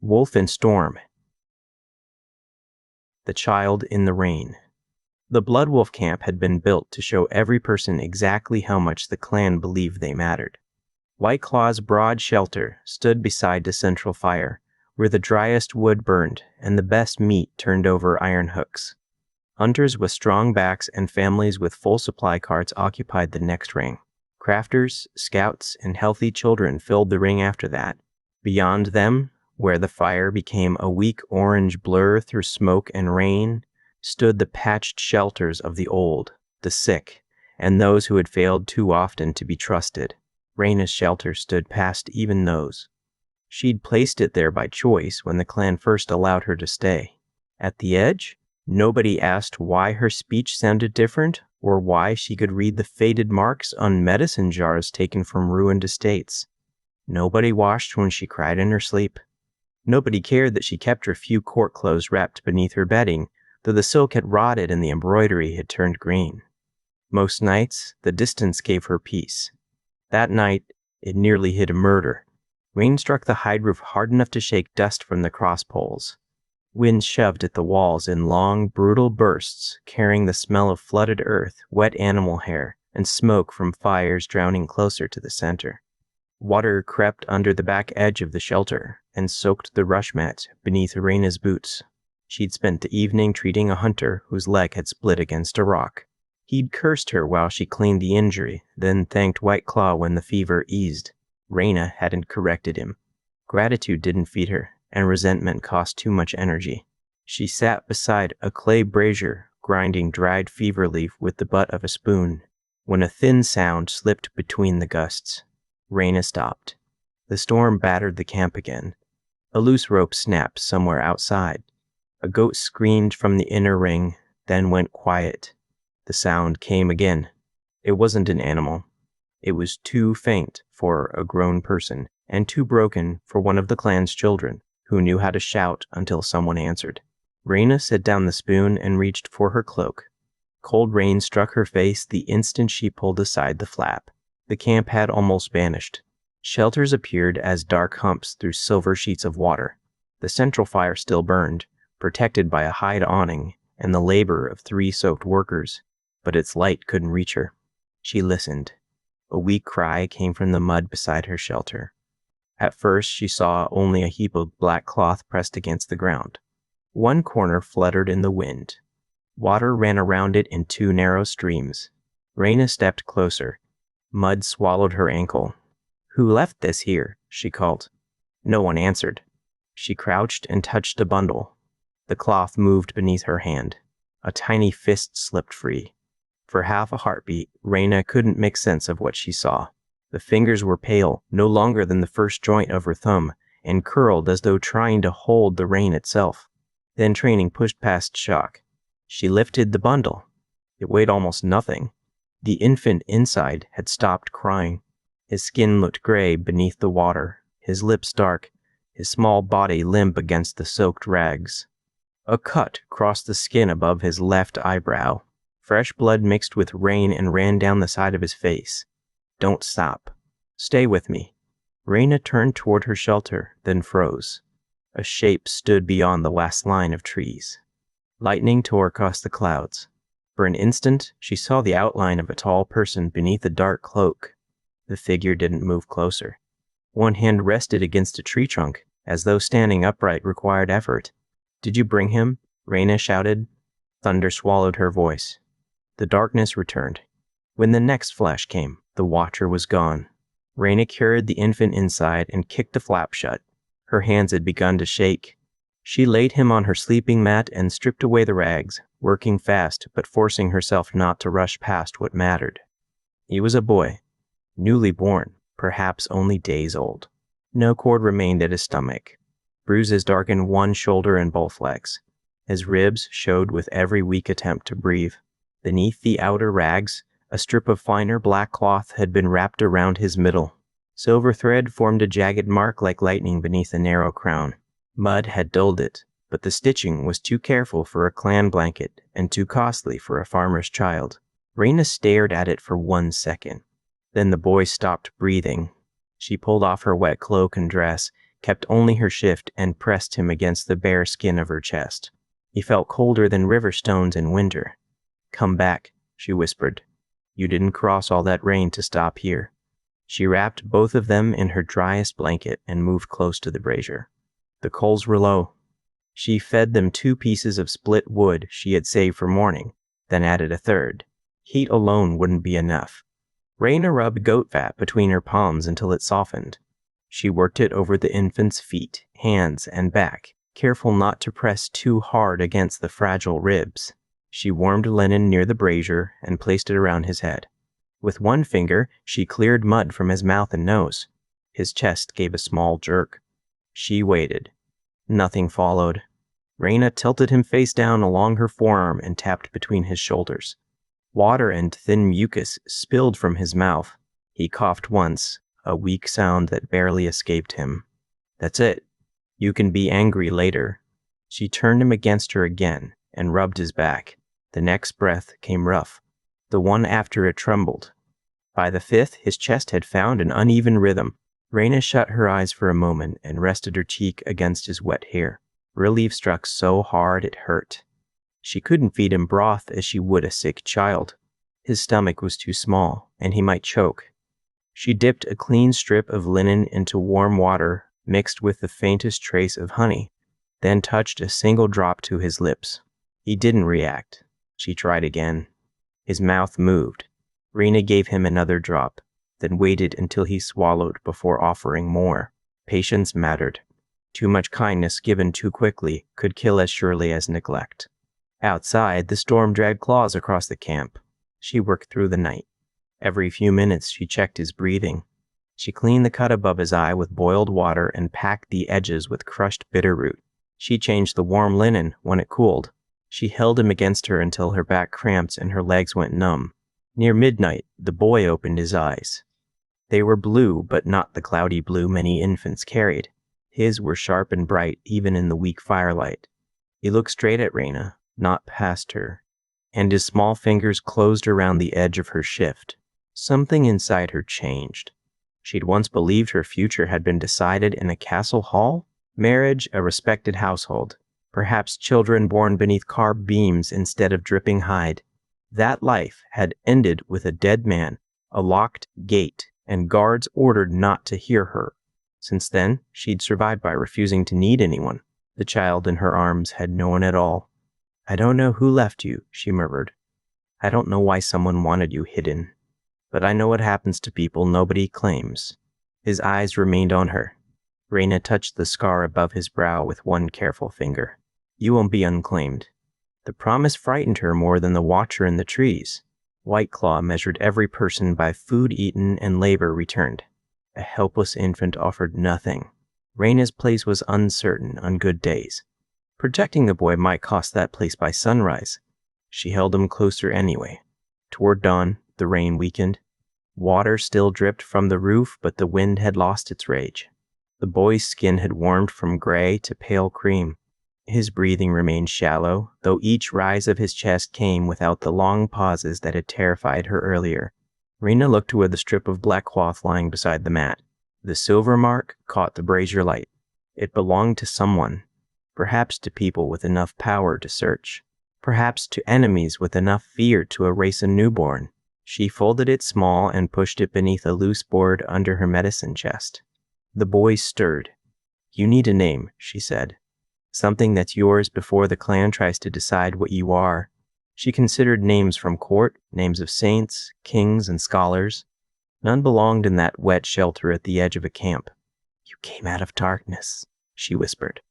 Wolf and Storm. The Child in the Rain. The Blood Wolf camp had been built to show every person exactly how much the clan believed they mattered. White Claw's broad shelter stood beside the central fire, where the driest wood burned and the best meat turned over iron hooks. Hunters with strong backs and families with full supply carts occupied the next ring. Crafters, scouts, and healthy children filled the ring after that. Beyond them, where the fire became a weak orange blur through smoke and rain, stood the patched shelters of the old, the sick, and those who had failed too often to be trusted. Rhaina's shelter stood past even those. She'd placed it there by choice when the clan first allowed her to stay. At the edge, nobody asked why her speech sounded different or why she could read the faded marks on medicine jars taken from ruined estates. Nobody watched when she cried in her sleep. Nobody cared that she kept her few court clothes wrapped beneath her bedding, though the silk had rotted and the embroidery had turned green. Most nights, the distance gave her peace. That night, it nearly hid a murder. Rain struck the hide roof hard enough to shake dust from the cross poles. Wind shoved at the walls in long, brutal bursts, carrying the smell of flooded earth, wet animal hair, and smoke from fires drowning closer to the center. Water crept under the back edge of the shelter and soaked the rush mat beneath Rhaina's boots. She'd spent the evening treating a hunter whose leg had split against a rock. He'd cursed her while she cleaned the injury, then thanked White Claw when the fever eased. Rhaina hadn't corrected him. Gratitude didn't feed her, and resentment cost too much energy. She sat beside a clay brazier, grinding dried fever leaf with the butt of a spoon, when a thin sound slipped between the gusts. Rhaina stopped. The storm battered the camp again. A loose rope snapped somewhere outside. A goat screamed from the inner ring, then went quiet. The sound came again. It wasn't an animal. It was too faint for a grown person, and too broken for one of the clan's children, who knew how to shout until someone answered. Rhaina set down the spoon and reached for her cloak. Cold rain struck her face the instant she pulled aside the flap. The camp had almost vanished. Shelters appeared as dark humps through silver sheets of water. The central fire still burned, protected by a hide awning and the labor of 3 soaked workers, but its light couldn't reach her. She listened. A weak cry came from the mud beside her shelter. At first, she saw only a heap of black cloth pressed against the ground. One corner fluttered in the wind. Water ran around it in 2 narrow streams. Rhaina stepped closer. Mud swallowed her ankle. "Who left this here?" she called. No one answered. She crouched and touched a bundle. The cloth moved beneath her hand. A tiny fist slipped free. For half a heartbeat, Rhaina couldn't make sense of what she saw. The fingers were pale, no longer than the first joint of her thumb, and curled as though trying to hold the rain itself. Then training pushed past shock. She lifted the bundle. It weighed almost nothing. The infant inside had stopped crying. His skin looked gray beneath the water, his lips dark, his small body limp against the soaked rags. A cut crossed the skin above his left eyebrow. Fresh blood mixed with rain and ran down the side of his face. "Don't stop. Stay with me." Rhaina turned toward her shelter, then froze. A shape stood beyond the last line of trees. Lightning tore across the clouds. For an instant, she saw the outline of a tall person beneath a dark cloak. The figure didn't move closer. One hand rested against a tree trunk, as though standing upright required effort. "Did you bring him?" Rhaina shouted. Thunder swallowed her voice. The darkness returned. When the next flash came, the watcher was gone. Rhaina carried the infant inside and kicked the flap shut. Her hands had begun to shake. She laid him on her sleeping mat and stripped away the rags, working fast but forcing herself not to rush past what mattered. He was a boy, newly born, perhaps only days old. No cord remained at his stomach. Bruises darkened one shoulder and both legs. His ribs showed with every weak attempt to breathe. Beneath the outer rags, a strip of finer black cloth had been wrapped around his middle. Silver thread formed a jagged mark like lightning beneath the narrow crown. Mud had dulled it, but the stitching was too careful for a clan blanket and too costly for a farmer's child. Rhaina stared at it for 1 second. Then the boy stopped breathing. She pulled off her wet cloak and dress, kept only her shift and pressed him against the bare skin of her chest. He felt colder than river stones in winter. "Come back," she whispered. "You didn't cross all that rain to stop here." She wrapped both of them in her driest blanket and moved close to the brazier. The coals were low. She fed them 2 pieces of split wood she had saved for morning, then added a third. Heat alone wouldn't be enough. Raina rubbed goat fat between her palms until it softened. She worked it over the infant's feet, hands, and back, careful not to press too hard against the fragile ribs. She warmed linen near the brazier and placed it around his head. With one finger, she cleared mud from his mouth and nose. His chest gave a small jerk. She waited. Nothing followed. Raina tilted him face down along her forearm and tapped between his shoulders. Water and thin mucus spilled from his mouth. He coughed once, a weak sound that barely escaped him. "That's it. You can be angry later." She turned him against her again and rubbed his back. The next breath came rough. The one after it trembled. By the 5th, his chest had found an uneven rhythm. Raina shut her eyes for a moment and rested her cheek against his wet hair. Relief struck so hard it hurt. She couldn't feed him broth as she would a sick child. His stomach was too small, and he might choke. She dipped a clean strip of linen into warm water mixed with the faintest trace of honey, then touched a single drop to his lips. He didn't react. She tried again. His mouth moved. Raina gave him another drop, then waited until he swallowed before offering more. Patience mattered. Too much kindness given too quickly could kill as surely as neglect. Outside, the storm dragged claws across the camp. She worked through the night. Every few minutes, she checked his breathing. She cleaned the cut above his eye with boiled water and packed the edges with crushed bitterroot. She changed the warm linen when it cooled. She held him against her until her back cramped and her legs went numb. Near midnight, the boy opened his eyes. They were blue, but not the cloudy blue many infants carried. His were sharp and bright, even in the weak firelight. He looked straight at Raina, not past her, and his small fingers closed around the edge of her shift. Something inside her changed. She'd once believed her future had been decided in a castle hall, marriage, a respected household, perhaps children born beneath carved beams instead of dripping hide. That life had ended with a dead man, a locked gate, and guards ordered not to hear her. Since then, she'd survived by refusing to need anyone. The child in her arms had no one at all. "I don't know who left you," she murmured. "I don't know why someone wanted you hidden. But I know what happens to people nobody claims." His eyes remained on her. Raina touched the scar above his brow with one careful finger. "You won't be unclaimed." The promise frightened her more than the watcher in the trees. White Claw measured every person by food eaten and labor returned. A helpless infant offered nothing. Raina's place was uncertain on good days. Protecting the boy might cost that place by sunrise. She held him closer anyway. Toward dawn, the rain weakened. Water still dripped from the roof, but the wind had lost its rage. The boy's skin had warmed from gray to pale cream. His breathing remained shallow, though each rise of his chest came without the long pauses that had terrified her earlier. Raina looked toward the strip of black cloth lying beside the mat. The silver mark caught the brazier light. It belonged to someone, perhaps to people with enough power to search, perhaps to enemies with enough fear to erase a newborn. She folded it small and pushed it beneath a loose board under her medicine chest. The boy stirred. "You need a name," she said. "Something that's yours before the clan tries to decide what you are." She considered names from court, names of saints, kings, and scholars. None belonged in that wet shelter at the edge of a camp. "You came out of darkness," she whispered.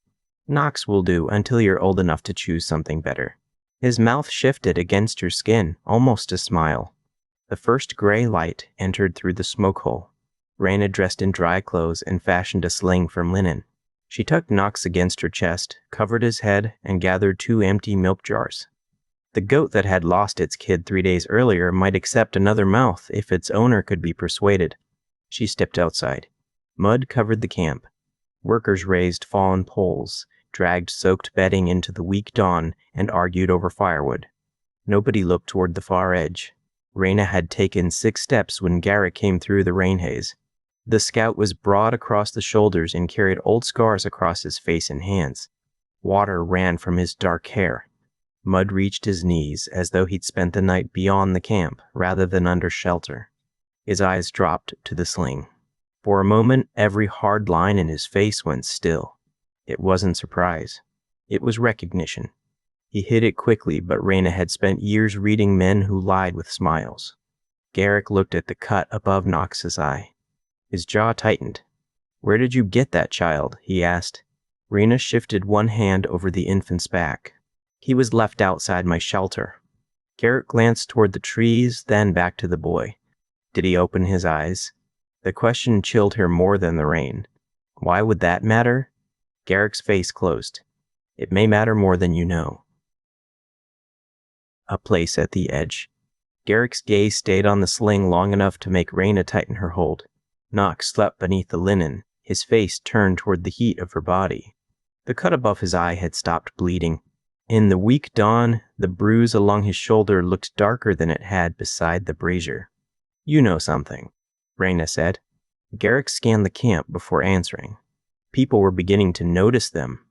"Nox will do until you're old enough to choose something better." His mouth shifted against her skin, almost a smile. The first gray light entered through the smoke hole. Raina dressed in dry clothes and fashioned a sling from linen. She tucked Nox against her chest, covered his head, and gathered 2 empty milk jars. The goat that had lost its kid 3 days earlier might accept another mouth if its owner could be persuaded. She stepped outside. Mud covered the camp. Workers raised fallen poles, dragged soaked bedding into the weak dawn, and argued over firewood. Nobody looked toward the far edge. Raina had taken 6 steps when Garrett came through the rain haze. The scout was broad across the shoulders and carried old scars across his face and hands. Water ran from his dark hair. Mud reached his knees, as though he'd spent the night beyond the camp rather than under shelter. His eyes dropped to the sling. For a moment, every hard line in his face went still. It wasn't surprise. It was recognition. He hid it quickly, but Raina had spent years reading men who lied with smiles. Garrick looked at the cut above Knox's eye. His jaw tightened. "Where did you get that child?" he asked. Raina shifted one hand over the infant's back. "He was left outside my shelter." Garrick glanced toward the trees, then back to the boy. Did he open his eyes? The question chilled her more than the rain. Why would that matter? Garrick's face closed. "It may matter more than you know." A place at the edge. Garrick's gaze stayed on the sling long enough to make Raina tighten her hold. Knox slept beneath the linen, his face turned toward the heat of her body. The cut above his eye had stopped bleeding. In the weak dawn, the bruise along his shoulder looked darker than it had beside the brazier. "You know something," Raina said. Garrick scanned the camp before answering. People were beginning to notice them.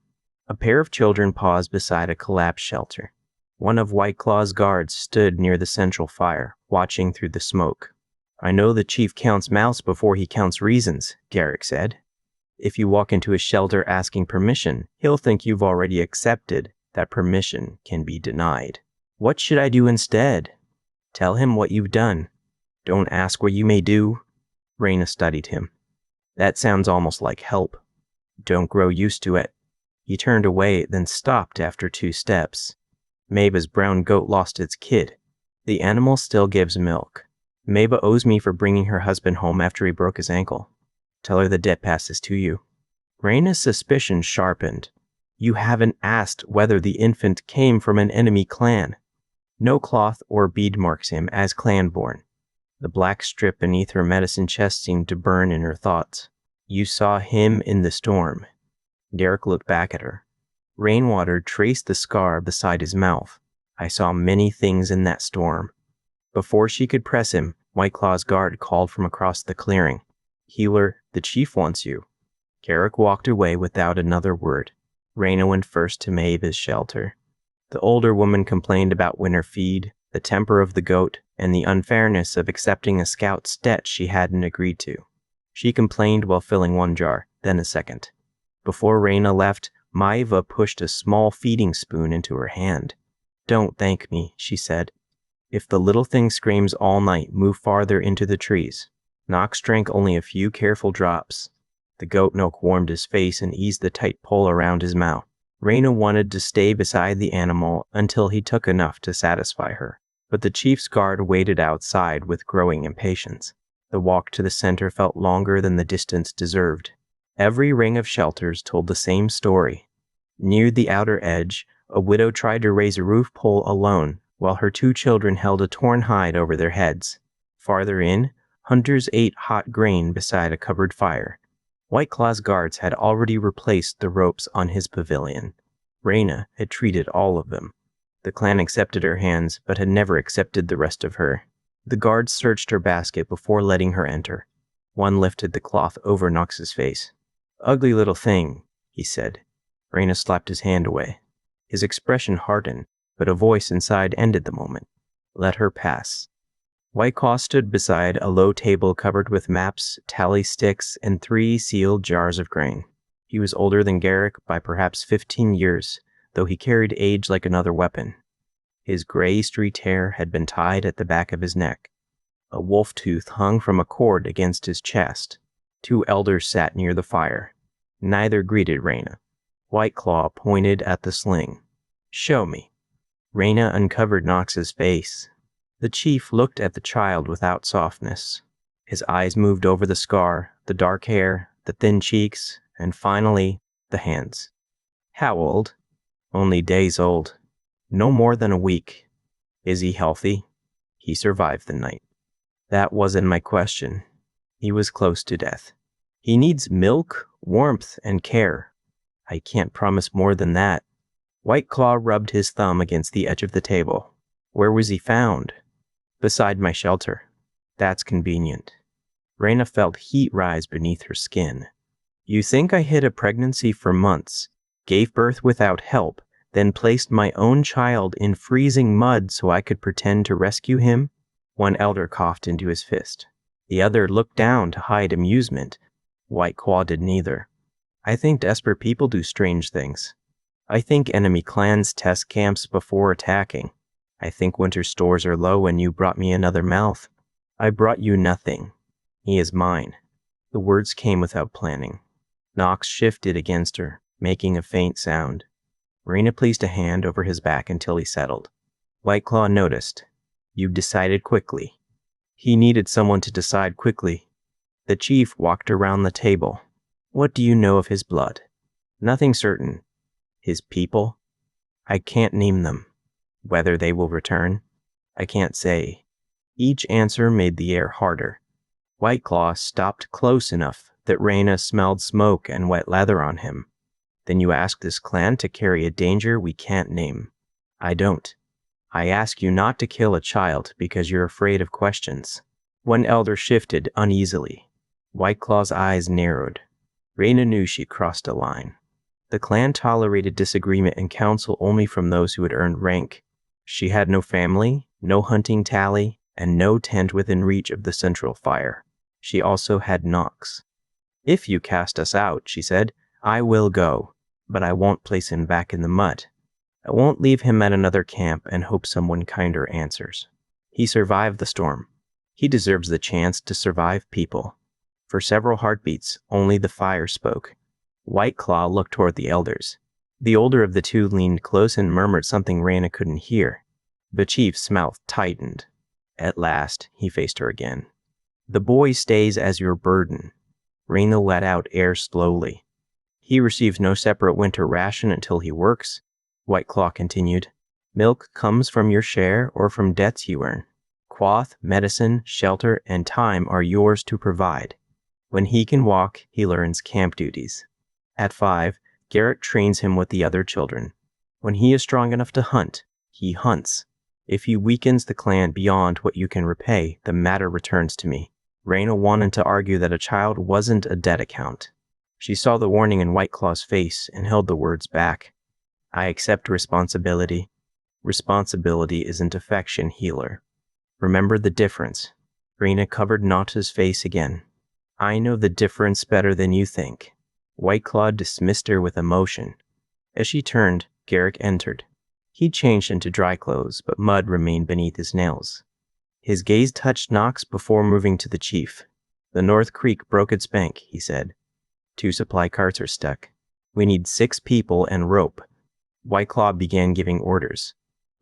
A pair of children paused beside a collapsed shelter. One of White Claw's guards stood near the central fire, watching through the smoke. "I know the chief counts mouths before he counts reasons," Garrick said. "If you walk into a shelter asking permission, he'll think you've already accepted that permission can be denied." "What should I do instead?" "Tell him what you've done. Don't ask what you may do." Raina studied him. "That sounds almost like help." "Don't grow used to it." He turned away, then stopped after 2 steps. "Maba's brown goat lost its kid. The animal still gives milk. Maba owes me for bringing her husband home after he broke his ankle. Tell her the debt passes to you." Raina's suspicion sharpened. "You haven't asked whether the infant came from an enemy clan." "No cloth or bead marks him as clan-born." The black strip beneath her medicine chest seemed to burn in her thoughts. "You saw him in the storm." Garrick looked back at her. Rainwater traced the scar beside his mouth. "I saw many things in that storm." Before she could press him, White Claw's guard called from across the clearing. "Healer, the chief wants you." Garrick walked away without another word. Raina went first to Maeva's shelter. The older woman complained about winter feed, the temper of the goat, and the unfairness of accepting a scout's debt she hadn't agreed to. She complained while filling one jar, then a second. Before Raina left, Maeva pushed a small feeding spoon into her hand. "Don't thank me," she said. "If the little thing screams all night, move farther into the trees." Knox drank only a few careful drops. The goat milk warmed his face and eased the tight pull around his mouth. Raina wanted to stay beside the animal until he took enough to satisfy her, but the chief's guard waited outside with growing impatience. The walk to the center felt longer than the distance deserved. Every ring of shelters told the same story. Near the outer edge, a widow tried to raise a roof pole alone, while her 2 children held a torn hide over their heads. Farther in, hunters ate hot grain beside a cupboard fire. White Claw's guards had already replaced the ropes on his pavilion. Raina had treated all of them. The clan accepted her hands, but had never accepted the rest of her. The guards searched her basket before letting her enter. One lifted the cloth over Knox's face. "Ugly little thing," he said. Raina slapped his hand away. His expression hardened, but a voice inside ended the moment. "Let her pass." White Claw stood beside a low table covered with maps, tally sticks, and 3 sealed jars of grain. He was older than Garrick by perhaps 15 years, though he carried age like another weapon. His gray streaked hair had been tied at the back of his neck. A wolf tooth hung from a cord against his chest. 2 elders sat near the fire. Neither greeted Raina. White Claw pointed at the sling. "Show me." Raina uncovered Knox's face. The chief looked at the child without softness. His eyes moved over the scar, the dark hair, the thin cheeks, and finally, the hands. "How old?" "Only days old. No more than a week." "Is he healthy?" "He survived the night." "That wasn't my question." "He was close to death." "He needs milk, warmth, and care." "I can't promise more than that." White Claw rubbed his thumb against the edge of the table. "Where was he found?" "Beside my shelter." "That's convenient." Raina felt heat rise beneath her skin. You think I hid a pregnancy for months, gave birth without help, then placed my own child in freezing mud so I could pretend to rescue him? One elder coughed into his fist. The other looked down to hide amusement. White Claw did neither. I think desperate people do strange things. I think enemy clans test camps before attacking. I think winter stores are low and you brought me another mouth. I brought you nothing. He is mine. The words came without planning. Nox shifted against her, making a faint sound. Raina placed a hand over his back until he settled. White Claw noticed. You decided quickly. He needed someone to decide quickly. The chief walked around the table. What do you know of his blood? Nothing certain. His people? I can't name them. Whether they will return? I can't say. Each answer made the air harder. White Claw stopped close enough that Raina smelled smoke and wet leather on him. Then you ask this clan to carry a danger we can't name. I don't. I ask you not to kill a child because you're afraid of questions. One elder shifted uneasily. White Claw's eyes narrowed. Raina knew she'd crossed a line. The clan tolerated disagreement in council only from those who had earned rank. She had no family, no hunting tally, and no tent within reach of the central fire. She also had Nox. If you cast us out, she said, I will go, but I won't place him back in the mud. I won't leave him at another camp and hope someone kinder answers. He survived the storm. He deserves the chance to survive people. For several heartbeats, only the fire spoke. White Claw looked toward the elders. The older of the two leaned close and murmured something Raina couldn't hear. The chief's mouth tightened. At last, he faced her again. The boy stays as your burden. Raina let out air slowly. He receives no separate winter ration until he works. White Claw continued. Milk comes from your share or from debts you earn. Cloth, medicine, shelter, and time are yours to provide. When he can walk, he learns camp duties. At 5, Garrett trains him with the other children. When he is strong enough to hunt, he hunts. If he weakens the clan beyond what you can repay, the matter returns to me. Raina wanted to argue that a child wasn't a debt account. She saw the warning in White Claw's face and held the words back. I accept responsibility. Responsibility isn't affection, healer. Remember the difference. Raina covered Nox's face again. I know the difference better than you think. White Claw dismissed her with emotion. As she turned, Garrick entered. He changed into dry clothes, but mud remained beneath his nails. His gaze touched Nox before moving to the chief. The North Creek broke its bank, he said. 2 supply carts are stuck. We need 6 people and rope. White Claw began giving orders.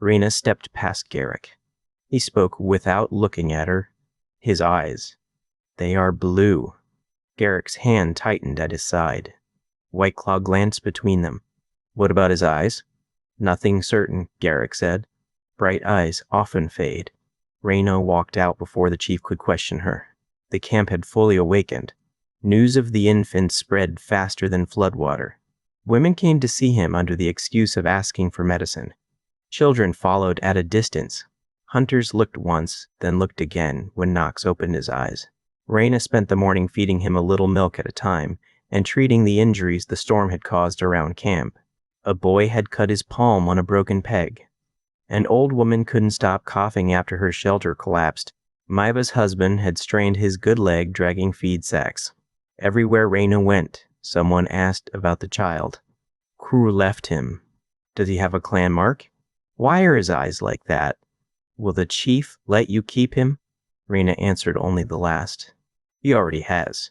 Raina stepped past Garrick. He spoke without looking at her. His eyes. They are blue. Garrick's hand tightened at his side. White Claw glanced between them. What about his eyes? Nothing certain, Garrick said. Bright eyes often fade. Raina walked out before the chief could question her. The camp had fully awakened. News of the infant spread faster than floodwater. Women came to see him under the excuse of asking for medicine. Children followed at a distance. Hunters looked once, then looked again when Nox opened his eyes. Raina spent the morning feeding him a little milk at a time and treating the injuries the storm had caused around camp. A boy had cut his palm on a broken peg. An old woman couldn't stop coughing after her shelter collapsed. Maiva's husband had strained his good leg dragging feed sacks. Everywhere Raina went, someone asked about the child. Crew left him. Does he have a clan mark? Why are his eyes like that? Will the chief let you keep him? Raina answered only the last. He already has.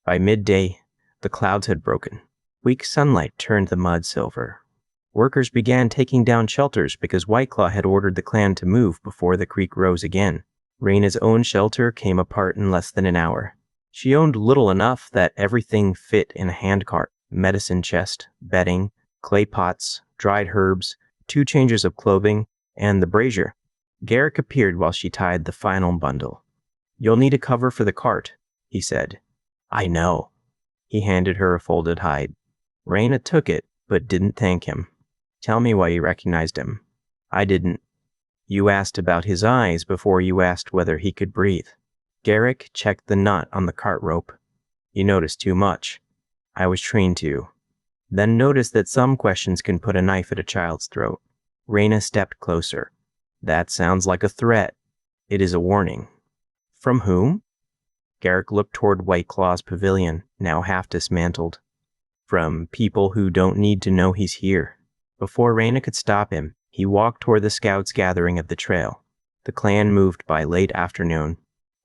By midday, the clouds had broken. Weak sunlight turned the mud silver. Workers began taking down shelters because White Claw had ordered the clan to move before the creek rose again. Raina's own shelter came apart in less than an hour. She owned little enough that everything fit in a handcart. Medicine chest, bedding, clay pots, dried herbs, 2 changes of clothing, and the brazier. Garrick appeared while she tied the final bundle. You'll need a cover for the cart, he said. I know. He handed her a folded hide. Raina took it, but didn't thank him. Tell me why you recognized him. I didn't. You asked about his eyes before you asked whether he could breathe. Garrick checked the nut on the cart rope. You noticed too much. I was trained to. Then noticed that some questions can put a knife at a child's throat. Raina stepped closer. That sounds like a threat. It is a warning. From whom? Garrick looked toward White Claw's pavilion, now half dismantled. From people who don't need to know he's here. Before Raina could stop him, he walked toward the scouts gathering at the trail. The clan moved by late afternoon.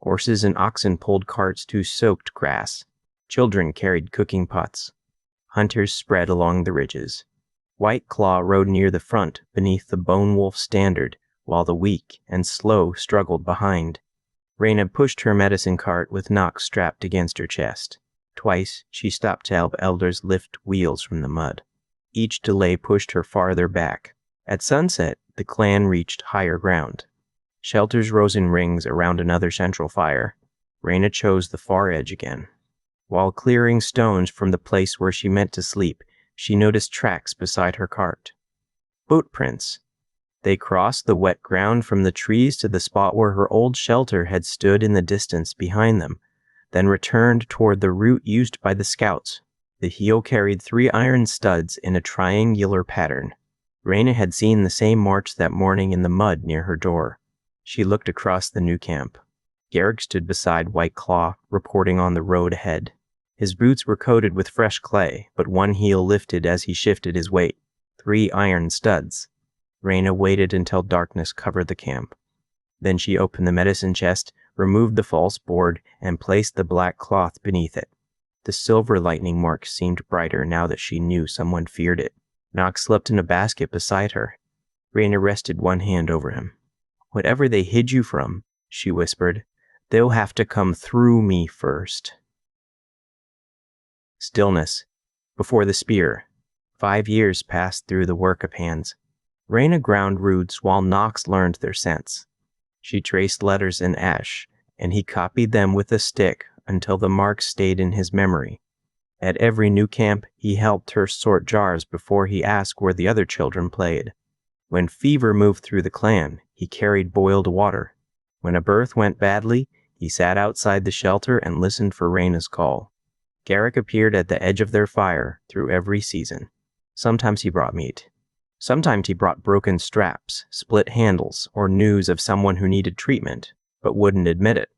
Horses and oxen pulled carts to soaked grass. Children carried cooking pots. Hunters spread along the ridges. White Claw rode near the front beneath the Bone Wolf standard, while the weak and slow struggled behind. Raina pushed her medicine cart with Nox strapped against her chest. Twice she stopped to help elders lift wheels from the mud. Each delay pushed her farther back. At sunset, the clan reached higher ground. Shelters rose in rings around another central fire. Raina chose the far edge again. While clearing stones from the place where she meant to sleep, she noticed tracks beside her cart. Boot prints. They crossed the wet ground from the trees to the spot where her old shelter had stood in the distance behind them, then returned toward the route used by the scouts. The heel carried 3 iron studs in a triangular pattern. Raina had seen the same march that morning in the mud near her door. She looked across the new camp. Garrick stood beside White Claw, reporting on the road ahead. His boots were coated with fresh clay, but one heel lifted as he shifted his weight. 3 iron studs. Raina waited until darkness covered the camp. Then she opened the medicine chest, removed the false board, and placed the black cloth beneath it. The silver lightning mark seemed brighter now that she knew someone feared it. Nox slept in a basket beside her. Raina rested one hand over him. Whatever they hid you from, she whispered, they'll have to come through me first. Stillness. Before the spear. 5 years passed through the work of hands. Raina ground roots while Nox learned their sense. She traced letters in ash, and he copied them with a stick until the marks stayed in his memory. At every new camp, he helped her sort jars before he asked where the other children played. When fever moved through the clan, he carried boiled water. When a birth went badly, he sat outside the shelter and listened for Raina's call. Garrick appeared at the edge of their fire through every season. Sometimes he brought meat. Sometimes he brought broken straps, split handles, or news of someone who needed treatment, but wouldn't admit it.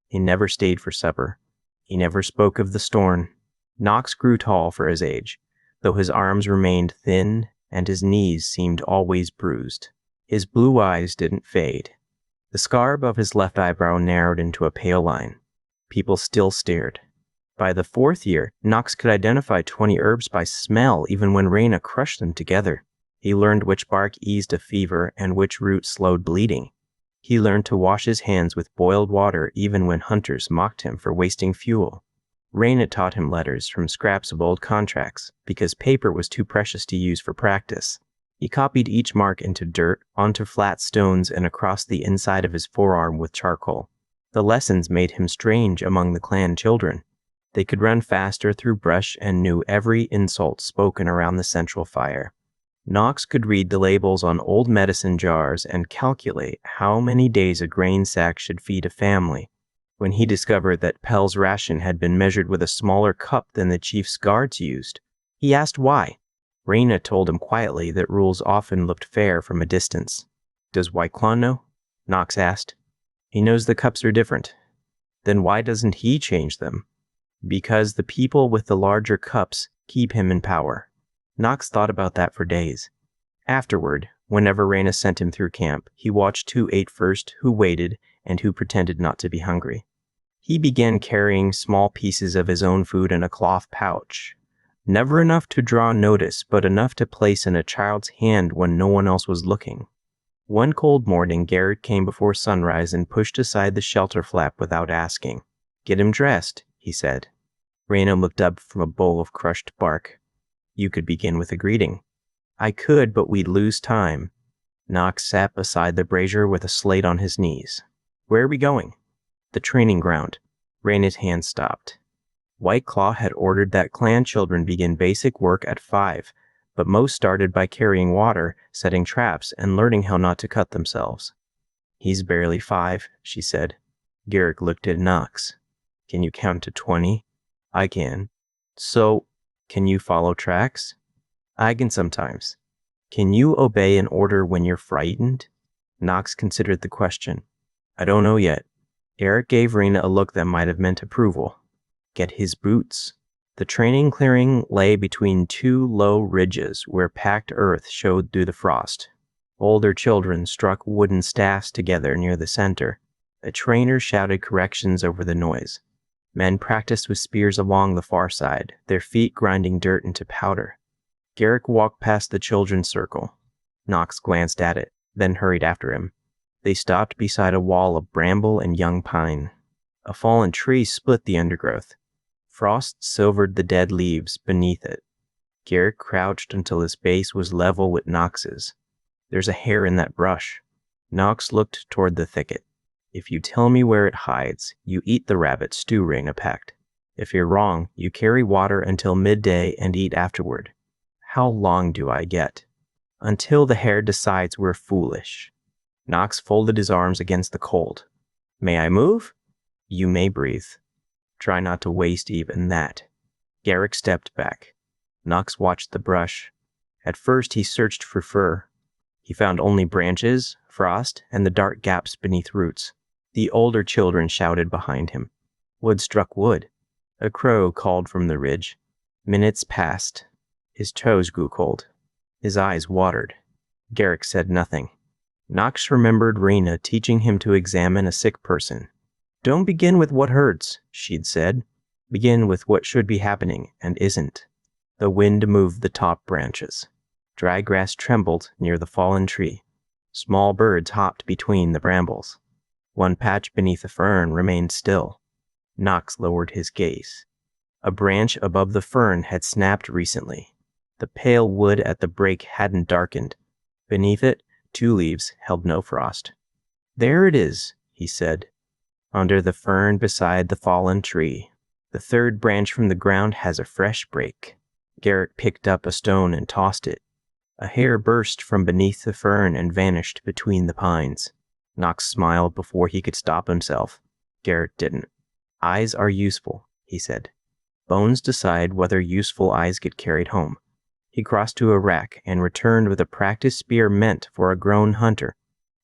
He never stayed for supper. He never spoke of the storm. Nox grew tall for his age, though his arms remained thin and his knees seemed always bruised. His blue eyes didn't fade. The scar above his left eyebrow narrowed into a pale line. People still stared. By the 4th year, Nox could identify 20 herbs by smell even when Raina crushed them together. He learned which bark eased a fever and which root slowed bleeding. He learned to wash his hands with boiled water even when hunters mocked him for wasting fuel. Raina taught him letters from scraps of old contracts because paper was too precious to use for practice. He copied each mark into dirt, onto flat stones, and across the inside of his forearm with charcoal. The lessons made him strange among the clan children. They could run faster through brush and knew every insult spoken around the central fire. Nox could read the labels on old medicine jars and calculate how many days a grain sack should feed a family. When he discovered that Pell's ration had been measured with a smaller cup than the chief's guards used, he asked why. Raina told him quietly that rules often looked fair from a distance. Does White Claw know? Nox asked. He knows the cups are different. Then why doesn't he change them? Because the people with the larger cups keep him in power. Nox thought about that for days. Afterward, whenever Raina sent him through camp, he watched who ate first, who waited, and who pretended not to be hungry. He began carrying small pieces of his own food in a cloth pouch. Never enough to draw notice, but enough to place in a child's hand when no one else was looking. One cold morning, Garrett came before sunrise and pushed aside the shelter flap without asking. Get him dressed, he said. Raina looked up from a bowl of crushed bark. You could begin with a greeting. I could, but we'd lose time. Nox sat beside the brazier with a slate on his knees. Where are we going? The training ground. Raina's hand stopped. White Claw had ordered that clan children begin basic work at 5, but most started by carrying water, setting traps, and learning how not to cut themselves. He's barely 5, she said. Garrick looked at Knox. Can you count to 20? I can. So, can you follow tracks? I can sometimes. Can you obey an order when you're frightened? Knox considered the question. I don't know yet. Eric gave Rena a look that might have meant approval. Get his boots. The training clearing lay between two low ridges where packed earth showed through the frost. Older children struck wooden staffs together near the center. A trainer shouted corrections over the noise. Men practiced with spears along the far side, their feet grinding dirt into powder. Garrick walked past the children's circle. Knox glanced at it, then hurried after him. They stopped beside a wall of bramble and young pine. A fallen tree split the undergrowth. Frost silvered the dead leaves beneath it. Garrick crouched until his base was level with Knox's. There's a hair in that brush. Knox looked toward the thicket. If you tell me where it hides, you eat the rabbit stew, Rena pecked. If you're wrong, you carry water until midday and eat afterward. How long do I get? Until the hare decides we're foolish. Knox folded his arms against the cold. May I move? You may breathe. Try not to waste even that. Garrick stepped back. Knox watched the brush. At first he searched for fur. He found only branches, frost, and the dark gaps beneath roots. The older children shouted behind him. Wood struck wood. A crow called from the ridge. Minutes passed. His toes grew cold. His eyes watered. Garrick said nothing. Knox remembered Rena teaching him to examine a sick person. Don't begin with what hurts, she'd said. Begin with what should be happening and isn't. The wind moved the top branches. Dry grass trembled near the fallen tree. Small birds hopped between the brambles. One patch beneath a fern remained still. Knox lowered his gaze. A branch above the fern had snapped recently. The pale wood at the break hadn't darkened. Beneath it, 2 leaves held no frost. There it is, he said. Under the fern beside the fallen tree. The 3rd branch from the ground has a fresh break. Garrick picked up a stone and tossed it. A hare burst from beneath the fern and vanished between the pines. Knox smiled before he could stop himself. Garrick didn't. Eyes are useful, he said. Bones decide whether useful eyes get carried home. He crossed to a rack and returned with a practice spear meant for a grown hunter.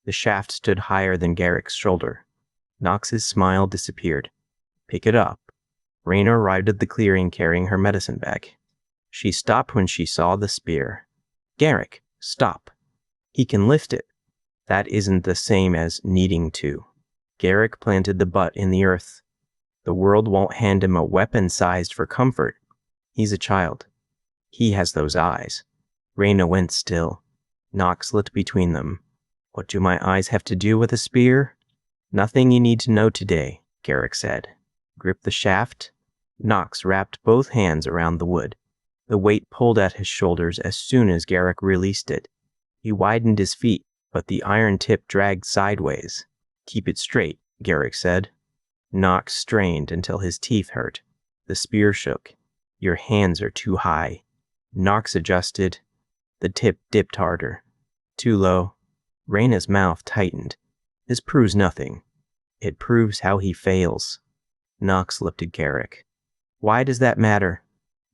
The shaft stood higher than Garrick's shoulder. Knox's smile disappeared. Pick it up. Rena arrived at the clearing carrying her medicine bag. She stopped when she saw the spear. Garrick, stop. He can lift it. That isn't the same as needing to. Garrick planted the butt in the earth. The world won't hand him a weapon sized for comfort. He's a child. He has those eyes. Rena went still. Knox lit between them. What do my eyes have to do with a spear? Nothing you need to know today, Garrick said. Grip the shaft. Knox wrapped both hands around the wood. The weight pulled at his shoulders as soon as Garrick released it. He widened his feet, but the iron tip dragged sideways. Keep it straight, Garrick said. Knox strained until his teeth hurt. The spear shook. Your hands are too high. Knox adjusted. The tip dipped harder. Too low. Rena's mouth tightened. This proves nothing. It proves how he fails. Knox looked at Garrick. Why does that matter?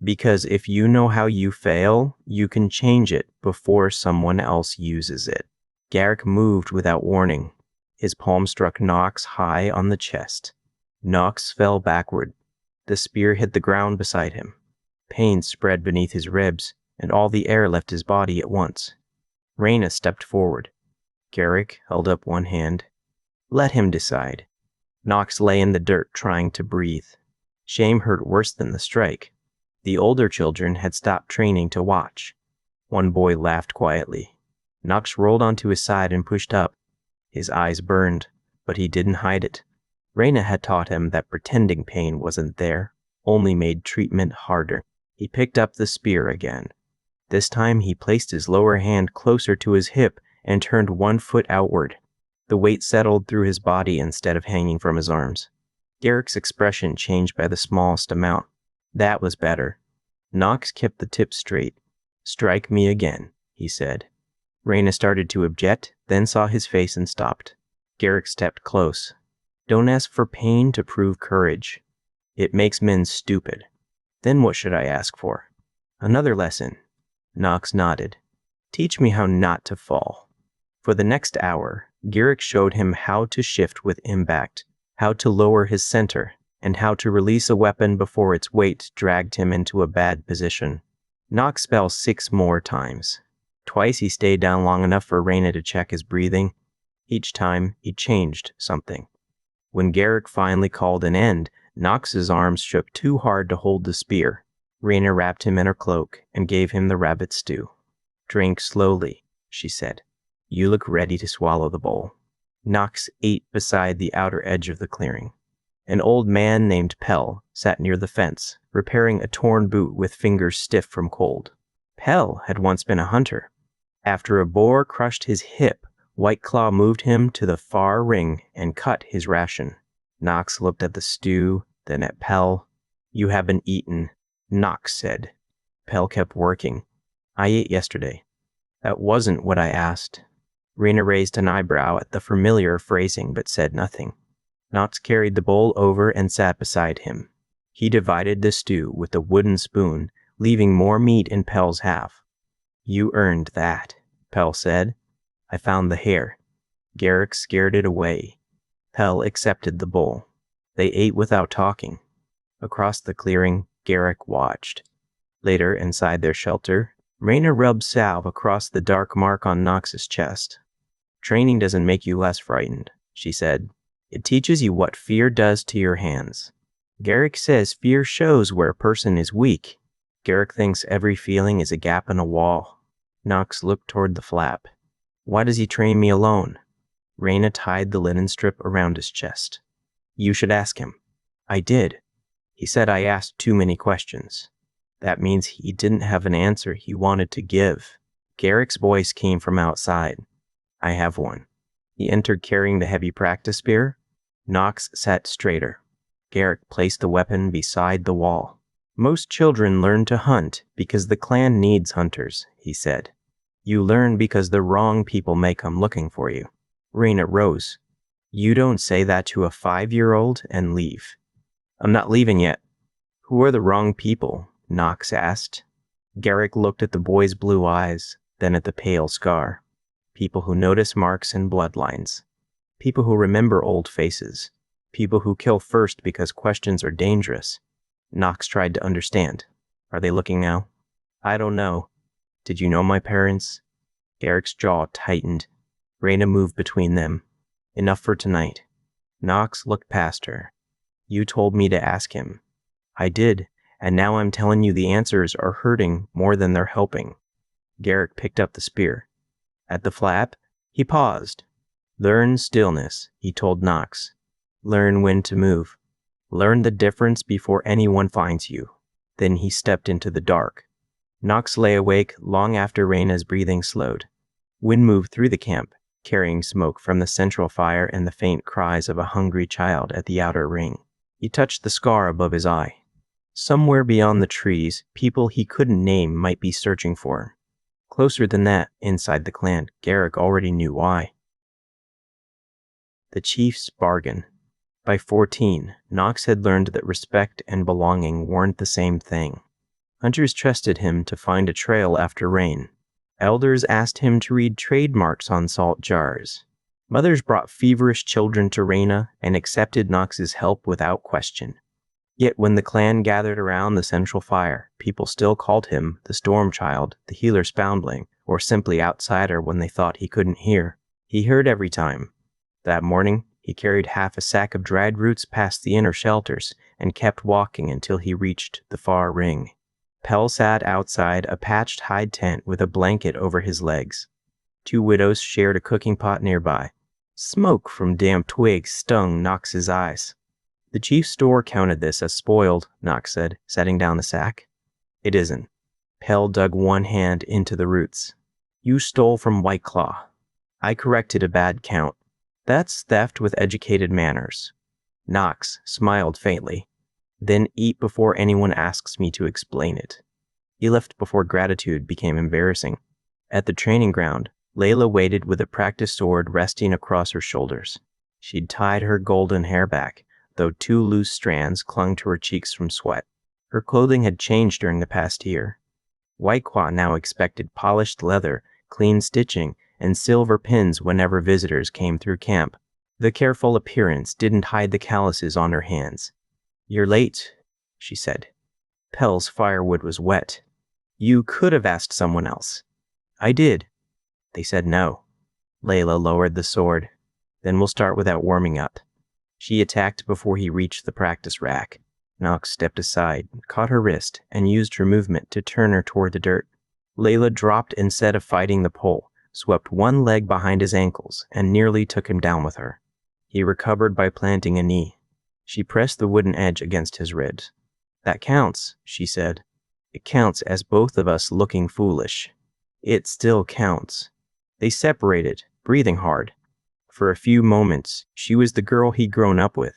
Because if you know how you fail, you can change it before someone else uses it. Garrick moved without warning. His palm struck Knox high on the chest. Knox fell backward. The spear hit the ground beside him. Pain spread beneath his ribs, and all the air left his body at once. Rena stepped forward. Garrick held up one hand. Let him decide. Knox lay in the dirt trying to breathe. Shame hurt worse than the strike. The older children had stopped training to watch. One boy laughed quietly. Knox rolled onto his side and pushed up. His eyes burned, but he didn't hide it. Rena had taught him that pretending pain wasn't there, only made treatment harder. He picked up the spear again. This time he placed his lower hand closer to his hip and turned one foot outward. The weight settled through his body instead of hanging from his arms. Garrick's expression changed by the smallest amount. That was better. Knox kept the tip straight. Strike me again, he said. Rena started to object, then saw his face and stopped. Garrick stepped close. Don't ask for pain to prove courage. It makes men stupid. Then what should I ask for? Another lesson. Knox nodded. Teach me how not to fall. For the next hour, Garrick showed him how to shift with impact, how to lower his center, and how to release a weapon before its weight dragged him into a bad position. Knox fell 6 more times. Twice he stayed down long enough for Raina to check his breathing. Each time, he changed something. When Garrick finally called an end, Knox's arms shook too hard to hold the spear. Raina wrapped him in her cloak and gave him the rabbit stew. Drink slowly, she said. You look ready to swallow the bowl. Knox ate beside the outer edge of the clearing. An old man named Pell sat near the fence, repairing a torn boot with fingers stiff from cold. Pell had once been a hunter. After a boar crushed his hip, White Claw moved him to the far ring and cut his ration. Knox looked at the stew, then at Pell. You haven't eaten, Knox said. Pell kept working. I ate yesterday. That wasn't what I asked. Raina raised an eyebrow at the familiar phrasing but said nothing. Knox carried the bowl over and sat beside him. He divided the stew with a wooden spoon, leaving more meat in Pell's half. You earned that, Pell said. I found the hair. Garrick scared it away. Pell accepted the bowl. They ate without talking. Across the clearing, Garrick watched. Later, inside their shelter, Raina rubbed salve across the dark mark on Knox's chest. Training doesn't make you less frightened, she said. It teaches you what fear does to your hands. Garrick says fear shows where a person is weak. Garrick thinks every feeling is a gap in a wall. Knox looked toward the flap. Why does he train me alone? Raina tied the linen strip around his chest. You should ask him. I did. He said I asked too many questions. That means he didn't have an answer he wanted to give. Garrick's voice came from outside. I have one. He entered carrying the heavy practice spear. Knox sat straighter. Garrick placed the weapon beside the wall. Most children learn to hunt because the clan needs hunters, he said. You learn because the wrong people may come looking for you. Raina rose. You don't say that to a 5-year-old and leave. I'm not leaving yet. Who are the wrong people? Knox asked. Garrick looked at the boy's blue eyes, then at the pale scar. People who notice marks and bloodlines. People who remember old faces. People who kill first because questions are dangerous. Knox tried to understand. Are they looking now? I don't know. Did you know my parents? Garrick's jaw tightened. Raina moved between them. Enough for tonight. Knox looked past her. You told me to ask him. I did, and now I'm telling you the answers are hurting more than they're helping. Garrick picked up the spear. At the flap, he paused. Learn stillness, he told Knox. Learn when to move. Learn the difference before anyone finds you. Then he stepped into the dark. Knox lay awake long after Raina's breathing slowed. Wind moved through the camp, carrying smoke from the central fire and the faint cries of a hungry child at the outer ring. He touched the scar above his eye. Somewhere beyond the trees, people he couldn't name might be searching for him. Closer than that, inside the clan, Garrick already knew why. The Chief's Bargain. By 14, Knox had learned that respect and belonging weren't the same thing. Hunters trusted him to find a trail after rain. Elders asked him to read trademarks on salt jars. Mothers brought feverish children to Raina and accepted Knox's help without question. Yet when the clan gathered around the central fire, people still called him the Storm Child, the Healer's Foundling, or simply outsider when they thought he couldn't hear. He heard every time. That morning, he carried half a sack of dried roots past the inner shelters and kept walking until he reached the far ring. Pell sat outside a patched hide tent with a blanket over his legs. 2 widows shared a cooking pot nearby. Smoke from damp twigs stung Knox's eyes. The chief's store counted this as spoiled, Knox said, setting down the sack. It isn't. Pell dug one hand into the roots. You stole from White Claw. I corrected a bad count. That's theft with educated manners. Knox smiled faintly. Then eat before anyone asks me to explain it. He left before gratitude became embarrassing. At the training ground, Layla waited with a practice sword resting across her shoulders. She'd tied her golden hair back, though 2 loose strands clung to her cheeks from sweat. Her clothing had changed during the past year. White Claw now expected polished leather, clean stitching, and silver pins whenever visitors came through camp. The careful appearance didn't hide the calluses on her hands. "You're late," she said. "Pell's firewood was wet. You could have asked someone else." "I did." They said no. Layla lowered the sword. "Then we'll start without warming up." She attacked before he reached the practice rack. Nox stepped aside, caught her wrist, and used her movement to turn her toward the dirt. Layla dropped instead of fighting the pole, swept one leg behind his ankles, and nearly took him down with her. He recovered by planting a knee. She pressed the wooden edge against his ribs. "That counts," she said. "It counts as both of us looking foolish. It still counts." They separated, breathing hard. For a few moments, she was the girl he'd grown up with,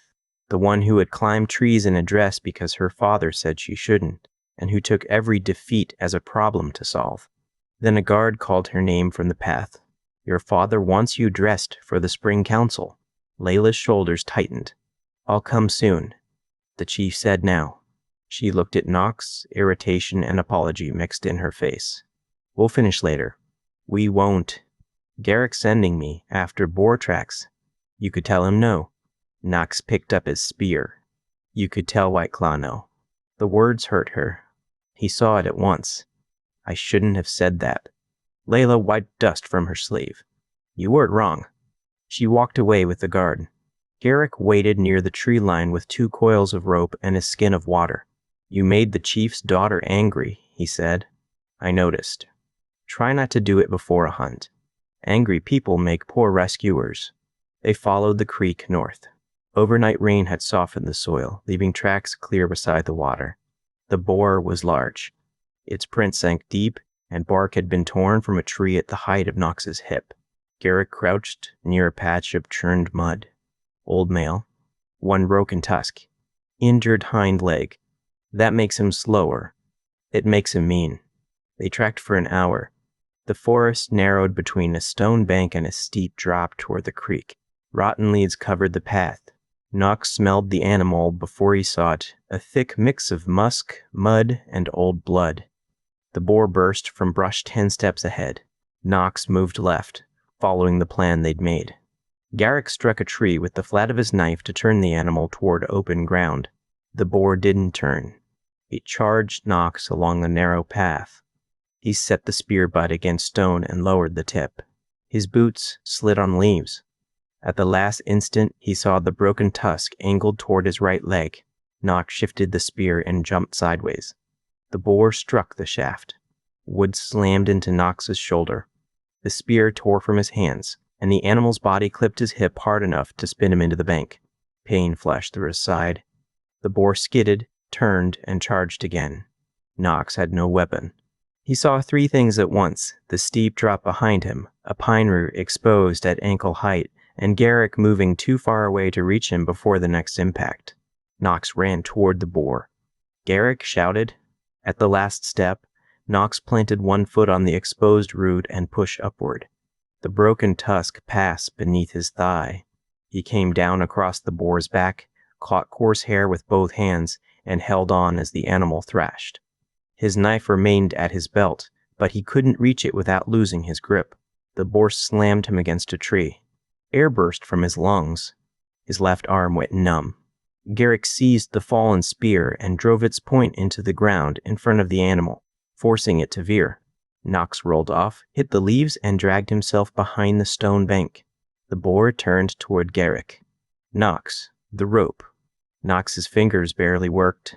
the one who had climbed trees in a dress because her father said she shouldn't, and who took every defeat as a problem to solve. Then a guard called her name from the path. "Your father wants you dressed for the spring council." Layla's shoulders tightened. "I'll come soon," the chief said now. She looked at Nox, irritation and apology mixed in her face. "We'll finish later." "We won't. Garrick's sending me after boar tracks." "You could tell him no." Nox picked up his spear. "You could tell White Claw no." The words hurt her. He saw it at once. "I shouldn't have said that." Layla wiped dust from her sleeve. "You weren't wrong." She walked away with the guard. Garrick waited near the tree line with 2 coils of rope and a skin of water. "You made the chief's daughter angry," he said. "I noticed. Try not to do it before a hunt. Angry people make poor rescuers." They followed the creek north. Overnight rain had softened the soil, leaving tracks clear beside the water. The boar was large. Its print sank deep, and bark had been torn from a tree at the height of Nox's hip. Garrick crouched near a patch of churned mud. Old male. 1 broken tusk. Injured hind leg. That makes him slower. It makes him mean. They tracked for an hour. The forest narrowed between a stone bank and a steep drop toward the creek. Rotten leaves covered the path. Nox smelled the animal before he saw it, a thick mix of musk, mud, and old blood. The boar burst from brush 10 steps ahead. Nox moved left, following the plan they'd made. Garrick struck a tree with the flat of his knife to turn the animal toward open ground. The boar didn't turn. It charged Nox along the narrow path. He set the spear butt against stone and lowered the tip. His boots slid on leaves. At the last instant, he saw the broken tusk angled toward his right leg. Nox shifted the spear and jumped sideways. The boar struck the shaft. Wood slammed into Nox's shoulder. The spear tore from his hands, and the animal's body clipped his hip hard enough to spin him into the bank. Pain flashed through his side. The boar skidded, turned, and charged again. Nox had no weapon. He saw 3 things at once: the steep drop behind him, a pine root exposed at ankle height, and Garrick moving too far away to reach him before the next impact. Nox ran toward the boar. Garrick shouted. At the last step, Nox planted 1 foot on the exposed root and pushed upward. The broken tusk passed beneath his thigh. He came down across the boar's back, caught coarse hair with both hands, and held on as the animal thrashed. His knife remained at his belt, but he couldn't reach it without losing his grip. The boar slammed him against a tree. Air burst from his lungs. His left arm went numb. Garrick seized the fallen spear and drove its point into the ground in front of the animal, forcing it to veer. Nox rolled off, hit the leaves, and dragged himself behind the stone bank. The boar turned toward Garrick. "Nox, the rope." Nox's fingers barely worked.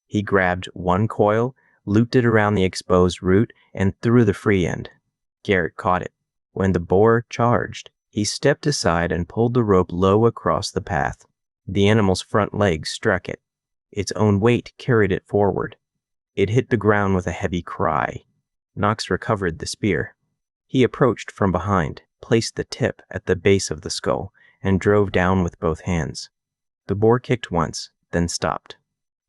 He grabbed 1 coil, looped it around the exposed root, and threw the free end. Garrick caught it. When the boar charged, he stepped aside and pulled the rope low across the path. The animal's front legs struck it. Its own weight carried it forward. It hit the ground with a heavy cry. Nox recovered the spear. He approached from behind, placed the tip at the base of the skull, and drove down with both hands. The boar kicked once, then stopped.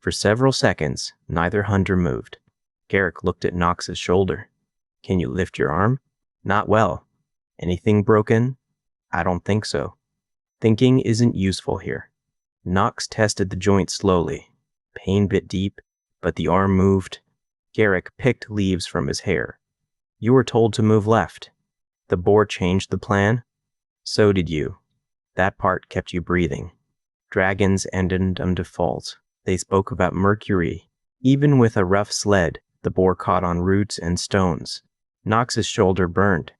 For several seconds, neither hunter moved. Garrick looked at Nox's shoulder. "Can you lift your arm?" "Not well." "Anything broken?" "I don't think so." Thinking isn't useful here. Knox tested the joint slowly. Pain bit deep, but the arm moved. Garrick picked leaves from his hair. You were told to move left. The boar changed the plan? So did you. That part kept you breathing. Dragons ended on default. They spoke about Mercury. Even with a rough sled, the boar caught on roots and stones. Knox's shoulder burned.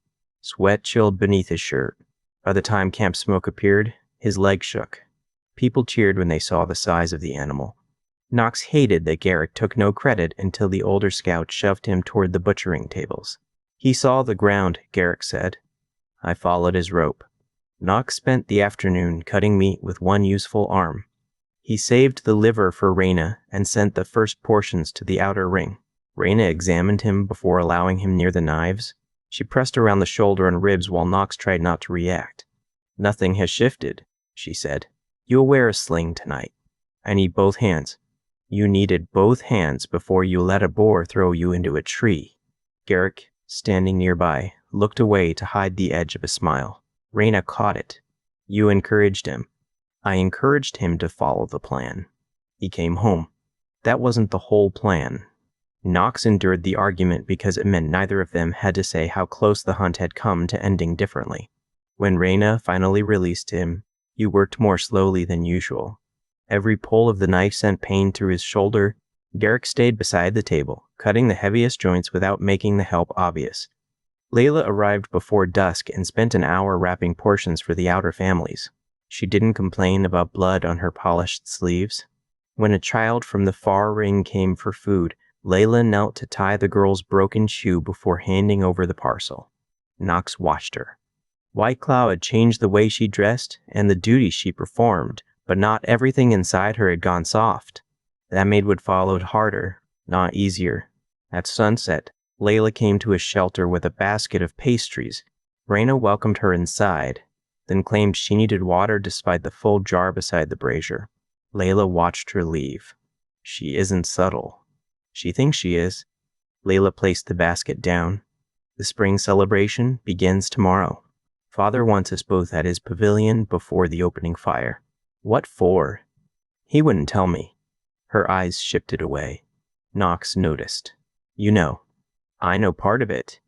Sweat chilled beneath his shirt. By the time camp smoke appeared, his leg shook. People cheered when they saw the size of the animal. Knox hated that Garrick took no credit until the older scout shoved him toward the butchering tables. He saw the ground, Garrick said. I followed his rope. Knox spent the afternoon cutting meat with one useful arm. He saved the liver for Reyna and sent the first portions to the outer ring. Reyna examined him before allowing him near the knives. She pressed around the shoulder and ribs while Knox tried not to react. Nothing has shifted, she said. You'll wear a sling tonight. I need both hands. You needed both hands before you let a boar throw you into a tree. Garrick, standing nearby, looked away to hide the edge of a smile. Reyna caught it. You encouraged him. I encouraged him to follow the plan. He came home. That wasn't the whole plan. Knox endured the argument because it meant neither of them had to say how close the hunt had come to ending differently. When Reyna finally released him, you worked more slowly than usual. Every pull of the knife sent pain through his shoulder. Garrick stayed beside the table, cutting the heaviest joints without making the help obvious. Layla arrived before dusk and spent an hour wrapping portions for the outer families. She didn't complain about blood on her polished sleeves. When a child from the far ring came for food, Layla knelt to tie the girl's broken shoe before handing over the parcel. Knox watched her. White Claw had changed the way she dressed and the duties she performed, but not everything inside her had gone soft. That made what followed harder, not easier. At sunset, Layla came to a shelter with a basket of pastries. Reyna welcomed her inside, then claimed she needed water despite the full jar beside the brazier. Layla watched her leave. She isn't subtle. She thinks she is. Layla placed the basket down. The spring celebration begins tomorrow. Father wants us both at his pavilion before the opening fire. What for? He wouldn't tell me. Her eyes shifted away. Knox noticed. You know. I know part of it.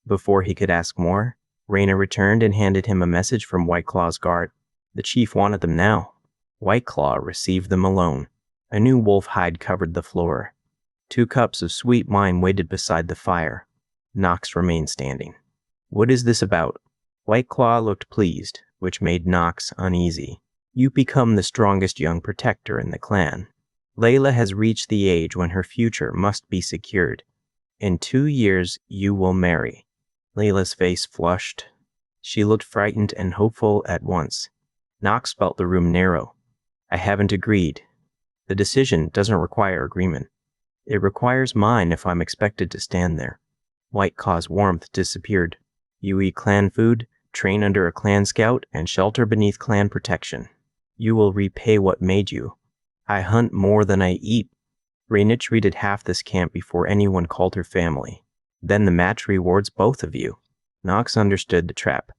Before he could ask more, Reyna returned and handed him a message from White Claw's guard. The chief wanted them now. White Claw received them alone. A new wolf hide covered the floor. 2 cups of sweet wine waited beside the fire. Knox remained standing. What is this about? White Claw looked pleased, which made Knox uneasy. You become the strongest young protector in the clan. Layla has reached the age when her future must be secured. In 2 years, you will marry. Layla's face flushed. She looked frightened and hopeful at once. Knox felt the room narrow. I haven't agreed. The decision doesn't require agreement. It requires mine if I'm expected to stand there. White Claw's warmth disappeared. You eat clan food, train under a clan scout, and shelter beneath clan protection. You will repay what made you. I hunt more than I eat. Reyna treated half this camp before anyone called her family. Then the match rewards both of you. Knox understood the trap.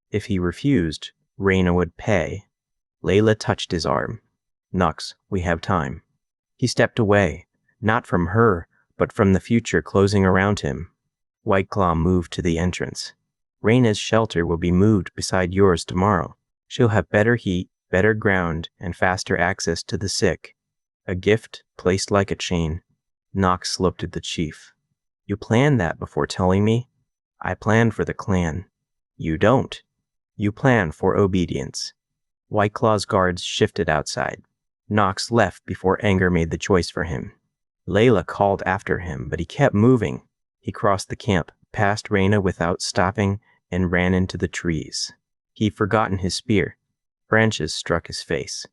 If he refused, Reyna would pay. Layla touched his arm. Knox, we have time. He stepped away, not from her, but from the future closing around him. White Claw moved to the entrance. Reyna's shelter will be moved beside yours tomorrow. She'll have better heat, better ground, and faster access to the sick. A gift placed like a chain. Knox looked at the chief. You planned that before telling me? I planned for the clan. You don't. You plan for obedience. White Claw's guards shifted outside. Knox left before anger made the choice for him. Layla called after him, but he kept moving. He crossed the camp, passed Reyna without stopping, and ran into the trees. He'd forgotten his spear. Branches struck his face.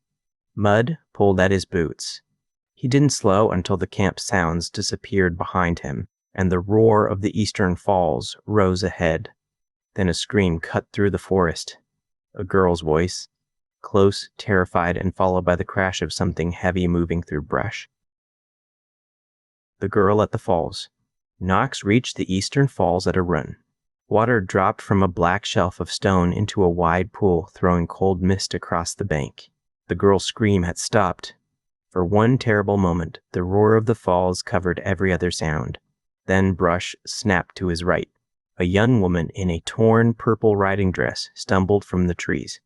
Mud pulled at his boots. He didn't slow until the camp sounds disappeared behind him, and the roar of the eastern falls rose ahead. Then a scream cut through the forest. A girl's voice, close, terrified, and followed by the crash of something heavy moving through brush. The girl at the falls. Knox reached the eastern falls at a run. Water dropped from a black shelf of stone into a wide pool, throwing cold mist across the bank. The girl's scream had stopped. For one terrible moment, the roar of the falls covered every other sound. Then brush snapped to his right. A young woman in a torn purple riding dress stumbled from the trees.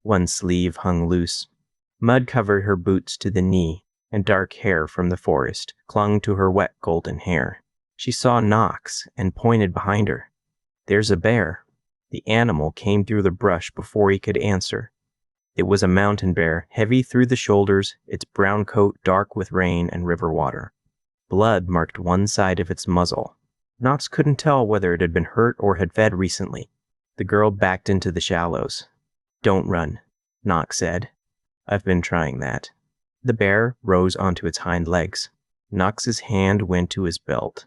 One sleeve hung loose. Mud covered her boots to the knee, and dark hair from the forest clung to her wet golden hair. She saw Knox and pointed behind her. "There's a bear." The animal came through the brush before he could answer. It was a mountain bear, heavy through the shoulders, its brown coat dark with rain and river water. Blood marked one side of its muzzle. Knox couldn't tell whether it had been hurt or had fed recently. The girl backed into the shallows. "Don't run," Knox said. "I've been trying that." The bear rose onto its hind legs. Knox's hand went to his belt.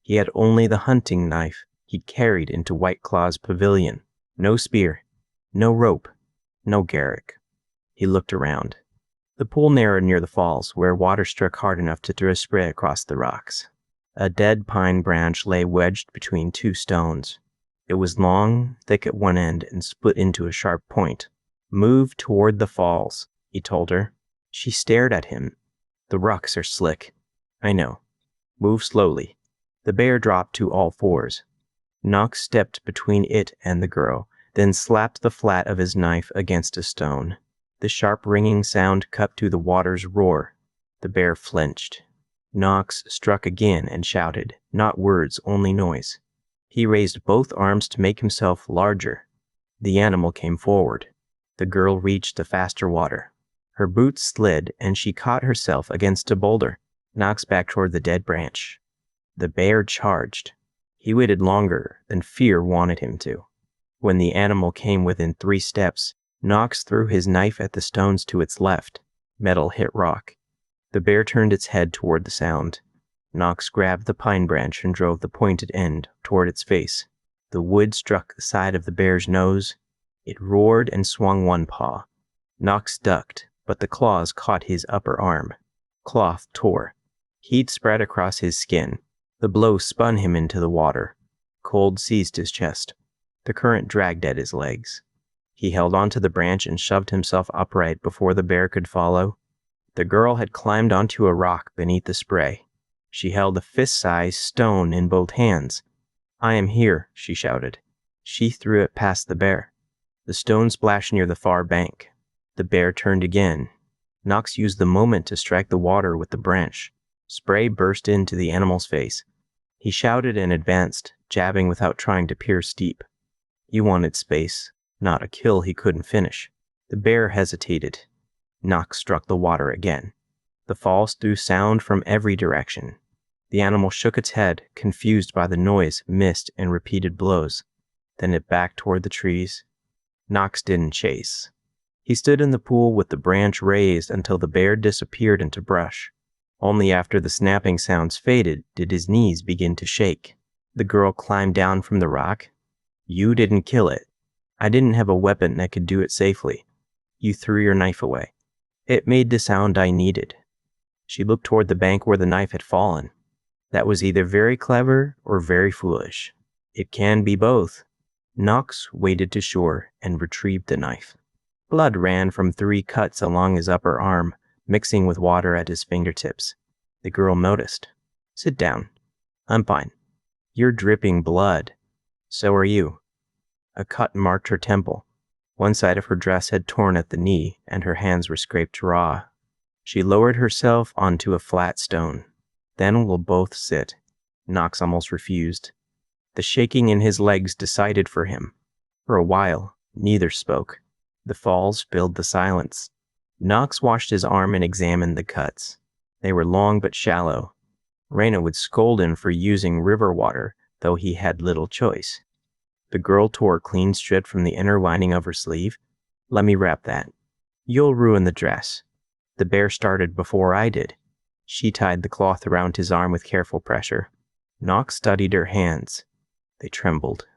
He had only the hunting knife he'd carried into White Claw's pavilion. No spear, no rope, no Garrick. He looked around. The pool narrowed near the falls, where water struck hard enough to throw spray across the rocks. A dead pine branch lay wedged between two stones. It was long, thick at one end, and split into a sharp point. "Move toward the falls," he told her. She stared at him. "The rocks are slick." "I know. Move slowly." The bear dropped to all fours. Knox stepped between it and the girl, then slapped the flat of his knife against a stone. The sharp ringing sound cut through the water's roar. The bear flinched. Knox struck again and shouted, not words, only noise. He raised both arms to make himself larger. The animal came forward. The girl reached the faster water. Her boots slid, and she caught herself against a boulder. Knox backed toward the dead branch. The bear charged. He waited longer than fear wanted him to. When the animal came within 3 steps, Knox threw his knife at the stones to its left. Metal hit rock. The bear turned its head toward the sound. Knox grabbed the pine branch and drove the pointed end toward its face. The wood struck the side of the bear's nose. It roared and swung one paw. Knox ducked, but the claws caught his upper arm. Cloth tore. Heat spread across his skin. The blow spun him into the water. Cold seized his chest. The current dragged at his legs. He held onto the branch and shoved himself upright before the bear could follow. The girl had climbed onto a rock beneath the spray. She held a fist-sized stone in both hands. "I am here," she shouted. She threw it past the bear. The stone splashed near the far bank. The bear turned again. Knox used the moment to strike the water with the branch. Spray burst into the animal's face. He shouted and advanced, jabbing without trying to pierce deep. He wanted space, not a kill he couldn't finish. The bear hesitated. Knox struck the water again. The falls threw sound from every direction. The animal shook its head, confused by the noise, mist, and repeated blows. Then it backed toward the trees. Knox didn't chase. He stood in the pool with the branch raised until the bear disappeared into brush. Only after the snapping sounds faded did his knees begin to shake. The girl climbed down from the rock. "You didn't kill it. I didn't have a weapon that could do it safely. You threw your knife away. It made the sound I needed." She looked toward the bank where the knife had fallen. "That was either very clever or very foolish. It can be both." Knox waded to shore and retrieved the knife. Blood ran from 3 cuts along his upper arm, mixing with water at his fingertips. The girl noticed. "Sit down. I'm fine." "You're dripping blood." "So are you." A cut marked her temple. One side of her dress had torn at the knee, and her hands were scraped raw. She lowered herself onto a flat stone. "Then we'll both sit." Knox almost refused. The shaking in his legs decided for him. For a while, neither spoke. The falls filled the silence. Knox washed his arm and examined the cuts. They were long but shallow. Raina would scold him for using river water, though he had little choice. The girl tore a clean strip from the inner lining of her sleeve. "Let me wrap that. You'll ruin the dress." The bear started before I did. She tied the cloth around his arm with careful pressure. Knox studied her hands. They trembled.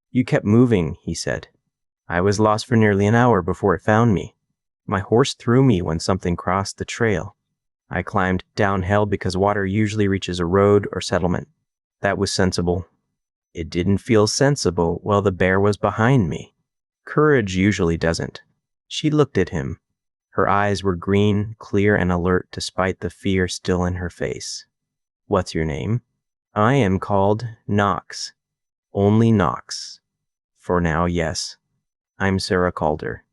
"You kept moving," he said. "I was lost for nearly an hour before it found me. My horse threw me when something crossed the trail. I climbed downhill because water usually reaches a road or settlement. That was sensible." It didn't feel sensible while the bear was behind me. Courage usually doesn't. She looked at him. Her eyes were green, clear, and alert despite the fear still in her face. What's your name? I am called Knox. Only Knox. For now, yes. I'm Sarah Calder.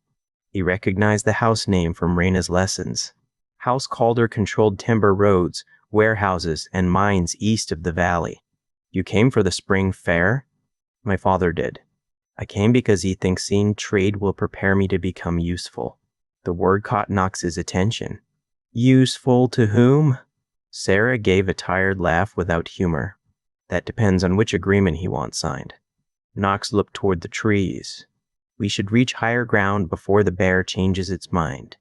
He recognized the house name from Raina's lessons. House Calder controlled timber roads, warehouses, and mines east of the valley. You came for the spring fair? My father did. I came because he thinks seeing trade will prepare me to become useful. The word caught Knox's attention. Useful to whom? Sarah gave a tired laugh without humor. That depends on which agreement he wants signed. Knox looked toward the trees. We should reach higher ground before the bear changes its mind.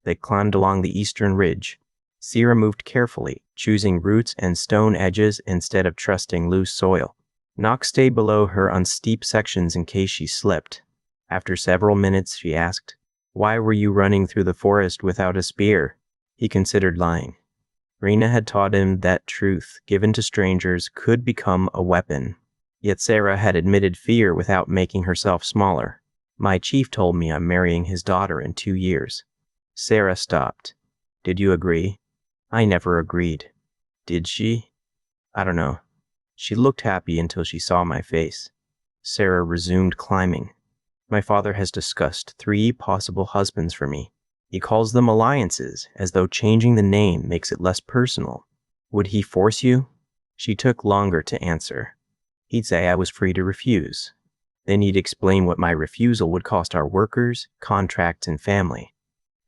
They climbed along the eastern ridge. Sarah moved carefully, choosing roots and stone edges instead of trusting loose soil. Knox stayed below her on steep sections in case she slipped. After several minutes, she asked, "Why were you running through the forest without a spear?" He considered lying. Raina had taught him that truth, given to strangers, could become a weapon. Yet Sarah had admitted fear without making herself smaller. My chief told me I'm marrying his daughter in 2 years. Sarah stopped. Did you agree? I never agreed. Did she? I don't know. She looked happy until she saw my face. Sarah resumed climbing. My father has discussed 3 possible husbands for me. He calls them alliances, as though changing the name makes it less personal. Would he force you? She took longer to answer. He'd say I was free to refuse. Then he'd explain what my refusal would cost our workers, contracts, and family.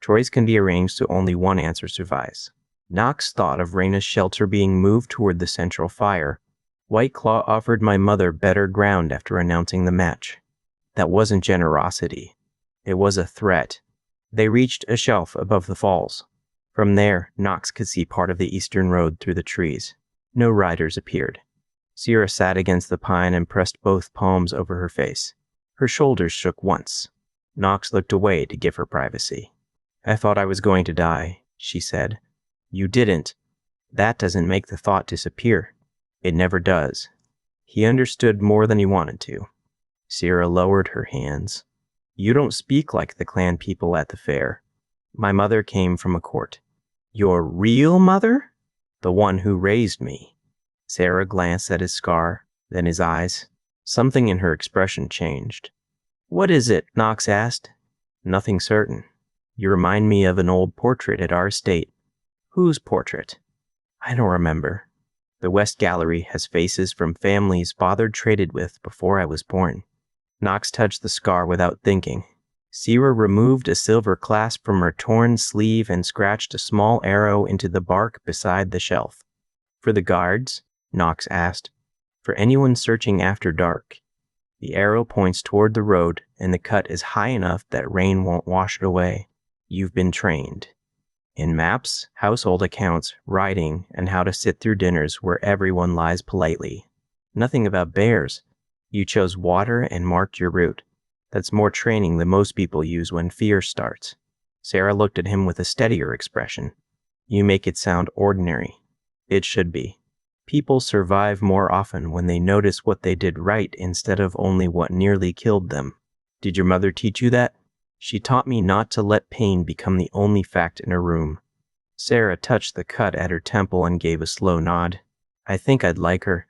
Choice can be arranged so only one answer survives. Knox thought of Raina's shelter being moved toward the central fire. White Claw offered my mother better ground after announcing the match. That wasn't generosity. It was a threat. They reached a shelf above the falls. From there, Knox could see part of the eastern road through the trees. No riders appeared. Sarah sat against the pine and pressed both palms over her face. Her shoulders shook once. Knox looked away to give her privacy. I thought I was going to die, she said. You didn't. That doesn't make the thought disappear. It never does. He understood more than he wanted to. Sarah lowered her hands. You don't speak like the clan people at the fair. My mother came from a court. Your real mother? The one who raised me. Sarah glanced at his scar, then his eyes. Something in her expression changed. What is it? Knox asked. Nothing certain. You remind me of an old portrait at our estate. Whose portrait? I don't remember. The West Gallery has faces from families father traded with before I was born. Knox touched the scar without thinking. Sarah removed a silver clasp from her torn sleeve and scratched a small arrow into the bark beside the shelf. For the guards? Knox asked. For anyone searching after dark. The arrow points toward the road, and the cut is high enough that rain won't wash it away. You've been trained. In maps, household accounts, writing, and how to sit through dinners where everyone lies politely. Nothing about bears. You chose water and marked your route. That's more training than most people use when fear starts. Sarah looked at him with a steadier expression. You make it sound ordinary. It should be. People survive more often when they notice what they did right instead of only what nearly killed them. Did your mother teach you that? She taught me not to let pain become the only fact in a room. Sarah touched the cut at her temple and gave a slow nod. I think I'd like her.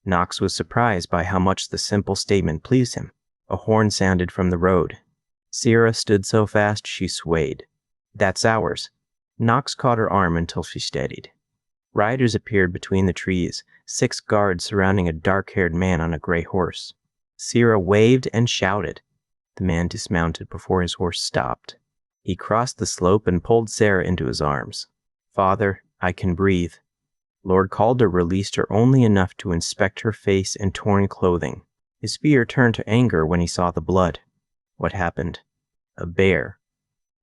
Knox was surprised by how much the simple statement pleased him. A horn sounded from the road. Sarah stood so fast she swayed. That's ours. Knox caught her arm until she steadied. Riders appeared between the trees, 6 guards surrounding a dark-haired man on a gray horse. Sarah waved and shouted. The man dismounted before his horse stopped. He crossed the slope and pulled Sarah into his arms. Father, I can breathe. Lord Calder released her only enough to inspect her face and torn clothing. His fear turned to anger when he saw the blood. What happened? A bear.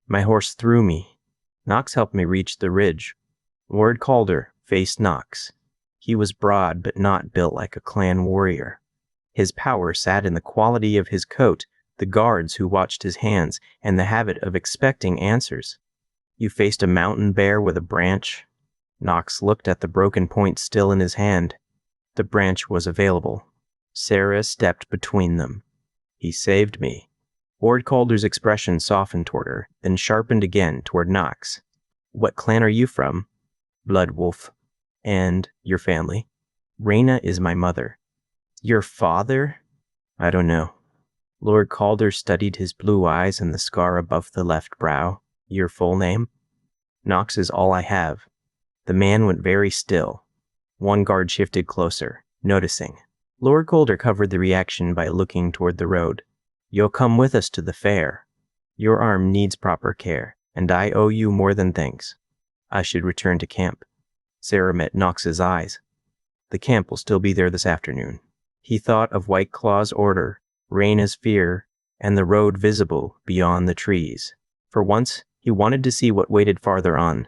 My horse threw me. Knox helped me reach the ridge. Lord Calder faced Knox. He was broad but not built like a clan warrior. His power sat in the quality of his coat, the guards who watched his hands, and the habit of expecting answers. You faced a mountain bear with a branch? Knox looked at the broken point still in his hand. The branch was available. Sarah stepped between them. He saved me. Lord Calder's expression softened toward her, then sharpened again toward Knox. What clan are you from? Blood Wolf. And your family? Reyna is my mother. Your father? I don't know. Lord Calder studied his blue eyes and the scar above the left brow. Your full name? Knox is all I have. The man went very still. One guard shifted closer, noticing. Lord Calder covered the reaction by looking toward the road. You'll come with us to the fair. Your arm needs proper care, and I owe you more than thanks. I should return to camp. Sarah met Knox's eyes. The camp will still be there this afternoon. He thought of White Claw's order, Reyna's fear, and the road visible beyond the trees. For once, he wanted to see what waited farther on.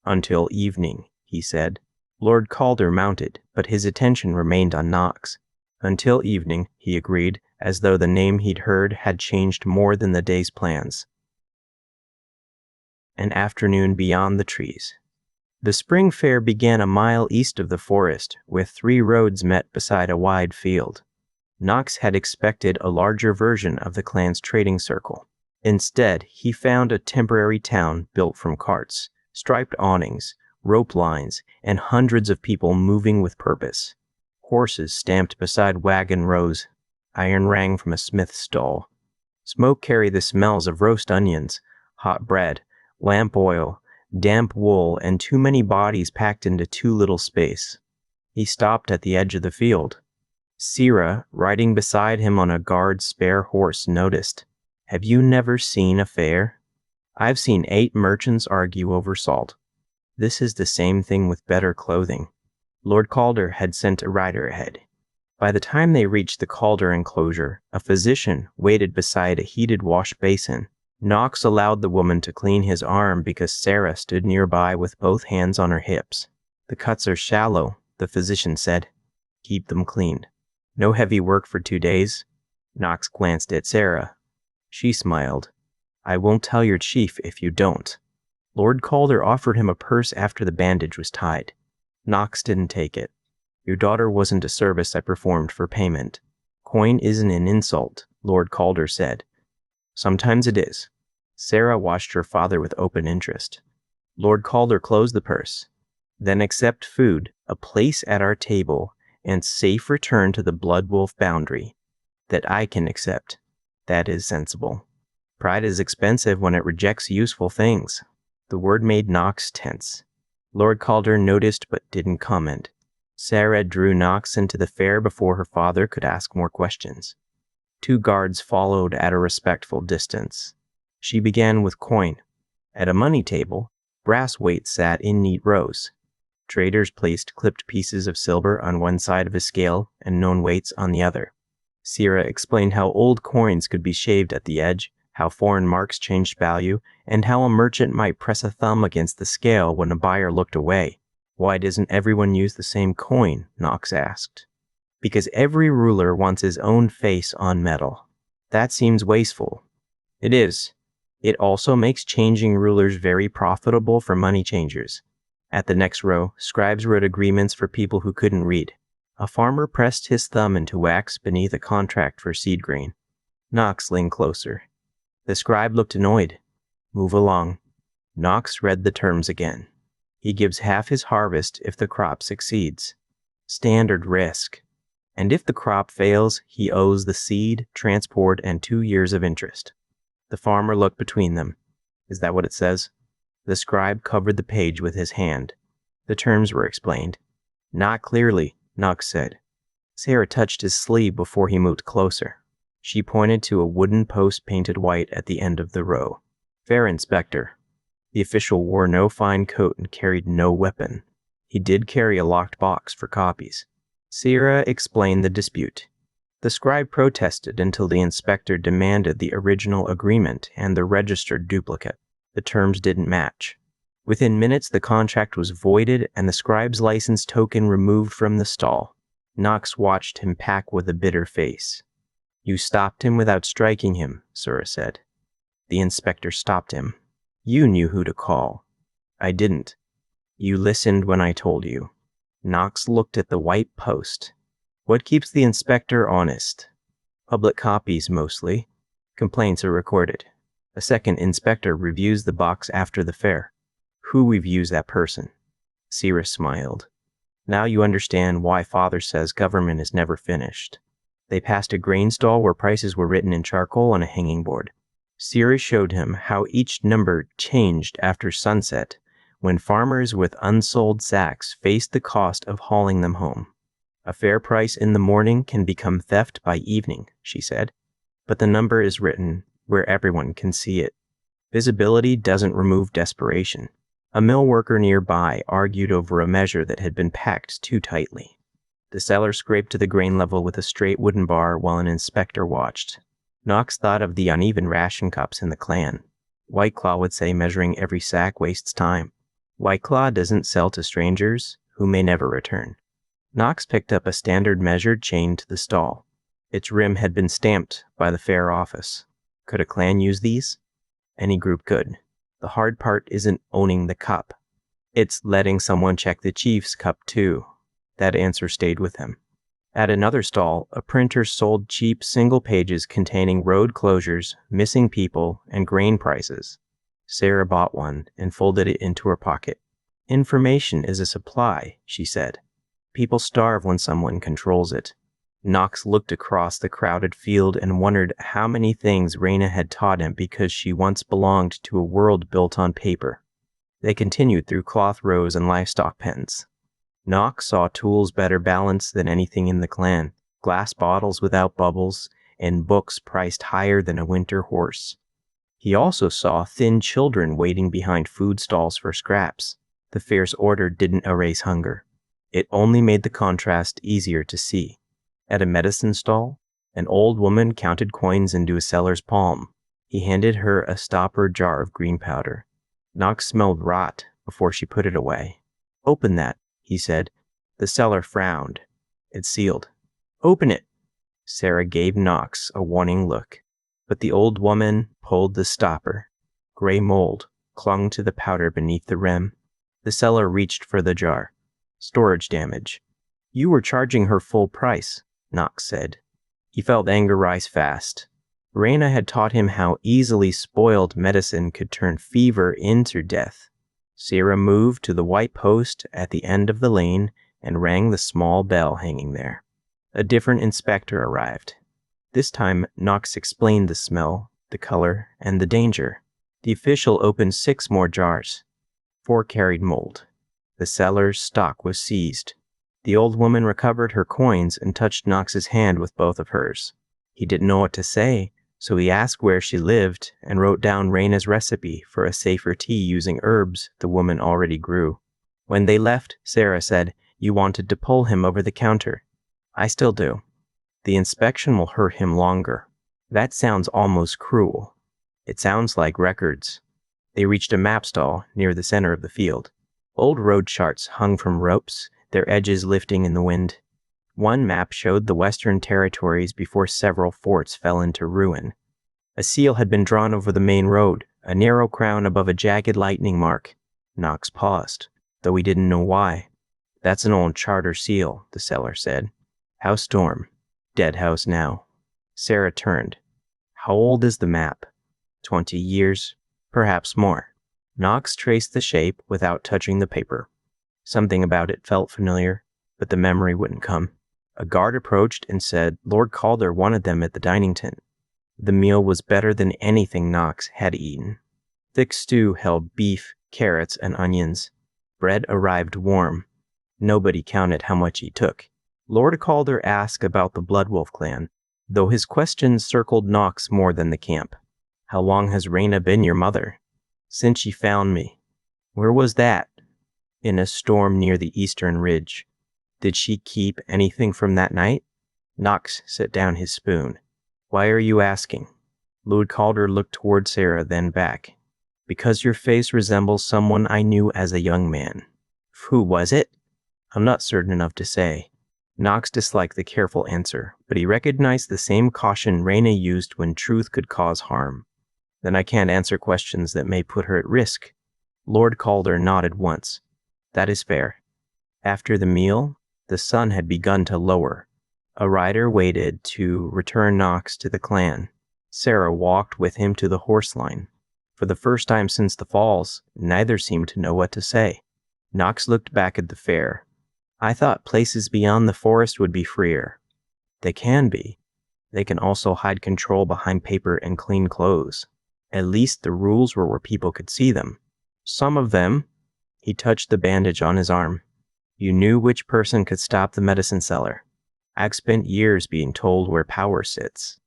Until evening, he said. Lord Calder mounted, but his attention remained on Knox. Until evening, he agreed, as though the name he'd heard had changed more than the day's plans. An afternoon beyond the trees. The spring fair began a mile east of the forest, where 3 roads met beside a wide field. Knox had expected a larger version of the clan's trading circle. Instead, he found a temporary town built from carts, striped awnings, rope lines, and hundreds of people moving with purpose. Horses stamped beside wagon rows. Iron rang from a smith's stall. Smoke carried the smells of roast onions, hot bread, lamp oil, damp wool, and too many bodies packed into too little space. He stopped at the edge of the field. Sarah, riding beside him on a guard's spare horse, noticed. Have you never seen a fair? I've seen 8 merchants argue over salt. This is the same thing with better clothing. Lord Calder had sent a rider ahead. By the time they reached the Calder enclosure, a physician waited beside a heated wash basin. Knox allowed the woman to clean his arm because Sarah stood nearby with both hands on her hips. The cuts are shallow, the physician said. Keep them clean. No heavy work for 2 days. Knox glanced at Sarah. She smiled. I won't tell your chief if you don't. Lord Calder offered him a purse after the bandage was tied. Knox didn't take it. Your daughter wasn't a service I performed for payment. Coin isn't an insult, Lord Calder said. Sometimes it is. Sarah watched her father with open interest. Lord Calder closed the purse. Then accept food, a place at our table, and safe return to the Blood Wolf boundary. That I can accept. That is sensible. Pride is expensive when it rejects useful things. The word made Knox tense. Lord Calder noticed but didn't comment. Sarah drew Knox into the fair before her father could ask more questions. 2 guards followed at a respectful distance. She began with coin. At a money table, brass weights sat in neat rows. Traders placed clipped pieces of silver on one side of a scale and known weights on the other. Sarah explained how old coins could be shaved at the edge, how foreign marks changed value, and how a merchant might press a thumb against the scale when a buyer looked away. Why doesn't everyone use the same coin? Knox asked. Because every ruler wants his own face on metal. That seems wasteful. It is. It also makes changing rulers very profitable for money changers. At the next row, scribes wrote agreements for people who couldn't read. A farmer pressed his thumb into wax beneath a contract for seed grain. Knox leaned closer. The scribe looked annoyed. Move along. Knox read the terms again. He gives half his harvest if the crop succeeds. Standard risk. And if the crop fails, he owes the seed, transport, and 2 years of interest. The farmer looked between them. Is that what it says? The scribe covered the page with his hand. The terms were explained. Not clearly, Knox said. Sarah touched his sleeve before he moved closer. She pointed to a wooden post painted white at the end of the row. Fair inspector. The official wore no fine coat and carried no weapon. He did carry a locked box for copies. Sarah explained the dispute. The scribe protested until the inspector demanded the original agreement and the registered duplicate. The terms didn't match. Within minutes, the contract was voided and the scribe's license token removed from the stall. Knox watched him pack with a bitter face. You stopped him without striking him, Sarah said. The inspector stopped him. You knew who to call. I didn't. You listened when I told you. Knox looked at the white post. What keeps the inspector honest? Public copies, mostly. Complaints are recorded. A second inspector reviews the box after the fair. Who reviews that person? Cyrus smiled. Now you understand why Father says government is never finished. They passed a grain stall where prices were written in charcoal on a hanging board. Cyrus showed him how each number changed after sunset when farmers with unsold sacks faced the cost of hauling them home. A fair price in the morning can become theft by evening, she said, but the number is written where everyone can see it. Visibility doesn't remove desperation. A mill worker nearby argued over a measure that had been packed too tightly. The seller scraped to the grain level with a straight wooden bar while an inspector watched. Knox thought of the uneven ration cups in the clan. White Claw would say measuring every sack wastes time. White Claw doesn't sell to strangers who may never return. Knox picked up a standard measured chain to the stall. Its rim had been stamped by the fair office. Could a clan use these? Any group could. The hard part isn't owning the cup. It's letting someone check the chief's cup too. That answer stayed with him. At another stall, a printer sold cheap single pages containing road closures, missing people, and grain prices. Sarah bought one and folded it into her pocket. Information is a supply, she said. People starve when someone controls it. Knox looked across the crowded field and wondered how many things Raina had taught him because she once belonged to a world built on paper. They continued through cloth rows and livestock pens. Knox saw tools better balanced than anything in the clan, glass bottles without bubbles, and books priced higher than a winter horse. He also saw thin children waiting behind food stalls for scraps. The fair's order didn't erase hunger. It only made the contrast easier to see. At a medicine stall, an old woman counted coins into a seller's palm. He handed her a stopper jar of green powder. Knox smelled rot before she put it away. "Open that," he said. The seller frowned. "It's sealed." "Open it." Sarah gave Knox a warning look, but the old woman pulled the stopper. Gray mold clung to the powder beneath the rim. The seller reached for the jar. "Storage damage." "You were charging her full price," Knox said. He felt anger rise fast. Raina had taught him how easily spoiled medicine could turn fever into death. Sarah moved to the white post at the end of the lane and rang the small bell hanging there. A different inspector arrived. This time, Knox explained the smell, the color, and the danger. The official opened 6 more jars. 4 carried mold. The seller's stock was seized. The old woman recovered her coins and touched Knox's hand with both of hers. He didn't know what to say, so he asked where she lived and wrote down Raina's recipe for a safer tea using herbs the woman already grew. When they left, Sarah said, "You wanted to pull him over the counter." "I still do. The inspection will hurt him longer." "That sounds almost cruel." "It sounds like records." They reached a map stall near the center of the field. Old road charts hung from ropes, their edges lifting in the wind. One map showed the Western Territories before several forts fell into ruin. A seal had been drawn over the main road, a narrow crown above a jagged lightning mark. Knox paused, though he didn't know why. "That's an old charter seal," the seller said. "House Storm. Dead house now." Sarah turned. "How old is the map?" 20 years, perhaps more. Knox traced the shape without touching the paper. Something about it felt familiar, but the memory wouldn't come. A guard approached and said Lord Calder wanted them at the dining tent. The meal was better than anything Knox had eaten. Thick stew held beef, carrots, and onions. Bread arrived warm. Nobody counted how much he took. Lord Calder asked about the Bloodwolf clan, though his questions circled Knox more than the camp. "How long has Raina been your mother?" "Since she found me." "Where was that?" "In a storm near the eastern ridge." "Did she keep anything from that night?" Knox set down his spoon. "Why are you asking?" Lord Calder looked toward Sarah, then back. "Because your face resembles someone I knew as a young man." "Who was it?" "I'm not certain enough to say." Knox disliked the careful answer, but he recognized the same caution Raina used when truth could cause harm. "Then I can't answer questions that may put her at risk." Lord Calder nodded once. "That is fair." After the meal, the sun had begun to lower. A rider waited to return Knox to the clan. Sarah walked with him to the horse line. For the first time since the falls, neither seemed to know what to say. Knox looked back at the fair. I thought places beyond the forest would be freer. They can be. They can also hide control behind paper and clean clothes. At least the rules were where people could see them. Some of them. He touched the bandage on his arm. You knew which person could stop the medicine seller. I've spent years being told where power sits.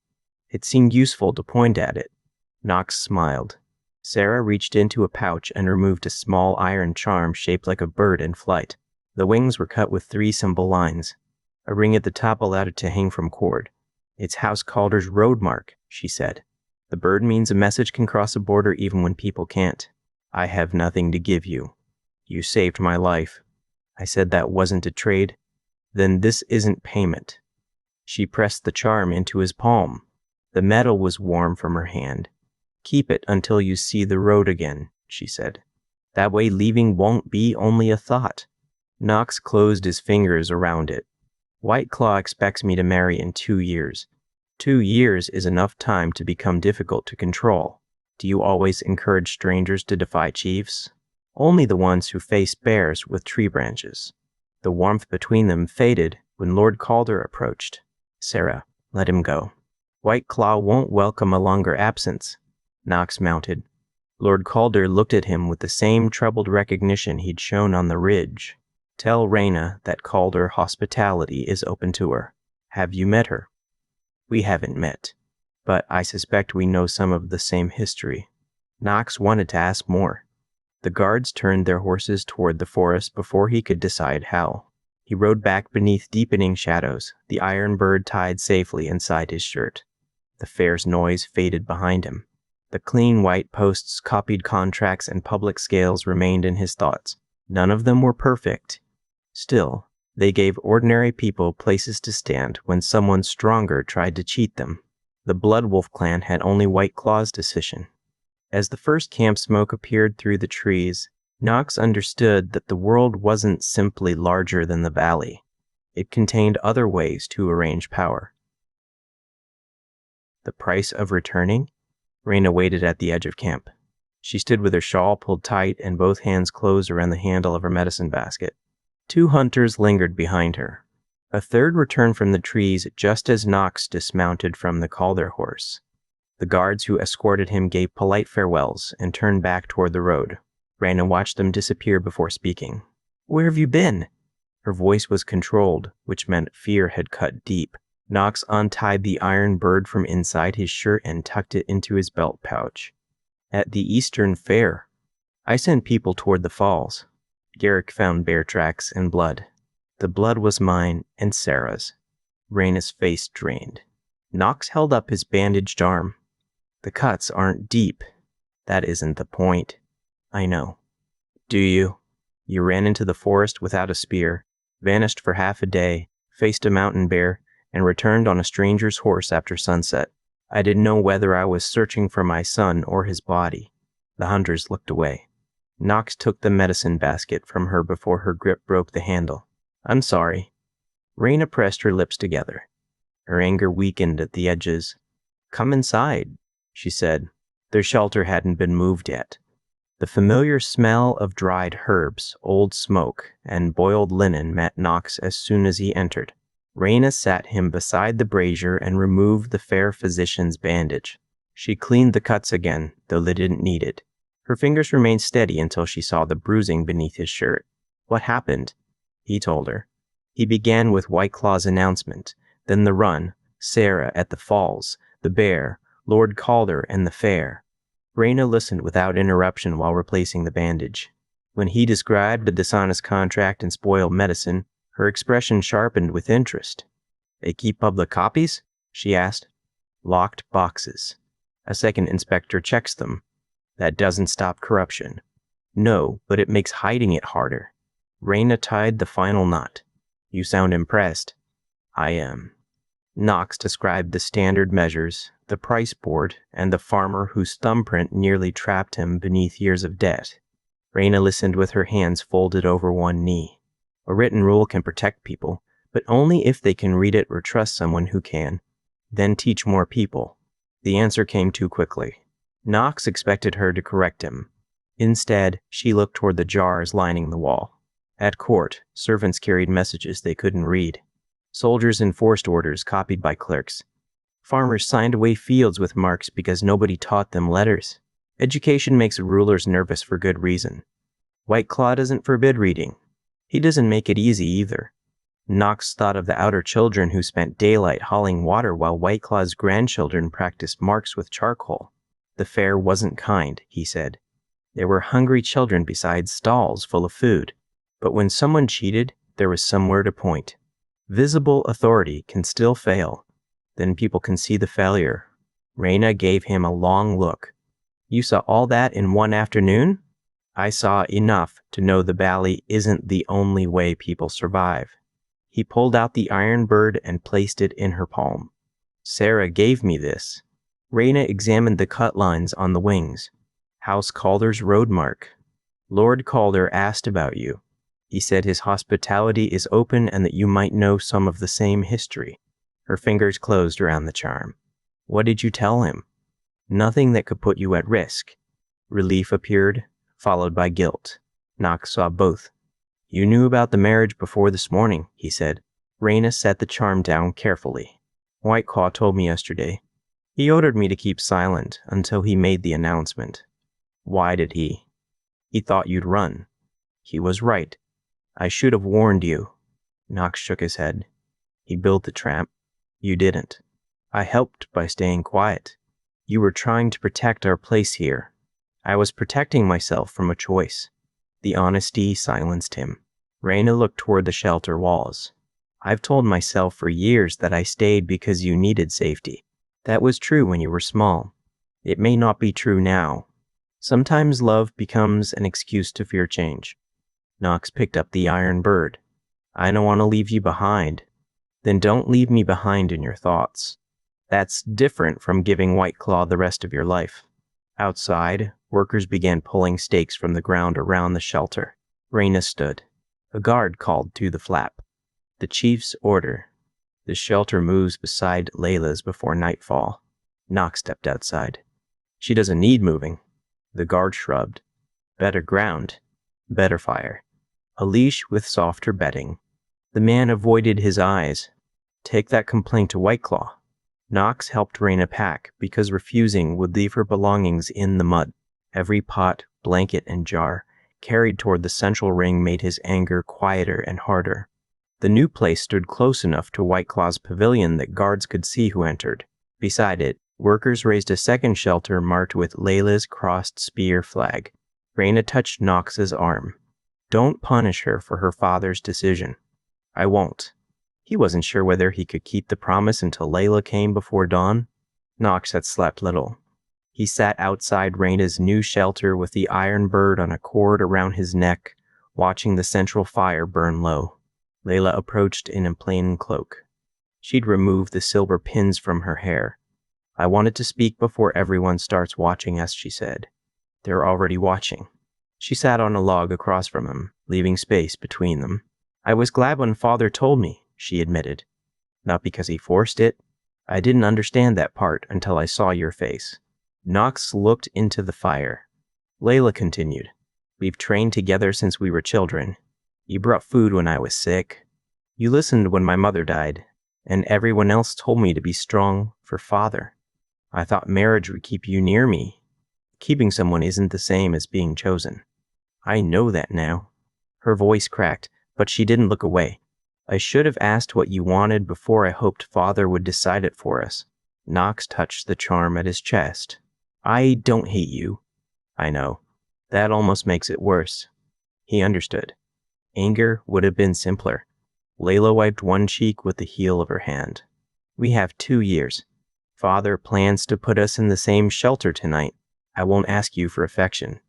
It seemed useful to point at it. Knox smiled. Sarah reached into a pouch and removed a small iron charm shaped like a bird in flight. The wings were cut with 3 simple lines. A ring at the top allowed it to hang from cord. It's House Calder's road mark, she said. The bird means a message can cross a border even when people can't. I have nothing to give you. You saved my life. I said that wasn't a trade. Then this isn't payment. She pressed the charm into his palm. The metal was warm from her hand. Keep it until you see the road again, she said. That way leaving won't be only a thought. Knox closed his fingers around it. White Claw expects me to marry in 2 years. 2 years is enough time to become difficult to control. Do you always encourage strangers to defy chiefs? Only the ones who face bears with tree branches. The warmth between them faded when Lord Calder approached. Sarah, let him go. White Claw won't welcome a longer absence. Knox mounted. Lord Calder looked at him with the same troubled recognition he'd shown on the ridge. Tell Reyna that Calder hospitality is open to her. Have you met her? We haven't met, but I suspect we know some of the same history. Knox wanted to ask more. The guards turned their horses toward the forest before he could decide how. He rode back beneath deepening shadows, the iron bird tied safely inside his shirt. The fair's noise faded behind him. The clean white posts, copied contracts, and public scales remained in his thoughts. None of them were perfect. Still, they gave ordinary people places to stand when someone stronger tried to cheat them. The Blood Wolf clan had only White Claw's decision. As the first camp smoke appeared through the trees, Knox understood that the world wasn't simply larger than the valley. It contained other ways to arrange power. The price of returning? Reyna waited at the edge of camp. She stood with her shawl pulled tight and both hands closed around the handle of her medicine basket. 2 hunters lingered behind her. A third returned from the trees just as Knox dismounted from the Calder horse. The guards who escorted him gave polite farewells and turned back toward the road. Reyna watched them disappear before speaking. Where have you been? Her voice was controlled, which meant fear had cut deep. Knox untied the iron bird from inside his shirt and tucked it into his belt pouch. At the Eastern Fair. I sent people toward the falls. Garrick found bear tracks and blood. The blood was mine and Sarah's. Reyna's face drained. Knox held up his bandaged arm. The cuts aren't deep. That isn't the point. I know. Do you? You ran into the forest without a spear, vanished for half a day, faced a mountain bear, and returned on a stranger's horse after sunset. I didn't know whether I was searching for my son or his body. The hunters looked away. Knox took the medicine basket from her before her grip broke the handle. I'm sorry. Reyna pressed her lips together. Her anger weakened at the edges. Come inside, she said. Their shelter hadn't been moved yet. The familiar smell of dried herbs, old smoke, and boiled linen met Knox as soon as he entered. Reyna sat him beside the brazier and removed the fair physician's bandage. She cleaned the cuts again, though they didn't need it. Her fingers remained steady until she saw the bruising beneath his shirt. What happened? He told her. He began with White Claw's announcement, then the run, Sarah at the falls, the bear, Lord Calder, and the fair. Reyna listened without interruption while replacing the bandage. When he described the dishonest contract and spoiled medicine, her expression sharpened with interest. They keep public copies? She asked. Locked boxes. A second inspector checks them. That doesn't stop corruption. No, but it makes hiding it harder. Reyna tied the final knot. You sound impressed. I am. Knox described the standard measures, the price board, and the farmer whose thumbprint nearly trapped him beneath years of debt. Reyna listened with her hands folded over one knee. A written rule can protect people, but only if they can read it or trust someone who can. Then teach more people. The answer came too quickly. Knox expected her to correct him. Instead, she looked toward the jars lining the wall. At court, servants carried messages they couldn't read. Soldiers enforced orders copied by clerks. Farmers signed away fields with marks because nobody taught them letters. Education makes rulers nervous for good reason. White Claw doesn't forbid reading. He doesn't make it easy either. Knox thought of the outer children who spent daylight hauling water while White Claw's grandchildren practiced marks with charcoal. The fare wasn't kind, he said. There were hungry children beside stalls full of food. But when someone cheated, there was somewhere to point. Visible authority can still fail. Then people can see the failure. Raina gave him a long look. You saw all that in one afternoon? I saw enough to know the valley isn't the only way people survive. He pulled out the iron bird and placed it in her palm. Sarah gave me this. Raina examined the cut lines on the wings. House Calder's road mark. Lord Calder asked about you. He said his hospitality is open and that you might know some of the same history. Her fingers closed around the charm. What did you tell him? Nothing that could put you at risk. Relief appeared, followed by guilt. Knox saw both. You knew about the marriage before this morning, he said. Raina set the charm down carefully. White Claw told me yesterday. He ordered me to keep silent until he made the announcement. Why did he? He thought you'd run. He was right. I should have warned you. Knox shook his head. He built the trap. You didn't. I helped by staying quiet. You were trying to protect our place here. I was protecting myself from a choice. The honesty silenced him. Raina looked toward the shelter walls. I've told myself for years that I stayed because you needed safety. That was true when you were small. It may not be true now. Sometimes love becomes an excuse to fear change. Knox picked up the iron bird. I don't want to leave you behind. Then don't leave me behind in your thoughts. That's different from giving White Claw the rest of your life. Outside, workers began pulling stakes from the ground around the shelter. Raina stood. A guard called to the flap. The chief's order. The shelter moves beside Layla's before nightfall. Knox stepped outside. She doesn't need moving. The guard shrugged. Better ground. Better fire. A leash with softer bedding. The man avoided his eyes. Take that complaint to White Claw. Knox helped Raina pack because refusing would leave her belongings in the mud. Every pot, blanket, and jar carried toward the central ring made his anger quieter and harder. The new place stood close enough to White Claw's pavilion that guards could see who entered. Beside it, workers raised a second shelter marked with Layla's crossed spear flag. Raina touched Knox's arm. Don't punish her for her father's decision. I won't. He wasn't sure whether he could keep the promise until Layla came before dawn. Knox had slept little. He sat outside Raina's new shelter with the iron bird on a cord around his neck, watching the central fire burn low. Layla approached in a plain cloak. She'd removed the silver pins from her hair. I wanted to speak before everyone starts watching us, she said. They're already watching. She sat on a log across from him, leaving space between them. I was glad when Father told me, she admitted. Not because he forced it. I didn't understand that part until I saw your face. Knox looked into the fire. Layla continued. We've trained together since we were children. You brought food when I was sick. You listened when my mother died, and everyone else told me to be strong for Father. I thought marriage would keep you near me. Keeping someone isn't the same as being chosen. I know that now. Her voice cracked, but she didn't look away. I should have asked what you wanted before I hoped Father would decide it for us. Knox touched the charm at his chest. I don't hate you. I know. That almost makes it worse. He understood. Anger would have been simpler. Layla wiped one cheek with the heel of her hand. We have 2 years. Father plans to put us in the same shelter tonight. I won't ask you for affection.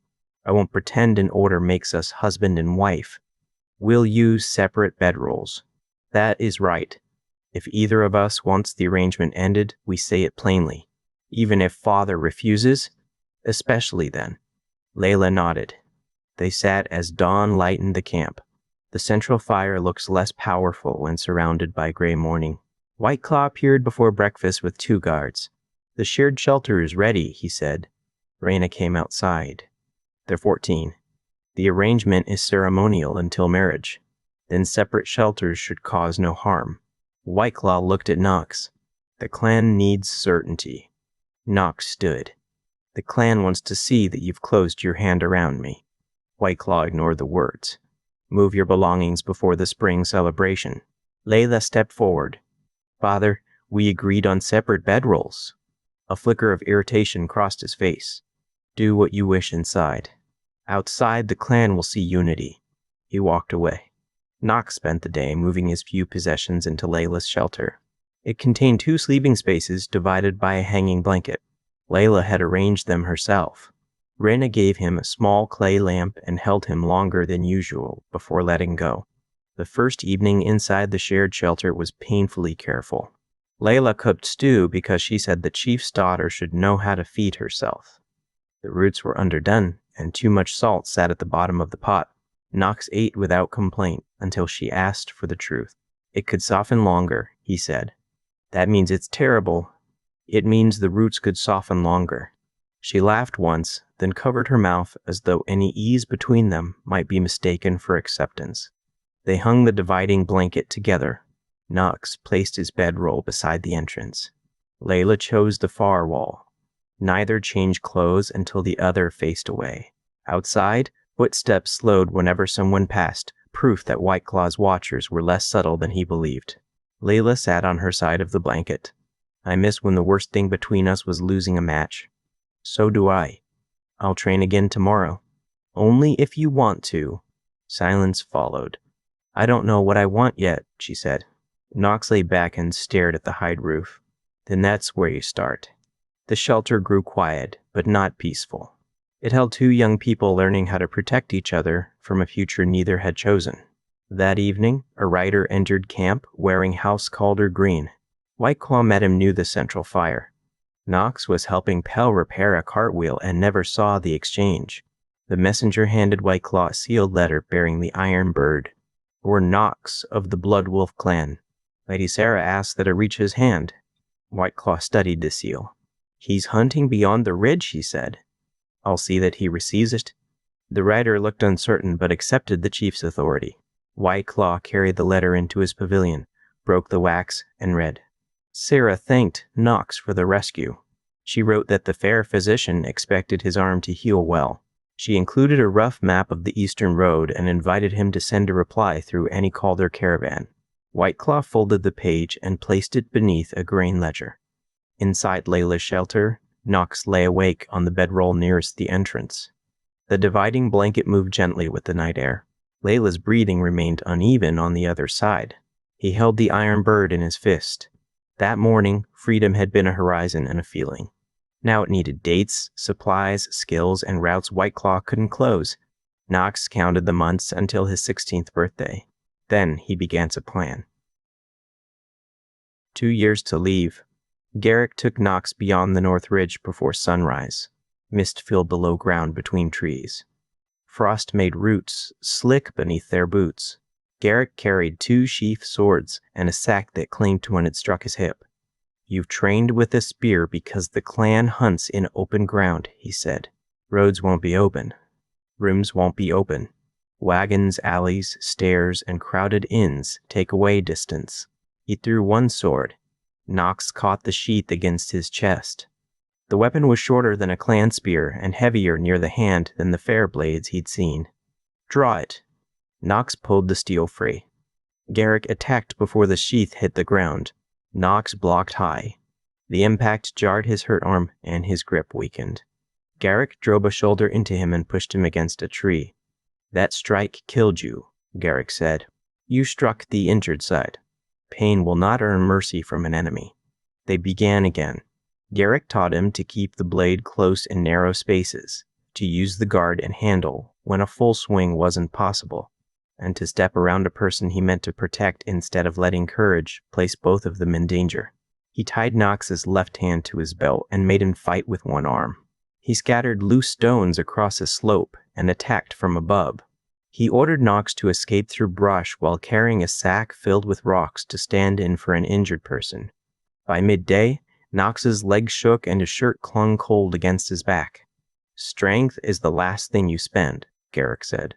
I won't pretend an order makes us husband and wife. We'll use separate bedrolls. That is right. If either of us wants the arrangement ended, we say it plainly. Even if Father refuses, especially then. Layla nodded. They sat as dawn lightened the camp. The central fire looks less powerful when surrounded by gray morning. White Claw appeared before breakfast with 2 guards. "The shared shelter is ready," he said. Raina came outside. "They're 14. The arrangement is ceremonial until marriage. Then separate shelters should cause no harm." White Claw looked at Nox. "The clan needs certainty." Nox stood. "The clan wants to see that you've closed your hand around me." White Claw ignored the words. "Move your belongings before the spring celebration." Layla stepped forward. "Father, we agreed on separate bedrolls." A flicker of irritation crossed his face. "Do what you wish inside. Outside, the clan will see unity." He walked away. Nox spent the day moving his few possessions into Layla's shelter. It contained 2 sleeping spaces divided by a hanging blanket. Layla had arranged them herself. Rena gave him a small clay lamp and held him longer than usual before letting go. The first evening inside the shared shelter was painfully careful. Layla cooked stew because she said the chief's daughter should know how to feed herself. The roots were underdone, and too much salt sat at the bottom of the pot. Nox ate without complaint until she asked for the truth. "It could soften longer," he said. "That means it's terrible." "It means the roots could soften longer." She laughed once, then covered her mouth as though any ease between them might be mistaken for acceptance. They hung the dividing blanket together. Nox placed his bedroll beside the entrance. Layla chose the far wall. Neither changed clothes until the other faced away. Outside, footsteps slowed whenever someone passed, proof that White Claw's watchers were less subtle than he believed. Layla sat on her side of the blanket. "I miss when the worst thing between us was losing a match." "So do I. I'll train again tomorrow." "Only if you want to." Silence followed. "I don't know what I want yet," she said. Nox lay back and stared at the hide roof. "Then that's where you start." The shelter grew quiet, but not peaceful. It held 2 young people learning how to protect each other from a future neither had chosen. That evening, a rider entered camp wearing house calder green. White Claw met him near the central fire. Nox was helping Pell repair a cartwheel and never saw the exchange. The messenger handed White Claw a sealed letter bearing the iron bird. "For Nox of the Blood Wolf clan. Lady Sarah asked that it reach his hand." White Claw studied the seal. "He's hunting beyond the ridge," he said. "I'll see that he receives it." The rider looked uncertain but accepted the chief's authority. White Claw carried the letter into his pavilion, broke the wax, and read. Sarah thanked Nox for the rescue. She wrote that the fair physician expected his arm to heal well. She included a rough map of the eastern road and invited him to send a reply through any Calder caravan. White Claw folded the page and placed it beneath a grain ledger. Inside Layla's shelter, Nox lay awake on the bedroll nearest the entrance. The dividing blanket moved gently with the night air. Layla's breathing remained uneven on the other side. He held the iron bird in his fist. That morning, freedom had been a horizon and a feeling. Now it needed dates, supplies, skills, and routes White Claw couldn't close. Nox counted the months until his 16th birthday. Then he began to plan. 2 years to leave. Garrick took Nox beyond the North Ridge before sunrise. Mist filled the low ground between trees. Frost made roots slick beneath their boots. Garrick carried 2 sheathed swords and a sack that clanked when it struck his hip. "You've trained with a spear because the clan hunts in open ground," he said. "Roads won't be open. Rooms won't be open. Wagons, alleys, stairs, and crowded inns take away distance." He threw one sword. Nox caught the sheath against his chest. The weapon was shorter than a clan spear and heavier near the hand than the fair blades he'd seen. "Draw it." Nox pulled the steel free. Garrick attacked before the sheath hit the ground. Nox blocked high. The impact jarred his hurt arm and his grip weakened. Garrick drove a shoulder into him and pushed him against a tree. "That strike killed you," Garrick said. "You struck the injured side. Pain will not earn mercy from an enemy." They began again. Garrick taught him to keep the blade close in narrow spaces, to use the guard and handle when a full swing wasn't possible, and to step around a person he meant to protect instead of letting courage place both of them in danger. He tied Nox's left hand to his belt and made him fight with one arm. He scattered loose stones across a slope and attacked from above. He ordered Knox to escape through brush while carrying a sack filled with rocks to stand in for an injured person. By midday, Knox's legs shook and his shirt clung cold against his back. "Strength is the last thing you spend," Garrick said.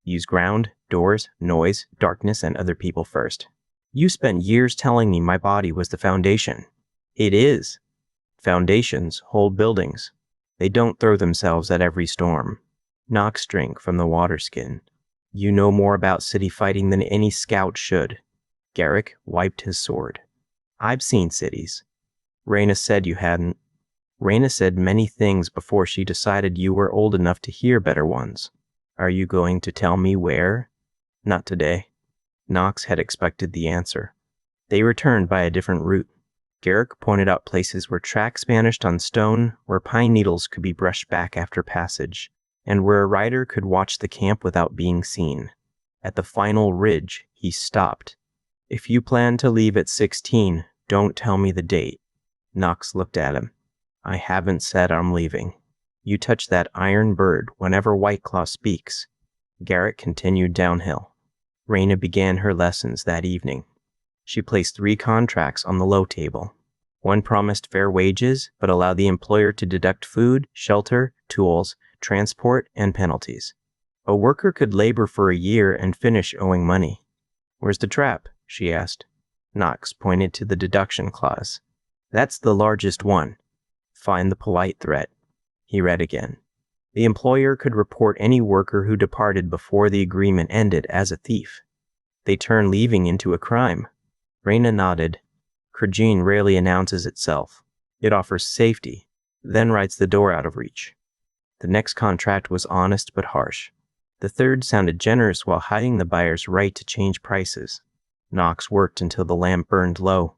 "Use ground, doors, noise, darkness, and other people first. You spent years telling me my body was the foundation. It is. Foundations hold buildings. They don't throw themselves at every storm." Knox drank from the water skin. "You know more about city fighting than any scout should." Garrick wiped his sword. "I've seen cities." "Reyna said you hadn't." "Reyna said many things before she decided you were old enough to hear better ones." "Are you going to tell me where?" "Not today." Knox had expected the answer. They returned by a different route. Garrick pointed out places where tracks vanished on stone, where pine needles could be brushed back after passage, and where a rider could watch the camp without being seen. At the final ridge, he stopped. "If you plan to leave at 16, don't tell me the date." Knox looked at him. "I haven't said I'm leaving. You touch that iron bird whenever White Claw speaks." Garrick continued downhill. Reyna began her lessons that evening. She placed 3 contracts on the low table. One promised fair wages, but allowed the employer to deduct food, shelter, tools, transport, and penalties. A worker could labor for a year and finish owing money. "Where's the trap?" she asked. Knox pointed to the deduction clause. "That's the largest one. Find the polite threat." He read again. The employer could report any worker who departed before the agreement ended as a thief. They turn leaving into a crime. Reyna nodded. "Cragene rarely announces itself. It offers safety, then writes the door out of reach." The next contract was honest but harsh. The third sounded generous while hiding the buyer's right to change prices. Knox worked until the lamp burned low.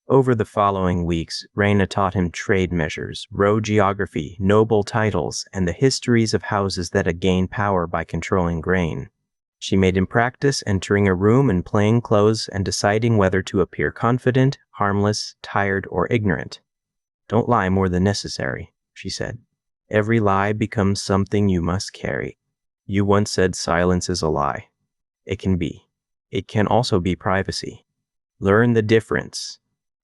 Over the following weeks, Reyna taught him trade measures, road geography, noble titles, and the histories of houses that had gained power by controlling grain. She made him practice entering a room in plain clothes and deciding whether to appear confident, harmless, tired, or ignorant. "Don't lie more than necessary," she said. "Every lie becomes something you must carry. You once said silence is a lie. It can be. It can also be privacy. Learn the difference."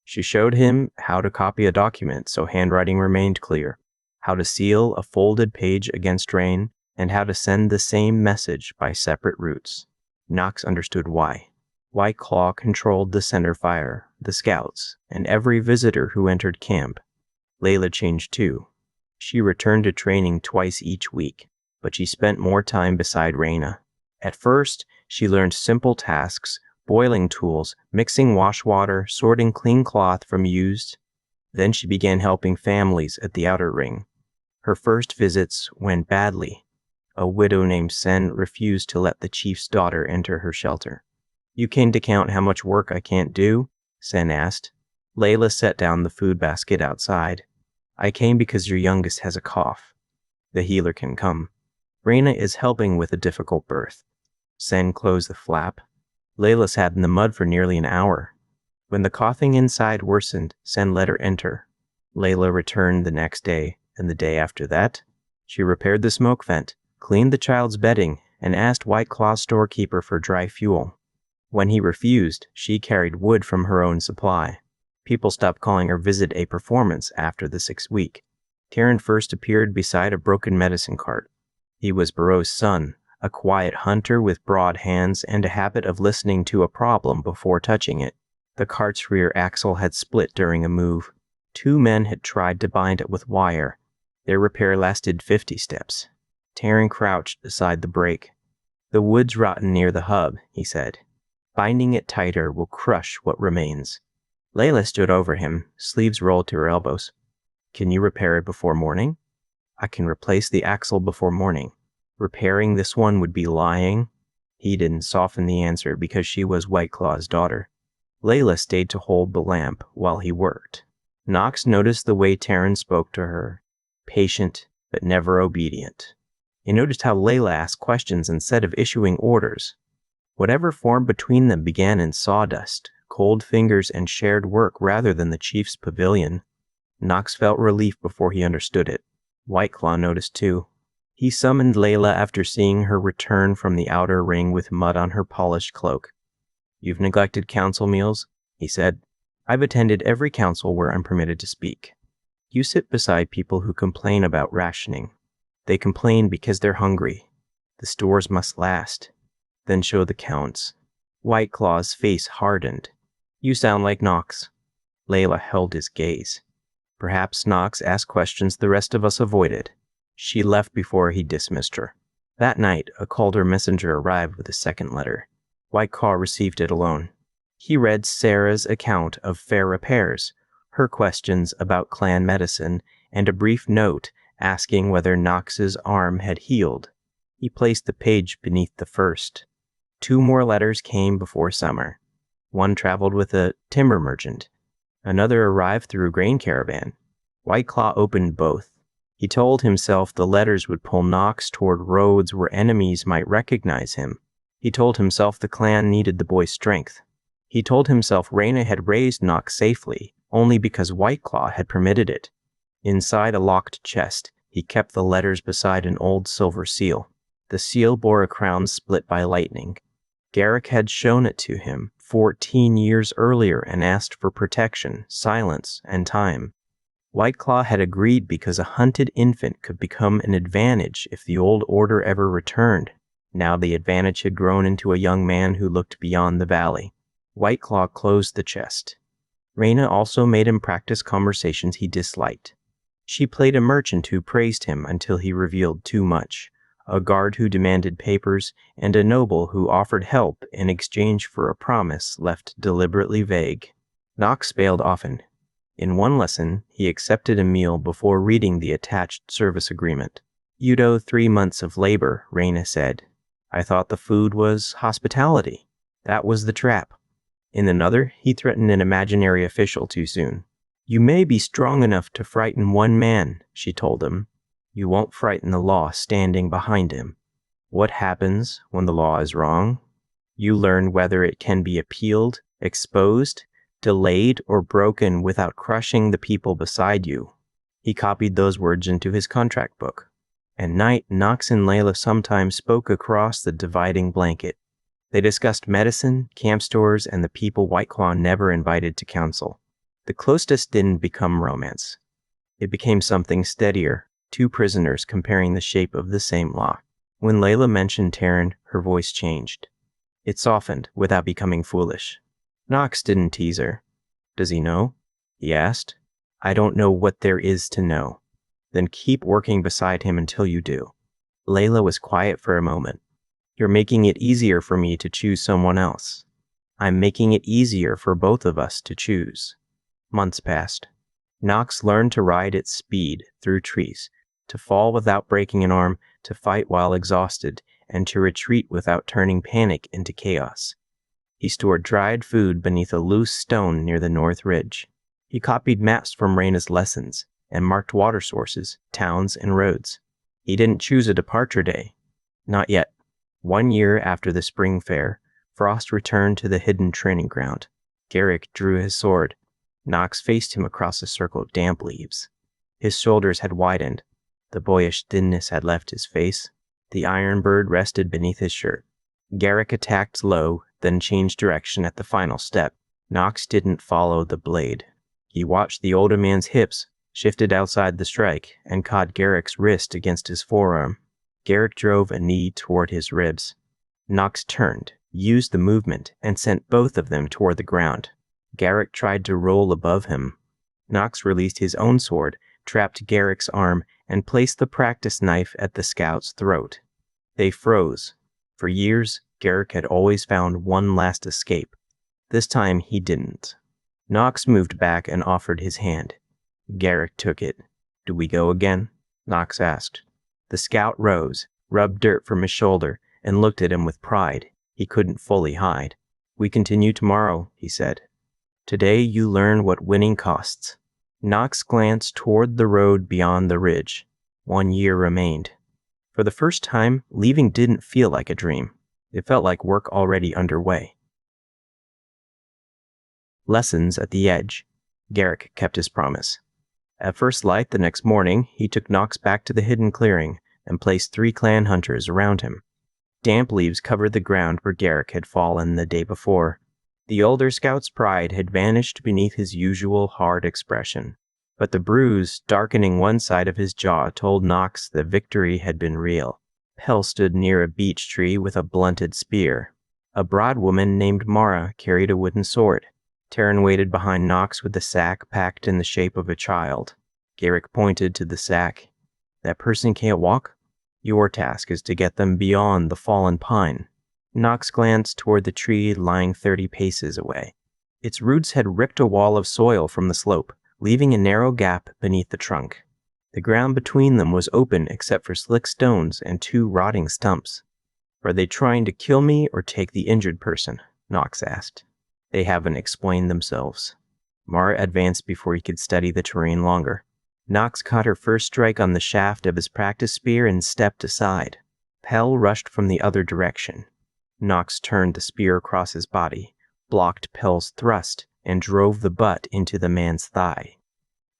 She showed him how to copy a document so handwriting remained clear, how to seal a folded page against rain, and how to send the same message by separate routes. Knox understood why. White Claw controlled the center fire, the scouts, and every visitor who entered camp. Layla changed too. She returned to training twice each week, but she spent more time beside Reyna. At first, she learned simple tasks, boiling tools, mixing wash water, sorting clean cloth from used. Then she began helping families at the outer ring. Her first visits went badly. A widow named Sen refused to let the chief's daughter enter her shelter. "You came to count how much work I can't do?" Sen asked. Layla set down the food basket outside. "I came because your youngest has a cough. The healer can come. Reyna is helping with a difficult birth." Sen closed the flap. Layla sat in the mud for nearly an hour. When the coughing inside worsened, Sen let her enter. Layla returned the next day, and the day after that. She repaired the smoke vent, cleaned the child's bedding, and asked White Claw's storekeeper for dry fuel. When he refused, she carried wood from her own supply. People stopped calling her visit a performance after the 6th week. Taran first appeared beside a broken medicine cart. He was Barreau's son, a quiet hunter with broad hands and a habit of listening to a problem before touching it. The cart's rear axle had split during a move. 2 men had tried to bind it with wire. Their repair lasted 50 steps. Taran crouched beside the brake. "The wood's rotten near the hub," he said. "Binding it tighter will crush what remains." Layla stood over him, sleeves rolled to her elbows. "Can you repair it before morning?" "I can replace the axle before morning. Repairing this one would be lying." He didn't soften the answer because she was White Claw's daughter. Layla stayed to hold the lamp while he worked. Knox noticed the way Taran spoke to her, patient but never obedient. He noticed how Layla asked questions instead of issuing orders. Whatever formed between them began in sawdust, cold fingers, and shared work rather than the chief's pavilion. Knox felt relief before he understood it. White Claw noticed too. He summoned Layla after seeing her return from the outer ring with mud on her polished cloak. "You've neglected council meals," he said. "I've attended every council where I'm permitted to speak. You sit beside people who complain about rationing. They complain because they're hungry. The stores must last." Then show the counts. White Claw's face hardened. "You sound like Knox." Layla held his gaze. Perhaps Knox asked questions the rest of us avoided. She left before he dismissed her. That night, a Calder messenger arrived with a second letter. White Claw received it alone. He read Sarah's account of fair repairs, her questions about clan medicine, and a brief note asking whether Knox's arm had healed. He placed the page beneath the first. 2 more letters came before summer. One traveled with a timber merchant. Another arrived through a grain caravan. White Claw opened both. He told himself the letters would pull Knox toward roads where enemies might recognize him. He told himself the clan needed the boy's strength. He told himself Reyna had raised Knox safely only because White Claw had permitted it. Inside a locked chest, he kept the letters beside an old silver seal. The seal bore a crown split by lightning. Garrick had shown it to him 14 years earlier and asked for protection, silence, and time. White Claw had agreed because a hunted infant could become an advantage if the old order ever returned. Now the advantage had grown into a young man who looked beyond the valley. White Claw closed the chest. Reyna also made him practice conversations he disliked. She played a merchant who praised him until he revealed too much, a guard who demanded papers, and a noble who offered help in exchange for a promise left deliberately vague. Knox failed often. In one lesson, he accepted a meal before reading the attached service agreement. "You'd owe 3 months of labor," Reyna said. "I thought the food was hospitality." That was the trap. In another, he threatened an imaginary official too soon. "You may be strong enough to frighten one man," she told him. "You won't frighten the law standing behind him." What happens when the law is wrong? You learn whether it can be appealed, exposed, delayed, or broken without crushing the people beside you. He copied those words into his contract book. At night, Knox and Layla sometimes spoke across the dividing blanket. They discussed medicine, camp stores, and the people White Claw never invited to council. The closeness didn't become romance. It became something steadier, 2 prisoners comparing the shape of the same law. When Layla mentioned Taryn, her voice changed. It softened without becoming foolish. Knox didn't tease her. "Does he know?" he asked. "I don't know what there is to know." "Then keep working beside him until you do." Layla was quiet for a moment. "You're making it easier for me to choose someone else." "I'm making it easier for both of us to choose." Months passed. Knox learned to ride at speed through trees, to fall without breaking an arm, to fight while exhausted, and to retreat without turning panic into chaos. He stored dried food beneath a loose stone near the north ridge. He copied maps from Reyna's lessons and marked water sources, towns, and roads. He didn't choose a departure day. Not yet. 1 year after the spring fair, Frost returned to the hidden training ground. Garrick drew his sword. Knox faced him across a circle of damp leaves. His shoulders had widened. The boyish thinness had left his face. The iron bird rested beneath his shirt. Garrick attacked low, then changed direction at the final step. Knox didn't follow the blade. He watched the older man's hips, shifted outside the strike, and caught Garrick's wrist against his forearm. Garrick drove a knee toward his ribs. Knox turned, used the movement, and sent both of them toward the ground. Garrick tried to roll above him. Knox released his own sword, trapped Garrick's arm, and placed the practice knife at the scout's throat. They froze. For years, Garrick had always found one last escape. This time he didn't. Knox moved back and offered his hand. Garrick took it. "Do we go again?" Knox asked. The scout rose, rubbed dirt from his shoulder, and looked at him with pride he couldn't fully hide. "We continue tomorrow," he said. "Today you learn what winning costs." Knox glanced toward the road beyond the ridge. 1 year remained. For the first time, leaving didn't feel like a dream. It felt like work already underway. Lessons at the edge. Garrick kept his promise. At first light the next morning, he took Knox back to the hidden clearing, and placed 3 clan hunters around him. Damp leaves covered the ground where Garrick had fallen the day before. The older scout's pride had vanished beneath his usual hard expression, but the bruise darkening one side of his jaw told Knox that victory had been real. Pell stood near a beech tree with a blunted spear. A broad woman named Mara carried a wooden sword. Taryn waited behind Knox with the sack packed in the shape of a child. Garrick pointed to the sack. "That person can't walk? Your task is to get them beyond the fallen pine." Knox glanced toward the tree lying 30 paces away. Its roots had ripped a wall of soil from the slope, leaving a narrow gap beneath the trunk. The ground between them was open except for slick stones and 2 rotting stumps. "Are they trying to kill me or take the injured person?" Knox asked. "They haven't explained themselves." Mara advanced before he could study the terrain longer. Knox caught her first strike on the shaft of his practice spear and stepped aside. Pell rushed from the other direction. Knox turned the spear across his body, blocked Pell's thrust, and drove the butt into the man's thigh.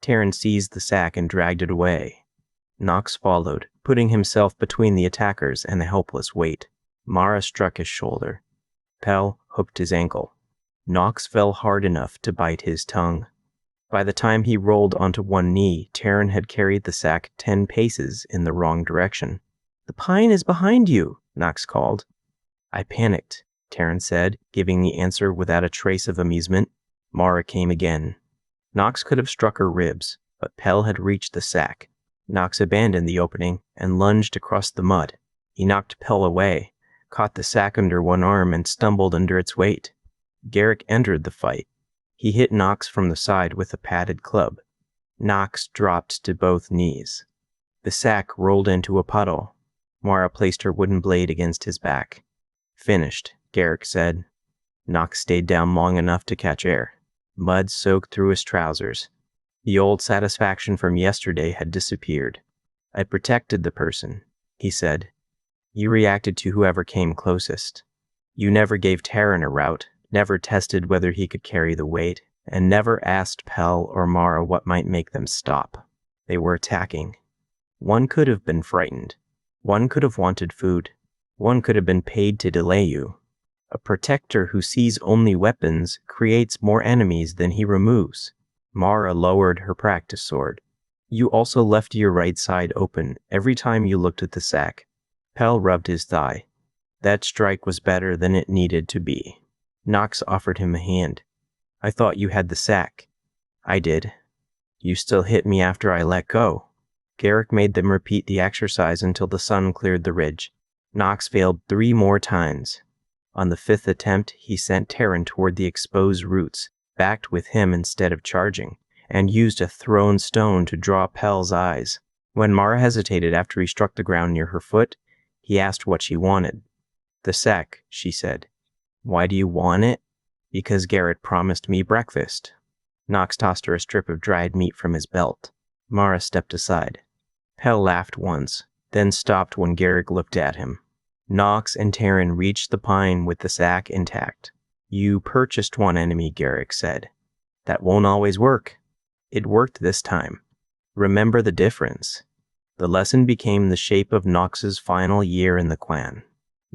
Taryn seized the sack and dragged it away. Knox followed, putting himself between the attackers and the helpless weight. Mara struck his shoulder. Pell hooked his ankle. Knox fell hard enough to bite his tongue. By the time he rolled onto one knee, Taryn had carried the sack 10 paces in the wrong direction. "The pine is behind you," Knox called. "I panicked," Taryn said, giving the answer without a trace of amusement. Mara came again. Knox could have struck her ribs, but Pell had reached the sack. Knox abandoned the opening and lunged across the mud. He knocked Pell away, caught the sack under one arm, and stumbled under its weight. Garrick entered the fight. He hit Knox from the side with a padded club. Knox dropped to both knees. The sack rolled into a puddle. Mara placed her wooden blade against his back. "Finished," Garrick said. Knox stayed down long enough to catch air. Mud soaked through his trousers. The old satisfaction from yesterday had disappeared. "I protected the person," he said. "You reacted to whoever came closest. You never gave Taryn a route, never tested whether he could carry the weight, and never asked Pell or Mara what might make them stop. They were attacking. One could have been frightened. One could have wanted food. One could have been paid to delay you. A protector who sees only weapons creates more enemies than he removes." Mara lowered her practice sword. "You also left your right side open every time you looked at the sack." Pell rubbed his thigh. "That strike was better than it needed to be." Knox offered him a hand. "I thought you had the sack." "I did." "You still hit me after I let go." Garrick made them repeat the exercise until the sun cleared the ridge. Knox failed 3 more times. On the 5th attempt, he sent Taryn toward the exposed roots, backed with him instead of charging, and used a thrown stone to draw Pell's eyes. When Mara hesitated after he struck the ground near her foot, he asked what she wanted. "The sack," she said. "Why do you want it?" "Because Garrett promised me breakfast." Knox tossed her a strip of dried meat from his belt. Mara stepped aside. Pell laughed once, then stopped when Garrick looked at him. Knox and Taryn reached the pine with the sack intact. "You purchased one enemy," Garrick said. "That won't always work." "It worked this time. Remember the difference." The lesson became the shape of Knox's final year in the clan.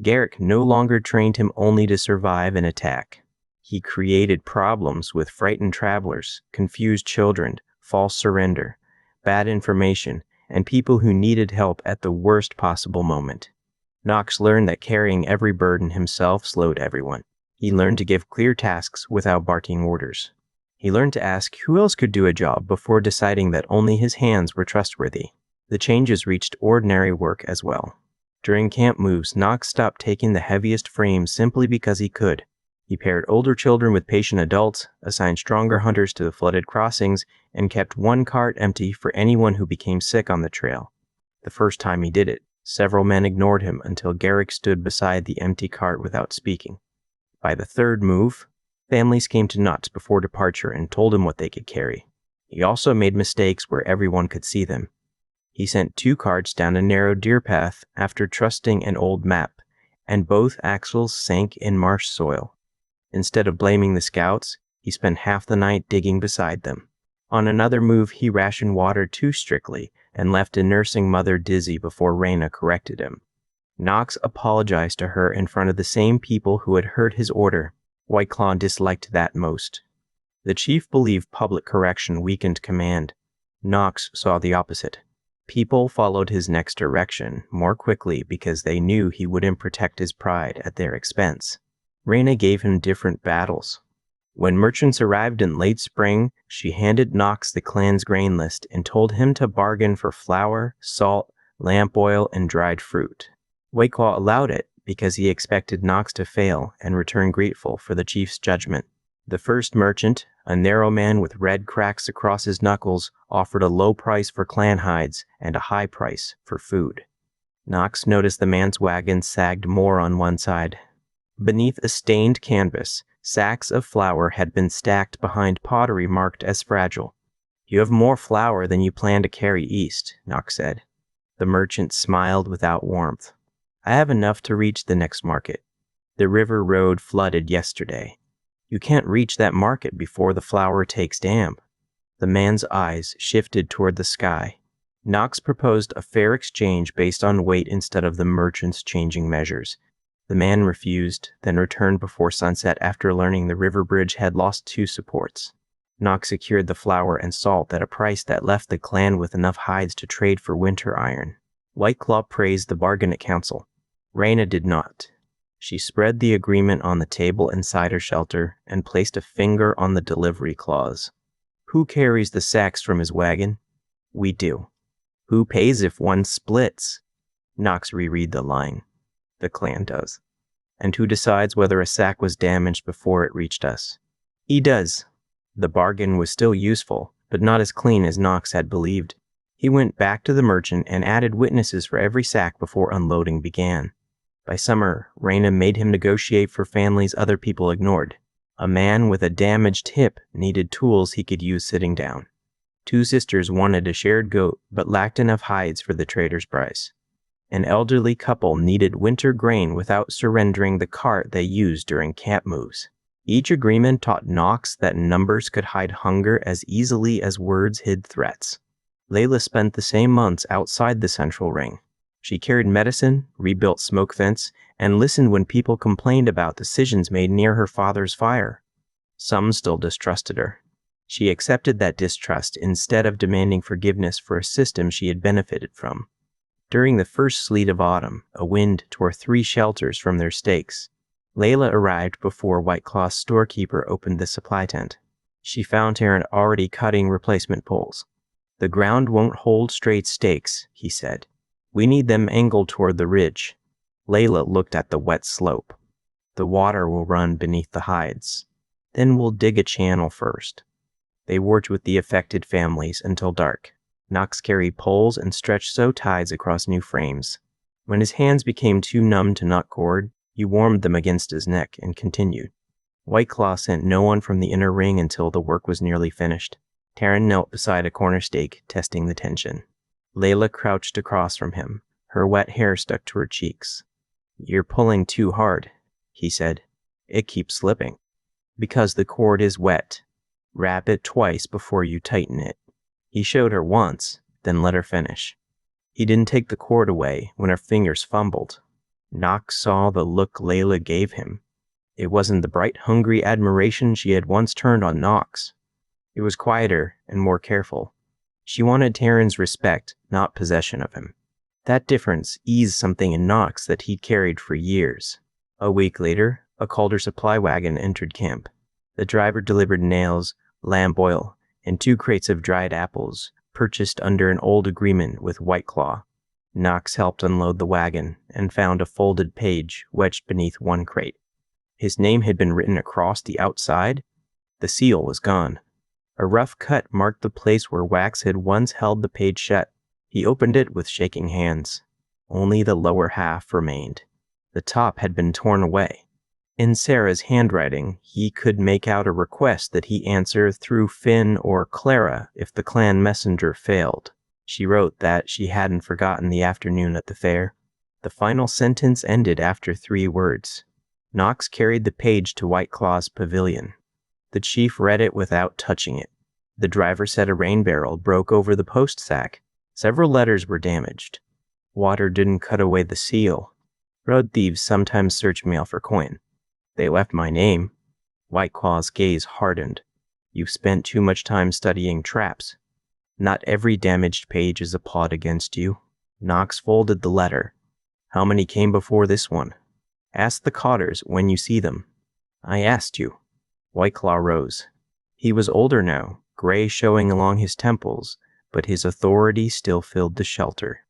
Garrick no longer trained him only to survive an attack. He created problems with frightened travelers, confused children, false surrender, bad information, and people who needed help at the worst possible moment. Knox learned that carrying every burden himself slowed everyone. He learned to give clear tasks without barking orders. He learned to ask who else could do a job before deciding that only his hands were trustworthy. The changes reached ordinary work as well. During camp moves, Knox stopped taking the heaviest frames simply because he could. He paired older children with patient adults, assigned stronger hunters to the flooded crossings, and kept one cart empty for anyone who became sick on the trail. The first time he did it, several men ignored him until Garrick stood beside the empty cart without speaking. By the third move, families came to Knox before departure and told him what they could carry. He also made mistakes where everyone could see them. He sent 2 carts down a narrow deer path after trusting an old map, and both axles sank in marsh soil. Instead of blaming the scouts, he spent half the night digging beside them. On another move, he rationed water too strictly, and left a nursing mother dizzy before Raina corrected him. Knox apologized to her in front of the same people who had heard his order. White Claw disliked that most. The chief believed public correction weakened command. Knox saw the opposite. People followed his next direction more quickly because they knew he wouldn't protect his pride at their expense. Raina gave him different battles. When merchants arrived in late spring, she handed Knox the clan's grain list and told him to bargain for flour, salt, lamp oil, and dried fruit. White Claw allowed it because he expected Knox to fail and return grateful for the chief's judgment. The first merchant, a narrow man with red cracks across his knuckles, offered a low price for clan hides and a high price for food. Knox noticed the man's wagon sagged more on one side. Beneath a stained canvas, sacks of flour had been stacked behind pottery marked as fragile. "You have more flour than you plan to carry east," Knox said. The merchant smiled without warmth. "I have enough to reach the next market. The river road flooded yesterday. You can't reach that market before the flour takes damp." The man's eyes shifted toward the sky. Knox proposed a fair exchange based on weight instead of the merchant's changing measures. The man refused, then returned before sunset after learning the river bridge had lost 2 supports. Knox secured the flour and salt at a price that left the clan with enough hides to trade for winter iron. White Claw praised the bargain at council. Raina did not. She spread the agreement on the table inside her shelter and placed a finger on the delivery clause. "Who carries the sacks from his wagon?" "We do." "Who pays if one splits?" Knox reread the line. "The clan does." "And who decides whether a sack was damaged before it reached us?" "He does." The bargain was still useful, but not as clean as Knox had believed. He went back to the merchant and added witnesses for every sack before unloading began. By summer, Raina made him negotiate for families other people ignored. A man with a damaged hip needed tools he could use sitting down. 2 sisters wanted a shared goat but lacked enough hides for the trader's price. An elderly couple needed winter grain without surrendering the cart they used during camp moves. Each agreement taught Knox that numbers could hide hunger as easily as words hid threats. Layla spent the same months outside the central ring. She carried medicine, rebuilt smoke vents, and listened when people complained about decisions made near her father's fire. Some still distrusted her. She accepted that distrust instead of demanding forgiveness for a system she had benefited from. During the first sleet of autumn, a wind tore 3 shelters from their stakes. Layla arrived before White Claw's storekeeper opened the supply tent. She found Taryn already cutting replacement poles. "The ground won't hold straight stakes," he said. "We need them angled toward the ridge." Layla looked at the wet slope. "The water will run beneath the hides. Then we'll dig a channel first." They worked with the affected families until dark. Knox carried poles and stretched sew ties across new frames. When his hands became too numb to knot cord, he warmed them against his neck and continued. White Claw sent no one from the inner ring until the work was nearly finished. Taryn knelt beside a corner stake, testing the tension. Layla crouched across from him, her wet hair stuck to her cheeks. "You're pulling too hard," he said. "It keeps slipping." "Because the cord is wet. Wrap it twice before you tighten it." He showed her once, then let her finish. He didn't take the cord away when her fingers fumbled. Knox saw the look Layla gave him. It wasn't the bright, hungry admiration she had once turned on Knox. It was quieter and more careful. She wanted Taryn's respect, not possession of him. That difference eased something in Knox that he'd carried for years. A week later, a Calder supply wagon entered camp. The driver delivered nails, lamp oil, and 2 crates of dried apples, purchased under an old agreement with White Claw. Knox helped unload the wagon and found a folded page wedged beneath one crate. His name had been written across the outside. The seal was gone. A rough cut marked the place where wax had once held the page shut. He opened it with shaking hands. Only the lower half remained. The top had been torn away. In Sarah's handwriting, he could make out a request that he answer through Finn or Clara if the clan messenger failed. She wrote that she hadn't forgotten the afternoon at the fair. The final sentence ended after 3 words. Knox carried the page to White Claw's pavilion. The chief read it without touching it. The driver said a rain barrel broke over the post sack. Several letters were damaged. Water didn't cut away the seal. Road thieves sometimes search mail for coin. They left my name. White Claw's gaze hardened. You've spent too much time studying traps. Not every damaged page is a plot against you. Knox folded the letter. How many came before this one? Ask the Cotters when you see them. I asked you. White Claw rose. He was older now, gray showing along his temples, but his authority still filled the shelter.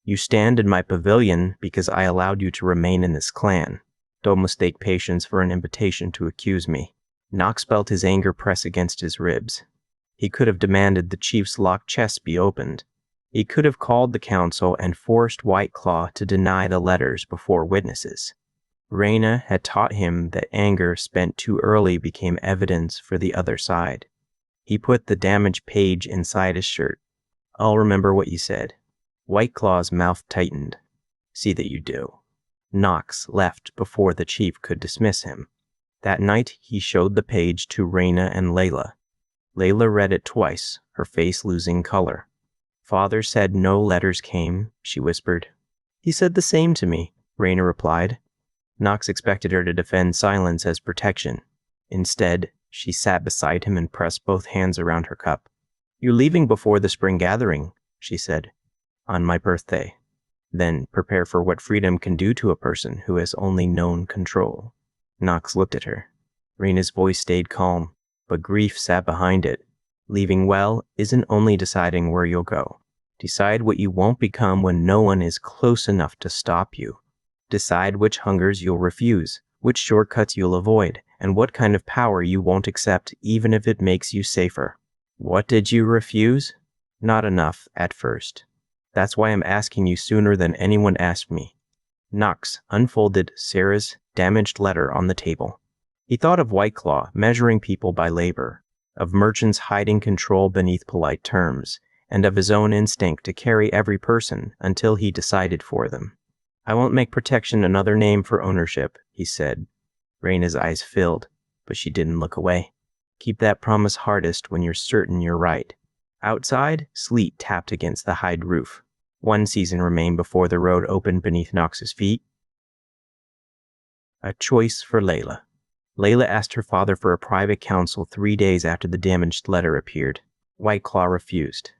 You stand in my pavilion because I allowed you to remain in this clan. Don't mistake patience for an invitation to accuse me. Knox felt his anger press against his ribs. He could have demanded the chief's locked chest be opened. He could have called the council and forced White Claw to deny the letters before witnesses. Reyna had taught him that anger spent too early became evidence for the other side. He put the damaged page inside his shirt. I'll remember what you said. White Claw's mouth tightened. See that you do. Knox left before the chief could dismiss him. That night, he showed the page to Reyna and Layla. Layla read it twice, her face losing color. Father said no letters came, she whispered. He said the same to me, Reyna replied. Knox expected her to defend silence as protection. Instead, she sat beside him and pressed both hands around her cup. You're leaving before the spring gathering, she said. On my birthday. Then prepare for what freedom can do to a person who has only known control. Knox looked at her. Reyna's voice stayed calm, but grief sat behind it. Leaving well isn't only deciding where you'll go. Decide what you won't become when no one is close enough to stop you. Decide which hungers you'll refuse, which shortcuts you'll avoid, and what kind of power you won't accept even if it makes you safer. What did you refuse? Not enough at first. That's why I'm asking you sooner than anyone asked me. Knox unfolded Sarah's damaged letter on the table. He thought of White Claw measuring people by labor, of merchants hiding control beneath polite terms, and of his own instinct to carry every person until he decided for them. I won't make protection another name for ownership, he said. Reyna's eyes filled, but she didn't look away. Keep that promise hardest when you're certain you're right. Outside, sleet tapped against the hide roof. One season remained before the road opened beneath Knox's feet. A choice for Layla. Layla asked her father for a private council 3 days after the damaged letter appeared. White Claw refused.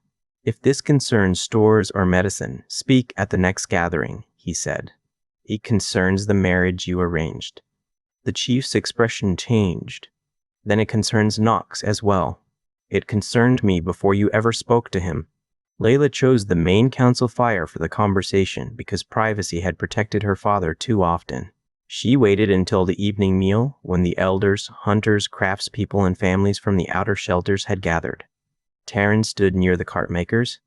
If this concerns stores or medicine, speak at the next gathering, he said. It concerns the marriage you arranged. The chief's expression changed. Then it concerns Knox as well. It concerned me before you ever spoke to him. Layla chose the main council fire for the conversation because privacy had protected her father too often. She waited until the evening meal when the elders, hunters, craftspeople, and families from the outer shelters had gathered. Taryn stood near the cart makers.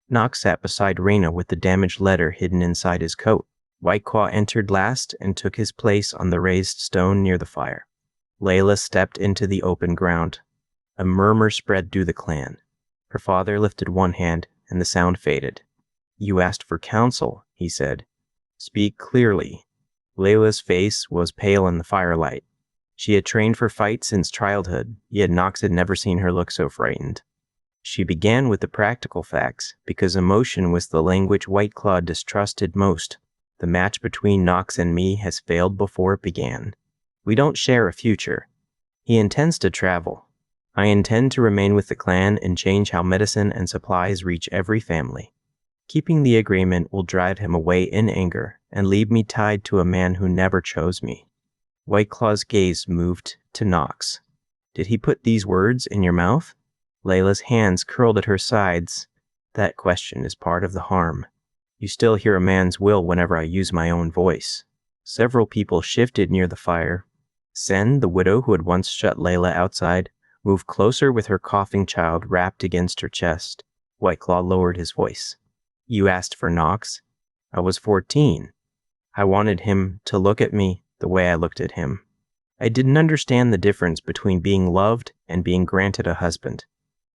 Knox sat beside Reyna with the damaged letter hidden inside his coat. White Claw entered last and took his place on the raised stone near the fire. Layla stepped into the open ground. A murmur spread through the clan. Her father lifted one hand, and the sound faded. You asked for counsel, he said. Speak clearly. Layla's face was pale in the firelight. She had trained for fight since childhood, yet Knox had never seen her look so frightened. She began with the practical facts, because emotion was the language White Claw distrusted most. The match between Knox and me has failed before it began. We don't share a future. He intends to travel. I intend to remain with the clan and change how medicine and supplies reach every family. Keeping the agreement will drive him away in anger and leave me tied to a man who never chose me. White Claw's gaze moved to Knox. Did he put these words in your mouth? Layla's hands curled at her sides. That question is part of the harm. You still hear a man's will whenever I use my own voice. Several people shifted near the fire. Sen, the widow who had once shut Layla outside, moved closer with her coughing child wrapped against her chest. White Claw lowered his voice. You asked for Knox? I was 14. I wanted him to look at me the way I looked at him. I didn't understand the difference between being loved and being granted a husband.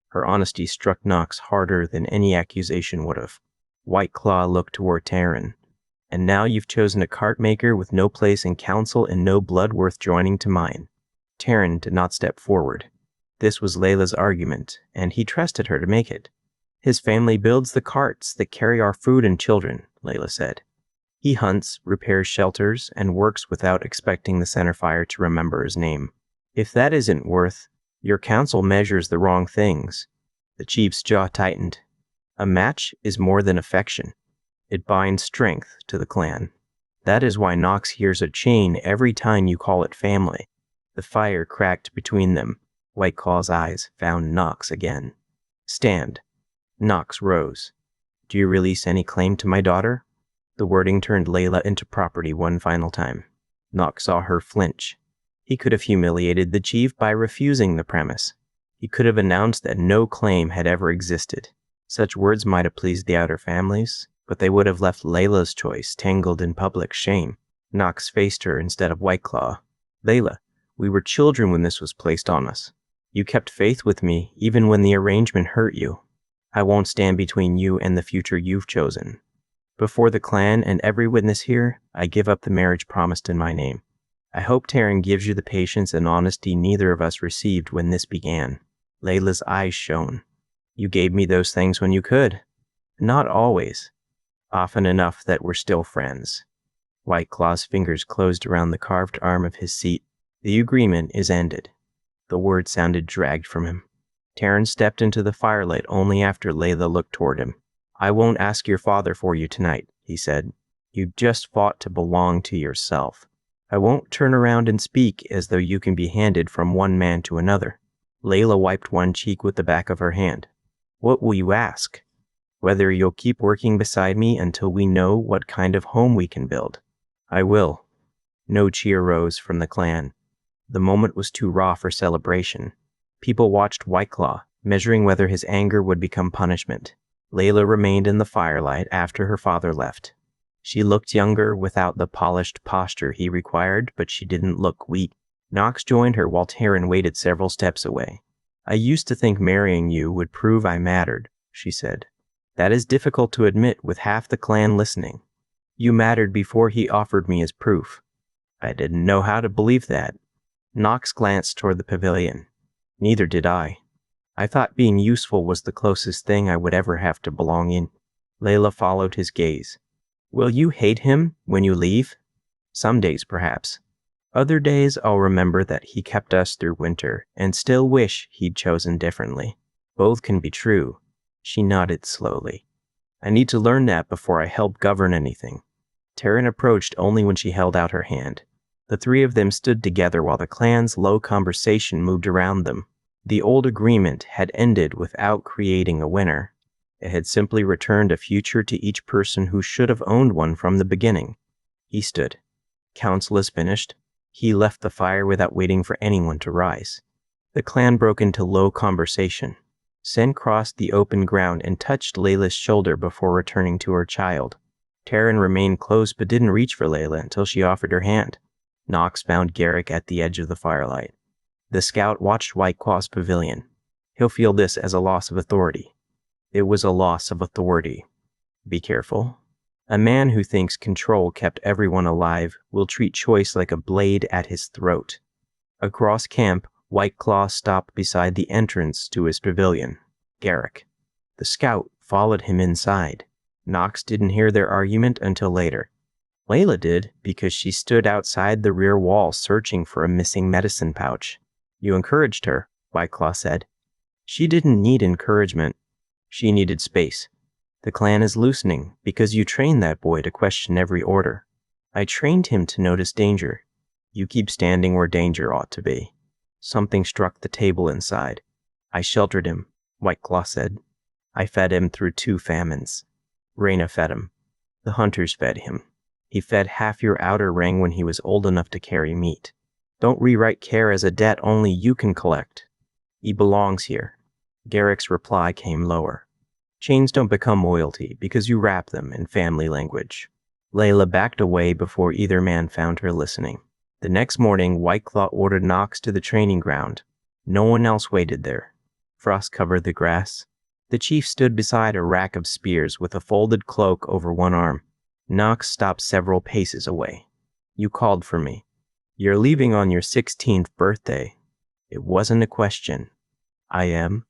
Her honesty struck Knox harder than any accusation would have. White Claw looked toward Taryn. And now you've chosen a cart maker with no place in council and no blood worth joining to mine. Taryn did not step forward. This was Layla's argument, and he trusted her to make it. His family builds the carts that carry our food and children, Layla said. He hunts, repairs shelters, and works without expecting the centerfire to remember his name. If that isn't worth, your council measures the wrong things. The chief's jaw tightened. A match is more than affection. It binds strength to the clan. That is why Nox hears a chain every time you call it family. The fire cracked between them. White Claw's eyes found Nox again. Stand. Nox rose. Do you release any claim to my daughter? The wording turned Layla into property one final time. Nox saw her flinch. He could have humiliated the chief by refusing the premise. He could have announced that no claim had ever existed. Such words might have pleased the outer families, but they would have left Layla's choice tangled in public shame. Nox faced her instead of White Claw. Layla, we were children when this was placed on us. You kept faith with me even when the arrangement hurt you. I won't stand between you and the future you've chosen. Before the clan and every witness here, I give up the marriage promised in my name. I hope Taryn gives you the patience and honesty neither of us received when this began. Layla's eyes shone. You gave me those things when you could. Not always. Often enough that we're still friends. White Claw's fingers closed around the carved arm of his seat. The agreement is ended. The word sounded dragged from him. Taryn stepped into the firelight only after Layla looked toward him. I won't ask your father for you tonight, he said. You just fought to belong to yourself. I won't turn around and speak as though you can be handed from one man to another. Layla wiped one cheek with the back of her hand. What will you ask? Whether you'll keep working beside me until we know what kind of home we can build. I will. No cheer rose from the clan. The moment was too raw for celebration. People watched White Claw, measuring whether his anger would become punishment. Layla remained in the firelight after her father left. She looked younger without the polished posture he required, but she didn't look weak. Nox joined her while Taryn waited several steps away. I used to think marrying you would prove I mattered, she said. That is difficult to admit with half the clan listening. You mattered before he offered me as proof. I didn't know how to believe that. Nox glanced toward the pavilion. Neither did I. I thought being useful was the closest thing I would ever have to belong in. Layla followed his gaze. Will you hate him when you leave? Some days, perhaps. Other days I'll remember that he kept us through winter and still wish he'd chosen differently. Both can be true. She nodded slowly. I need to learn that before I help govern anything. Taryn approached only when she held out her hand. The three of them stood together while the clan's low conversation moved around them. The old agreement had ended without creating a winner. It had simply returned a future to each person who should have owned one from the beginning. He stood. Council is finished. He left the fire without waiting for anyone to rise. The clan broke into low conversation. Sen crossed the open ground and touched Layla's shoulder before returning to her child. Taryn remained close but didn't reach for Layla until she offered her hand. Nox found Garrick at the edge of the firelight. The scout watched White Claw's pavilion. He'll feel this as a loss of authority. It was a loss of authority. Be careful. A man who thinks control kept everyone alive will treat choice like a blade at his throat. Across camp, White Claw stopped beside the entrance to his pavilion. Garrick. The scout followed him inside. Nox didn't hear their argument until later. Layla did because she stood outside the rear wall searching for a missing medicine pouch. You encouraged her, White Claw said. She didn't need encouragement. She needed space. The clan is loosening because you trained that boy to question every order. I trained him to notice danger. You keep standing where danger ought to be. Something struck the table inside. I sheltered him, White Claw said. I fed him through 2 famines. Reyna fed him. The hunters fed him. He fed half your outer ring when he was old enough to carry meat. Don't rewrite care as a debt only you can collect. He belongs here. Garrick's reply came lower. Chains don't become loyalty because you wrap them in family language. Layla backed away before either man found her listening. The next morning, White Claw ordered Nox to the training ground. No one else waited there. Frost covered the grass. The chief stood beside a rack of spears with a folded cloak over one arm. Nox stopped several paces away. You called for me. You're leaving on your 16th birthday. It wasn't a question. I am.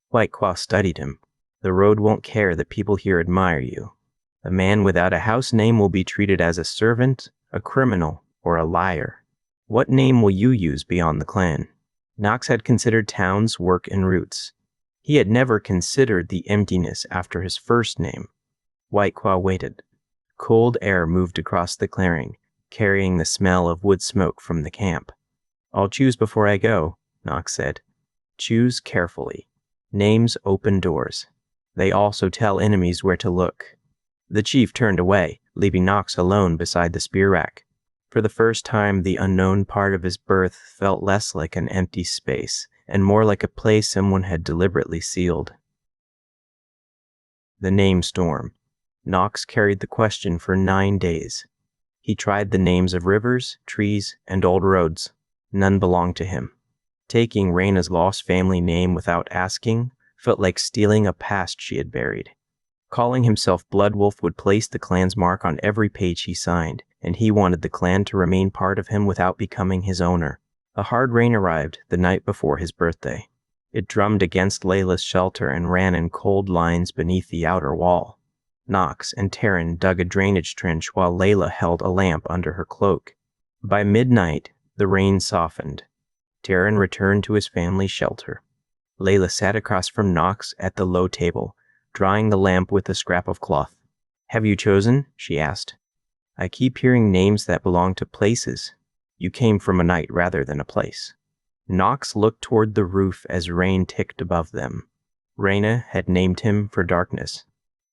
White Claw studied him. The road won't care that people here admire you. A man without a house name will be treated as a servant, a criminal, or a liar. What name will you use beyond the clan? Knox had considered towns, work, and roots. He had never considered the emptiness after his first name. White Claw waited. Cold air moved across the clearing, carrying the smell of wood smoke from the camp. I'll choose before I go, Knox said. Choose carefully. Names open doors. They also tell enemies where to look. The chief turned away, leaving Knox alone beside the spear rack. For the first time, the unknown part of his birth felt less like an empty space and more like a place someone had deliberately sealed. The name Storm. Knox carried the question for 9 days. He tried the names of rivers, trees, and old roads. None belonged to him. Taking Raina's lost family name without asking felt like stealing a past she had buried. Calling himself Bloodwolf would place the clan's mark on every page he signed, and he wanted the clan to remain part of him without becoming his owner. A hard rain arrived the night before his birthday. It drummed against Layla's shelter and ran in cold lines beneath the outer wall. Knox and Taryn dug a drainage trench while Layla held a lamp under her cloak. By midnight, the rain softened. Taryn returned to his family's shelter. Layla sat across from Knox at the low table, drying the lamp with a scrap of cloth. Have you chosen? She asked. I keep hearing names that belong to places. You came from a night rather than a place. Knox looked toward the roof as rain ticked above them. Raina had named him for darkness.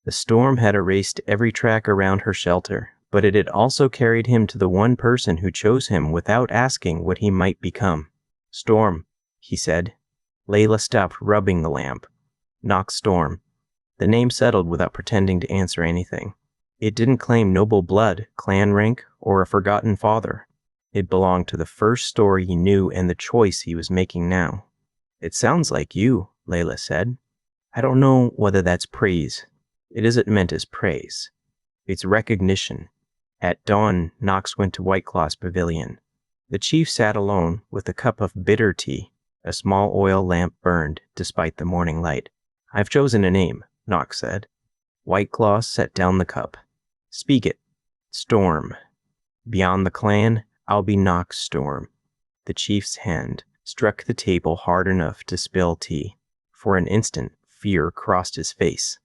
The storm had erased every track around her shelter, but it had also carried him to the one person who chose him without asking what he might become. Storm, he said. Layla stopped rubbing the lamp. Knox Storm. The name settled without pretending to answer anything. It didn't claim noble blood, clan rank, or a forgotten father. It belonged to the first story he knew and the choice he was making now. It sounds like you, Layla said. I don't know whether that's praise. It isn't meant as praise. It's recognition. At dawn, Knox went to White Claw's pavilion. The chief sat alone with a cup of bitter tea. A small oil lamp burned despite the morning light. I've chosen a name, Knox said. White Claw set down the cup. Speak it. Storm. Beyond the clan, I'll be Knox Storm. The chief's hand struck the table hard enough to spill tea. For an instant, fear crossed his face.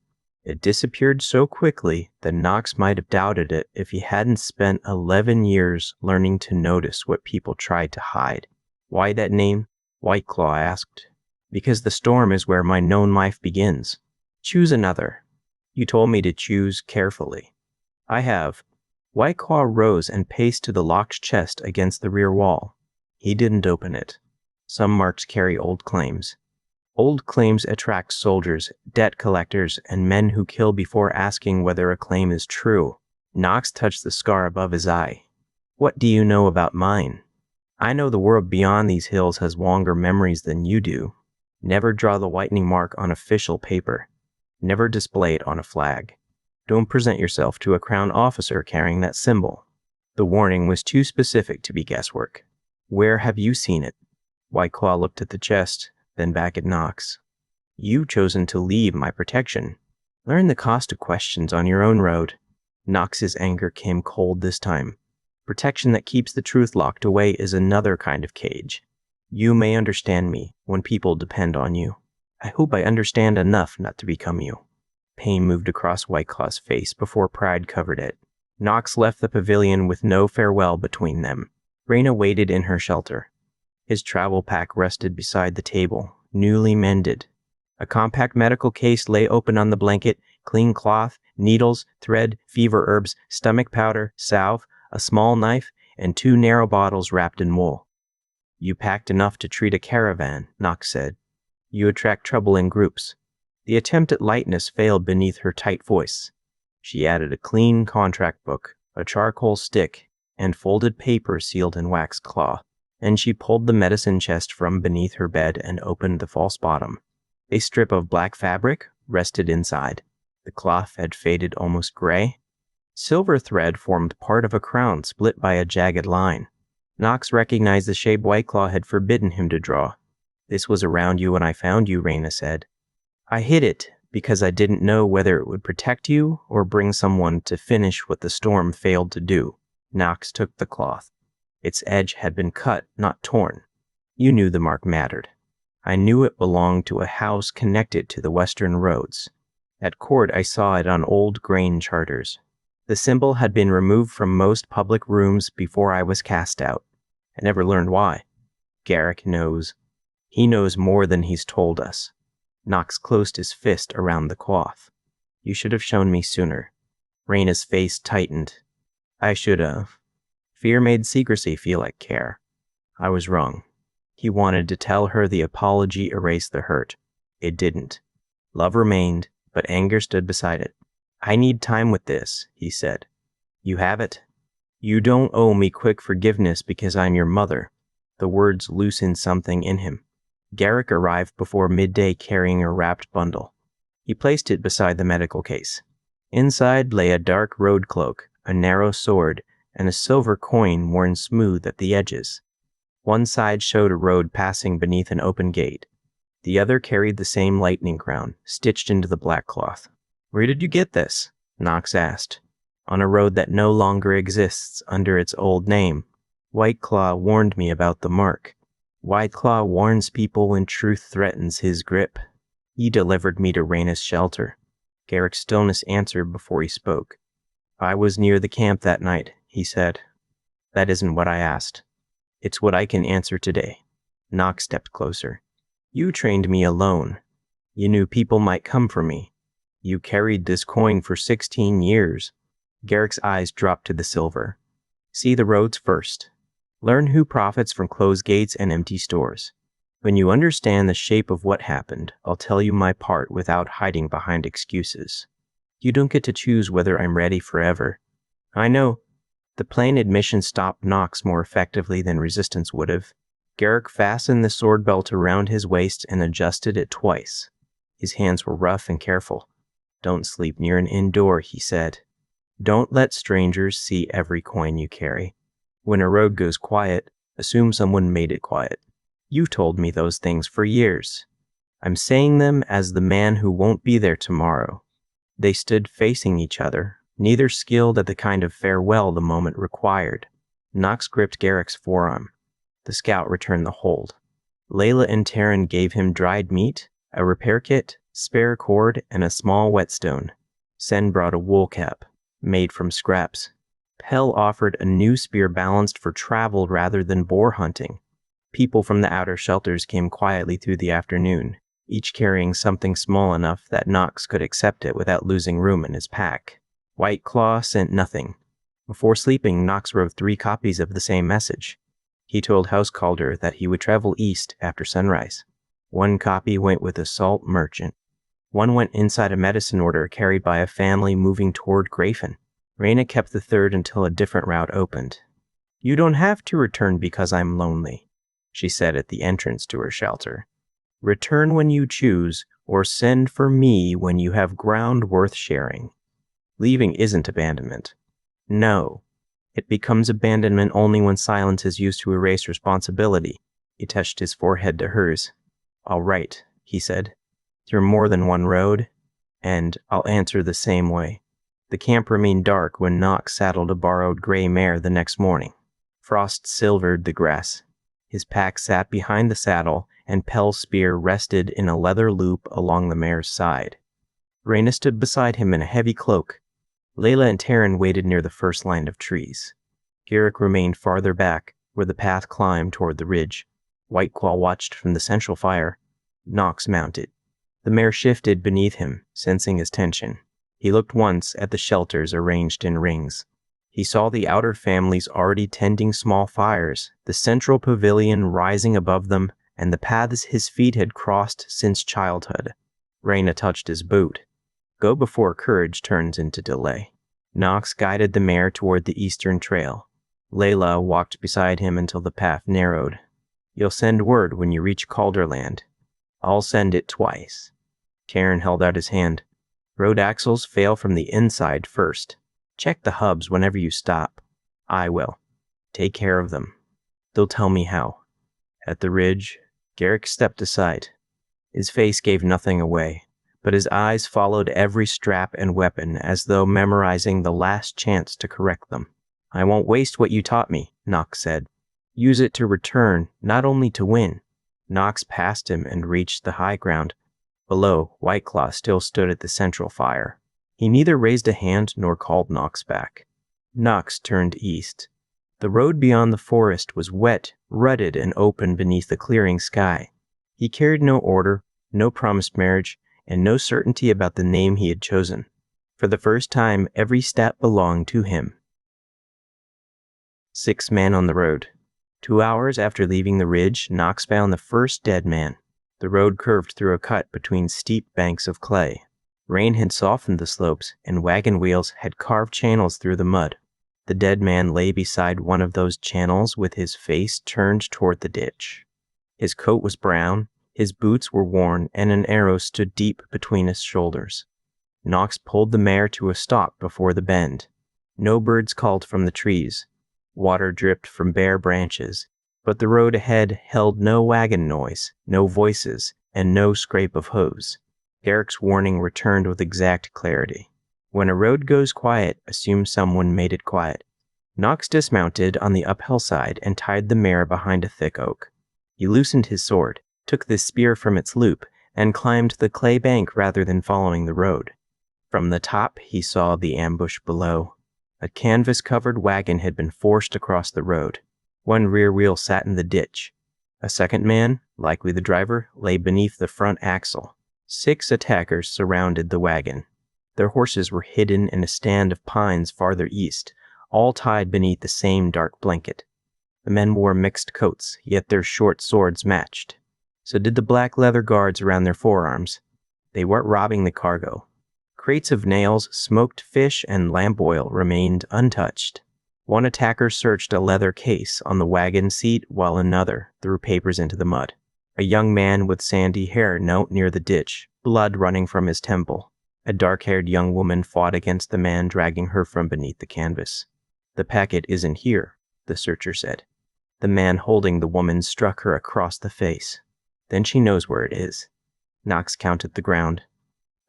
It disappeared so quickly that Knox might have doubted it if he hadn't spent 11 years learning to notice what people tried to hide. Why that name? White Claw asked. Because the storm is where my known life begins. Choose another. You told me to choose carefully. I have. White Claw rose and paced to the locked chest against the rear wall. He didn't open it. Some marks carry old claims. Old claims attract soldiers, debt collectors, and men who kill before asking whether a claim is true. Knox touched the scar above his eye. What do you know about mine? I know the world beyond these hills has longer memories than you do. Never draw the whitening mark on official paper. Never display it on a flag. Don't present yourself to a crown officer carrying that symbol. The warning was too specific to be guesswork. Where have you seen it? White Claw looked at the chest, then back at Knox. You've chosen to leave my protection. Learn the cost of questions on your own road. Knox's anger came cold this time. Protection that keeps the truth locked away is another kind of cage. You may understand me when people depend on you. I hope I understand enough not to become you. Pain moved across White Claw's face before pride covered it. Knox left the pavilion with no farewell between them. Raina waited in her shelter. His travel pack rested beside the table, newly mended. A compact medical case lay open on the blanket, clean cloth, needles, thread, fever herbs, stomach powder, salve, a small knife, and 2 narrow bottles wrapped in wool. You packed enough to treat a caravan, Knox said. You attract trouble in groups. The attempt at lightness failed beneath her tight voice. She added a clean contract book, a charcoal stick, and folded paper sealed in wax cloth. And she pulled the medicine chest from beneath her bed and opened the false bottom. A strip of black fabric rested inside. The cloth had faded almost gray. Silver thread formed part of a crown split by a jagged line. Knox recognized the shape White Claw had forbidden him to draw. This was around you when I found you, Raina said. I hid it, Because I didn't know whether it would protect you or bring someone to finish what the storm failed to do. Knox took the cloth. Its edge had been cut, not torn. You knew the mark mattered. I knew it belonged to a house connected to the western roads. At court, I saw it on old grain charters. The symbol had been removed from most public rooms before I was cast out. I never learned why. Garrick knows. He knows more than he's told us. Knox closed his fist around the cloth. You should have shown me sooner. Raina's face tightened. I should have. Fear made secrecy feel like care. I was wrong. He wanted to tell her the apology erased the hurt. It didn't. Love remained, but anger stood beside it. I need time with this, he said. You have it? You don't owe me quick forgiveness because I'm your mother. The words loosened something in him. Garrick arrived before midday carrying a wrapped bundle. He placed it beside the medical case. Inside lay a dark road cloak, a narrow sword, and a silver coin worn smooth at the edges. One side showed a road passing beneath an open gate. The other carried the same lightning crown, stitched into the black cloth. Where did you get this? Knox asked. On a road that no longer exists under its old name. White Claw warned me about the mark. White Claw warns people when truth threatens his grip. He delivered me to Raina's shelter. Garrick's stillness answered before he spoke. I was near the camp that night, he said. That isn't what I asked. It's what I can answer today. Knox stepped closer. You trained me alone. You knew people might come for me. You carried this coin for 16 years. Garrick's eyes dropped to the silver. See the roads first. Learn who profits from closed gates and empty stores. When you understand the shape of what happened, I'll tell you my part without hiding behind excuses. You don't get to choose whether I'm ready forever. I know. The plain admission stopped Knox more effectively than resistance would have. Garrick fastened the sword belt around his waist and adjusted it twice. His hands were rough and careful. Don't sleep near an inn door, he said. Don't let strangers see every coin you carry. When a road goes quiet, assume someone made it quiet. You told me those things for years. I'm saying them as the man who won't be there tomorrow. They stood facing each other, neither skilled at the kind of farewell the moment required. Knox gripped Garrick's forearm. The scout returned the hold. Layla and Taryn gave him dried meat, a repair kit, spare cord, and a small whetstone. Sen brought a wool cap, made from scraps. Pell offered a new spear balanced for travel rather than boar hunting. People from the outer shelters came quietly through the afternoon, each carrying something small enough that Knox could accept it without losing room in his pack. White Claw sent nothing. Before sleeping, Knox wrote 3 copies of the same message. He told Householder that he would travel east after sunrise. 1 copy went with a salt merchant. 1 went inside a medicine order carried by a family moving toward Grafen. Raina kept the 3rd until a different route opened. You don't have to return because I'm lonely, she said at the entrance to her shelter. Return when you choose, or send for me when you have ground worth sharing. Leaving isn't abandonment. No. It becomes abandonment only when silence is used to erase responsibility. He touched his forehead to hers. All right, he said. Through more than one road, and I'll answer the same way. The camp remained dark when Knox saddled a borrowed gray mare the next morning. Frost silvered the grass. His pack sat behind the saddle, and Pell's spear rested in a leather loop along the mare's side. Raina stood beside him in a heavy cloak. Layla and Taryn waited near the first line of trees. Garrick remained farther back, where the path climbed toward the ridge. White Claw watched from the central fire. Knox mounted. The mare shifted beneath him, sensing his tension. He looked once at the shelters arranged in rings. He saw the outer families already tending small fires, the central pavilion rising above them, and the paths his feet had crossed since childhood. Raina touched his boot. Go before courage turns into delay. Knox guided the mare toward the eastern trail. Layla walked beside him until the path narrowed. You'll send word when you reach Calderland. I'll send it twice. Taryn held out his hand. Road axles fail from the inside first. Check the hubs whenever you stop. I will. Take care of them. They'll tell me how. At the ridge, Garrick stepped aside. His face gave nothing away, but his eyes followed every strap and weapon as though memorizing the last chance to correct them. "I won't waste what you taught me," Knox said. "Use it to return, not only to win." Knox passed him and reached the high ground. Below, White Claw still stood at the central fire. He neither raised a hand nor called Knox back. Knox turned east. The road beyond the forest was wet, rutted, and open beneath the clearing sky. He carried no order, no promised marriage, and no certainty about the name he had chosen. For the first time, every step belonged to him. 6 men on the road. 2 hours after leaving the ridge, Knox found the first dead man. The road curved through a cut between steep banks of clay. Rain had softened the slopes, and wagon wheels had carved channels through the mud. The dead man lay beside one of those channels with his face turned toward the ditch. His coat was brown, his boots were worn, and an arrow stood deep between his shoulders. Knox pulled the mare to a stop before the bend. No birds called from the trees. Water dripped from bare branches, but the road ahead held no wagon noise, no voices, and no scrape of hooves. Garrick's warning returned with exact clarity. When a road goes quiet, assume someone made it quiet. Knox dismounted on the uphill side and tied the mare behind a thick oak. He loosened his sword, took the spear from its loop, and climbed the clay bank rather than following the road. From the top, he saw the ambush below. A canvas-covered wagon had been forced across the road. One rear wheel sat in the ditch. A second man, likely the driver, lay beneath the front axle. 6 attackers surrounded the wagon. Their horses were hidden in a stand of pines farther east, all tied beneath the same dark blanket. The men wore mixed coats, yet their short swords matched. So did the black leather guards around their forearms. They weren't robbing the cargo. Crates of nails, smoked fish, and lamp oil remained untouched. One attacker searched a leather case on the wagon seat while another threw papers into the mud. A young man with sandy hair knelt near the ditch, blood running from his temple. A dark-haired young woman fought against the man dragging her from beneath the canvas. "The packet isn't here," the searcher said. The man holding the woman struck her across the face. "Then she knows where it is." Knox counted the ground.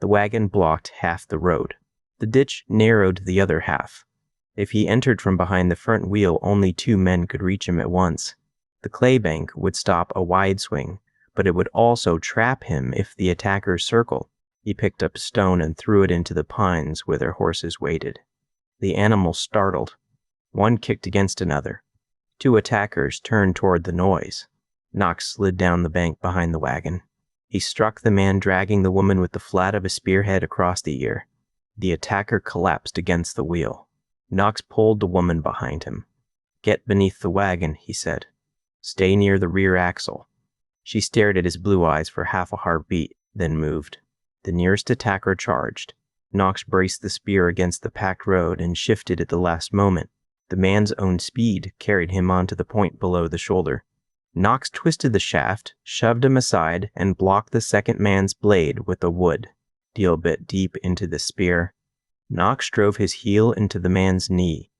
The wagon blocked half the road. The ditch narrowed the other half. If he entered from behind the front wheel, only 2 men could reach him at once. The clay bank would stop a wide swing, but it would also trap him if the attackers circled. He picked up a stone and threw it into the pines where their horses waited. The animals startled. One kicked against another. 2 attackers turned toward the noise. Knox slid down the bank behind the wagon. He struck the man dragging the woman with the flat of a spearhead across the ear. The attacker collapsed against the wheel. Knox pulled the woman behind him. "Get beneath the wagon," he said. "Stay near the rear axle." She stared at his blue eyes for half a heartbeat, then moved. The nearest attacker charged. Knox braced the spear against the packed road and shifted at the last moment. The man's own speed carried him onto the point below the shoulder. Knox twisted the shaft, shoved him aside, and blocked the second man's blade with the wood. Steel bit deep into the spear. Knox drove his heel into the man's knee.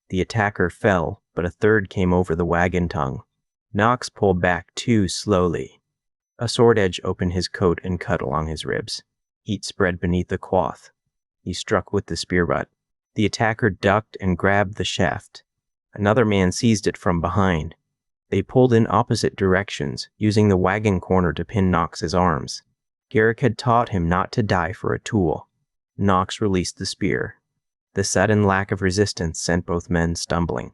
The attacker fell, but a third came over the wagon tongue. Knox pulled back too slowly. A sword edge opened his coat and cut along his ribs. Heat spread beneath the cloth. He struck with the spear butt. The attacker ducked and grabbed the shaft. Another man seized it from behind. They pulled in opposite directions, using the wagon corner to pin Knox's arms. Garrick had taught him not to die for a tool. Knox released the spear. The sudden lack of resistance sent both men stumbling.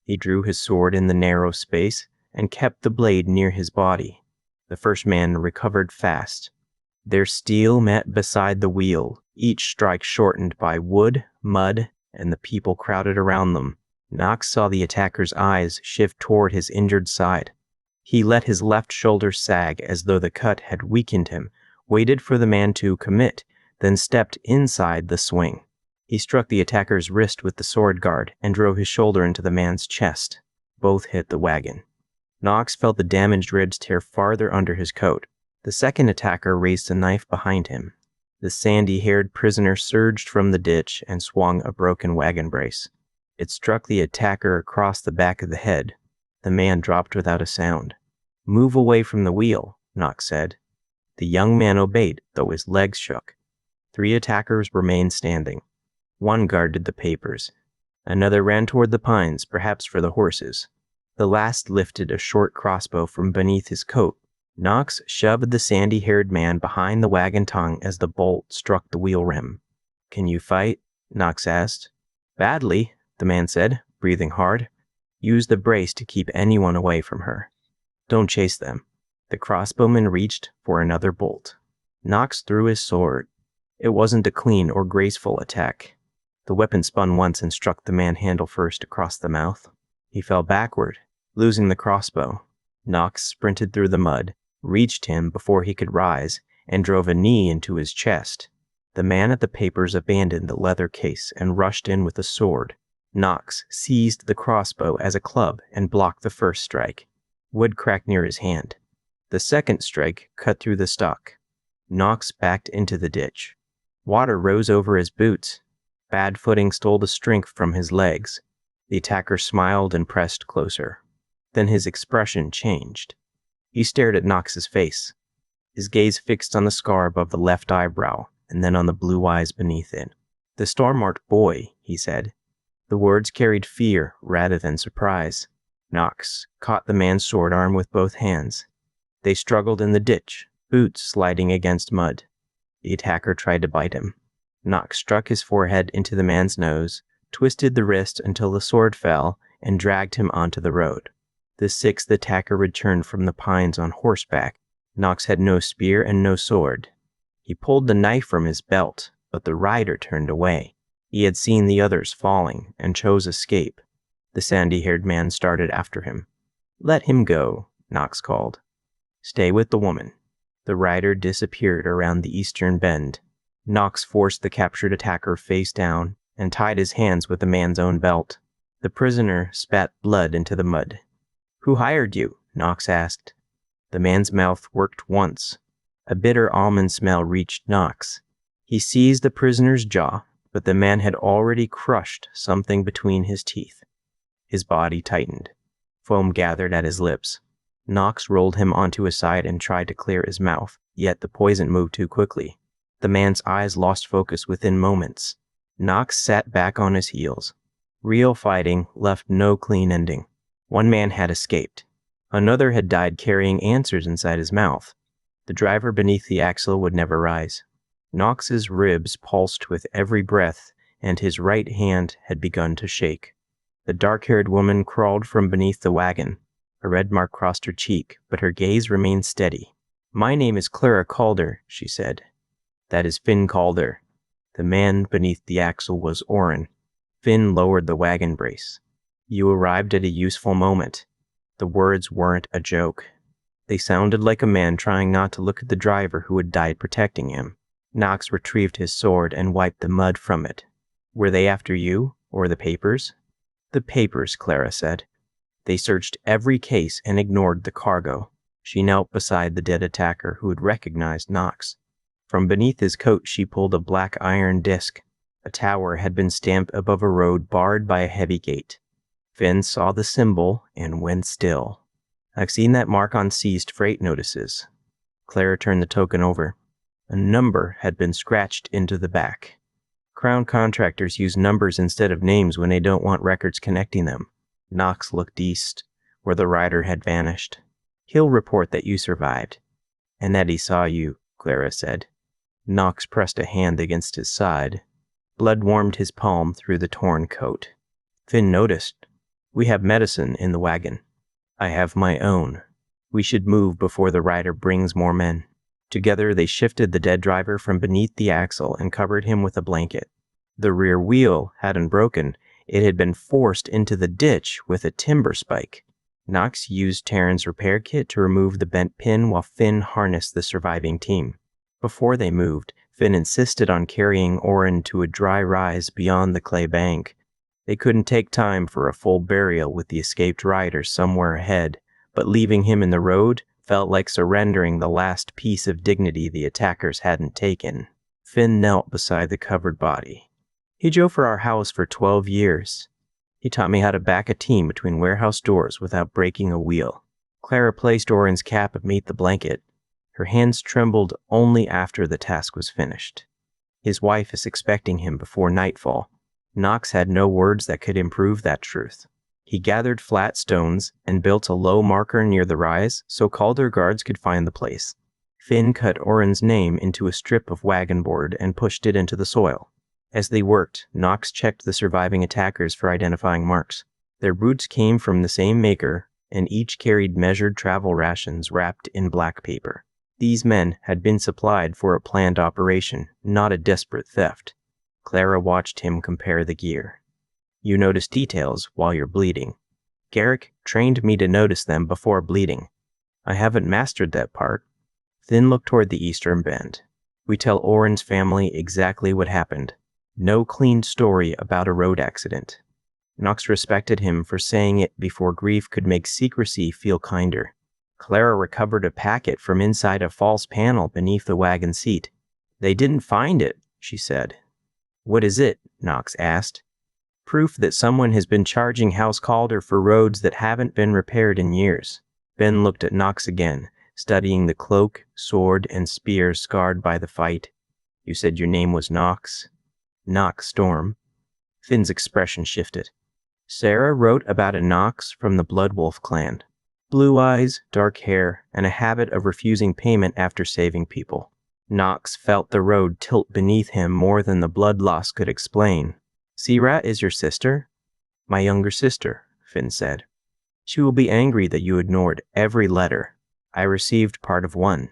He drew his sword in the narrow space and kept the blade near his body. The first man recovered fast. Their steel met beside the wheel, each strike shortened by wood, mud, and the people crowded around them. Knox saw the attacker's eyes shift toward his injured side. He let his left shoulder sag as though the cut had weakened him, waited for the man to commit, then stepped inside the swing. He struck the attacker's wrist with the sword guard and drove his shoulder into the man's chest. Both hit the wagon. Knox felt the damaged ribs tear farther under his coat. The second attacker raised a knife behind him. The sandy-haired prisoner surged from the ditch and swung a broken wagon brace. It struck the attacker across the back of the head. The man dropped without a sound. "Move away from the wheel," Knox said. The young man obeyed, though his legs shook. 3 attackers remained standing. One guarded the papers. Another ran toward the pines, perhaps for the horses. The last lifted a short crossbow from beneath his coat. Knox shoved the sandy-haired man behind the wagon tongue as the bolt struck the wheel rim. "Can you fight?" Knox asked. "Badly," the man said, breathing hard. "Use the brace to keep anyone away from her. Don't chase them." The crossbowman reached for another bolt. Knox threw his sword. It wasn't a clean or graceful attack. The weapon spun once and struck the man handle first across the mouth. He fell backward, losing the crossbow. Knox sprinted through the mud, reached him before he could rise, and drove a knee into his chest. The man at the papers abandoned the leather case and rushed in with a sword. Knox seized the crossbow as a club and blocked the first strike. Wood cracked near his hand. The second strike cut through the stock. Knox backed into the ditch. Water rose over his boots. Bad footing stole the strength from his legs. The attacker smiled and pressed closer. Then his expression changed. He stared at Knox's face, his gaze fixed on the scar above the left eyebrow and then on the blue eyes beneath it. "The star-marked boy," he said. The words carried fear rather than surprise. Knox caught the man's sword arm with both hands. They struggled in the ditch, boots sliding against mud. The attacker tried to bite him. Knox struck his forehead into the man's nose, twisted the wrist until the sword fell, and dragged him onto the road. The 6th attacker returned from the pines on horseback. Knox had no spear and no sword. He pulled the knife from his belt, but the rider turned away. He had seen the others falling and chose escape. The sandy-haired man started after him. "Let him go," Knox called. "Stay with the woman." The rider disappeared around the eastern bend. Knox forced the captured attacker face down and tied his hands with the man's own belt. The prisoner spat blood into the mud. "Who hired you?" Knox asked. The man's mouth worked once. A bitter almond smell reached Knox. He seized the prisoner's jaw, but the man had already crushed something between his teeth. His body tightened. Foam gathered at his lips. Knox rolled him onto his side and tried to clear his mouth, yet the poison moved too quickly. The man's eyes lost focus within moments. Knox sat back on his heels. Real fighting left no clean ending. One man had escaped. Another had died carrying answers inside his mouth. The driver beneath the axle would never rise. Knox's ribs pulsed with every breath, and his right hand had begun to shake. The dark-haired woman crawled from beneath the wagon. A red mark crossed her cheek, but her gaze remained steady. "My name is Clara Calder," she said. "That is Finn Calder." The man beneath the axle was Orrin. Finn lowered the wagon brace. "You arrived at a useful moment." The words weren't a joke. They sounded like a man trying not to look at the driver who had died protecting him. Knox retrieved his sword and wiped the mud from it. "Were they after you, or the papers?" "The papers," Clara said. "They searched every case and ignored the cargo." She knelt beside the dead attacker who had recognized Knox. From beneath his coat she pulled a black iron disc. A tower had been stamped above a road barred by a heavy gate. Finn saw the symbol and went still. "I've seen that mark on seized freight notices." Clara turned the token over. A number had been scratched into the back. Crown contractors use numbers instead of names when they don't want records connecting them. Knox looked east, where the rider had vanished. "He'll report that you survived, and that he saw you," Clara said. Knox pressed a hand against his side. Blood warmed his palm through the torn coat. Finn noticed. "We have medicine in the wagon." "I have my own. We should move before the rider brings more men." Together they shifted the dead driver from beneath the axle and covered him with a blanket. The rear wheel hadn't broken. It had been forced into the ditch with a timber spike. Knox used Terran's repair kit to remove the bent pin while Finn harnessed the surviving team. Before they moved, Finn insisted on carrying Orrin to a dry rise beyond the clay bank. They couldn't take time for a full burial with the escaped rider somewhere ahead, but leaving him in the road felt like surrendering the last piece of dignity the attackers hadn't taken. Finn knelt beside the covered body. "He drove for our house for 12 years. He taught me how to back a team between warehouse doors without breaking a wheel." Clara placed Orrin's cap beneath the blanket. Her hands trembled only after the task was finished. His wife is expecting him before nightfall. Knox had no words that could improve that truth. He gathered flat stones and built a low marker near the rise so Calder guards could find the place. Finn cut Oren's name into a strip of wagon board and pushed it into the soil. As they worked, Knox checked the surviving attackers for identifying marks. Their boots came from the same maker, and each carried measured travel rations wrapped in black paper. These men had been supplied for a planned operation, not a desperate theft. Clara watched him compare the gear. You notice details while you're bleeding. Garrick trained me to notice them before bleeding. I haven't mastered that part. Finn looked toward the eastern bend. We tell Oren's family exactly what happened. No clean story about a road accident. Knox respected him for saying it before grief could make secrecy feel kinder. Clara recovered a packet from inside a false panel beneath the wagon seat. They didn't find it, she said. What is it? Knox asked. Proof that someone has been charging House Calder for roads that haven't been repaired in years. Ben looked at Knox again, studying the cloak, sword, and spear scarred by the fight. You said your name was Knox? Knox Storm. Finn's expression shifted. Sarah wrote about a Knox from the Bloodwolf clan. Blue eyes, dark hair, and a habit of refusing payment after saving people. Knox felt the road tilt beneath him more than the blood loss could explain. Sira is your sister? My younger sister, Finn said. She will be angry that you ignored every letter. I received part of one.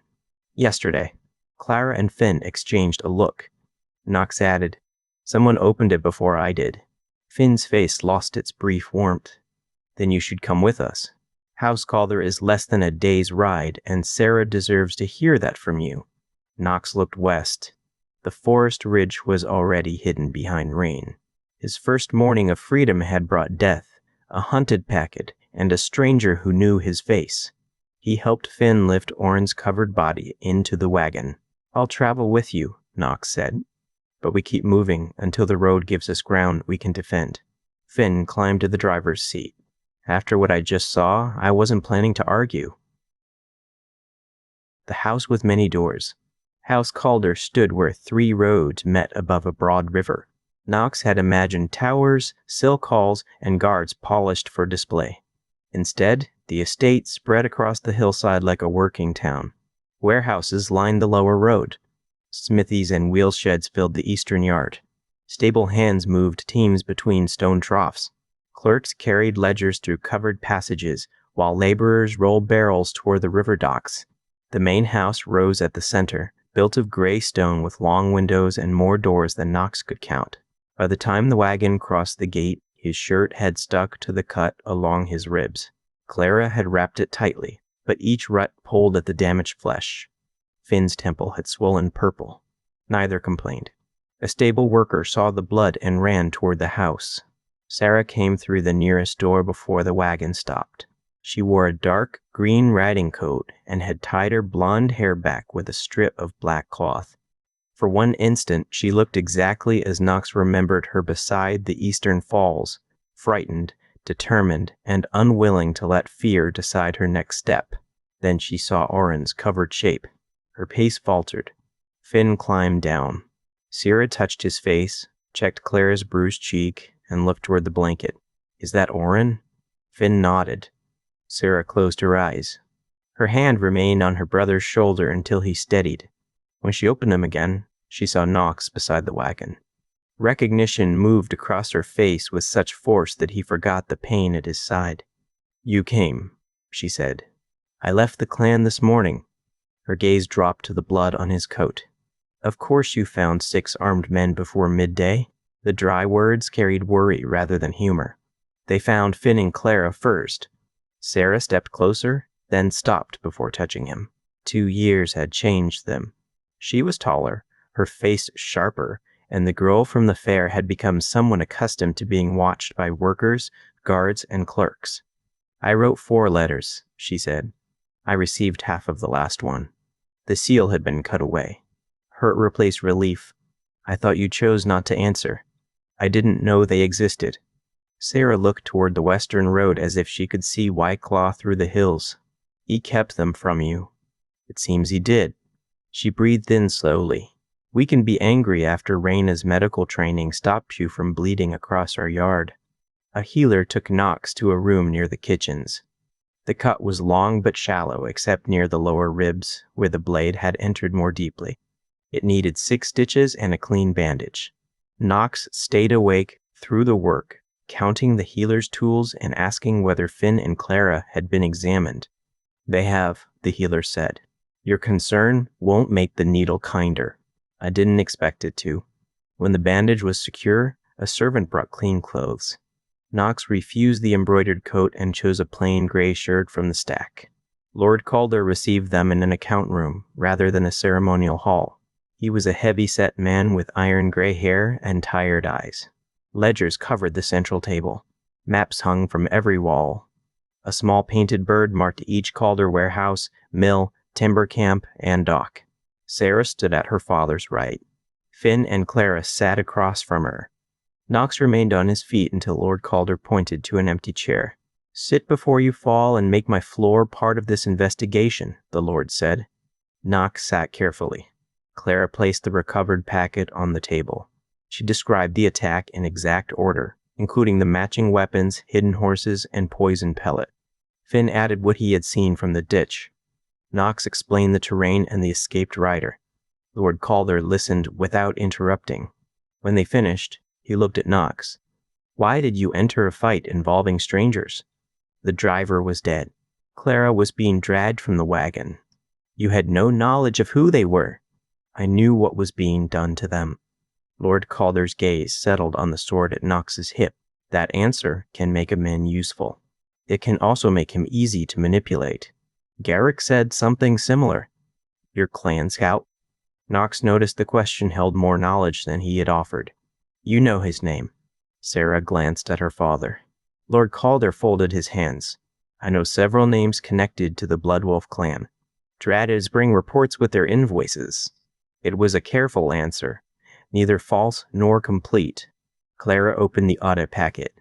Yesterday. Clara and Finn exchanged a look. Knox added, Someone opened it before I did. Finn's face lost its brief warmth. Then you should come with us. House Calder is less than a day's ride, and Sarah deserves to hear that from you. Knox looked west. The forest ridge was already hidden behind rain. His first morning of freedom had brought death, a hunted packet, and a stranger who knew his face. He helped Finn lift Oren's covered body into the wagon. I'll travel with you, Knox said. But we keep moving until the road gives us ground we can defend. Finn climbed to the driver's seat. After what I just saw, I wasn't planning to argue. The house with many doors. House Calder stood where 3 roads met above a broad river. Knox had imagined towers, silk halls, and guards polished for display. Instead, the estate spread across the hillside like a working town. Warehouses lined the lower road. Smithies and wheel sheds filled the eastern yard. Stable hands moved teams between stone troughs. Clerks carried ledgers through covered passages, while laborers rolled barrels toward the river docks. The main house rose at the center, built of gray stone with long windows and more doors than Knox could count. By the time the wagon crossed the gate, his shirt had stuck to the cut along his ribs. Clara had wrapped it tightly, but each rut pulled at the damaged flesh. Finn's temple had swollen purple. Neither complained. A stable worker saw the blood and ran toward the house. Sarah came through the nearest door before the wagon stopped. She wore a dark green riding coat and had tied her blonde hair back with a strip of black cloth. For one instant, she looked exactly as Knox remembered her beside the eastern falls, frightened, determined, and unwilling to let fear decide her next step. Then she saw Oren's covered shape. Her pace faltered. Finn climbed down. Sira touched his face, checked Clara's bruised cheek, and looked toward the blanket. Is that Oren? Finn nodded. Sira closed her eyes. Her hand remained on her brother's shoulder until he steadied. When she opened them again, she saw Knox beside the wagon. Recognition moved across her face with such force that he forgot the pain at his side. You came, she said. I left the clan this morning. Her gaze dropped to the blood on his coat. Of course you found 6 armed men before midday. The dry words carried worry rather than humor. They found Finn and Clara first. Sarah stepped closer, then stopped before touching him. 2 years had changed them. She was taller, her face sharper, and the girl from the fair had become someone accustomed to being watched by workers, guards, and clerks. I wrote 4 letters, she said. I received half of the last one. The seal had been cut away. Hurt replaced relief. I thought you chose not to answer. I didn't know they existed. Sarah looked toward the western road as if she could see White Claw through the hills. He kept them from you. It seems he did. She breathed in slowly. We can be angry after Raina's medical training stopped you from bleeding across our yard. A healer took Knox to a room near the kitchens. The cut was long but shallow except near the lower ribs, where the blade had entered more deeply. It needed 6 stitches and a clean bandage. Knox stayed awake through the work, counting the healer's tools and asking whether Finn and Clara had been examined. They have, the healer said. Your concern won't make the needle kinder. I didn't expect it to. When the bandage was secure, a servant brought clean clothes. Knox refused the embroidered coat and chose a plain gray shirt from the stack. Lord Calder received them in an account room rather than a ceremonial hall. He was a heavy-set man with iron gray hair and tired eyes. Ledgers covered the central table. Maps hung from every wall. A small painted bird marked each Calder warehouse, mill, timber camp, and dock. Sarah stood at her father's right. Finn and Clara sat across from her. Knox remained on his feet until Lord Calder pointed to an empty chair. Sit before you fall and make my floor part of this investigation, the Lord said. Knox sat carefully. Clara placed the recovered packet on the table. She described the attack in exact order, including the matching weapons, hidden horses, and poison pellet. Finn added what he had seen from the ditch. Knox explained the terrain and the escaped rider. Lord Calder listened without interrupting. When they finished, he looked at Knox. Why did you enter a fight involving strangers? The driver was dead. Clara was being dragged from the wagon. You had no knowledge of who they were. I knew what was being done to them. Lord Calder's gaze settled on the sword at Knox's hip. That answer can make a man useful. It can also make him easy to manipulate. Garrick said something similar. Your clan scout? Knox noticed the question held more knowledge than he had offered. You know his name. Sarah glanced at her father. Lord Calder folded his hands. I know several names connected to the Bloodwolf clan. Dratids bring reports with their invoices. It was a careful answer, neither false nor complete. Clara opened the audit packet.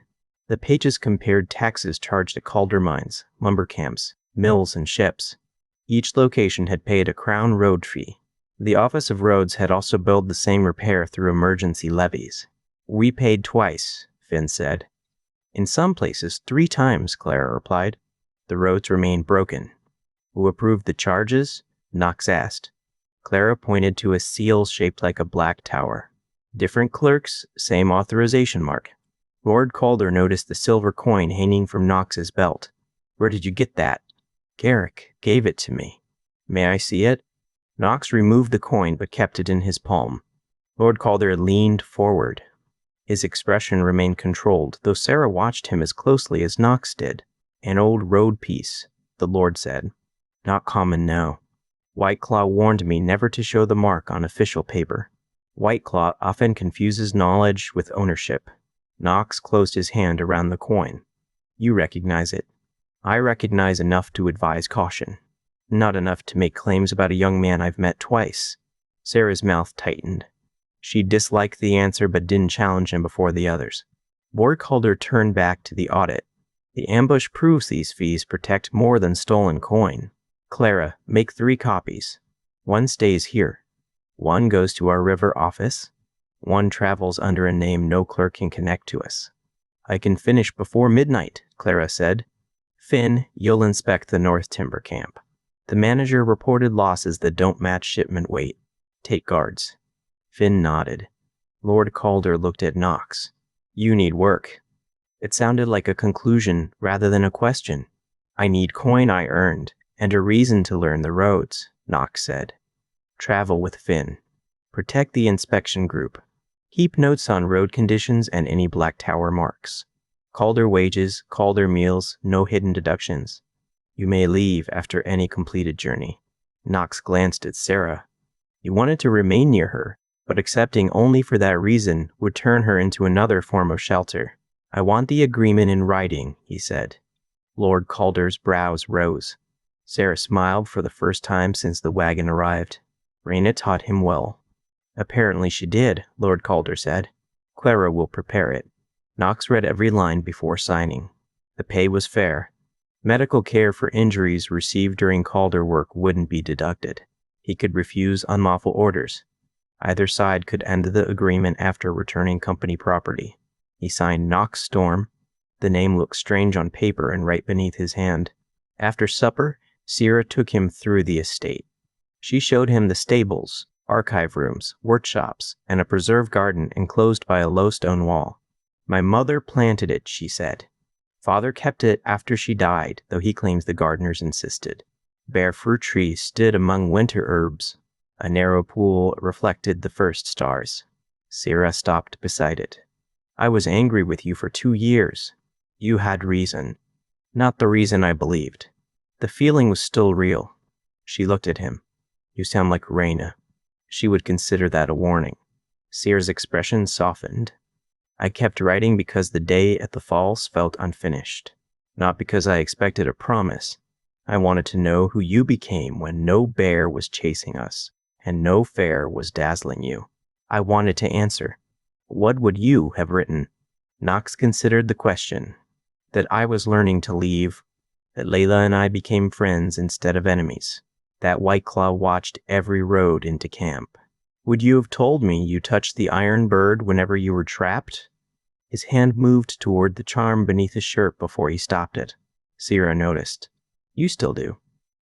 The pages compared taxes charged at Calder mines, lumber camps, mills, and ships. Each location had paid a crown road fee. The Office of Roads had also billed the same repair through emergency levies. We paid twice, Finn said. In some places, 3 times, Clara replied. The roads remained broken. Who approved the charges? Knox asked. Clara pointed to a seal shaped like a black tower. Different clerks, same authorization mark. Lord Calder noticed the silver coin hanging from Knox's belt. Where did you get that? Garrick gave it to me. May I see it? Knox removed the coin but kept it in his palm. Lord Calder leaned forward. His expression remained controlled, though Sarah watched him as closely as Knox did. An old road piece, the Lord said. Not common now. Whiteclaw warned me never to show the mark on official paper. Whiteclaw often confuses knowledge with ownership. Knox closed his hand around the coin. You recognize it. I recognize enough to advise caution. Not enough to make claims about a young man I've met twice. Sarah's mouth tightened. She disliked the answer but didn't challenge him before the others. Lord Calder turned back to the audit. The ambush proves these fees protect more than stolen coin. Clara, make 3 copies. 1 stays here. 1 goes to our river office. 1 travels under a name no clerk can connect to us. I can finish before midnight, Clara said. Finn, you'll inspect the North Timber Camp. The manager reported losses that don't match shipment weight. Take guards. Finn nodded. Lord Calder looked at Knox. You need work. It sounded like a conclusion rather than a question. I need coin I earned, and a reason to learn the roads, Knox said. Travel with Finn. Protect the inspection group. Keep notes on road conditions and any Black Tower marks. Calder wages, Calder meals, no hidden deductions. You may leave after any completed journey. Knox glanced at Sarah. He wanted to remain near her, but accepting only for that reason would turn her into another form of shelter. I want the agreement in writing, he said. Lord Calder's brows rose. Sarah smiled for the first time since the wagon arrived. Raina taught him well. Apparently she did, Lord Calder said. Clara will prepare it. Knox read every line before signing. The pay was fair. Medical care for injuries received during Calder work wouldn't be deducted. He could refuse unlawful orders. Either side could end the agreement after returning company property. He signed Knox Storm. The name looked strange on paper and right beneath his hand. After supper, Sierra took him through the estate. She showed him the stables, archive rooms, workshops, and a preserved garden enclosed by a low stone wall. "My mother planted it," she said. "Father kept it after she died, though he claims the gardeners insisted." Bare fruit trees stood among winter herbs. A narrow pool reflected the first stars. Sierra stopped beside it. "I was angry with you for 2 years. You had reason. Not the reason I believed. The feeling was still real." She looked at him. "You sound like Raina." She would consider that a warning. Sierra's expression softened. "I kept writing because the day at the falls felt unfinished. Not because I expected a promise. I wanted to know who you became when no bear was chasing us, and no fair was dazzling you. I wanted to answer. What would you have written?" Knox considered the question. "That I was learning to leave. That Layla and I became friends instead of enemies. That White Claw watched every road into camp. Would you have told me you touched the iron bird whenever you were trapped?" His hand moved toward the charm beneath his shirt before he stopped it. Sierra noticed. "You still do.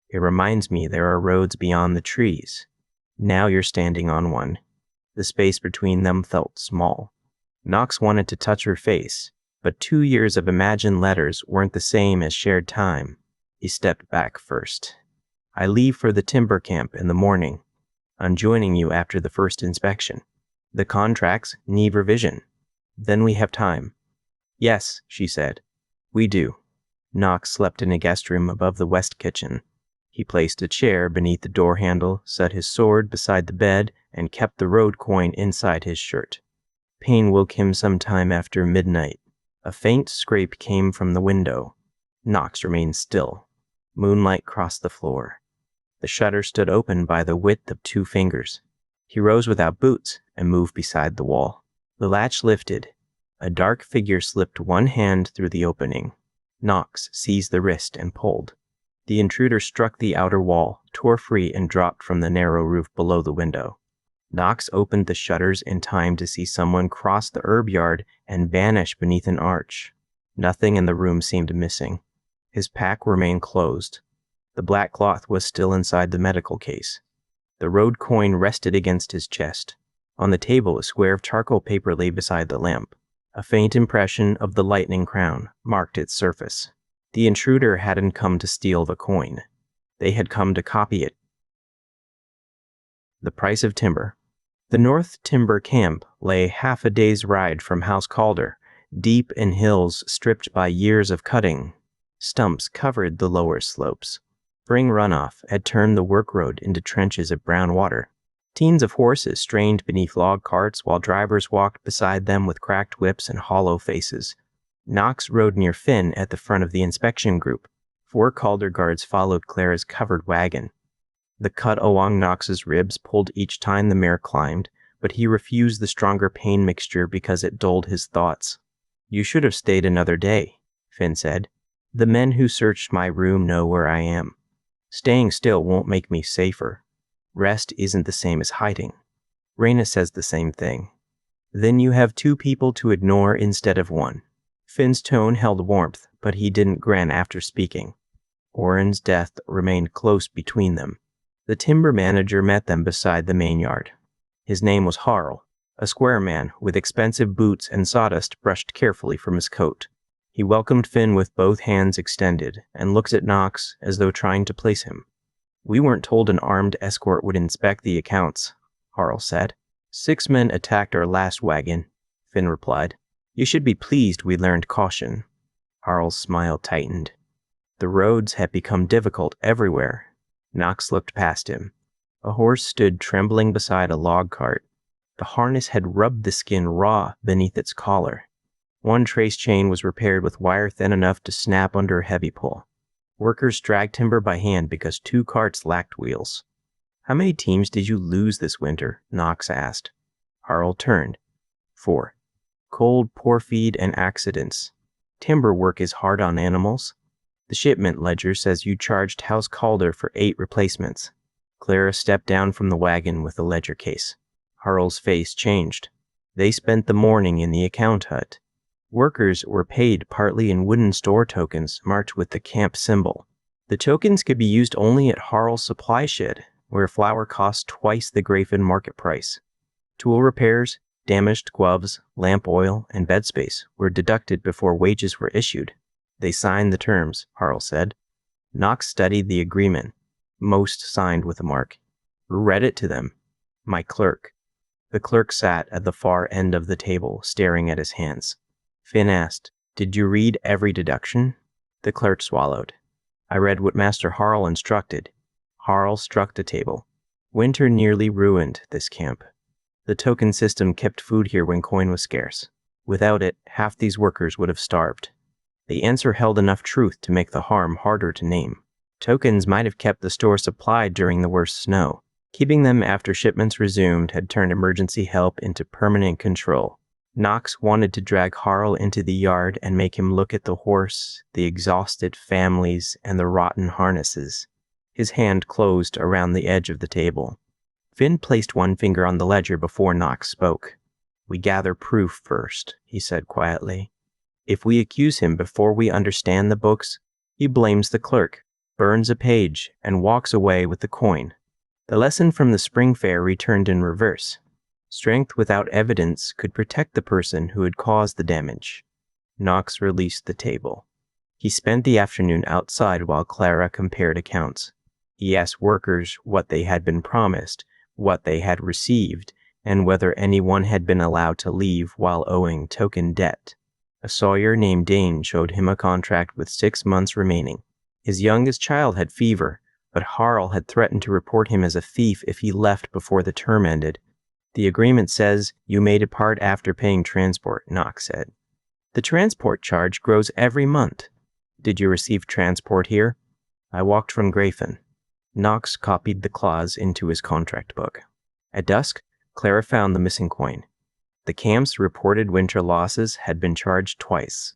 It reminds me there are roads beyond the trees. Now you're standing on one." The space between them felt small. Knox wanted to touch her face, but 2 years of imagined letters weren't the same as shared time. He stepped back first. "I leave for the timber camp in the morning. I'm joining you after the first inspection. The contracts need revision. Then we have time." "Yes," she said. "We do." Knox slept in a guest room above the west kitchen. He placed a chair beneath the door handle, set his sword beside the bed, and kept the road coin inside his shirt. Pain woke him sometime after midnight. A faint scrape came from the window. Knox remained still. Moonlight crossed the floor. The shutter stood open by the width of 2 fingers. He rose without boots and moved beside the wall. The latch lifted. A dark figure slipped one hand through the opening. Knox seized the wrist and pulled. The intruder struck the outer wall, tore free, and dropped from the narrow roof below the window. Knox opened the shutters in time to see someone cross the herb yard and vanish beneath an arch. Nothing in the room seemed missing. His pack remained closed. The black cloth was still inside the medical case. The road coin rested against his chest. On the table, a square of charcoal paper lay beside the lamp. A faint impression of the lightning crown marked its surface. The intruder hadn't come to steal the coin. They had come to copy it. The price of timber. The North Timber Camp lay half a day's ride from House Calder, deep in hills stripped by years of cutting. Stumps covered the lower slopes. Spring runoff had turned the work road into trenches of brown water. Teams of horses strained beneath log carts while drivers walked beside them with cracked whips and hollow faces. Knox rode near Finn at the front of the inspection group. 4 Calder guards followed Clara's covered wagon. The cut along Knox's ribs pulled each time the mare climbed, but he refused the stronger pain mixture because it dulled his thoughts. "You should have stayed another day," Finn said. "The men who searched my room know where I am. Staying still won't make me safer. Rest isn't the same as hiding. Raina says the same thing. Then you have 2 people to ignore instead of 1. Finn's tone held warmth, but he didn't grin after speaking. Oren's death remained close between them. The timber manager met them beside the main yard. His name was Harl, a square man with expensive boots and sawdust brushed carefully from his coat. He welcomed Finn with both hands extended and looked at Knox as though trying to place him. "We weren't told an armed escort would inspect the accounts," Harl said. 6 men attacked our last wagon," Finn replied. "You should be pleased we learned caution." Harl's smile tightened. The roads had become difficult everywhere. Knox looked past him. A horse stood trembling beside a log cart. The harness had rubbed the skin raw beneath its collar. One trace chain was repaired with wire thin enough to snap under a heavy pull. Workers dragged timber by hand because 2 carts lacked wheels. "How many teams did you lose this winter?" Knox asked. Harl turned. 4. Cold, poor feed, and accidents. Timber work is hard on animals. The shipment ledger says you charged House Calder for 8 replacements. Clara stepped down from the wagon with the ledger case. Harl's face changed. They spent the morning in the account hut. Workers were paid partly in wooden store tokens marked with the camp symbol. The tokens could be used only at Harl's supply shed, where flour cost twice the Grafen market price. Tool repairs, damaged gloves, lamp oil, and bed space were deducted before wages were issued. They signed the terms, Harl said. Knox studied the agreement. Most signed with a mark. Read it to them. My clerk. The clerk sat at the far end of the table, staring at his hands. Finn asked, "Did you read every deduction?" The clerk swallowed. "I read what Master Harl instructed." Harl struck the table. "Winter nearly ruined this camp. The token system kept food here when coin was scarce. Without it, half these workers would have starved. The answer held enough truth to make the harm harder to name. Tokens might have kept the store supplied during the worst snow. Keeping them after shipments resumed had turned emergency help into permanent control. Knox wanted to drag Harl into the yard and make him look at the horse, the exhausted families, and the rotten harnesses. His hand closed around the edge of the table. Finn placed one finger on the ledger before Knox spoke. "We gather proof first," he said quietly. "If we accuse him before we understand the books, he blames the clerk, burns a page, and walks away with the coin." The lesson from the spring fair returned in reverse. Strength without evidence could protect the person who had caused the damage. Knox released the table. He spent the afternoon outside while Clara compared accounts. He asked workers what they had been promised, what they had received, and whether anyone had been allowed to leave while owing token debt. A sawyer named Dane showed him a contract with 6 months remaining. His youngest child had fever, but Harl had threatened to report him as a thief if he left before the term ended. "The agreement says you may depart after paying transport," Knox said. "The transport charge grows every month." "Did you receive transport here?" "I walked from Grafen." Knox copied the clause into his contract book. At dusk, Clara found the missing coin. The camp's reported winter losses had been charged twice,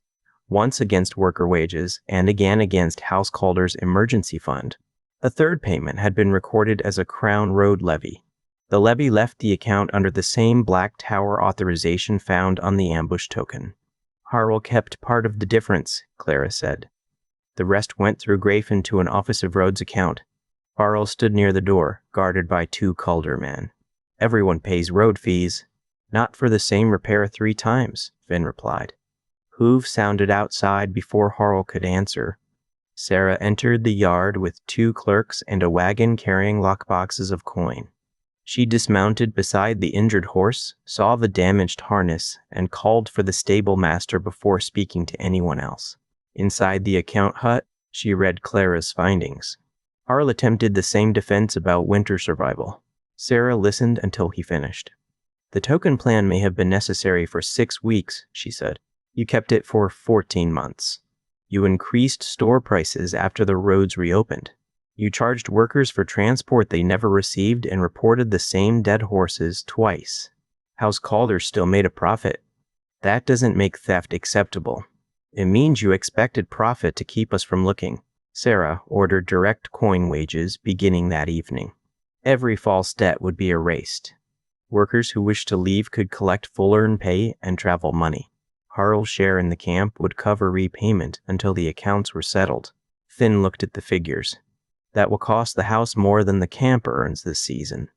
once against worker wages and again against House Calder's emergency fund. A third payment had been recorded as a Crown Road levy. The levy left the account under the same black tower authorization found on the ambush token. "Harl kept part of the difference," Clara said. "The rest went through Grafen to an Office of Roads account." Harl stood near the door, guarded by 2 Calder men. "Everyone pays road fees." "Not for the same repair 3 times, Finn replied. Hooves sounded outside before Harl could answer. Sarah entered the yard with 2 clerks and a wagon carrying lockboxes of coin. She dismounted beside the injured horse, saw the damaged harness, and called for the stable master before speaking to anyone else. Inside the account hut, she read Clara's findings. Harl attempted the same defense about winter survival. Sarah listened until he finished. "The token plan may have been necessary for 6 weeks, she said. You kept it for 14 months. You increased store prices after the roads reopened. You charged workers for transport they never received and reported the same dead horses twice. House Calder still made a profit. That doesn't make theft acceptable. It means you expected profit to keep us from looking." Sarah ordered direct coin wages beginning that evening. Every false debt would be erased. Workers who wished to leave could collect full earned pay and travel money. Harl's share in the camp would cover repayment until the accounts were settled. Finn looked at the figures. "That will cost the house more than the camp earns this season."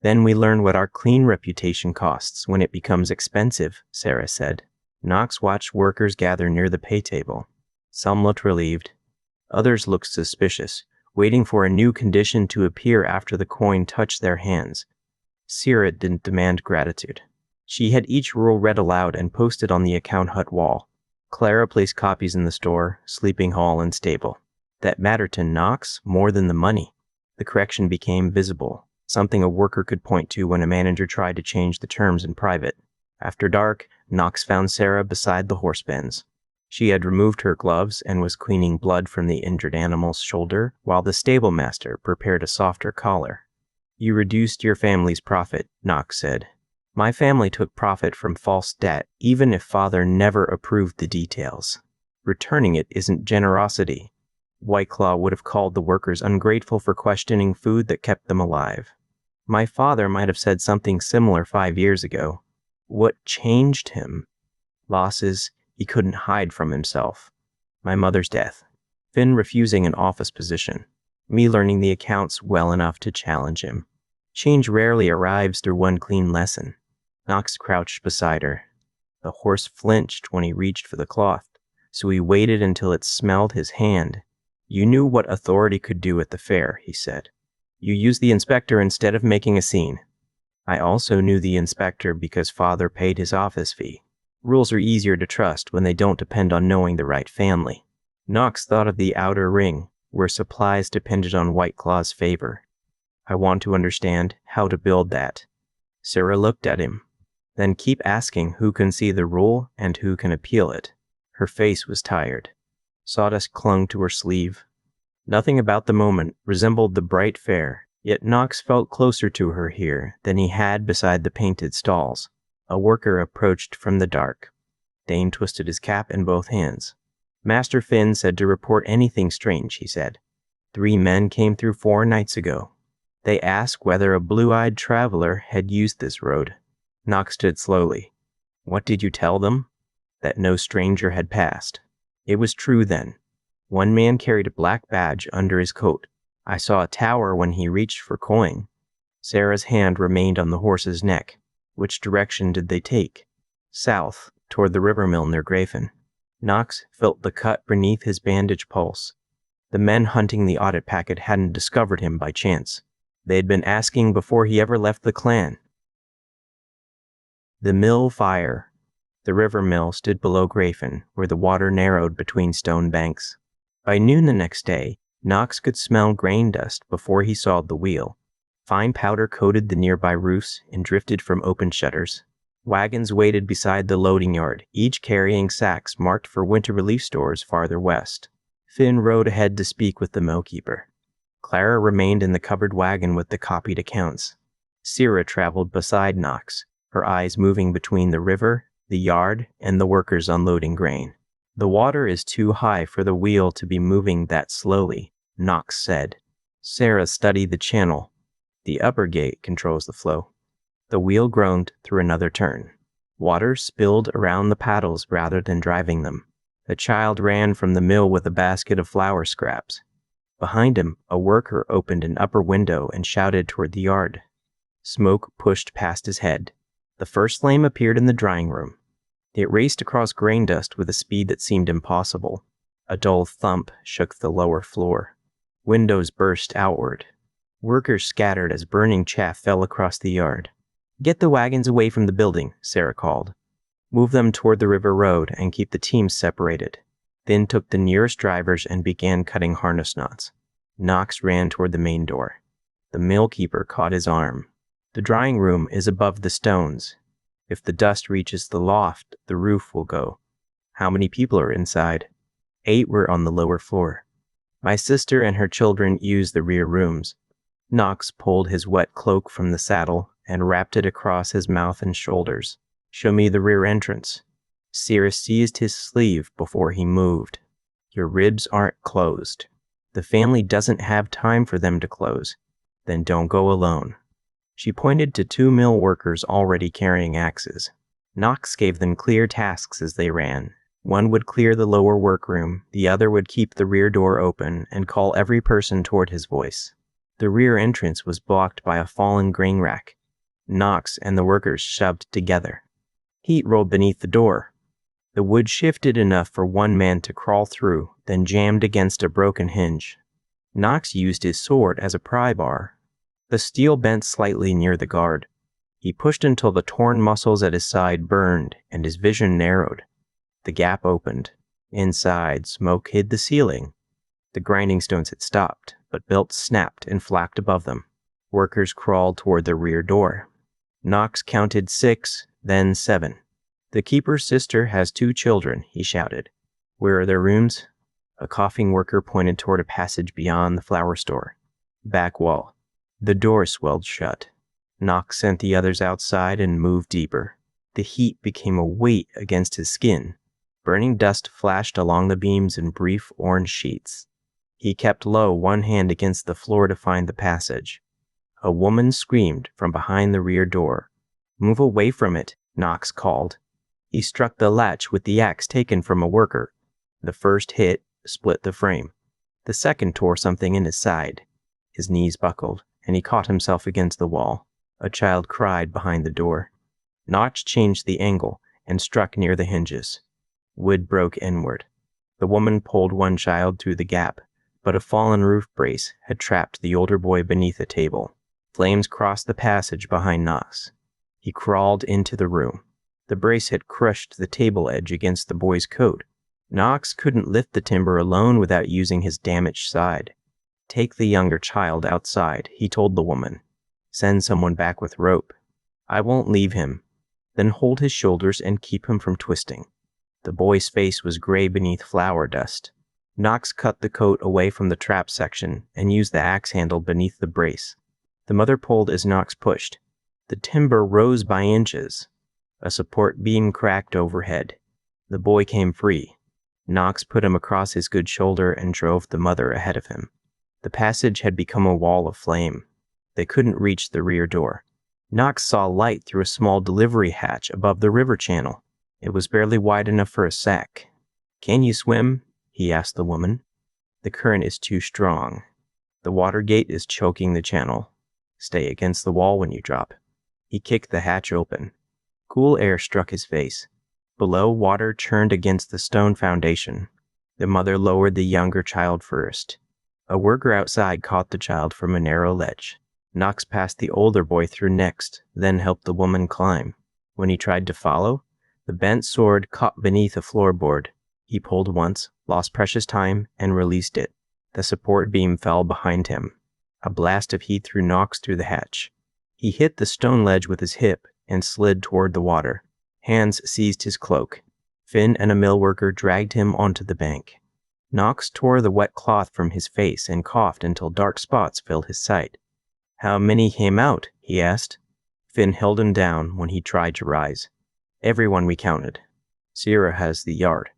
"Then we learn what our clean reputation costs when it becomes expensive," Sarah said. Knox watched workers gather near the pay table. Some looked relieved. Others looked suspicious, waiting for a new condition to appear after the coin touched their hands. Sarah didn't demand gratitude. She had each rule read aloud and posted on the account hut wall. Clara placed copies in the store, sleeping hall, and stable. That mattered to Knox more than the money. The correction became visible, something a worker could point to when a manager tried to change the terms in private. After dark, Knox found Sarah beside the horse pens. She had removed her gloves and was cleaning blood from the injured animal's shoulder, while the stable master prepared a softer collar. "You reduced your family's profit," Knox said. "My family took profit from false debt, even if Father never approved the details. Returning it isn't generosity. White Claw would have called the workers ungrateful for questioning food that kept them alive. My father might have said something similar 5 years ago. What changed him? Losses he couldn't hide from himself. My mother's death. Finn refusing an office position. Me learning the accounts well enough to challenge him. Change rarely arrives through one clean lesson. Knox crouched beside her. The horse flinched when he reached for the cloth, so he waited until it smelled his hand. You knew what authority could do at the fair, he said. You used the inspector instead of making a scene. I also knew the inspector because father paid his office fee. Rules are easier to trust when they don't depend on knowing the right family. Knox thought of the outer ring, where supplies depended on White Claw's favor. I want to understand how to build that. Sarah looked at him. Then keep asking who can see the rule and who can appeal it. Her face was tired. Sawdust clung to her sleeve. Nothing about the moment resembled the bright fair, yet Knox felt closer to her here than he had beside the painted stalls. A worker approached from the dark. Dane twisted his cap in both hands. Master Finn said to report anything strange, he said. 3 men came through 4 nights ago. They asked whether a blue-eyed traveler had used this road. Knox stood slowly. What did you tell them? That no stranger had passed. It was true then. 1 man carried a black badge under his coat. I saw a tower when he reached for coin. Sarah's hand remained on the horse's neck. Which direction did they take? South, toward the river mill near Grafen. Knox felt the cut beneath his bandaged pulse. The men hunting the audit packet hadn't discovered him by chance. They had been asking before he ever left the clan. The mill fire. The river mill stood below Grafen, where the water narrowed between stone banks. By noon the next day, Knox could smell grain dust before he sawed the wheel. Fine powder coated the nearby roofs and drifted from open shutters. Wagons waited beside the loading yard, each carrying sacks marked for winter relief stores farther west. Finn rode ahead to speak with the millkeeper. Clara remained in the covered wagon with the copied accounts. Sarah traveled beside Knox, her eyes moving between the river, the yard, and the workers unloading grain. The water is too high for the wheel to be moving that slowly, Knox said. Sarah studied the channel. The upper gate controls the flow. The wheel groaned through another turn. Water spilled around the paddles rather than driving them. The child ran from the mill with a basket of flour scraps. Behind him, a worker opened an upper window and shouted toward the yard. Smoke pushed past his head. The first flame appeared in the drying room. It raced across grain dust with a speed that seemed impossible. A dull thump shook the lower floor. Windows burst outward. Workers scattered as burning chaff fell across the yard. Get the wagons away from the building, Sarah called. Move them toward the river road and keep the teams separated. Then took the nearest drivers and began cutting harness knots. Knox ran toward the main door. The millkeeper caught his arm. The drying room is above the stones. If the dust reaches the loft, the roof will go. How many people are inside? 8 were on the lower floor. My sister and her children used the rear rooms. Knox pulled his wet cloak from the saddle and wrapped it across his mouth and shoulders. Show me the rear entrance. Sarah seized his sleeve before he moved. Your ribs aren't closed. The family doesn't have time for them to close. Then don't go alone. She pointed to 2 mill workers already carrying axes. Knox gave them clear tasks as they ran. One would clear the lower workroom, the other would keep the rear door open and call every person toward his voice. The rear entrance was blocked by a fallen grain rack. Knox and the workers shoved together. Heat rolled beneath the door. The wood shifted enough for 1 man to crawl through, then jammed against a broken hinge. Knox used his sword as a pry bar. The steel bent slightly near the guard. He pushed until the torn muscles at his side burned and his vision narrowed. The gap opened. Inside, smoke hid the ceiling. The grinding stones had stopped, but belts snapped and flapped above them. Workers crawled toward the rear door. Knox counted 6, then 7. The keeper's sister has 2 children, he shouted. Where are their rooms? A coughing worker pointed toward a passage beyond the flour store. Back wall. The door swelled shut. Knox sent the others outside and moved deeper. The heat became a weight against his skin. Burning dust flashed along the beams in brief orange sheets. He kept low, one hand against the floor to find the passage. A woman screamed from behind the rear door. "Move away from it," Knox called. He struck the latch with the axe taken from a worker. The first hit split the frame. The second tore something in his side. His knees buckled, and he caught himself against the wall. A child cried behind the door. Knox changed the angle and struck near the hinges. Wood broke inward. The woman pulled one child through the gap, but a fallen roof brace had trapped the older boy beneath a table. Flames crossed the passage behind Knox. He crawled into the room. The brace had crushed the table edge against the boy's coat. Knox couldn't lift the timber alone without using his damaged side. "Take the younger child outside," he told the woman. "Send someone back with rope. I won't leave him. Then hold his shoulders and keep him from twisting." The boy's face was gray beneath flour dust. Knox cut the coat away from the trap section and used the axe handle beneath the brace. The mother pulled as Knox pushed. The timber rose by inches. A support beam cracked overhead. The boy came free. Knox put him across his good shoulder and drove the mother ahead of him. The passage had become a wall of flame. They couldn't reach the rear door. Knox saw light through a small delivery hatch above the river channel. It was barely wide enough for a sack. "Can you swim?" he asked the woman. "The current is too strong. The water gate is choking the channel. Stay against the wall when you drop." He kicked the hatch open. Cool air struck his face. Below, water churned against the stone foundation. The mother lowered the younger child first. A worker outside caught the child from a narrow ledge. Knox passed the older boy through next, then helped the woman climb. When he tried to follow, the bent sword caught beneath a floorboard. He pulled once, lost precious time, and released it. The support beam fell behind him. A blast of heat threw Knox through the hatch. He hit the stone ledge with his hip and slid toward the water. Hands seized his cloak. Finn and a mill worker dragged him onto the bank. Knox tore the wet cloth from his face and coughed until dark spots filled his sight. "How many came out?" he asked. Finn held him down when he tried to rise. "Everyone we counted. Sierra has the yard."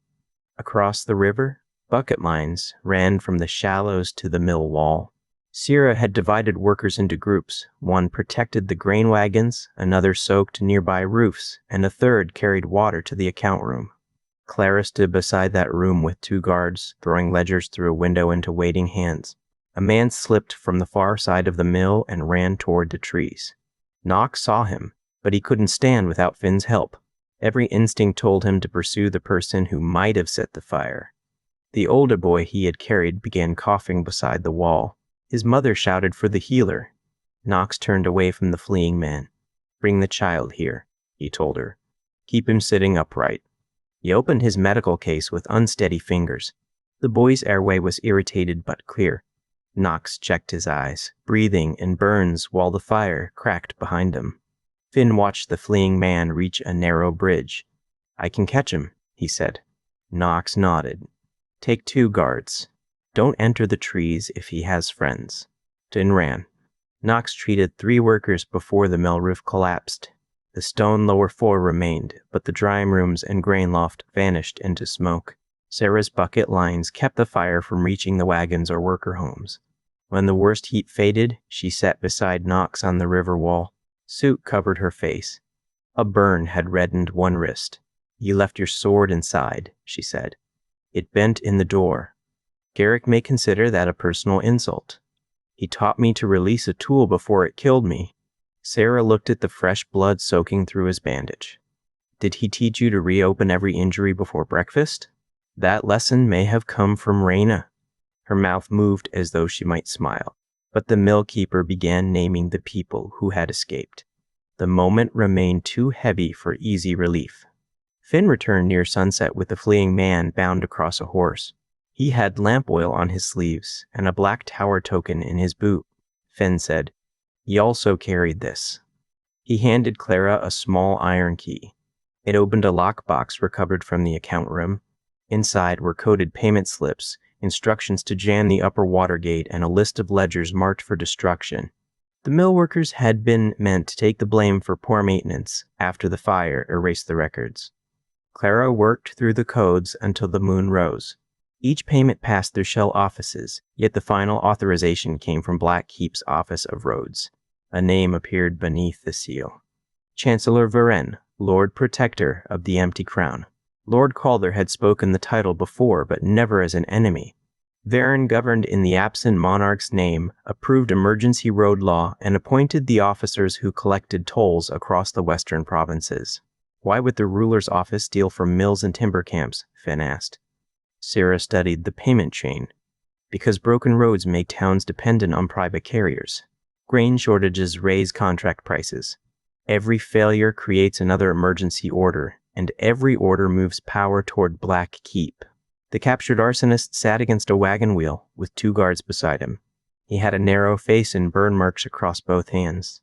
Across the river, bucket lines ran from the shallows to the mill wall. Sierra had divided workers into groups. One protected the grain wagons, another soaked nearby roofs, and a third carried water to the account room. Clara stood beside that room with two guards, throwing ledgers through a window into waiting hands. A man slipped from the far side of the mill and ran toward the trees. Knox saw him, but he couldn't stand without Finn's help. Every instinct told him to pursue the person who might have set the fire. The older boy he had carried began coughing beside the wall. His mother shouted for the healer. Knox turned away from the fleeing man. "Bring the child here," he told her. "Keep him sitting upright." He opened his medical case with unsteady fingers. The boy's airway was irritated but clear. Knox checked his eyes, breathing in burns while the fire cracked behind him. Finn watched the fleeing man reach a narrow bridge. "I can catch him," he said. Knox nodded. "Take 2 guards. Don't enter the trees if he has friends." Finn ran. Knox treated 3 workers before the mill roof collapsed. The stone lower floor remained, but the drying rooms and grain loft vanished into smoke. Sarah's bucket lines kept the fire from reaching the wagons or worker homes. When the worst heat faded, she sat beside Knox on the river wall. Soot covered her face. A burn had reddened one wrist. "You left your sword inside," she said. "It bent in the door. Garrick may consider that a personal insult. He taught me to release a tool before it killed me." Sarah looked at the fresh blood soaking through his bandage. "Did he teach you to reopen every injury before breakfast?" "That lesson may have come from Raina." Her mouth moved as though she might smile, but the mill keeper began naming the people who had escaped. The moment remained too heavy for easy relief. Finn returned near sunset with the fleeing man bound across a horse. He had lamp oil on his sleeves and a black tower token in his boot. Finn said, "He also carried this." He handed Clara a small iron key. It opened a lockbox recovered from the account room. Inside were coded payment slips, instructions to jam the upper water gate, and a list of ledgers marked for destruction. The mill workers had been meant to take the blame for poor maintenance after the fire erased the records. Clara worked through the codes until the moon rose. Each payment passed through shell offices, yet the final authorization came from Blackkeep's Office of Roads. A name appeared beneath the seal. Chancellor Varenne, Lord Protector of the Empty Crown. Lord Calder had spoken the title before, but never as an enemy. Varenne governed in the absent monarch's name, approved emergency road law, and appointed the officers who collected tolls across the western provinces. Why would the ruler's office steal from mills and timber camps? Finn asked. Sarah studied the payment chain. Because broken roads make towns dependent on private carriers. Grain shortages raise contract prices. Every failure creates another emergency order, and every order moves power toward Blackkeep. The captured arsonist sat against a wagon wheel with 2 guards beside him. He had a narrow face and burn marks across both hands.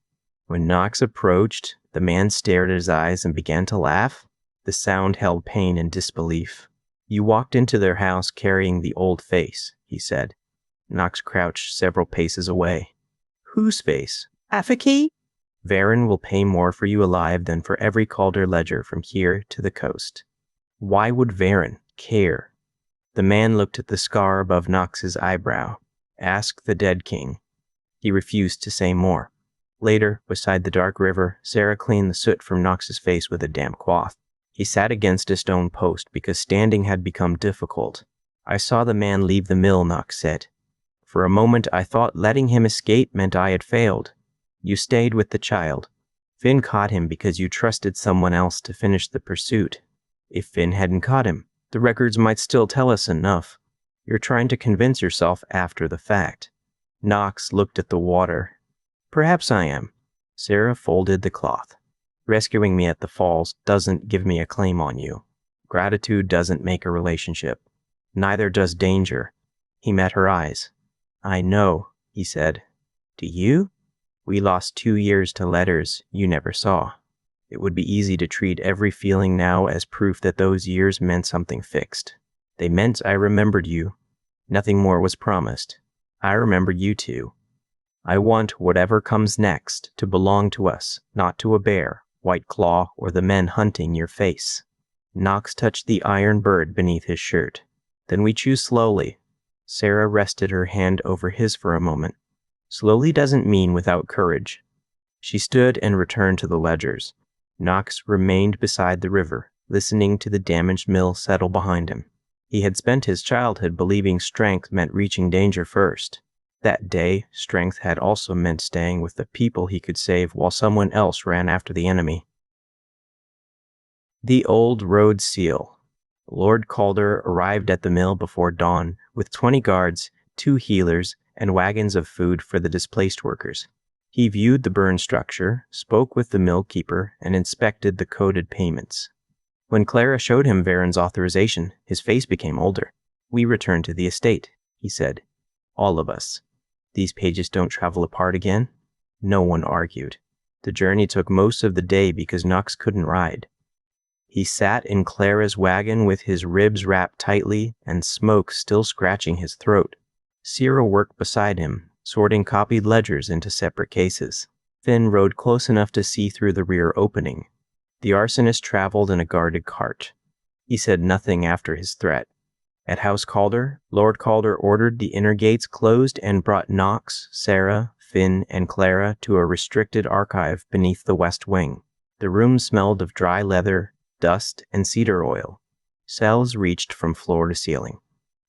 When Knox approached, the man stared at his eyes and began to laugh. The sound held pain and disbelief. You walked into their house carrying the old face, he said. Knox crouched several paces away. Whose face? Afaki? Varenne will pay more for you alive than for every Calder ledger from here to the coast. Why would Varenne care? The man looked at the scar above Knox's eyebrow. Ask the dead king. He refused to say more. Later, beside the dark river, Sarah cleaned the soot from Knox's face with a damp cloth. He sat against a stone post because standing had become difficult. I saw the man leave the mill, Knox said. For a moment I thought letting him escape meant I had failed. You stayed with the child. Finn caught him because you trusted someone else to finish the pursuit. If Finn hadn't caught him, the records might still tell us enough. You're trying to convince yourself after the fact. Knox looked at the water. Perhaps I am. Sarah folded the cloth. Rescuing me at the falls doesn't give me a claim on you. Gratitude doesn't make a relationship. Neither does danger. He met her eyes. I know, he said. Do you? We lost 2 years to letters you never saw. It would be easy to treat every feeling now as proof that those years meant something fixed. They meant I remembered you. Nothing more was promised. I remember you too. I want whatever comes next to belong to us, not to a bear, White Claw, or the men hunting your face. Knox touched the iron bird beneath his shirt. Then we choose slowly. Sarah rested her hand over his for a moment. Slowly doesn't mean without courage. She stood and returned to the ledgers. Knox remained beside the river, listening to the damaged mill settle behind him. He had spent his childhood believing strength meant reaching danger first. That day, strength had also meant staying with the people he could save while someone else ran after the enemy. The Old Road Seal. Lord Calder arrived at the mill before dawn with 20 guards, 2 healers, and wagons of food for the displaced workers. He viewed the burned structure, spoke with the mill keeper, and inspected the coded payments. When Clara showed him Varenne's authorization, his face became older. We return to the estate, he said. All of us. These pages don't travel apart again? No one argued. The journey took most of the day because Knox couldn't ride. He sat in Clara's wagon with his ribs wrapped tightly and smoke still scratching his throat. Cyril worked beside him, sorting copied ledgers into separate cases. Finn rode close enough to see through the rear opening. The arsonist traveled in a guarded cart. He said nothing after his threat. At House Calder, Lord Calder ordered the inner gates closed and brought Knox, Sarah, Finn, and Clara to a restricted archive beneath the west wing. The room smelled of dry leather, dust, and cedar oil. Cells reached from floor to ceiling.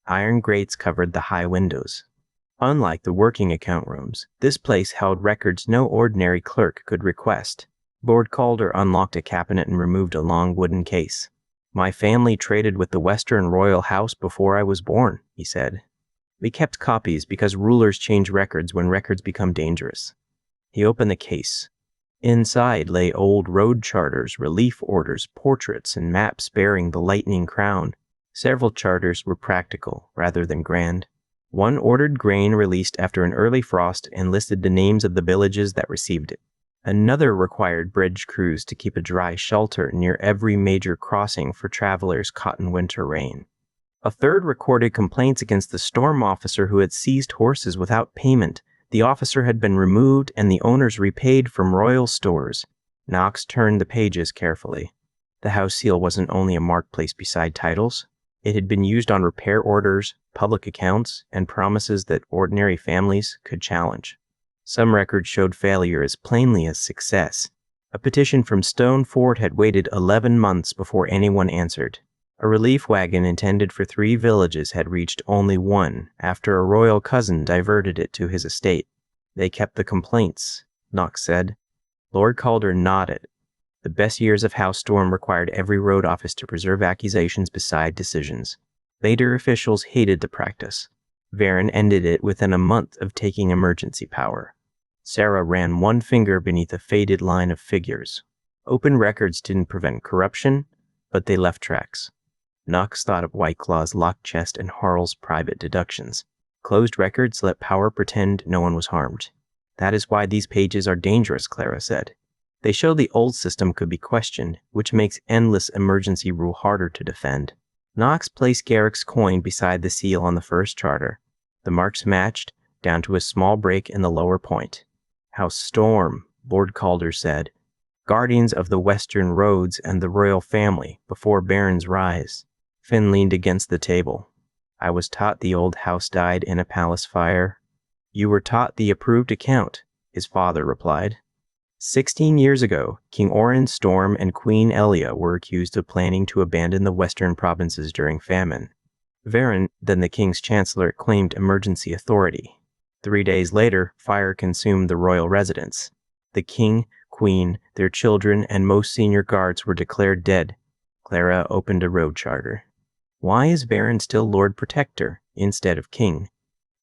Iron grates covered the high windows. Unlike the working account rooms, this place held records no ordinary clerk could request. Lord Calder unlocked a cabinet and removed a long wooden case. My family traded with the Western Royal House before I was born, he said. We kept copies because rulers change records when records become dangerous. He opened the case. Inside lay old road charters, relief orders, portraits, and maps bearing the Lightning Crown. Several charters were practical rather than grand. One ordered grain released after an early frost and listed the names of the villages that received it. Another required bridge crews to keep a dry shelter near every major crossing for travelers caught in winter rain. A third recorded complaints against the storm officer who had seized horses without payment. The officer had been removed and the owners repaid from royal stores. Knox turned the pages carefully. The house seal wasn't only a marked place beside titles. It had been used on repair orders, public accounts, and promises that ordinary families could challenge. Some records showed failure as plainly as success. A petition from Stone Fort had waited 11 months before anyone answered. A relief wagon intended for 3 villages had reached only 1 after a royal cousin diverted it to his estate. They kept the complaints, Knox said. Lord Calder nodded. The best years of House Storm required every road office to preserve accusations beside decisions. Later officials hated the practice. Varon ended it within a month of taking emergency power. Sarah ran one finger beneath a faded line of figures. Open records didn't prevent corruption, but they left tracks. Knox thought of White Claw's locked chest and Harl's private deductions. Closed records let power pretend no one was harmed. That is why these pages are dangerous, Clara said. They show the old system could be questioned, which makes endless emergency rule harder to defend. Knox placed Garrick's coin beside the seal on the first charter. The marks matched, down to a small break in the lower point. House Storm, Lord Calder said. Guardians of the Western Roads and the royal family before Baron's rise. Finn leaned against the table. I was taught the old house died in a palace fire. You were taught the approved account, his father replied. 16 years ago, King Orin Storm and Queen Elia were accused of planning to abandon the western provinces during famine. Varon, then the king's chancellor, claimed emergency authority. 3 days later, fire consumed the royal residence. The king, queen, their children, and most senior guards were declared dead. Clara opened a road charter. Why is Varon still Lord Protector instead of king?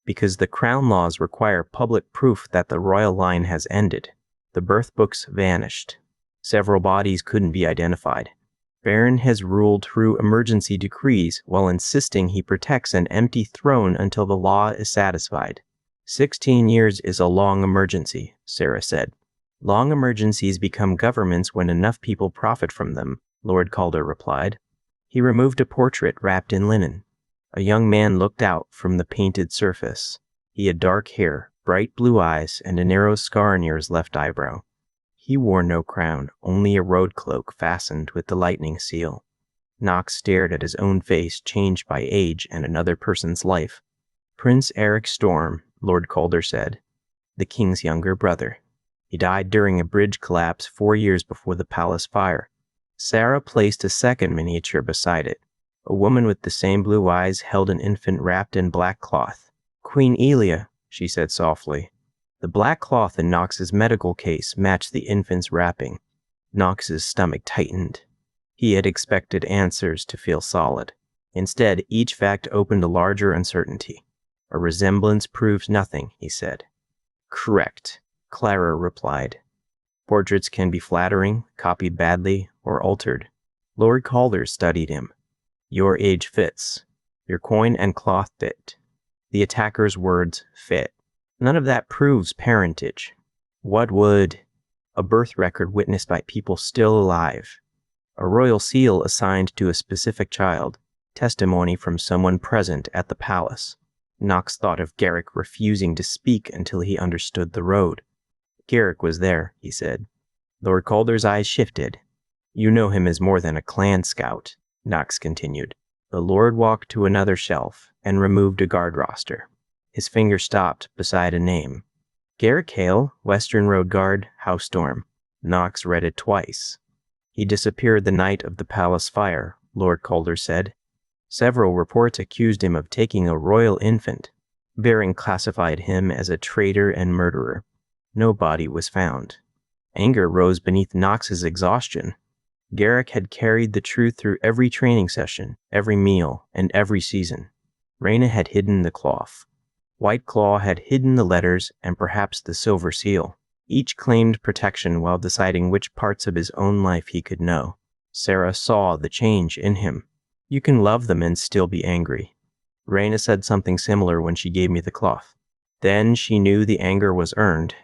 Because the crown laws require public proof that the royal line has ended. The birth books vanished. Several bodies couldn't be identified. Varon has ruled through emergency decrees while insisting he protects an empty throne until the law is satisfied. 16 years is a long emergency, Sarah said. Long emergencies become governments when enough people profit from them, Lord Calder replied. He removed a portrait wrapped in linen. A young man looked out from the painted surface. He had dark hair, bright blue eyes, and a narrow scar near his left eyebrow. He wore no crown, only a road cloak fastened with the lightning seal. Knox stared at his own face, changed by age and another person's life. Prince Eric Storm, Lord Calder said. The king's younger brother. He died during a bridge collapse 4 years before the palace fire. Sarah placed a second miniature beside it. A woman with the same blue eyes held an infant wrapped in black cloth. Queen Elia, she said softly. The black cloth in Knox's medical case matched the infant's wrapping. Knox's stomach tightened. He had expected answers to feel solid. Instead, each fact opened a larger uncertainty. A resemblance proves nothing, he said. Correct, Clara replied. Portraits can be flattering, copied badly, or altered. Lord Calder studied him. Your age fits. Your coin and cloth fit. The attacker's words fit. None of that proves parentage. What would? A birth record witnessed by people still alive. A royal seal assigned to a specific child. Testimony from someone present at the palace. Knox thought of Garrick refusing to speak until he understood the road. Garrick was there, he said. Lord Calder's eyes shifted. You know him as more than a clan scout, Knox continued. The Lord walked to another shelf and removed a guard roster. His finger stopped beside a name. Garrick Hale, Western Road Guard, House Storm. Knox read it twice. He disappeared the night of the palace fire, Lord Calder said. Several reports accused him of taking a royal infant. Varon classified him as a traitor and murderer. No body was found. Anger rose beneath Knox's exhaustion. Garrick had carried the truth through every training session, every meal, and every season. Rhaena had hidden the cloth. White Claw had hidden the letters and perhaps the silver seal. Each claimed protection while deciding which parts of his own life he could know. Sarah saw the change in him. You can love them and still be angry. Rhaena said something similar when she gave me the cloth. Then she knew the anger was earned.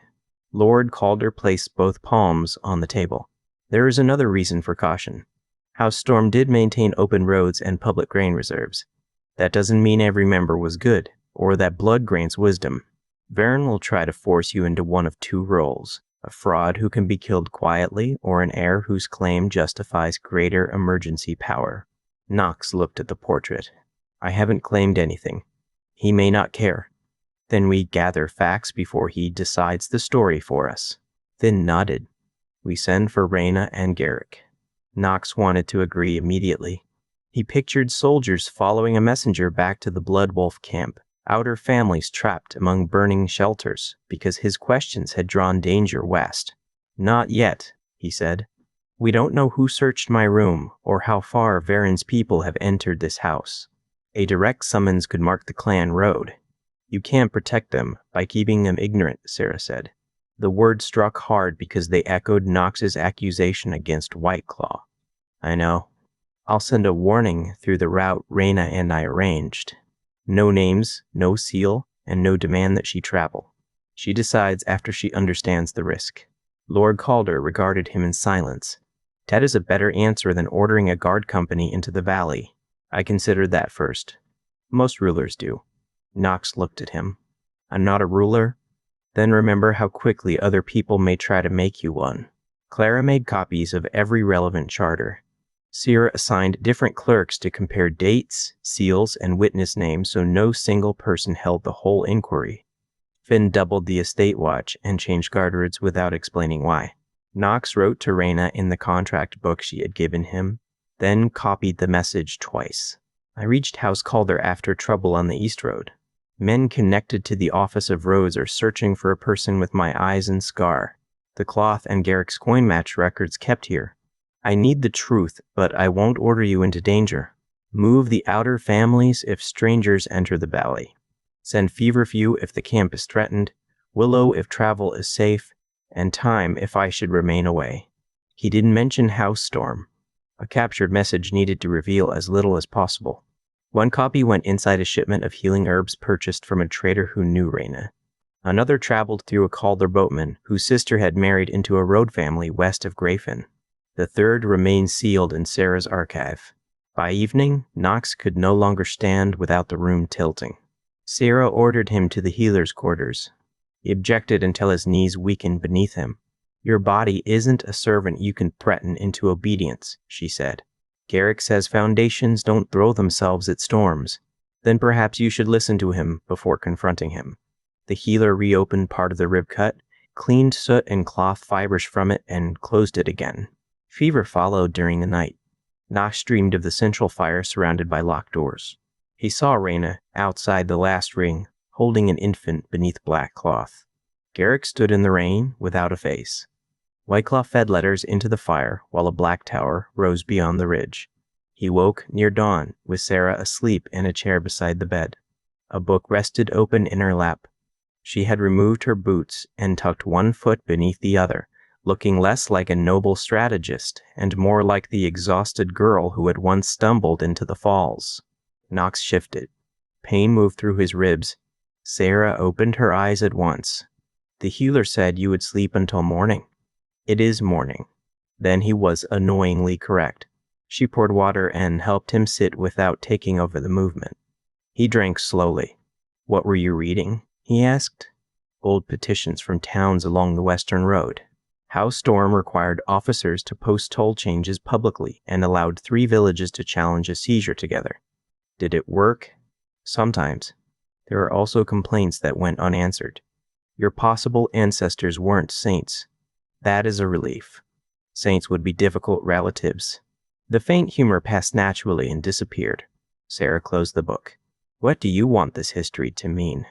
Lord Calder placed both palms on the table. There is another reason for caution. House Storm did maintain open roads and public grain reserves. That doesn't mean every member was good, or that blood grants wisdom. Varon will try to force you into one of 2 roles, a fraud who can be killed quietly or an heir whose claim justifies greater emergency power. Knox looked at the portrait. I haven't claimed anything. He may not care. Then we gather facts before he decides the story for us. Finn nodded. We send for Reyna and Garrick. Knox wanted to agree immediately. He pictured soldiers following a messenger back to the Blood Wolf camp, outer families trapped among burning shelters, because his questions had drawn danger west. Not yet, he said. We don't know who searched my room or how far Varen's people have entered this house. A direct summons could mark the clan road. You can't protect them by keeping them ignorant, Sarah said. The word struck hard because they echoed Knox's accusation against Whiteclaw. I know. I'll send a warning through the route Reyna and I arranged. No names, no seal, and no demand that she travel. She decides after she understands the risk. Lord Calder regarded him in silence. That is a better answer than ordering a guard company into the valley. I considered that first. Most rulers do. Knox looked at him. I'm not a ruler? Then remember how quickly other people may try to make you one. Clara made copies of every relevant charter. Sierra assigned different clerks to compare dates, seals, and witness names so no single person held the whole inquiry. Finn doubled the estate watch and changed guardrails without explaining why. Knox wrote to Reyna in the contract book she had given him, then copied the message twice. I reached House Calder after trouble on the East Road. Men connected to the Office of Roads are searching for a person with my eyes and scar. The cloth and Garrick's coin match records kept here. I need the truth, but I won't order you into danger. Move the outer families if strangers enter the valley. Send Feverfew if the camp is threatened, Willow if travel is safe, and Time if I should remain away. He didn't mention House Storm. A captured message needed to reveal as little as possible. One copy went inside a shipment of healing herbs purchased from a trader who knew Reyna. Another traveled through a Calder boatman whose sister had married into a road family west of Grayfen. The third remained sealed in Sarah's archive. By evening, Knox could no longer stand without the room tilting. Sarah ordered him to the healer's quarters. He objected until his knees weakened beneath him. Your body isn't a servant you can threaten into obedience, she said. Garrick says foundations don't throw themselves at storms. Then perhaps you should listen to him before confronting him. The healer reopened part of the rib cut, cleaned soot and cloth fibers from it, and closed it again. Fever followed during the night. Knox dreamed of the central fire surrounded by locked doors. He saw Reyna, outside the last ring, holding an infant beneath black cloth. Garrick stood in the rain, without a face. Whiteclaw fed letters into the fire while a black tower rose beyond the ridge. He woke near dawn, with Sarah asleep in a chair beside the bed. A book rested open in her lap. She had removed her boots and tucked one foot beneath the other, looking less like a noble strategist and more like the exhausted girl who had once stumbled into the falls. Knox shifted. Pain moved through his ribs. Sarah opened her eyes at once. The healer said you would sleep until morning. It is morning. Then he was annoyingly correct. She poured water and helped him sit without taking over the movement. He drank slowly. What were you reading? He asked. Old petitions from towns along the western road. House Storm required officers to post toll changes publicly and allowed 3 villages to challenge a seizure together. Did it work? Sometimes. There are also complaints that went unanswered. Your possible ancestors weren't saints. That is a relief. Saints would be difficult relatives. The faint humor passed naturally and disappeared. Sarah closed the book. What do you want this history to mean?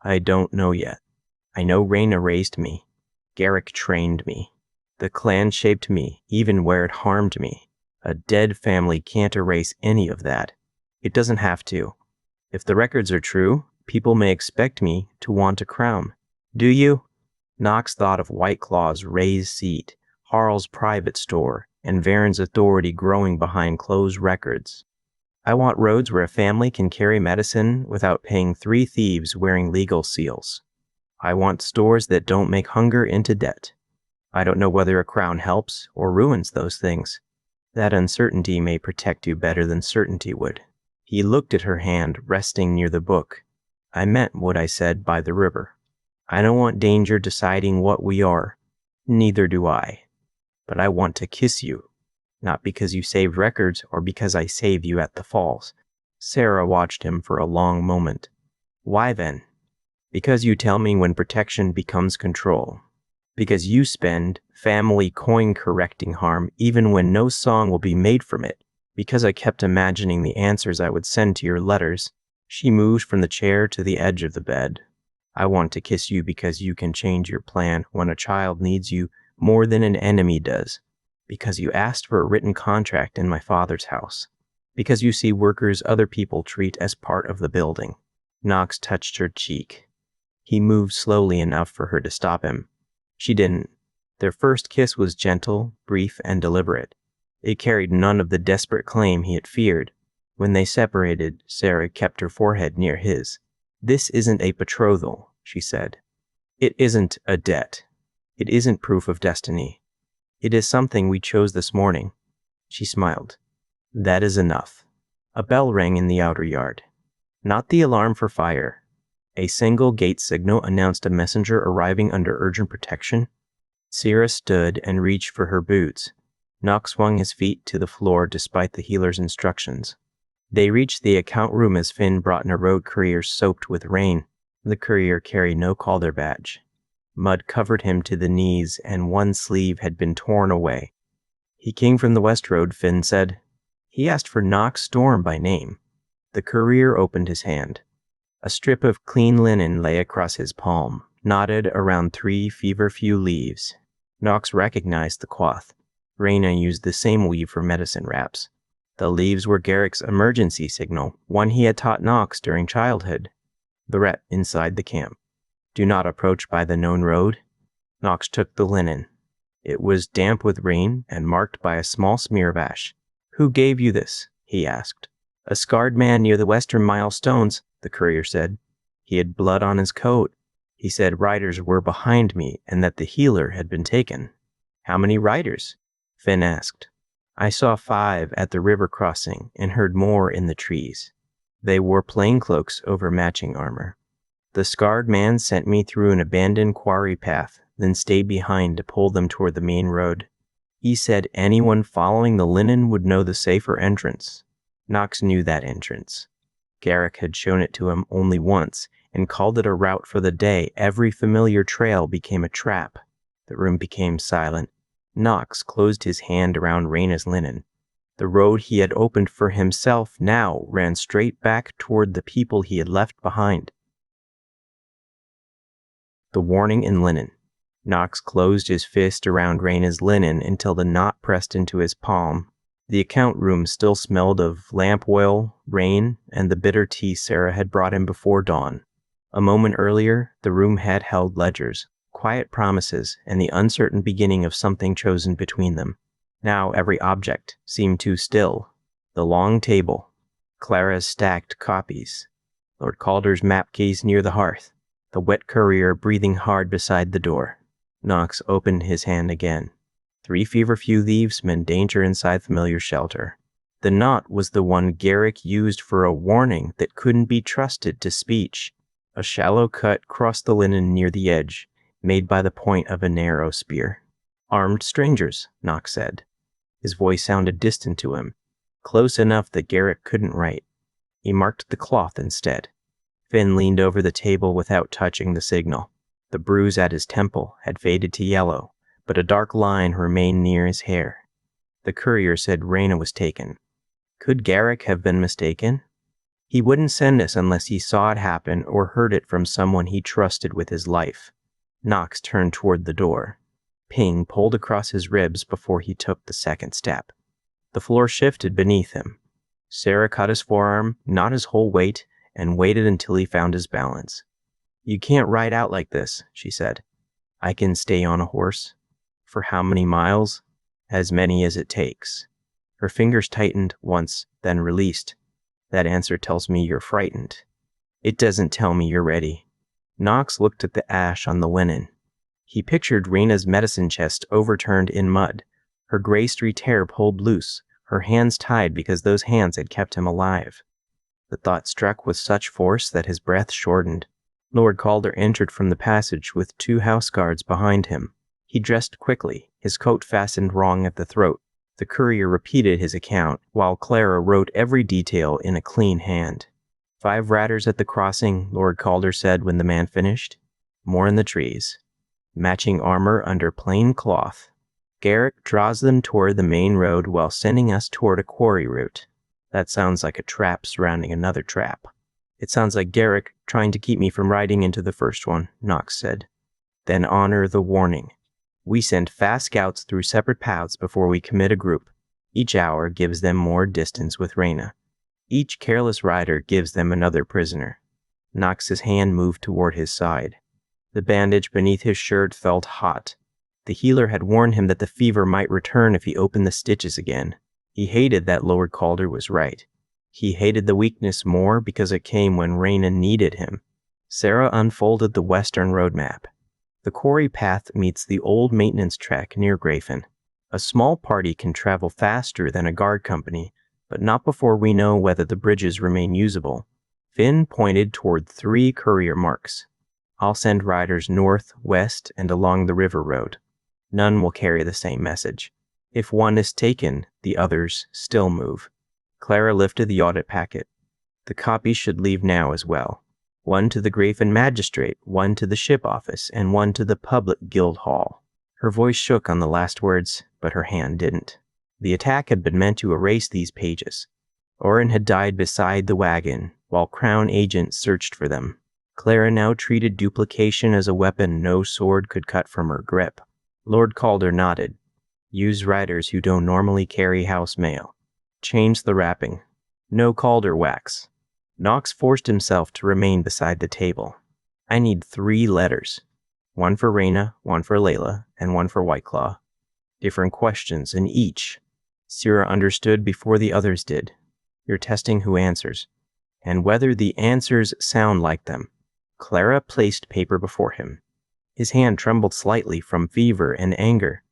I don't know yet. I know Reyna raised me. Garrick trained me. The clan shaped me, even where it harmed me. A dead family can't erase any of that. It doesn't have to. If the records are true, people may expect me to want a crown. Do you? Knox thought of Whiteclaw's raised seat, Harl's private store, and Varen's authority growing behind closed records. I want roads where a family can carry medicine without paying 3 thieves wearing legal seals. I want stores that don't make hunger into debt. I don't know whether a crown helps or ruins those things. That uncertainty may protect you better than certainty would. He looked at her hand resting near the book. I meant what I said by the river. I don't want danger deciding what we are. Neither do I. But I want to kiss you. Not because you saved records or because I saved you at the falls. Sarah watched him for a long moment. Why then? Because you tell me when protection becomes control. Because you spend family coin correcting harm even when no song will be made from it. Because I kept imagining the answers I would send to your letters. She moved from the chair to the edge of the bed. I want to kiss you because you can change your plan when a child needs you more than an enemy does. Because you asked for a written contract in my father's house. Because you see workers other people treat as part of the building. Knox touched her cheek. He moved slowly enough for her to stop him. She didn't. Their first kiss was gentle, brief, and deliberate. It carried none of the desperate claim he had feared. When they separated, Sarah kept her forehead near his. This isn't a betrothal, she said. It isn't a debt. It isn't proof of destiny. It is something we chose this morning. She smiled. That is enough. A bell rang in the outer yard. Not the alarm for fire. A single gate signal announced a messenger arriving under urgent protection. Sarah stood and reached for her boots. Knox swung his feet to the floor despite the healer's instructions. They reached the account room as Finn brought in a road courier soaked with rain. The courier carried no Calder badge. Mud covered him to the knees and one sleeve had been torn away. He came from the West Road, Finn said. He asked for Knox Storm by name. The courier opened his hand. A strip of clean linen lay across his palm, knotted around 3 feverfew leaves. Knox recognized the cloth. Raina used the same weave for medicine wraps. The leaves were Garrick's emergency signal, one he had taught Knox during childhood. The rep inside the camp. Do not approach by the known road. Knox took the linen. It was damp with rain and marked by a small smear of ash. Who gave you this? He asked. A scarred man near the western milestones, the courier said. He had blood on his coat. He said riders were behind me and that the healer had been taken. How many riders? Finn asked. I saw 5 at the river crossing and heard more in the trees. They wore plain cloaks over matching armor. The scarred man sent me through an abandoned quarry path, then stayed behind to pull them toward the main road. He said anyone following the linen would know the safer entrance. Knox knew that entrance. Garrick had shown it to him only once and called it a route for the day. Every familiar trail became a trap. The room became silent. Knox closed his hand around Raina's linen. The road he had opened for himself now ran straight back toward the people he had left behind. The warning in linen. Knox closed his fist around Raina's linen until the knot pressed into his palm. The account room still smelled of lamp oil, rain, and the bitter tea Sarah had brought him before dawn. A moment earlier, the room had held ledgers, quiet promises, and the uncertain beginning of something chosen between them. Now every object seemed too still. The long table, Clara's stacked copies, Lord Calder's map case near the hearth, the wet courier breathing hard beside the door. Knox opened his hand again. 3 feverfew leaves meant danger inside familiar shelter. The knot was the one Garrick used for a warning that couldn't be trusted to speech. A shallow cut crossed the linen near the edge, made by the point of a narrow spear. Armed strangers, Knox said. His voice sounded distant to him, close enough that Garrick couldn't write. He marked the cloth instead. Finn leaned over the table without touching the signal. The bruise at his temple had faded to yellow, but a dark line remained near his hair. The courier said Raina was taken. Could Garrick have been mistaken? He wouldn't send us unless he saw it happen or heard it from someone he trusted with his life. Knox turned toward the door. Ping pulled across his ribs before he took the second step. The floor shifted beneath him. Sarah caught his forearm, not his whole weight, and waited until he found his balance. You can't ride out like this, she said. I can stay on a horse. For how many miles? As many as it takes. Her fingers tightened once, then released. That answer tells me you're frightened. It doesn't tell me you're ready. Knox looked at the ash on the linen. He pictured Raina's medicine chest overturned in mud, her gray streaked hair pulled loose, her hands tied because those hands had kept him alive. The thought struck with such force that his breath shortened. Lord Calder entered from the passage with 2 house guards behind him. He dressed quickly, his coat fastened wrong at the throat. The courier repeated his account, while Clara wrote every detail in a clean hand. 5 riders at the crossing, Lord Calder said when the man finished. More in the trees. Matching armor under plain cloth. Garrick draws them toward the main road while sending us toward a quarry route. That sounds like a trap surrounding another trap. It sounds like Garrick trying to keep me from riding into the first one, Knox said. Then honor the warning. We send fast scouts through separate paths before we commit a group. Each hour gives them more distance with Reyna. Each careless rider gives them another prisoner. Knox's hand moved toward his side. The bandage beneath his shirt felt hot. The healer had warned him that the fever might return if he opened the stitches again. He hated that Lord Calder was right. He hated the weakness more because it came when Reyna needed him. Sarah unfolded the western road map. The quarry path meets the old maintenance track near Grafen. A small party can travel faster than a guard company, but not before we know whether the bridges remain usable. Finn pointed toward 3 courier marks. I'll send riders north, west, and along the river road. None will carry the same message. If one is taken, the others still move. Clara lifted the audit packet. The copies should leave now as well. 1 to the Grafen magistrate, 1 to the ship office, and 1 to the public guild hall. Her voice shook on the last words, but her hand didn't. The attack had been meant to erase these pages. Orin had died beside the wagon, while Crown agents searched for them. Clara now treated duplication as a weapon no sword could cut from her grip. Lord Calder nodded. Use riders who don't normally carry house mail. Change the wrapping. No Calder wax. Knox forced himself to remain beside the table. I need 3 letters. 1 for Reyna, 1 for Layla, and 1 for Whiteclaw. Different questions in each. Syrah understood before the others did. You're testing who answers, and whether the answers sound like them. Clara placed paper before him. His hand trembled slightly from fever and anger.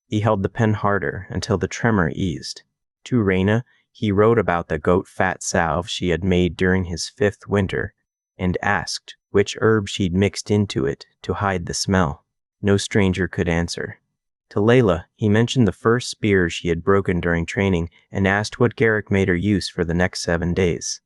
He held the pen harder until the tremor eased. To Reyna, he wrote about the goat fat salve she had made during his 5th winter, and asked which herb she'd mixed into it to hide the smell. No stranger could answer. To Layla, he mentioned the first spear she had broken during training and asked what Garrick made her use for the next 7 days.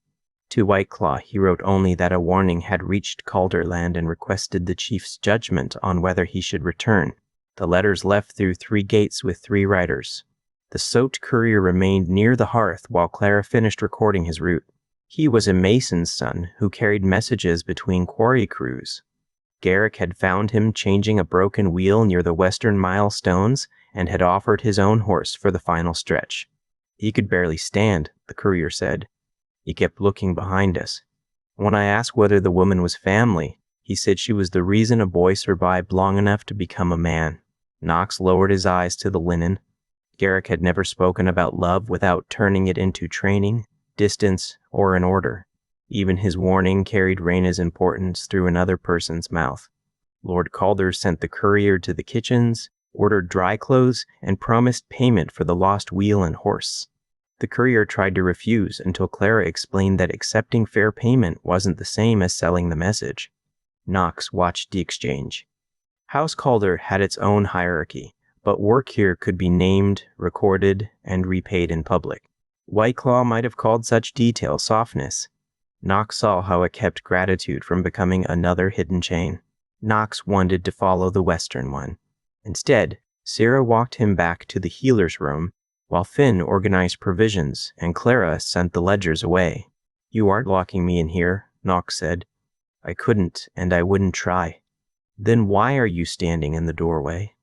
To Whiteclaw, he wrote only that a warning had reached Calderland and requested the chief's judgment on whether he should return. The letters left through 3 gates with 3 riders. The soaked courier remained near the hearth while Clara finished recording his route. He was a mason's son who carried messages between quarry crews. Garrick had found him changing a broken wheel near the western milestones and had offered his own horse for the final stretch. He could barely stand, the courier said. He kept looking behind us. When I asked whether the woman was family, he said she was the reason a boy survived long enough to become a man. Knox lowered his eyes to the linen. Garrick had never spoken about love without turning it into training, distance, or an order. Even his warning carried Reyna's importance through another person's mouth. Lord Calder sent the courier to the kitchens, ordered dry clothes, and promised payment for the lost wheel and horse. The courier tried to refuse until Clara explained that accepting fair payment wasn't the same as selling the message. Knox watched the exchange. House Calder had its own hierarchy, but work here could be named, recorded, and repaid in public. Whiteclaw might have called such detail softness. Knox saw how it kept gratitude from becoming another hidden chain. Knox wanted to follow the western one. Instead, Syrah walked him back to the healer's room, while Finn organized provisions and Clara sent the ledgers away. You aren't locking me in here, Knox said. I couldn't, and I wouldn't try. Then why are you standing in the doorway?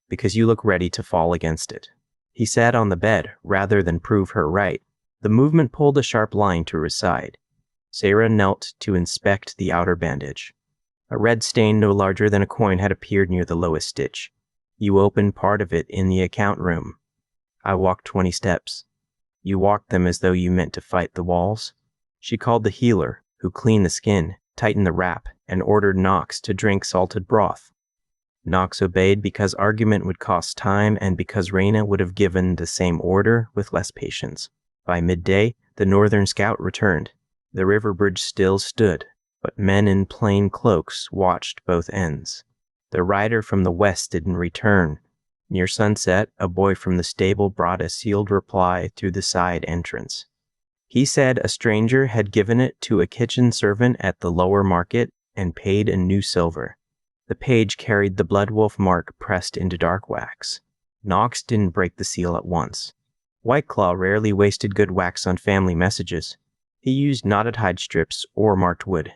Because you look ready to fall against it. He sat on the bed rather than prove her right. The movement pulled a sharp line to her side. Syrah knelt to inspect the outer bandage. A red stain no larger than a coin had appeared near the lowest stitch. You opened part of it in the account room. I walked 20 steps. You walked them as though you meant to fight the walls. She called the healer, who cleaned the skin, tightened the wrap, and ordered Knox to drink salted broth. Knox obeyed because argument would cost time and because Reyna would have given the same order with less patience. By midday, the northern scout returned. The river bridge still stood, but men in plain cloaks watched both ends. The rider from the west didn't return. Near sunset, a boy from the stable brought a sealed reply through the side entrance. He said a stranger had given it to a kitchen servant at the lower market and paid a new silver. The page carried the blood wolf mark pressed into dark wax. Knox didn't break the seal at once. White Claw rarely wasted good wax on family messages. He used knotted hide strips or marked wood.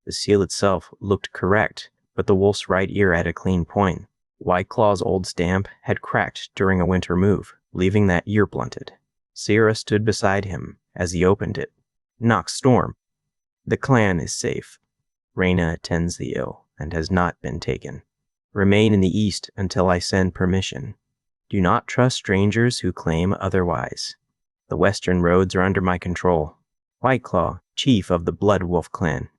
The seal itself looked correct, but the wolf's right ear had a clean point. White Claw's old stamp had cracked during a winter move, leaving that ear blunted. Sierra stood beside him as he opened it. Knox Storm. The clan is safe. Reyna attends the ill and has not been taken. Remain in the east until I send permission. Do not trust strangers who claim otherwise. The western roads are under my control. White Claw, chief of the Blood Wolf clan.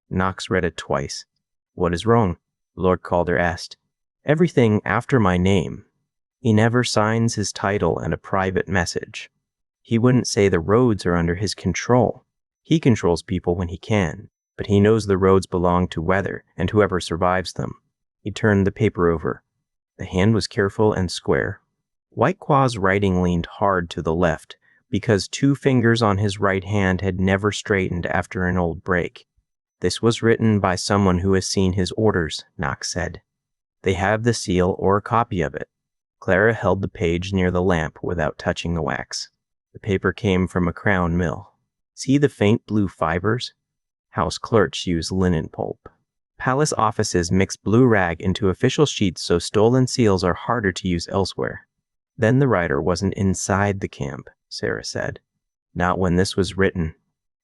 Knox read it twice. What is wrong? Lord Calder asked. Everything after my name. He never signs his title and a private message. He wouldn't say the roads are under his control. He controls people when he can, but he knows the roads belong to Weather and whoever survives them. He turned the paper over. The hand was careful and square. White Claw's writing leaned hard to the left, because 2 fingers on his right hand had never straightened after an old break. This was written by someone who has seen his orders, Knox said. They have the seal or a copy of it. Clara held the page near the lamp without touching the wax. The paper came from a crown mill. See the faint blue fibers? House clerks use linen pulp. Palace offices mix blue rag into official sheets so stolen seals are harder to use elsewhere. Then the writer wasn't inside the camp, Sarah said. Not when this was written.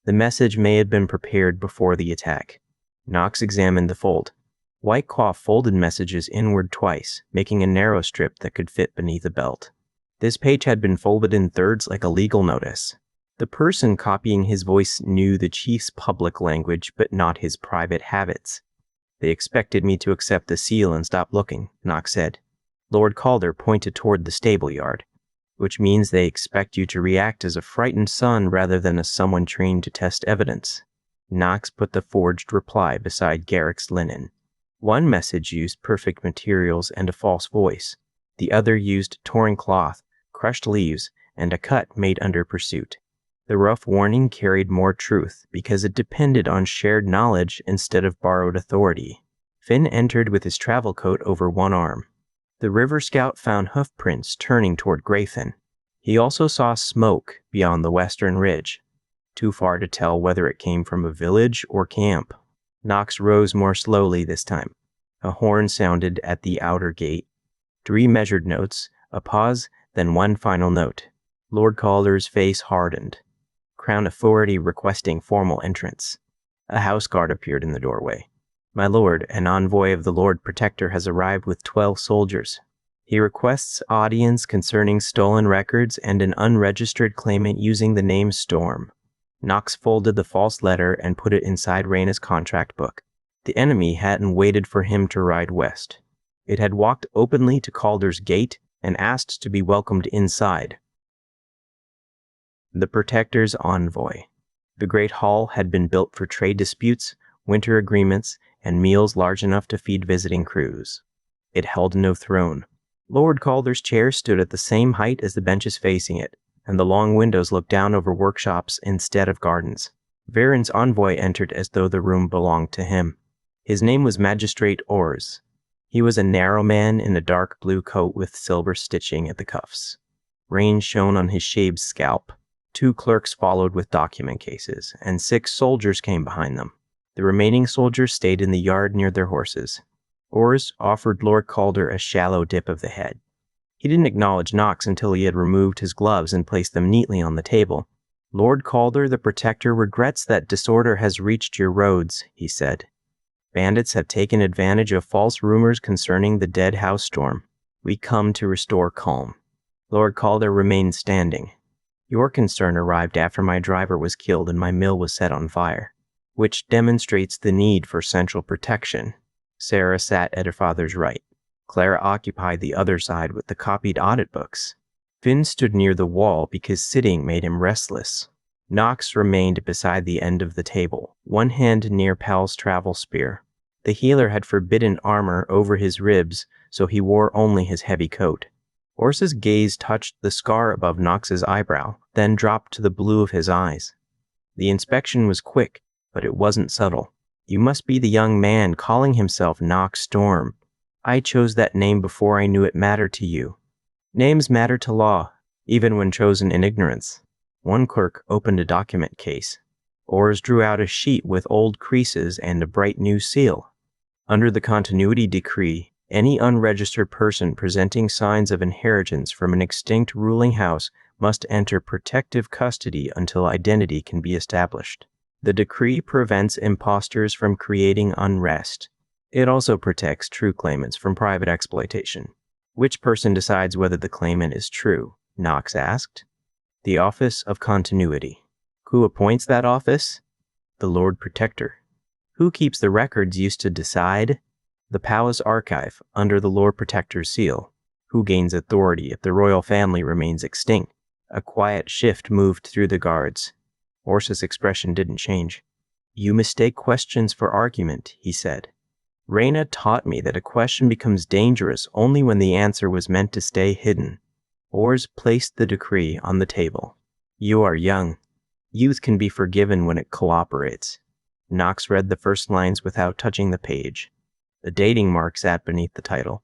The message may have been prepared before the attack. Knox examined the fold. White Claw folded messages inward twice, making a narrow strip that could fit beneath a belt. This page had been folded in thirds like a legal notice. The person copying his voice knew the chief's public language, but not his private habits. They expected me to accept the seal and stop looking, Knox said. Lord Calder pointed toward the stable yard, which means they expect you to react as a frightened son rather than as someone trained to test evidence. Knox put the forged reply beside Garrick's linen. One message used perfect materials and a false voice. The other used torn cloth, crushed leaves, and a cut made under pursuit. The rough warning carried more truth because it depended on shared knowledge instead of borrowed authority. Finn entered with his travel coat over one arm. The river scout found hoof prints turning toward Grayfen. He also saw smoke beyond the western ridge, too far to tell whether it came from a village or camp. Knox rose more slowly this time. A horn sounded at the outer gate. 3 measured notes, a pause, then one final note. Lord Calder's face hardened. Crown authority requesting formal entrance. A house guard appeared in the doorway. My lord, an envoy of the Lord Protector has arrived with 12 soldiers. He requests audience concerning stolen records and an unregistered claimant using the name Storm. Knox folded the false letter and put it inside Reyna's contract book. The enemy hadn't waited for him to ride west. It had walked openly to Calder's gate and asked to be welcomed inside. The Protector's envoy. The great hall had been built for trade disputes, winter agreements, and meals large enough to feed visiting crews. It held no throne. Lord Calder's chair stood at the same height as the benches facing it, and the long windows looked down over workshops instead of gardens. Varen's envoy entered as though the room belonged to him. His name was Magistrate Ors. He was a narrow man in a dark blue coat with silver stitching at the cuffs. Rain shone on his shaved scalp. 2 clerks followed with document cases, and 6 soldiers came behind them. The remaining soldiers stayed in the yard near their horses. Ors offered Lord Calder a shallow dip of the head. He didn't acknowledge Knox until he had removed his gloves and placed them neatly on the table. Lord Calder, the Protector, regrets that disorder has reached your roads, he said. Bandits have taken advantage of false rumors concerning the dead house Storm. We come to restore calm. Lord Calder remained standing. Your concern arrived after my driver was killed and my mill was set on fire, which demonstrates the need for central protection. Sarah sat at her father's right. Clara occupied the other side with the copied audit books. Finn stood near the wall because sitting made him restless. Knox remained beside the end of the table, one hand near Pal's travel spear. The healer had forbidden armor over his ribs, so he wore only his heavy coat. Ors's gaze touched the scar above Knox's eyebrow, then dropped to the blue of his eyes. The inspection was quick, but it wasn't subtle. You must be the young man calling himself Knox Storm. I chose that name before I knew it mattered to you. Names matter to law, even when chosen in ignorance. One clerk opened a document case. Ors drew out a sheet with old creases and a bright new seal. Under the continuity decree, any unregistered person presenting signs of inheritance from an extinct ruling house must enter protective custody until identity can be established. The decree prevents imposters from creating unrest. It also protects true claimants from private exploitation. Which person decides whether the claimant is true? Knox asked. The Office of Continuity. Who appoints that office? The Lord Protector. Who keeps the records used to decide? The Palace Archive, under the Lord Protector's seal. Who gains authority if the royal family remains extinct? A quiet shift moved through the guards. Ors's expression didn't change. You mistake questions for argument, he said. Reyna taught me that a question becomes dangerous only when the answer was meant to stay hidden. Ors placed the decree on the table. You are young. Youth can be forgiven when it cooperates. Knox read the first lines without touching the page. The dating mark sat beneath the title.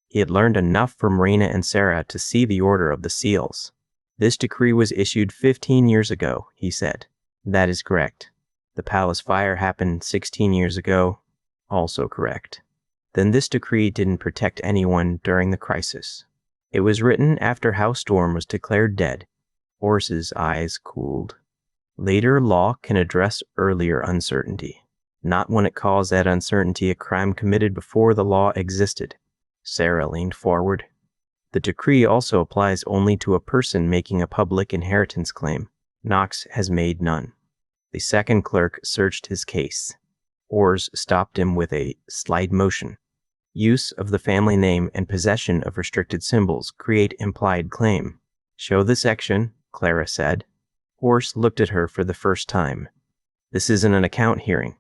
He had learned enough from Reyna and Sarah to see the order of the seals. This decree was issued 15 years ago, he said. That is correct. The palace fire happened 16 years ago. Also correct. Then this decree didn't protect anyone during the crisis. It was written after House Storm was declared dead. Ors's eyes cooled. Later law can address earlier uncertainty, not when it calls that uncertainty a crime committed before the law existed. Sarah leaned forward. The decree also applies only to a person making a public inheritance claim. Knox has made none. The second clerk searched his case. Ors stopped him with a slight motion. Use of the family name and possession of restricted symbols create implied claim. Show the section, Clara said. Ors looked at her for the first time. This isn't an account hearing.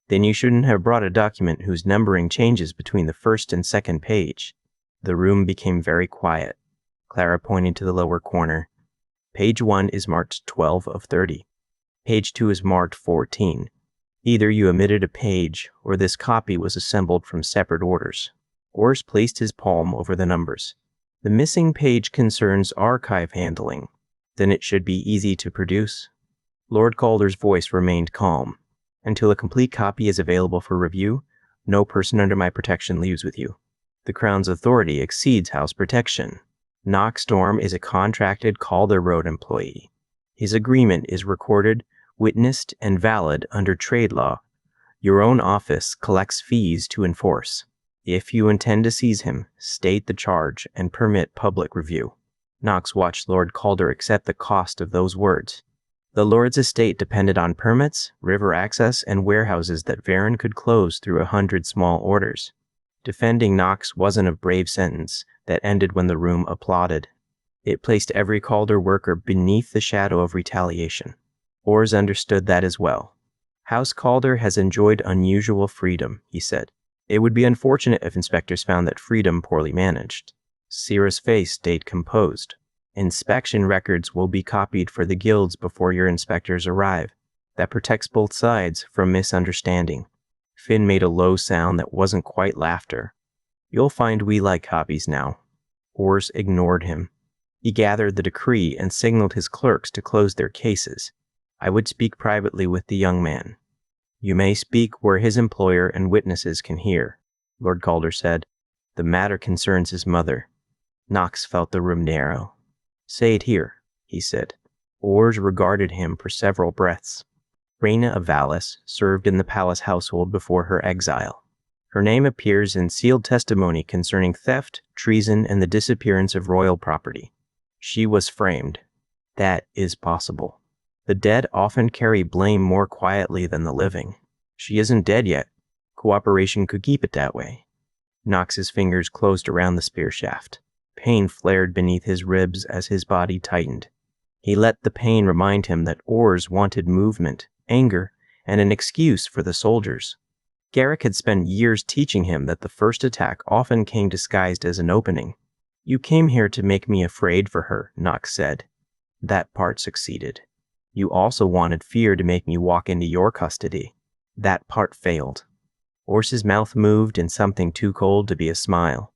Then you shouldn't have brought a document whose numbering changes between the first and second page. The room became very quiet. Clara pointed to the lower corner. Page 1 is marked 12 of 30. Page 2 is marked 14. Either you omitted a page, or this copy was assembled from separate orders. Ors placed his palm over the numbers. The missing page concerns archive handling. Then it should be easy to produce. Lord Calder's voice remained calm. Until a complete copy is available for review, no person under my protection leaves with you. The Crown's authority exceeds house protection. Knox Storm is a contracted Calder Road employee. His agreement is recorded, witnessed, and valid under trade law. Your own office collects fees to enforce. If you intend to seize him, state the charge and permit public review. Knox watched Lord Calder accept the cost of those words. The Lord's estate depended on permits, river access, and warehouses that Varen could close through 100 small orders. Defending Knox wasn't a brave sentence that ended when the room applauded. It placed every Calder worker beneath the shadow of retaliation. Ors understood that as well. House Calder has enjoyed unusual freedom, he said. It would be unfortunate if inspectors found that freedom poorly managed. Sierra's face stayed composed. Inspection records will be copied for the guilds before your inspectors arrive. That protects both sides from misunderstanding. Finn made a low sound that wasn't quite laughter. You'll find we like copies now. Ors ignored him. He gathered the decree and signaled his clerks to close their cases. I would speak privately with the young man. You may speak where his employer and witnesses can hear, Lord Calder said. The matter concerns his mother. Knox felt the room narrow. Say it here, he said. Ors regarded him for several breaths. Reyna of Valis served in the palace household before her exile. Her name appears in sealed testimony concerning theft, treason, and the disappearance of royal property. She was framed. That is possible. The dead often carry blame more quietly than the living. She isn't dead yet. Cooperation could keep it that way. Knox's fingers closed around the spear shaft. Pain flared beneath his ribs as his body tightened. He let the pain remind him that Ors wanted movement, anger, and an excuse for the soldiers. Garrick had spent years teaching him that the first attack often came disguised as an opening. You came here to make me afraid for her, Knox said. That part succeeded. You also wanted fear to make me walk into your custody. That part failed. Orse's mouth moved in something too cold to be a smile.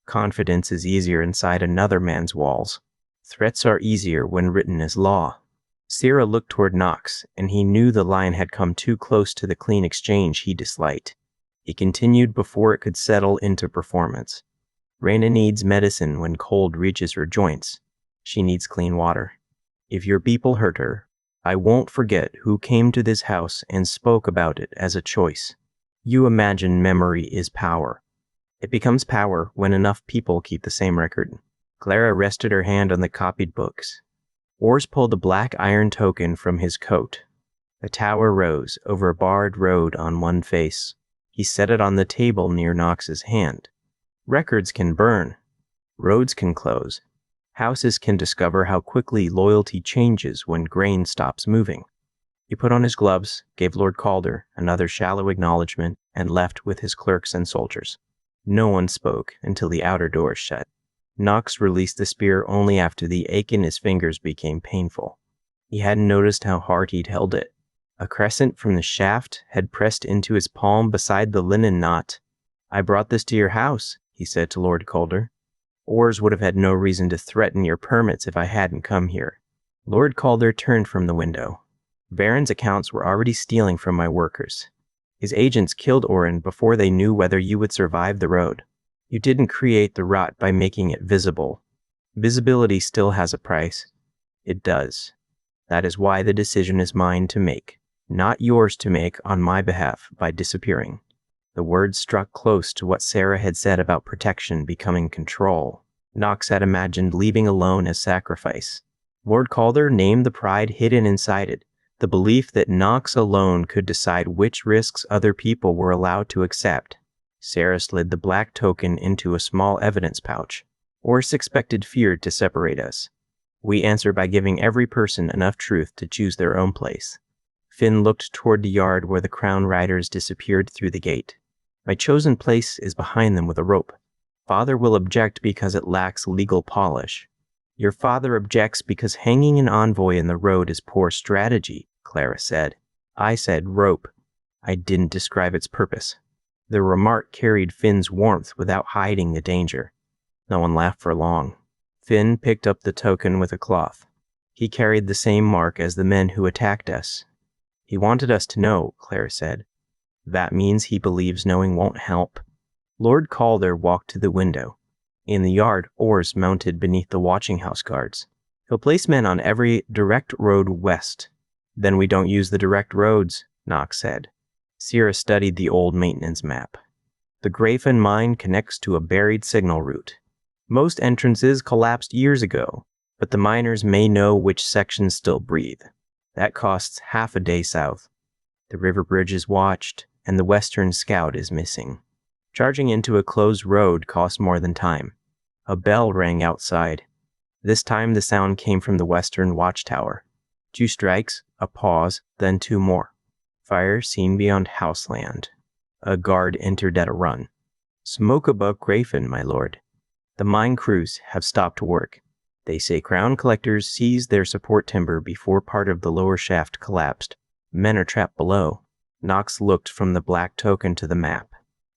Confidence is easier inside another man's walls. Threats are easier when written as law. Sarah looked toward Knox, and he knew the line had come too close to the clean exchange he disliked. He continued before it could settle into performance. Raina needs medicine when cold reaches her joints. She needs clean water. If your people hurt her, I won't forget who came to this house and spoke about it as a choice. You imagine memory is power. It becomes power when enough people keep the same record. Clara rested her hand on the copied books. Ors pulled the black iron token from his coat. A tower rose over a barred road on one face. He set it on the table near Knox's hand. Records can burn. Roads can close. Houses can discover how quickly loyalty changes when grain stops moving. He put on his gloves, gave Lord Calder another shallow acknowledgement, and left with his clerks and soldiers. No one spoke until the outer door shut. Knox released the spear only after the ache in his fingers became painful. He hadn't noticed how hard he'd held it. A crescent from the shaft had pressed into his palm beside the linen knot. I brought this to your house, he said to Lord Calder. Ors would have had no reason to threaten your permits if I hadn't come here. Lord Calder turned from the window. Varen's accounts were already stealing from my workers. His agents killed Orin before they knew whether you would survive the road. You didn't create the rot by making it visible. Visibility still has a price. It does. That is why the decision is mine to make, not yours to make on my behalf by disappearing. The words struck close to what Sarah had said about protection becoming control. Knox had imagined leaving alone as sacrifice. Lord Calder named the pride hidden inside it, the belief that Knox alone could decide which risks other people were allowed to accept. Sarah slid the black token into a small evidence pouch. Ors expected fear to separate us. We answer by giving every person enough truth to choose their own place. Finn looked toward the yard where the crown riders disappeared through the gate. My chosen place is behind them with a rope. Father will object because it lacks legal polish. Your father objects because hanging an envoy in the road is poor strategy, Clara said. I said rope. I didn't describe its purpose. The remark carried Finn's warmth without hiding the danger. No one laughed for long. Finn picked up the token with a cloth. He carried the same mark as the men who attacked us. He wanted us to know, Clara said. That means he believes knowing won't help. Lord Calder walked to the window. In the yard, Ors mounted beneath the watching house guards. He'll place men on every direct road west. Then we don't use the direct roads, Knox said. Sierra studied the old maintenance map. The Grafen mine connects to a buried signal route. Most entrances collapsed years ago, but the miners may know which sections still breathe. That costs half a day south. The river bridge is watched, and the western scout is missing. Charging into a closed road costs more than time. A bell rang outside. This time the sound came from the western watchtower. 2 strikes, a pause, then 2 more. Fire seen beyond houseland. A guard entered at a run. Smoke above Grafen, my lord. The mine crews have stopped work. They say crown collectors seized their support timber before part of the lower shaft collapsed. Men are trapped below. Knox looked from the black token to the map.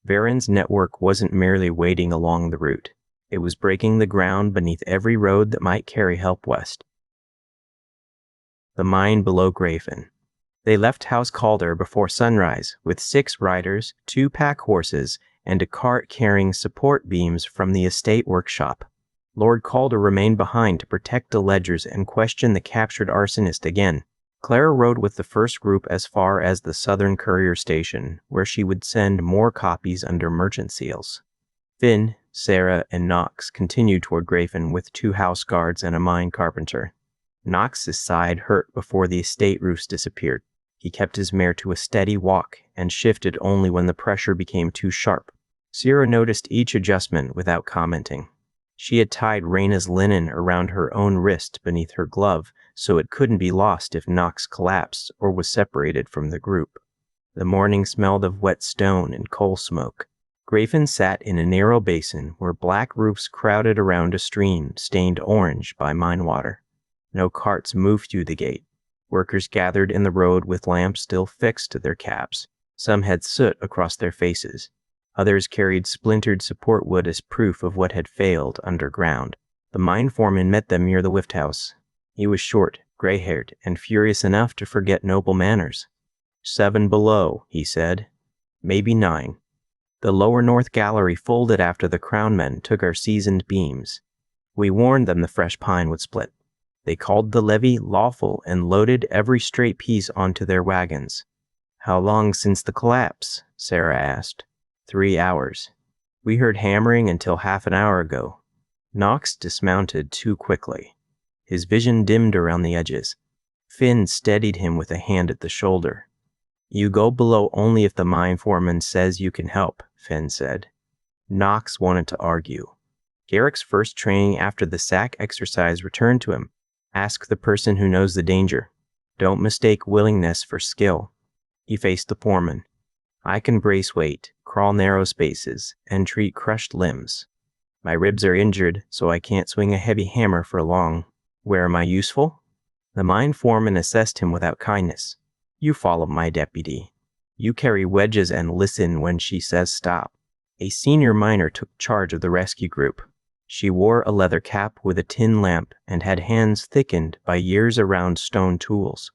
Varen's network wasn't merely waiting along the route. It was breaking the ground beneath every road that might carry help west. The mine below Grafen. They left House Calder before sunrise with 6 riders, 2 pack horses, and a cart carrying support beams from the estate workshop. Lord Calder remained behind to protect the ledgers and question the captured arsonist again. Clara rode with the first group as far as the southern courier station, where she would send more copies under merchant seals. Finn, Sarah, and Knox continued toward Grafen with 2 house guards and a mine carpenter. Knox's side hurt before the estate roofs disappeared. He kept his mare to a steady walk and shifted only when the pressure became too sharp. Sierra noticed each adjustment without commenting. She had tied Raina's linen around her own wrist beneath her glove so it couldn't be lost if Knox collapsed or was separated from the group. The morning smelled of wet stone and coal smoke. Grafen sat in a narrow basin where black roofs crowded around a stream stained orange by mine water. No carts moved through the gate. Workers gathered in the road with lamps still fixed to their caps. Some had soot across their faces. Others carried splintered support wood as proof of what had failed underground. The mine foreman met them near the lift house. He was short, gray-haired, and furious enough to forget noble manners. 7 below, he said. Maybe 9. The lower north gallery folded after the crownmen took our seasoned beams. We warned them the fresh pine would split. They called the levy lawful and loaded every straight piece onto their wagons. How long since the collapse? Sarah asked. 3 hours. We heard hammering until half an hour ago. Knox dismounted too quickly. His vision dimmed around the edges. Finn steadied him with a hand at the shoulder. You go below only if the mine foreman says you can help, Finn said. Knox wanted to argue. Garrick's first training after the sack exercise returned to him. Ask the person who knows the danger. Don't mistake willingness for skill. He faced the foreman. I can brace weight, crawl narrow spaces, and treat crushed limbs. My ribs are injured, so I can't swing a heavy hammer for long. Where am I useful? The mine foreman assessed him without kindness. You follow my deputy. You carry wedges and listen when she says stop. A senior miner took charge of the rescue group. She wore a leather cap with a tin lamp and had hands thickened by years around stone tools.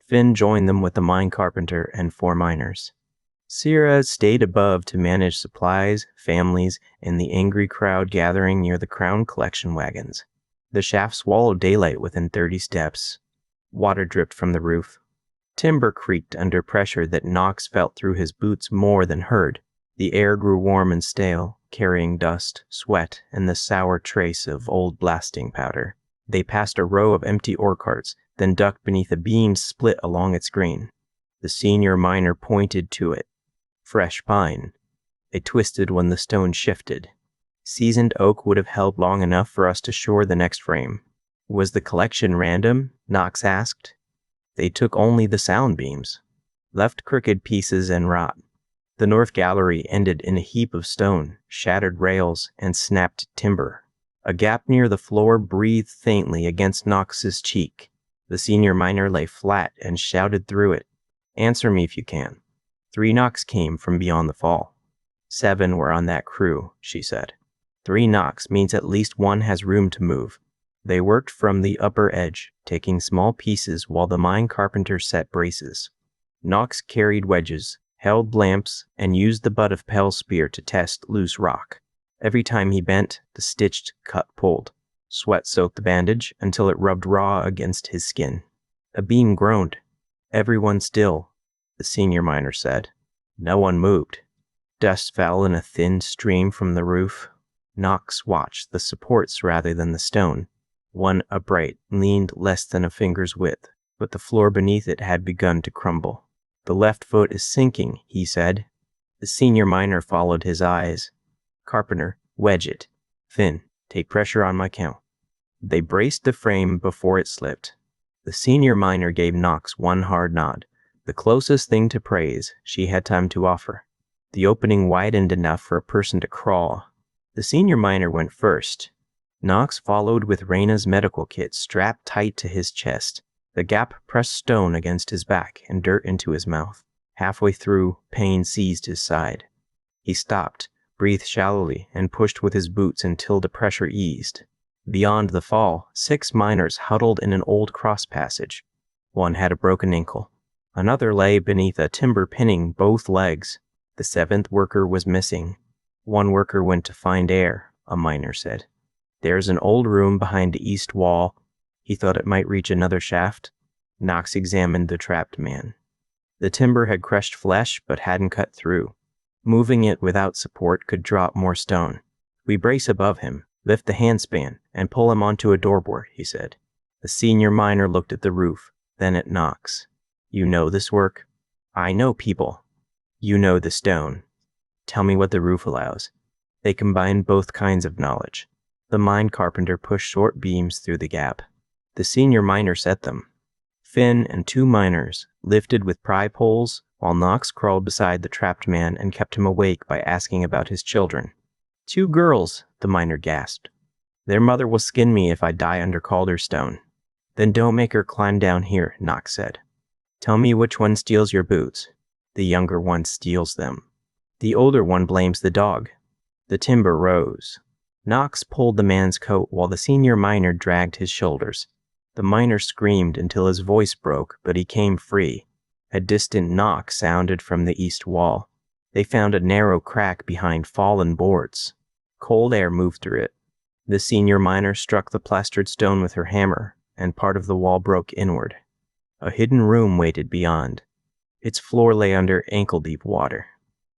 Finn joined them with the mine carpenter and 4 miners. Sierra stayed above to manage supplies, families, and the angry crowd gathering near the Crown collection wagons. The shaft swallowed daylight within 30 steps. Water dripped from the roof. Timber creaked under pressure that Knox felt through his boots more than heard. The air grew warm and stale, carrying dust, sweat, and the sour trace of old blasting powder. They passed a row of empty ore carts, then ducked beneath a beam split along its grain. The senior miner pointed to it. Fresh pine. It twisted when the stone shifted. Seasoned oak would have held long enough for us to shore the next frame. Was the collection random? Knox asked. They took only the sound beams. Left crooked pieces and rot. The north gallery ended in a heap of stone, shattered rails, and snapped timber. A gap near the floor breathed faintly against Knox's cheek. The senior miner lay flat and shouted through it. Answer me if you can. 3 knocks came from beyond the fall. 7 were on that crew, she said. 3 knocks means at least 1 has room to move. They worked from the upper edge, taking small pieces while the mine carpenter set braces. Knox carried wedges, held lamps, and used the butt of Pell's spear to test loose rock. Every time he bent, the stitched cut pulled. Sweat soaked the bandage until it rubbed raw against his skin. A beam groaned. Everyone still, the senior miner said. No one moved. Dust fell in a thin stream from the roof. Knox watched the supports rather than the stone. One upright leaned less than a finger's width, but the floor beneath it had begun to crumble. The left foot is sinking, he said. The senior miner followed his eyes. Carpenter, wedge it. Finn, take pressure on my count. They braced the frame before it slipped. The senior miner gave Knox one hard nod, the closest thing to praise she had time to offer. The opening widened enough for a person to crawl. The senior miner went first. Knox followed with Raina's medical kit strapped tight to his chest. The gap pressed stone against his back and dirt into his mouth. Halfway through, pain seized his side. He stopped, breathed shallowly, and pushed with his boots until the pressure eased. Beyond the fall, 6 miners huddled in an old cross passage. One had a broken ankle. Another lay beneath a timber pinning both legs. The 7th worker was missing. One worker went to find air, a miner said. There's an old room behind the east wall. He thought it might reach another shaft. Knox examined the trapped man. The timber had crushed flesh but hadn't cut through. Moving it without support could drop more stone. We brace above him, lift the handspan, and pull him onto a doorboard, he said. The senior miner looked at the roof, then at Knox. You know this work? I know people. You know the stone. Tell me what the roof allows. They combined both kinds of knowledge. The mine carpenter pushed short beams through the gap. The senior miner set them. Finn and 2 miners, lifted with pry poles, while Knox crawled beside the trapped man and kept him awake by asking about his children. 2 girls, the miner gasped. Their mother will skin me if I die under Calderstone. Then don't make her climb down here, Knox said. Tell me which one steals your boots. The younger one steals them. The older one blames the dog. The timber rose. Knox pulled the man's coat while the senior miner dragged his shoulders. The miner screamed until his voice broke, but he came free. A distant knock sounded from the east wall. They found a narrow crack behind fallen boards. Cold air moved through it. The senior miner struck the plastered stone with her hammer, and part of the wall broke inward. A hidden room waited beyond. Its floor lay under ankle-deep water.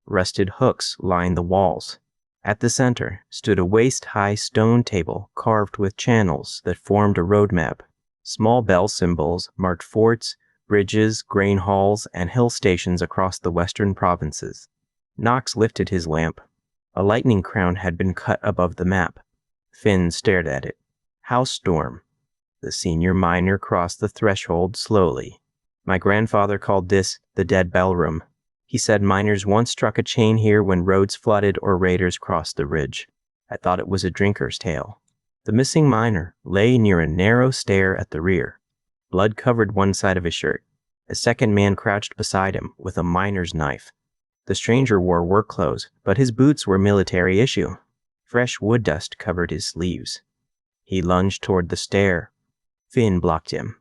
Rusted hooks lined the walls. At the center stood a waist-high stone table carved with channels that formed a road map. Small bell symbols marked forts, bridges, grain halls, and hill stations across the western provinces. Knox lifted his lamp. A lightning crown had been cut above the map. Finn stared at it. House Storm. The senior miner crossed the threshold slowly. My grandfather called this the Dead Bell Room. He said miners once struck a chain here when roads flooded or raiders crossed the ridge. I thought it was a drinker's tale. The missing miner lay near a narrow stair at the rear. Blood covered one side of his shirt. A second man crouched beside him with a miner's knife. The stranger wore work clothes, but his boots were military issue. Fresh wood dust covered his sleeves. He lunged toward the stair. Finn blocked him.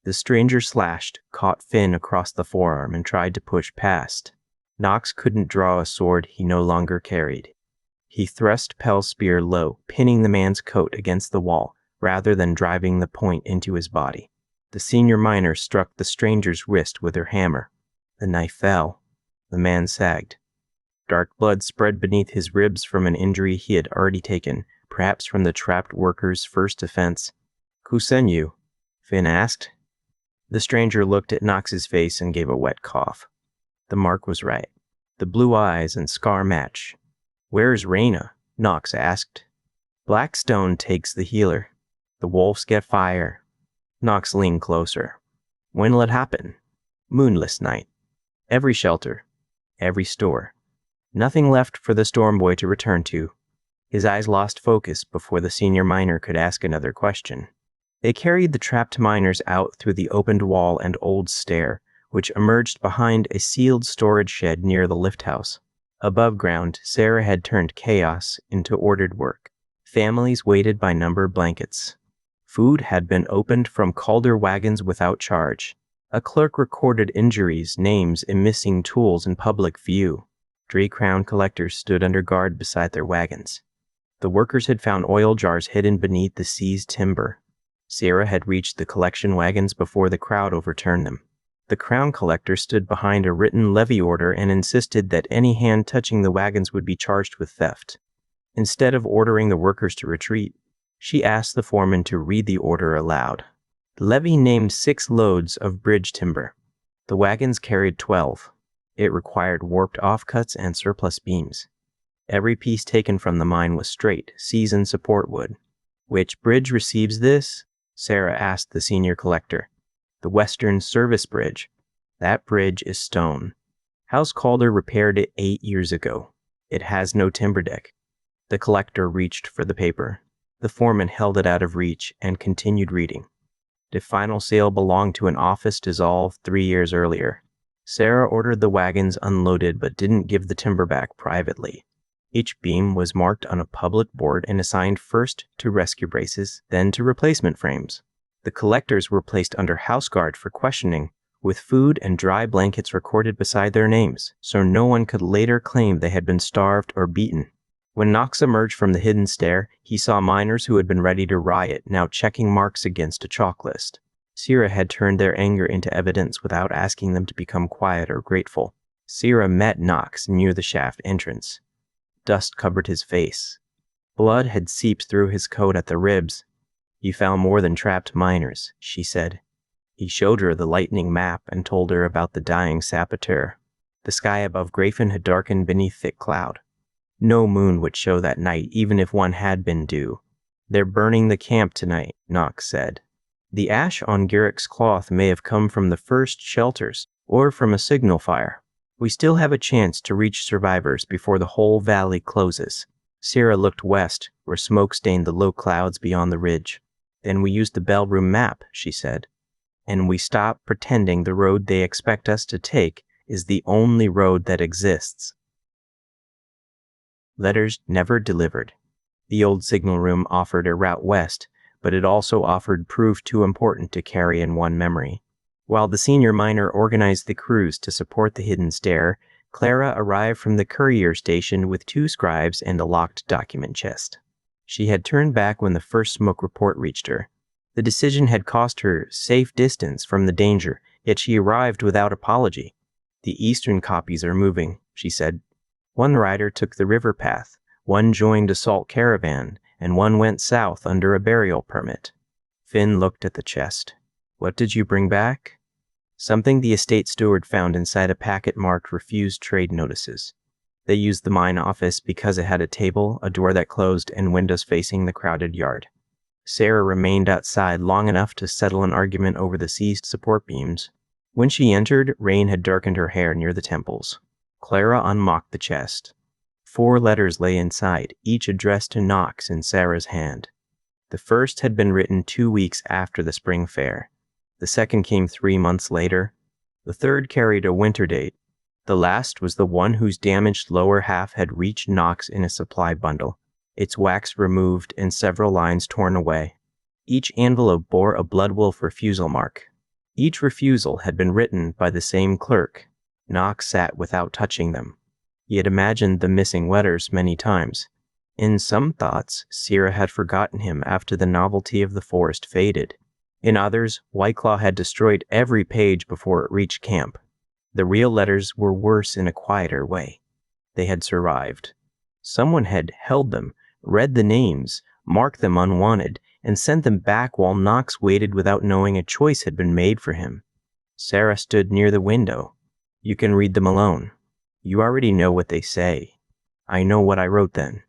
The stranger slashed, caught Finn across the forearm, and tried to push past. Knox couldn't draw a sword he no longer carried. He thrust Pell's spear low, pinning the man's coat against the wall, rather than driving the point into his body. The senior miner struck the stranger's wrist with her hammer. The knife fell. The man sagged. Dark blood spread beneath his ribs from an injury he had already taken, perhaps from the trapped worker's first offense. Who sent you? Finn asked. The stranger looked at Knox's face and gave a wet cough. The mark was right. The blue eyes and scar match. Where's Reyna? Knox asked. Blackstone takes the healer. The wolves get fire. Knox leaned closer. When'll it happen? Moonless night. Every shelter. Every store. Nothing left for the storm boy to return to. His eyes lost focus before the senior miner could ask another question. They carried the trapped miners out through the opened wall and old stair, which emerged behind a sealed storage shed near the lift house. Above ground, Sarah had turned chaos into ordered work. Families waited by number blankets. Food had been opened from Calder wagons without charge. A clerk recorded injuries, names, and missing tools in public view. 3 crown collectors stood under guard beside their wagons. The workers had found oil jars hidden beneath the seized timber. Sarah had reached the collection wagons before the crowd overturned them. The crown collector stood behind a written levy order and insisted that any hand touching the wagons would be charged with theft. Instead of ordering the workers to retreat, she asked the foreman to read the order aloud. The levy named 6 loads of bridge timber. The wagons carried 12. It required warped offcuts and surplus beams. Every piece taken from the mine was straight, seasoned support wood. Which bridge receives this? Sarah asked the senior collector. The Western Service Bridge. That bridge is stone. House Calder repaired it 8 years ago. It has no timber deck. The collector reached for the paper. The foreman held it out of reach and continued reading. The final sale belonged to an office dissolved 3 years earlier. Sarah ordered the wagons unloaded but didn't give the timber back privately. Each beam was marked on a public board and assigned first to rescue braces, then to replacement frames. The collectors were placed under house guard for questioning, with food and dry blankets recorded beside their names, so no one could later claim they had been starved or beaten. When Knox emerged from the hidden stair, he saw miners who had been ready to riot now checking marks against a chalk list. Sarah had turned their anger into evidence without asking them to become quiet or grateful. Sarah met Knox near the shaft entrance. Dust covered his face. Blood had seeped through his coat at the ribs. You found more than trapped miners, she said. He showed her the lightning map and told her about the dying saboteur. The sky above Grafin had darkened beneath thick cloud. No moon would show that night, even if one had been due. They're burning the camp tonight, Knox said. The ash on Garrick's cloth may have come from the first shelters, or from a signal fire. We still have a chance to reach survivors before the whole valley closes. Sarah looked west, where smoke stained the low clouds beyond the ridge. Then we use the bellroom map, she said. And we stop pretending the road they expect us to take is the only road that exists. Letters never delivered. The old signal room offered a route west, but it also offered proof too important to carry in one memory. While the senior miner organized the crews to support the hidden stair, Clara arrived from the courier station with 2 scribes and a locked document chest. She had turned back when the first smoke report reached her. The decision had cost her safe distance from the danger, yet she arrived without apology. The eastern copies are moving, she said. One rider took the river path, one joined a salt caravan, and one went south under a burial permit. Finn looked at the chest. What did you bring back? Something the estate steward found inside a packet marked refused trade notices. They used the mine office because it had a table, a door that closed, and windows facing the crowded yard. Sarah remained outside long enough to settle an argument over the seized support beams. When she entered, rain had darkened her hair near the temples. Clara unlocked the chest. 4 letters lay inside, each addressed to Knox in Sarah's hand. The first had been written 2 weeks after the spring fair. The second came 3 months later. The third carried a winter date. The last was the one whose damaged lower half had reached Knox in a supply bundle, its wax removed and several lines torn away. Each envelope bore a Bloodwolf refusal mark. Each refusal had been written by the same clerk. Knox sat without touching them. He had imagined the missing letters many times. In some thoughts, Sarah had forgotten him after the novelty of the forest faded. In others, Whiteclaw had destroyed every page before it reached camp. The real letters were worse in a quieter way. They had survived. Someone had held them, read the names, marked them unwanted, and sent them back while Knox waited without knowing a choice had been made for him. Sarah stood near the window. You can read them alone. You already know what they say. I know what I wrote then.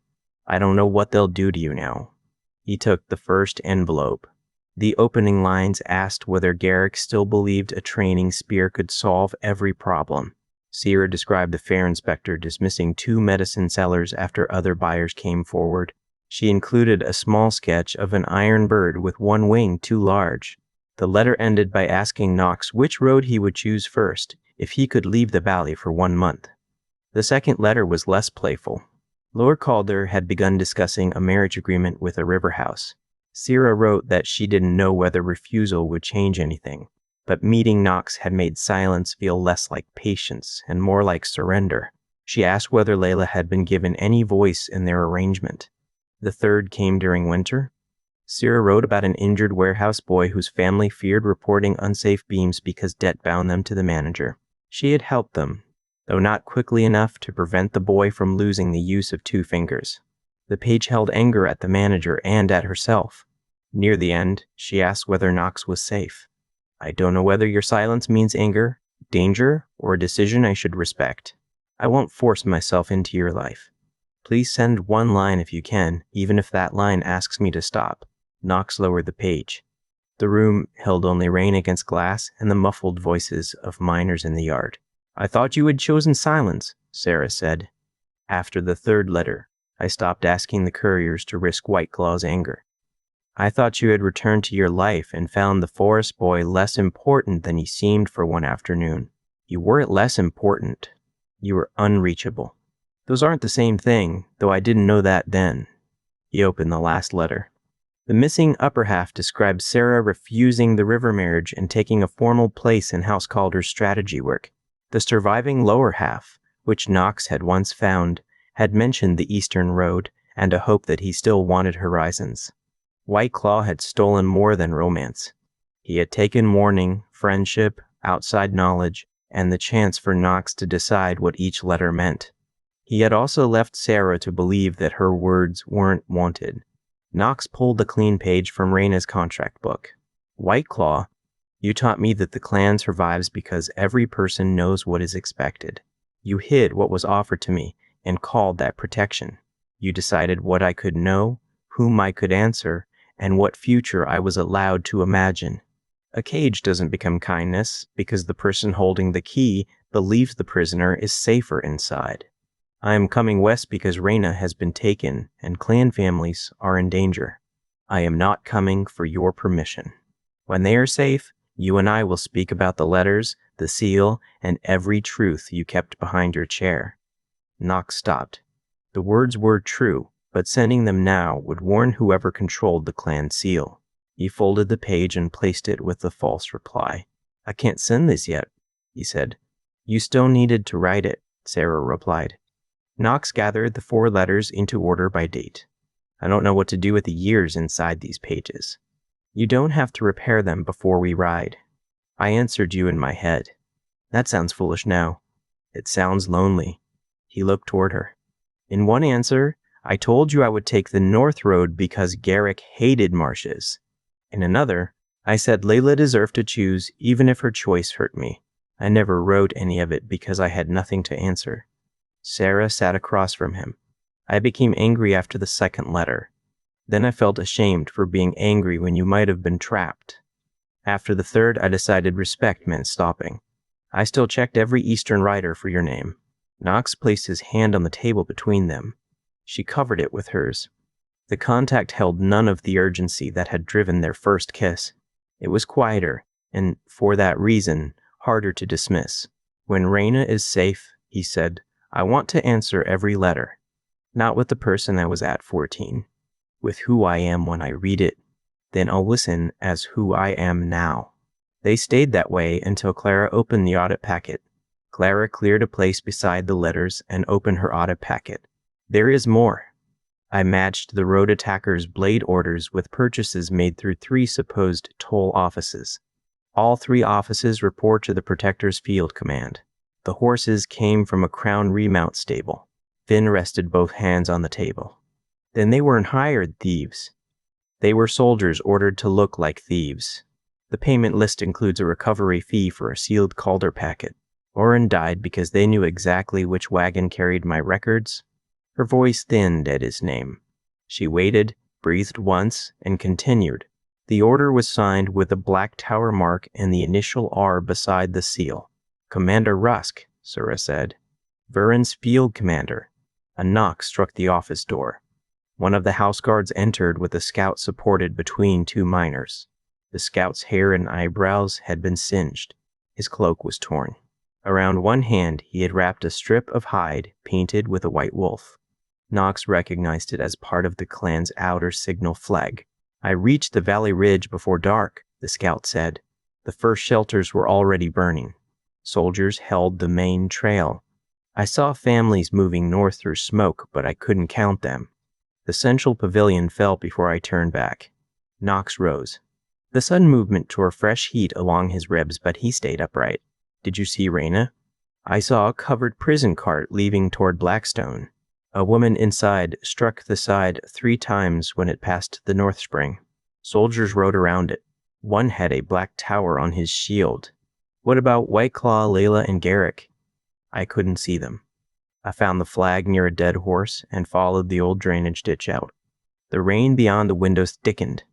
I don't know what they'll do to you now. He took the first envelope. The opening lines asked whether Garrick still believed a training spear could solve every problem. Sarah described the fair inspector dismissing 2 medicine sellers after other buyers came forward. She included a small sketch of an iron bird with one wing too large. The letter ended by asking Knox which road he would choose first if he could leave the valley for 1 month. The second letter was less playful. Lord Calder had begun discussing a marriage agreement with a river house. Sarah wrote that she didn't know whether refusal would change anything, but meeting Knox had made silence feel less like patience and more like surrender. She asked whether Layla had been given any voice in their arrangement. The third came during winter. Sarah wrote about an injured warehouse boy whose family feared reporting unsafe beams because debt bound them to the manager. She had helped them, though not quickly enough to prevent the boy from losing the use of 2 fingers. The page held anger at the manager and at herself. Near the end, she asked whether Knox was safe. I don't know whether your silence means anger, danger, or a decision I should respect. I won't force myself into your life. Please send 1 line if you can, even if that line asks me to stop. Knox lowered the page. The room held only rain against glass and the muffled voices of miners in the yard. I thought you had chosen silence, Sarah said. After the third letter, I stopped asking the couriers to risk Whiteclaw's anger. I thought you had returned to your life and found the forest boy less important than he seemed for one afternoon. You weren't less important. You were unreachable. Those aren't the same thing, though I didn't know that then. He opened the last letter. The missing upper half described Sarah refusing the river marriage and taking a formal place in House Calder's strategy work. The surviving lower half, which Knox had once found, had mentioned the eastern road and a hope that he still wanted horizons. Whiteclaw had stolen more than romance. He had taken warning, friendship, outside knowledge, and the chance for Knox to decide what each letter meant. He had also left Sarah to believe that her words weren't wanted. Knox pulled the clean page from Rayna's contract book. Whiteclaw, you taught me that the clan survives because every person knows what is expected. You hid what was offered to me and called that protection. You decided what I could know, whom I could answer, and what future I was allowed to imagine. A cage doesn't become kindness because the person holding the key believes the prisoner is safer inside. I am coming west because Reyna has been taken and clan families are in danger. I am not coming for your permission. When they are safe, you and I will speak about the letters, the seal, and every truth you kept behind your chair." Knox stopped. The words were true, but sending them now would warn whoever controlled the clan seal. He folded the page and placed it with the false reply. "I can't send this yet," he said. "You still needed to write it," Sarah replied. Knox gathered the 4 letters into order by date. "I don't know what to do with the years inside these pages." "You don't have to repair them before we ride. I answered you in my head." "That sounds foolish now." "It sounds lonely." He looked toward her. "In one answer, I told you I would take the North Road because Garrick hated marshes. In another, I said Layla deserved to choose even if her choice hurt me. I never wrote any of it because I had nothing to answer." Sarah sat across from him. "I became angry after the second letter. Then I felt ashamed for being angry when you might have been trapped. After the third, I decided respect meant stopping. I still checked every Eastern writer for your name." Knox placed his hand on the table between them. She covered it with hers. The contact held none of the urgency that had driven their first kiss. It was quieter, and for that reason, harder to dismiss. "When Reyna is safe," he said, "I want to answer every letter. Not with the person I was at 14. With who I am when I read it. Then I'll listen as who I am now." They stayed that way until Clara opened the audit packet. Clara cleared a place beside the letters and opened her audit packet. "There is more. I matched the road attackers' blade orders with purchases made through 3 supposed toll offices. All 3 offices report to the Protector's Field Command. The horses came from a Crown remount stable." Finn rested both hands on the table. "Then they weren't hired thieves. They were soldiers ordered to look like thieves. The payment list includes a recovery fee for a sealed Calder packet. Oren died because they knew exactly which wagon carried my records." Her voice thinned at his name. She waited, breathed once, and continued. "The order was signed with a black tower mark and the initial R beside the seal. Commander Rusk," Sura said. "Vuren's field commander." A knock struck the office door. One of the house guards entered with a scout supported between 2 miners. The scout's hair and eyebrows had been singed. His cloak was torn. Around one hand, he had wrapped a strip of hide painted with a white wolf. Knox recognized it as part of the clan's outer signal flag. "I reached the valley ridge before dark," the scout said. "The first shelters were already burning. Soldiers held the main trail. I saw families moving north through smoke, but I couldn't count them. The central pavilion fell before I turned back." Knox rose. The sudden movement tore fresh heat along his ribs, but he stayed upright. "Did you see Reyna?" "I saw a covered prison cart leaving toward Blackstone. A woman inside struck the side 3 times when it passed the North Spring. Soldiers rode around it. One had a black tower on his shield." "What about Whiteclaw, Layla, and Garrick?" "I couldn't see them. I found the flag near a dead horse and followed the old drainage ditch out. The rain beyond the windows thickened.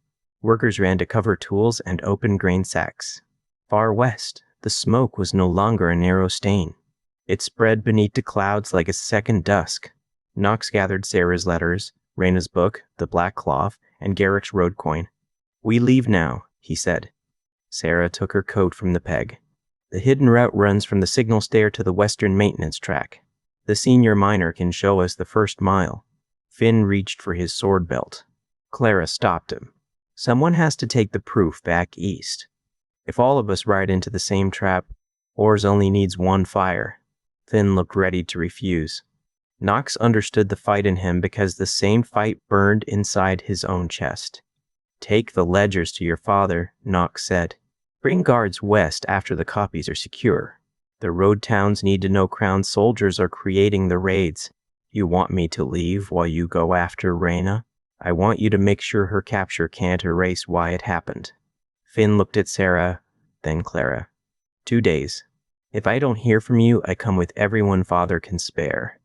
Workers ran to cover tools and open grain sacks. Far west, the smoke was no longer a narrow stain. It spread beneath the clouds like a second dusk." Knox gathered Sarah's letters, Reyna's book, the black cloth, and Garrick's road coin. "We leave now," he said. Sarah took her coat from the peg. "The hidden route runs from the signal stair to the western maintenance track. The senior miner can show us the first mile." Finn reached for his sword belt. Clara stopped him. "Someone has to take the proof back east. If all of us ride into the same trap, Ors only needs 1 fire." Finn looked ready to refuse. Knox understood the fight in him because the same fight burned inside his own chest. "Take the ledgers to your father," Knox said. "Bring guards west after the copies are secure. The road towns need to know Crown soldiers are creating the raids. You want me to leave while you go after Reyna? I want you to make sure her capture can't erase why it happened." Finn looked at Sarah, then Clara. 2 days. If I don't hear from you, I come with everyone father can spare."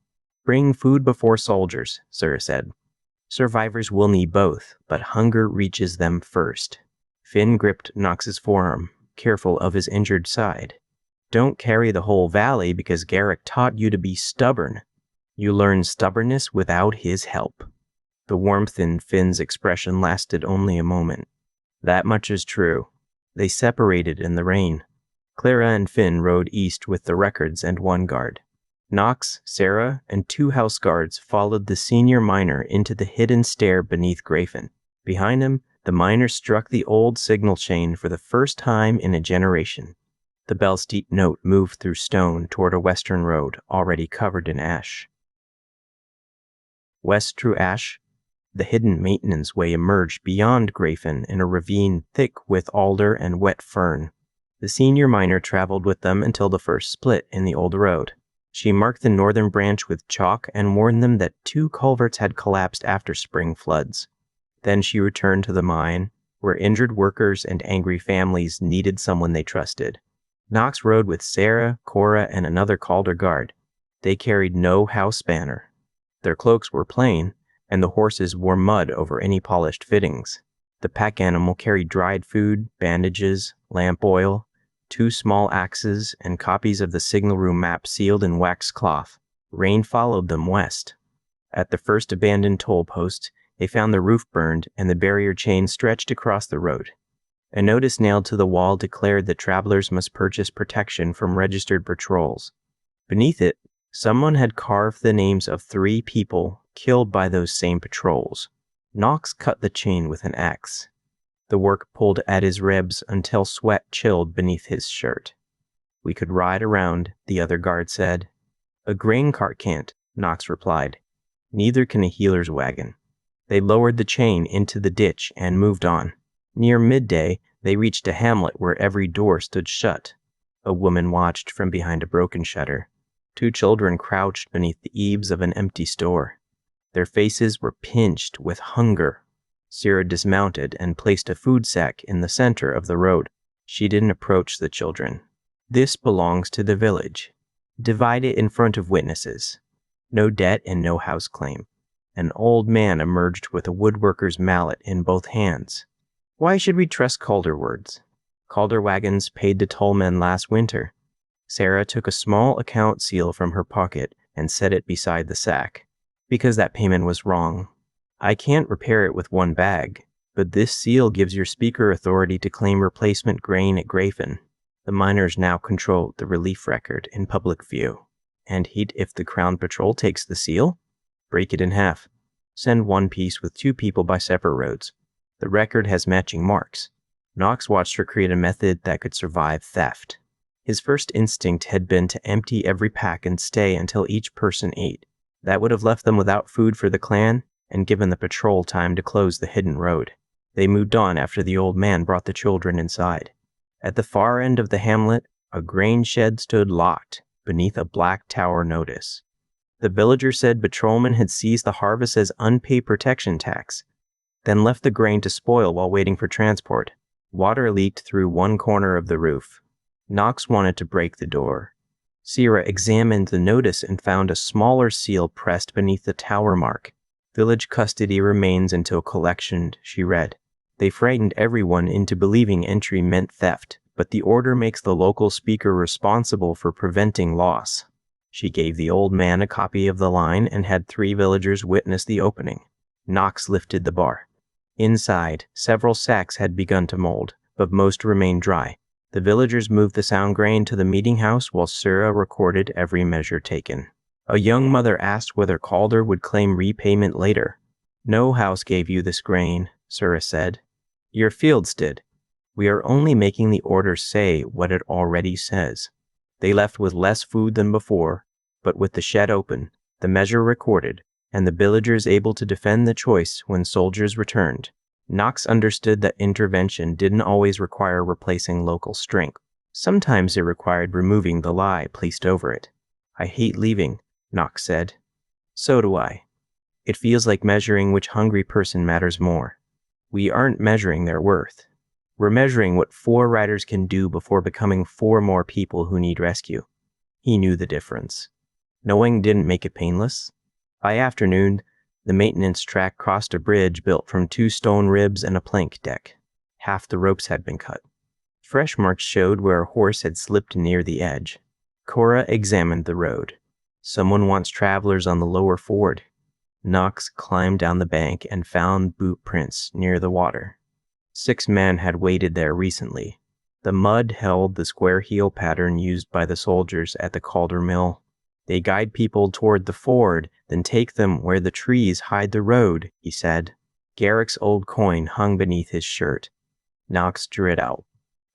"Bring food before soldiers," Sir said. "Survivors will need both, but hunger reaches them first." Finn gripped Knox's forearm, careful of his injured side. Don't carry the whole valley because Garrick taught you to be stubborn. You learn stubbornness without his help. The warmth in Finn's expression lasted only a moment. That much is true. They separated in the rain. Clara and Finn rode east with the records and one guard. Knox, Sarah, and 2 house guards followed the senior miner into the hidden stair beneath Grayfen. Behind him, the miner struck the old signal chain for the first time in a generation. The bell's deep note moved through stone toward a western road already covered in ash. West through ash, the hidden maintenance way emerged beyond Grayfen in a ravine thick with alder and wet fern. The senior miner traveled with them until the first split in the old road. She marked the northern branch with chalk and warned them that 2 culverts had collapsed after spring floods. Then she returned to the mine, where injured workers and angry families needed someone they trusted. Knox rode with Sarah, Cora, and another Calder guard. They carried no house banner. Their cloaks were plain, and the horses wore mud over any polished fittings. The pack animal carried dried food, bandages, lamp oil, 2 small axes, and copies of the signal room map sealed in wax cloth. Rain followed them west. At the first abandoned toll post, they found the roof burned and the barrier chain stretched across the road. A notice nailed to the wall declared that travelers must purchase protection from registered patrols. Beneath it, someone had carved the names of 3 people killed by those same patrols. Knox cut the chain with an axe. The work pulled at his ribs until sweat chilled beneath his shirt. "We could ride around," the other guard said. "A grain cart can't," Knox replied. "Neither can a healer's wagon." They lowered the chain into the ditch and moved on. Near midday, they reached a hamlet where every door stood shut. A woman watched from behind a broken shutter. 2 children crouched beneath the eaves of an empty store. Their faces were pinched with hunger. Sarah dismounted and placed a food sack in the center of the road. She didn't approach the children. "This belongs to the village. Divide it in front of witnesses. No debt and no house claim." An old man emerged with a woodworker's mallet in both hands. "Why should we trust Calder words? Calder wagons paid the tollmen last winter." Sarah took a small account seal from her pocket and set it beside the sack. "Because that payment was wrong. I can't repair it with 1 bag, but this seal gives your speaker authority to claim replacement grain at Grayfen." The miners now controlled the relief record in public view. "And he'd if the Crown Patrol takes the seal? Break it in half. Send 1 piece with 2 people by separate roads. The record has matching marks." Knox watched her create a method that could survive theft. His first instinct had been to empty every pack and stay until each person ate. That would have left them without food for the clan and given the patrol time to close the hidden road. They moved on after the old man brought the children inside. At the far end of the hamlet, a grain shed stood locked beneath a black tower notice. The villager said patrolmen had seized the harvest as unpaid protection tax, then left the grain to spoil while waiting for transport. Water leaked through one corner of the roof. Knox wanted to break the door. Sarah examined the notice and found a smaller seal pressed beneath the tower mark. "Village custody remains until collection," she read. "They frightened everyone into believing entry meant theft, but the order makes the local speaker responsible for preventing loss." She gave the old man a copy of the line and had 3 villagers witness the opening. Knox lifted the bar. Inside, several sacks had begun to mold, but most remained dry. The villagers moved the sound grain to the meeting house while Sarah recorded every measure taken. A young mother asked whether Calder would claim repayment later. "No house gave you this grain," Sarah said. "Your fields did. We are only making the order say what it already says." They left with less food than before, but with the shed open, the measure recorded, and the villagers able to defend the choice when soldiers returned. Knox understood that intervention didn't always require replacing local strength. Sometimes it required removing the lie placed over it. "I hate leaving," Knox said. "So do I. It feels like measuring which hungry person matters more. We aren't measuring their worth. We're measuring what 4 riders can do before becoming 4 more people who need rescue." He knew the difference. Knowing didn't make it painless. By afternoon, the maintenance track crossed a bridge built from 2 stone ribs and a plank deck. Half the ropes had been cut. Fresh marks showed where a horse had slipped near the edge. Cora examined the road. Someone wants travelers on the lower ford. Knox climbed down the bank and found boot prints near the water. 6 men had waited there recently. The mud held the square heel pattern used by the soldiers at the Calder Mill. They guide people toward the ford, then take them where the trees hide the road, he said. Garrick's old coin hung beneath his shirt. Knox drew it out.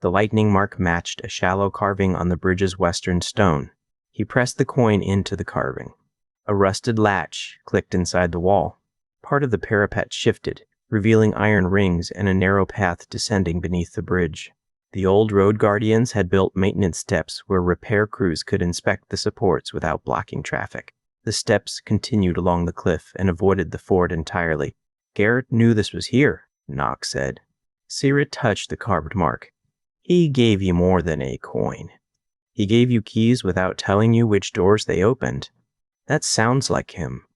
The lightning mark matched a shallow carving on the bridge's western stone. He pressed the coin into the carving. A rusted latch clicked inside the wall. Part of the parapet shifted, revealing iron rings and a narrow path descending beneath the bridge. The old road guardians had built maintenance steps where repair crews could inspect the supports without blocking traffic. The steps continued along the cliff and avoided the ford entirely. Garrett knew this was here, Knox said. Sierra touched the carved mark. He gave you more than a coin. He gave you keys without telling you which doors they opened. That sounds like him.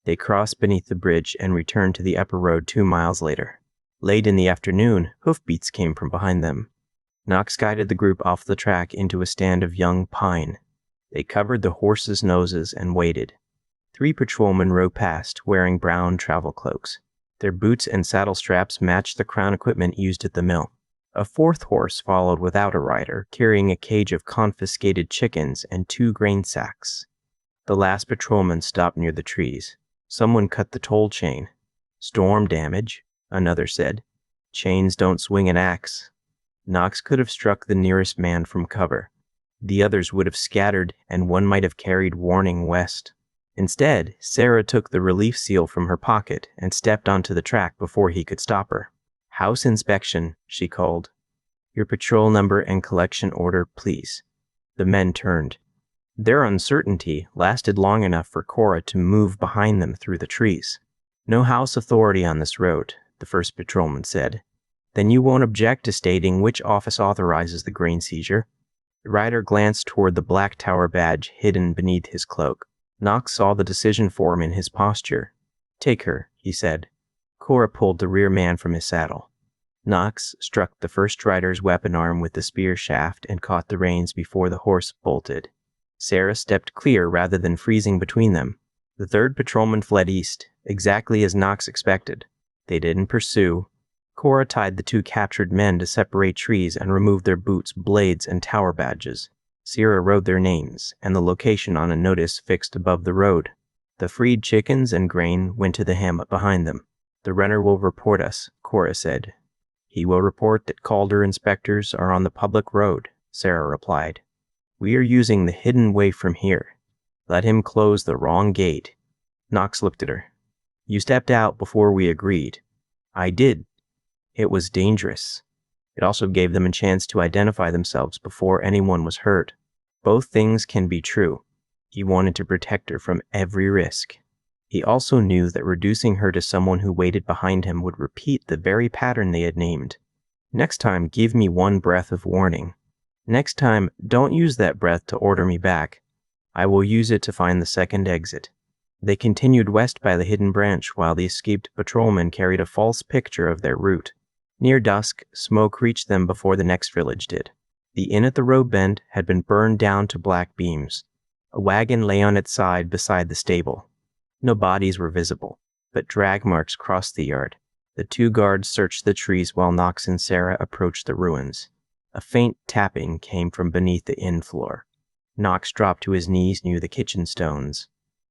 They crossed beneath the bridge and returned to the upper road 2 miles later. Late in the afternoon, hoofbeats came from behind them. Knox guided the group off the track into a stand of young pine. They covered the horses' noses and waited. 3 patrolmen rode past, wearing brown travel cloaks. Their boots and saddle straps matched the crown equipment used at the mill. A 4th horse followed without a rider, carrying a cage of confiscated chickens and 2 grain sacks. The last patrolman stopped near the trees. Someone cut the toll chain. Storm damage, another said. Chains don't swing an axe. Knox could have struck the nearest man from cover. The others would have scattered, and one might have carried warning west. Instead, Sarah took the relief seal from her pocket and stepped onto the track before he could stop her. House inspection, she called. Your patrol number and collection order, please. The men turned. Their uncertainty lasted long enough for Cora to move behind them through the trees. No house authority on this road, the first patrolman said. Then you won't object to stating which office authorizes the grain seizure? The rider glanced toward the black tower badge hidden beneath his cloak. Knox saw the decision form in his posture. Take her, he said. Cora pulled the rear man from his saddle. Knox struck the first rider's weapon arm with the spear shaft and caught the reins before the horse bolted. Sarah stepped clear rather than freezing between them. The 3rd patrolman fled east, exactly as Knox expected. They didn't pursue. Cora tied the 2 captured men to separate trees and removed their boots, blades, and tower badges. Sierra wrote their names and the location on a notice fixed above the road. The freed chickens and grain went to the hammock behind them. The runner will report us, Cora said. He will report that Calder inspectors are on the public road, Sarah replied. We are using the hidden way from here. Let him close the wrong gate. Knox looked at her. You stepped out before we agreed. I did. It was dangerous. It also gave them a chance to identify themselves before anyone was hurt. Both things can be true. He wanted to protect her from every risk. He also knew that reducing her to someone who waited behind him would repeat the very pattern they had named. Next time, give me 1 breath of warning. Next time, don't use that breath to order me back. I will use it to find the second exit. They continued west by the hidden branch while the escaped patrolmen carried a false picture of their route. Near dusk, smoke reached them before the next village did. The inn at the road bend had been burned down to black beams. A wagon lay on its side beside the stable. No bodies were visible, but drag marks crossed the yard. The 2 guards searched the trees while Knox and Sarah approached the ruins. A faint tapping came from beneath the inn floor. Knox dropped to his knees near the kitchen stones.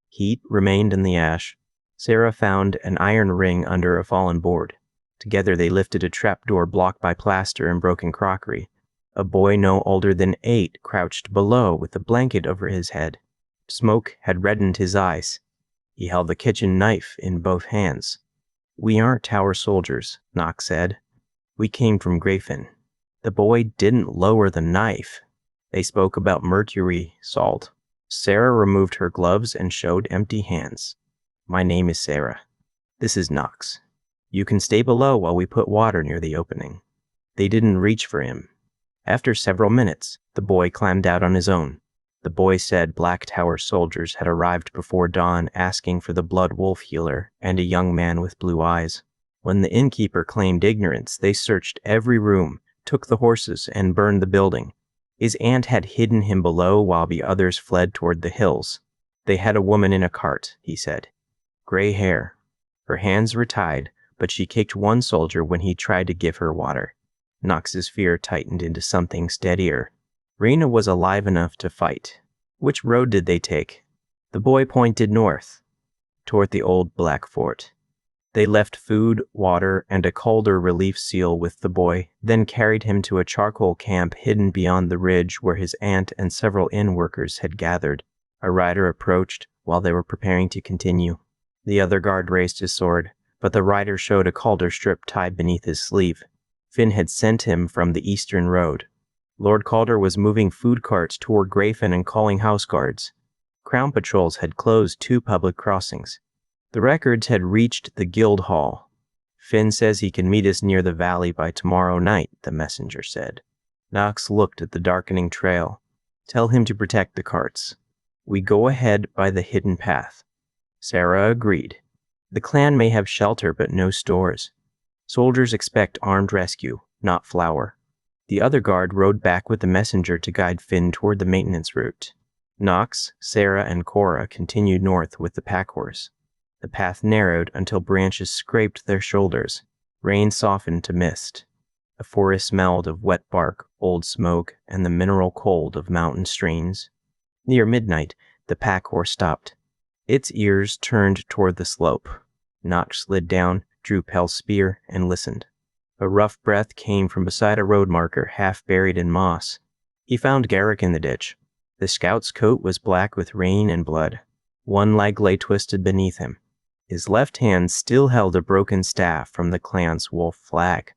Heat remained in the ash. Sarah found an iron ring under a fallen board. Together they lifted a trapdoor blocked by plaster and broken crockery. A boy no older than 8 crouched below with a blanket over his head. Smoke had reddened his eyes. He held the kitchen knife in both hands. We aren't tower soldiers, Knox said. We came from Grayfen. The boy didn't lower the knife. They spoke about mercury, salt. Sarah removed her gloves and showed empty hands. My name is Sarah. This is Knox. You can stay below while we put water near the opening. They didn't reach for him. After several minutes, the boy climbed out on his own. The boy said Black Tower soldiers had arrived before dawn asking for the blood wolf healer and a young man with blue eyes. When the innkeeper claimed ignorance, they searched every room, took the horses and burned the building. His aunt had hidden him below while the others fled toward the hills. They had a woman in a cart, he said. Gray hair. Her hands were tied, but she kicked one soldier when he tried to give her water. Knox's fear tightened into something steadier. Raina was alive enough to fight. Which road did they take? The boy pointed north, toward the old black fort. They left food, water, and a Calder relief seal with the boy, then carried him to a charcoal camp hidden beyond the ridge where his aunt and several inn workers had gathered. A rider approached while they were preparing to continue. The other guard raised his sword, but the rider showed a Calder strip tied beneath his sleeve. Finn had sent him from the eastern road. Lord Calder was moving food carts toward Grayfen and calling house guards. Crown patrols had closed 2 public crossings. The records had reached the guild hall. Finn says he can meet us near the valley by tomorrow night, the messenger said. Knox looked at the darkening trail. Tell him to protect the carts. We go ahead by the hidden path. Sarah agreed. The clan may have shelter but no stores. Soldiers expect armed rescue, not flour. The other guard rode back with the messenger to guide Finn toward the maintenance route. Knox, Sarah, and Cora continued north with the pack horse. The path narrowed until branches scraped their shoulders. Rain softened to mist. The forest smelled of wet bark, old smoke, and the mineral cold of mountain streams. Near midnight, the pack horse stopped. Its ears turned toward the slope. Knox slid down, drew Pell's spear, and listened. A rough breath came from beside a road marker half buried in moss. He found Garrick in the ditch. The scout's coat was black with rain and blood. One leg lay twisted beneath him. His left hand still held a broken staff from the clan's wolf flag.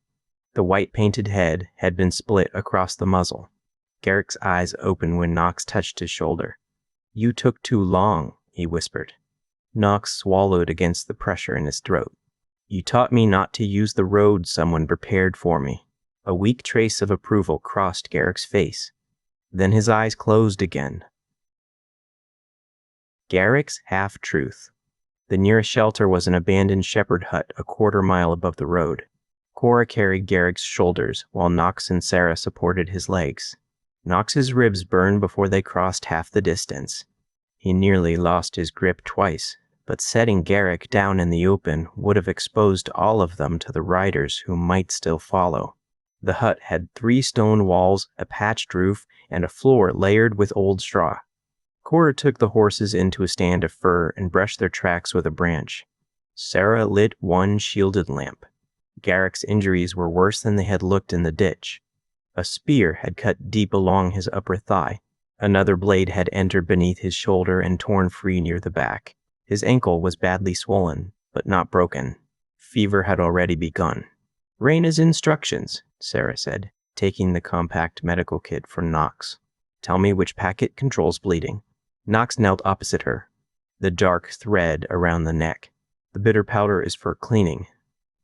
The white-painted head had been split across the muzzle. Garrick's eyes opened when Knox touched his shoulder. You took too long, he whispered. Knox swallowed against the pressure in his throat. You taught me not to use the road someone prepared for me. A weak trace of approval crossed Garrick's face. Then his eyes closed again. Garrick's half-truth. The nearest shelter was an abandoned shepherd hut a quarter-mile above the road. Cora carried Garrick's shoulders, while Knox and Sarah supported his legs. Knox's ribs burned before they crossed half the distance. He nearly lost his grip twice, but setting Garrick down in the open would have exposed all of them to the riders who might still follow. The hut had 3 stone walls, a patched roof, and a floor layered with old straw. Cora took the horses into a stand of fir and brushed their tracks with a branch. Sarah lit one shielded lamp. Garrick's injuries were worse than they had looked in the ditch. A spear had cut deep along his upper thigh. Another blade had entered beneath his shoulder and torn free near the back. His ankle was badly swollen, but not broken. Fever had already begun. Raina's instructions, Sarah said, taking the compact medical kit from Knox. Tell me which packet controls bleeding. Knox knelt opposite her. The dark thread around the neck. The bitter powder is for cleaning.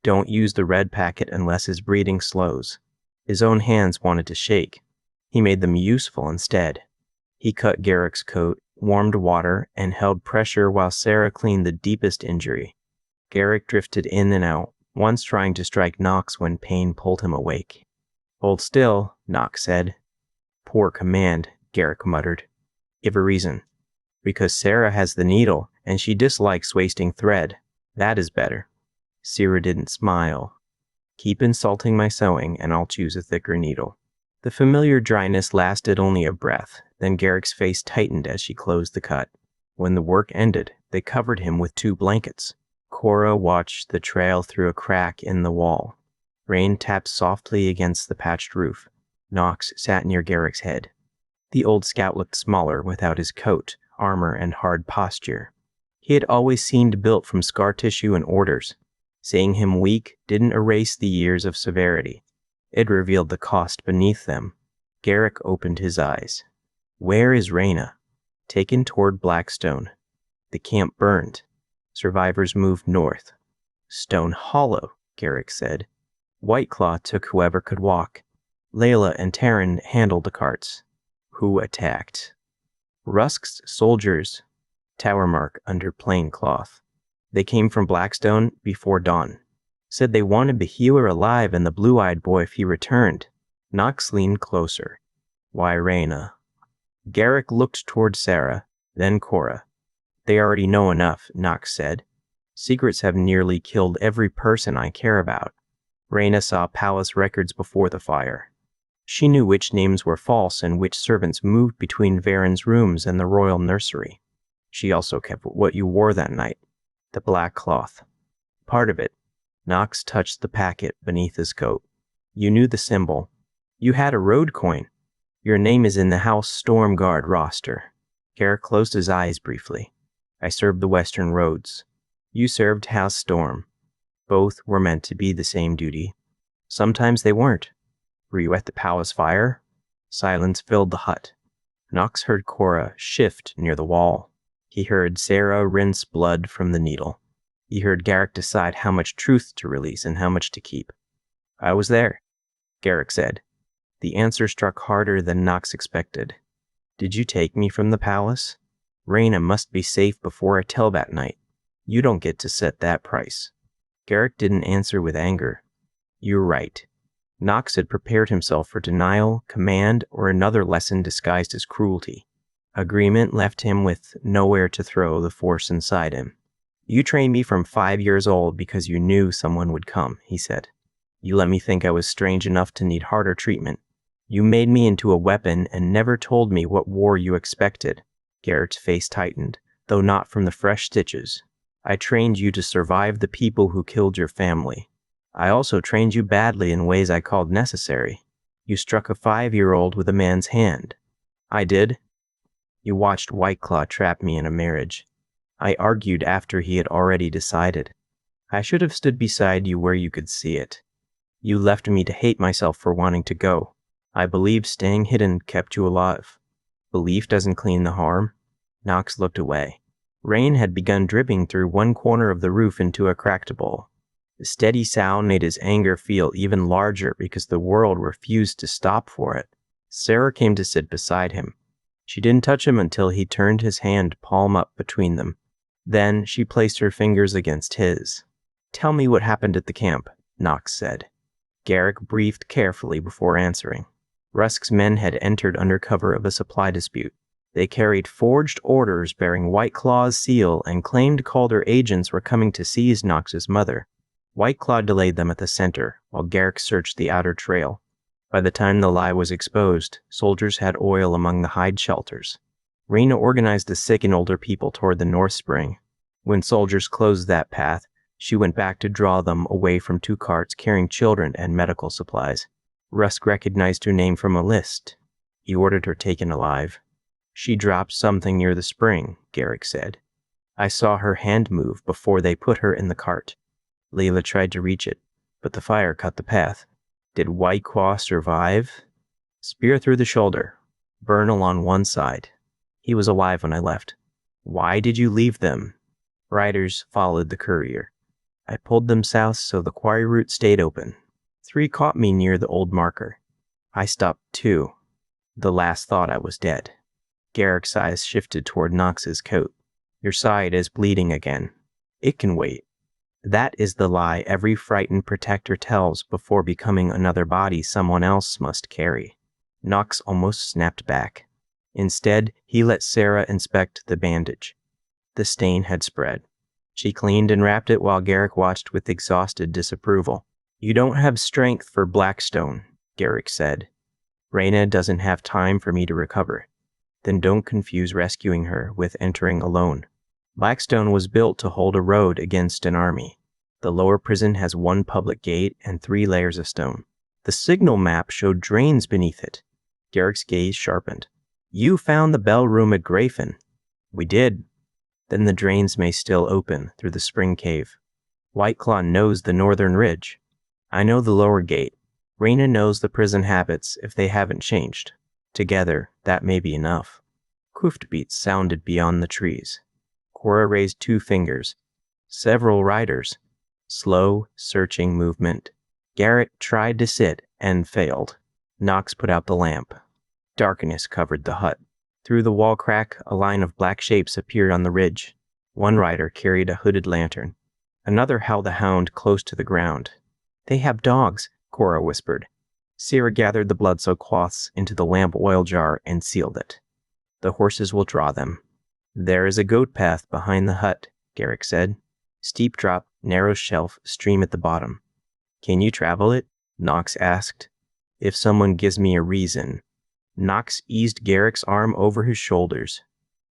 Don't use the red packet unless his breathing slows. His own hands wanted to shake. He made them useful instead. He cut Garrick's coat, warmed water, and held pressure while Sarah cleaned the deepest injury. Garrick drifted in and out, once trying to strike Knox when pain pulled him awake. Hold still, Knox said. Poor command, Garrick muttered. Give a reason. Because Sarah has the needle, and she dislikes wasting thread. That is better. Sarah didn't smile. Keep insulting my sewing, and I'll choose a thicker needle. The familiar dryness lasted only a breath, then Garrick's face tightened as she closed the cut. When the work ended, they covered him with 2 blankets. Cora watched the trail through a crack in the wall. Rain tapped softly against the patched roof. Knox sat near Garrick's head. The old scout looked smaller without his coat, armor, and hard posture. He had always seemed built from scar tissue and orders. Seeing him weak didn't erase the years of severity. It revealed the cost beneath them. Garrick opened his eyes. Where is Raina? Taken toward Blackstone. The camp burned. Survivors moved north. Stone Hollow, Garrick said. Whiteclaw took whoever could walk. Layla and Taryn handled the carts. Who attacked? Rusk's soldiers. Tower mark under plain cloth. They came from Blackstone before dawn. Said they wanted the healer alive and the blue-eyed boy if he returned. Knox leaned closer. Why, Raina? Garrick looked toward Sarah, then Cora. They already know enough, Knox said. Secrets have nearly killed every person I care about. Raina saw palace records before the fire. She knew which names were false and which servants moved between Varen's rooms and the royal nursery. She also kept what you wore that night, the black cloth. Part of it. Knox touched the packet beneath his coat. You knew the symbol. You had a road coin. Your name is in the House Storm Guard roster. Garrick closed his eyes briefly. I served the Western Roads. You served House Storm. Both were meant to be the same duty. Sometimes they weren't. Were you at the palace fire? Silence filled the hut. Knox heard Cora shift near the wall. He heard Sarah rinse blood from the needle. He heard Garrick decide how much truth to release and how much to keep. I was there, Garrick said. The answer struck harder than Knox expected. Did you take me from the palace? Raina must be safe before I tell that night. You don't get to set that price. Garrick didn't answer with anger. You're right. Knox had prepared himself for denial, command, or another lesson disguised as cruelty. Agreement left him with nowhere to throw the force inside him. You trained me from 5 years old because you knew someone would come, he said. You let me think I was strange enough to need harder treatment. You made me into a weapon and never told me what war you expected. Garrett's face tightened, though not from the fresh stitches. I trained you to survive the people who killed your family. I also trained you badly in ways I called necessary. You struck a 5-year-old with a man's hand. I did. You watched White Claw trap me in a marriage. I argued after he had already decided. I should have stood beside you where you could see it. You left me to hate myself for wanting to go. I believed staying hidden kept you alive. Belief doesn't clean the harm. Knox looked away. Rain had begun dripping through one corner of the roof into a cracked bowl. The steady sound made his anger feel even larger because the world refused to stop for it. Sarah came to sit beside him. She didn't touch him until he turned his hand palm up between them. Then she placed her fingers against his. Tell me what happened at the camp, Knox said. Garrick breathed carefully before answering. Rusk's men had entered under cover of a supply dispute. They carried forged orders bearing White Claw's seal and claimed Calder agents were coming to seize Knox's mother. White Claw delayed them at the center, while Garrick searched the outer trail. By the time the lie was exposed, soldiers had oil among the hide shelters. Raina organized the sick and older people toward the North Spring. When soldiers closed that path, she went back to draw them away from 2 carts carrying children and medical supplies. Rusk recognized her name from a list. He ordered her taken alive. She dropped something near the spring, Garrick said. I saw her hand move before they put her in the cart. Layla tried to reach it, but the fire cut the path. Did White Claw survive? Spear through the shoulder. Burn along one side. He was alive when I left. Why did you leave them? Riders followed the courier. I pulled them south so the quarry route stayed open. 3 caught me near the old marker. I stopped 2. The last thought I was dead. Garrick's eyes shifted toward Knox's coat. Your side is bleeding again. It can wait. That is the lie every frightened protector tells before becoming another body someone else must carry. Knox almost snapped back. Instead, he let Sarah inspect the bandage. The stain had spread. She cleaned and wrapped it while Garrick watched with exhausted disapproval. You don't have strength for Blackstone, Garrick said. Raina doesn't have time for me to recover. Then don't confuse rescuing her with entering alone. Blackstone was built to hold a road against an army. The lower prison has 1 public gate and 3 layers of stone. The signal map showed drains beneath it. Garrick's gaze sharpened. You found the bell room at Grayfen. We did. Then the drains may still open through the spring cave. White Claw knows the northern ridge. I know the lower gate. Raina knows the prison habits if they haven't changed. Together, that may be enough. Hoofbeats sounded beyond the trees. Cora raised 2 fingers. Several riders. Slow, searching movement. Garrett tried to sit and failed. Knox put out the lamp. Darkness covered the hut. Through the wall crack, a line of black shapes appeared on the ridge. One rider carried a hooded lantern. Another held a hound close to the ground. They have dogs, Cora whispered. Sarah gathered the blood-soaked cloths into the lamp oil jar and sealed it. The horses will draw them. There is a goat path behind the hut, Garrick said. Steep drop, narrow shelf, stream at the bottom. Can you travel it? Knox asked. If someone gives me a reason. Knox eased Garrick's arm over his shoulders.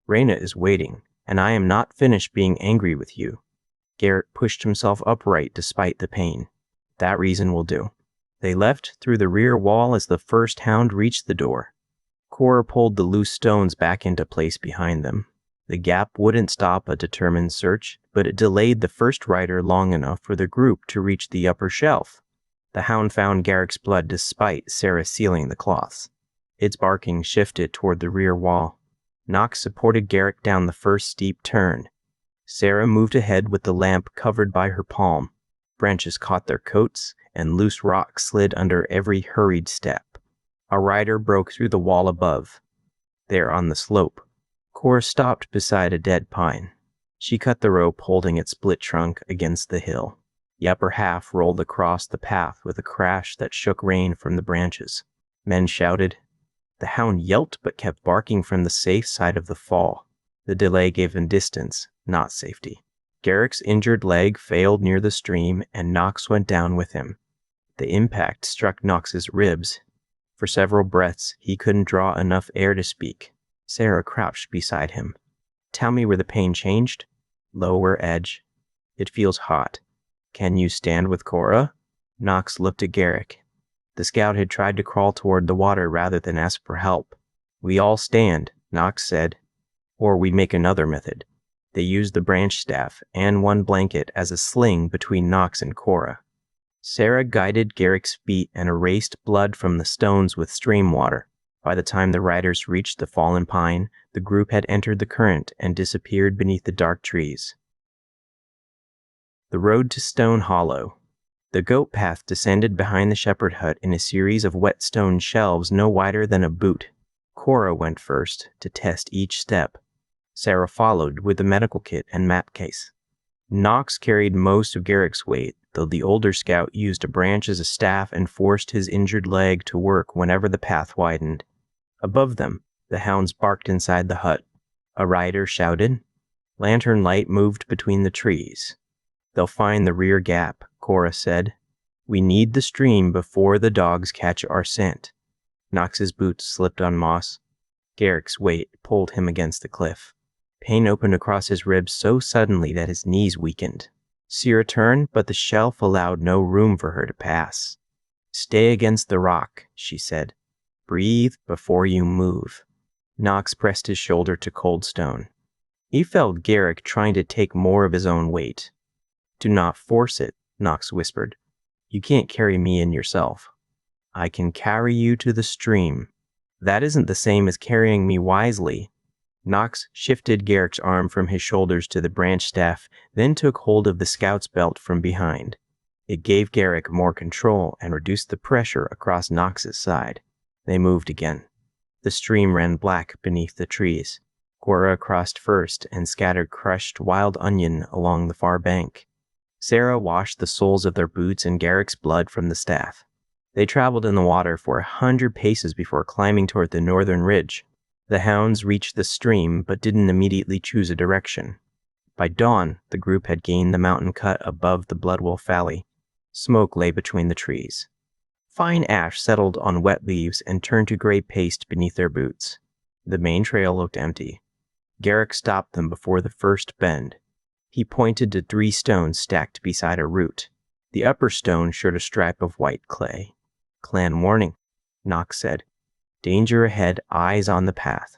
Reyna is waiting, and I am not finished being angry with you. Garrick pushed himself upright despite the pain. That reason will do. They left through the rear wall as the first hound reached the door. Cora pulled the loose stones back into place behind them. The gap wouldn't stop a determined search, but it delayed the first rider long enough for the group to reach the upper shelf. The hound found Garrick's blood despite Sarah sealing the cloths. Its barking shifted toward the rear wall. Knox supported Garrick down the first steep turn. Sarah moved ahead with the lamp covered by her palm. Branches caught their coats, and loose rocks slid under every hurried step. A rider broke through the wall above. There on the slope, Cora stopped beside a dead pine. She cut the rope holding its split trunk against the hill. The upper half rolled across the path with a crash that shook rain from the branches. Men shouted. The hound yelped but kept barking from the safe side of the fall. The delay gave him distance, not safety. Garrick's injured leg failed near the stream, and Knox went down with him. The impact struck Knox's ribs. For several breaths, he couldn't draw enough air to speak. Sarah crouched beside him. Tell me where the pain changed. Lower edge. It feels hot. Can you stand with Cora? Knox looked at Garrick. The scout had tried to crawl toward the water rather than ask for help. We all stand, Knox said. Or we make another method. They used the branch staff and one blanket as a sling between Knox and Cora. Sarah guided Garrick's feet and erased blood from the stones with stream water. By the time the riders reached the fallen pine, the group had entered the current and disappeared beneath the dark trees. The road to Stone Hollow. The goat path descended behind the shepherd hut in a series of wet stone shelves no wider than a boot. Cora went first to test each step. Sarah followed with the medical kit and map case. Knox carried most of Garrick's weight, though the older scout used a branch as a staff and forced his injured leg to work whenever the path widened. Above them, the hounds barked inside the hut. A rider shouted. Lantern light moved between the trees. They'll find the rear gap, Cora said. We need the stream before the dogs catch our scent. Knox's boots slipped on moss. Garrick's weight pulled him against the cliff. Pain opened across his ribs so suddenly that his knees weakened. Sarah turned, but the shelf allowed no room for her to pass. Stay against the rock, she said. Breathe before you move. Knox pressed his shoulder to cold stone. He felt Garrick trying to take more of his own weight. Do not force it, Knox whispered. You can't carry me in yourself. I can carry you to the stream. That isn't the same as carrying me wisely. Knox shifted Garrick's arm from his shoulders to the branch staff, then took hold of the scout's belt from behind. It gave Garrick more control and reduced the pressure across Knox's side. They moved again. The stream ran black beneath the trees. Cora crossed first and scattered crushed wild onion along the far bank. Sarah washed the soles of their boots in Garrick's blood from the staff. They traveled in the water for 100 paces before climbing toward the northern ridge. The hounds reached the stream but didn't immediately choose a direction. By dawn, the group had gained the mountain cut above the Bloodwolf Valley. Smoke lay between the trees. Fine ash settled on wet leaves and turned to gray paste beneath their boots. The main trail looked empty. Garrick stopped them before the first bend. He pointed to 3 stones stacked beside a root. The upper stone showed a stripe of white clay. Clan warning, Knox said. Danger ahead, eyes on the path.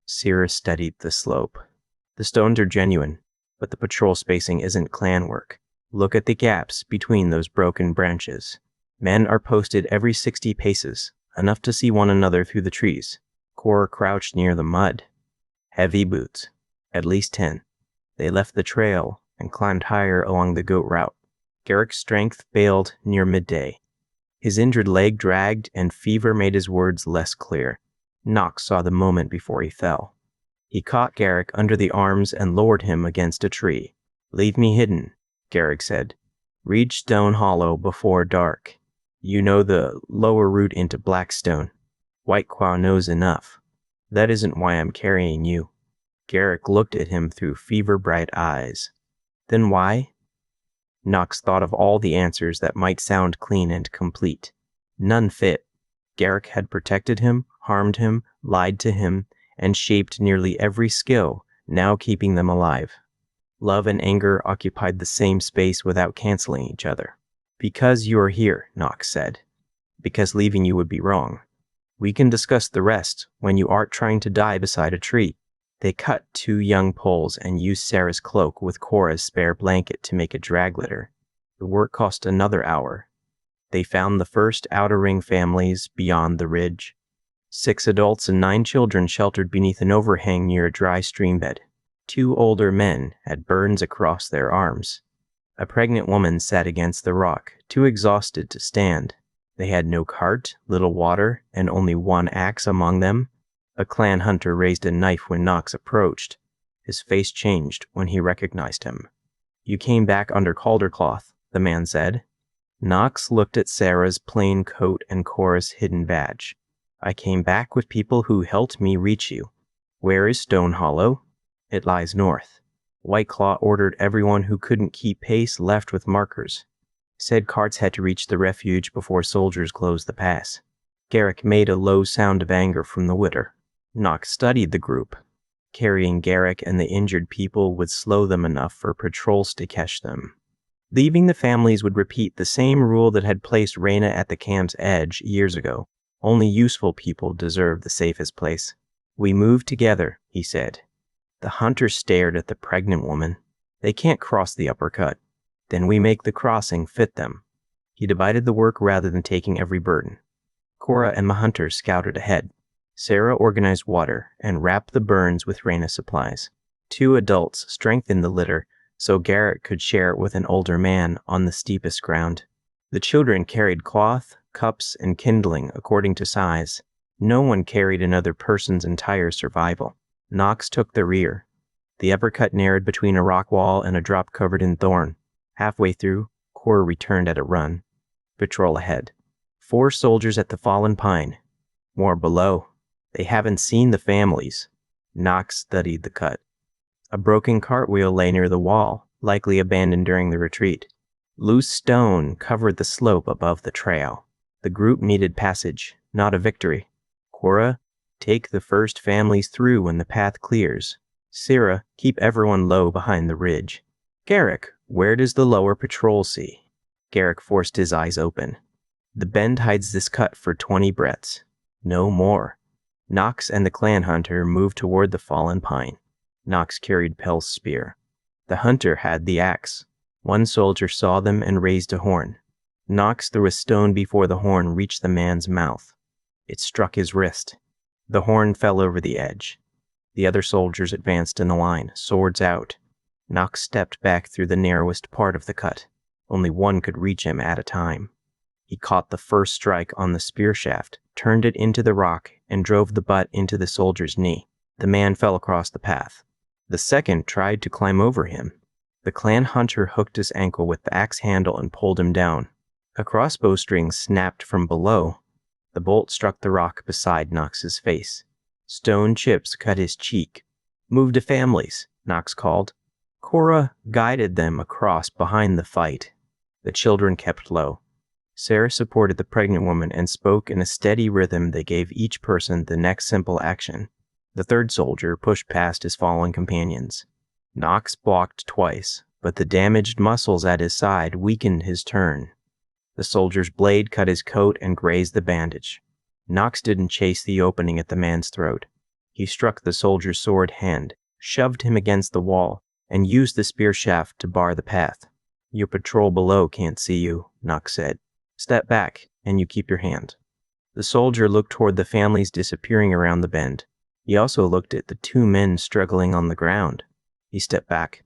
Sarah studied the slope. The stones are genuine, but the patrol spacing isn't clan work. Look at the gaps between those broken branches. Men are posted every 60 paces, enough to see one another through the trees. Cora crouched near the mud. Heavy boots. At least 10. They left the trail and climbed higher along the goat route. Garrick's strength failed near midday. His injured leg dragged, and fever made his words less clear. Knox saw the moment before he fell. He caught Garrick under the arms and lowered him against a tree. Leave me hidden, Garrick said. Reach Stone Hollow before dark. You know the lower route into Blackstone. White Claw knows enough. That isn't why I'm carrying you. Garrick looked at him through fever-bright eyes. Then why? Knox thought of all the answers that might sound clean and complete. None fit. Garrick had protected him, harmed him, lied to him, and shaped nearly every skill, now keeping them alive. Love and anger occupied the same space without canceling each other. Because you are here, Knox said. Because leaving you would be wrong. We can discuss the rest when you aren't trying to die beside a tree. They cut 2 young poles and used Sarah's cloak with Cora's spare blanket to make a drag litter. The work cost another hour. They found the first outer ring families beyond the ridge. 6 adults and 9 children sheltered beneath an overhang near a dry stream bed. 2 older men had burns across their arms. A pregnant woman sat against the rock, too exhausted to stand. They had no cart, little water, and only 1 axe among them. A clan hunter raised a knife when Knox approached. His face changed when he recognized him. You came back under Caldercloth, the man said. Knox looked at Sarah's plain coat and Cora's hidden badge. I came back with people who helped me reach you. Where is Stone Hollow? It lies north. White Claw ordered everyone who couldn't keep pace left with markers. Said carts had to reach the refuge before soldiers closed the pass. Garrick made a low sound of anger from the litter. Knox studied the group. Carrying Garrick and the injured people would slow them enough for patrols to catch them. Leaving the families would repeat the same rule that had placed Reyna at the camp's edge years ago. Only useful people deserve the safest place. We move together, he said. The hunter stared at the pregnant woman. They can't cross the uppercut. Then we make the crossing fit them. He divided the work rather than taking every burden. Cora and the hunter scouted ahead. Sarah organized water and wrapped the burns with Reyna supplies. 2 adults strengthened the litter so Garrick could share it with an older man on the steepest ground. The children carried cloth, cups, and kindling according to size. No one carried another person's entire survival. Knox took the rear. The uppercut narrowed between a rock wall and a drop covered in thorn. Halfway through, Cora returned at a run. Patrol ahead. 4 soldiers at the fallen pine. More below. They haven't seen the families. Knox studied the cut. A broken cartwheel lay near the wall, likely abandoned during the retreat. Loose stone covered the slope above the trail. The group needed passage, not a victory. Cora, take the first families through when the path clears. Sarah, keep everyone low behind the ridge. Garrick, where does the lower patrol see? Garrick forced his eyes open. The bend hides this cut for 20 breaths. No more. Knox and the clan hunter moved toward the fallen pine. Knox carried Pell's spear. The hunter had the axe. 1 soldier saw them and raised a horn. Knox threw a stone before the horn reached the man's mouth. It struck his wrist. The horn fell over the edge. The other soldiers advanced in a line, swords out. Knox stepped back through the narrowest part of the cut. Only 1 could reach him at a time. He caught the first strike on the spear shaft, turned it into the rock, and drove the butt into the soldier's knee. The man fell across the path. The second tried to climb over him. The clan hunter hooked his ankle with the axe handle and pulled him down. A crossbow string snapped from below. The bolt struck the rock beside Knox's face. Stone chips cut his cheek. Move to families, Knox called. Cora guided them across behind the fight. The children kept low. Sarah supported the pregnant woman and spoke in a steady rhythm that gave each person the next simple action. The third soldier pushed past his fallen companions. Knox blocked twice, but the damaged muscles at his side weakened his turn. The soldier's blade cut his coat and grazed the bandage. Knox didn't chase the opening at the man's throat. He struck the soldier's sword hand, shoved him against the wall, and used the spear shaft to bar the path. Your patrol below can't see you, Knox said. Step back, and you keep your hand. The soldier looked toward the families disappearing around the bend. He also looked at the 2 men struggling on the ground. He stepped back.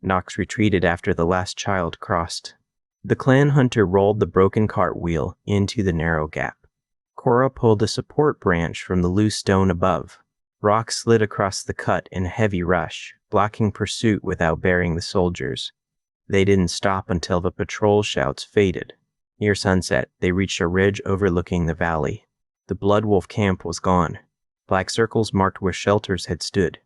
Knox retreated after the last child crossed. The clan hunter rolled the broken cartwheel into the narrow gap. Cora pulled a support branch from the loose stone above. Rocks slid across the cut in a heavy rush, blocking pursuit without burying the soldiers. They didn't stop until the patrol shouts faded. Near sunset, they reached a ridge overlooking the valley. The Blood Wolf camp was gone. Black circles marked where shelters had stood.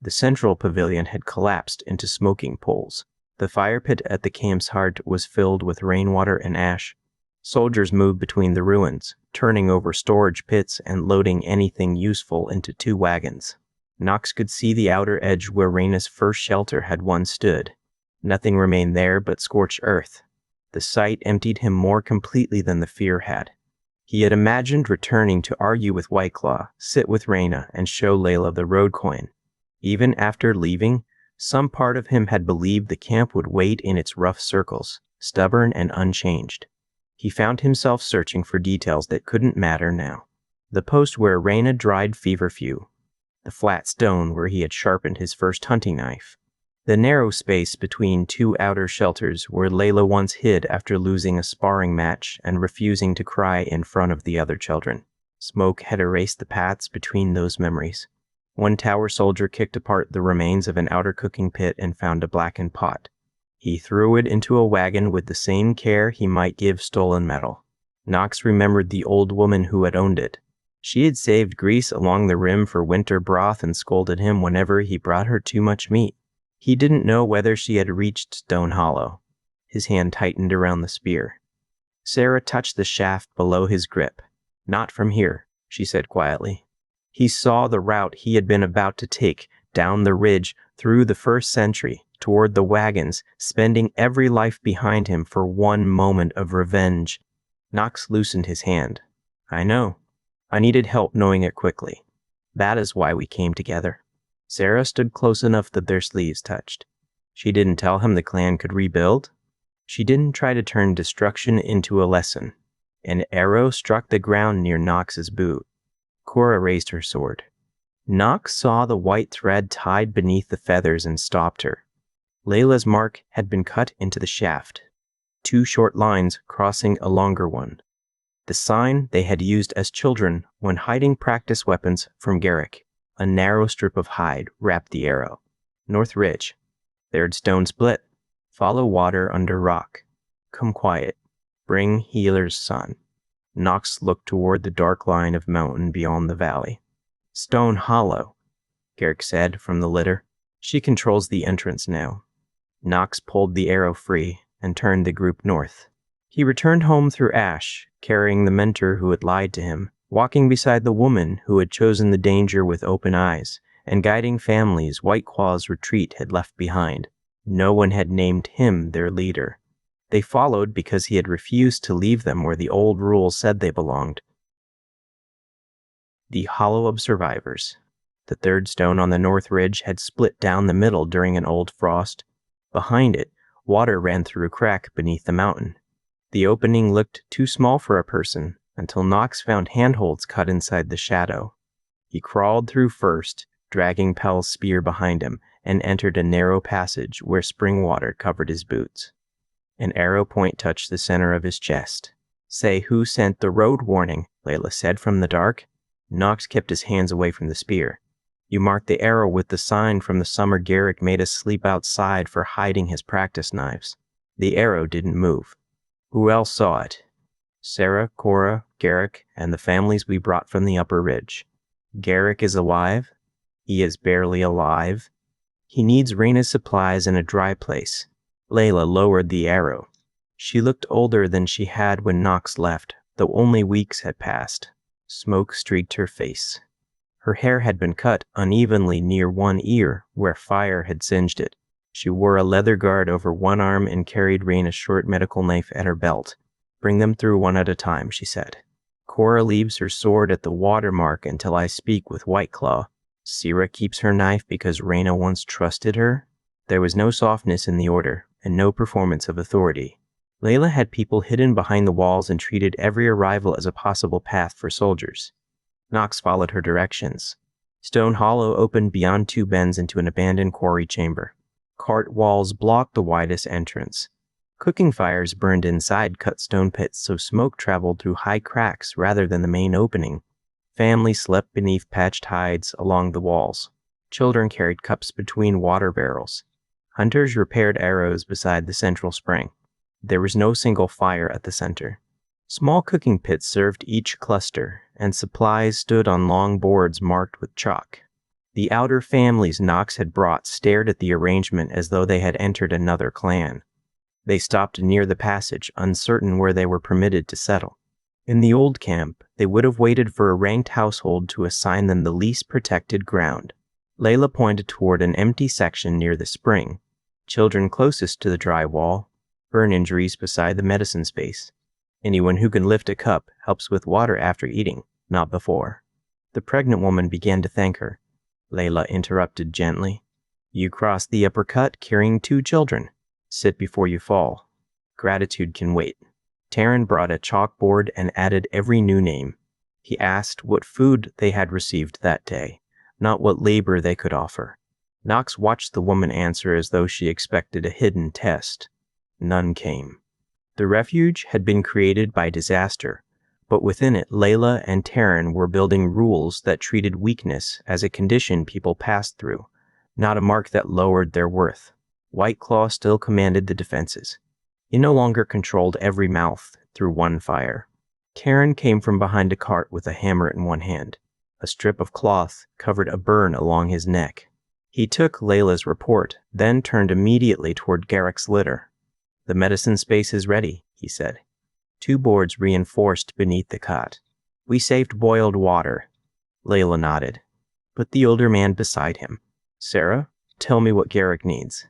The central pavilion had collapsed into smoking poles. The fire pit at the camp's heart was filled with rainwater and ash. Soldiers moved between the ruins, turning over storage pits and loading anything useful into 2 wagons. Knox could see the outer edge where Raina's first shelter had once stood. Nothing remained there but scorched earth. The sight emptied him more completely than the fear had. He had imagined returning to argue with Whiteclaw, sit with Raina, and show Layla the road coin. Even after leaving, some part of him had believed the camp would wait in its rough circles, stubborn and unchanged. He found himself searching for details that couldn't matter now. The post where Raina dried feverfew, the flat stone where he had sharpened his first hunting knife, the narrow space between 2 outer shelters where Layla once hid after losing a sparring match and refusing to cry in front of the other children. Smoke had erased the paths between those memories. One tower soldier kicked apart the remains of an outer cooking pit and found a blackened pot. He threw it into a wagon with the same care he might give stolen metal. Knox remembered the old woman who had owned it. She had saved grease along the rim for winter broth and scolded him whenever he brought her too much meat. He didn't know whether she had reached Stone Hollow. His hand tightened around the spear. Sarah touched the shaft below his grip. "Not from here," she said quietly. He saw the route he had been about to take, down the ridge, through the first sentry, toward the wagons, spending every life behind him for one moment of revenge. Knox loosened his hand. "I know. I needed help knowing it quickly. That is why we came together." Sarah stood close enough that their sleeves touched. She didn't tell him the clan could rebuild. She didn't try to turn destruction into a lesson. An arrow struck the ground near Knox's boot. Cora raised her sword. Knox saw the white thread tied beneath the feathers and stopped her. Layla's mark had been cut into the shaft, 2 short lines crossing a longer one. The sign they had used as children when hiding practice weapons from Garrick. A narrow strip of hide wrapped the arrow. North Ridge. 3rd stone split. Follow water under rock. Come quiet. Bring healer's son. Knox looked toward the dark line of mountain beyond the valley. "Stone Hollow," Garrick said from the litter. "She controls the entrance now." Knox pulled the arrow free and turned the group north. He returned home through ash, carrying the mentor who had lied to him, walking beside the woman who had chosen the danger with open eyes, and guiding families Whiteclaw's retreat had left behind. No one had named him their leader. They followed because he had refused to leave them where the old rules said they belonged. The Hollow of Survivors. The 3rd stone on the north ridge had split down the middle during an old frost. Behind it, water ran through a crack beneath the mountain. The opening looked too small for a person until Knox found handholds cut inside the shadow. He crawled through first, dragging Pell's spear behind him, and entered a narrow passage where spring water covered his boots. An arrow point touched the center of his chest. "Say who sent the road warning," Layla said from the dark. Knox kept his hands away from the spear. "You marked the arrow with the sign from the summer Garrick made us sleep outside for hiding his practice knives." The arrow didn't move. "Who else saw it?" "Sarah, Cora, Garrick, and the families we brought from the upper ridge." "Garrick is alive?" "He is barely alive. He needs Raina's supplies in a dry place." Layla lowered the arrow. She looked older than she had when Knox left, though only weeks had passed. Smoke streaked her face. Her hair had been cut unevenly near one ear where fire had singed it. She wore a leather guard over one arm and carried Raina's short medical knife at her belt. "Bring them through one at a time," she said. "Cora leaves her sword at the watermark until I speak with Whiteclaw. Sarah keeps her knife because Raina once trusted her." There was no softness in the order, and no performance of authority. Layla had people hidden behind the walls and treated every arrival as a possible path for soldiers. Knox followed her directions. Stone Hollow opened beyond 2 bends into an abandoned quarry chamber. Cart walls blocked the widest entrance. Cooking fires burned inside cut stone pits so smoke traveled through high cracks rather than the main opening. Families slept beneath patched hides along the walls. Children carried cups between water barrels. Hunters repaired arrows beside the central spring. There was no single fire at the center. Small cooking pits served each cluster, and supplies stood on long boards marked with chalk. The outer families Knox had brought stared at the arrangement as though they had entered another clan. They stopped near the passage, uncertain where they were permitted to settle. In the old camp, they would have waited for a ranked household to assign them the least protected ground. Layla pointed toward an empty section near the spring. Children closest to the dry wall, burn injuries beside the medicine space. Anyone who can lift a cup helps with water after eating, not before. The pregnant woman began to thank her. Layla interrupted gently. You crossed the upper cut carrying 2 children. Sit before you fall. Gratitude can wait. Taryn brought a chalkboard and added every new name. He asked what food they had received that day, not what labor they could offer. Knox watched the woman answer as though she expected a hidden test. None came. The refuge had been created by disaster, but within it Layla and Taryn were building rules that treated weakness as a condition people passed through, not a mark that lowered their worth. White Claw still commanded the defenses. He no longer controlled every mouth through one fire. Taryn came from behind a cart with a hammer in one hand. A strip of cloth covered a burn along his neck. He took Layla's report, then turned immediately toward Garrick's litter. The medicine space is ready, he said. 2 boards reinforced beneath the cot. We saved boiled water. Layla nodded. Put the older man beside him. Sarah, tell me what Garrick needs.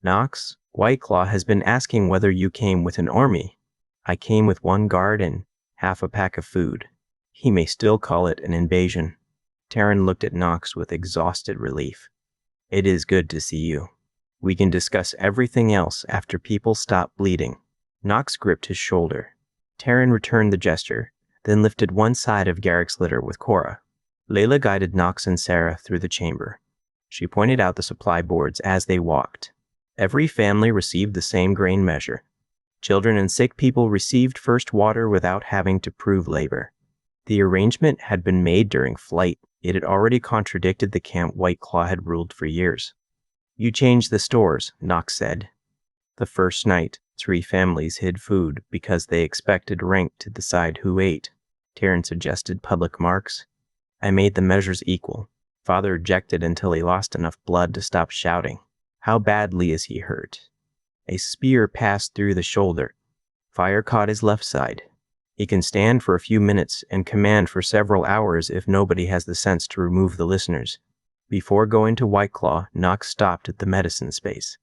Knox, White Claw has been asking whether you came with an army. I came with 1 guard and half a pack of food. He may still call it an invasion. Taryn looked at Knox with exhausted relief. It is good to see you. We can discuss everything else after people stop bleeding. Knox gripped his shoulder. Taryn returned the gesture, then lifted one side of Garrick's litter with Cora. Layla guided Knox and Sarah through the chamber. She pointed out the supply boards as they walked. Every family received the same grain measure. Children and sick people received first water without having to prove labor. The arrangement had been made during flight. It had already contradicted the camp White Claw had ruled for years. You changed the stores, Knox said. The first night, 3 families hid food because they expected rank to decide who ate. Taryn suggested public marks. I made the measures equal. Father objected until he lost enough blood to stop shouting. How badly is he hurt? A spear passed through the shoulder. Fire caught his left side. He can stand for a few minutes and command for several hours if nobody has the sense to remove the listeners. Before going to White Claw, Knox stopped at the medicine space.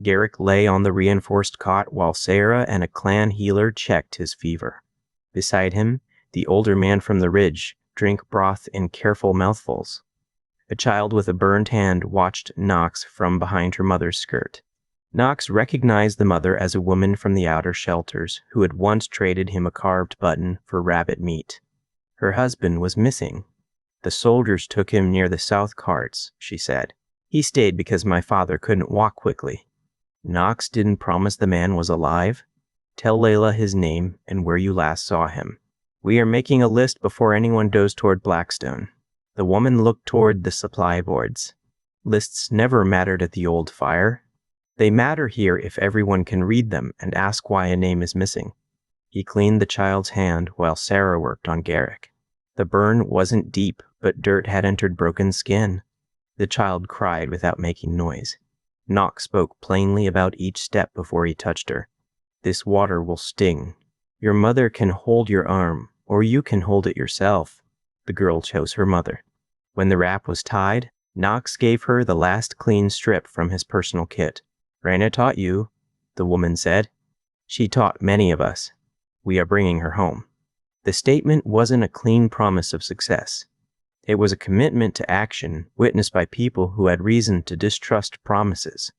Garrick lay on the reinforced cot while Sarah and a clan healer checked his fever. Beside him, the older man from the ridge drank broth in careful mouthfuls. A child with a burned hand watched Knox from behind her mother's skirt. Knox recognized the mother as a woman from the outer shelters who had once traded him a carved button for rabbit meat. Her husband was missing. The soldiers took him near the south carts, she said. He stayed because my father couldn't walk quickly. Knox didn't promise the man was alive. Tell Layla his name and where you last saw him. We are making a list before anyone goes toward Blackstone. The woman looked toward the supply boards. Lists never mattered at the old fire. They matter here if everyone can read them and ask why a name is missing. He cleaned the child's hand while Sarah worked on Garrick. The burn wasn't deep, but dirt had entered broken skin. The child cried without making noise. Knox spoke plainly about each step before he touched her. This water will sting. Your mother can hold your arm, or you can hold it yourself. The girl chose her mother. When the wrap was tied, Knox gave her the last clean strip from his personal kit. Raina taught you, the woman said. She taught many of us. We are bringing her home. The statement wasn't a clean promise of success. It was a commitment to action witnessed by people who had reason to distrust promises.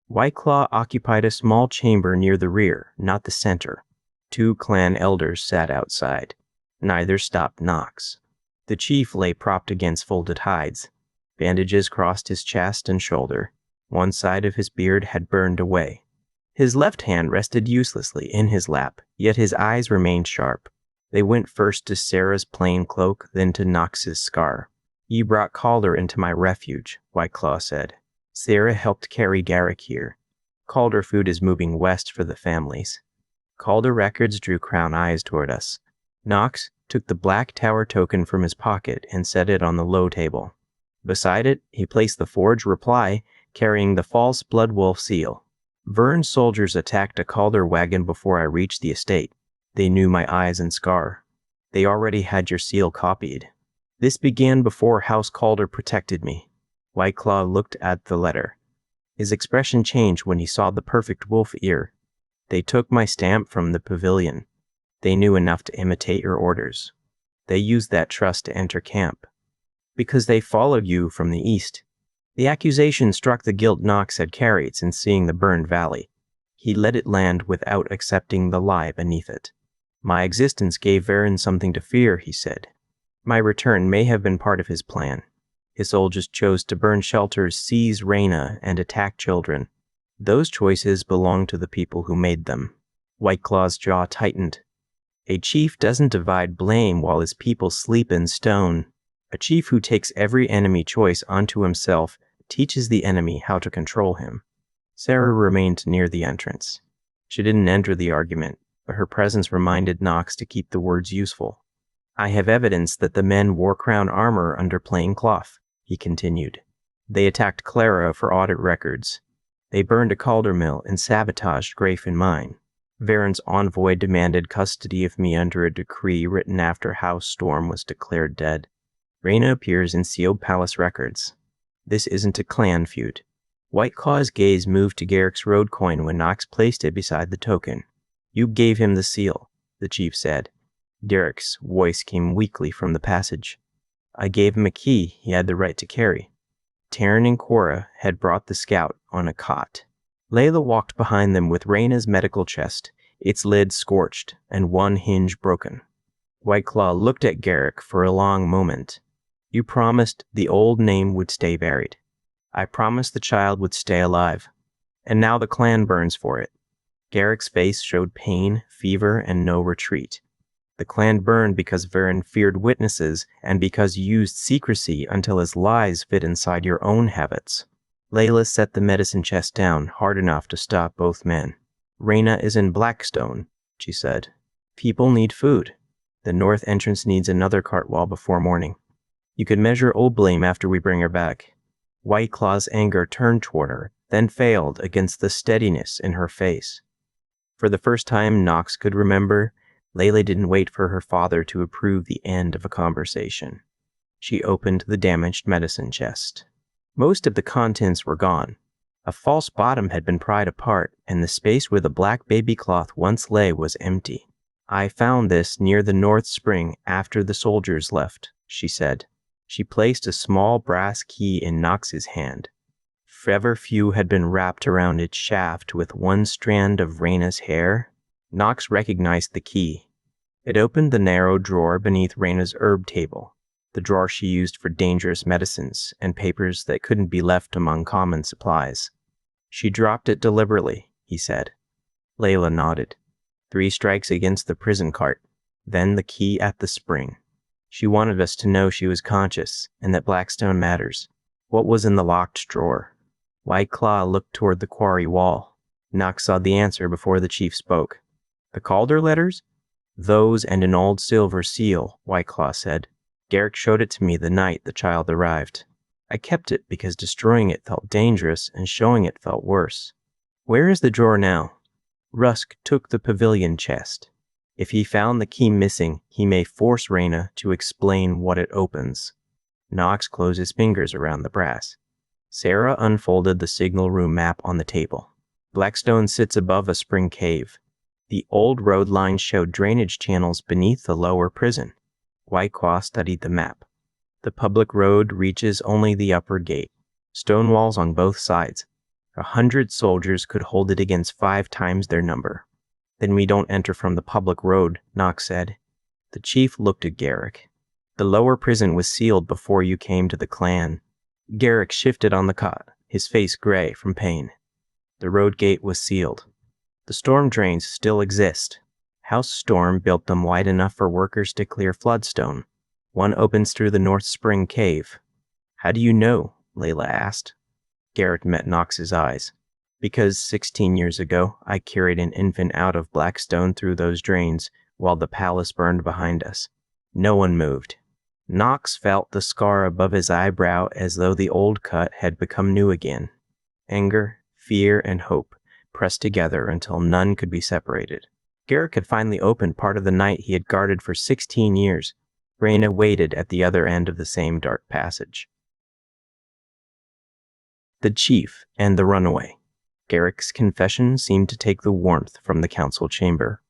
White Claw occupied a small chamber near the rear, not the center. 2 clan elders sat outside. Neither stopped Knox. The chief lay propped against folded hides. Bandages crossed his chest and shoulder. One side of his beard had burned away. His left hand rested uselessly in his lap, yet his eyes remained sharp. They went first to Sarah's plain cloak, then to Knox's scar. You brought Calder into my refuge, White Claw said. Sarah helped carry Garrick here. Calder food is moving west for the families. Calder records drew crown eyes toward us. Knox took the black tower token from his pocket and set it on the low table. Beside it, he placed the forged reply, carrying the false blood wolf seal. Vern's soldiers attacked a Calder wagon before I reached the estate. They knew my eyes and scar. They already had your seal copied. This began before House Calder protected me. Whiteclaw looked at the letter. His expression changed when he saw the perfect wolf ear. They took my stamp from the pavilion. They knew enough to imitate your orders. They used that trust to enter camp. Because they followed you from the east. The accusation struck the guilt Knox had carried since seeing the burned valley. He let it land without accepting the lie beneath it. My existence gave Varen something to fear, he said. My return may have been part of his plan. His soldiers chose to burn shelters, seize Reyna, and attack children. Those choices belong to the people who made them. Whiteclaw's jaw tightened. A chief doesn't divide blame while his people sleep in stone. A chief who takes every enemy choice onto himself teaches the enemy how to control him. Sarah remained near the entrance. She didn't enter the argument, but her presence reminded Knox to keep the words useful. I have evidence that the men wore crown armor under plain cloth, he continued. They attacked Clara for audit records. They burned a Calder mill and sabotaged Grafin Mine. Varen's envoy demanded custody of me under a decree written after House Storm was declared dead. Reyna appears in sealed palace records. This isn't a clan feud. Whiteclaw's gaze moved to Garrick's road coin when Knox placed it beside the token. You gave him the seal, the chief said. Garrick's voice came weakly from the passage. I gave him a key he had the right to carry. Taryn and Cora had brought the scout on a cot. Layla walked behind them with Reyna's medical chest, its lid scorched and one hinge broken. Whiteclaw looked at Garrick for a long moment. You promised the old name would stay buried. I promised the child would stay alive. And now the clan burns for it. Garrick's face showed pain, fever, and no retreat. The clan burned because Varen feared witnesses and because you used secrecy until his lies fit inside your own habits. Layla set the medicine chest down hard enough to stop both men. Reyna is in Blackstone, she said. People need food. The north entrance needs another cartwall before morning. You could measure Oblame after we bring her back. Whiteclaw's anger turned toward her, then failed against the steadiness in her face. For the first time Knox could remember, Layla didn't wait for her father to approve the end of a conversation. She opened the damaged medicine chest. Most of the contents were gone. A false bottom had been pried apart, and the space where the black baby cloth once lay was empty. I found this near the North Spring after the soldiers left, she said. She placed a small brass key in Knox's hand. Feverfew had been wrapped around its shaft with one strand of Reyna's hair. Knox recognized the key. It opened the narrow drawer beneath Reyna's herb table, the drawer she used for dangerous medicines and papers that couldn't be left among common supplies. She dropped it deliberately, he said. Layla nodded. 3 strikes against the prison cart, then the key at the spring. She wanted us to know she was conscious and that Blackstone matters. What was in the locked drawer? Whiteclaw looked toward the quarry wall. Knox saw the answer before the chief spoke. The Calder letters? Those and an old silver seal, Whiteclaw said. Garrick showed it to me the night the child arrived. I kept it because destroying it felt dangerous and showing it felt worse. Where is the drawer now? Rusk took the pavilion chest. If he found the key missing, he may force Reyna to explain what it opens. Knox closed his fingers around the brass. Sarah unfolded the signal room map on the table. Blackstone sits above a spring cave. The old road line showed drainage channels beneath the lower prison. Whiteclaw studied the map. The public road reaches only the upper gate. Stone walls on both sides. 100 soldiers could hold it against 5 times their number. Then we don't enter from the public road, Knox said. The chief looked at Garrick. The lower prison was sealed before you came to the clan. Garrick shifted on the cot, his face gray from pain. The road gate was sealed. The storm drains still exist. House Storm built them wide enough for workers to clear floodstone. One opens through the North Spring cave. How do you know? Layla asked. Garrick met Knox's eyes. Because 16 years ago, I carried an infant out of Blackstone through those drains while the palace burned behind us. No one moved. Knox felt the scar above his eyebrow as though the old cut had become new again. Anger, fear, and hope pressed together until none could be separated. Garrick had finally opened part of the night he had guarded for 16 years. Raina waited at the other end of the same dark passage. The Chief and the Runaway. Garrick's confession seemed to take the warmth from the council chamber.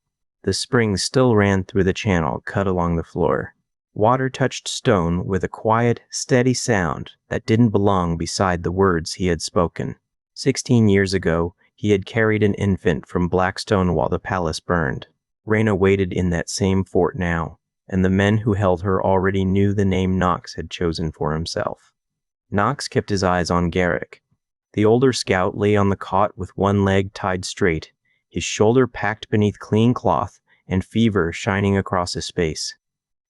The spring still ran through the channel cut along the floor. Water touched stone with a quiet, steady sound that didn't belong beside the words he had spoken. 16 years ago, he had carried an infant from Blackstone while the palace burned. Raina waited in that same fort now, and the men who held her already knew the name Knox had chosen for himself. Knox kept his eyes on Garrick. The older scout lay on the cot with one leg tied straight, his shoulder packed beneath clean cloth and fever shining across his face.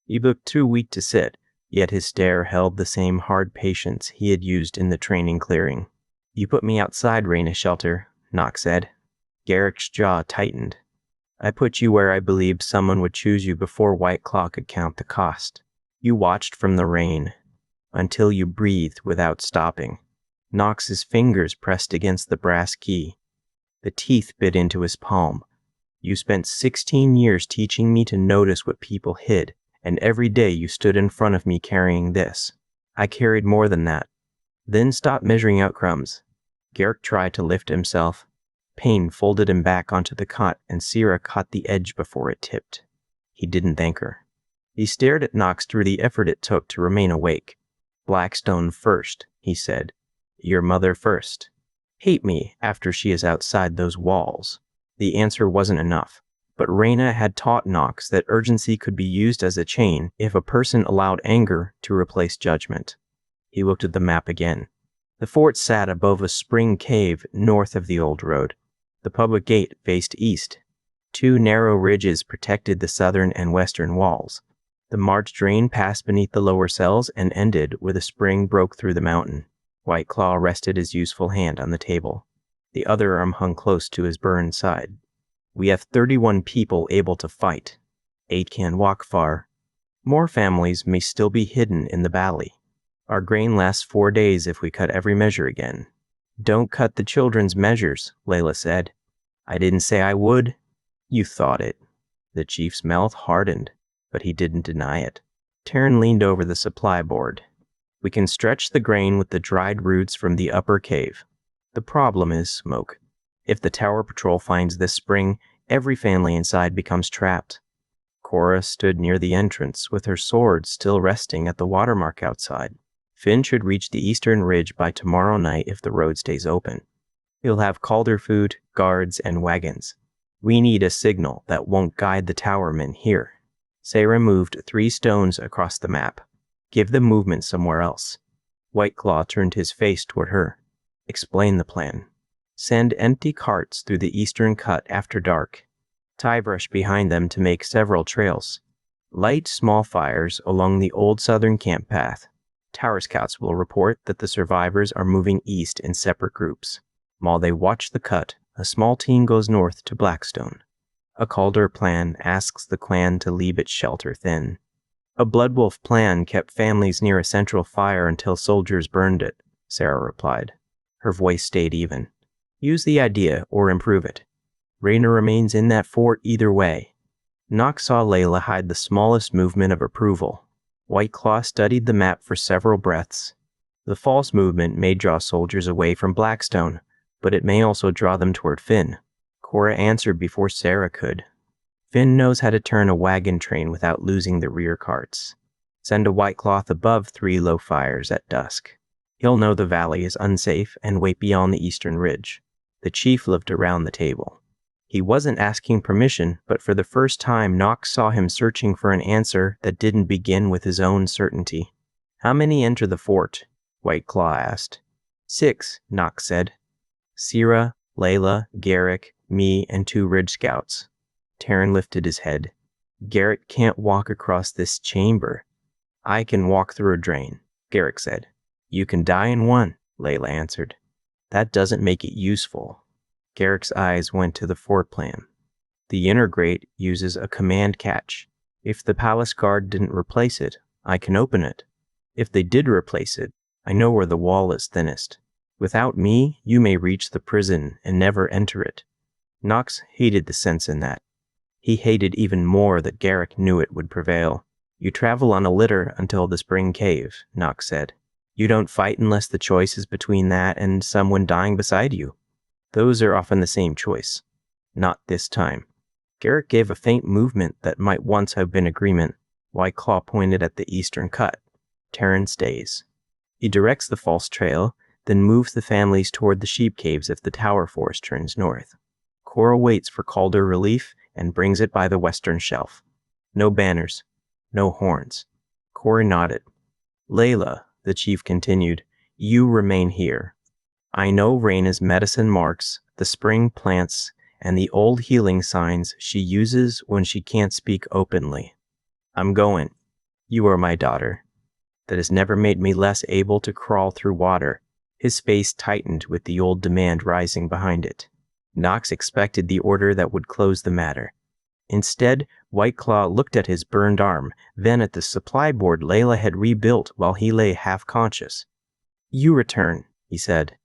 He looked too weak to sit, yet his stare held the same hard patience he had used in the training clearing. "You put me outside Raina's shelter," Knox said. Garrick's jaw tightened. "I put you where I believed someone would choose you before White Claw could count the cost. You watched from the rain, until you breathed without stopping." Knox's fingers pressed against the brass key. The teeth bit into his palm. "You spent 16 years teaching me to notice what people hid, and every day you stood in front of me carrying this. I carried more than that. Then stop measuring out crumbs." Garrick tried to lift himself. Pain folded him back onto the cot, and Sierra caught the edge before it tipped. He didn't thank her. He stared at Knox through the effort it took to remain awake. "Blackstone first," he said. "Your mother first. Hate me after she is outside those walls." The answer wasn't enough, but Raina had taught Knox that urgency could be used as a chain if a person allowed anger to replace judgment. He looked at the map again. The fort sat above a spring cave north of the old road. The public gate faced east. Two narrow ridges protected the southern and western walls. The march drain passed beneath the lower cells and ended where the spring broke through the mountain. White Claw rested his useful hand on the table. The other arm hung close to his burned side. "We have 31 people able to fight. 8 can't walk far. More families may still be hidden in the valley. Our grain lasts 4 days if we cut every measure again." "Don't cut the children's measures," Layla said. "I didn't say I would." "You thought it." The chief's mouth hardened, but he didn't deny it. Taryn leaned over the supply board. "We can stretch the grain with the dried roots from the upper cave. The problem is smoke. If the tower patrol finds this spring, every family inside becomes trapped." Cora stood near the entrance with her sword still resting at the watermark outside. "Finn should reach the eastern ridge by tomorrow night if the road stays open. He'll have Calder food, guards, and wagons. We need a signal that won't guide the towermen here." Sarah moved 3 stones across the map. "Give them movement somewhere else." White Claw turned his face toward her. "Explain the plan." "Send empty carts through the eastern cut after dark. Tie brush behind them to make several trails. Light small fires along the old southern camp path. Tower scouts will report that the survivors are moving east in separate groups. While they watch the cut, a small team goes north to Blackstone. A Calder plan asks the clan to leave its shelter thin. A Bloodwolf plan kept families near a central fire until soldiers burned it," Sarah replied. Her voice stayed even. "Use the idea or improve it. Raina remains in that fort either way." Knox saw Layla hide the smallest movement of approval. White Claw studied the map for several breaths. "The false movement may draw soldiers away from Blackstone, but it may also draw them toward Finn." Cora answered before Sarah could. "Finn knows how to turn a wagon train without losing the rear carts. Send a white cloth above 3 low fires at dusk. He'll know the valley is unsafe and wait beyond the eastern ridge." The chief looked around the table. He wasn't asking permission, but for the first time Knox saw him searching for an answer that didn't begin with his own certainty. "How many enter the fort?" White Claw asked. 6, Knox said. "Sierra, Layla, Garrick, me, and 2 Ridge Scouts." Taryn lifted his head. "Garrick can't walk across this chamber." "I can walk through a drain," Garrick said. "You can die in one," Layla answered. "That doesn't make it useful." Garrick's eyes went to the floor plan. The inner grate uses a command catch. If the palace guard didn't replace it, I can open it. If they did replace it, I know where the wall is thinnest. Without me, you may reach the prison and never enter it. Knox hated the sense in that. He hated even more that Garrick knew it would prevail. You travel on a litter until the spring cave, Knox said. You don't fight unless the choice is between that and someone dying beside you. Those are often the same choice. Not this time. Garrick gave a faint movement that might once have been agreement. White Claw pointed at the eastern cut. Terran stays. He directs the false trail, then moves the families toward the sheep caves if the tower force turns north. Cora waits for Calder relief and brings it by the western shelf. No banners. No horns. Cora nodded. Layla, the chief continued, you remain here. I know Reyna's medicine marks, the spring plants, and the old healing signs she uses when she can't speak openly. I'm going. You are my daughter. That has never made me less able to crawl through water. His face tightened with the old demand rising behind it. Knox expected the order that would close the matter. Instead, White Claw looked at his burned arm, then at the supply board Layla had rebuilt while he lay half-conscious. You return, he said.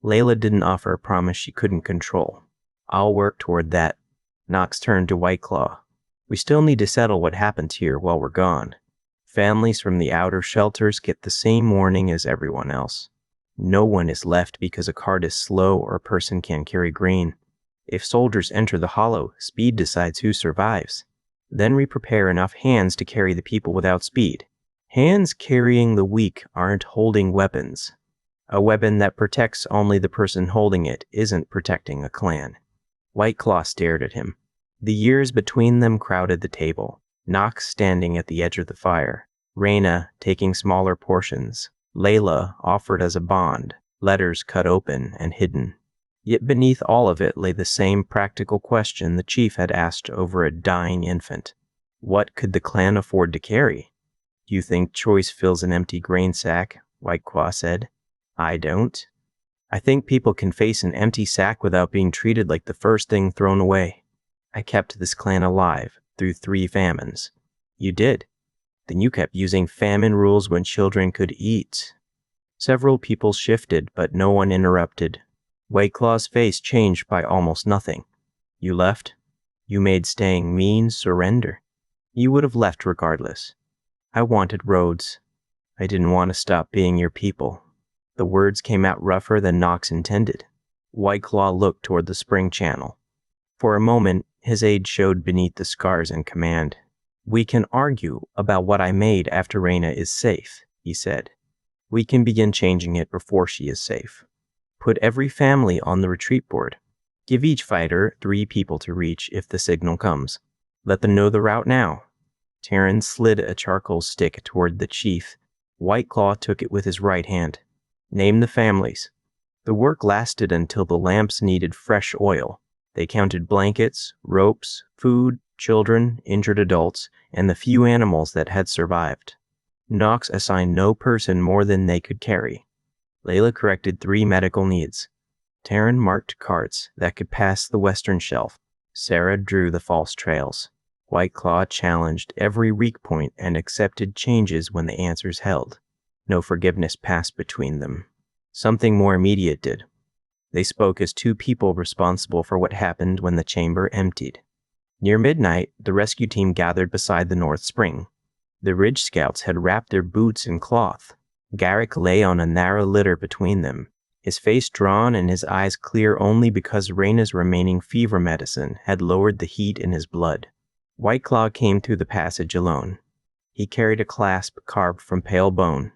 Layla didn't offer a promise she couldn't control. I'll work toward that. Knox turned to White Claw. We still need to settle what happens here while we're gone. Families from the outer shelters get the same warning as everyone else. No one is left because a cart is slow or a person can't carry grain. If soldiers enter the hollow, speed decides who survives. Then we prepare enough hands to carry the people without speed. Hands carrying the weak aren't holding weapons. A weapon that protects only the person holding it isn't protecting a clan. White Claw stared at him. The years between them crowded the table. Knox standing at the edge of the fire. Reyna taking smaller portions. Layla offered as a bond, letters cut open and hidden. Yet beneath all of it lay the same practical question the chief had asked over a dying infant. What could the clan afford to carry? You think choice fills an empty grain sack, White Claw said. I don't. I think people can face an empty sack without being treated like the first thing thrown away. I kept this clan alive through 3 famines. You did. Then you kept using famine rules when children could eat. Several people shifted, but no one interrupted. White Claw's face changed by almost nothing. You left. You made staying mean surrender. You would have left regardless. I wanted roads. I didn't want to stop being your people. The words came out rougher than Knox intended. White Claw looked toward the spring channel. For a moment, his age showed beneath the scars and command. We can argue about what I made after Reyna is safe, he said. We can begin changing it before she is safe. Put every family on the retreat board. Give each fighter 3 people to reach if the signal comes. Let them know the route now. Terran slid a charcoal stick toward the chief. White Claw took it with his right hand. Name the families. The work lasted until the lamps needed fresh oil. They counted blankets, ropes, food, children, injured adults, and the few animals that had survived. Knox assigned no person more than they could carry. Layla corrected 3 medical needs. Terran marked carts that could pass the western shelf. Sarah drew the false trails. White Claw challenged every weak point and accepted changes when the answers held. No forgiveness passed between them. Something more immediate did. They spoke as 2 people responsible for what happened when the chamber emptied. Near midnight, the rescue team gathered beside the North Spring. The Ridge Scouts had wrapped their boots in cloth. Garrick lay on a narrow litter between them, his face drawn and his eyes clear only because Reyna's remaining fever medicine had lowered the heat in his blood. White Claw came through the passage alone. He carried a clasp carved from pale bone.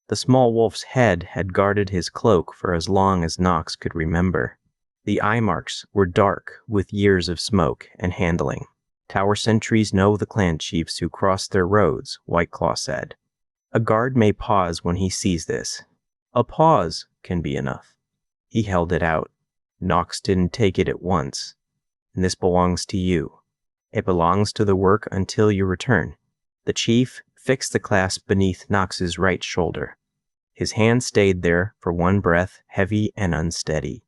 The small wolf's head had guarded his cloak for as long as Knox could remember. The eye marks were dark with years of smoke and handling. Tower sentries know the clan chiefs who cross their roads, White Claw said. A guard may pause when he sees this. A pause can be enough. He held it out. Knox didn't take it at once. And this belongs to you. It belongs to the work until you return. The chief fixed the clasp beneath Knox's right shoulder. His hand stayed there for one breath, heavy and unsteady.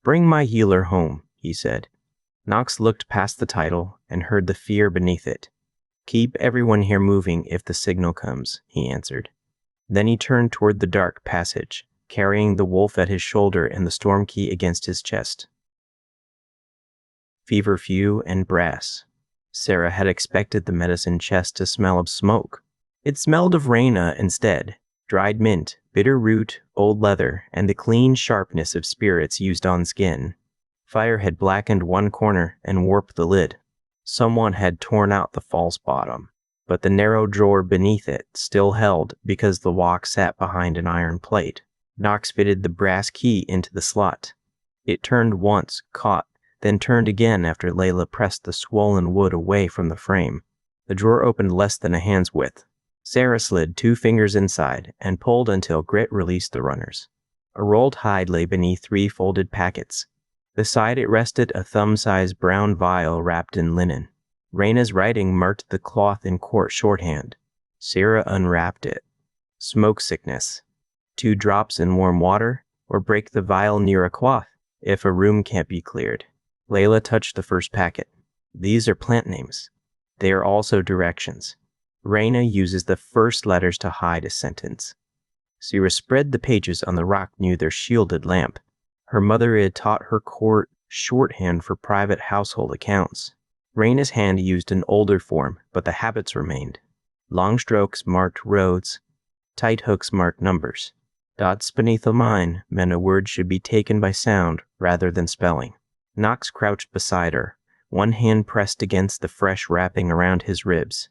Bring my healer home. he said. Knox looked past the title and heard the fear beneath it. Keep everyone here moving if the signal comes, he answered. Then he turned toward the dark passage, carrying the wolf at his shoulder and the storm key against his chest. Feverfew and brass. Sarah had expected the medicine chest to smell of smoke. It smelled of Raina instead, dried mint, bitter root, old leather, and the clean sharpness of spirits used on skin. Fire had blackened one corner and warped the lid. Someone had torn out the false bottom, but the narrow drawer beneath it still held because the lock sat behind an iron plate. Knox fitted the brass key into the slot. It turned once, caught, then turned again after Layla pressed the swollen wood away from the frame. The drawer opened less than a hand's width. Sarah slid 2 fingers inside and pulled until grit released the runners. A rolled hide lay beneath 3 folded packets. Beside it rested a thumb-sized brown vial wrapped in linen. Raina's writing marked the cloth in court shorthand. Sarah unwrapped it. Smoke sickness. 2 drops in warm water, or break the vial near a cloth if a room can't be cleared. Layla touched the first packet. These are plant names. They are also directions. Raina uses the first letters to hide a sentence. Sarah spread the pages on the rock near their shielded lamp. Her mother had taught her court shorthand for private household accounts. Raina's hand used an older form, but the habits remained. Long strokes marked roads. Tight hooks marked numbers. Dots beneath a line meant a word should be taken by sound rather than spelling. Knox crouched beside her, one hand pressed against the fresh wrapping around his ribs.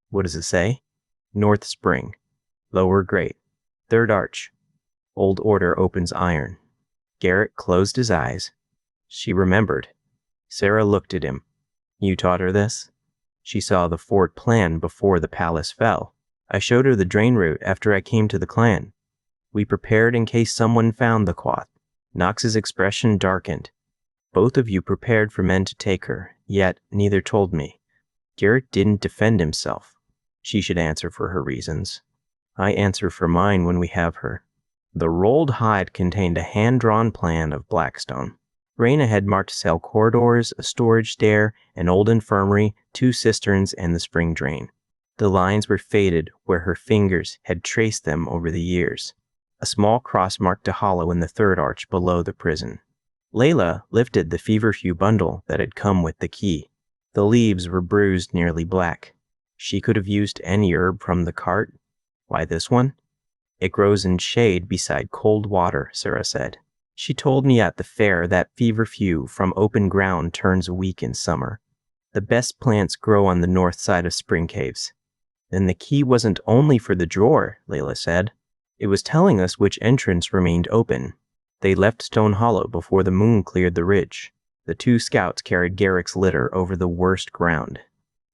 What does it say? North Spring. Lower Grate. Third Arch. Old Order opens iron. Garrett closed his eyes. She remembered. Sarah looked at him. You taught her this? She saw the fort plan before the palace fell. I showed her the drain route after I came to the clan. We prepared in case someone found the cloth. Knox's expression darkened. Both of you prepared for men to take her, yet neither told me. Garrett didn't defend himself. She should answer for her reasons. I answer for mine when we have her. The rolled hide contained a hand-drawn plan of Blackstone. Raina had marked cell corridors, a storage stair, an old infirmary, 2 cisterns, and the spring drain. The lines were faded where her fingers had traced them over the years. A small cross marked a hollow in the third arch below the prison. Layla lifted the feverfew bundle that had come with the key. The leaves were bruised nearly black. She could have used any herb from the cart. Why this one? It grows in shade beside cold water, Sarah said. She told me at the fair that feverfew from open ground turns weak in summer. The best plants grow on the north side of spring caves. Then the key wasn't only for the drawer, Layla said. It was telling us which entrance remained open. They left Stone Hollow before the moon cleared the ridge. The 2 scouts carried Garrick's litter over the worst ground.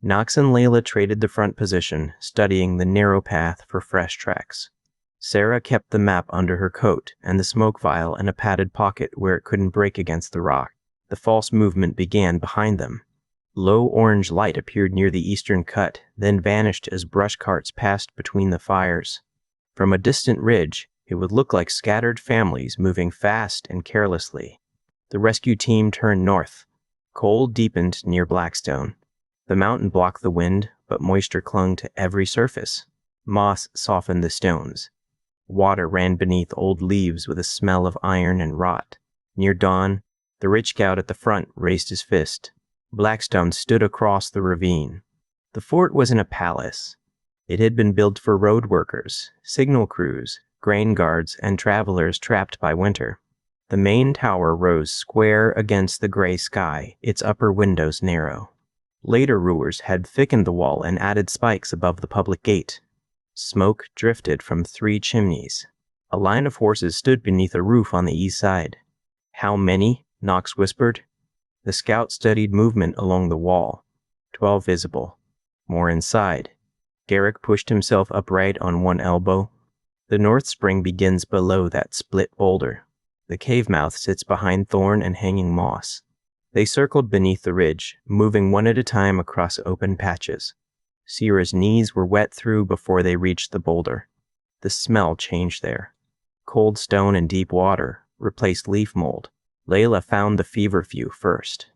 Knox and Layla traded the front position, studying the narrow path for fresh tracks. Sarah kept the map under her coat and the smoke vial in a padded pocket where it couldn't break against the rock. The false movement began behind them. Low orange light appeared near the eastern cut, then vanished as brush carts passed between the fires. From a distant ridge, it would look like scattered families moving fast and carelessly. The rescue team turned north. Cold deepened near Blackstone. The mountain blocked the wind, but moisture clung to every surface. Moss softened the stones. Water ran beneath old leaves with a smell of iron and rot. Near dawn, the rich scout at the front raised his fist. Blackstone stood across the ravine. The fort wasn't a palace. It had been built for road workers, signal crews, grain guards, and travelers trapped by winter. The main tower rose square against the gray sky, its upper windows narrow. Later rulers had thickened the wall and added spikes above the public gate. Smoke drifted from 3 chimneys. A line of horses stood beneath a roof on the east side. How many? Knox whispered. The scout studied movement along the wall. 12 visible. More inside. Garrick pushed himself upright on one elbow. The North Spring begins below that split boulder. The cave mouth sits behind thorn and hanging moss. They circled beneath the ridge, moving one at a time across open patches. Sierra's knees were wet through before they reached the boulder. The smell changed there. Cold stone and deep water replaced leaf mold. Layla found the feverfew first.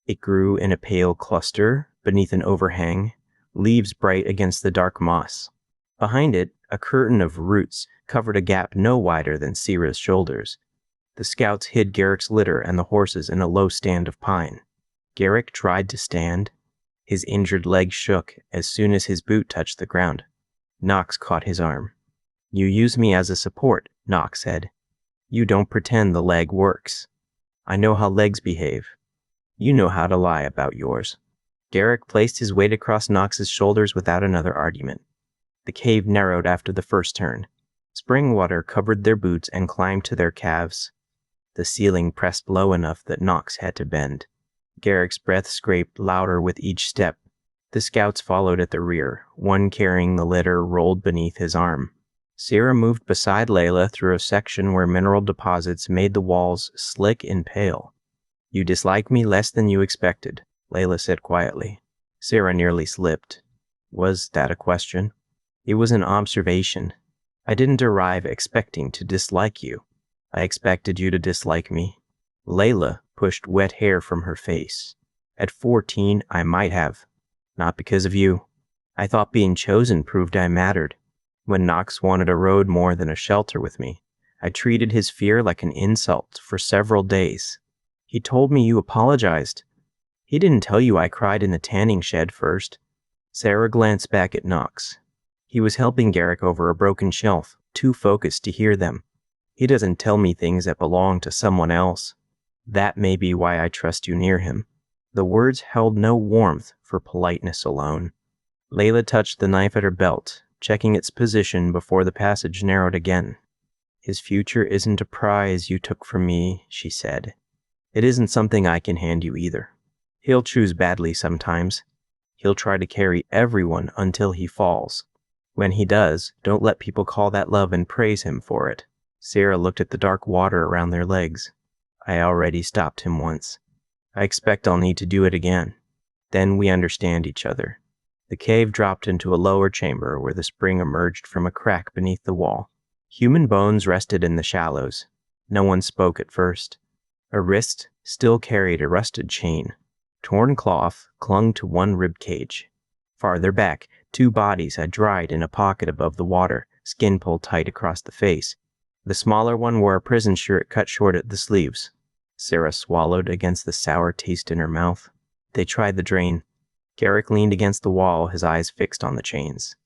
It grew in a pale cluster beneath an overhang, leaves bright against the dark moss. Behind it, a curtain of roots covered a gap no wider than Sierra's shoulders. The scouts hid Garrick's litter and the horses in a low stand of pine. Garrick tried to stand. His injured leg shook as soon as his boot touched the ground. Knox caught his arm. "You use me as a support," Knox said. "You don't pretend the leg works. I know how legs behave. You know how to lie about yours." Garrick placed his weight across Knox's shoulders without another argument. The cave narrowed after the first turn. Spring water covered their boots and climbed to their calves. The ceiling pressed low enough that Knox had to bend. Garrick's breath scraped louder with each step. The scouts followed at the rear, one carrying the litter rolled beneath his arm. Sierra moved beside Layla through a section where mineral deposits made the walls slick and pale. "You dislike me less than you expected," Layla said quietly. Sierra nearly slipped. Was that a question? It was an observation. "I didn't arrive expecting to dislike you. I expected you to dislike me." Layla pushed wet hair from her face. "At 14, I might have. Not because of you. I thought being chosen proved I mattered. When Knox wanted a road more than a shelter with me, I treated his fear like an insult for several days. He told me you apologized. He didn't tell you I cried in the tanning shed first." Sarah glanced back at Knox. He was helping Garrick over a broken shelf, too focused to hear them. "He doesn't tell me things that belong to someone else. That may be why I trust you near him." The words held no warmth for politeness alone. Layla touched the knife at her belt, checking its position before the passage narrowed again. "His future isn't a prize you took from me," she said. "It isn't something I can hand you either. He'll choose badly sometimes. He'll try to carry everyone until he falls. When he does, don't let people call that love and praise him for it." Sarah looked at the dark water around their legs. "I already stopped him once. I expect I'll need to do it again. Then we understand each other." The cave dropped into a lower chamber where the spring emerged from a crack beneath the wall. Human bones rested in the shallows. No one spoke at first. A wrist still carried a rusted chain. Torn cloth clung to one rib cage. Farther back, two bodies had dried in a pocket above the water, skin pulled tight across the face. The smaller one wore a prison shirt cut short at the sleeves. Sarah swallowed against the sour taste in her mouth. They tried the drain. Garrick leaned against the wall, his eyes fixed on the chains.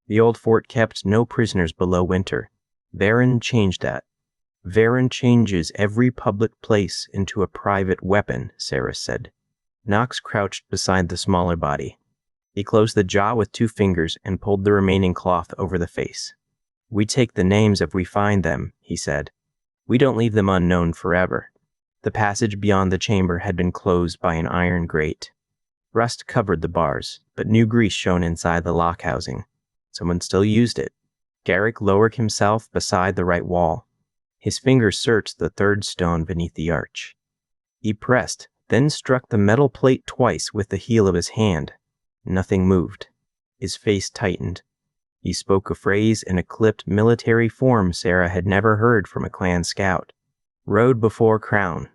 The old fort kept no prisoners below winter. Varen changed that. "Varen changes every public place into a private weapon," Sarah said. Knox crouched beside the smaller body. He closed the jaw with 2 fingers and pulled the remaining cloth over the face. "We take the names if we find them," he said. "We don't leave them unknown forever." The passage beyond the chamber had been closed by an iron grate. Rust covered the bars, but new grease shone inside the lock housing. Someone still used it. Garrick lowered himself beside the right wall. His fingers searched the 3rd stone beneath the arch. He pressed, then struck the metal plate twice with the heel of his hand. Nothing moved. His face tightened. He spoke a phrase in a clipped military form Sarah had never heard from a clan scout. "Road before crown.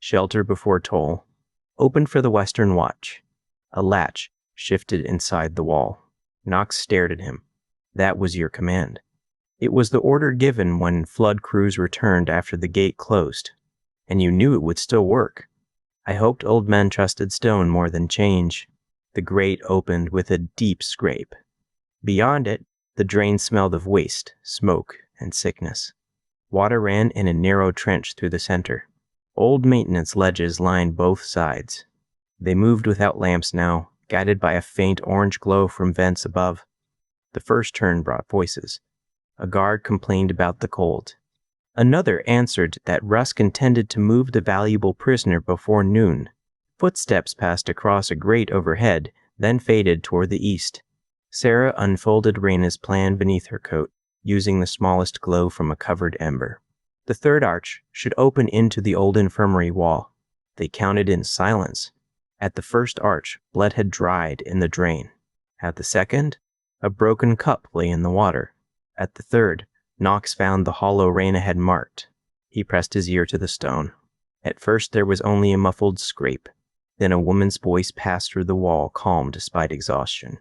Shelter before toll. Open for the Western Watch." A latch shifted inside the wall. Knox stared at him. "That was your command." "It was the order given when flood crews returned after the gate closed. And you knew it would still work." "I hoped old men trusted stone more than change." The grate opened with a deep scrape. Beyond it, the drain smelled of waste, smoke, and sickness. Water ran in a narrow trench through the center. Old maintenance ledges lined both sides. They moved without lamps now, guided by a faint orange glow from vents above. The first turn brought voices. A guard complained about the cold. Another answered that Rusk intended to move the valuable prisoner before noon. Footsteps passed across a grate overhead, then faded toward the east. Sarah unfolded Raina's plan beneath her coat, using the smallest glow from a covered ember. The 3rd arch should open into the old infirmary wall. They counted in silence. At the 1st arch, blood had dried in the drain. At the 2nd, a broken cup lay in the water. At the 3rd, Knox found the hollow Raina had marked. He pressed his ear to the stone. At first there was only a muffled scrape. Then a woman's voice passed through the wall, calm despite exhaustion.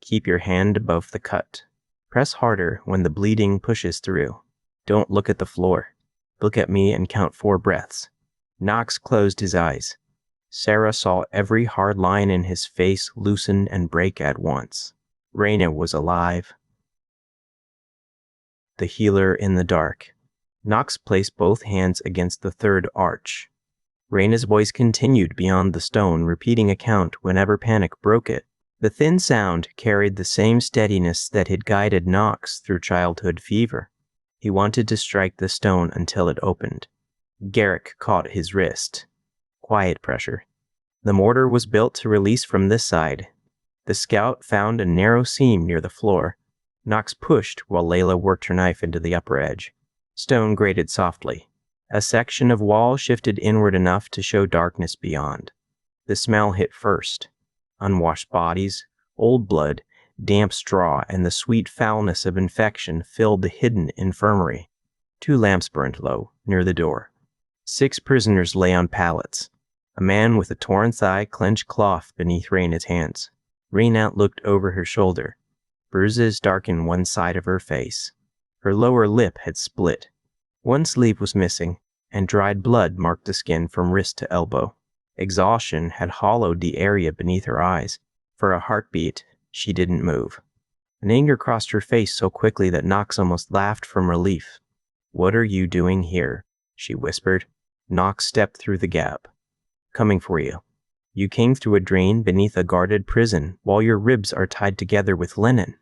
Keep your hand above the cut. Press harder when the bleeding pushes through. Don't look at the floor. Look at me and count 4 breaths. Knox closed his eyes. Sarah saw every hard line in his face loosen and break at once. Raina was alive. The healer in the dark. Knox placed both hands against the third arch. Raina's voice continued beyond the stone, repeating a count whenever panic broke it. The thin sound carried the same steadiness that had guided Knox through childhood fever. He wanted to strike the stone until it opened. Garrick caught his wrist. Quiet pressure. The mortar was built to release from this side. The scout found a narrow seam near the floor. Knox pushed while Layla worked her knife into the upper edge. Stone grated softly. A section of wall shifted inward enough to show darkness beyond. The smell hit first. Unwashed bodies, old blood, damp straw, and the sweet foulness of infection filled the hidden infirmary. 2 lamps burned low, near the door. 6 prisoners lay on pallets. A man with a torn thigh clenched cloth beneath Raina's hands. Raina looked over her shoulder. Bruises darkened one side of her face. Her lower lip had split. One sleeve was missing, and dried blood marked the skin from wrist to elbow. Exhaustion had hollowed the area beneath her eyes. For a heartbeat, she didn't move. An anger crossed her face so quickly that Knox almost laughed from relief. "What are you doing here?" she whispered. Knox stepped through the gap. "Coming for you. You came through a drain beneath a guarded prison while your ribs are tied together with linen.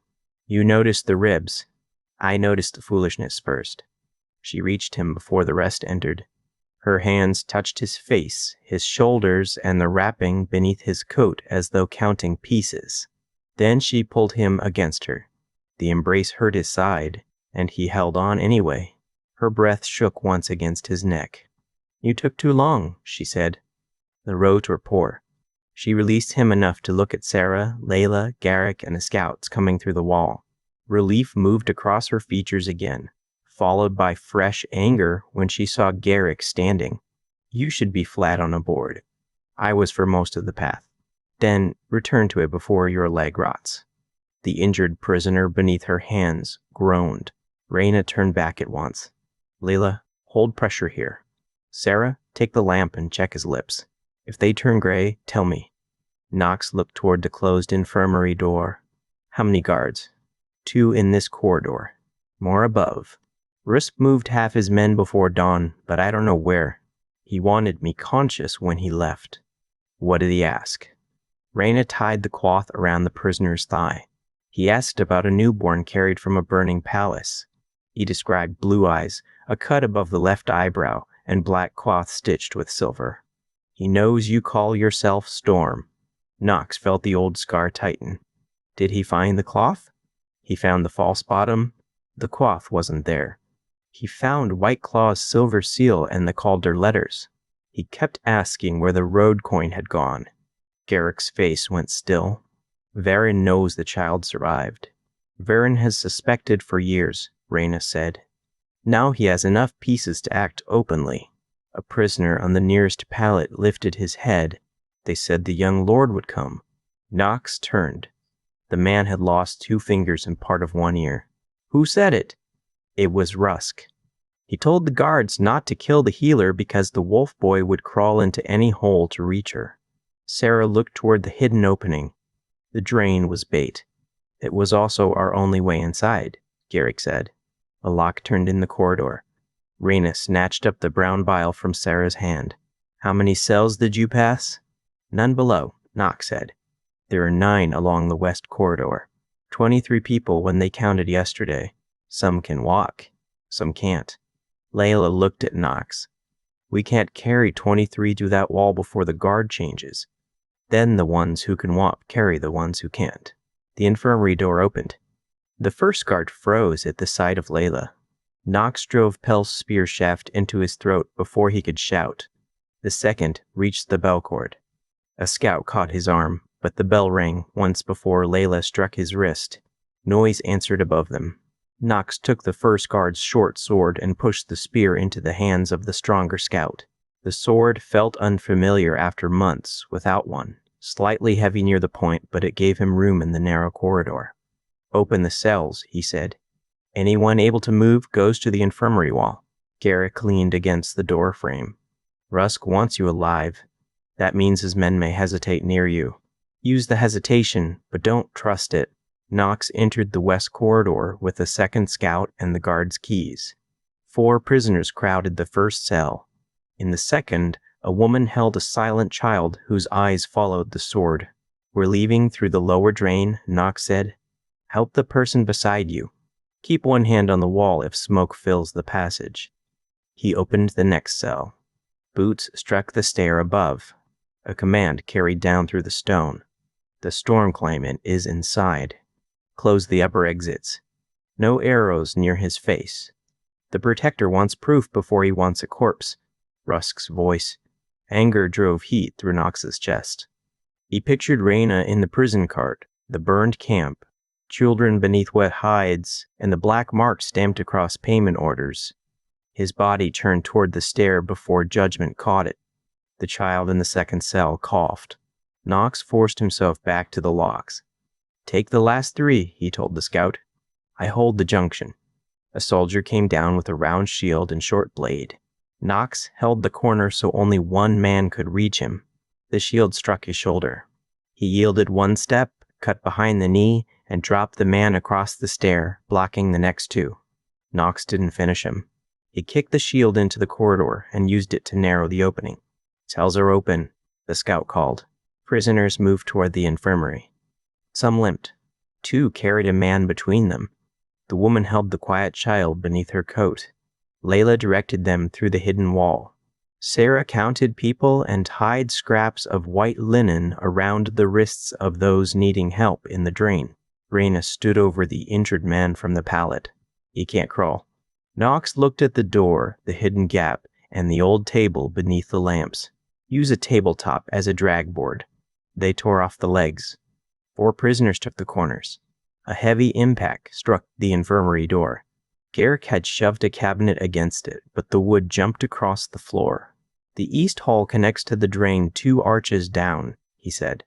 You noticed the ribs. I noticed the foolishness first." She reached him before the rest entered. Her hands touched his face, his shoulders, and the wrapping beneath his coat as though counting pieces. Then she pulled him against her. The embrace hurt his side, and he held on anyway. Her breath shook once against his neck. "You took too long," she said. The roads were poor. She released him enough to look at Sarah, Layla, Garrick, and the scouts coming through the wall. Relief moved across her features again, followed by fresh anger when she saw Garrick standing. "You should be flat on a board. I was for most of the path. Then return to it before your leg rots." The injured prisoner beneath her hands groaned. Raina turned back at once. "Layla, hold pressure here. Sarah, take the lamp and check his lips. If they turn gray, tell me." Knox looked toward the closed infirmary door. "How many guards?" 2 in this corridor. More above. Risp moved half his men before dawn, but I don't know where. He wanted me conscious when he left." "What did he ask?" Raina tied the cloth around the prisoner's thigh. "He asked about a newborn carried from a burning palace. He described blue eyes, a cut above the left eyebrow, and black cloth stitched with silver. He knows you call yourself Storm." Knox felt the old scar tighten. "Did he find the cloth?" "He found the false bottom. The cloth wasn't there. He found White Claw's silver seal and the Calder letters. He kept asking where the road coin had gone." Garrick's face went still. "Varen knows the child survived." "Varen has suspected for years," Raina said. "Now he has enough pieces to act openly." A prisoner on the nearest pallet lifted his head. "They said the young lord would come." Knox turned. The man had lost 2 fingers and part of one ear. "Who said it?" "It was Rusk. He told the guards not to kill the healer because the wolf boy would crawl into any hole to reach her." Sarah looked toward the hidden opening. The drain was bait. "It was also our only way inside," Garrick said. A lock turned in the corridor. Raina snatched up the brown vial from Sarah's hand. "How many cells did you pass?" "None below," Knox said. "There are 9 along the west corridor. 23 people when they counted yesterday. Some can walk, some can't." Layla looked at Knox. "We can't carry 23 through that wall before the guard changes. Then the ones who can walk carry the ones who can't." The infirmary door opened. The first guard froze at the sight of Layla. Knox drove Pell's spear shaft into his throat before he could shout. The second reached the bell cord. A scout caught his arm, but the bell rang once before Layla struck his wrist. Noise answered above them. Knox took the first guard's short sword and pushed the spear into the hands of the stronger scout. The sword felt unfamiliar after months without one, slightly heavy near the point, but it gave him room in the narrow corridor. "Open the cells," he said. "Anyone able to move goes to the infirmary wall." Garrick leaned against the door frame. "Rusk wants you alive. That means his men may hesitate near you. Use the hesitation, but don't trust it." Knox entered the west corridor with the second scout and the guard's keys. 4 prisoners crowded the first cell. In the second, a woman held a silent child whose eyes followed the sword. "We're leaving through the lower drain," Knox said. "Help the person beside you. Keep one hand on the wall if smoke fills the passage." He opened the next cell. Boots struck the stair above. A command carried down through the stone. "The storm claimant is inside. Close the upper exits. No arrows near his face. The protector wants proof before he wants a corpse." Rusk's voice. Anger drove heat through Knox's chest. He pictured Reyna in the prison cart, the burned camp, children beneath wet hides, and the black marks stamped across payment orders. His body turned toward the stair before judgment caught it. The child in the second cell coughed. Knox forced himself back to the locks. "Take the last 3, he told the scout. "I hold the junction." A soldier came down with a round shield and short blade. Knox held the corner so only one man could reach him. The shield struck his shoulder. He yielded 1 step, cut behind the knee, and dropped the man across the stair, blocking the next 2. Knox didn't finish him. He kicked the shield into the corridor and used it to narrow the opening. "Cells are open," the scout called. Prisoners moved toward the infirmary. Some limped. 2 carried a man between them. The woman held the quiet child beneath her coat. Layla directed them through the hidden wall. Sarah counted people and tied scraps of white linen around the wrists of those needing help in the drain. Reyna stood over the injured man from the pallet. "He can't crawl." Knox looked at the door, the hidden gap, and the old table beneath the lamps. "Use a tabletop as a drag board." They tore off the legs. 4 prisoners took the corners. A heavy impact struck the infirmary door. Garrick had shoved a cabinet against it, but the wood jumped across the floor. "The east hall connects to the drain 2 arches down," he said.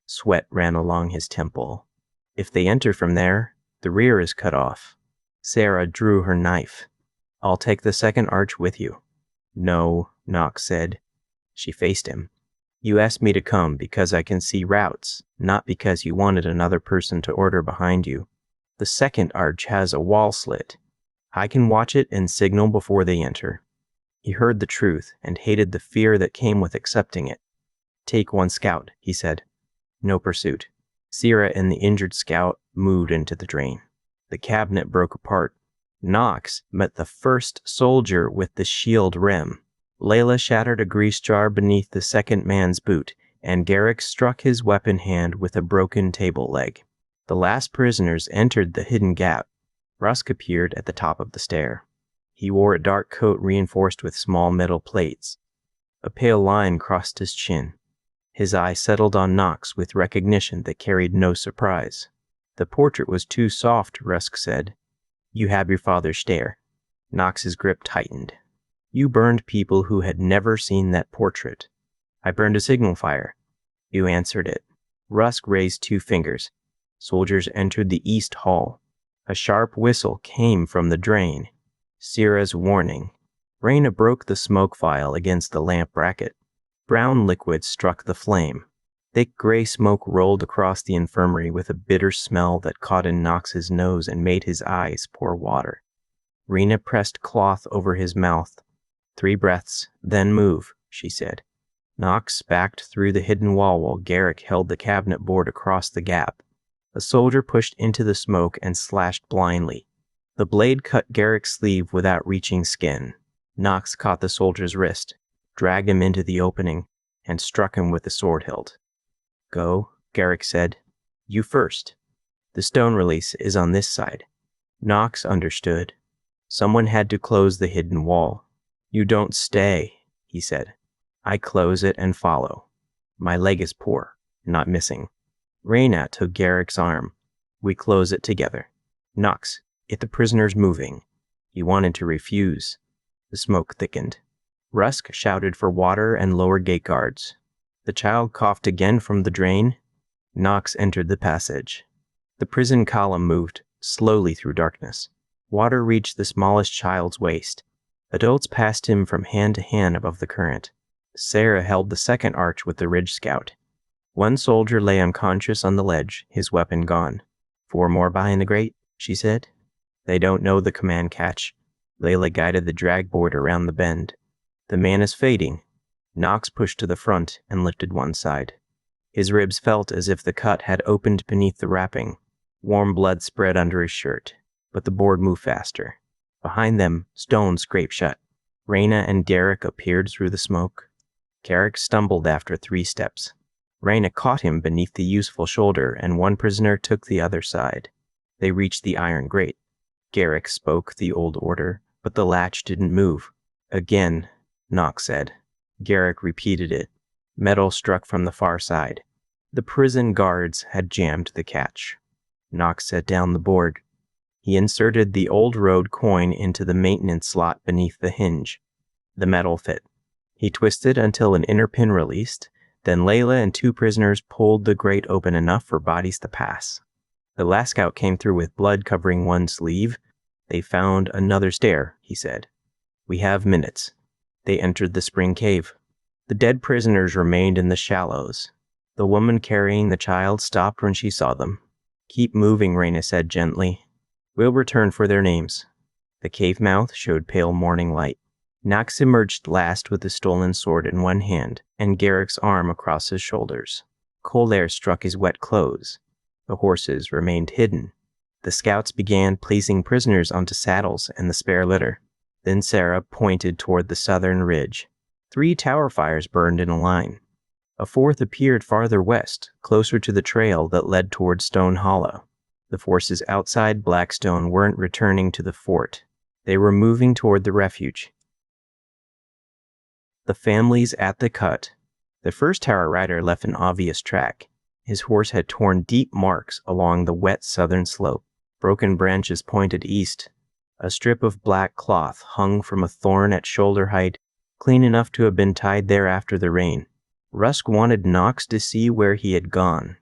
Sweat ran along his temple. "If they enter from there, the rear is cut off." Sarah drew her knife. "I'll take the second arch with you." "No," Knox said. She faced him. "You asked me to come because I can see routes, not because you wanted another person to order behind you. The second arch has a wall slit. I can watch it and signal before they enter." He heard the truth and hated the fear that came with accepting it. "Take 1 scout," he said. No pursuit. Sarah and the injured scout moved into the drain. The cabinet broke apart. Knox met the first soldier with the shield rim. Layla shattered a grease jar beneath the second man's boot, and Garrick struck his weapon hand with a broken table leg. The last prisoners entered the hidden gap. Rusk appeared at the top of the stair. He wore a dark coat reinforced with small metal plates. A pale line crossed his chin. His eye settled on Knox with recognition that carried no surprise. "The portrait was too soft," Rusk said. "You have your father's stare." Knox's grip tightened. "You burned people who had never seen that portrait." "I burned a signal fire." "You answered it." Rusk raised 2 fingers. Soldiers entered the east hall. A sharp whistle came from the drain. Sarah's warning. Reyna broke the smoke vial against the lamp bracket. Brown liquid struck the flame. Thick gray smoke rolled across the infirmary with a bitter smell that caught in Knox's nose and made his eyes pour water. Reyna pressed cloth over his mouth. 3 breaths, then move, she said. Knox backed through the hidden wall while Garrick held the cabinet board across the gap. A soldier pushed into the smoke and slashed blindly. The blade cut Garrick's sleeve without reaching skin. Knox caught the soldier's wrist, dragged him into the opening, and struck him with the sword hilt. "Go," Garrick said. "You first. The stone release is on this side." Knox understood. Someone had to close the hidden wall. "You don't stay," he said. "I close it and follow. My leg is poor, not missing." Reyna took Garrick's arm. "We close it together. Knox, if the prisoner's moving." He wanted to refuse. The smoke thickened. Rusk shouted for water and lower gate guards. The child coughed again from the drain. Knox entered the passage. The prison column moved slowly through darkness. Water reached the smallest child's waist. Adults passed him from hand to hand above the current. Sarah held the second arch with the Ridge Scout. One soldier lay unconscious on the ledge, his weapon gone. 4 more behind the grate, she said. They don't know the command catch. Layla guided the drag board around the bend. The man is fading. Knox pushed to the front and lifted one side. His ribs felt as if the cut had opened beneath the wrapping. Warm blood spread under his shirt, but the board moved faster. Behind them, stones scraped shut. Raina and Derek appeared through the smoke. Garrick stumbled after 3 steps. Raina caught him beneath the useful shoulder, and one prisoner took the other side. They reached the iron grate. Garrick spoke the old order, but the latch didn't move. Again, Knox said. Garrick repeated it. Metal struck from the far side. The prison guards had jammed the catch. Knox set down the board. He inserted the old road coin into the maintenance slot beneath the hinge. The metal fit. He twisted until an inner pin released. Then Layla and 2 prisoners pulled the grate open enough for bodies to pass. The last scout came through with blood covering one sleeve. They found another stair, he said. We have minutes. They entered the spring cave. The dead prisoners remained in the shallows. The woman carrying the child stopped when she saw them. Keep moving, Raina said gently. We'll return for their names. The cave mouth showed pale morning light. Knox emerged last with the stolen sword in one hand and Garrick's arm across his shoulders. Cold air struck his wet clothes. The horses remained hidden. The scouts began placing prisoners onto saddles and the spare litter. Then Sarah pointed toward the southern ridge. 3 tower fires burned in a line. A 4th appeared farther west, closer to the trail that led toward Stone Hollow. The forces outside Blackstone weren't returning to the fort. They were moving toward the refuge. The families at the cut. The first tower rider left an obvious track. His horse had torn deep marks along the wet southern slope. Broken branches pointed east. A strip of black cloth hung from a thorn at shoulder height, clean enough to have been tied there after the rain. Rusk wanted Knox to see where he had gone.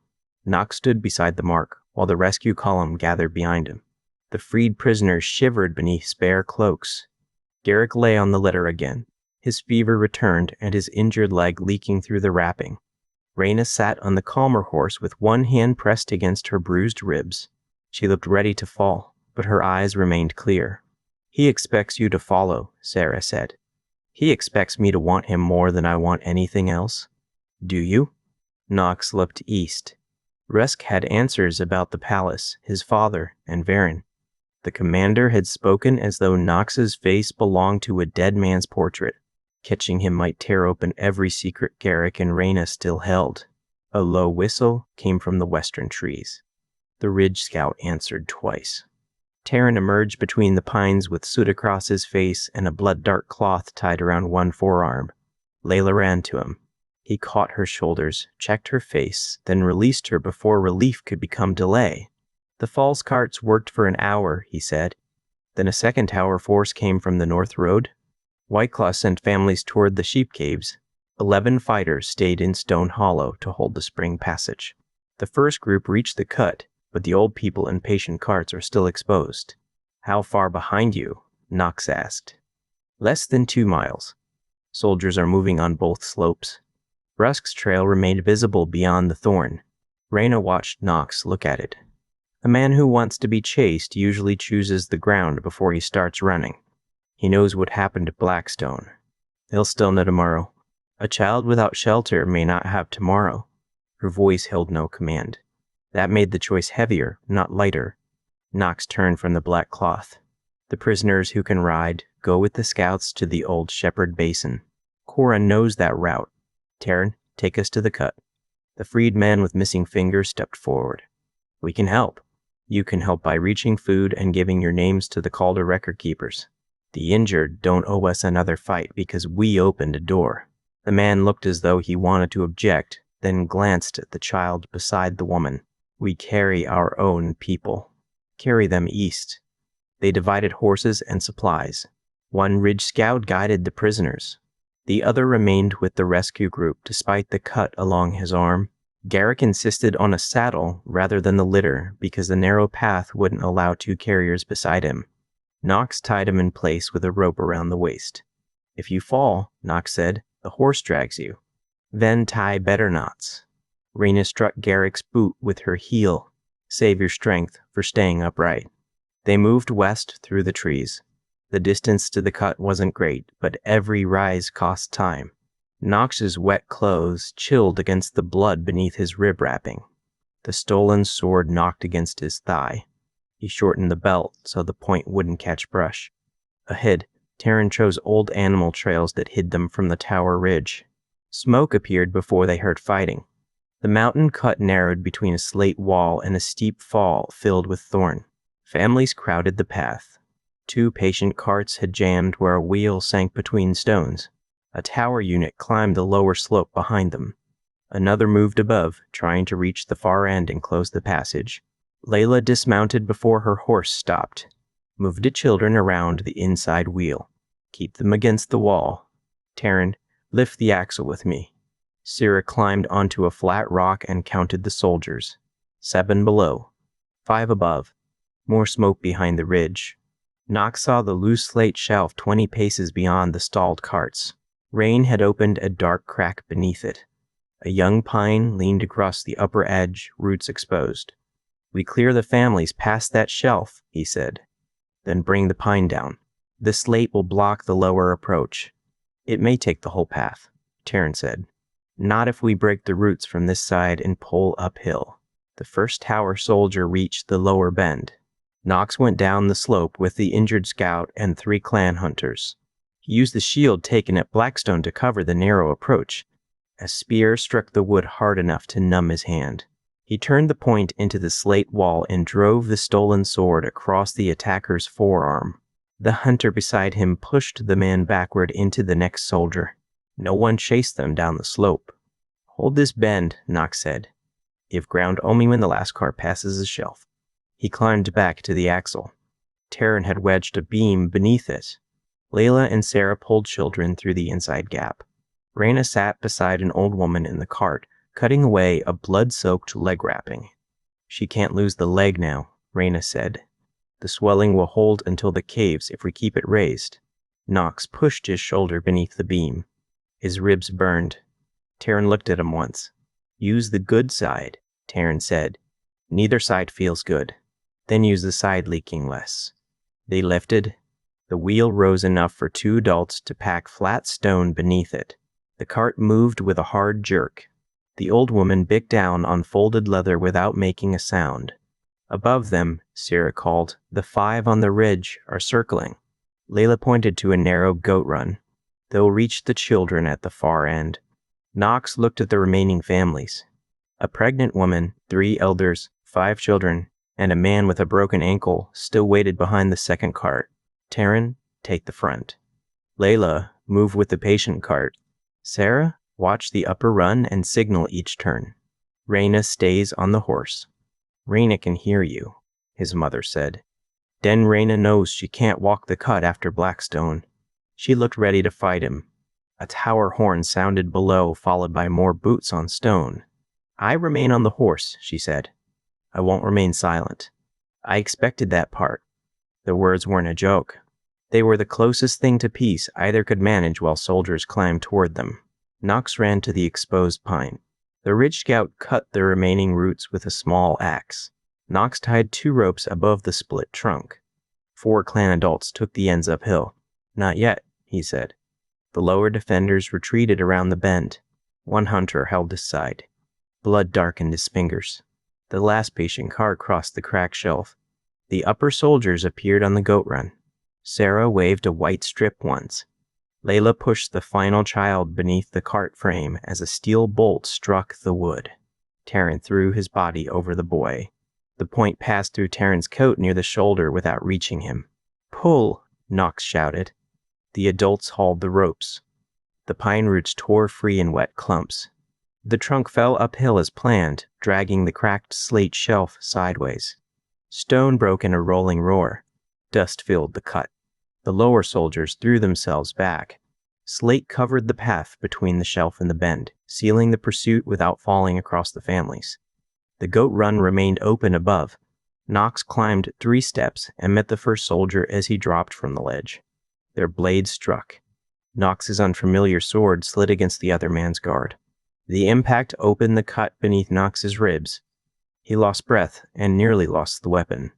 Knox stood beside the mark, while the rescue column gathered behind him. The freed prisoners shivered beneath spare cloaks. Garrick lay on the litter again. His fever returned and his injured leg leaking through the wrapping. Raina sat on the calmer horse with one hand pressed against her bruised ribs. She looked ready to fall, but her eyes remained clear. He expects you to follow, Sarah said. He expects me to want him more than I want anything else. Do you? Knox looked east. Rusk had answers about the palace, his father, and Varen. The commander had spoken as though Knox's face belonged to a dead man's portrait. Catching him might tear open every secret Garrick and Raina still held. A low whistle came from the western trees. The Ridge Scout answered twice. Terran emerged between the pines with soot across his face and a blood-dark cloth tied around one forearm. Layla ran to him. He caught her shoulders, checked her face, then released her before relief could become delay. The false carts worked for an hour, he said. Then a second tower force came from the north road. Whiteclaw sent families toward the sheep caves. 11 fighters stayed in Stone Hollow to hold the spring passage. The first group reached the cut, but the old people in patient carts are still exposed. How far behind you? Knox asked. Less than 2 miles. Soldiers are moving on both slopes. Rusk's trail remained visible beyond the thorn. Raina watched Knox look at it. A man who wants to be chased usually chooses the ground before he starts running. He knows what happened to Blackstone. They'll still know tomorrow. A child without shelter may not have tomorrow. Her voice held no command. That made the choice heavier, not lighter. Knox turned from the black cloth. The prisoners who can ride go with the scouts to the old Shepherd Basin. Cora knows that route. Terran, take us to the cut. The freed man with missing fingers stepped forward. We can help. You can help by reaching food and giving your names to the Calder record keepers. The injured don't owe us another fight because we opened a door. The man looked as though he wanted to object, then glanced at the child beside the woman. We carry our own people. Carry them east. They divided horses and supplies. One Ridge Scout guided the prisoners. The other remained with the rescue group despite the cut along his arm. Garrick insisted on a saddle rather than the litter because the narrow path wouldn't allow 2 carriers beside him. Knox tied him in place with a rope around the waist. "If you fall," Knox said, "the horse drags you. Then tie better knots." Raina struck Garrick's boot with her heel. "Save your strength for staying upright." They moved west through the trees. The distance to the cut wasn't great, but every rise cost time. Knox's wet clothes chilled against the blood beneath his rib wrapping. The stolen sword knocked against his thigh. He shortened the belt so the point wouldn't catch brush. Ahead, Taryn chose old animal trails that hid them from the tower ridge. Smoke appeared before they heard fighting. The mountain cut narrowed between a slate wall and a steep fall filled with thorn. Families crowded the path. 2 patient carts had jammed where a wheel sank between stones. A tower unit climbed the lower slope behind them. Another moved above, trying to reach the far end and close the passage. Layla dismounted before her horse stopped. "Move the children around the inside wheel. Keep them against the wall. Taryn, lift the axle with me." Sarah climbed onto a flat rock and counted the soldiers. 7 below. 5 above. More smoke behind the ridge. Knox saw the loose slate shelf 20 paces beyond the stalled carts. Rain had opened a dark crack beneath it. A young pine leaned across the upper edge, roots exposed. "We clear the families past that shelf," he said. "Then bring the pine down. The slate will block the lower approach." "It may take the whole path," Taryn said. "Not if we break the roots from this side and pull uphill." The first tower soldier reached the lower bend. Knox went down the slope with the injured scout and 3 clan hunters. He used the shield taken at Blackstone to cover the narrow approach. A spear struck the wood hard enough to numb his hand. He turned the point into the slate wall and drove the stolen sword across the attacker's forearm. The hunter beside him pushed the man backward into the next soldier. No one chased them down the slope. "Hold this bend," Knox said. "Give ground only when the last car passes the shelf." He climbed back to the axle. Taryn had wedged a beam beneath it. Layla and Sarah pulled children through the inside gap. Raina sat beside an old woman in the cart, cutting away a blood-soaked leg wrapping. "She can't lose the leg now," Raina said. "The swelling will hold until the caves if we keep it raised." Knox pushed his shoulder beneath the beam. His ribs burned. Taryn looked at him once. "Use the good side," Taryn said. "Neither side feels good. Then use the side leaking less." They lifted. The wheel rose enough for 2 adults to pack flat stone beneath it. The cart moved with a hard jerk. The old woman bit down on folded leather without making a sound. Above them, Sarah called, "The 5 on the ridge are circling." Layla pointed to a narrow goat run. "They'll reach the children at the far end." Knox looked at the remaining families. A pregnant woman, 3 elders, 5 children, and a man with a broken ankle still waited behind the second cart. "Taryn, take the front. Layla, move with the patient cart. Sarah, watch the upper run and signal each turn. Raina stays on the horse." "Raina can hear you," his mother said. "Den Raina knows she can't walk the cut after Blackstone." She looked ready to fight him. A tower horn sounded below, followed by more boots on stone. "I remain on the horse," she said. "I won't remain silent." I expected that part. The words weren't a joke. They were the closest thing to peace either could manage while soldiers climbed toward them. Knox ran to the exposed pine. The Ridge Scout cut the remaining roots with a small axe. Knox tied 2 ropes above the split trunk. 4 clan adults took the ends uphill. "Not yet," he said. The lower defenders retreated around the bend. 1 hunter held his side. Blood darkened his fingers. The last patient car crossed the cracked shelf. The upper soldiers appeared on the goat run. Sarah waved a white strip once. Layla pushed the final child beneath the cart frame as a steel bolt struck the wood. Taryn threw his body over the boy. The point passed through Taryn's coat near the shoulder without reaching him. "Pull!" Knox shouted. The adults hauled the ropes. The pine roots tore free in wet clumps. The trunk fell uphill as planned, dragging the cracked slate shelf sideways. Stone broke in a rolling roar. Dust filled the cut. The lower soldiers threw themselves back. Slate covered the path between the shelf and the bend, sealing the pursuit without falling across the families. The goat run remained open above. Knox climbed 3 steps and met the first soldier as he dropped from the ledge. Their blades struck. Knox's unfamiliar sword slid against the other man's guard. The impact opened the cut beneath Knox's ribs. He lost breath and nearly lost the weapon.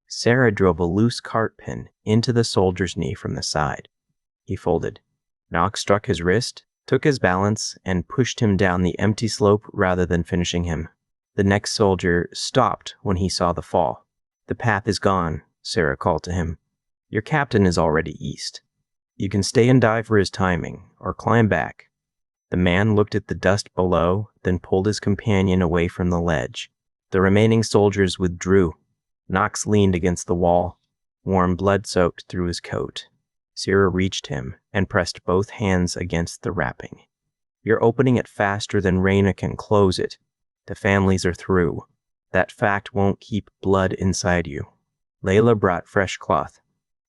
Sarah drove a loose cart pin into the soldier's knee from the side. He folded. Knox struck his wrist, took his balance, and pushed him down the empty slope rather than finishing him. The next soldier stopped when he saw the fall. "The path is gone," Sarah called to him. "Your captain is already east. You can stay and die for his timing, or climb back." The man looked at the dust below, then pulled his companion away from the ledge. The remaining soldiers withdrew. Knox leaned against the wall. Warm blood soaked through his coat. Sarah reached him and pressed both hands against the wrapping. "You're opening it faster than Raina can close it. The families are through. That fact won't keep blood inside you." Layla brought fresh cloth.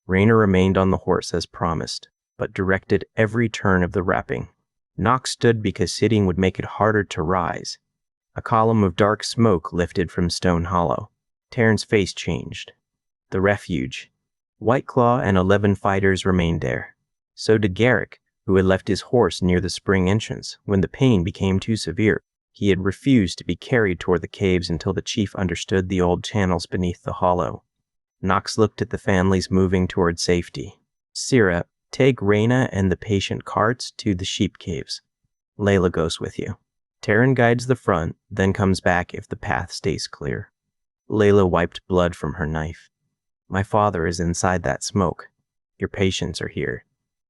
Raina remained on the horse as promised, but directed every turn of the wrapping. Knox stood because sitting would make it harder to rise. A column of dark smoke lifted from Stone Hollow. Taryn's face changed. The refuge. White Claw and 11 fighters remained there. So did Garrick, who had left his horse near the spring entrance when the pain became too severe. He had refused to be carried toward the caves until the chief understood the old channels beneath the hollow. Knox looked at the families moving toward safety. "Sira, take Raina and the patient carts to the sheep caves. Layla goes with you. Taryn guides the front, then comes back if the path stays clear." Layla wiped blood from her knife. "My father is inside that smoke. Your patients are here."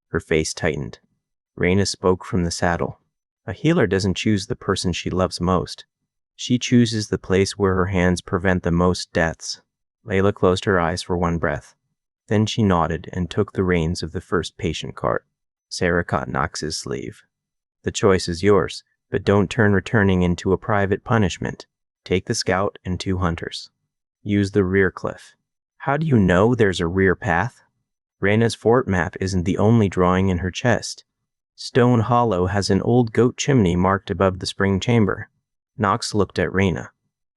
Her face tightened. Raina spoke from the saddle. "A healer doesn't choose the person she loves most. She chooses the place where her hands prevent the most deaths." Layla closed her eyes for one breath. Then she nodded and took the reins of the first patient cart. Sarah caught Knox's sleeve. "The choice is yours, but don't turn returning into a private punishment. Take the scout and 2 hunters. Use the rear cliff." "How do you know there's a rear path?" "Raina's fort map isn't the only drawing in her chest. Stone Hollow has an old goat chimney marked above the spring chamber." Knox looked at Raina.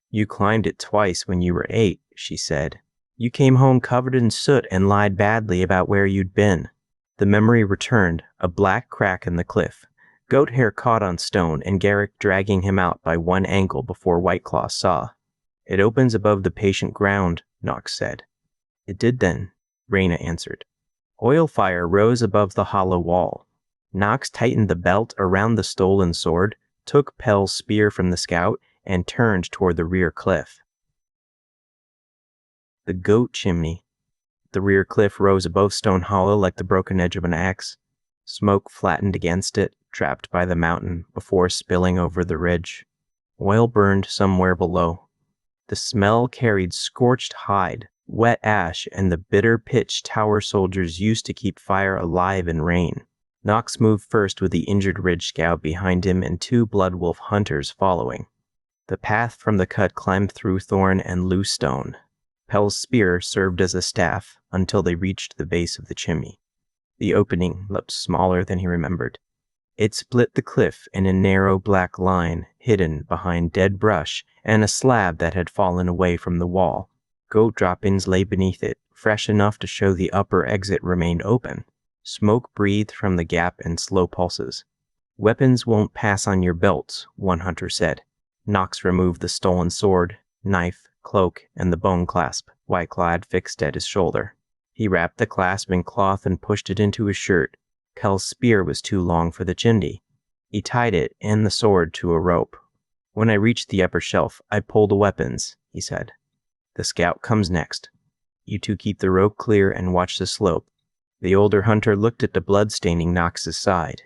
"You climbed it twice when you were 8, she said. "You came home covered in soot and lied badly about where you'd been." The memory returned, a black crack in the cliff. Goat hair caught on stone and Garrick dragging him out by one ankle before White Claw saw. "It opens above the patient ground," Knox said. "It did then," Raina answered. Oil fire rose above the hollow wall. Knox tightened the belt around the stolen sword, took Pell's spear from the scout, and turned toward the rear cliff. The goat chimney. The rear cliff rose above Stone Hollow like the broken edge of an axe. Smoke flattened against it, trapped by the mountain, before spilling over the ridge. Oil burned somewhere below. The smell carried scorched hide, wet ash, and the bitter pitch tower soldiers used to keep fire alive in rain. Knox moved first with the injured Ridge Scout behind him and 2 Bloodwolf hunters following. The path from the cut climbed through thorn and loose stone. Pell's spear served as a staff until they reached the base of the chimney. The opening looked smaller than he remembered. It split the cliff in a narrow black line hidden behind dead brush and a slab that had fallen away from the wall. Goat drop-ins lay beneath it, fresh enough to show the upper exit remained open. Smoke breathed from the gap in slow pulses. "Weapons won't pass on your belts," one hunter said. Knox removed the stolen sword, knife, cloak, and the bone clasp White Claw had fixed at his shoulder. He wrapped the clasp in cloth and pushed it into his shirt. Pell's spear was too long for the chimney. He tied it and the sword to a rope. "When I reach the upper shelf, I pull the weapons," he said. "The scout comes next. You 2 keep the rope clear and watch the slope." The older hunter looked at the blood staining Knox's side.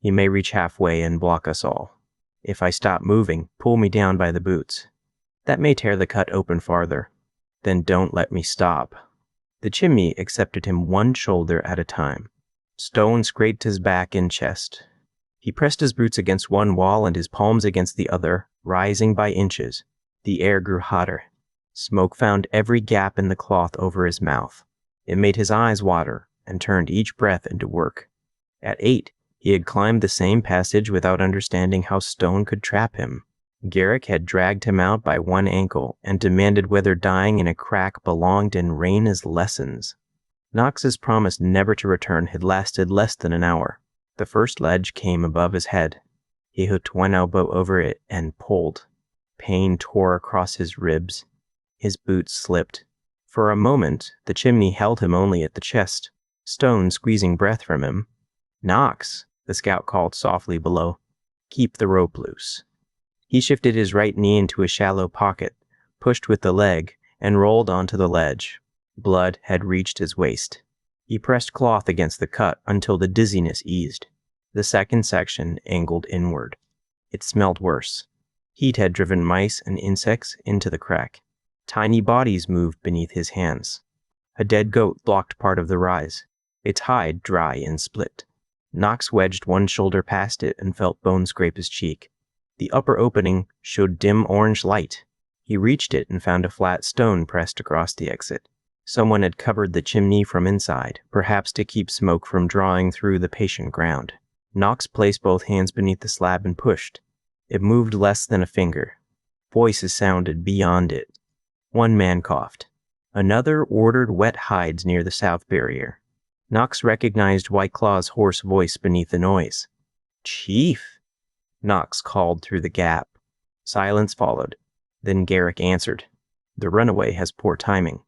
"He may reach halfway and block us all. If I stop moving, pull me down by the boots. That may tear the cut open farther. Then don't let me stop." The chimney accepted him 1 shoulder at a time. Stone scraped his back and chest. He pressed his boots against one wall and his palms against the other, rising by inches. The air grew hotter. Smoke found every gap in the cloth over his mouth. It made his eyes water and turned each breath into work. At 8, He had climbed the same passage without understanding how stone could trap him. Garrick had dragged him out by one ankle and demanded whether dying in a crack belonged in Raina's lessons. Knox's promise never to return had lasted less than an hour. The first ledge came above his head. He hooked one elbow over it and pulled. Pain tore across his ribs. His boots slipped. For a moment, the chimney held him only at the chest, stone squeezing breath from him. "Knox," the scout called softly below. "Keep the rope loose." He shifted his right knee into a shallow pocket, pushed with the leg, and rolled onto the ledge. Blood had reached his waist. He pressed cloth against the cut until the dizziness eased. The second section angled inward. It smelled worse. Heat had driven mice and insects into the crack. Tiny bodies moved beneath his hands. A dead goat blocked part of the rise, its hide dry and split. Knox wedged one shoulder past it and felt bone scrape his cheek. The upper opening showed dim orange light. He reached it and found a flat stone pressed across the exit. Someone had covered the chimney from inside, perhaps to keep smoke from drawing through the patient ground. Knox placed both hands beneath the slab and pushed. It moved less than a finger. Voices sounded beyond it. One man coughed. Another ordered wet hides near the south barrier. Knox recognized White Claw's hoarse voice beneath the noise. "Chief," Knox called through the gap. Silence followed. Then Garrick answered. "The runaway has poor timing."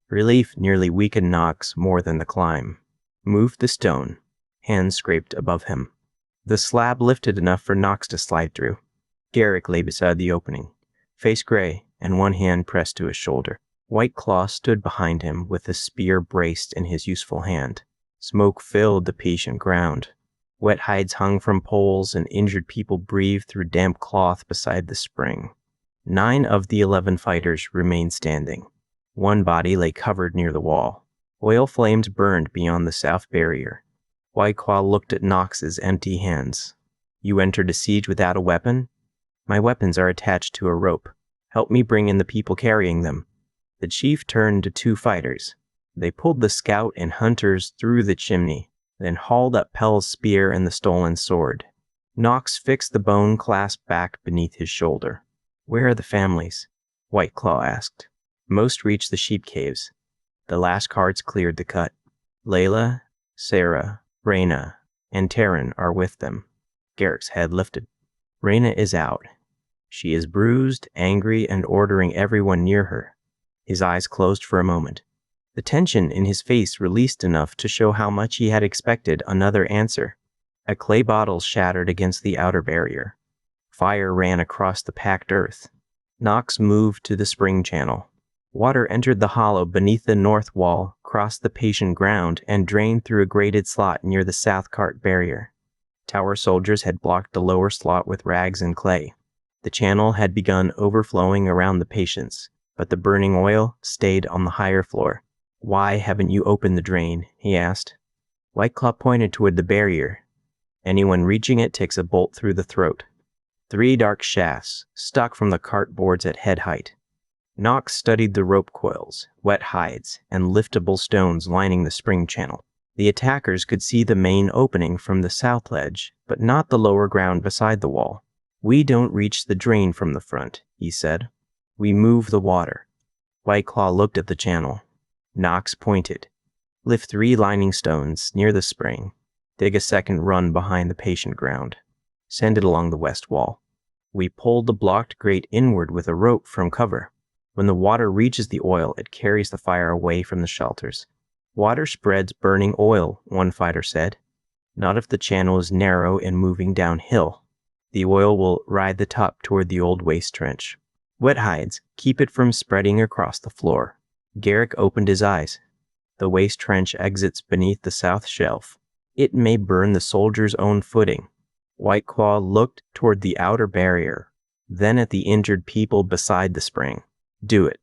Relief nearly weakened Knox more than the climb. Moved the stone. Hands scraped above him. The slab lifted enough for Knox to slide through. Garrick lay beside the opening, face gray and one hand pressed to his shoulder. White Claw stood behind him with the spear braced in his useful hand. Smoke filled the patient ground. Wet hides hung from poles and injured people breathed through damp cloth beside the spring. 9 of the 11 fighters remained standing. One body lay covered near the wall. Oil flames burned beyond the south barrier. White Claw looked at Knox's empty hands. "You entered a siege without a weapon? My weapons are attached to a rope. Help me bring in the people carrying them." The chief turned to 2 fighters. They pulled the scout and hunters through the chimney, then hauled up Pell's spear and the stolen sword. Knox fixed the bone clasp back beneath his shoulder. "Where are the families?" White Claw asked. "Most reached the sheep caves. The last carts cleared the cut. Layla, Sarah, Raina, and Taryn are with them." Garrick's head lifted. "Raina is out. She is bruised, angry, and ordering everyone near her." His eyes closed for a moment. The tension in his face released enough to show how much he had expected another answer. A clay bottle shattered against the outer barrier. Fire ran across the packed earth. Knox moved to the spring channel. Water entered the hollow beneath the north wall, crossed the patient ground, and drained through a grated slot near the south cart barrier. Tower soldiers had blocked the lower slot with rags and clay. The channel had begun overflowing around the patients, but the burning oil stayed on the higher floor. "Why haven't you opened the drain?" he asked. White Claw pointed toward the barrier. "Anyone reaching it takes a bolt through the throat." 3 dark shafts stuck from the cart boards at head height. Knox studied the rope coils, wet hides, and liftable stones lining the spring channel. The attackers could see the main opening from the south ledge, but not the lower ground beside the wall. "We don't reach the drain from the front," he said. "We move the water." White Claw looked at the channel. Knox pointed. "Lift 3 lining stones near the spring. Dig a second run behind the patient ground. Send it along the west wall. We pulled the blocked grate inward with a rope from cover. When the water reaches the oil, it carries the fire away from the shelters." "Water spreads burning oil," one fighter said. "Not if the channel is narrow and moving downhill. The oil will ride the top toward the old waste trench. Wet hides keep it from spreading across the floor." Garrick opened his eyes. "The waste trench exits beneath the south shelf. It may burn the soldier's own footing." White Claw looked toward the outer barrier, then at the injured people beside the spring. "Do it."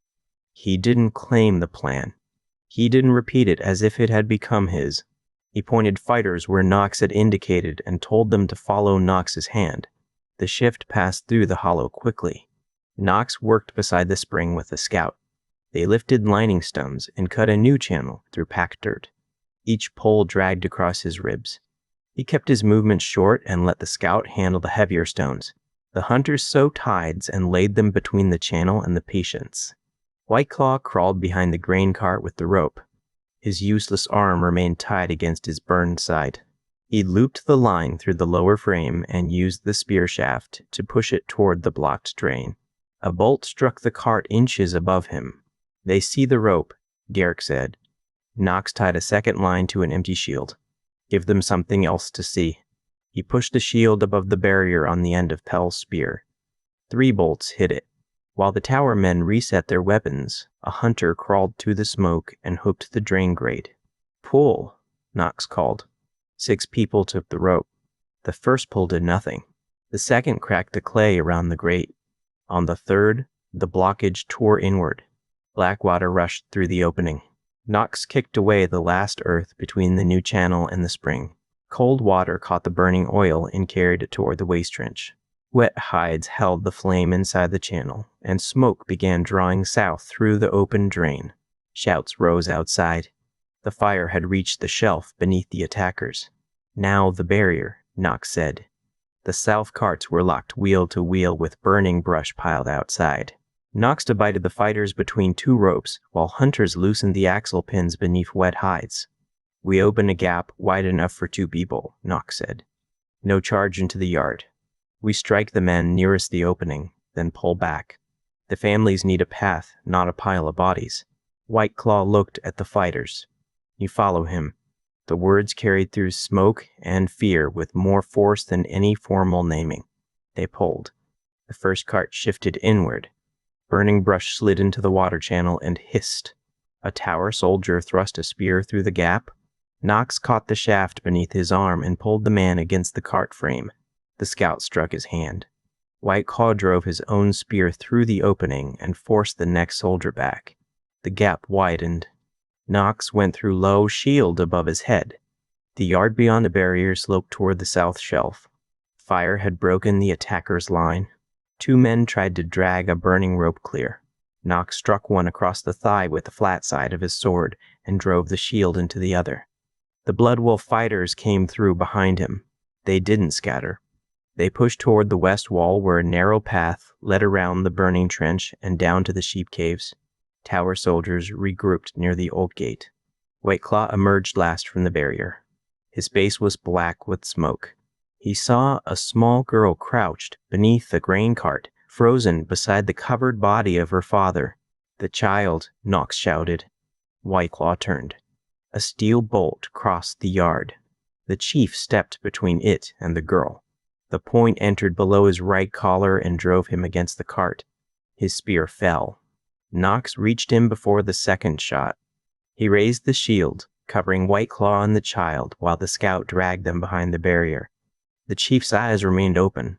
He didn't claim the plan. He didn't repeat it as if it had become his. He pointed fighters where Knox had indicated and told them to follow Knox's hand. The shift passed through the hollow quickly. Knox worked beside the spring with the scout. They lifted lining stones and cut a new channel through packed dirt. Each pole dragged across his ribs. He kept his movements short and let the scout handle the heavier stones. The hunters soaked hides and laid them between the channel and the patients. White Claw crawled behind the grain cart with the rope. His useless arm remained tied against his burned side. He looped the line through the lower frame and used the spear shaft to push it toward the blocked drain. A bolt struck the cart inches above him. "They see the rope," Garrick said. Knox tied a second line to an empty shield. "Give them something else to see." He pushed the shield above the barrier on the end of Pell's spear. 3 bolts hit it. While the tower men reset their weapons, a hunter crawled through the smoke and hooked the drain grate. "Pull," Knox called. 6 people took the rope. The first pull did nothing. The second cracked the clay around the grate. On the third, the blockage tore inward. Black water rushed through the opening. Knox kicked away the last earth between the new channel and the spring. Cold water caught the burning oil and carried it toward the waste trench. Wet hides held the flame inside the channel, and smoke began drawing south through the open drain. Shouts rose outside. The fire had reached the shelf beneath the attackers. "Now the barrier," Knox said. The south carts were locked wheel to wheel with burning brush piled outside. Knox divided the fighters between 2 ropes, while hunters loosened the axle pins beneath wet hides. "We open a gap wide enough for 2 people," Knox said. "No charge into the yard. We strike the men nearest the opening, then pull back. The families need a path, not a pile of bodies." White Claw looked at the fighters. "You follow him." The words carried through smoke and fear with more force than any formal naming. They pulled. The first cart shifted inward. Burning brush slid into the water channel and hissed. A tower soldier thrust a spear through the gap. Knox caught the shaft beneath his arm and pulled the man against the cart frame. The scout struck his hand. White Claw drove his own spear through the opening and forced the next soldier back. The gap widened. Knox went through low shield above his head. The yard beyond the barrier sloped toward the south shelf. Fire had broken the attacker's line. 2 men tried to drag a burning rope clear. Knox struck one across the thigh with the flat side of his sword and drove the shield into the other. The Blood Wolf fighters came through behind him. They didn't scatter. They pushed toward the west wall where a narrow path led around the burning trench and down to the sheep caves. Tower soldiers regrouped near the old gate. White Claw emerged last from the barrier. His face was black with smoke. He saw a small girl crouched beneath the grain cart, frozen beside the covered body of her father. "The child," Knox shouted. White Claw turned. A steel bolt crossed the yard. The chief stepped between it and the girl. The point entered below his right collar and drove him against the cart. His spear fell. Knox reached him before the second shot. He raised the shield, covering White Claw and the child, while the scout dragged them behind the barrier. The chief's eyes remained open.